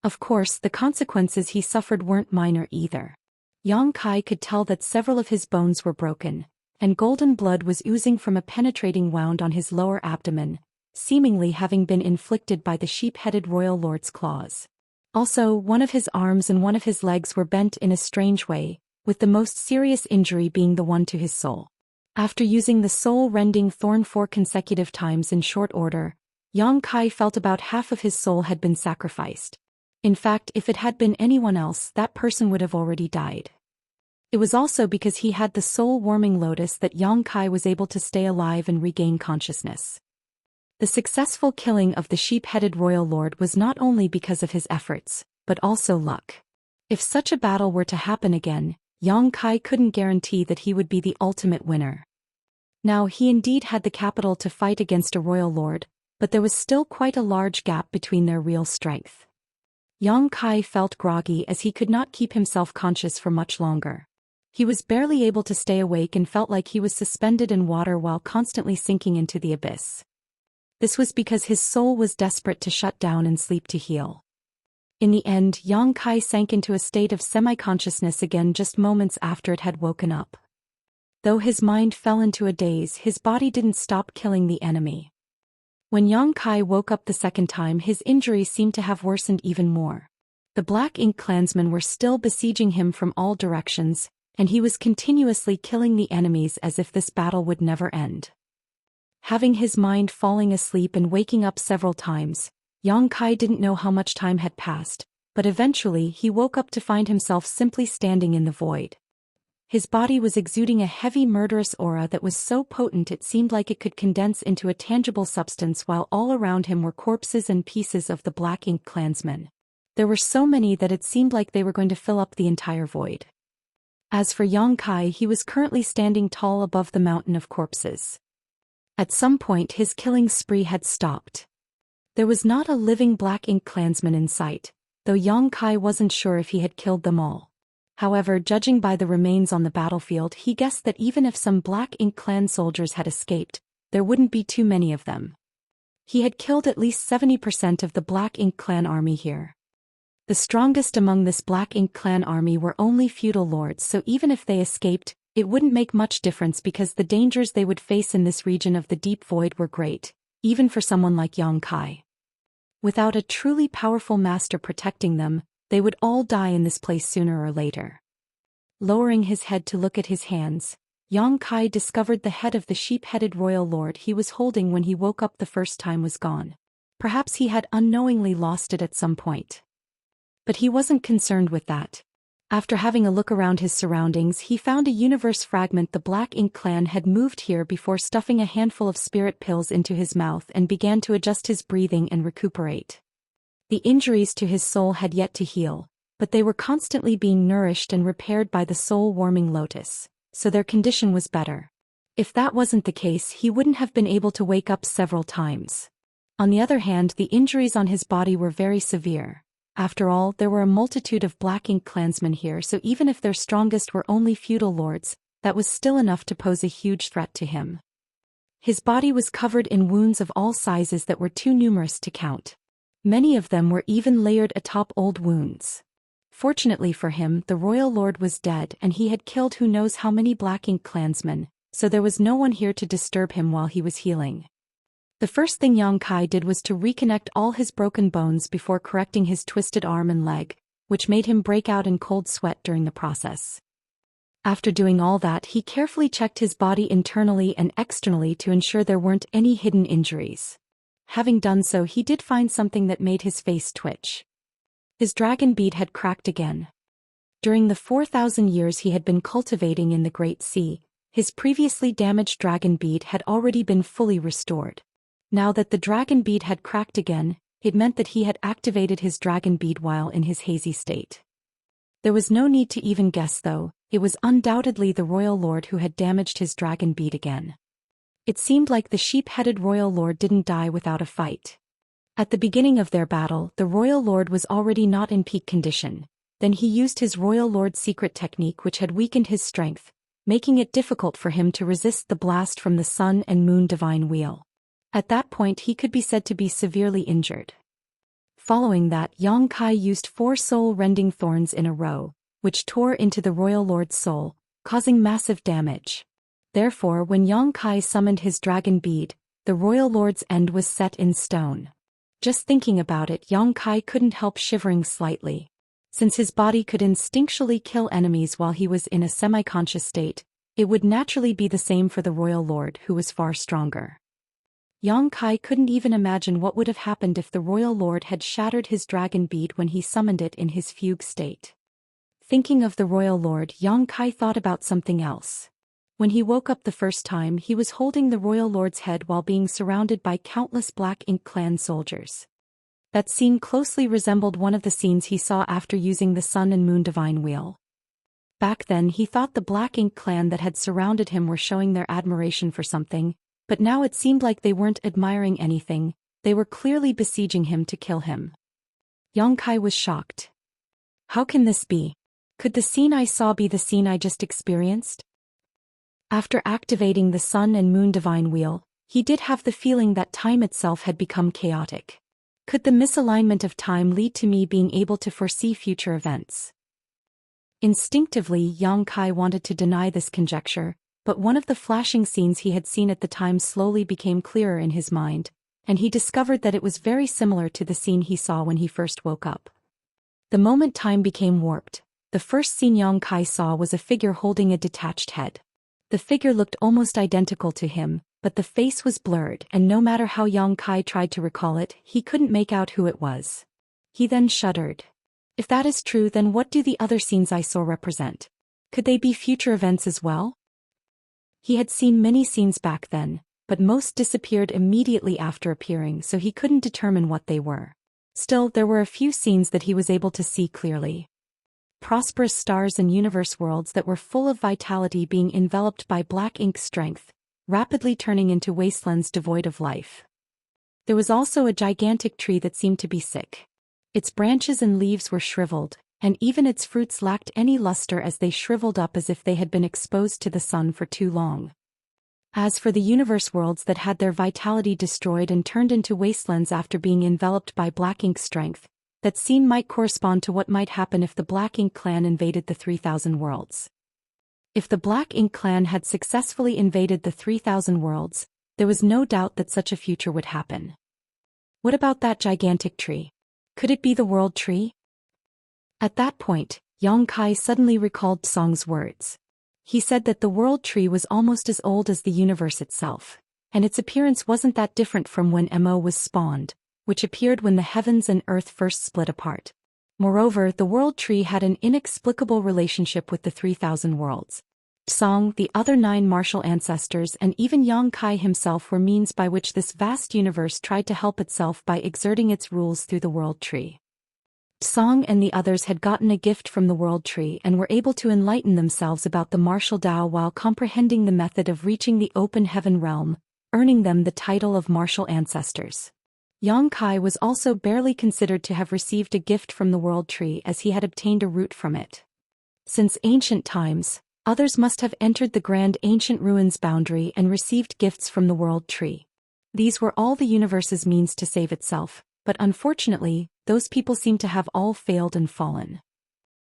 Speaker 1: Of course, the consequences he suffered weren't minor either. Yang Kai could tell that several of his bones were broken, and golden blood was oozing from a penetrating wound on his lower abdomen, seemingly having been inflicted by the sheep-headed royal lord's claws. Also, one of his arms and one of his legs were bent in a strange way, with the most serious injury being the one to his soul. After using the soul-rending thorn 4 consecutive times in short order, Yang Kai felt about half of his soul had been sacrificed. In fact, if it had been anyone else, that person would have already died. It was also because he had the soul-warming lotus that Yang Kai was able to stay alive and regain consciousness. The successful killing of the sheep-headed royal lord was not only because of his efforts, but also luck. If such a battle were to happen again, Yang Kai couldn't guarantee that he would be the ultimate winner. Now, he indeed had the capital to fight against a royal lord, but there was still quite a large gap between their real strength. Yang Kai felt groggy as he could not keep himself conscious for much longer. He was barely able to stay awake and felt like he was suspended in water while constantly sinking into the abyss. This was because his soul was desperate to shut down and sleep to heal. In the end, Yang Kai sank into a state of semi-consciousness again just moments after it had woken up. Though his mind fell into a daze, his body didn't stop killing the enemy. When Yang Kai woke up the second time, his injury seemed to have worsened even more. The Black Ink clansmen were still besieging him from all directions, and he was continuously killing the enemies as if this battle would never end. Having his mind falling asleep and waking up several times, Yang Kai didn't know how much time had passed, but eventually he woke up to find himself simply standing in the void. His body was exuding a heavy murderous aura that was so potent it seemed like it could condense into a tangible substance, while all around him were corpses and pieces of the Black Ink clansmen. There were so many that it seemed like they were going to fill up the entire void. As for Yang Kai, he was currently standing tall above the mountain of corpses. At some point his killing spree had stopped. There was not a living Black Ink clansman in sight, though Yang Kai wasn't sure if he had killed them all. However, judging by the remains on the battlefield, he guessed that even if some Black Ink clan soldiers had escaped, there wouldn't be too many of them. He had killed at least 70% of the Black Ink clan army here. The strongest among this Black Ink clan army were only feudal lords, so even if they escaped, it wouldn't make much difference because the dangers they would face in this region of the deep void were great, even for someone like Yang Kai. Without a truly powerful master protecting them, they would all die in this place sooner or later. Lowering his head to look at his hands, Yang Kai discovered the head of the sheep-headed royal lord he was holding when he woke up the first time was gone. Perhaps he had unknowingly lost it at some point. But he wasn't concerned with that. After having a look around his surroundings, he found a universe fragment. The Black Ink clan had moved here before stuffing a handful of spirit pills into his mouth and began to adjust his breathing and recuperate. The injuries to his soul had yet to heal, but they were constantly being nourished and repaired by the soul-warming lotus, so their condition was better. If that wasn't the case, he wouldn't have been able to wake up several times. On the other hand, the injuries on his body were very severe. After all, there were a multitude of Black Ink clansmen here, so even if their strongest were only feudal lords, that was still enough to pose a huge threat to him. His body was covered in wounds of all sizes that were too numerous to count. Many of them were even layered atop old wounds. Fortunately for him, the royal lord was dead and he had killed who knows how many Black Ink clansmen, so there was no one here to disturb him while he was healing. The first thing Yang Kai did was to reconnect all his broken bones before correcting his twisted arm and leg, which made him break out in cold sweat during the process. After doing all that, he carefully checked his body internally and externally to ensure there weren't any hidden injuries. Having done so, he did find something that made his face twitch. His dragon bead had cracked again. During the 4,000 years he had been cultivating in the Great Sea, his previously damaged dragon bead had already been fully restored. Now that the dragon bead had cracked again, it meant that he had activated his dragon bead while in his hazy state. There was no need to even guess though, it was undoubtedly the royal lord who had damaged his dragon bead again. It seemed like the sheep-headed royal lord didn't die without a fight. At the beginning of their battle, the royal lord was already not in peak condition. Then he used his royal lord's secret technique, which had weakened his strength, making it difficult for him to resist the blast from the sun and moon divine wheel. At that point he could be said to be severely injured. Following that, Yang Kai used 4 soul-rending thorns in a row, which tore into the royal lord's soul, causing massive damage. Therefore, when Yang Kai summoned his dragon bead, the royal lord's end was set in stone. Just thinking about it, Yang Kai couldn't help shivering slightly. Since his body could instinctually kill enemies while he was in a semi-conscious state, it would naturally be the same for the royal lord, who was far stronger. Yang Kai couldn't even imagine what would have happened if the royal lord had shattered his dragon bead when he summoned it in his fugue state. Thinking of the royal lord, Yang Kai thought about something else. When he woke up the first time, he was holding the royal lord's head while being surrounded by countless Black Ink clan soldiers. That scene closely resembled one of the scenes he saw after using the sun and moon divine wheel. Back then he thought the Black Ink clan that had surrounded him were showing their admiration for something, but now it seemed like they weren't admiring anything, they were clearly besieging him to kill him. Yang Kai was shocked. How can this be? Could the scene I saw be the scene I just experienced? After activating the sun and moon divine wheel, he did have the feeling that time itself had become chaotic. Could the misalignment of time lead to me being able to foresee future events? Instinctively, Yang Kai wanted to deny this conjecture, but one of the flashing scenes he had seen at the time slowly became clearer in his mind, and he discovered that it was very similar to the scene he saw when he first woke up. The moment time became warped, the first scene Yang Kai saw was a figure holding a detached head. The figure looked almost identical to him, but the face was blurred, and no matter how Yang Kai tried to recall it, he couldn't make out who it was. He then shuddered. If that is true, then what do the other scenes I saw represent? Could they be future events as well? He had seen many scenes back then, but most disappeared immediately after appearing, so he couldn't determine what they were. Still, there were a few scenes that he was able to see clearly. Prosperous stars and universe worlds that were full of vitality being enveloped by black ink strength, rapidly turning into wastelands devoid of life. There was also a gigantic tree that seemed to be sick. Its branches and leaves were shriveled, and even its fruits lacked any luster as they shriveled up as if they had been exposed to the sun for too long. As for the universe worlds that had their vitality destroyed and turned into wastelands after being enveloped by black ink strength, that scene might correspond to what might happen if the Black Ink clan invaded the 3,000 worlds. If the Black Ink clan had successfully invaded the 3,000 worlds, there was no doubt that such a future would happen. What about that gigantic tree? Could it be the World Tree? At that point, Yang Kai suddenly recalled Song's words. He said that the World Tree was almost as old as the universe itself, and its appearance wasn't that different from when Mo was spawned, which appeared when the heavens and earth first split apart. Moreover, the World Tree had an inexplicable relationship with the 3,000 worlds. Song, the other 9 martial ancestors, and even Yang Kai himself were means by which this vast universe tried to help itself by exerting its rules through the World Tree. Song and the others had gotten a gift from the World Tree and were able to enlighten themselves about the martial Tao while comprehending the method of reaching the open heaven realm, earning them the title of martial ancestors. Yang Kai was also barely considered to have received a gift from the World Tree as he had obtained a root from it. Since ancient times, others must have entered the grand ancient ruins boundary and received gifts from the World Tree. These were all the universe's means to save itself, but unfortunately, those people seem to have all failed and fallen.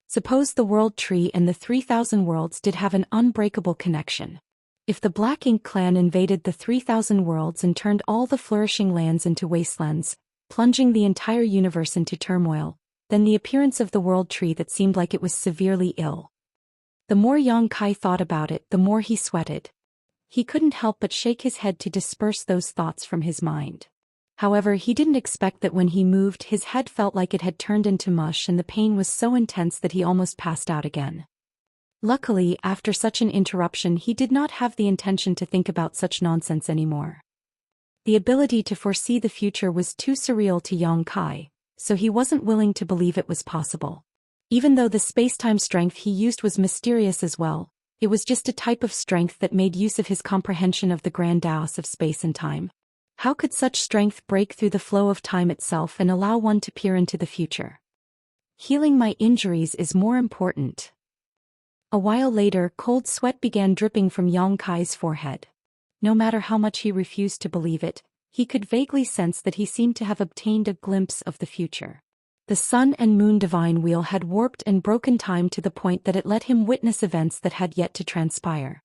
Speaker 1: Suppose the World Tree and the 3,000 worlds did have an unbreakable connection. If the Black Ink clan invaded the 3,000 worlds and turned all the flourishing lands into wastelands, plunging the entire universe into turmoil, then the appearance of the World Tree that seemed like it was severely ill. The more Yang Kai thought about it, the more he sweated. He couldn't help but shake his head to disperse those thoughts from his mind. However, he didn't expect that when he moved, his head felt like it had turned into mush and the pain was so intense that he almost passed out again. Luckily, after such an interruption, he did not have the intention to think about such nonsense anymore. The ability to foresee the future was too surreal to Yang Kai, so he wasn't willing to believe it was possible. Even though the space-time strength he used was mysterious as well, it was just a type of strength that made use of his comprehension of the grand Daoist of space and time. How could such strength break through the flow of time itself and allow one to peer into the future? Healing my injuries is more important. A while later, cold sweat began dripping from Yang Kai's forehead. No matter how much he refused to believe it, he could vaguely sense that he seemed to have obtained a glimpse of the future. The sun and moon divine wheel had warped and broken time to the point that it let him witness events that had yet to transpire.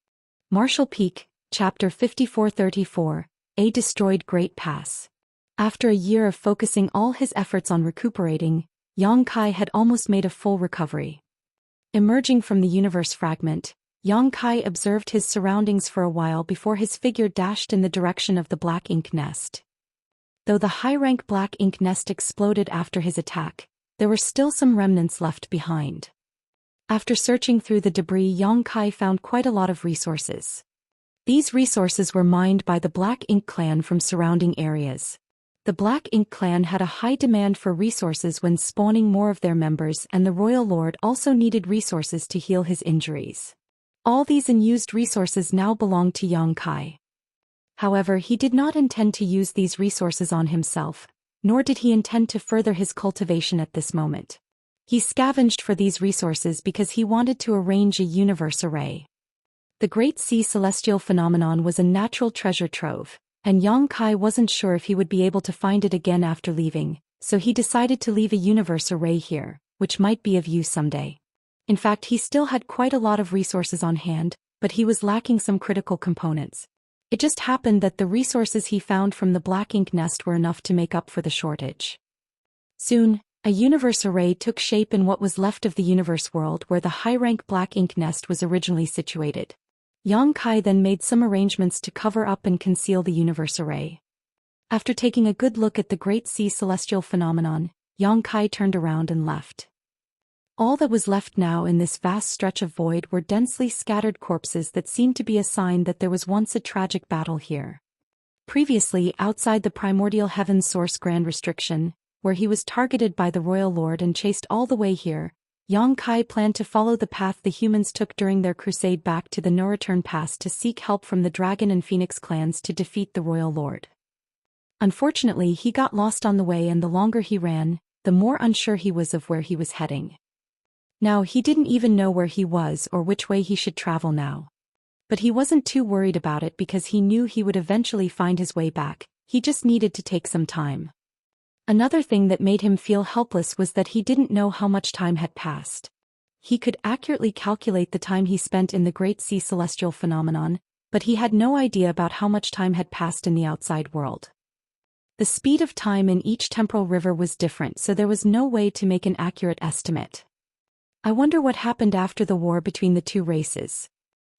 Speaker 1: Martial Peak, Chapter 5434, A Destroyed Great Pass. After a year of focusing all his efforts on recuperating, Yang Kai had almost made a full recovery. Emerging from the universe fragment, Yang Kai observed his surroundings for a while before his figure dashed in the direction of the Black Ink nest. Though the high-rank Black Ink nest exploded after his attack, there were still some remnants left behind. After searching through the debris, Yang Kai found quite a lot of resources. These resources were mined by the Black Ink clan from surrounding areas. The Black Ink clan had a high demand for resources when spawning more of their members, and the Royal Lord also needed resources to heal his injuries. All these unused resources now belonged to Yang Kai. However, he did not intend to use these resources on himself, nor did he intend to further his cultivation at this moment. He scavenged for these resources because he wanted to arrange a universe array. The Great Sea Celestial Phenomenon was a natural treasure trove, and Yang Kai wasn't sure if he would be able to find it again after leaving, so he decided to leave a universe array here, which might be of use someday. In fact, he still had quite a lot of resources on hand, but he was lacking some critical components. It just happened that the resources he found from the Black Ink nest were enough to make up for the shortage. Soon, A universe array took shape in what was left of the universe world where the high-rank black ink nest was originally situated. Yang Kai then made some arrangements to cover up and conceal the universe array. After taking a good look at the Great Sea celestial phenomenon, Yang Kai turned around and left. All that was left now in this vast stretch of void were densely scattered corpses that seemed to be a sign that there was once a tragic battle here. Previously, outside the primordial heaven's source grand restriction, where he was targeted by the royal lord and chased all the way here, Yang Kai planned to follow the path the humans took during their crusade back to the no-return pass to seek help from the Dragon and Phoenix clans to defeat the royal lord. Unfortunately, he got lost on the way, and the longer he ran, the more unsure he was of where he was heading. Now he didn't even know where he was or which way he should travel now. But he wasn't too worried about it because he knew he would eventually find his way back, he just needed to take some time. Another thing that made him feel helpless was that he didn't know how much time had passed. He could accurately calculate the time he spent in the Great Sea celestial phenomenon, but he had no idea about how much time had passed in the outside world. The speed of time in each temporal river was different, so there was no way to make an accurate estimate. I wonder what happened after the war between the two races.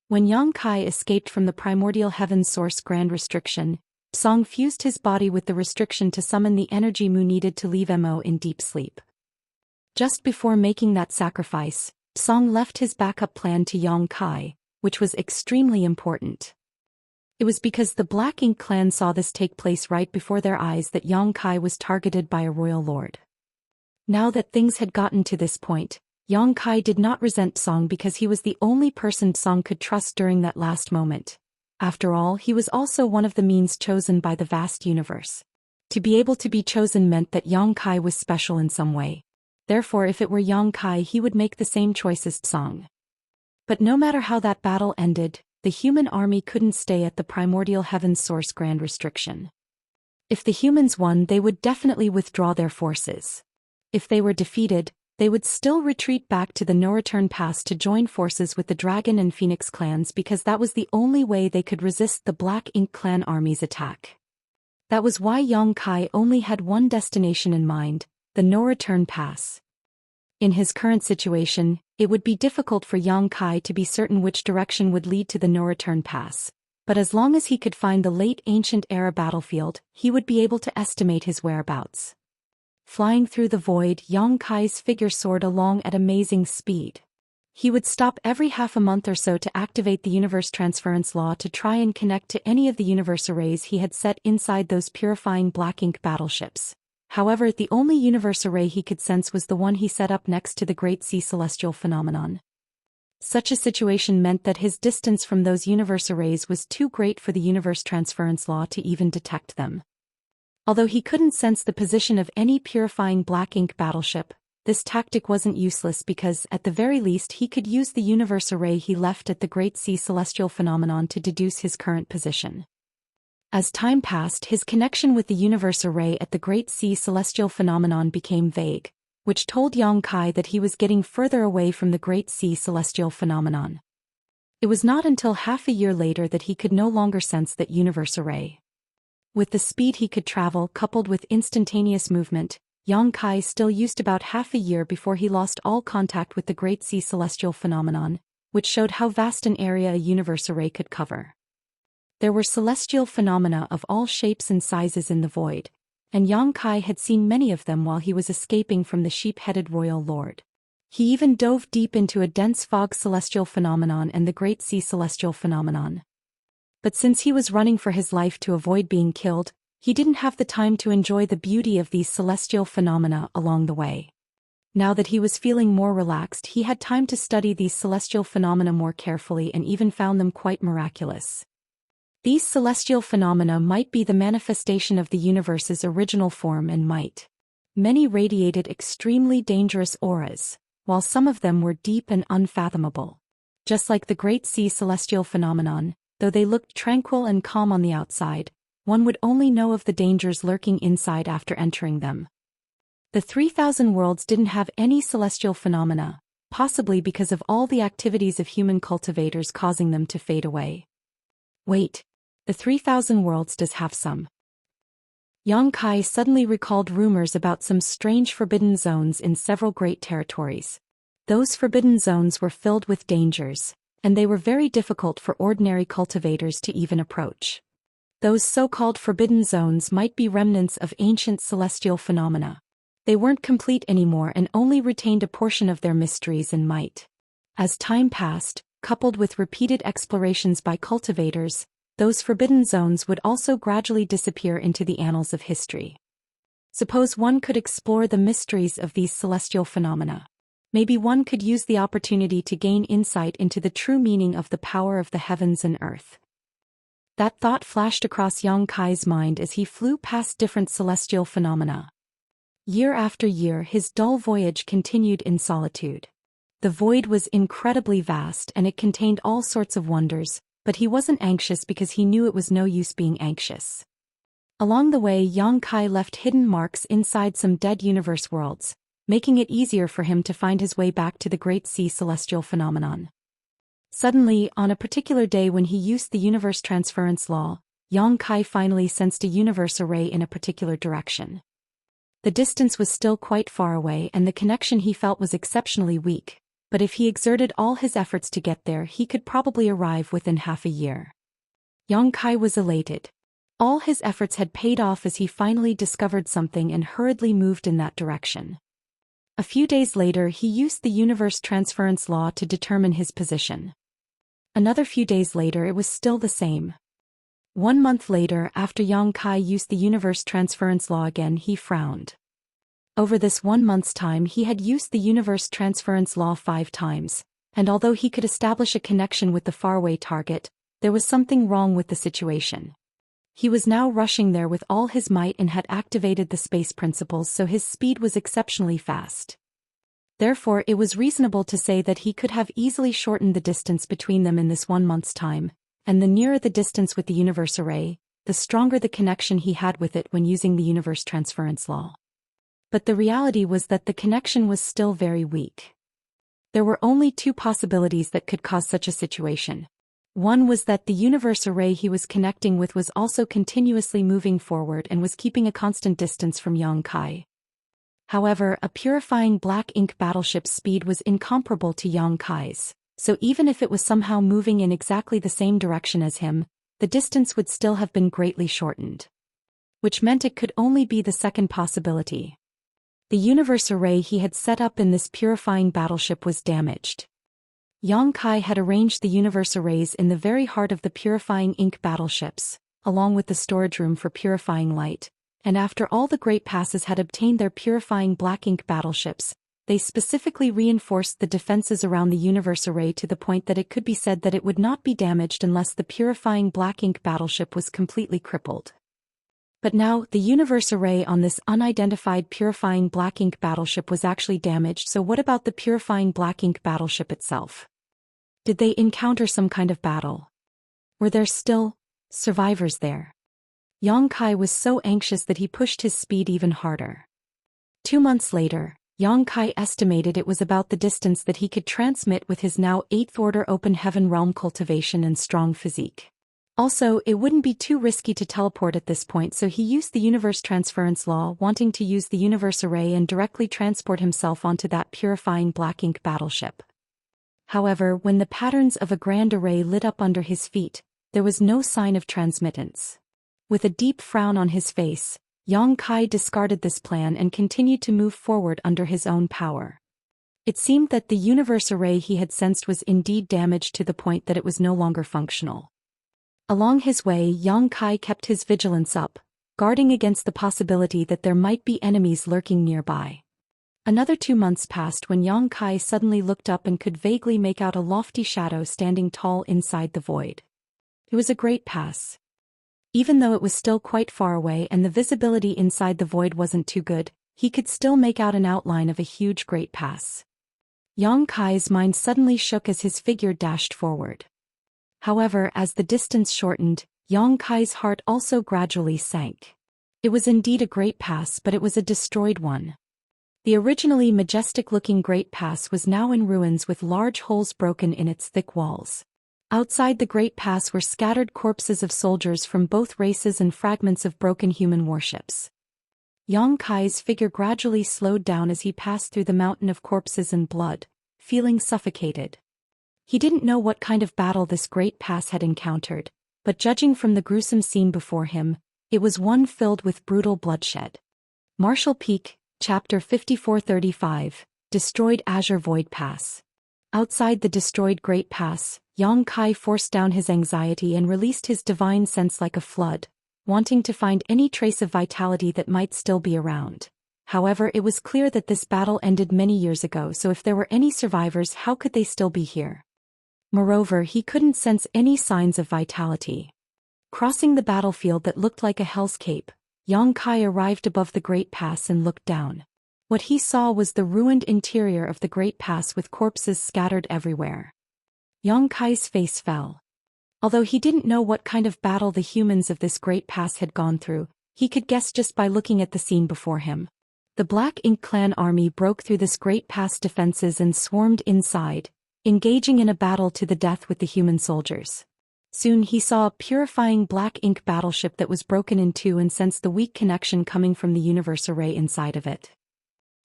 Speaker 1: When Yang Kai escaped from the primordial heaven source grand restriction, Song fused his body with the restriction to summon the energy Mu needed to leave Mo in deep sleep. Just before making that sacrifice, Song left his backup plan to Yang Kai, which was extremely important. It was because the Black Ink clan saw this take place right before their eyes that Yang Kai was targeted by a royal lord. Now that things had gotten to this point, Yang Kai did not resent Song because he was the only person Song could trust during that last moment. After all, he was also one of the means chosen by the vast universe. To be able to be chosen meant that Yang Kai was special in some way. Therefore, if it were Yang Kai, he would make the same choice as Song. But no matter how that battle ended, the human army couldn't stay at the primordial heaven's source grand restriction. If the humans won, they would definitely withdraw their forces. If they were defeated, they would still retreat back to the no-return pass to join forces with the Dragon and Phoenix clans because that was the only way they could resist the Black Ink clan army's attack. That was why Yang Kai only had one destination in mind, the no-return pass. In his current situation, it would be difficult for Yang Kai to be certain which direction would lead to the no-return pass, but as long as he could find the late ancient era battlefield, he would be able to estimate his whereabouts. Flying through the void, Yang Kai's figure soared along at amazing speed. He would stop every half a month or so to activate the universe transference law to try and connect to any of the universe arrays he had set inside those purifying Black Ink battleships. However, the only universe array he could sense was the one he set up next to the Great Sea celestial phenomenon. Such a situation meant that his distance from those universe arrays was too great for the universe transference law to even detect them. Although he couldn't sense the position of any purifying Black Ink battleship, this tactic wasn't useless because, at the very least, he could use the universe array he left at the Great Sea celestial phenomenon to deduce his current position. As time passed, his connection with the universe array at the Great Sea celestial phenomenon became vague, which told Yang Kai that he was getting further away from the Great Sea celestial phenomenon. It was not until half a year later that he could no longer sense that universe array. With the speed he could travel coupled with instantaneous movement, Yang Kai still used about half a year before he lost all contact with the Great Sea celestial phenomenon, which showed how vast an area a universe array could cover. There were celestial phenomena of all shapes and sizes in the void, and Yang Kai had seen many of them while he was escaping from the sheep-headed royal lord. He even dove deep into a dense fog celestial phenomenon and the Great Sea celestial phenomenon. But since he was running for his life to avoid being killed, he didn't have the time to enjoy the beauty of these celestial phenomena along the way. Now that he was feeling more relaxed, he had time to study these celestial phenomena more carefully and even found them quite miraculous. These celestial phenomena might be the manifestation of the universe's original form and might. Many radiated extremely dangerous auras, while some of them were deep and unfathomable. Just like the Great Sea celestial phenomenon, though they looked tranquil and calm on the outside, one would only know of the dangers lurking inside after entering them. The 3,000 worlds didn't have any celestial phenomena, possibly because of all the activities of human cultivators causing them to fade away. Wait, the 3,000 worlds does have some. Yang Kai suddenly recalled rumors about some strange forbidden zones in several great territories. Those forbidden zones were filled with dangers, and they were very difficult for ordinary cultivators to even approach. Those so-called forbidden zones might be remnants of ancient celestial phenomena. They weren't complete anymore and only retained a portion of their mysteries and might. As time passed, coupled with repeated explorations by cultivators, those forbidden zones would also gradually disappear into the annals of history. Suppose one could explore the mysteries of these celestial phenomena. Maybe one could use the opportunity to gain insight into the true meaning of the power of the heavens and earth. That thought flashed across Yang Kai's mind as he flew past different celestial phenomena. Year after year, his dull voyage continued in solitude. The void was incredibly vast and it contained all sorts of wonders, but he wasn't anxious because he knew it was no use being anxious. Along the way, Yang Kai left hidden marks inside some dead universe worlds, making it easier for him to find his way back to the Great Sea celestial phenomenon. Suddenly, on a particular day when he used the universe transference law, Yang Kai finally sensed a universe array in a particular direction. The distance was still quite far away and the connection he felt was exceptionally weak, but if he exerted all his efforts to get there, he could probably arrive within half a year. Yang Kai was elated. All his efforts had paid off as he finally discovered something and hurriedly moved in that direction. A few days later, he used the universe transference law to determine his position. Another few days later, it was still the same. 1 month later, after Yang Kai used the universe transference law again, he frowned. Over this 1 month's time, he had used the universe transference law 5 times, and although he could establish a connection with the faraway target, there was something wrong with the situation. He was now rushing there with all his might and had activated the space principles, so his speed was exceptionally fast. Therefore, it was reasonable to say that he could have easily shortened the distance between them in this 1 month's time, and the nearer the distance with the universe array, the stronger the connection he had with it when using the universe transference law. But the reality was that the connection was still very weak. There were only 2 possibilities that could cause such a situation. One was that the universe array he was connecting with was also continuously moving forward and was keeping a constant distance from Yang Kai. However, a purifying black ink battleship's speed was incomparable to Yang Kai's, so even if it was somehow moving in exactly the same direction as him, the distance would still have been greatly shortened. Which meant it could only be the second possibility. The universe array he had set up in this purifying battleship was damaged. Yang Kai had arranged the universe arrays in the very heart of the purifying ink battleships, along with the storage room for purifying light, and after all the great passes had obtained their purifying black ink battleships, they specifically reinforced the defenses around the universe array to the point that it could be said that it would not be damaged unless the purifying black ink battleship was completely crippled. But now, the universe array on this unidentified purifying black ink battleship was actually damaged, so what about the purifying black ink battleship itself? Did they encounter some kind of battle? Were there still survivors there? Yang Kai was so anxious that he pushed his speed even harder. 2 months later, Yang Kai estimated it was about the distance that he could transmit with his now 8th order open heaven realm cultivation and strong physique. Also, it wouldn't be too risky to teleport at this point, so he used the universe transference law, wanting to use the universe array and directly transport himself onto that purifying black ink battleship. However, when the patterns of a grand array lit up under his feet, there was no sign of transmittance. With a deep frown on his face, Yang Kai discarded this plan and continued to move forward under his own power. It seemed that the universe array he had sensed was indeed damaged to the point that it was no longer functional. Along his way, Yang Kai kept his vigilance up, guarding against the possibility that there might be enemies lurking nearby. Another 2 months passed when Yang Kai suddenly looked up and could vaguely make out a lofty shadow standing tall inside the void. It was a great pass. Even though it was still quite far away and the visibility inside the void wasn't too good, he could still make out an outline of a huge great pass. Yang Kai's mind suddenly shook as his figure dashed forward. However, as the distance shortened, Yang Kai's heart also gradually sank. It was indeed a great pass, but it was a destroyed one. The originally majestic-looking great pass was now in ruins with large holes broken in its thick walls. Outside the Great Pass were scattered corpses of soldiers from both races and fragments of broken human warships. Yang Kai's figure gradually slowed down as he passed through the mountain of corpses and blood, feeling suffocated. He didn't know what kind of battle this Great Pass had encountered, but judging from the gruesome scene before him, it was one filled with brutal bloodshed. Martial Peak, Chapter 5435, Destroyed Azure Void Pass. Outside the destroyed Great Pass, Yang Kai forced down his anxiety and released his divine sense like a flood, wanting to find any trace of vitality that might still be around. However, it was clear that this battle ended many years ago, so if there were any survivors, how could they still be here? Moreover, he couldn't sense any signs of vitality. Crossing the battlefield that looked like a hell's cape, Yang Kai arrived above the Great Pass and looked down. What he saw was the ruined interior of the Great Pass with corpses scattered everywhere. Yang Kai's face fell. Although he didn't know what kind of battle the humans of this Great Pass had gone through, he could guess just by looking at the scene before him. The Black Ink Clan army broke through this Great Pass defenses and swarmed inside, engaging in a battle to the death with the human soldiers. Soon he saw a purifying black ink battleship that was broken in two and sensed the weak connection coming from the universe array inside of it.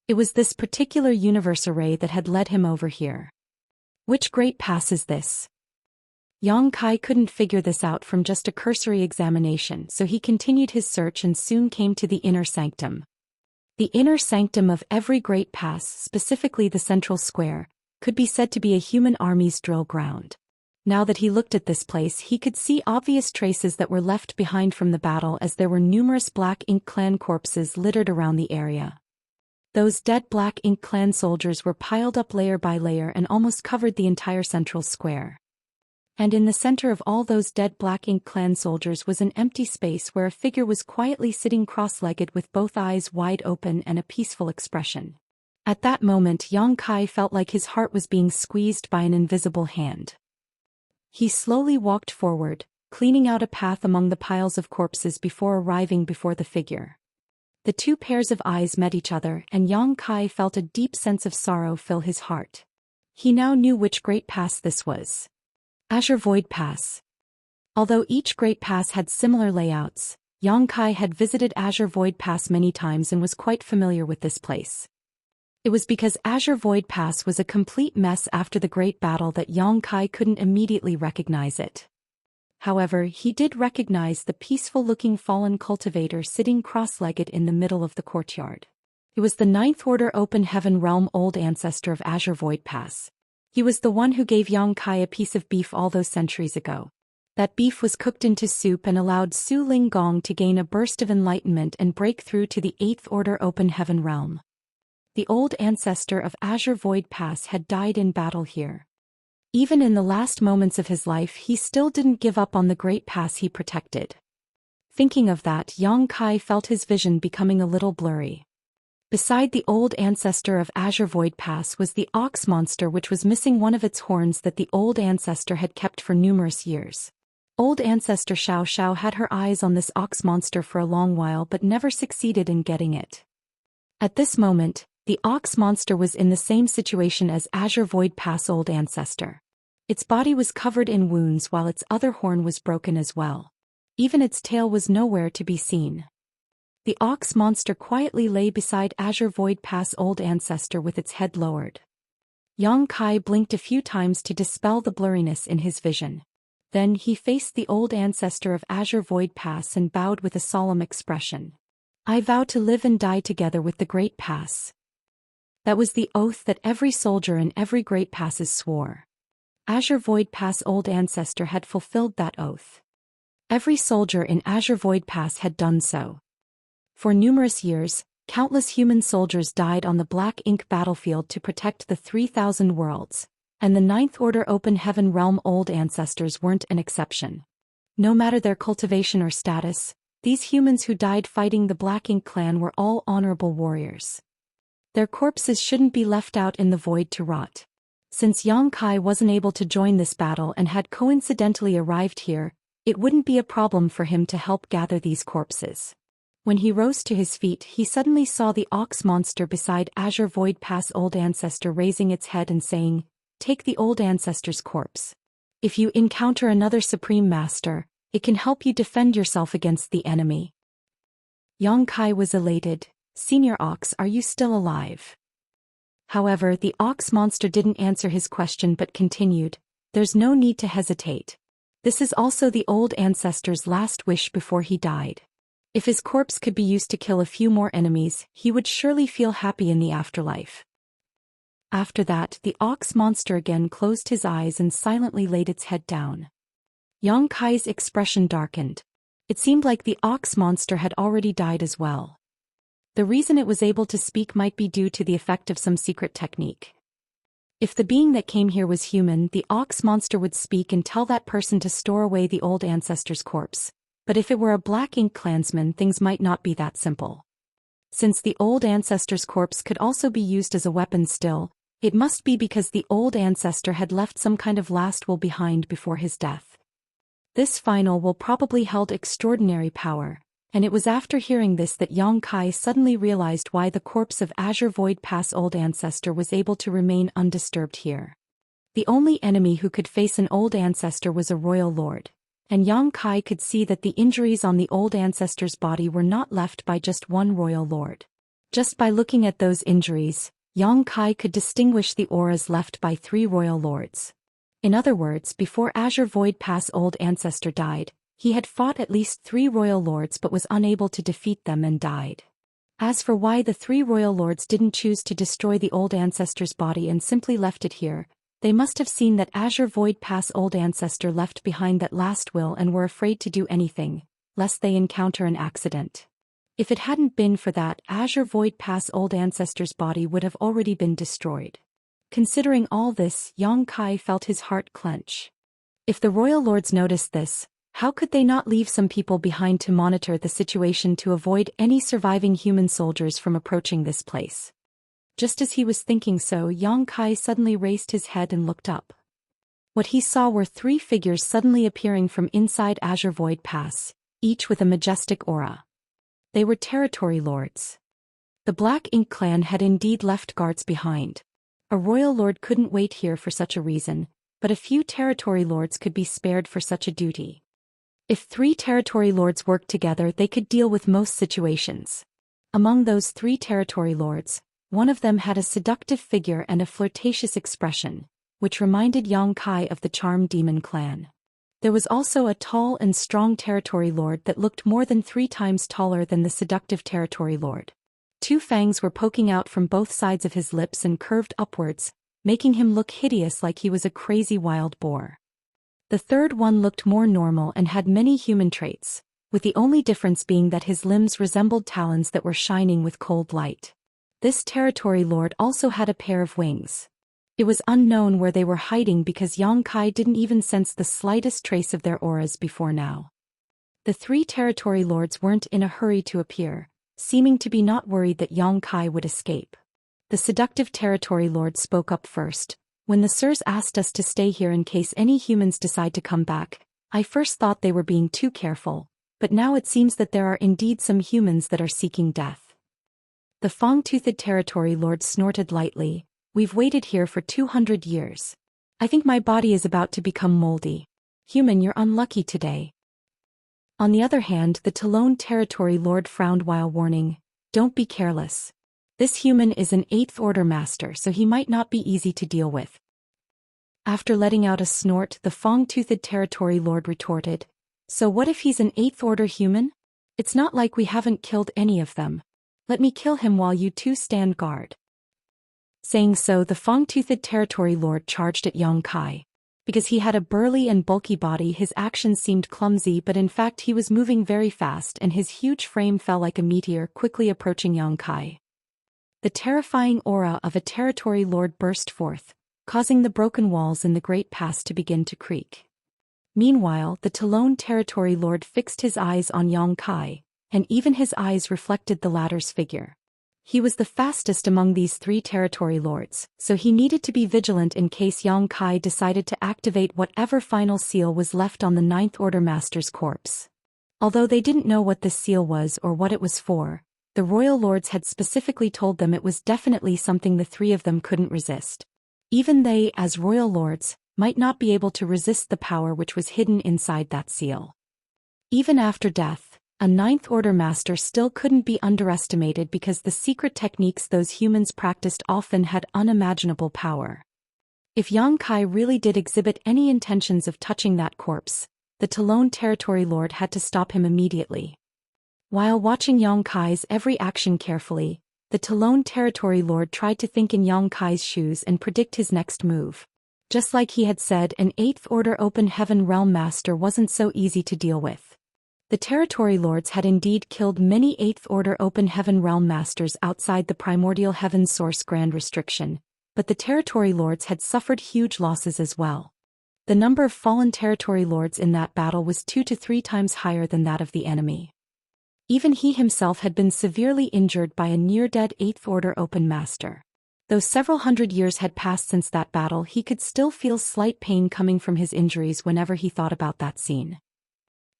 Speaker 1: It was this particular universe array that had led him over here. Which Great Pass is this? Yang Kai couldn't figure this out from just a cursory examination, so he continued his search and soon came to the inner sanctum. The inner sanctum of every Great Pass, specifically the central square, could be said to be a human army's drill ground. Now that he looked at this place, he could see obvious traces that were left behind from the battle, as there were numerous Black Ink Clan corpses littered around the area. Those dead Black Ink Clan soldiers were piled up layer by layer and almost covered the entire central square. And in the center of all those dead Black Ink Clan soldiers was an empty space where a figure was quietly sitting cross-legged with both eyes wide open and a peaceful expression. At that moment, Yang Kai felt like his heart was being squeezed by an invisible hand. He slowly walked forward, cleaning out a path among the piles of corpses before arriving before the figure. The two pairs of eyes met each other, and Yang Kai felt a deep sense of sorrow fill his heart. He now knew which Great Pass this was. Azure Void Pass. Although each Great Pass had similar layouts, Yang Kai had visited Azure Void Pass many times and was quite familiar with this place. It was because Azure Void Pass was a complete mess after the Great Battle that Yang Kai couldn't immediately recognize it. However, he did recognize the peaceful-looking fallen cultivator sitting cross-legged in the middle of the courtyard. It was the Ninth Order Open Heaven Realm Old Ancestor of Azure Void Pass. He was the one who gave Yang Kai a piece of beef all those centuries ago. That beef was cooked into soup and allowed Su Ling Gong to gain a burst of enlightenment and break through to the Eighth Order Open Heaven Realm. The old ancestor of Azure Void Pass had died in battle here. Even in the last moments of his life, he still didn't give up on the Great Pass he protected. Thinking of that, Yang Kai felt his vision becoming a little blurry. Beside the old ancestor of Azure Void Pass was the ox monster, which was missing one of its horns that the old ancestor had kept for numerous years. Old ancestor Xiao had her eyes on this ox monster for a long while but never succeeded in getting it. At this moment, the ox monster was in the same situation as Azure Void Pass old ancestor. Its body was covered in wounds while its other horn was broken as well. Even its tail was nowhere to be seen. The ox monster quietly lay beside Azure Void Pass old ancestor with its head lowered. Yang Kai blinked a few times to dispel the blurriness in his vision. Then he faced the old ancestor of Azure Void Pass and bowed with a solemn expression. "I vow to live and die together with the Great Pass." That was the oath that every soldier in every Great Passes swore. Azure Void Pass old ancestor had fulfilled that oath. Every soldier in Azure Void Pass had done so. For numerous years, countless human soldiers died on the Black Ink battlefield to protect the 3,000 worlds, and the Ninth Order Open Heaven Realm old ancestors weren't an exception. No matter their cultivation or status, these humans who died fighting the Black Ink clan were all honorable warriors. Their corpses shouldn't be left out in the void to rot. Since Yang Kai wasn't able to join this battle and had coincidentally arrived here, it wouldn't be a problem for him to help gather these corpses. When he rose to his feet, he suddenly saw the ox monster beside Azure Void Pass old ancestor raising its head and saying, "Take the old ancestor's corpse." If you encounter another Supreme Master, it can help you defend yourself against the enemy. Yang Kai was elated. Senior Ox, are you still alive? However, the ox monster didn't answer his question but continued, there's no need to hesitate. This is also the old ancestor's last wish before he died. If his corpse could be used to kill a few more enemies, he would surely feel happy in the afterlife. After that, the ox monster again closed his eyes and silently laid its head down. Yang Kai's expression darkened. It seemed like the ox monster had already died as well. The reason it was able to speak might be due to the effect of some secret technique. If the being that came here was human, the ox monster would speak and tell that person to store away the old ancestor's corpse. But if it were a black ink clansman, things might not be that simple. Since the old ancestor's corpse could also be used as a weapon still, it must be because the old ancestor had left some kind of last will behind before his death. This final will probably held extraordinary power. And it was after hearing this that Yang Kai suddenly realized why the corpse of Azure Void Pass old ancestor was able to remain undisturbed here. The only enemy who could face an old ancestor was a royal lord. And Yang Kai could see that the injuries on the old ancestor's body were not left by just one royal lord. Just by looking at those injuries, Yang Kai could distinguish the auras left by 3 royal lords. In other words, before Azure Void Pass old ancestor died, he had fought at least 3 royal lords but was unable to defeat them and died. As for why the 3 royal lords didn't choose to destroy the old ancestor's body and simply left it here, they must have seen that Azure Void Pass old ancestor left behind that last will and were afraid to do anything, lest they encounter an accident. If it hadn't been for that, Azure Void Pass old ancestor's body would have already been destroyed. Considering all this, Yang Kai felt his heart clench. If the royal lords noticed this, how could they not leave some people behind to monitor the situation to avoid any surviving human soldiers from approaching this place? Just as he was thinking so, Yang Kai suddenly raised his head and looked up. What he saw were 3 figures suddenly appearing from inside Azure Void Pass, each with a majestic aura. They were territory lords. The Black Ink clan had indeed left guards behind. A royal lord couldn't wait here for such a reason, but a few territory lords could be spared for such a duty. If 3 territory lords worked together, they could deal with most situations. Among those 3 territory lords, one of them had a seductive figure and a flirtatious expression, which reminded Yang Kai of the Charmed Demon clan. There was also a tall and strong territory lord that looked more than 3 times taller than the seductive territory lord. 2 fangs were poking out from both sides of his lips and curved upwards, making him look hideous like he was a crazy wild boar. The third one looked more normal and had many human traits, with the only difference being that his limbs resembled talons that were shining with cold light. This territory lord also had a pair of wings. It was unknown where they were hiding because Yang Kai didn't even sense the slightest trace of their auras before now. The 3 territory lords weren't in a hurry to appear, seeming to be not worried that Yang Kai would escape. The seductive territory lord spoke up first. When the sirs asked us to stay here in case any humans decide to come back, I first thought they were being too careful, but now it seems that there are indeed some humans that are seeking death. The Fong-toothed territory lord snorted lightly. We've waited here for 200 years. I think my body is about to become moldy. Human, you're unlucky today. On the other hand, the Talon territory lord frowned while warning, don't be careless. This human is an 8th order master, so he might not be easy to deal with. After letting out a snort, the Fong-toothed territory lord retorted, so what if he's an 8th order human? It's not like we haven't killed any of them. Let me kill him while you 2 stand guard. Saying so, the Fong-toothed territory lord charged at Yang Kai. Because he had a burly and bulky body, his actions seemed clumsy, but in fact he was moving very fast and his huge frame fell like a meteor, quickly approaching Yang Kai. The terrifying aura of a territory lord burst forth, causing the broken walls in the Great Pass to begin to creak. Meanwhile, the Talon territory lord fixed his eyes on Yang Kai, and even his eyes reflected the latter's figure. He was the fastest among these 3 territory lords, so he needed to be vigilant in case Yang Kai decided to activate whatever final seal was left on the 9th Order Master's corpse. Although they didn't know what this seal was or what it was for, the royal lords had specifically told them it was definitely something the 3 of them couldn't resist. Even they, as royal lords, might not be able to resist the power which was hidden inside that seal. Even after death, a Ninth Order master still couldn't be underestimated because the secret techniques those humans practiced often had unimaginable power. If Yang Kai really did exhibit any intentions of touching that corpse, the Talon Territory Lord had to stop him immediately. While watching Yang Kai's every action carefully, the Talon Territory Lord tried to think in Yang Kai's shoes and predict his next move. Just like he had said, an Eighth Order Open Heaven Realm Master wasn't so easy to deal with. The Territory Lords had indeed killed many Eighth Order Open Heaven Realm Masters outside the Primordial Heaven Source Grand Restriction, but the Territory Lords had suffered huge losses as well. The number of fallen Territory Lords in that battle was 2 to 3 times higher than that of the enemy. Even he himself had been severely injured by a near-dead Eighth Order Open Master. Though several hundred years had passed since that battle, he could still feel slight pain coming from his injuries whenever he thought about that scene.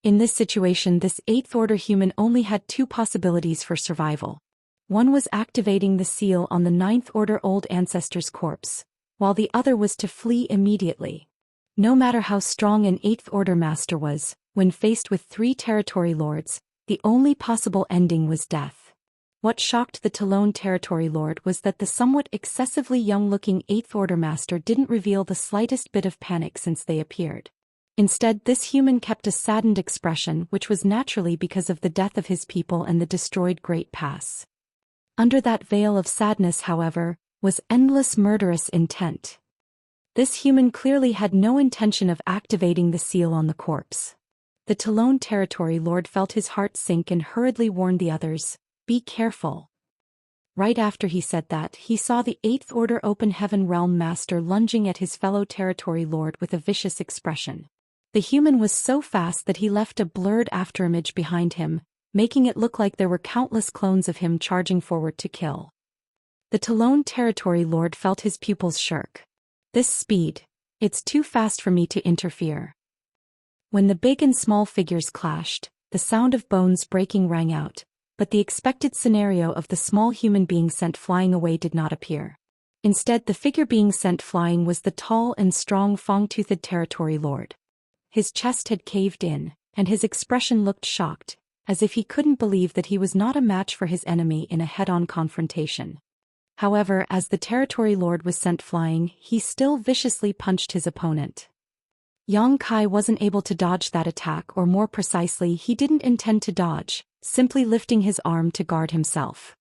Speaker 1: In this situation, this Eighth Order human only had 2 possibilities for survival. One was activating the seal on the Ninth Order Old Ancestor's corpse, while the other was to flee immediately. No matter how strong an Eighth Order Master was, when faced with 3 Territory Lords, the only possible ending was death. What shocked the Talon Territory Lord was that the somewhat excessively young-looking Eighth Order Master didn't reveal the slightest bit of panic since they appeared. Instead, this human kept a saddened expression, which was naturally because of the death of his people and the destroyed Great Pass. Under that veil of sadness, however, was endless murderous intent. This human clearly had no intention of activating the seal on the corpse. The Talon Territory Lord felt his heart sink and hurriedly warned the others, "Be careful." Right after he said that, he saw the Eighth Order Open Heaven Realm Master lunging at his fellow Territory Lord with a vicious expression. The human was so fast that he left a blurred afterimage behind him, making it look like there were countless clones of him charging forward to kill. The Talon Territory Lord felt his pupils shirk. This speed, it's too fast for me to interfere. When the big and small figures clashed, the sound of bones breaking rang out, but the expected scenario of the small human being sent flying away did not appear. Instead, the figure being sent flying was the tall and strong Fang-Toothed Territory Lord. His chest had caved in, and his expression looked shocked, as if he couldn't believe that he was not a match for his enemy in a head-on confrontation. However, as the Territory Lord was sent flying, he still viciously punched his opponent. Yang Kai wasn't able to dodge that attack, or more precisely, he didn't intend to dodge, simply lifting his arm to guard himself.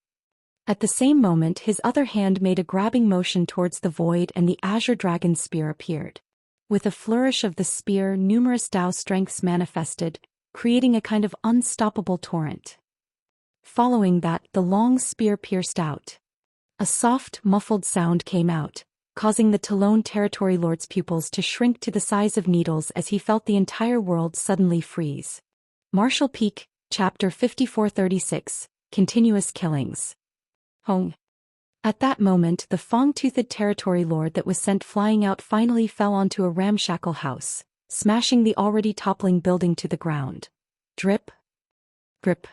Speaker 1: At the same moment, his other hand made a grabbing motion towards the void and the Azure Dragon Spear appeared. With a flourish of the spear, numerous Dao strengths manifested, creating a kind of unstoppable torrent. Following that, the long spear pierced out. A soft, muffled sound came out, causing the Talon Territory Lord's pupils to shrink to the size of needles as he felt the entire world suddenly freeze. Martial Peak, Chapter 5436, Continuous Killings. Hong. At that moment, the Fang-Toothed Territory Lord that was sent flying out finally fell onto a ramshackle house, smashing the already toppling building to the ground. Drip. Drip.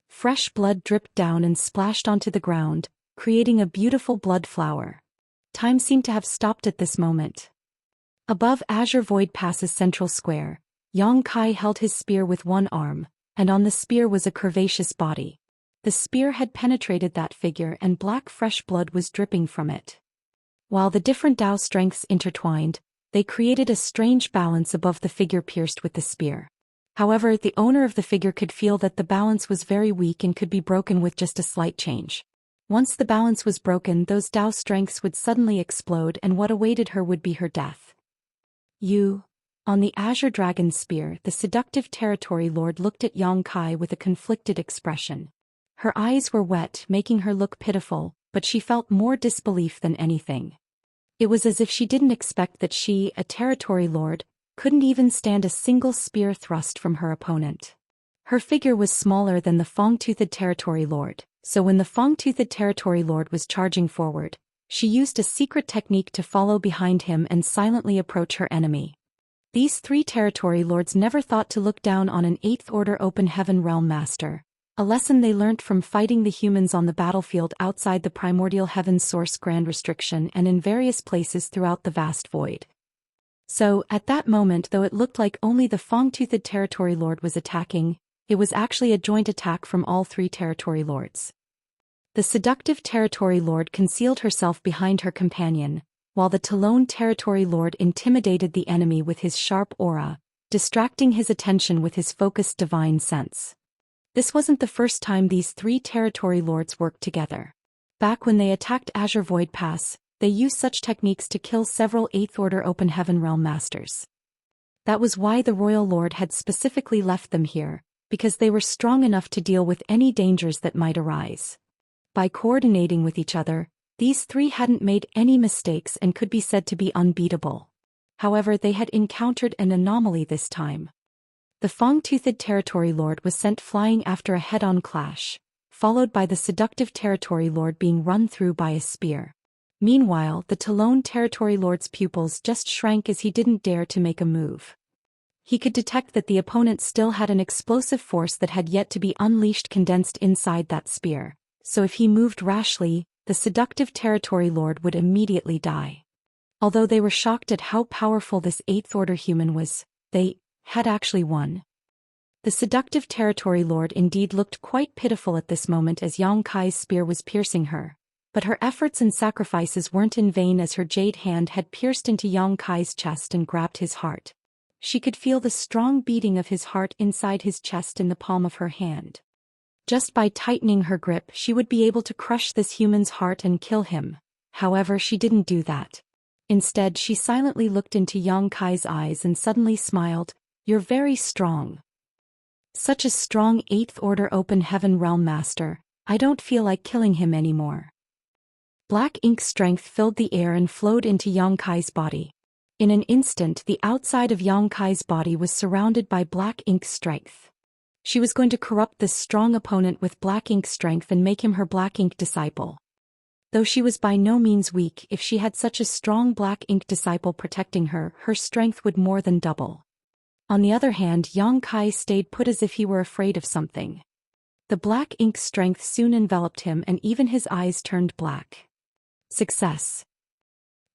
Speaker 1: Fresh blood dripped down and splashed onto the ground, creating a beautiful blood flower. Time seemed to have stopped at this moment. Above Azure Void Pass's central square, Yang Kai held his spear with one arm, and on the spear was a curvaceous body. The spear had penetrated that figure and black fresh blood was dripping from it. While the different Dao strengths intertwined, they created a strange balance above the figure pierced with the spear. However, the owner of the figure could feel that the balance was very weak and could be broken with just a slight change. Once the balance was broken, those Dao strengths would suddenly explode and what awaited her would be her death. On the Azure Dragon Spear, the seductive Territory Lord looked at Yang Kai with a conflicted expression. Her eyes were wet, making her look pitiful, but she felt more disbelief than anything. It was as if she didn't expect that she, a Territory Lord, couldn't even stand a single spear thrust from her opponent. Her figure was smaller than the Fang-Toothed Territory Lord, so when the Fang-Toothed Territory Lord was charging forward, she used a secret technique to follow behind him and silently approach her enemy. These 3 Territory Lords never thought to look down on an Eighth Order Open Heaven Realm Master, a lesson they learnt from fighting the humans on the battlefield outside the Primordial Heaven Source Grand Restriction and in various places throughout the vast void. So, at that moment, though it looked like only the Fang-toothed territory lord was attacking, it was actually a joint attack from all three territory lords. The seductive territory lord concealed herself behind her companion, while the Talon territory lord intimidated the enemy with his sharp aura, distracting his attention with his focused divine sense. This wasn't the first time these three territory lords worked together. Back when they attacked Azure Void Pass, they used such techniques to kill several 8th Order Open Heaven Realm Masters. That was why the Royal Lord had specifically left them here, because they were strong enough to deal with any dangers that might arise. By coordinating with each other, these three hadn't made any mistakes and could be said to be unbeatable. However, they had encountered an anomaly this time. The Fang-toothed territory lord was sent flying after a head-on clash, followed by the seductive territory lord being run through by a spear. Meanwhile, the Talon territory lord's pupils just shrank as he didn't dare to make a move. He could detect that the opponent still had an explosive force that had yet to be unleashed condensed inside that spear, so if he moved rashly, the seductive territory lord would immediately die. Although they were shocked at how powerful this 8th Order human was, they had actually won. The seductive territory lord indeed looked quite pitiful at this moment as Yang Kai's spear was piercing her. But her efforts and sacrifices weren't in vain as her jade hand had pierced into Yang Kai's chest and grabbed his heart. She could feel the strong beating of his heart inside his chest in the palm of her hand. Just by tightening her grip, she would be able to crush this human's heart and kill him. However, she didn't do that. Instead, she silently looked into Yang Kai's eyes and suddenly smiled. "You're very strong. Such a strong 8th Order Open Heaven Realm Master. I don't feel like killing him anymore." Black ink strength filled the air and flowed into Yang Kai's body. In an instant, the outside of Yang Kai's body was surrounded by black ink strength. She was going to corrupt this strong opponent with black ink strength and make him her black ink disciple. Though she was by no means weak, if she had such a strong black ink disciple protecting her, her strength would more than double. On the other hand, Yang Kai stayed put as if he were afraid of something. The black ink strength soon enveloped him and even his eyes turned black. Success.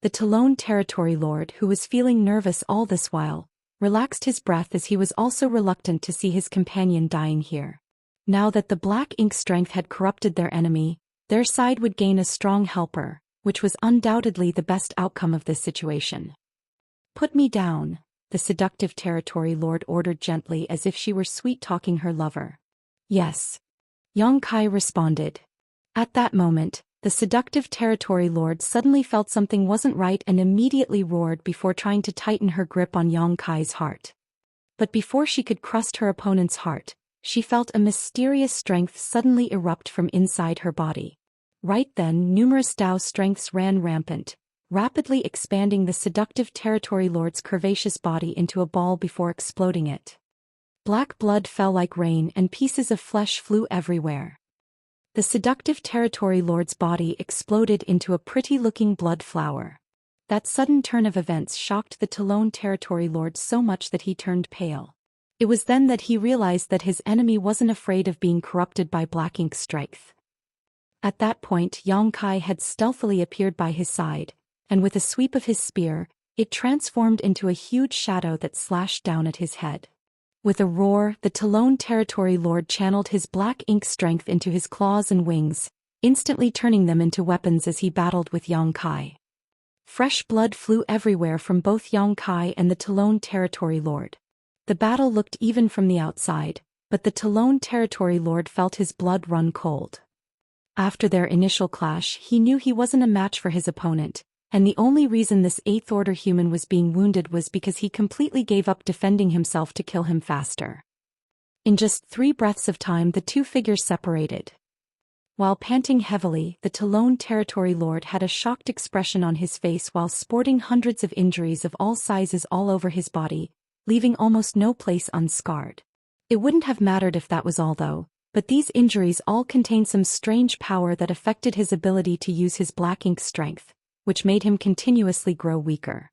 Speaker 1: The Talon territory lord, who was feeling nervous all this while, relaxed his breath as he was also reluctant to see his companion dying here. Now that the black ink strength had corrupted their enemy, their side would gain a strong helper, which was undoubtedly the best outcome of this situation. "Put me down," the seductive territory lord ordered gently as if she were sweet-talking her lover. "Yes." Yang Kai responded. At that moment, the seductive territory lord suddenly felt something wasn't right and immediately roared before trying to tighten her grip on Yang Kai's heart. But before she could crush her opponent's heart, she felt a mysterious strength suddenly erupt from inside her body. Right then, numerous Dao strengths ran rampant, rapidly expanding the seductive territory lord's curvaceous body into a ball before exploding it. Black blood fell like rain and pieces of flesh flew everywhere. The seductive territory lord's body exploded into a pretty-looking blood flower. That sudden turn of events shocked the Talon territory lord so much that he turned pale. It was then that he realized that his enemy wasn't afraid of being corrupted by black ink strength. At that point, Yang Kai had stealthily appeared by his side, and with a sweep of his spear, it transformed into a huge shadow that slashed down at his head. With a roar, the Talon territory lord channeled his black ink strength into his claws and wings, instantly turning them into weapons as he battled with Yang Kai. Fresh blood flew everywhere from both Yang Kai and the Talon territory lord. The battle looked even from the outside, but the Talon territory lord felt his blood run cold. After their initial clash, he knew he wasn't a match for his opponent, and the only reason this 8th Order human was being wounded was because he completely gave up defending himself to kill him faster. In just 3 breaths of time, the two figures separated. While panting heavily, the Talon territory lord had a shocked expression on his face while sporting hundreds of injuries of all sizes all over his body, leaving almost no place unscarred. It wouldn't have mattered if that was all though, but these injuries all contained some strange power that affected his ability to use his black ink strength, which made him continuously grow weaker.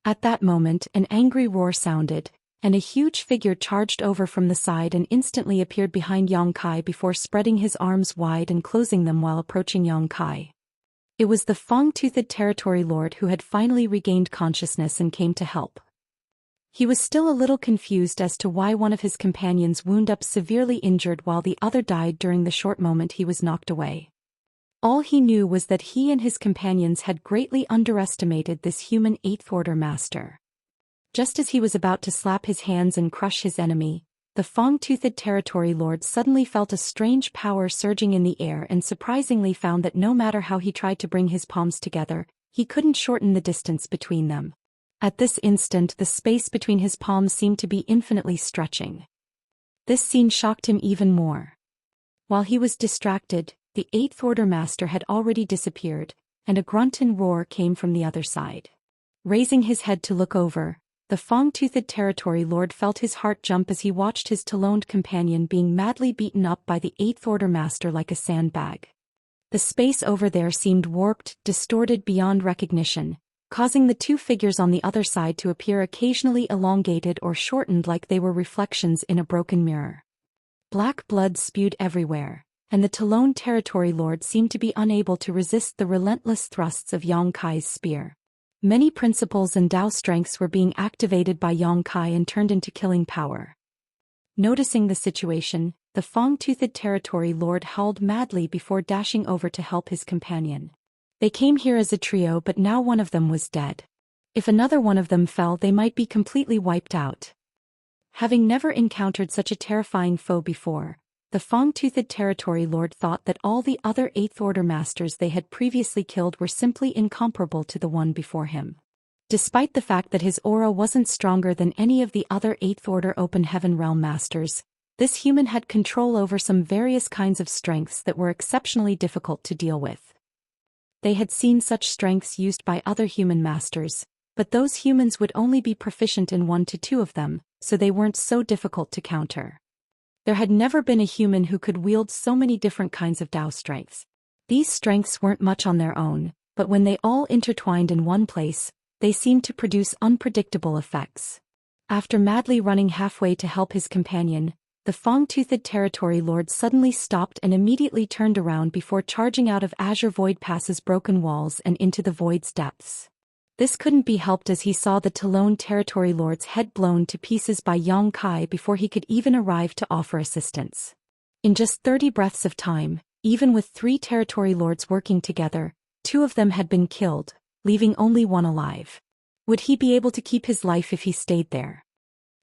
Speaker 1: At that moment, an angry roar sounded, and a huge figure charged over from the side and instantly appeared behind Yang Kai before spreading his arms wide and closing them while approaching Yang Kai. It was the Fang-Toothed Territory Lord who had finally regained consciousness and came to help. He was still a little confused as to why one of his companions wound up severely injured while the other died during the short moment he was knocked away. All he knew was that he and his companions had greatly underestimated this human Eighth Order master. Just as he was about to slap his hands and crush his enemy, the Fang-Toothed Territory Lord suddenly felt a strange power surging in the air and surprisingly found that no matter how he tried to bring his palms together, he couldn't shorten the distance between them. At this instant, the space between his palms seemed to be infinitely stretching. This scene shocked him even more. While he was distracted, the Eighth Order Master had already disappeared, and a grunt and roar came from the other side. Raising his head to look over, the Fang-Toothed Territory Lord felt his heart jump as he watched his taloned companion being madly beaten up by the Eighth Order Master like a sandbag. The space over there seemed warped, distorted beyond recognition, causing the two figures on the other side to appear occasionally elongated or shortened like they were reflections in a broken mirror. Black blood spewed everywhere, and the Talon Territory Lord seemed to be unable to resist the relentless thrusts of Yang Kai's spear. Many principles and Dao strengths were being activated by Yang Kai and turned into killing power. Noticing the situation, the Fang-Toothed Territory Lord howled madly before dashing over to help his companion. They came here as a trio, but now one of them was dead. If another one of them fell, they might be completely wiped out. Having never encountered such a terrifying foe before, the Fang-Toothed Territory Lord thought that all the other Eighth Order Masters they had previously killed were simply incomparable to the one before him. Despite the fact that his aura wasn't stronger than any of the other Eighth Order Open Heaven Realm Masters, this human had control over some various kinds of strengths that were exceptionally difficult to deal with. They had seen such strengths used by other human masters, but those humans would only be proficient in 1 to 2 of them, so they weren't so difficult to counter. There had never been a human who could wield so many different kinds of Dao strengths. These strengths weren't much on their own, but when they all intertwined in one place, they seemed to produce unpredictable effects. After madly running halfway to help his companion, the Fang-Toothed Territory Lord suddenly stopped and immediately turned around before charging out of Azure Void Pass's broken walls and into the void's depths. This couldn't be helped as he saw the Talon Territory Lord's head blown to pieces by Yang Kai before he could even arrive to offer assistance. In just 30 breaths of time, even with 3 Territory Lords working together, 2 of them had been killed, leaving only 1 alive. Would he be able to keep his life if he stayed there?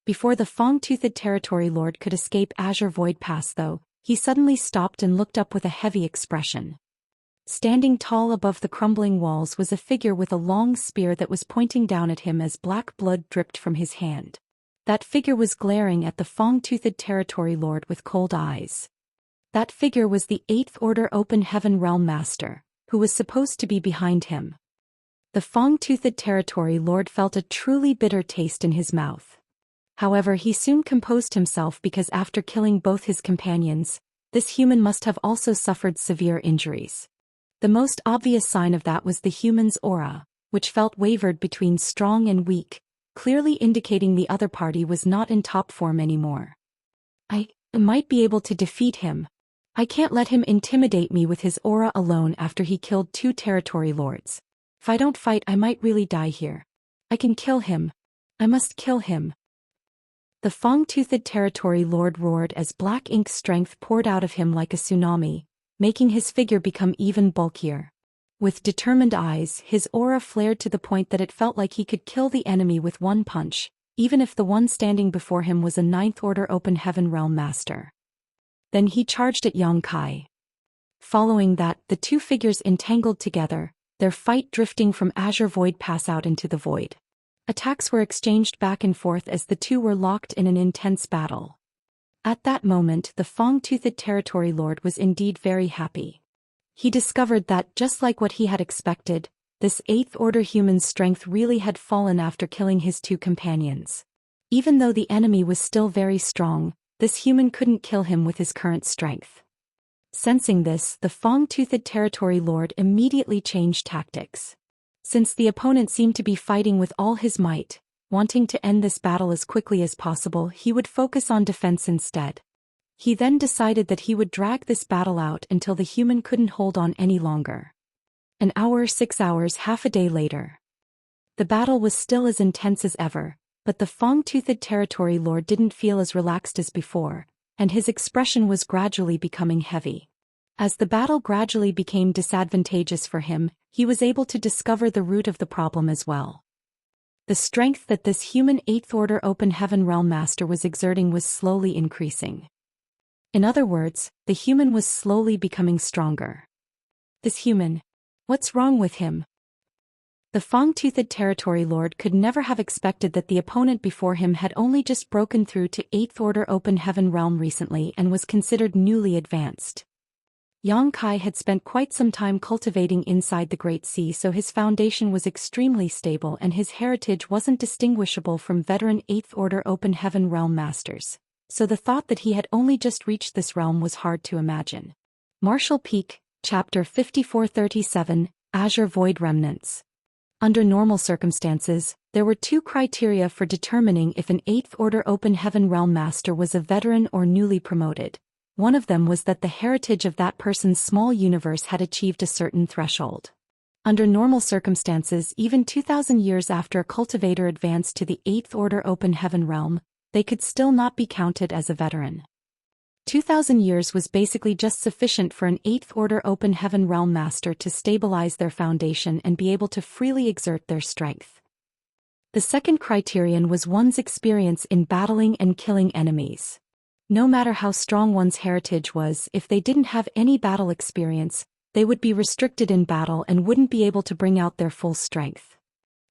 Speaker 1: Before the Fang-Toothed Territory Lord could escape Azure Void Pass though, he suddenly stopped and looked up with a heavy expression. Standing tall above the crumbling walls was a figure with a long spear that was pointing down at him as black blood dripped from his hand. That figure was glaring at the Fang-Toothed Territory Lord with cold eyes. That figure was the Eighth Order Open Heaven Realm Master, who was supposed to be behind him. The Fang-Toothed Territory Lord felt a truly bitter taste in his mouth. However, he soon composed himself because after killing both his companions, this human must have also suffered severe injuries. The most obvious sign of that was the human's aura, which felt wavered between strong and weak, clearly indicating the other party was not in top form anymore. I might be able to defeat him. I can't let him intimidate me with his aura alone after he killed 2 Territory Lords. If I don't fight, I might really die here. I can kill him. I must kill him. The Fang-Toothed Territory Lord roared as black ink strength poured out of him like a tsunami, making his figure become even bulkier. With determined eyes, his aura flared to the point that it felt like he could kill the enemy with 1 punch, even if the one standing before him was a Ninth Order Open Heaven Realm Master. Then he charged at Yang Kai. Following that, the 2 figures entangled together, their fight drifting from Azure Void Pass out into the void. Attacks were exchanged back and forth as the 2 were locked in an intense battle. At that moment, the Fang-Toothed Territory Lord was indeed very happy. He discovered that, just like what he had expected, this Eighth Order human's strength really had fallen after killing his 2 companions. Even though the enemy was still very strong, this human couldn't kill him with his current strength. Sensing this, the Fang-Toothed Territory Lord immediately changed tactics. Since the opponent seemed to be fighting with all his might, wanting to end this battle as quickly as possible, he would focus on defense instead. He then decided that he would drag this battle out until the human couldn't hold on any longer. An hour, 6 hours, half a day later. The battle was still as intense as ever, but the fang-toothed territory lord didn't feel as relaxed as before, and his expression was gradually becoming heavy. As the battle gradually became disadvantageous for him, he was able to discover the root of the problem as well. The strength that this human 8th Order Open Heaven Realm Master was exerting was slowly increasing. In other words, the human was slowly becoming stronger. This human. What's wrong with him? The fang-toothed territory lord could never have expected that the opponent before him had only just broken through to 8th Order Open Heaven Realm recently and was considered newly advanced. Yang Kai had spent quite some time cultivating inside the Great Sea, so his foundation was extremely stable and his heritage wasn't distinguishable from veteran 8th Order Open Heaven Realm Masters, so the thought that he had only just reached this realm was hard to imagine. Martial Peak, Chapter 5437, Azure Void Remnants. Under normal circumstances, there were 2 criteria for determining if an 8th Order Open Heaven Realm Master was a veteran or newly promoted. One of them was that the heritage of that person's small universe had achieved a certain threshold. Under normal circumstances, even 2,000 years after a cultivator advanced to the 8th Order Open Heaven Realm, they could still not be counted as a veteran. 2,000 years was basically just sufficient for an 8th Order Open Heaven Realm Master to stabilize their foundation and be able to freely exert their strength. The second criterion was one's experience in battling and killing enemies. No matter how strong one's heritage was, if they didn't have any battle experience, they would be restricted in battle and wouldn't be able to bring out their full strength.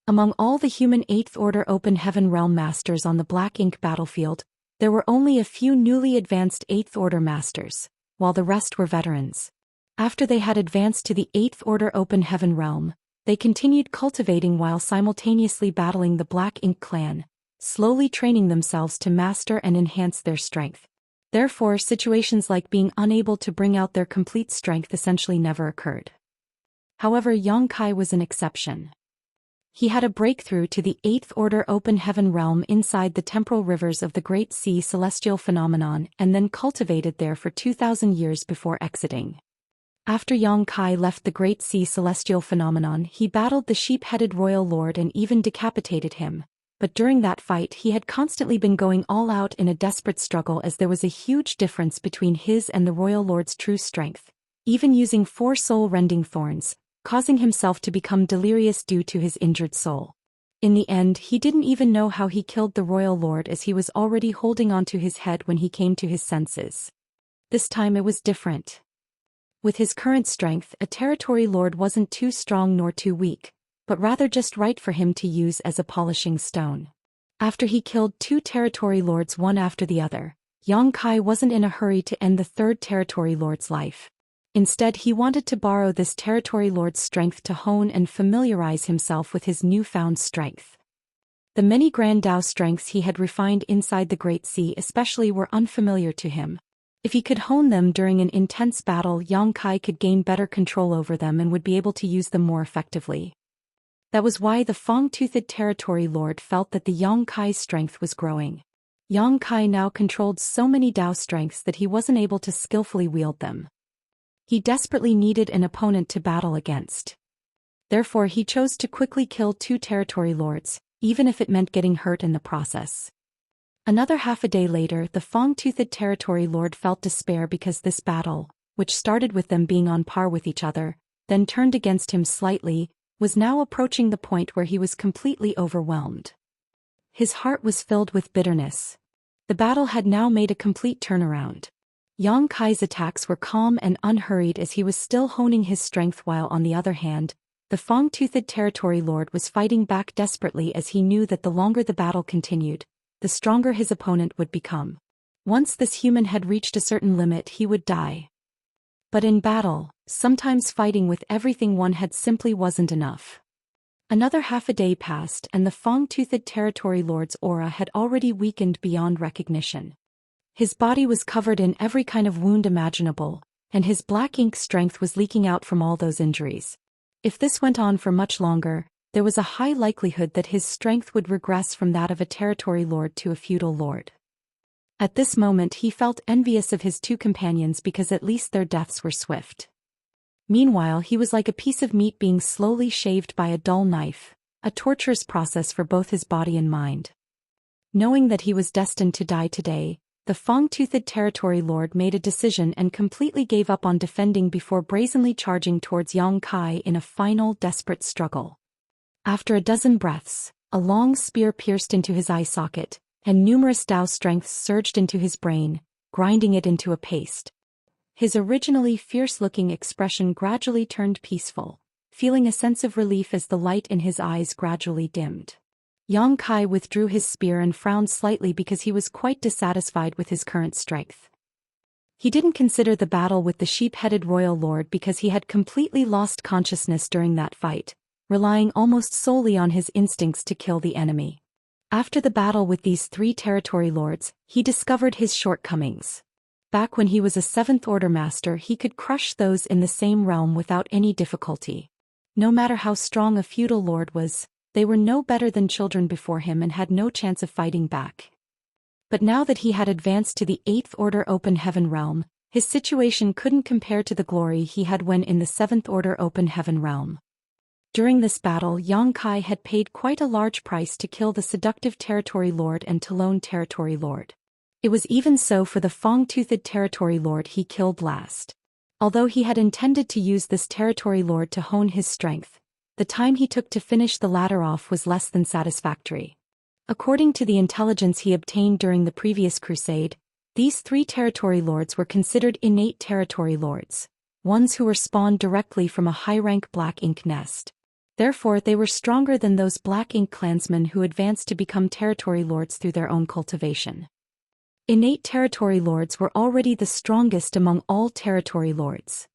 Speaker 1: Among all the human 8th Order Open Heaven Realm Masters on the Black Ink battlefield, there were only a few newly advanced 8th Order Masters, while the rest were veterans. After they had advanced to the 8th Order Open Heaven Realm, they continued cultivating while simultaneously battling the Black Ink clan, slowly training themselves to master and enhance their strength. Therefore, situations like being unable to bring out their complete strength essentially never occurred. However, Yang Kai was an exception. He had a breakthrough to the 8th Order Open Heaven Realm inside the temporal rivers of the Great Sea Celestial Phenomenon and then cultivated there for 2,000 years before exiting. After Yang Kai left the Great Sea Celestial Phenomenon, he battled the sheep-headed Royal Lord and even decapitated him. But during that fight he had constantly been going all out in a desperate struggle as there was a huge difference between his and the Royal Lord's true strength, even using 4 soul-rending thorns, causing himself to become delirious due to his injured soul. In the end, he didn't even know how he killed the Royal Lord as he was already holding onto his head when he came to his senses. This time it was different. With his current strength, a territory lord wasn't too strong nor too weak, but rather just right for him to use as a polishing stone. After he killed 2 territory lords one after the other, Yang Kai wasn't in a hurry to end the 3rd territory lord's life. Instead, he wanted to borrow this territory lord's strength to hone and familiarize himself with his newfound strength. The many Grand Dao strengths he had refined inside the Great Sea especially were unfamiliar to him. If he could hone them during an intense battle, Yang Kai could gain better control over them and would be able to use them more effectively. That was why the fang-toothed territory lord felt that the Yang Kai's strength was growing. Yang Kai now controlled so many Dao strengths that he wasn't able to skillfully wield them. He desperately needed an opponent to battle against. Therefore he chose to quickly kill 2 territory lords, even if it meant getting hurt in the process. Another half a day later, the fang-toothed territory lord felt despair because this battle, which started with them being on par with each other, then turned against him slightly, was now approaching the point where he was completely overwhelmed. His heart was filled with bitterness. The battle had now made a complete turnaround. Yang Kai's attacks were calm and unhurried as he was still honing his strength, while on the other hand, the fang-toothed territory lord was fighting back desperately as he knew that the longer the battle continued, the stronger his opponent would become. Once this human had reached a certain limit, he would die. But in battle, sometimes fighting with everything one had simply wasn't enough. Another half a day passed and the fang-toothed territory lord's aura had already weakened beyond recognition. His body was covered in every kind of wound imaginable, and his black ink strength was leaking out from all those injuries. If this went on for much longer, there was a high likelihood that his strength would regress from that of a territory lord to a feudal lord. At this moment he felt envious of his 2 companions because at least their deaths were swift. Meanwhile, he was like a piece of meat being slowly shaved by a dull knife, a torturous process for both his body and mind. Knowing that he was destined to die today, the Fang-toothed territory lord made a decision and completely gave up on defending before brazenly charging towards Yang Kai in a final, desperate struggle. After a dozen breaths, a long spear pierced into his eye socket, and numerous Dao strengths surged into his brain, grinding it into a paste. His originally fierce-looking expression gradually turned peaceful, feeling a sense of relief as the light in his eyes gradually dimmed. Yang Kai withdrew his spear and frowned slightly because he was quite dissatisfied with his current strength. He didn't consider the battle with the sheep-headed royal lord because he had completely lost consciousness during that fight, relying almost solely on his instincts to kill the enemy. After the battle with these 3 territory lords, he discovered his shortcomings. Back when he was a 7th Order master, he could crush those in the same realm without any difficulty. No matter how strong a feudal lord was, they were no better than children before him and had no chance of fighting back. But now that he had advanced to the 8th Order Open Heaven realm, his situation couldn't compare to the glory he had when in the 7th Order Open Heaven realm. During this battle, Yang Kai had paid quite a large price to kill the seductive territory lord and Talon territory lord. It was even so for the Fang-toothed territory lord he killed last. Although he had intended to use this territory lord to hone his strength, the time he took to finish the latter off was less than satisfactory. According to the intelligence he obtained during the previous crusade, these 3 territory lords were considered innate territory lords, ones who were spawned directly from a high-rank black ink nest. Therefore, they were stronger than those black ink clansmen who advanced to become territory lords through their own cultivation. Innate territory lords were already the strongest among all territory lords.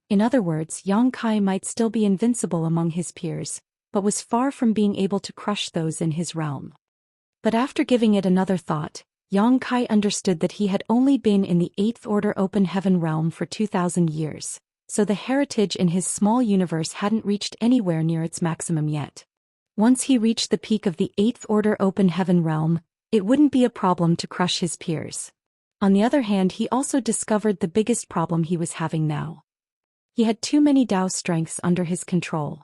Speaker 1: In other words, Yang Kai might still be invincible among his peers, but was far from being able to crush those in his realm. But after giving it another thought, Yang Kai understood that he had only been in the 8th Order Open Heaven realm for 2,000 years, so the heritage in his small universe hadn't reached anywhere near its maximum yet. Once he reached the peak of the 8th Order Open Heaven realm, it wouldn't be a problem to crush his peers. On the other hand, he also discovered the biggest problem he was having now. He had too many Dao strengths under his control.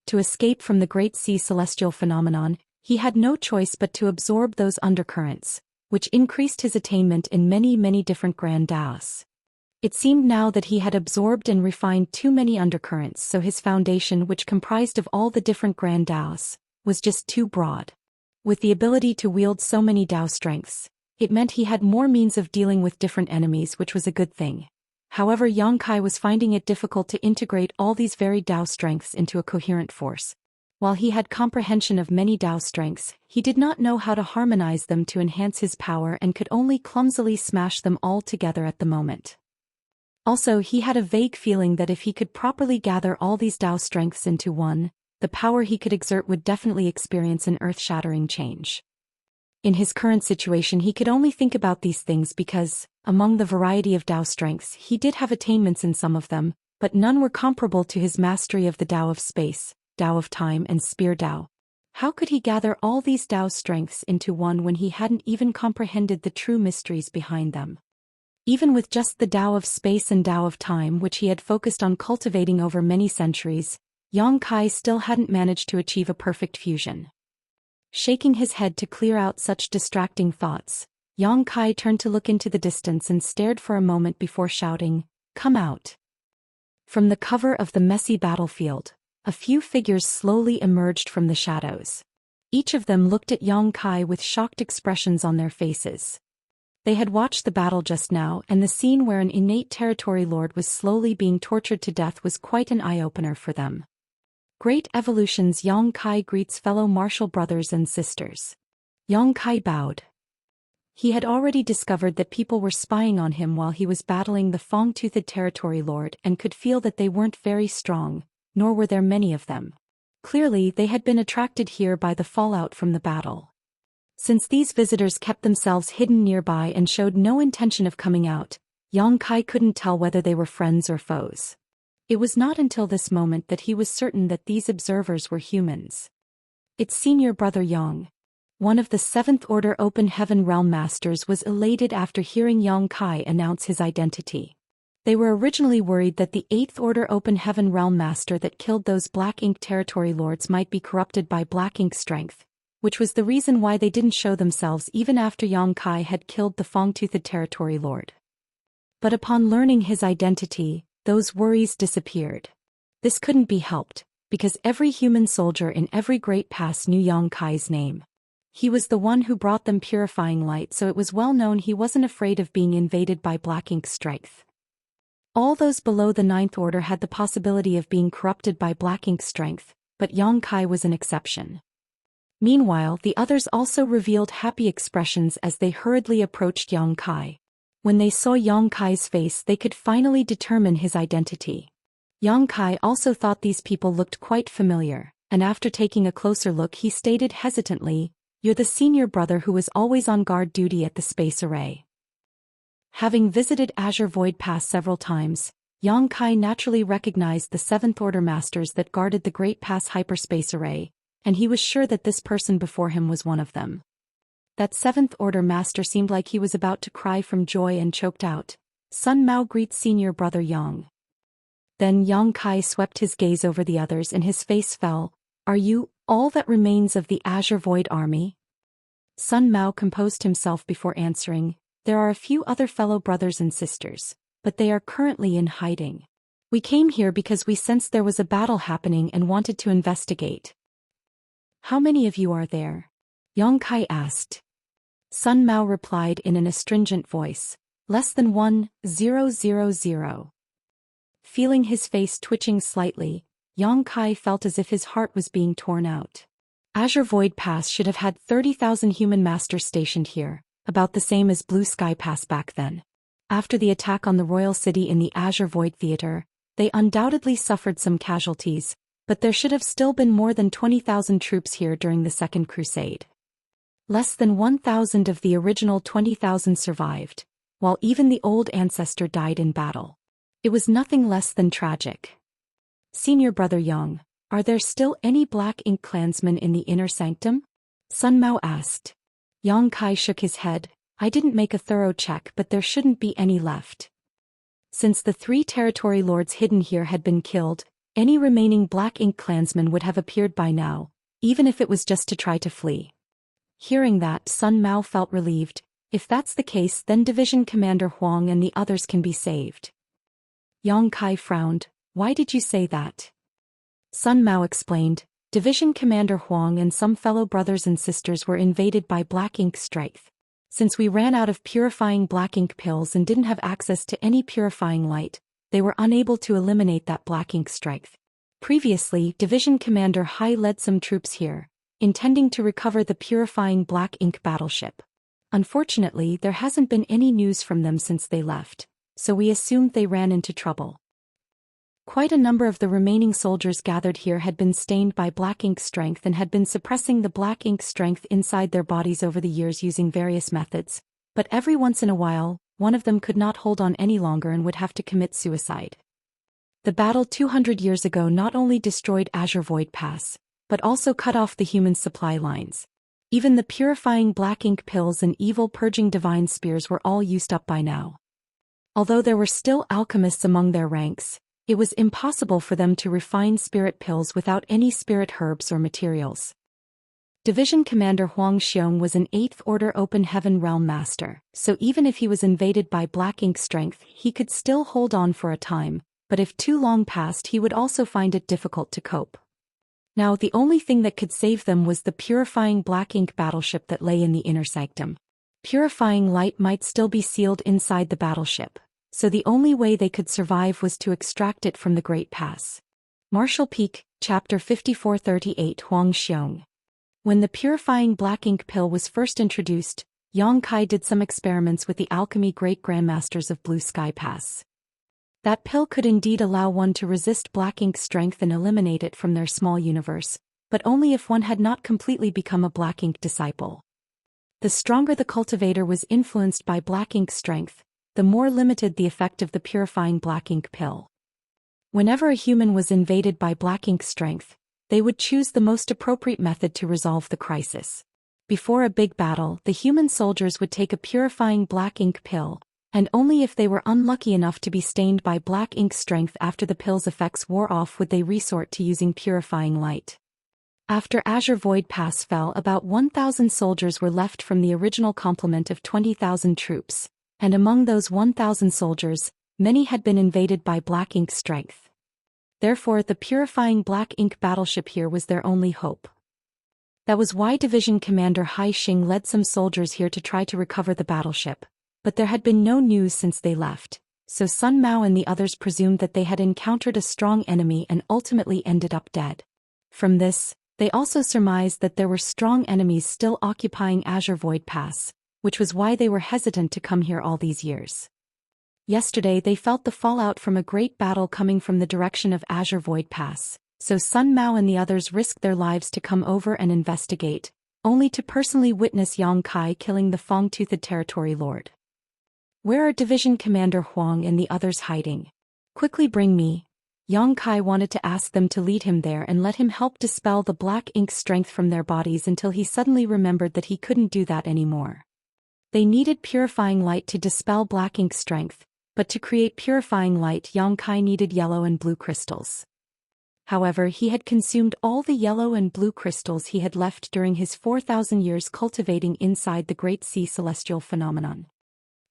Speaker 1: To escape from the Great Sea celestial phenomenon, he had no choice but to absorb those undercurrents, which increased his attainment in many different grand Daos. It seemed now that he had absorbed and refined too many undercurrents, so his foundation, which comprised of all the different grand Daos, was just too broad. With the ability to wield so many Dao strengths, it meant he had more means of dealing with different enemies, which was a good thing. However, Yang Kai was finding it difficult to integrate all these varied Dao strengths into a coherent force. While he had comprehension of many Dao strengths, he did not know how to harmonize them to enhance his power and could only clumsily smash them all together at the moment. Also, he had a vague feeling that if he could properly gather all these Dao strengths into one, the power he could exert would definitely experience an earth-shattering change. In his current situation, he could only think about these things because, among the variety of Dao strengths, he did have attainments in some of them, but none were comparable to his mastery of the Dao of space, Dao of time and Spear Dao. How could he gather all these Dao strengths into one when he hadn't even comprehended the true mysteries behind them? Even with just the Dao of space and Dao of time, which he had focused on cultivating over many centuries, Yang Kai still hadn't managed to achieve a perfect fusion. Shaking his head to clear out such distracting thoughts, Yang Kai turned to look into the distance and stared for a moment before shouting, "Come out!" From the cover of the messy battlefield, a few figures slowly emerged from the shadows. Each of them looked at Yang Kai with shocked expressions on their faces. They had watched the battle just now, and the scene where an innate territory lord was slowly being tortured to death was quite an eye-opener for them. Great evolutions. Yang Kai greets fellow martial brothers and sisters. Yang Kai bowed. He had already discovered that people were spying on him while he was battling the Fang-toothed territory lord and could feel that they weren't very strong, nor were there many of them. Clearly, they had been attracted here by the fallout from the battle. Since these visitors kept themselves hidden nearby and showed no intention of coming out, Yang Kai couldn't tell whether they were friends or foes. It was not until this moment that he was certain that these observers were humans. Its senior brother Yang, one of the 7th Order Open Heaven Realm Masters, was elated after hearing Yang Kai announce his identity. They were originally worried that the 8th Order Open Heaven Realm Master that killed those Black Ink Territory Lords might be corrupted by Black Ink strength, which was the reason why they didn't show themselves even after Yang Kai had killed the Fong-Toothed Territory Lord. But upon learning his identity, those worries disappeared. This couldn't be helped, because every human soldier in every great pass knew Yang Kai's name. He was the one who brought them purifying light, so it was well known he wasn't afraid of being invaded by Black Ink's strength. All those below the 9th Order had the possibility of being corrupted by Black Ink's strength, but Yang Kai was an exception. Meanwhile, the others also revealed happy expressions as they hurriedly approached Yang Kai. When they saw Yang Kai's face, they could finally determine his identity. Yang Kai also thought these people looked quite familiar, and after taking a closer look he stated hesitantly, "You're the senior brother who was always on guard duty at the space array." Having visited Azure Void Pass several times, Yang Kai naturally recognized the 7th Order Masters that guarded the Great Pass hyperspace array, and he was sure that this person before him was one of them. That 7th Order Master seemed like he was about to cry from joy and choked out, "Sun Mao greets senior brother Yang." Then Yang Kai swept his gaze over the others and his face fell. "Are you all that remains of the Azure Void Army?" Sun Mao composed himself before answering, "There are a few other fellow brothers and sisters, but they are currently in hiding. We came here because we sensed there was a battle happening and wanted to investigate." "How many of you are there?" Yang Kai asked. Sun Mao replied in an astringent voice, "Less than 1,000. Feeling his face twitching slightly, Yang Kai felt as if his heart was being torn out. Azure Void Pass should have had 30,000 human masters stationed here, about the same as Blue Sky Pass back then. After the attack on the royal city in the Azure Void Theater, they undoubtedly suffered some casualties, but there should have still been more than 20,000 troops here during the Second Crusade. Less than 1,000 of the original 20,000 survived, while even the old ancestor died in battle. It was nothing less than tragic. "Senior brother Yang, are there still any Black Ink clansmen in the inner sanctum?" Sun Mao asked. Yang Kai shook his head. "I didn't make a thorough check, but there shouldn't be any left." Since the 3 territory lords hidden here had been killed, any remaining Black Ink clansmen would have appeared by now, even if it was just to try to flee. Hearing that, Sun Mao felt relieved. If that's the case, then Division Commander Huang and the others can be saved. Yang Kai frowned. "Why did you say that?" Sun Mao explained. "Division Commander Huang and some fellow brothers and sisters were invaded by Black Ink strength. Since we ran out of purifying Black Ink pills and didn't have access to any purifying light, they were unable to eliminate that Black Ink strength. Previously, Division Commander Hai led some troops here, intending to recover the purifying Black Ink battleship. Unfortunately, there hasn't been any news from them since they left, so we assumed they ran into trouble." Quite a number of the remaining soldiers gathered here had been stained by Black Ink strength and had been suppressing the Black Ink strength inside their bodies over the years using various methods, but every once in a while, one of them could not hold on any longer and would have to commit suicide. The battle 200 years ago not only destroyed Azure Void Pass, but also cut off the human supply lines. Even the purifying Black Ink pills and evil purging divine spears were all used up by now. Although there were still alchemists among their ranks, it was impossible for them to refine spirit pills without any spirit herbs or materials. Division Commander Huang Xiong was an 8th Order Open Heaven Realm Master, so even if he was invaded by Black Ink strength, he could still hold on for a time, but if too long passed he would also find it difficult to cope. Now the only thing that could save them was the purifying Black Ink battleship that lay in the inner sanctum. Purifying light might still be sealed inside the battleship, so the only way they could survive was to extract it from the Great Pass. Martial Peak, Chapter 5438 Huang Xiong. When the purifying Black Ink pill was first introduced, Yang Kai did some experiments with the Alchemy Great Grandmasters of Blue Sky Pass. That pill could indeed allow one to resist Black Ink strength and eliminate it from their small universe, but only if one had not completely become a Black Ink disciple. The stronger the cultivator was influenced by Black Ink strength, the more limited the effect of the purifying Black Ink pill. Whenever a human was invaded by Black Ink strength, they would choose the most appropriate method to resolve the crisis. Before a big battle, the human soldiers would take a purifying Black Ink pill, And only if they were unlucky enough to be stained by black ink strength after the pill's effects wore off would they resort to using purifying light. After Azure Void Pass fell, about 1,000 soldiers were left from the original complement of 20,000 troops, and among those 1,000 soldiers, many had been invaded by black ink strength. Therefore, the purifying black ink battleship here was their only hope. That was why Division Commander Hai Xing led some soldiers here to try to recover the battleship, but there had been no news since they left, so Sun Mao and the others presumed that they had encountered a strong enemy and ultimately ended up dead. From this, they also surmised that there were strong enemies still occupying Azure Void Pass, which was why they were hesitant to come here all these years. Yesterday they felt the fallout from a great battle coming from the direction of Azure Void Pass, so Sun Mao and the others risked their lives to come over and investigate, only to personally witness Yang Kai killing the Fong-Toothed Territory Lord. Where are Division Commander Huang and the others hiding? Quickly bring me. Yang Kai wanted to ask them to lead him there and let him help dispel the black ink strength from their bodies until he suddenly remembered that he couldn't do that anymore. They needed purifying light to dispel black ink strength, but to create purifying light Yang Kai needed yellow and blue crystals. However, he had consumed all the yellow and blue crystals he had left during his 4,000 years cultivating inside the Great Sea Celestial Phenomenon.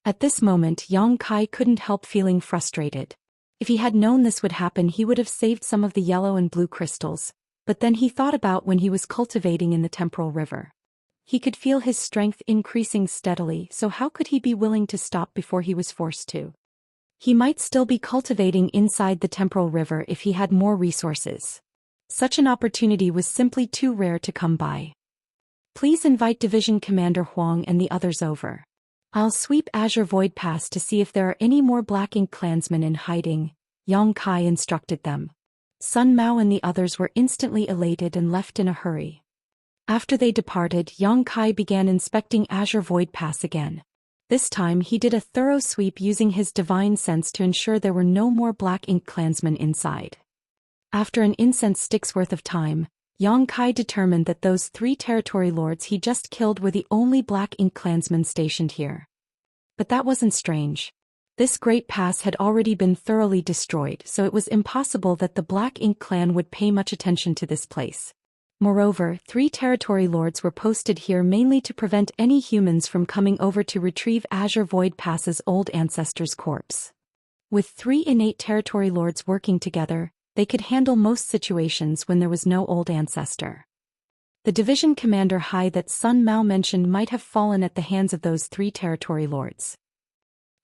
Speaker 1: At this moment Yang Kai couldn't help feeling frustrated. If he had known this would happen he would have saved some of the yellow and blue crystals, but then he thought about when he was cultivating in the temporal river. He could feel his strength increasing steadily, so how could he be willing to stop before he was forced to? He might still be cultivating inside the temporal river if he had more resources. Such an opportunity was simply too rare to come by. Please invite Division Commander Huang and the others over. I'll sweep Azure Void Pass to see if there are any more Black Ink clansmen in hiding, Yang Kai instructed them. Sun Mao and the others were instantly elated and left in a hurry. After they departed, Yang Kai began inspecting Azure Void Pass again. This time he did a thorough sweep using his divine sense to ensure there were no more Black Ink clansmen inside. After an incense stick's worth of time, Yang Kai determined that those 3 territory lords he just killed were the only Black Ink clansmen stationed here. But that wasn't strange. This great pass had already been thoroughly destroyed, so it was impossible that the Black Ink clan would pay much attention to this place. Moreover, 3 territory lords were posted here mainly to prevent any humans from coming over to retrieve Azure Void Pass's old ancestor's corpse. With 3 innate territory lords working together, they could handle most situations when there was no old ancestor. The division commander Hai that Sun Mao mentioned might have fallen at the hands of those 3 territory lords.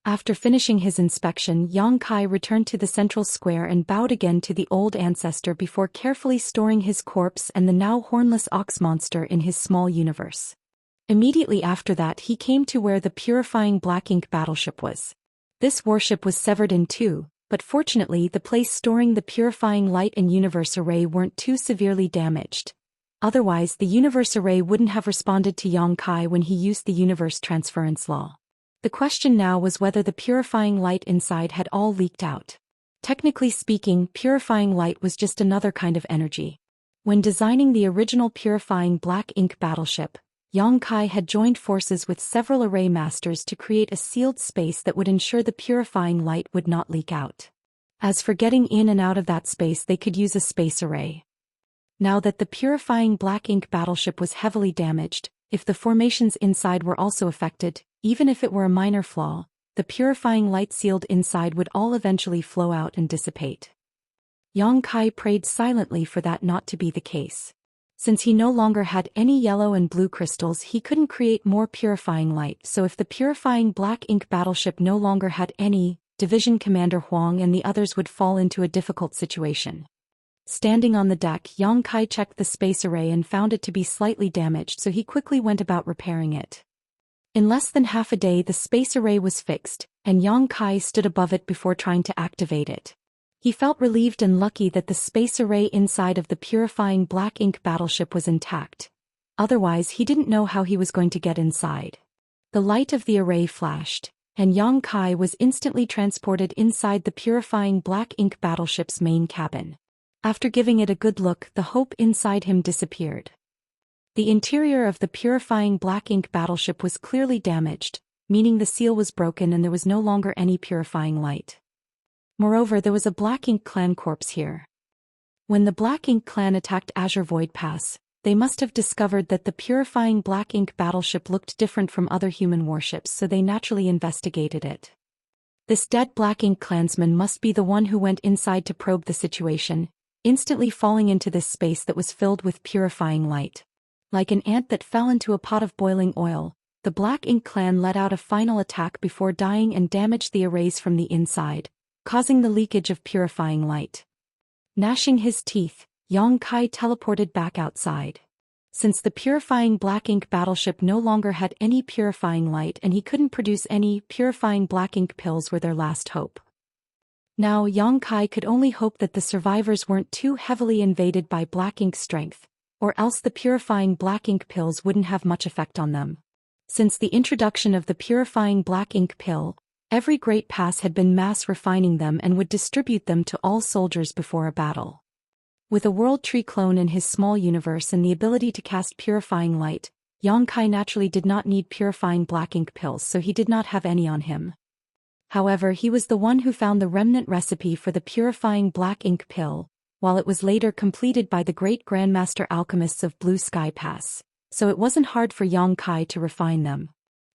Speaker 1: After finishing his inspection, Yang Kai returned to the central square and bowed again to the old ancestor before carefully storing his corpse and the now hornless ox monster in his small universe. Immediately after that he came to where the purifying Black Ink battleship was. This warship was severed in 2, but fortunately the place storing the purifying light and universe array weren't too severely damaged. Otherwise the universe array wouldn't have responded to Yang Kai when he used the universe transference law. The question now was whether the purifying light inside had all leaked out. Technically speaking, purifying light was just another kind of energy. When designing the original purifying Black Ink battleship, Yang Kai had joined forces with several array masters to create a sealed space that would ensure the purifying light would not leak out. As for getting in and out of that space, they could use a space array. Now that the purifying Black Ink battleship was heavily damaged, if the formations inside were also affected, even if it were a minor flaw, the purifying light sealed inside would all eventually flow out and dissipate. Yang Kai prayed silently for that not to be the case. Since he no longer had any yellow and blue crystals, he couldn't create more purifying light, so if the purifying Black Ink battleship no longer had any, Division Commander Huang and the others would fall into a difficult situation. Standing on the deck, Yang Kai checked the space array and found it to be slightly damaged, so he quickly went about repairing it. In less than half a day the space array was fixed, and Yang Kai stood above it before trying to activate it. He felt relieved and lucky that the space array inside of the purifying Black Ink battleship was intact. Otherwise he didn't know how he was going to get inside. The light of the array flashed, and Yang Kai was instantly transported inside the purifying Black Ink battleship's main cabin. After giving it a good look, the hope inside him disappeared. The interior of the purifying Black Ink battleship was clearly damaged, meaning the seal was broken and there was no longer any purifying light. Moreover, there was a Black Ink clan corpse here. When the Black Ink clan attacked Azure Void Pass, they must have discovered that the purifying Black Ink battleship looked different from other human warships, so they naturally investigated it. This dead Black Ink clansman must be the one who went inside to probe the situation, instantly falling into this space that was filled with purifying light. Like an ant that fell into a pot of boiling oil, the Black Ink clan let out a final attack before dying and damaged the arrays from the inside, causing the leakage of purifying light. Gnashing his teeth, Yang Kai teleported back outside. Since the purifying Black Ink battleship no longer had any purifying light and he couldn't produce any, purifying Black Ink pills were their last hope. Now Yang Kai could only hope that the survivors weren't too heavily invaded by Black Ink strength, or else the purifying Black Ink pills wouldn't have much effect on them. Since the introduction of the purifying Black Ink pill, every Great Pass had been mass refining them and would distribute them to all soldiers before a battle. With a World Tree clone in his small universe and the ability to cast purifying light, Yang Kai naturally did not need purifying Black Ink pills, so he did not have any on him. However, he was the one who found the remnant recipe for the purifying Black Ink pill, while it was later completed by the great Grandmaster Alchemists of Blue Sky Pass, so it wasn't hard for Yang Kai to refine them.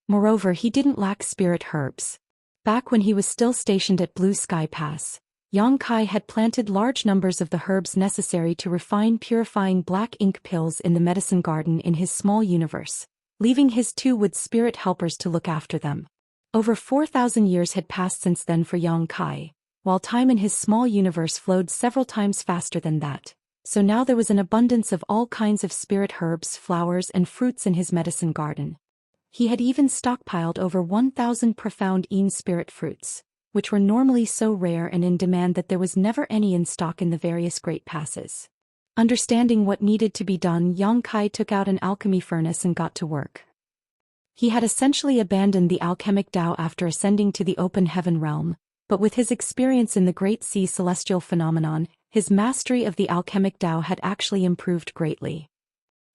Speaker 1: Moreover, he didn't lack spirit herbs. Back when he was still stationed at Blue Sky Pass, Yang Kai had planted large numbers of the herbs necessary to refine purifying Black Ink pills in the medicine garden in his small universe, leaving his two wood spirit helpers to look after them. Over 4,000 years had passed since then for Yang Kai, while time in his small universe flowed several times faster than that, so now there was an abundance of all kinds of spirit herbs, flowers and fruits in his medicine garden. He had even stockpiled over 1,000 profound Een spirit fruits, which were normally so rare and in demand that there was never any in stock in the various Great Passes. Understanding what needed to be done, Yang Kai took out an alchemy furnace and got to work. He had essentially abandoned the alchemic Dao after ascending to the open heaven realm, but with his experience in the Great Sea celestial phenomenon, his mastery of the alchemic Dao had actually improved greatly.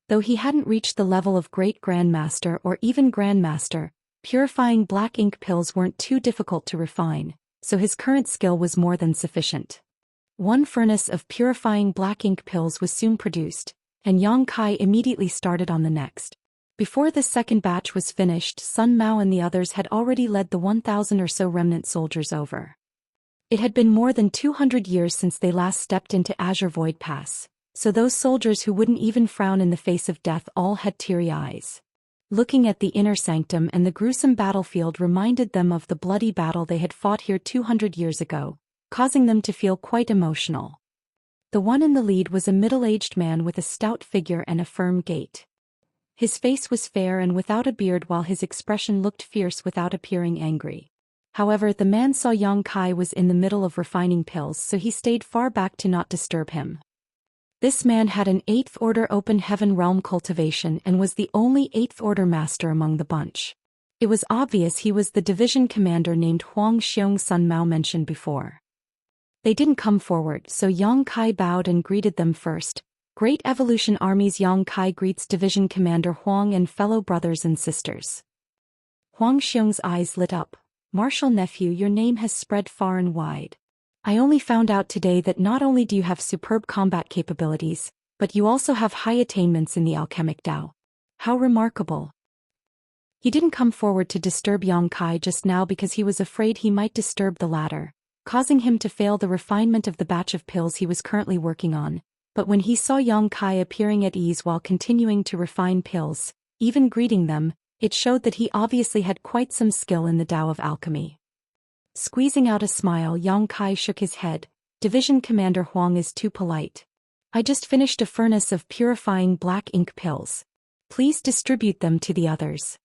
Speaker 1: Though he hadn't reached the level of Great Grandmaster or even Grandmaster, purifying Black Ink pills weren't too difficult to refine, so his current skill was more than sufficient. One furnace of purifying Black Ink pills was soon produced, and Yang Kai immediately started on the next. Before the second batch was finished, Sun Mao and the others had already led the 1,000 or so remnant soldiers over. It had been more than 200 years since they last stepped into Azure Void Pass, so those soldiers who wouldn't even frown in the face of death all had teary eyes. Looking at the inner sanctum and the gruesome battlefield reminded them of the bloody battle they had fought here 200 years ago, causing them to feel quite emotional. The one in the lead was a middle-aged man with a stout figure and a firm gait. His face was fair and without a beard, while his expression looked fierce without appearing angry. However, the man saw Yang Kai was in the middle of refining pills, so he stayed far back to not disturb him. This man had an 8th Order Open Heaven Realm cultivation and was the only 8th Order Master among the bunch. It was obvious he was the division commander named Huang Xiong Sun Mao mentioned before. They didn't come forward, so Yang Kai bowed and greeted them first. Great Evolution Armies. Yang Kai greets Division Commander Huang and fellow brothers and sisters. Huang Xiong's eyes lit up. Martial nephew, your name has spread far and wide. I only found out today that not only do you have superb combat capabilities, but you also have high attainments in the alchemic Dao. How remarkable. He didn't come forward to disturb Yang Kai just now because he was afraid he might disturb the latter, causing him to fail the refinement of the batch of pills he was currently working on. But when he saw Yang Kai appearing at ease while continuing to refine pills, even greeting them, it showed that he obviously had quite some skill in the Dao of alchemy. Squeezing out a smile, Yang Kai shook his head. Division Commander Huang is too polite. I just finished a furnace of purifying Black Ink pills. Please distribute them to the others.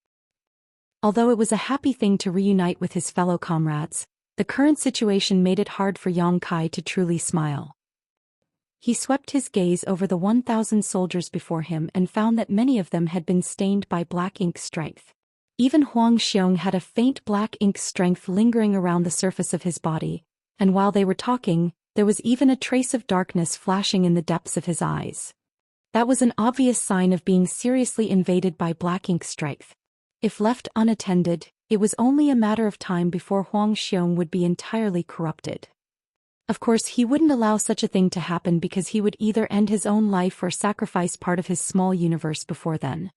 Speaker 1: Although it was a happy thing to reunite with his fellow comrades, the current situation made it hard for Yang Kai to truly smile. He swept his gaze over the 1,000 soldiers before him and found that many of them had been stained by Black Ink strength. Even Huang Xiong had a faint Black Ink strength lingering around the surface of his body, and while they were talking, there was even a trace of darkness flashing in the depths of his eyes. That was an obvious sign of being seriously invaded by Black Ink strength. If left unattended, It was only a matter of time before Huang Xiong would be entirely corrupted. Of course, he wouldn't allow such a thing to happen because he would either end his own life or sacrifice part of his small universe before then.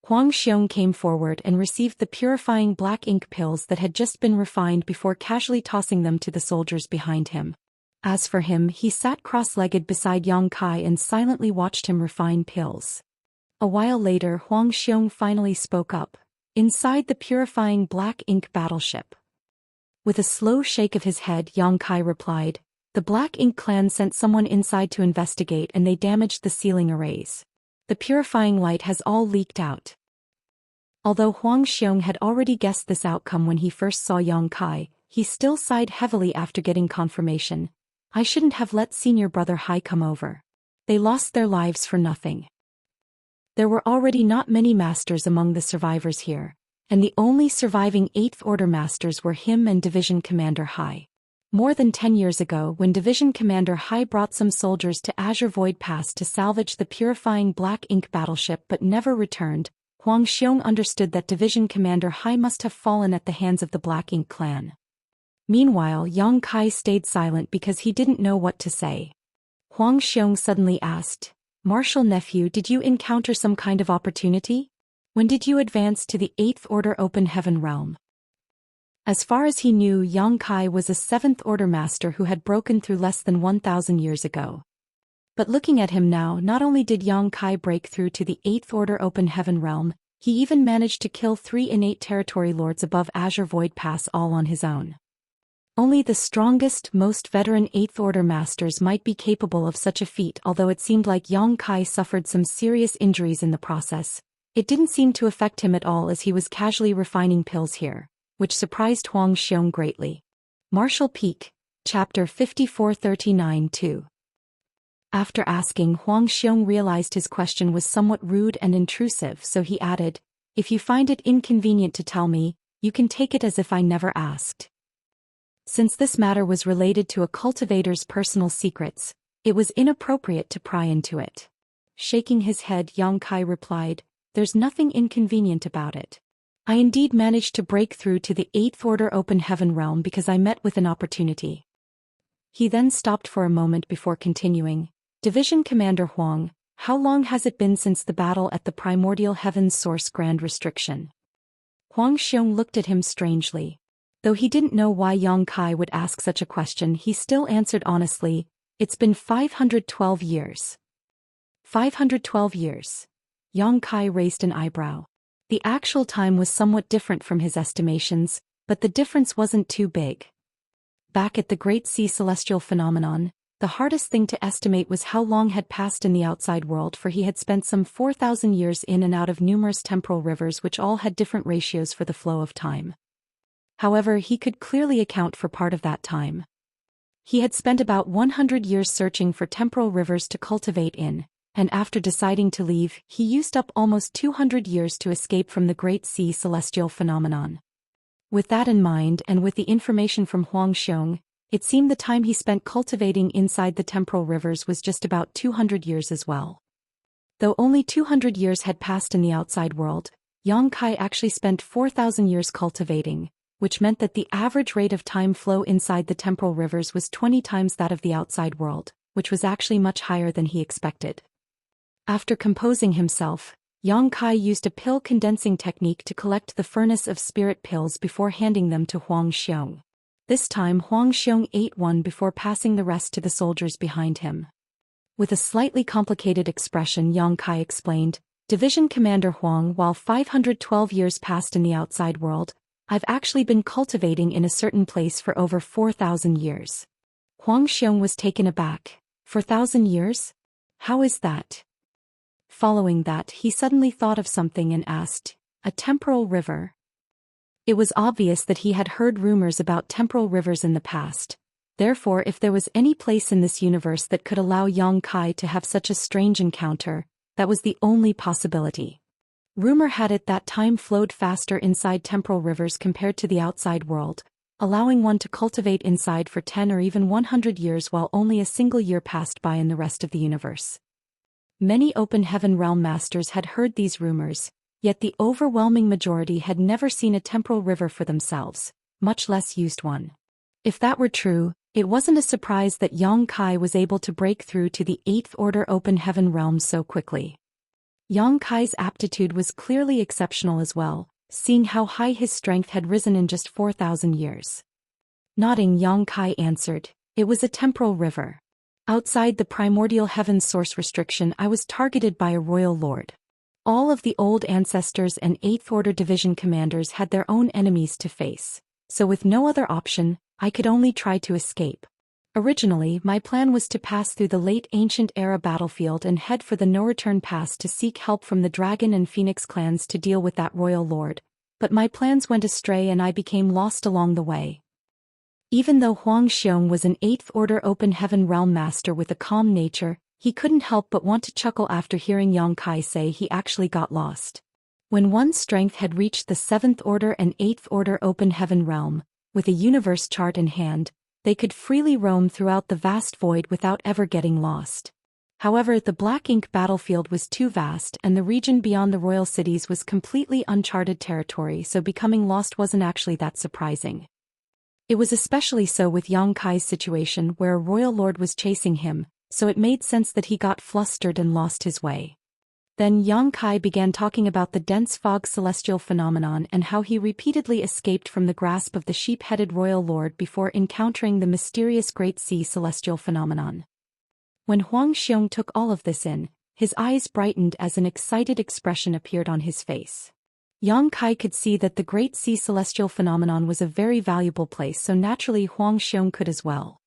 Speaker 1: Huang Xiong came forward and received the purifying black ink pills that had just been refined before casually tossing them to the soldiers behind him. As for him, he sat cross-legged beside Yang Kai and silently watched him refine pills. A while later, Huang Xiong finally spoke up. Inside the purifying black ink battleship. With a slow shake of his head, Yang Kai replied, "The Black Ink clan sent someone inside to investigate and they damaged the ceiling arrays. The purifying light has all leaked out." Although Huang Xiong had already guessed this outcome when he first saw Yang Kai, he still sighed heavily after getting confirmation. "I shouldn't have let senior brother Hai come over. They lost their lives for nothing." There were already not many masters among the survivors here, and the only surviving 8th Order masters were him and Division Commander Hai. More than 10 years ago, when Division Commander Hai brought some soldiers to Azure Void Pass to salvage the purifying black ink battleship but never returned, Huang Xiong understood that Division Commander Hai must have fallen at the hands of the Black Ink clan. Meanwhile, Yang Kai stayed silent because he didn't know what to say. Huang Xiong suddenly asked, "Martial nephew, did you encounter some kind of opportunity? When did you advance to the 8th Order Open Heaven realm?" As far as he knew, Yang Kai was a 7th Order master who had broken through less than 1,000 years ago. But looking at him now, not only did Yang Kai break through to the 8th Order Open Heaven realm, he even managed to kill 3 innate territory lords above Azure Void Pass all on his own. Only the strongest, most veteran 8th Order masters might be capable of such a feat. Although it seemed like Yang Kai suffered some serious injuries in the process, it didn't seem to affect him at all as he was casually refining pills here, which surprised Huang Xiong greatly. Martial Peak, Chapter 5439-2. After asking, Huang Xiong realized his question was somewhat rude and intrusive, so he added, "If you find it inconvenient to tell me, you can take it as if I never asked." Since this matter was related to a cultivator's personal secrets, it was inappropriate to pry into it. Shaking his head, Yang Kai replied, "There's nothing inconvenient about it. I indeed managed to break through to the 8th Order Open Heaven realm because I met with an opportunity." He then stopped for a moment before continuing, "Division Commander Huang, how long has it been since the battle at the Primordial Heaven's Source Grand Restriction?" Huang Xiong looked at him strangely. Though he didn't know why Yang Kai would ask such a question, he still answered honestly, "It's been 512 years. 512 years. Yang Kai raised an eyebrow. The actual time was somewhat different from his estimations, but the difference wasn't too big. Back at the Great Sea Celestial Phenomenon, the hardest thing to estimate was how long had passed in the outside world, for he had spent some 4,000 years in and out of numerous temporal rivers which all had different ratios for the flow of time. However, he could clearly account for part of that time. He had spent about 100 years searching for temporal rivers to cultivate in, and after deciding to leave, he used up almost 200 years to escape from the Great Sea Celestial Phenomenon. With that in mind, and with the information from Huang Xiong, it seemed the time he spent cultivating inside the temporal rivers was just about 200 years as well. Though only 200 years had passed in the outside world, Yang Kai actually spent 4,000 years cultivating, which meant that the average rate of time flow inside the temporal rivers was 20 times that of the outside world, which was actually much higher than he expected. After composing himself, Yang Kai used a pill condensing technique to collect the furnace of spirit pills before handing them to Huang Xiong. This time Huang Xiong ate one before passing the rest to the soldiers behind him. With a slightly complicated expression, Yang Kai explained, "Division Commander Huang, while 512 years passed in the outside world, I've actually been cultivating in a certain place for over 4,000 years." Huang Xiong was taken aback. 4,000 years? How is that? Following that, he suddenly thought of something and asked, "A temporal river?" It was obvious that he had heard rumors about temporal rivers in the past. Therefore, if there was any place in this universe that could allow Yang Kai to have such a strange encounter, that was the only possibility. Rumor had it that time flowed faster inside temporal rivers compared to the outside world, allowing one to cultivate inside for 10 or even 100 years while only a single year passed by in the rest of the universe. Many open heaven realm masters had heard these rumors, Yet the overwhelming majority had never seen a temporal river for themselves, much less used one. If that were true, it wasn't a surprise that Yang Kai was able to break through to the 8th Order Open Heaven realm so quickly. Yang Kai's aptitude was clearly exceptional as well, seeing how high his strength had risen in just 4,000 years. Nodding, Yang Kai answered, "It was a temporal river. Outside the primordial heaven source restriction, I was targeted by a royal lord. All of the old ancestors and 8th Order Division commanders had their own enemies to face, so with no other option, I could only try to escape. Originally, my plan was to pass through the late Ancient Era battlefield and head for the No-Return Pass to seek help from the Dragon and Phoenix clans to deal with that royal lord, but my plans went astray and I became lost along the way." Even though Huang Xiong was an 8th Order Open Heaven realm master with a calm nature, he couldn't help but want to chuckle after hearing Yang Kai say he actually got lost. When one's strength had reached the 7th Order and 8th Order Open Heaven realm, with a universe chart in hand, they could freely roam throughout the vast void without ever getting lost. However, the Black Ink battlefield was too vast and the region beyond the royal cities was completely uncharted territory, so becoming lost wasn't actually that surprising. It was especially so with Yang Kai's situation where a royal lord was chasing him, so it made sense that he got flustered and lost his way. Then Yang Kai began talking about the dense fog celestial phenomenon and how he repeatedly escaped from the grasp of the sheep-headed royal lord before encountering the mysterious Great Sea celestial phenomenon. When Huang Xiong took all of this in, his eyes brightened as an excited expression appeared on his face. Yang Kai could see that the Great Sea celestial phenomenon was a very valuable place, so naturally Huang Xiong could as well.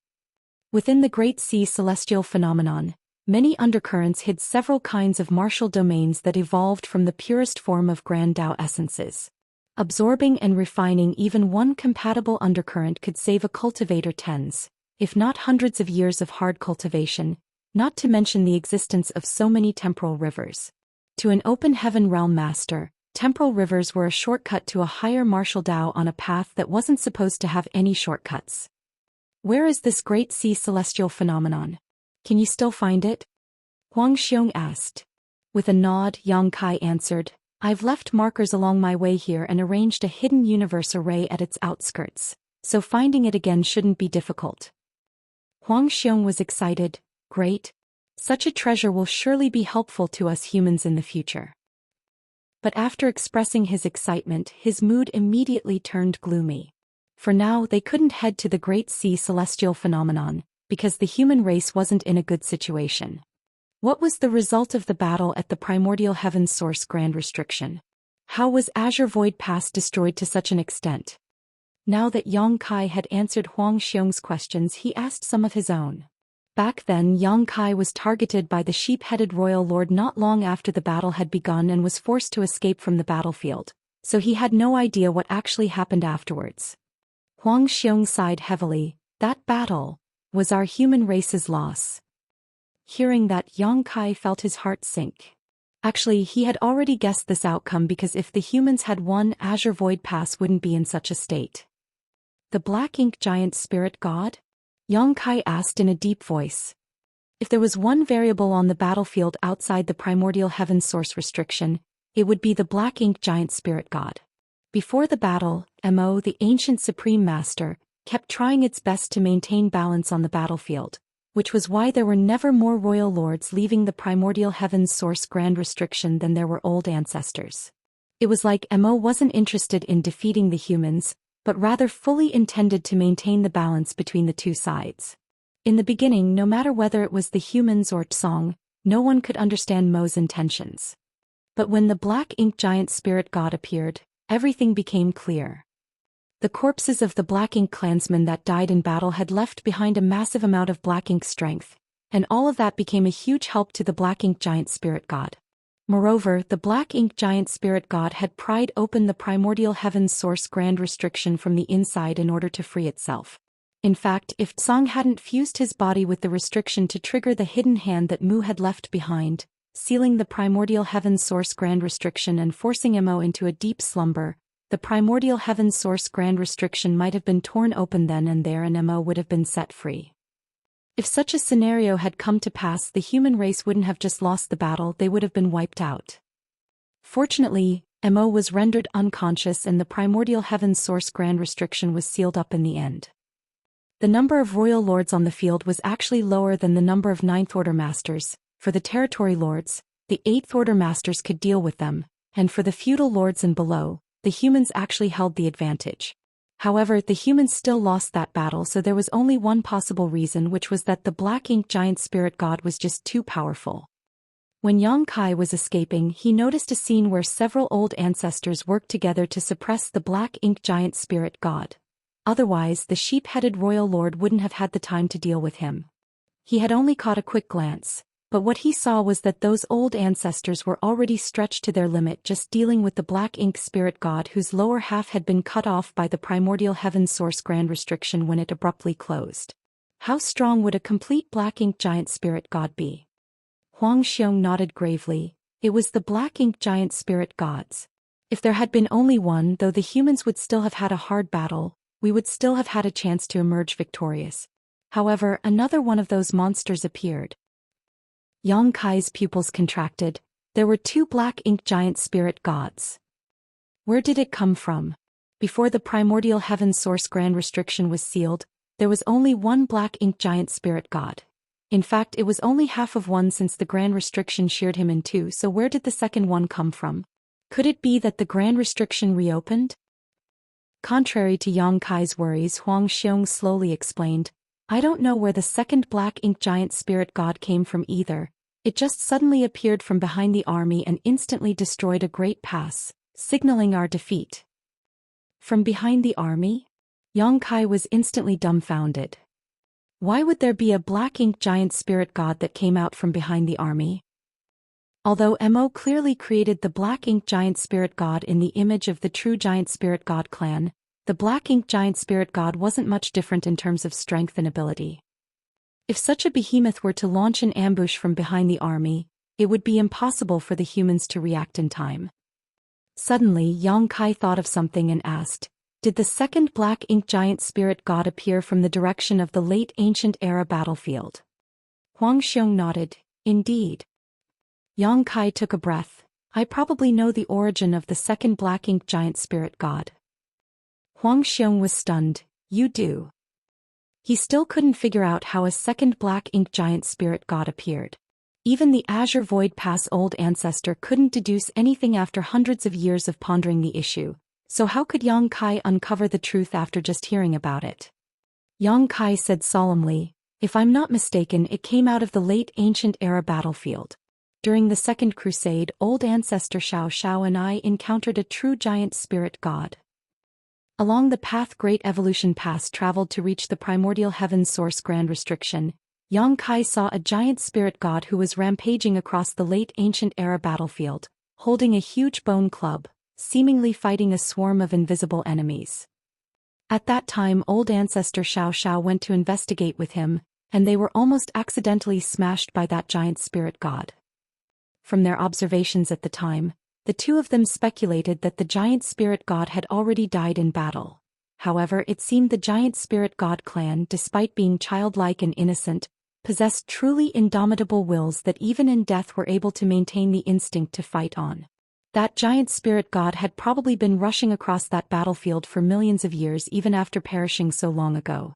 Speaker 1: Within the Great Sea celestial phenomenon, many undercurrents hid several kinds of martial domains that evolved from the purest form of Grand Tao essences. Absorbing and refining even one compatible undercurrent could save a cultivator tens, if not hundreds of years of hard cultivation, not to mention the existence of so many temporal rivers. To an open heaven realm master, temporal rivers were a shortcut to a higher martial Tao on a path that wasn't supposed to have any shortcuts. "Where is this Great Sea celestial phenomenon? Can you still find it?" Huang Xiong asked. With a nod, Yang Kai answered, "I've left markers along my way here and arranged a hidden universe array at its outskirts, so finding it again shouldn't be difficult." Huang Xiong was excited. "Great. Such a treasure will surely be helpful to us humans in the future." But after expressing his excitement, his mood immediately turned gloomy. For now, they couldn't head to the Great Sea celestial phenomenon, because the human race wasn't in a good situation. What was the result of the battle at the primordial heaven source grand restriction? How was Azure Void Pass destroyed to such an extent? Now that Yang Kai had answered Huang Xiong's questions, he asked some of his own. Back then, Yang Kai was targeted by the sheep-headed royal lord not long after the battle had begun and was forced to escape from the battlefield, so he had no idea what actually happened afterwards. Huang Xiong sighed heavily. "That battle was our human race's loss." Hearing that, Yang Kai felt his heart sink. Actually, he had already guessed this outcome because if the humans had won, Azure Void Pass wouldn't be in such a state. "The Black Ink Giant Spirit God?" Yang Kai asked in a deep voice. If there was one variable on the battlefield outside the primordial heaven source restriction, it would be the Black Ink Giant Spirit God. Before the battle, Mo, the ancient Supreme Master, kept trying its best to maintain balance on the battlefield, which was why there were never more royal lords leaving the primordial heaven's source grand restriction than there were old ancestors. It was like Mo wasn't interested in defeating the humans, but rather fully intended to maintain the balance between the two sides. In the beginning, no matter whether it was the humans or Tsong, no one could understand Mo's intentions. But when the Black Ink Giant Spirit God appeared, everything became clear. The corpses of the Black Ink clansmen that died in battle had left behind a massive amount of Black Ink strength, and all of that became a huge help to the Black Ink Giant Spirit God. Moreover, the Black Ink Giant Spirit God had pried open the primordial heaven's source grand restriction from the inside in order to free itself. In fact, if Tsong hadn't fused his body with the restriction to trigger the hidden hand that Mu had left behind, sealing the primordial heaven's source grand restriction and forcing Mo into a deep slumber, the primordial heaven's source grand restriction might have been torn open then and there and Mo would have been set free. If such a scenario had come to pass, the human race wouldn't have just lost the battle, they would have been wiped out. Fortunately, Mo was rendered unconscious and the primordial heaven's source grand restriction was sealed up in the end. The number of royal lords on the field was actually lower than the number of Ninth Order masters. For the territory lords, the Eighth Order masters could deal with them, and for the feudal lords and below, the humans actually held the advantage. However, the humans still lost that battle, so there was only one possible reason, which was that the Black Ink Giant Spirit God was just too powerful. When Yang Kai was escaping, he noticed a scene where several old ancestors worked together to suppress the Black Ink Giant Spirit God. Otherwise, the sheep-headed royal lord wouldn't have had the time to deal with him. He had only caught a quick glance, but what he saw was that those old ancestors were already stretched to their limit just dealing with the Black Ink Spirit God whose lower half had been cut off by the primordial heaven's source grand restriction when it abruptly closed. How strong would a complete Black Ink Giant Spirit God be? Huang Xiong nodded gravely. It was the Black Ink Giant Spirit Gods. If there had been only one, though the humans would still have had a hard battle, we would still have had a chance to emerge victorious. However, another one of those monsters appeared. Yang Kai's pupils contracted. There were two Black Ink Giant Spirit Gods. Where did it come from? Before the primordial heaven source grand restriction was sealed, there was only one Black Ink Giant Spirit God. In fact, it was only half of one since the grand restriction sheared him in two, so where did the second one come from? Could it be that the grand restriction reopened? Contrary to Yang Kai's worries, Huang Xiong slowly explained, I don't know where the second Black Ink Giant Spirit God came from either. It just suddenly appeared from behind the army and instantly destroyed a great pass, signaling our defeat. From behind the army? Yang Kai was instantly dumbfounded. Why would there be a Black Ink Giant Spirit God that came out from behind the army? Although Mo clearly created the Black Ink Giant Spirit God in the image of the true Giant Spirit God clan, the Black Ink Giant Spirit God wasn't much different in terms of strength and ability. If such a behemoth were to launch an ambush from behind the army, it would be impossible for the humans to react in time. Suddenly, Yang Kai thought of something and asked, did the second Black Ink Giant Spirit God appear from the direction of the late ancient era battlefield? Huang Xiong nodded, indeed. Yang Kai took a breath. I probably know the origin of the second Black Ink Giant Spirit God. Huang Xiong was stunned. You do? He still couldn't figure out how a second Black Ink Giant Spirit God appeared. Even the Azure Void Pass old ancestor couldn't deduce anything after hundreds of years of pondering the issue, so how could Yang Kai uncover the truth after just hearing about it? Yang Kai said solemnly, if I'm not mistaken, it came out of the late ancient era battlefield. During the Second Crusade, old ancestor Xiao and I encountered a true giant spirit god. Along the path Great Evolution Pass traveled to reach the primordial heaven's source grand restriction, Yang Kai saw a giant spirit god who was rampaging across the late ancient era battlefield, holding a huge bone club, seemingly fighting a swarm of invisible enemies. At that time, old ancestor Xiao went to investigate with him, and they were almost accidentally smashed by that giant spirit god. From their observations at the time, the two of them speculated that the giant spirit god had already died in battle. However, it seemed the giant spirit god clan, despite being childlike and innocent, possessed truly indomitable wills that even in death were able to maintain the instinct to fight on. That giant spirit god had probably been rushing across that battlefield for millions of years even after perishing so long ago.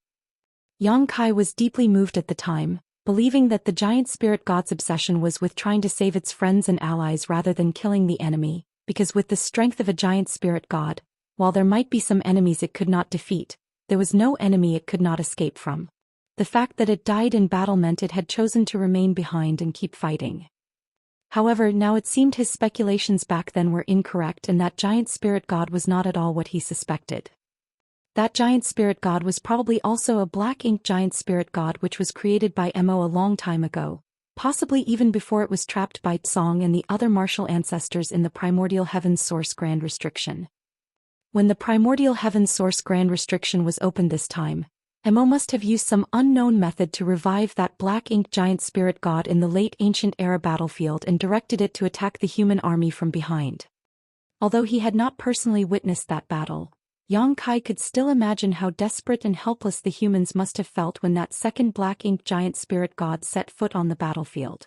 Speaker 1: Yang Kai was deeply moved at the time, believing that the giant spirit god's obsession was with trying to save its friends and allies rather than killing the enemy, because with the strength of a giant spirit god, while there might be some enemies it could not defeat, there was no enemy it could not escape from. The fact that it died in battle meant it had chosen to remain behind and keep fighting. However, now it seemed his speculations back then were incorrect and that giant spirit god was not at all what he suspected. That giant spirit god was probably also a Black Ink Giant Spirit God which was created by Mo a long time ago, possibly even before it was trapped by Tsong and the other martial ancestors in the primordial heaven's source grand restriction. When the primordial heaven's source grand restriction was opened this time, Mo must have used some unknown method to revive that Black Ink Giant Spirit God in the late ancient era battlefield and directed it to attack the human army from behind. Although he had not personally witnessed that battle, Yang Kai could still imagine how desperate and helpless the humans must have felt when that second Black Ink Giant Spirit God set foot on the battlefield.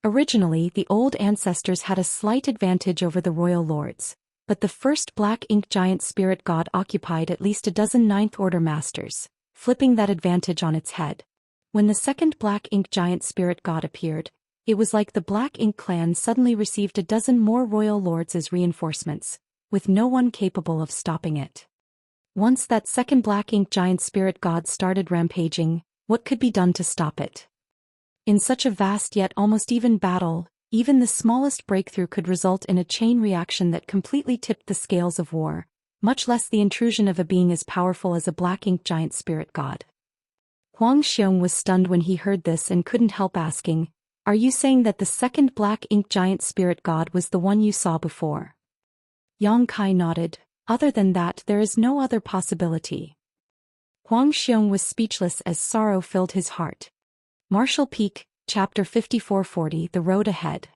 Speaker 1: Originally, the old ancestors had a slight advantage over the royal lords, but the first black ink giant spirit god occupied at least a dozen Ninth Order masters, flipping that advantage on its head. When the second black ink giant spirit god appeared, it was like the Black Ink clan suddenly received a dozen more royal lords as reinforcements, with no one capable of stopping it. Once that second Black Ink giant spirit god started rampaging, what could be done to stop it? In such a vast yet almost even battle, even the smallest breakthrough could result in a chain reaction that completely tipped the scales of war, much less the intrusion of a being as powerful as a Black Ink giant spirit god. Huang Xiong was stunned when he heard this and couldn't help asking, "Are you saying that the second Black Ink giant spirit god was the one you saw before?" Yang Kai nodded. "Other than that, there is no other possibility." Huang Xiong was speechless as sorrow filled his heart. Martial Peak, Chapter 5440, The Road Ahead.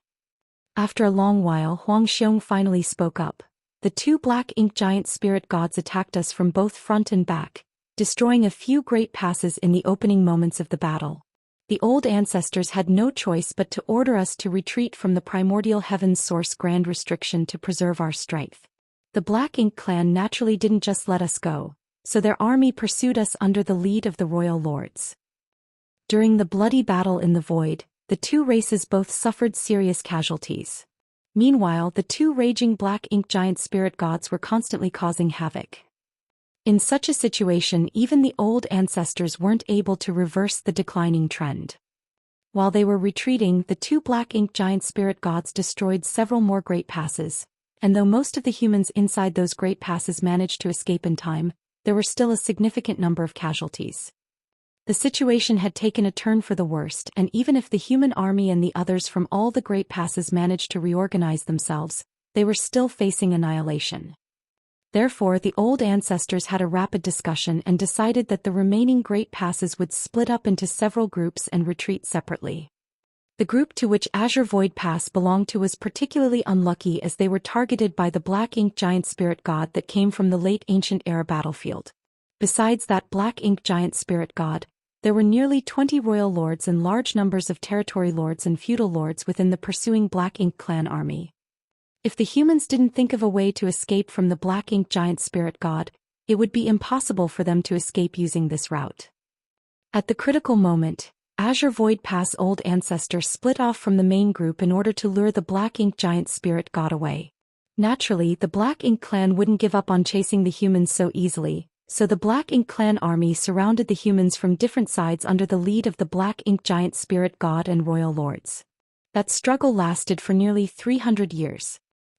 Speaker 1: After a long while, Huang Xiong finally spoke up. "The two Black Ink giant spirit gods attacked us from both front and back, destroying a few great passes in the opening moments of the battle. The old ancestors had no choice but to order us to retreat from the primordial heaven's source grand restriction to preserve our strength. The Black Ink clan naturally didn't just let us go, so their army pursued us under the lead of the royal lords. During the bloody battle in the void, the two races both suffered serious casualties. Meanwhile, the two raging Black Ink giant spirit gods were constantly causing havoc. In such a situation, even the old ancestors weren't able to reverse the declining trend. While they were retreating, the two Black Ink giant spirit gods destroyed several more great passes, and though most of the humans inside those great passes managed to escape in time, there were still a significant number of casualties. The situation had taken a turn for the worst, and even if the human army and the others from all the great passes managed to reorganize themselves, they were still facing annihilation. Therefore, the old ancestors had a rapid discussion and decided that the remaining great passes would split up into several groups and retreat separately. The group to which Azure Void Pass belonged to was particularly unlucky as they were targeted by the Black Ink giant spirit god that came from the late ancient era battlefield. Besides that Black Ink giant spirit god, there were nearly 20 royal lords and large numbers of territory lords and feudal lords within the pursuing Black Ink clan army. If the humans didn't think of a way to escape from the Black Ink giant spirit god, it would be impossible for them to escape using this route. At the critical moment, Azure Void Pass old ancestor split off from the main group in order to lure the Black Ink giant spirit god away. Naturally, the Black Ink clan wouldn't give up on chasing the humans so easily, so the Black Ink clan army surrounded the humans from different sides under the lead of the Black Ink giant spirit god and royal lords. That struggle lasted for nearly 300 years.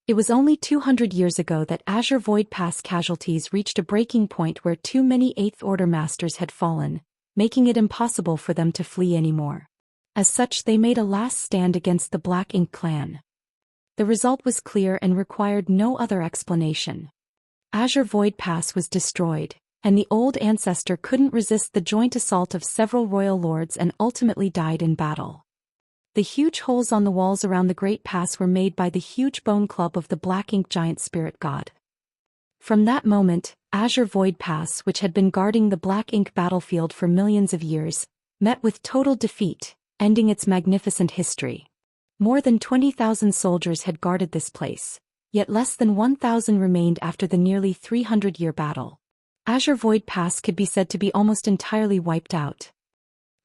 Speaker 1: It was only 200 years ago that Azure Void Pass casualties reached a breaking point where too many Eighth Order masters had fallen, making it impossible for them to flee anymore. As such, they made a last stand against the Black Ink clan. The result was clear and required no other explanation. Azure Void Pass was destroyed, and the old ancestor couldn't resist the joint assault of several royal lords and ultimately died in battle. The huge holes on the walls around the Great Pass were made by the huge bone club of the Black Ink giant spirit god. From that moment, Azure Void Pass, which had been guarding the Black Ink battlefield for millions of years, met with total defeat, ending its magnificent history. More than 20,000 soldiers had guarded this place, yet less than 1,000 remained after the nearly 300-year battle. Azure Void Pass could be said to be almost entirely wiped out.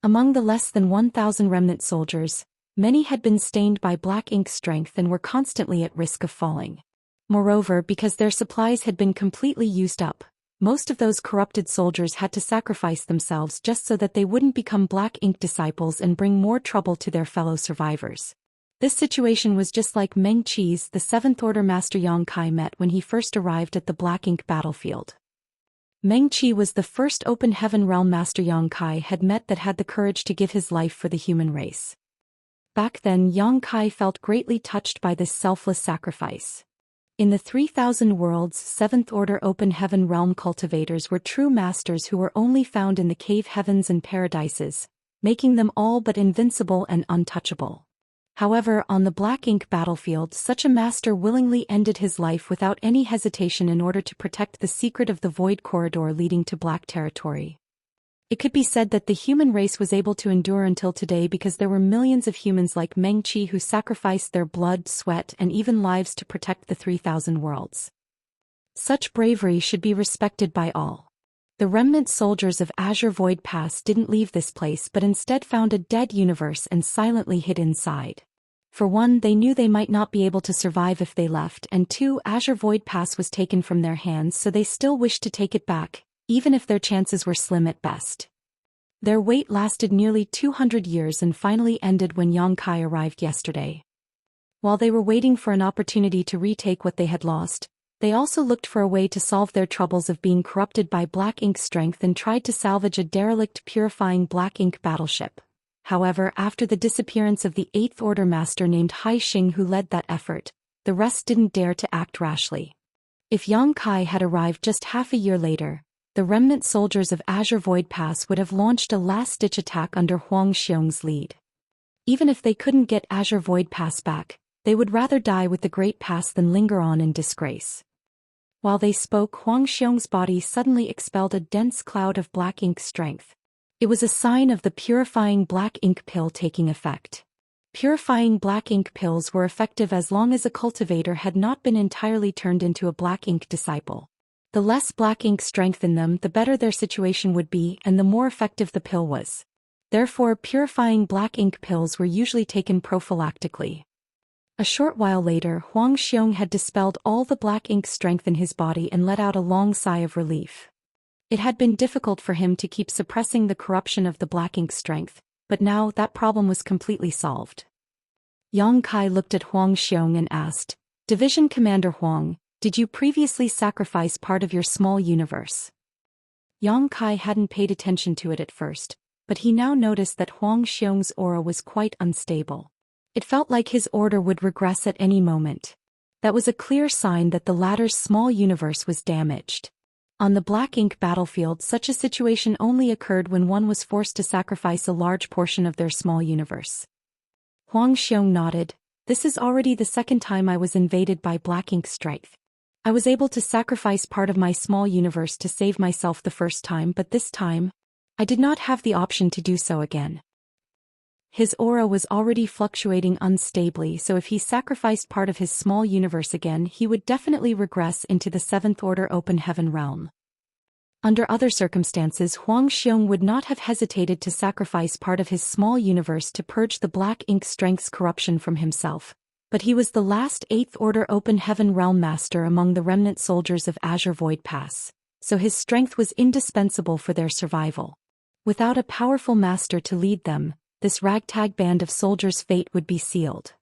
Speaker 1: Among the less than 1,000 remnant soldiers, many had been stained by Black Ink's strength and were constantly at risk of falling. Moreover, because their supplies had been completely used up, most of those corrupted soldiers had to sacrifice themselves just so that they wouldn't become Black Ink disciples and bring more trouble to their fellow survivors. This situation was just like Meng Qi's the Seventh Order Master Yang Kai met when he first arrived at the Black Ink battlefield. Meng Qi was the first Open Heaven Realm Master Yang Kai had met that had the courage to give his life for the human race. Back then, Yang Kai felt greatly touched by this selfless sacrifice. In the 3,000 worlds, Seventh Order Open Heaven Realm cultivators were true masters who were only found in the cave heavens and paradises, making them all but invincible and untouchable. However, on the Black Ink battlefield, such a master willingly ended his life without any hesitation in order to protect the secret of the Void Corridor leading to Black Territory. It could be said that the human race was able to endure until today because there were millions of humans like Meng Qi who sacrificed their blood, sweat, and even lives to protect the 3,000 worlds. Such bravery should be respected by all. The remnant soldiers of Azure Void Pass didn't leave this place but instead found a dead universe and silently hid inside. For one, they knew they might not be able to survive if they left, and two, Azure Void Pass was taken from their hands, so they still wished to take it back, even if their chances were slim at best. Their wait lasted nearly 200 years and finally ended when Xianxia arrived yesterday. While they were waiting for an opportunity to retake what they had lost, they also looked for a way to solve their troubles of being corrupted by black ink strength and tried to salvage a derelict purifying black ink battleship. However, after the disappearance of the 8th Order Master named Hai Xing who led that effort, the rest didn't dare to act rashly. If Xianxia had arrived just half a year later, the remnant soldiers of Azure Void Pass would have launched a last-ditch attack under Huang Xiong's lead. Even if they couldn't get Azure Void Pass back, they would rather die with the Great Pass than linger on in disgrace. While they spoke, Huang Xiong's body suddenly expelled a dense cloud of black ink strength. It was a sign of the purifying black ink pill taking effect. Purifying black ink pills were effective as long as a cultivator had not been entirely turned into a black ink disciple. The less black ink strength in them, the better their situation would be and the more effective the pill was. Therefore, purifying black ink pills were usually taken prophylactically. A short while later, Huang Xiong had dispelled all the black ink strength in his body and let out a long sigh of relief. It had been difficult for him to keep suppressing the corruption of the black ink strength, but now that problem was completely solved. Xianxia looked at Huang Xiong and asked, "Division Commander Huang, did you previously sacrifice part of your small universe?" Xianxia hadn't paid attention to it at first, but he now noticed that Huang Xiong's aura was quite unstable. It felt like his order would regress at any moment. That was a clear sign that the latter's small universe was damaged. On the black ink battlefield, such a situation only occurred when one was forced to sacrifice a large portion of their small universe. Huang Xiong nodded. "This is already the second time I was invaded by black ink strength. I was able to sacrifice part of my small universe to save myself the first time, but this time, I did not have the option to do so again." His aura was already fluctuating unstably, so if he sacrificed part of his small universe again, he would definitely regress into the 7th Order Open Heaven realm. Under other circumstances, Huang Xiong would not have hesitated to sacrifice part of his small universe to purge the black ink strength's corruption from himself. But he was the last 8th Order Open Heaven realm master among the remnant soldiers of Azure Void Pass, so his strength was indispensable for their survival. Without a powerful master to lead them, this ragtag band of soldiers' fate would be sealed.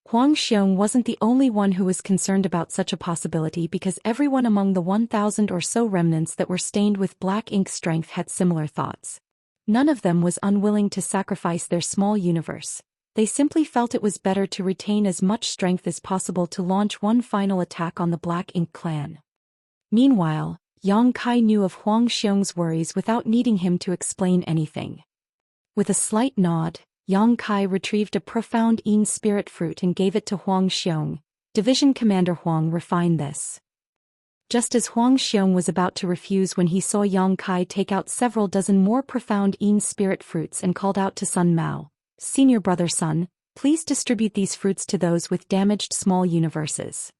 Speaker 1: Huang Xiong wasn't the only one who was concerned about such a possibility because everyone among the 1,000 or so remnants that were stained with black ink strength had similar thoughts. None of them was unwilling to sacrifice their small universe. They simply felt it was better to retain as much strength as possible to launch one final attack on the Black Ink clan. Meanwhile, Xianxia knew of Huang Xiong's worries without needing him to explain anything. With a slight nod, Xianxia retrieved a profound Yin spirit fruit and gave it to Huang Xiong. "Division Commander Huang, refine this." Just as Huang Xiong was about to refuse when he saw Xianxia take out several dozen more profound Yin spirit fruits and called out to Sun Mao, "Senior brother Sun, please distribute these fruits to those with damaged small universes."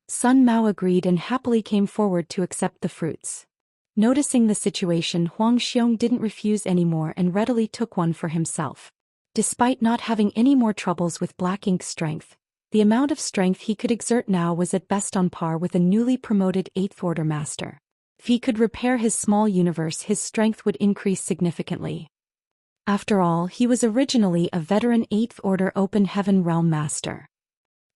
Speaker 1: Sun Mao agreed and happily came forward to accept the fruits. Noticing the situation, Huang Xiong didn't refuse anymore and readily took one for himself. Despite not having any more troubles with black ink strength, the amount of strength he could exert now was at best on par with a newly promoted 8th Order Master. If he could repair his small universe, his strength would increase significantly. After all, he was originally a veteran 8th Order Open Heaven Realm Master.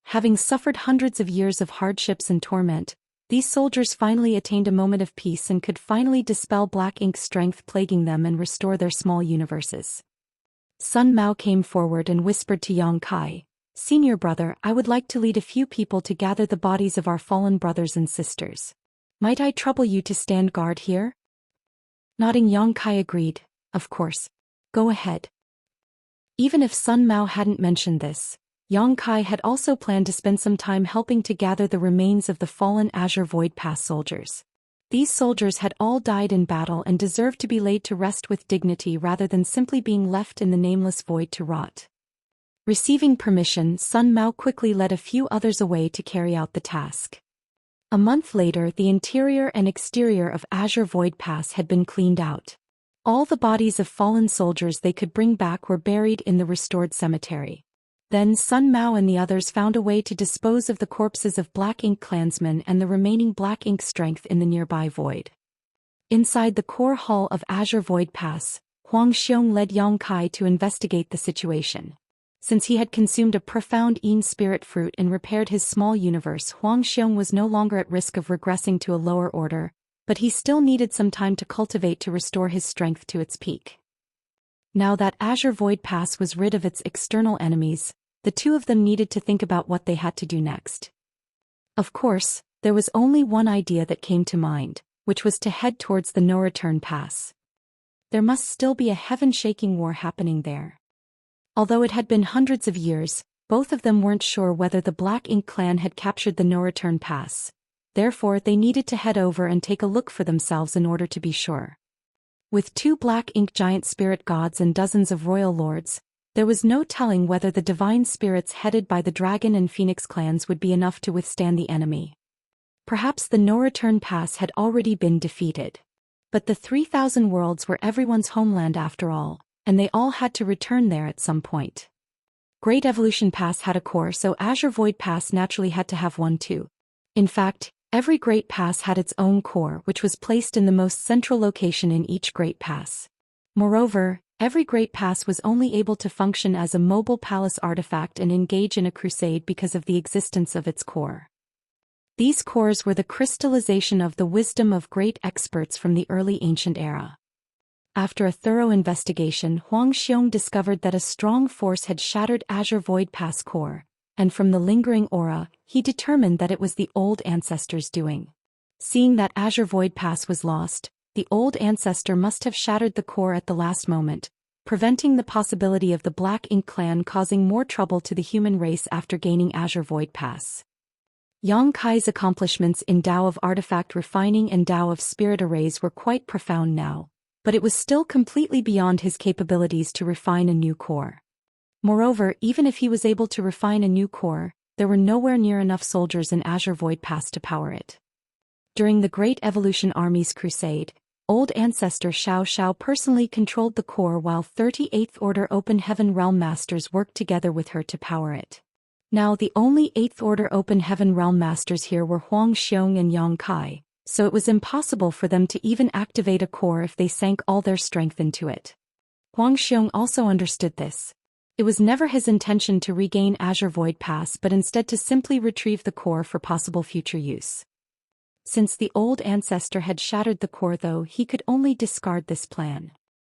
Speaker 1: Having suffered hundreds of years of hardships and torment, these soldiers finally attained a moment of peace and could finally dispel black ink strength plaguing them and restore their small universes. Sun Mao came forward and whispered to Xianxia, "Senior brother, I would like to lead a few people to gather the bodies of our fallen brothers and sisters. Might I trouble you to stand guard here?" Nodding, Xianxia agreed, "Of course. Go ahead." Even if Sun Mao hadn't mentioned this, Xianxia had also planned to spend some time helping to gather the remains of the fallen Azure Void Pass soldiers. These soldiers had all died in battle and deserved to be laid to rest with dignity rather than simply being left in the nameless void to rot. Receiving permission, Sun Mao quickly led a few others away to carry out the task. A month later, the interior and exterior of Azure Void Pass had been cleaned out. All the bodies of fallen soldiers they could bring back were buried in the restored cemetery. Then Sun Mao and the others found a way to dispose of the corpses of Black Ink clansmen and the remaining Black Ink strength in the nearby void. Inside the core hall of Azure Void Pass, Huang Xiong led Yang Kai to investigate the situation. Since he had consumed a profound Yin spirit fruit and repaired his small universe, Huang Xiong was no longer at risk of regressing to a lower order, but he still needed some time to cultivate to restore his strength to its peak. Now that Azure Void Pass was rid of its external enemies, the two of them needed to think about what they had to do next. Of course, there was only one idea that came to mind, which was to head towards the no-return pass. There must still be a heaven-shaking war happening there. Although it had been hundreds of years, both of them weren't sure whether the Black Ink clan had captured the no-return pass. Therefore, they needed to head over and take a look for themselves in order to be sure. With 2 Black Ink giant spirit gods and dozens of royal lords, there was no telling whether the divine spirits headed by the Dragon and Phoenix clans would be enough to withstand the enemy. Perhaps the no-return pass had already been defeated. But the 3,000 worlds were everyone's homeland after all, and they all had to return there at some point. Great Evolution Pass had a core, so Azure Void Pass naturally had to have one too. In fact, every Great Pass had its own core, which was placed in the most central location in each Great Pass. Moreover, every Great Pass was only able to function as a mobile palace artifact and engage in a crusade because of the existence of its core. These cores were the crystallization of the wisdom of great experts from the early ancient era. After a thorough investigation, Huang Xiong discovered that a strong force had shattered Azure Void Pass core, and from the lingering aura, he determined that it was the old ancestor's doing. Seeing that Azure Void Pass was lost, the old ancestor must have shattered the core at the last moment, preventing the possibility of the Black Ink clan causing more trouble to the human race after gaining Azure Void Pass. Yang Kai's accomplishments in Dao of Artifact Refining and Dao of Spirit Arrays were quite profound now, but it was still completely beyond his capabilities to refine a new core. Moreover, even if he was able to refine a new core, there were nowhere near enough soldiers in Azure Void Pass to power it. During the Great Evolution Army's crusade, old ancestor Xiao personally controlled the core while 38th Order Open Heaven Realm Masters worked together with her to power it. Now the only 8th Order Open Heaven Realm Masters here were Huang Xiong and Yang Kai, so it was impossible for them to even activate a core if they sank all their strength into it. Huang Xiong also understood this. It was never his intention to regain Azure Void Pass but instead to simply retrieve the core for possible future use. Since the old ancestor had shattered the core though, he could only discard this plan.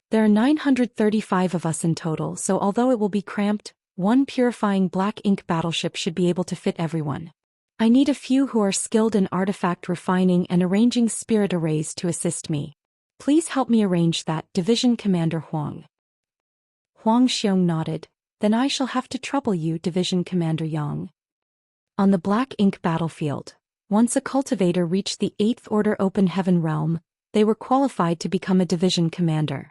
Speaker 1: There are 935 of us in total, so although it will be cramped, one purifying Black Ink battleship should be able to fit everyone. I need a few who are skilled in artifact refining and arranging spirit arrays to assist me. Please help me arrange that, Division Commander Huang. Huang Xiong nodded. Then I shall have to trouble you, Division Commander Yang. On the Black Ink battlefield, once a cultivator reached the 8th Order Open Heaven Realm, they were qualified to become a division commander.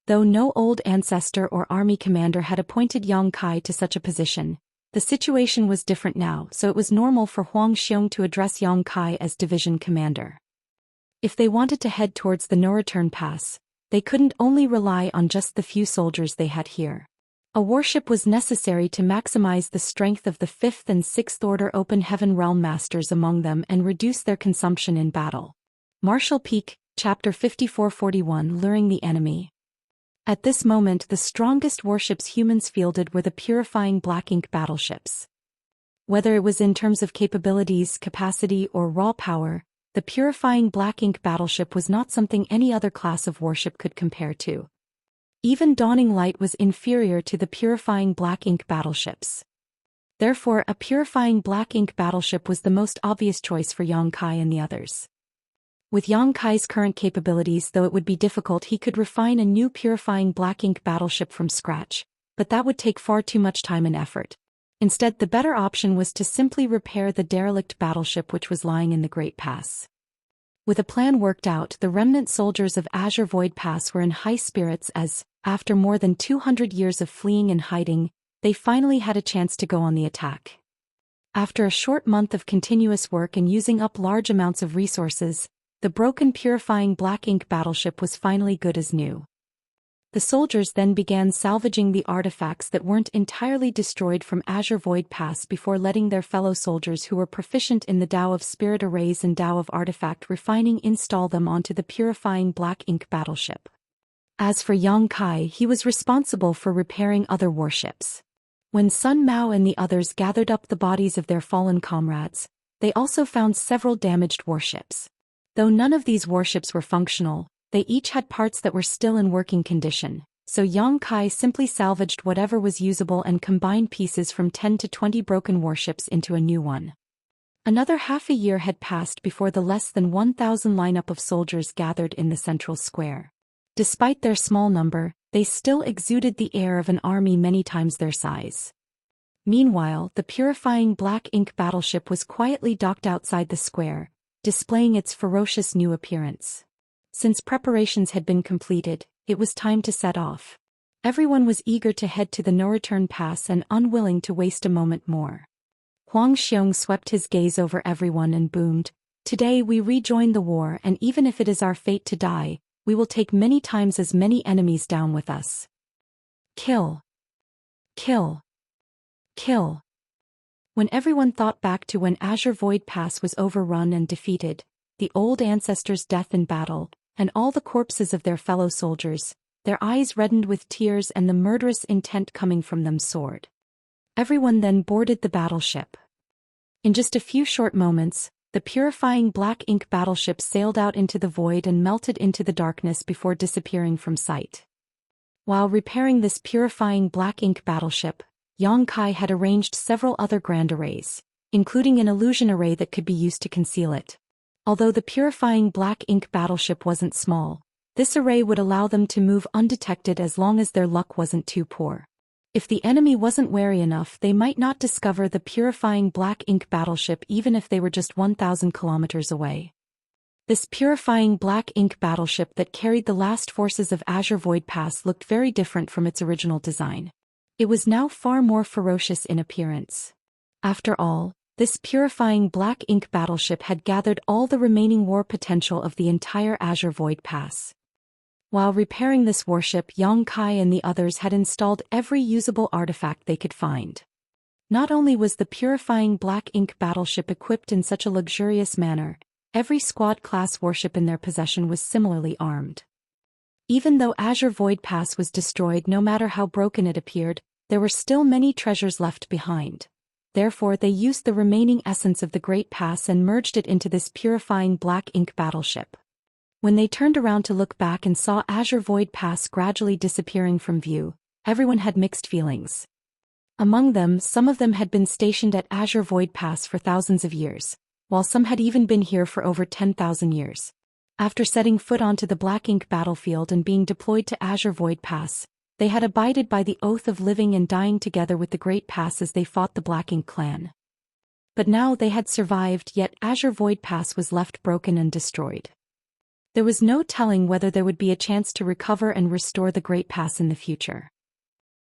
Speaker 1: Though no old ancestor or army commander had appointed Yang Kai to such a position, the situation was different now, so it was normal for Huang Xiong to address Yang Kai as division commander. If they wanted to head towards the no-return pass, they couldn't only rely on just the few soldiers they had here. A warship was necessary to maximize the strength of the 5th and 6th Order Open Heaven Realm Masters among them and reduce their consumption in battle. Martial Peak, Chapter 5441, Luring the Enemy. At this moment, the strongest warships humans fielded were the purifying Black Ink battleships. Whether it was in terms of capabilities, capacity, or raw power, the purifying Black Ink battleship was not something any other class of warship could compare to. Even Dawning Light was inferior to the purifying Black Ink battleships. Therefore, a purifying Black Ink battleship was the most obvious choice for Yang Kai and the others. With Yang Kai's current capabilities, though it would be difficult, he could refine a new purifying Black Ink battleship from scratch, but that would take far too much time and effort. Instead, the better option was to simply repair the derelict battleship which was lying in the Great Pass. With a plan worked out, the remnant soldiers of Azure Void Pass were in high spirits as, after more than 200 years of fleeing and hiding, they finally had a chance to go on the attack. After a short month of continuous work and using up large amounts of resources, the broken purifying black ink battleship was finally good as new. The soldiers then began salvaging the artifacts that weren't entirely destroyed from Azure Void Pass before letting their fellow soldiers who were proficient in the Tao of Spirit Arrays and Tao of Artifact Refining install them onto the purifying black ink battleship. As for Yang Kai, he was responsible for repairing other warships. When Sun Mao and the others gathered up the bodies of their fallen comrades, they also found several damaged warships. Though none of these warships were functional, they each had parts that were still in working condition, so Yang Kai simply salvaged whatever was usable and combined pieces from 10 to 20 broken warships into a new one. Another half a year had passed before the less than 1,000 lineup of soldiers gathered in the central square. Despite their small number, they still exuded the air of an army many times their size. Meanwhile, the purifying black ink battleship was quietly docked outside the square, displaying its ferocious new appearance. Since preparations had been completed, it was time to set off. Everyone was eager to head to the no-return pass and unwilling to waste a moment more. Huang Xiong swept his gaze over everyone and boomed, "Today we rejoin the war, and even if it is our fate to die, we will take many times as many enemies down with us. Kill. Kill. Kill." When everyone thought back to when Azure Void Pass was overrun and defeated, the old ancestors' death in battle, and all the corpses of their fellow soldiers, their eyes reddened with tears and the murderous intent coming from them soared. Everyone then boarded the battleship. In just a few short moments, the purifying black ink battleship sailed out into the void and melted into the darkness before disappearing from sight. While repairing this purifying black ink battleship, Yang Kai had arranged several other grand arrays, including an illusion array that could be used to conceal it. Although the purifying black ink battleship wasn't small, this array would allow them to move undetected as long as their luck wasn't too poor. If the enemy wasn't wary enough, they might not discover the purifying black ink battleship even if they were just 1,000 kilometers away. This purifying black ink battleship that carried the last forces of Azure Void Pass looked very different from its original design. It was now far more ferocious in appearance. After all, this purifying black ink battleship had gathered all the remaining war potential of the entire Azure Void Pass. While repairing this warship, Yang Kai and the others had installed every usable artifact they could find. Not only was the purifying black ink battleship equipped in such a luxurious manner, every squad-class warship in their possession was similarly armed. Even though Azure Void Pass was destroyed, no matter how broken it appeared, there were still many treasures left behind. Therefore they used the remaining essence of the Great Pass and merged it into this purifying black ink battleship. When they turned around to look back and saw Azure Void Pass gradually disappearing from view, everyone had mixed feelings. Among them, some of them had been stationed at Azure Void Pass for thousands of years, while some had even been here for over 10,000 years. After setting foot onto the black ink battlefield and being deployed to Azure Void Pass, they had abided by the oath of living and dying together with the Great Pass as they fought the Black Ink clan. But now they had survived, yet Azure Void Pass was left broken and destroyed. There was no telling whether there would be a chance to recover and restore the Great Pass in the future.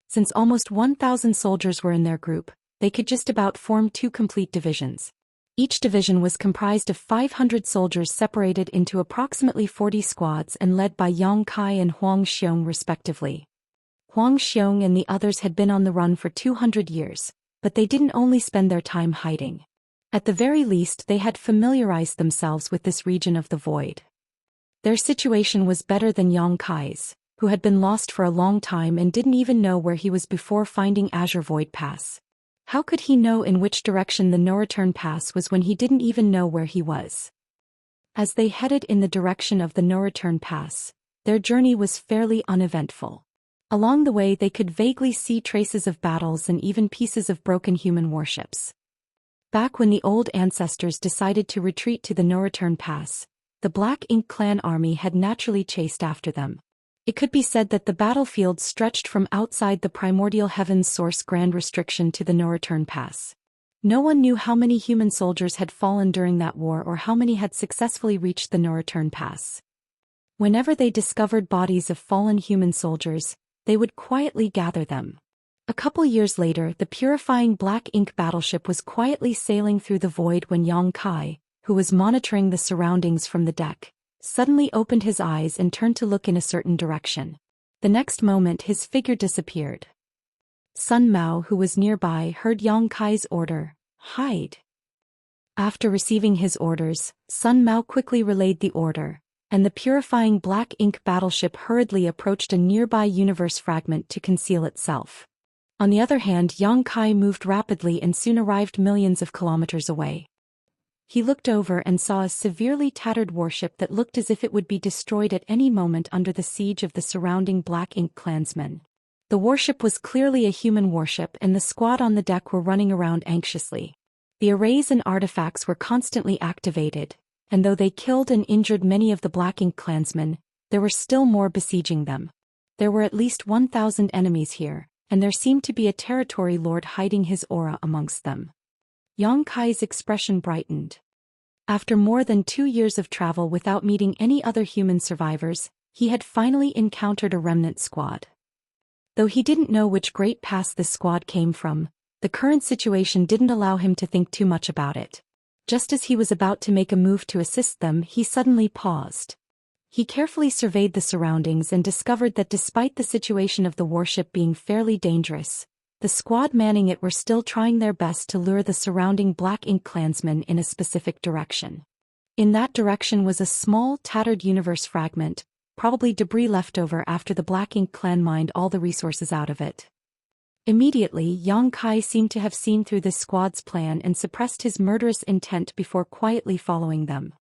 Speaker 1: Since almost 1,000 soldiers were in their group, they could just about form 2 complete divisions. Each division was comprised of 500 soldiers separated into approximately 40 squads and led by Yang Kai and Huang Xiong respectively. Huang Xiong and the others had been on the run for 200 years, but they didn't only spend their time hiding. At the very least, they had familiarized themselves with this region of the void. Their situation was better than Yang Kai's, who had been lost for a long time and didn't even know where he was before finding Azure Void Pass. How could he know in which direction the no-return pass was when he didn't even know where he was? As they headed in the direction of the no-return pass, their journey was fairly uneventful. Along the way they could vaguely see traces of battles and even pieces of broken human warships. Back when the old ancestors decided to retreat to the no-return pass, the Black Ink clan army had naturally chased after them. It could be said that the battlefield stretched from outside the primordial heavens source grand restriction to the no-return pass. No one knew how many human soldiers had fallen during that war or how many had successfully reached the no-return pass. Whenever they discovered bodies of fallen human soldiers, they would quietly gather them. A couple years later, the purifying black ink battleship was quietly sailing through the void when Yang Kai, who was monitoring the surroundings from the deck, suddenly opened his eyes and turned to look in a certain direction. The next moment his figure disappeared. Sun Mao, who was nearby, heard Yang Kai's order, "Hide." After receiving his orders, Sun Mao quickly relayed the order, and the purifying black ink battleship hurriedly approached a nearby universe fragment to conceal itself. On the other hand, Yang Kai moved rapidly and soon arrived millions of kilometers away. He looked over and saw a severely tattered warship that looked as if it would be destroyed at any moment under the siege of the surrounding black ink clansmen. The warship was clearly a human warship, and the squad on the deck were running around anxiously. The arrays and artifacts were constantly activated, and though they killed and injured many of the black ink clansmen, there were still more besieging them. There were at least 1,000 enemies here, and there seemed to be a territory lord hiding his aura amongst them. Yang Kai's expression brightened. After more than 2 years of travel without meeting any other human survivors, he had finally encountered a remnant squad. Though he didn't know which great pass this squad came from, the current situation didn't allow him to think too much about it. Just as he was about to make a move to assist them, he suddenly paused. He carefully surveyed the surroundings and discovered that despite the situation of the warship being fairly dangerous, the squad manning it were still trying their best to lure the surrounding black ink clansmen in a specific direction. In that direction was a small, tattered universe fragment, probably debris left over after the black ink clan mined all the resources out of it. Immediately, Yang Kai seemed to have seen through this squad's plan and suppressed his murderous intent before quietly following them.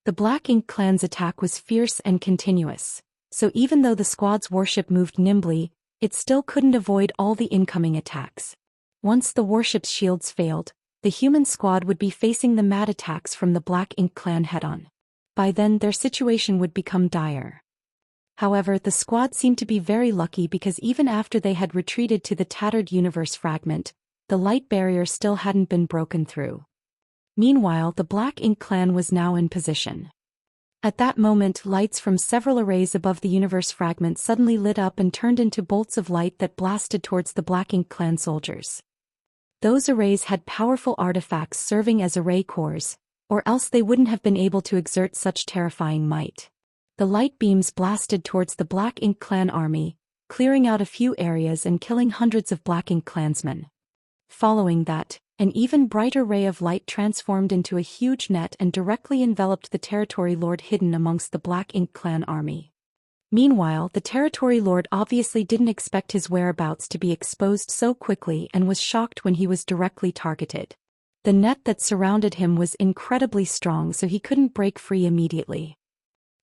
Speaker 1: The black ink clan's attack was fierce and continuous, so even though the squad's warship moved nimbly, it still couldn't avoid all the incoming attacks. Once the warship's shields failed, the human squad would be facing the mad attacks from the black ink clan head-on. By then their situation would become dire. However, the squad seemed to be very lucky because even after they had retreated to the tattered universe fragment, the light barrier still hadn't been broken through. Meanwhile, the black ink clan was now in position. At that moment, lights from several arrays above the universe fragment suddenly lit up and turned into bolts of light that blasted towards the black ink clan soldiers. Those arrays had powerful artifacts serving as array cores, or else they wouldn't have been able to exert such terrifying might. The light beams blasted towards the black ink clan army, clearing out a few areas and killing hundreds of black ink clansmen. Following that, an even brighter ray of light transformed into a huge net and directly enveloped the territory lord hidden amongst the black ink clan army. Meanwhile, the territory lord obviously didn't expect his whereabouts to be exposed so quickly and was shocked when he was directly targeted. The net that surrounded him was incredibly strong, so he couldn't break free immediately.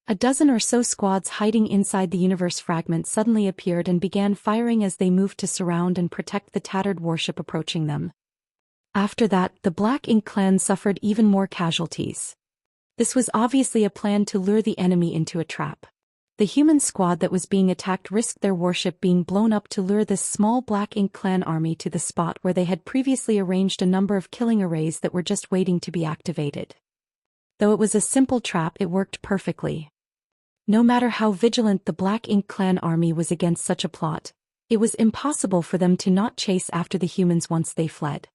Speaker 1: A dozen or so squads hiding inside the universe fragment suddenly appeared and began firing as they moved to surround and protect the tattered warship approaching them. After that, the black ink clan suffered even more casualties. This was obviously a plan to lure the enemy into a trap. The human squad that was being attacked risked their warship being blown up to lure this small black ink clan army to the spot where they had previously arranged a number of killing arrays that were just waiting to be activated. Though it was a simple trap, it worked perfectly. No matter how vigilant the black ink clan army was against such a plot, it was impossible for them to not chase after the humans once they fled.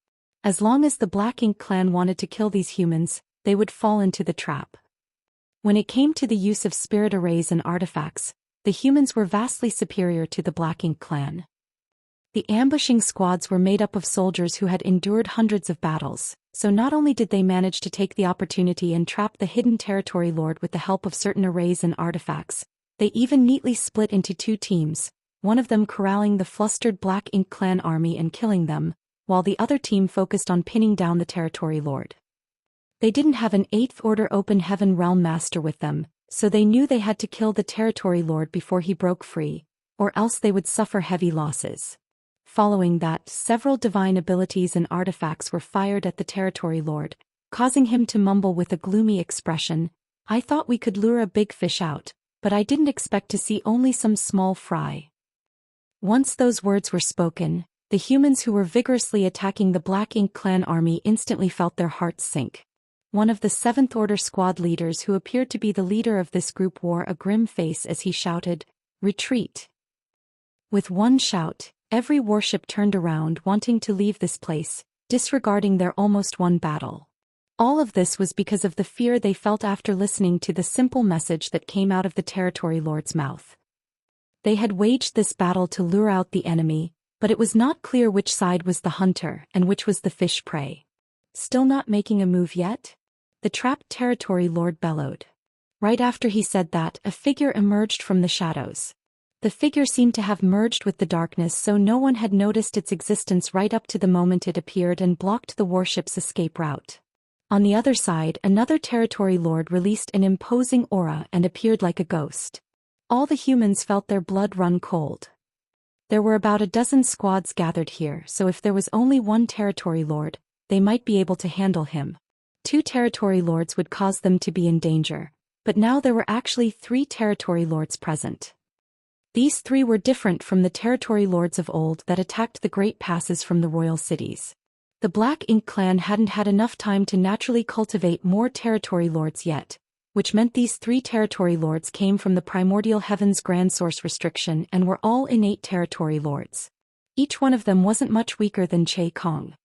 Speaker 1: As long as the black ink clan wanted to kill these humans, they would fall into the trap. When it came to the use of spirit arrays and artifacts, the humans were vastly superior to the black ink clan. The ambushing squads were made up of soldiers who had endured hundreds of battles, so not only did they manage to take the opportunity and trap the hidden territory lord with the help of certain arrays and artifacts, they even neatly split into two teams, one of them corralling the flustered black ink clan army and killing them, while the other team focused on pinning down the territory lord. They didn't have an 8th Order Open Heaven Realm Master with them, so they knew they had to kill the territory lord before he broke free, or else they would suffer heavy losses. Following that, several divine abilities and artifacts were fired at the territory lord, causing him to mumble with a gloomy expression, "I thought we could lure a big fish out, but I didn't expect to see only some small fry." Once those words were spoken, The humans who were vigorously attacking the Black Ink clan army instantly felt their hearts sink. One of the Seventh Order squad leaders who appeared to be the leader of this group wore a grim face as he shouted, "Retreat!" With one shout, every warship turned around wanting to leave this place, disregarding their almost won battle. All of this was because of the fear they felt after listening to the simple message that came out of the Territory Lord's mouth. They had waged this battle to lure out the enemy, but it was not clear which side was the hunter and which was the fish prey. Still not making a move yet? The trapped Territory Lord bellowed. Right after he said that, a figure emerged from the shadows. The figure seemed to have merged with the darkness, so no one had noticed its existence right up to the moment it appeared and blocked the warship's escape route. On the other side, another Territory Lord released an imposing aura and appeared like a ghost. All the humans felt their blood run cold. There were about a dozen squads gathered here, so if there was only one Territory Lord, they might be able to handle him. 2 Territory Lords would cause them to be in danger, but now there were actually 3 Territory Lords present. These 3 were different from the Territory Lords of old that attacked the great passes from the royal cities. The Black Ink clan hadn't had enough time to naturally cultivate more Territory Lords yet, which meant these 3 Territory Lords came from the primordial heaven's grand source restriction and were all innate Territory Lords. Each one of them wasn't much weaker than Che Kong.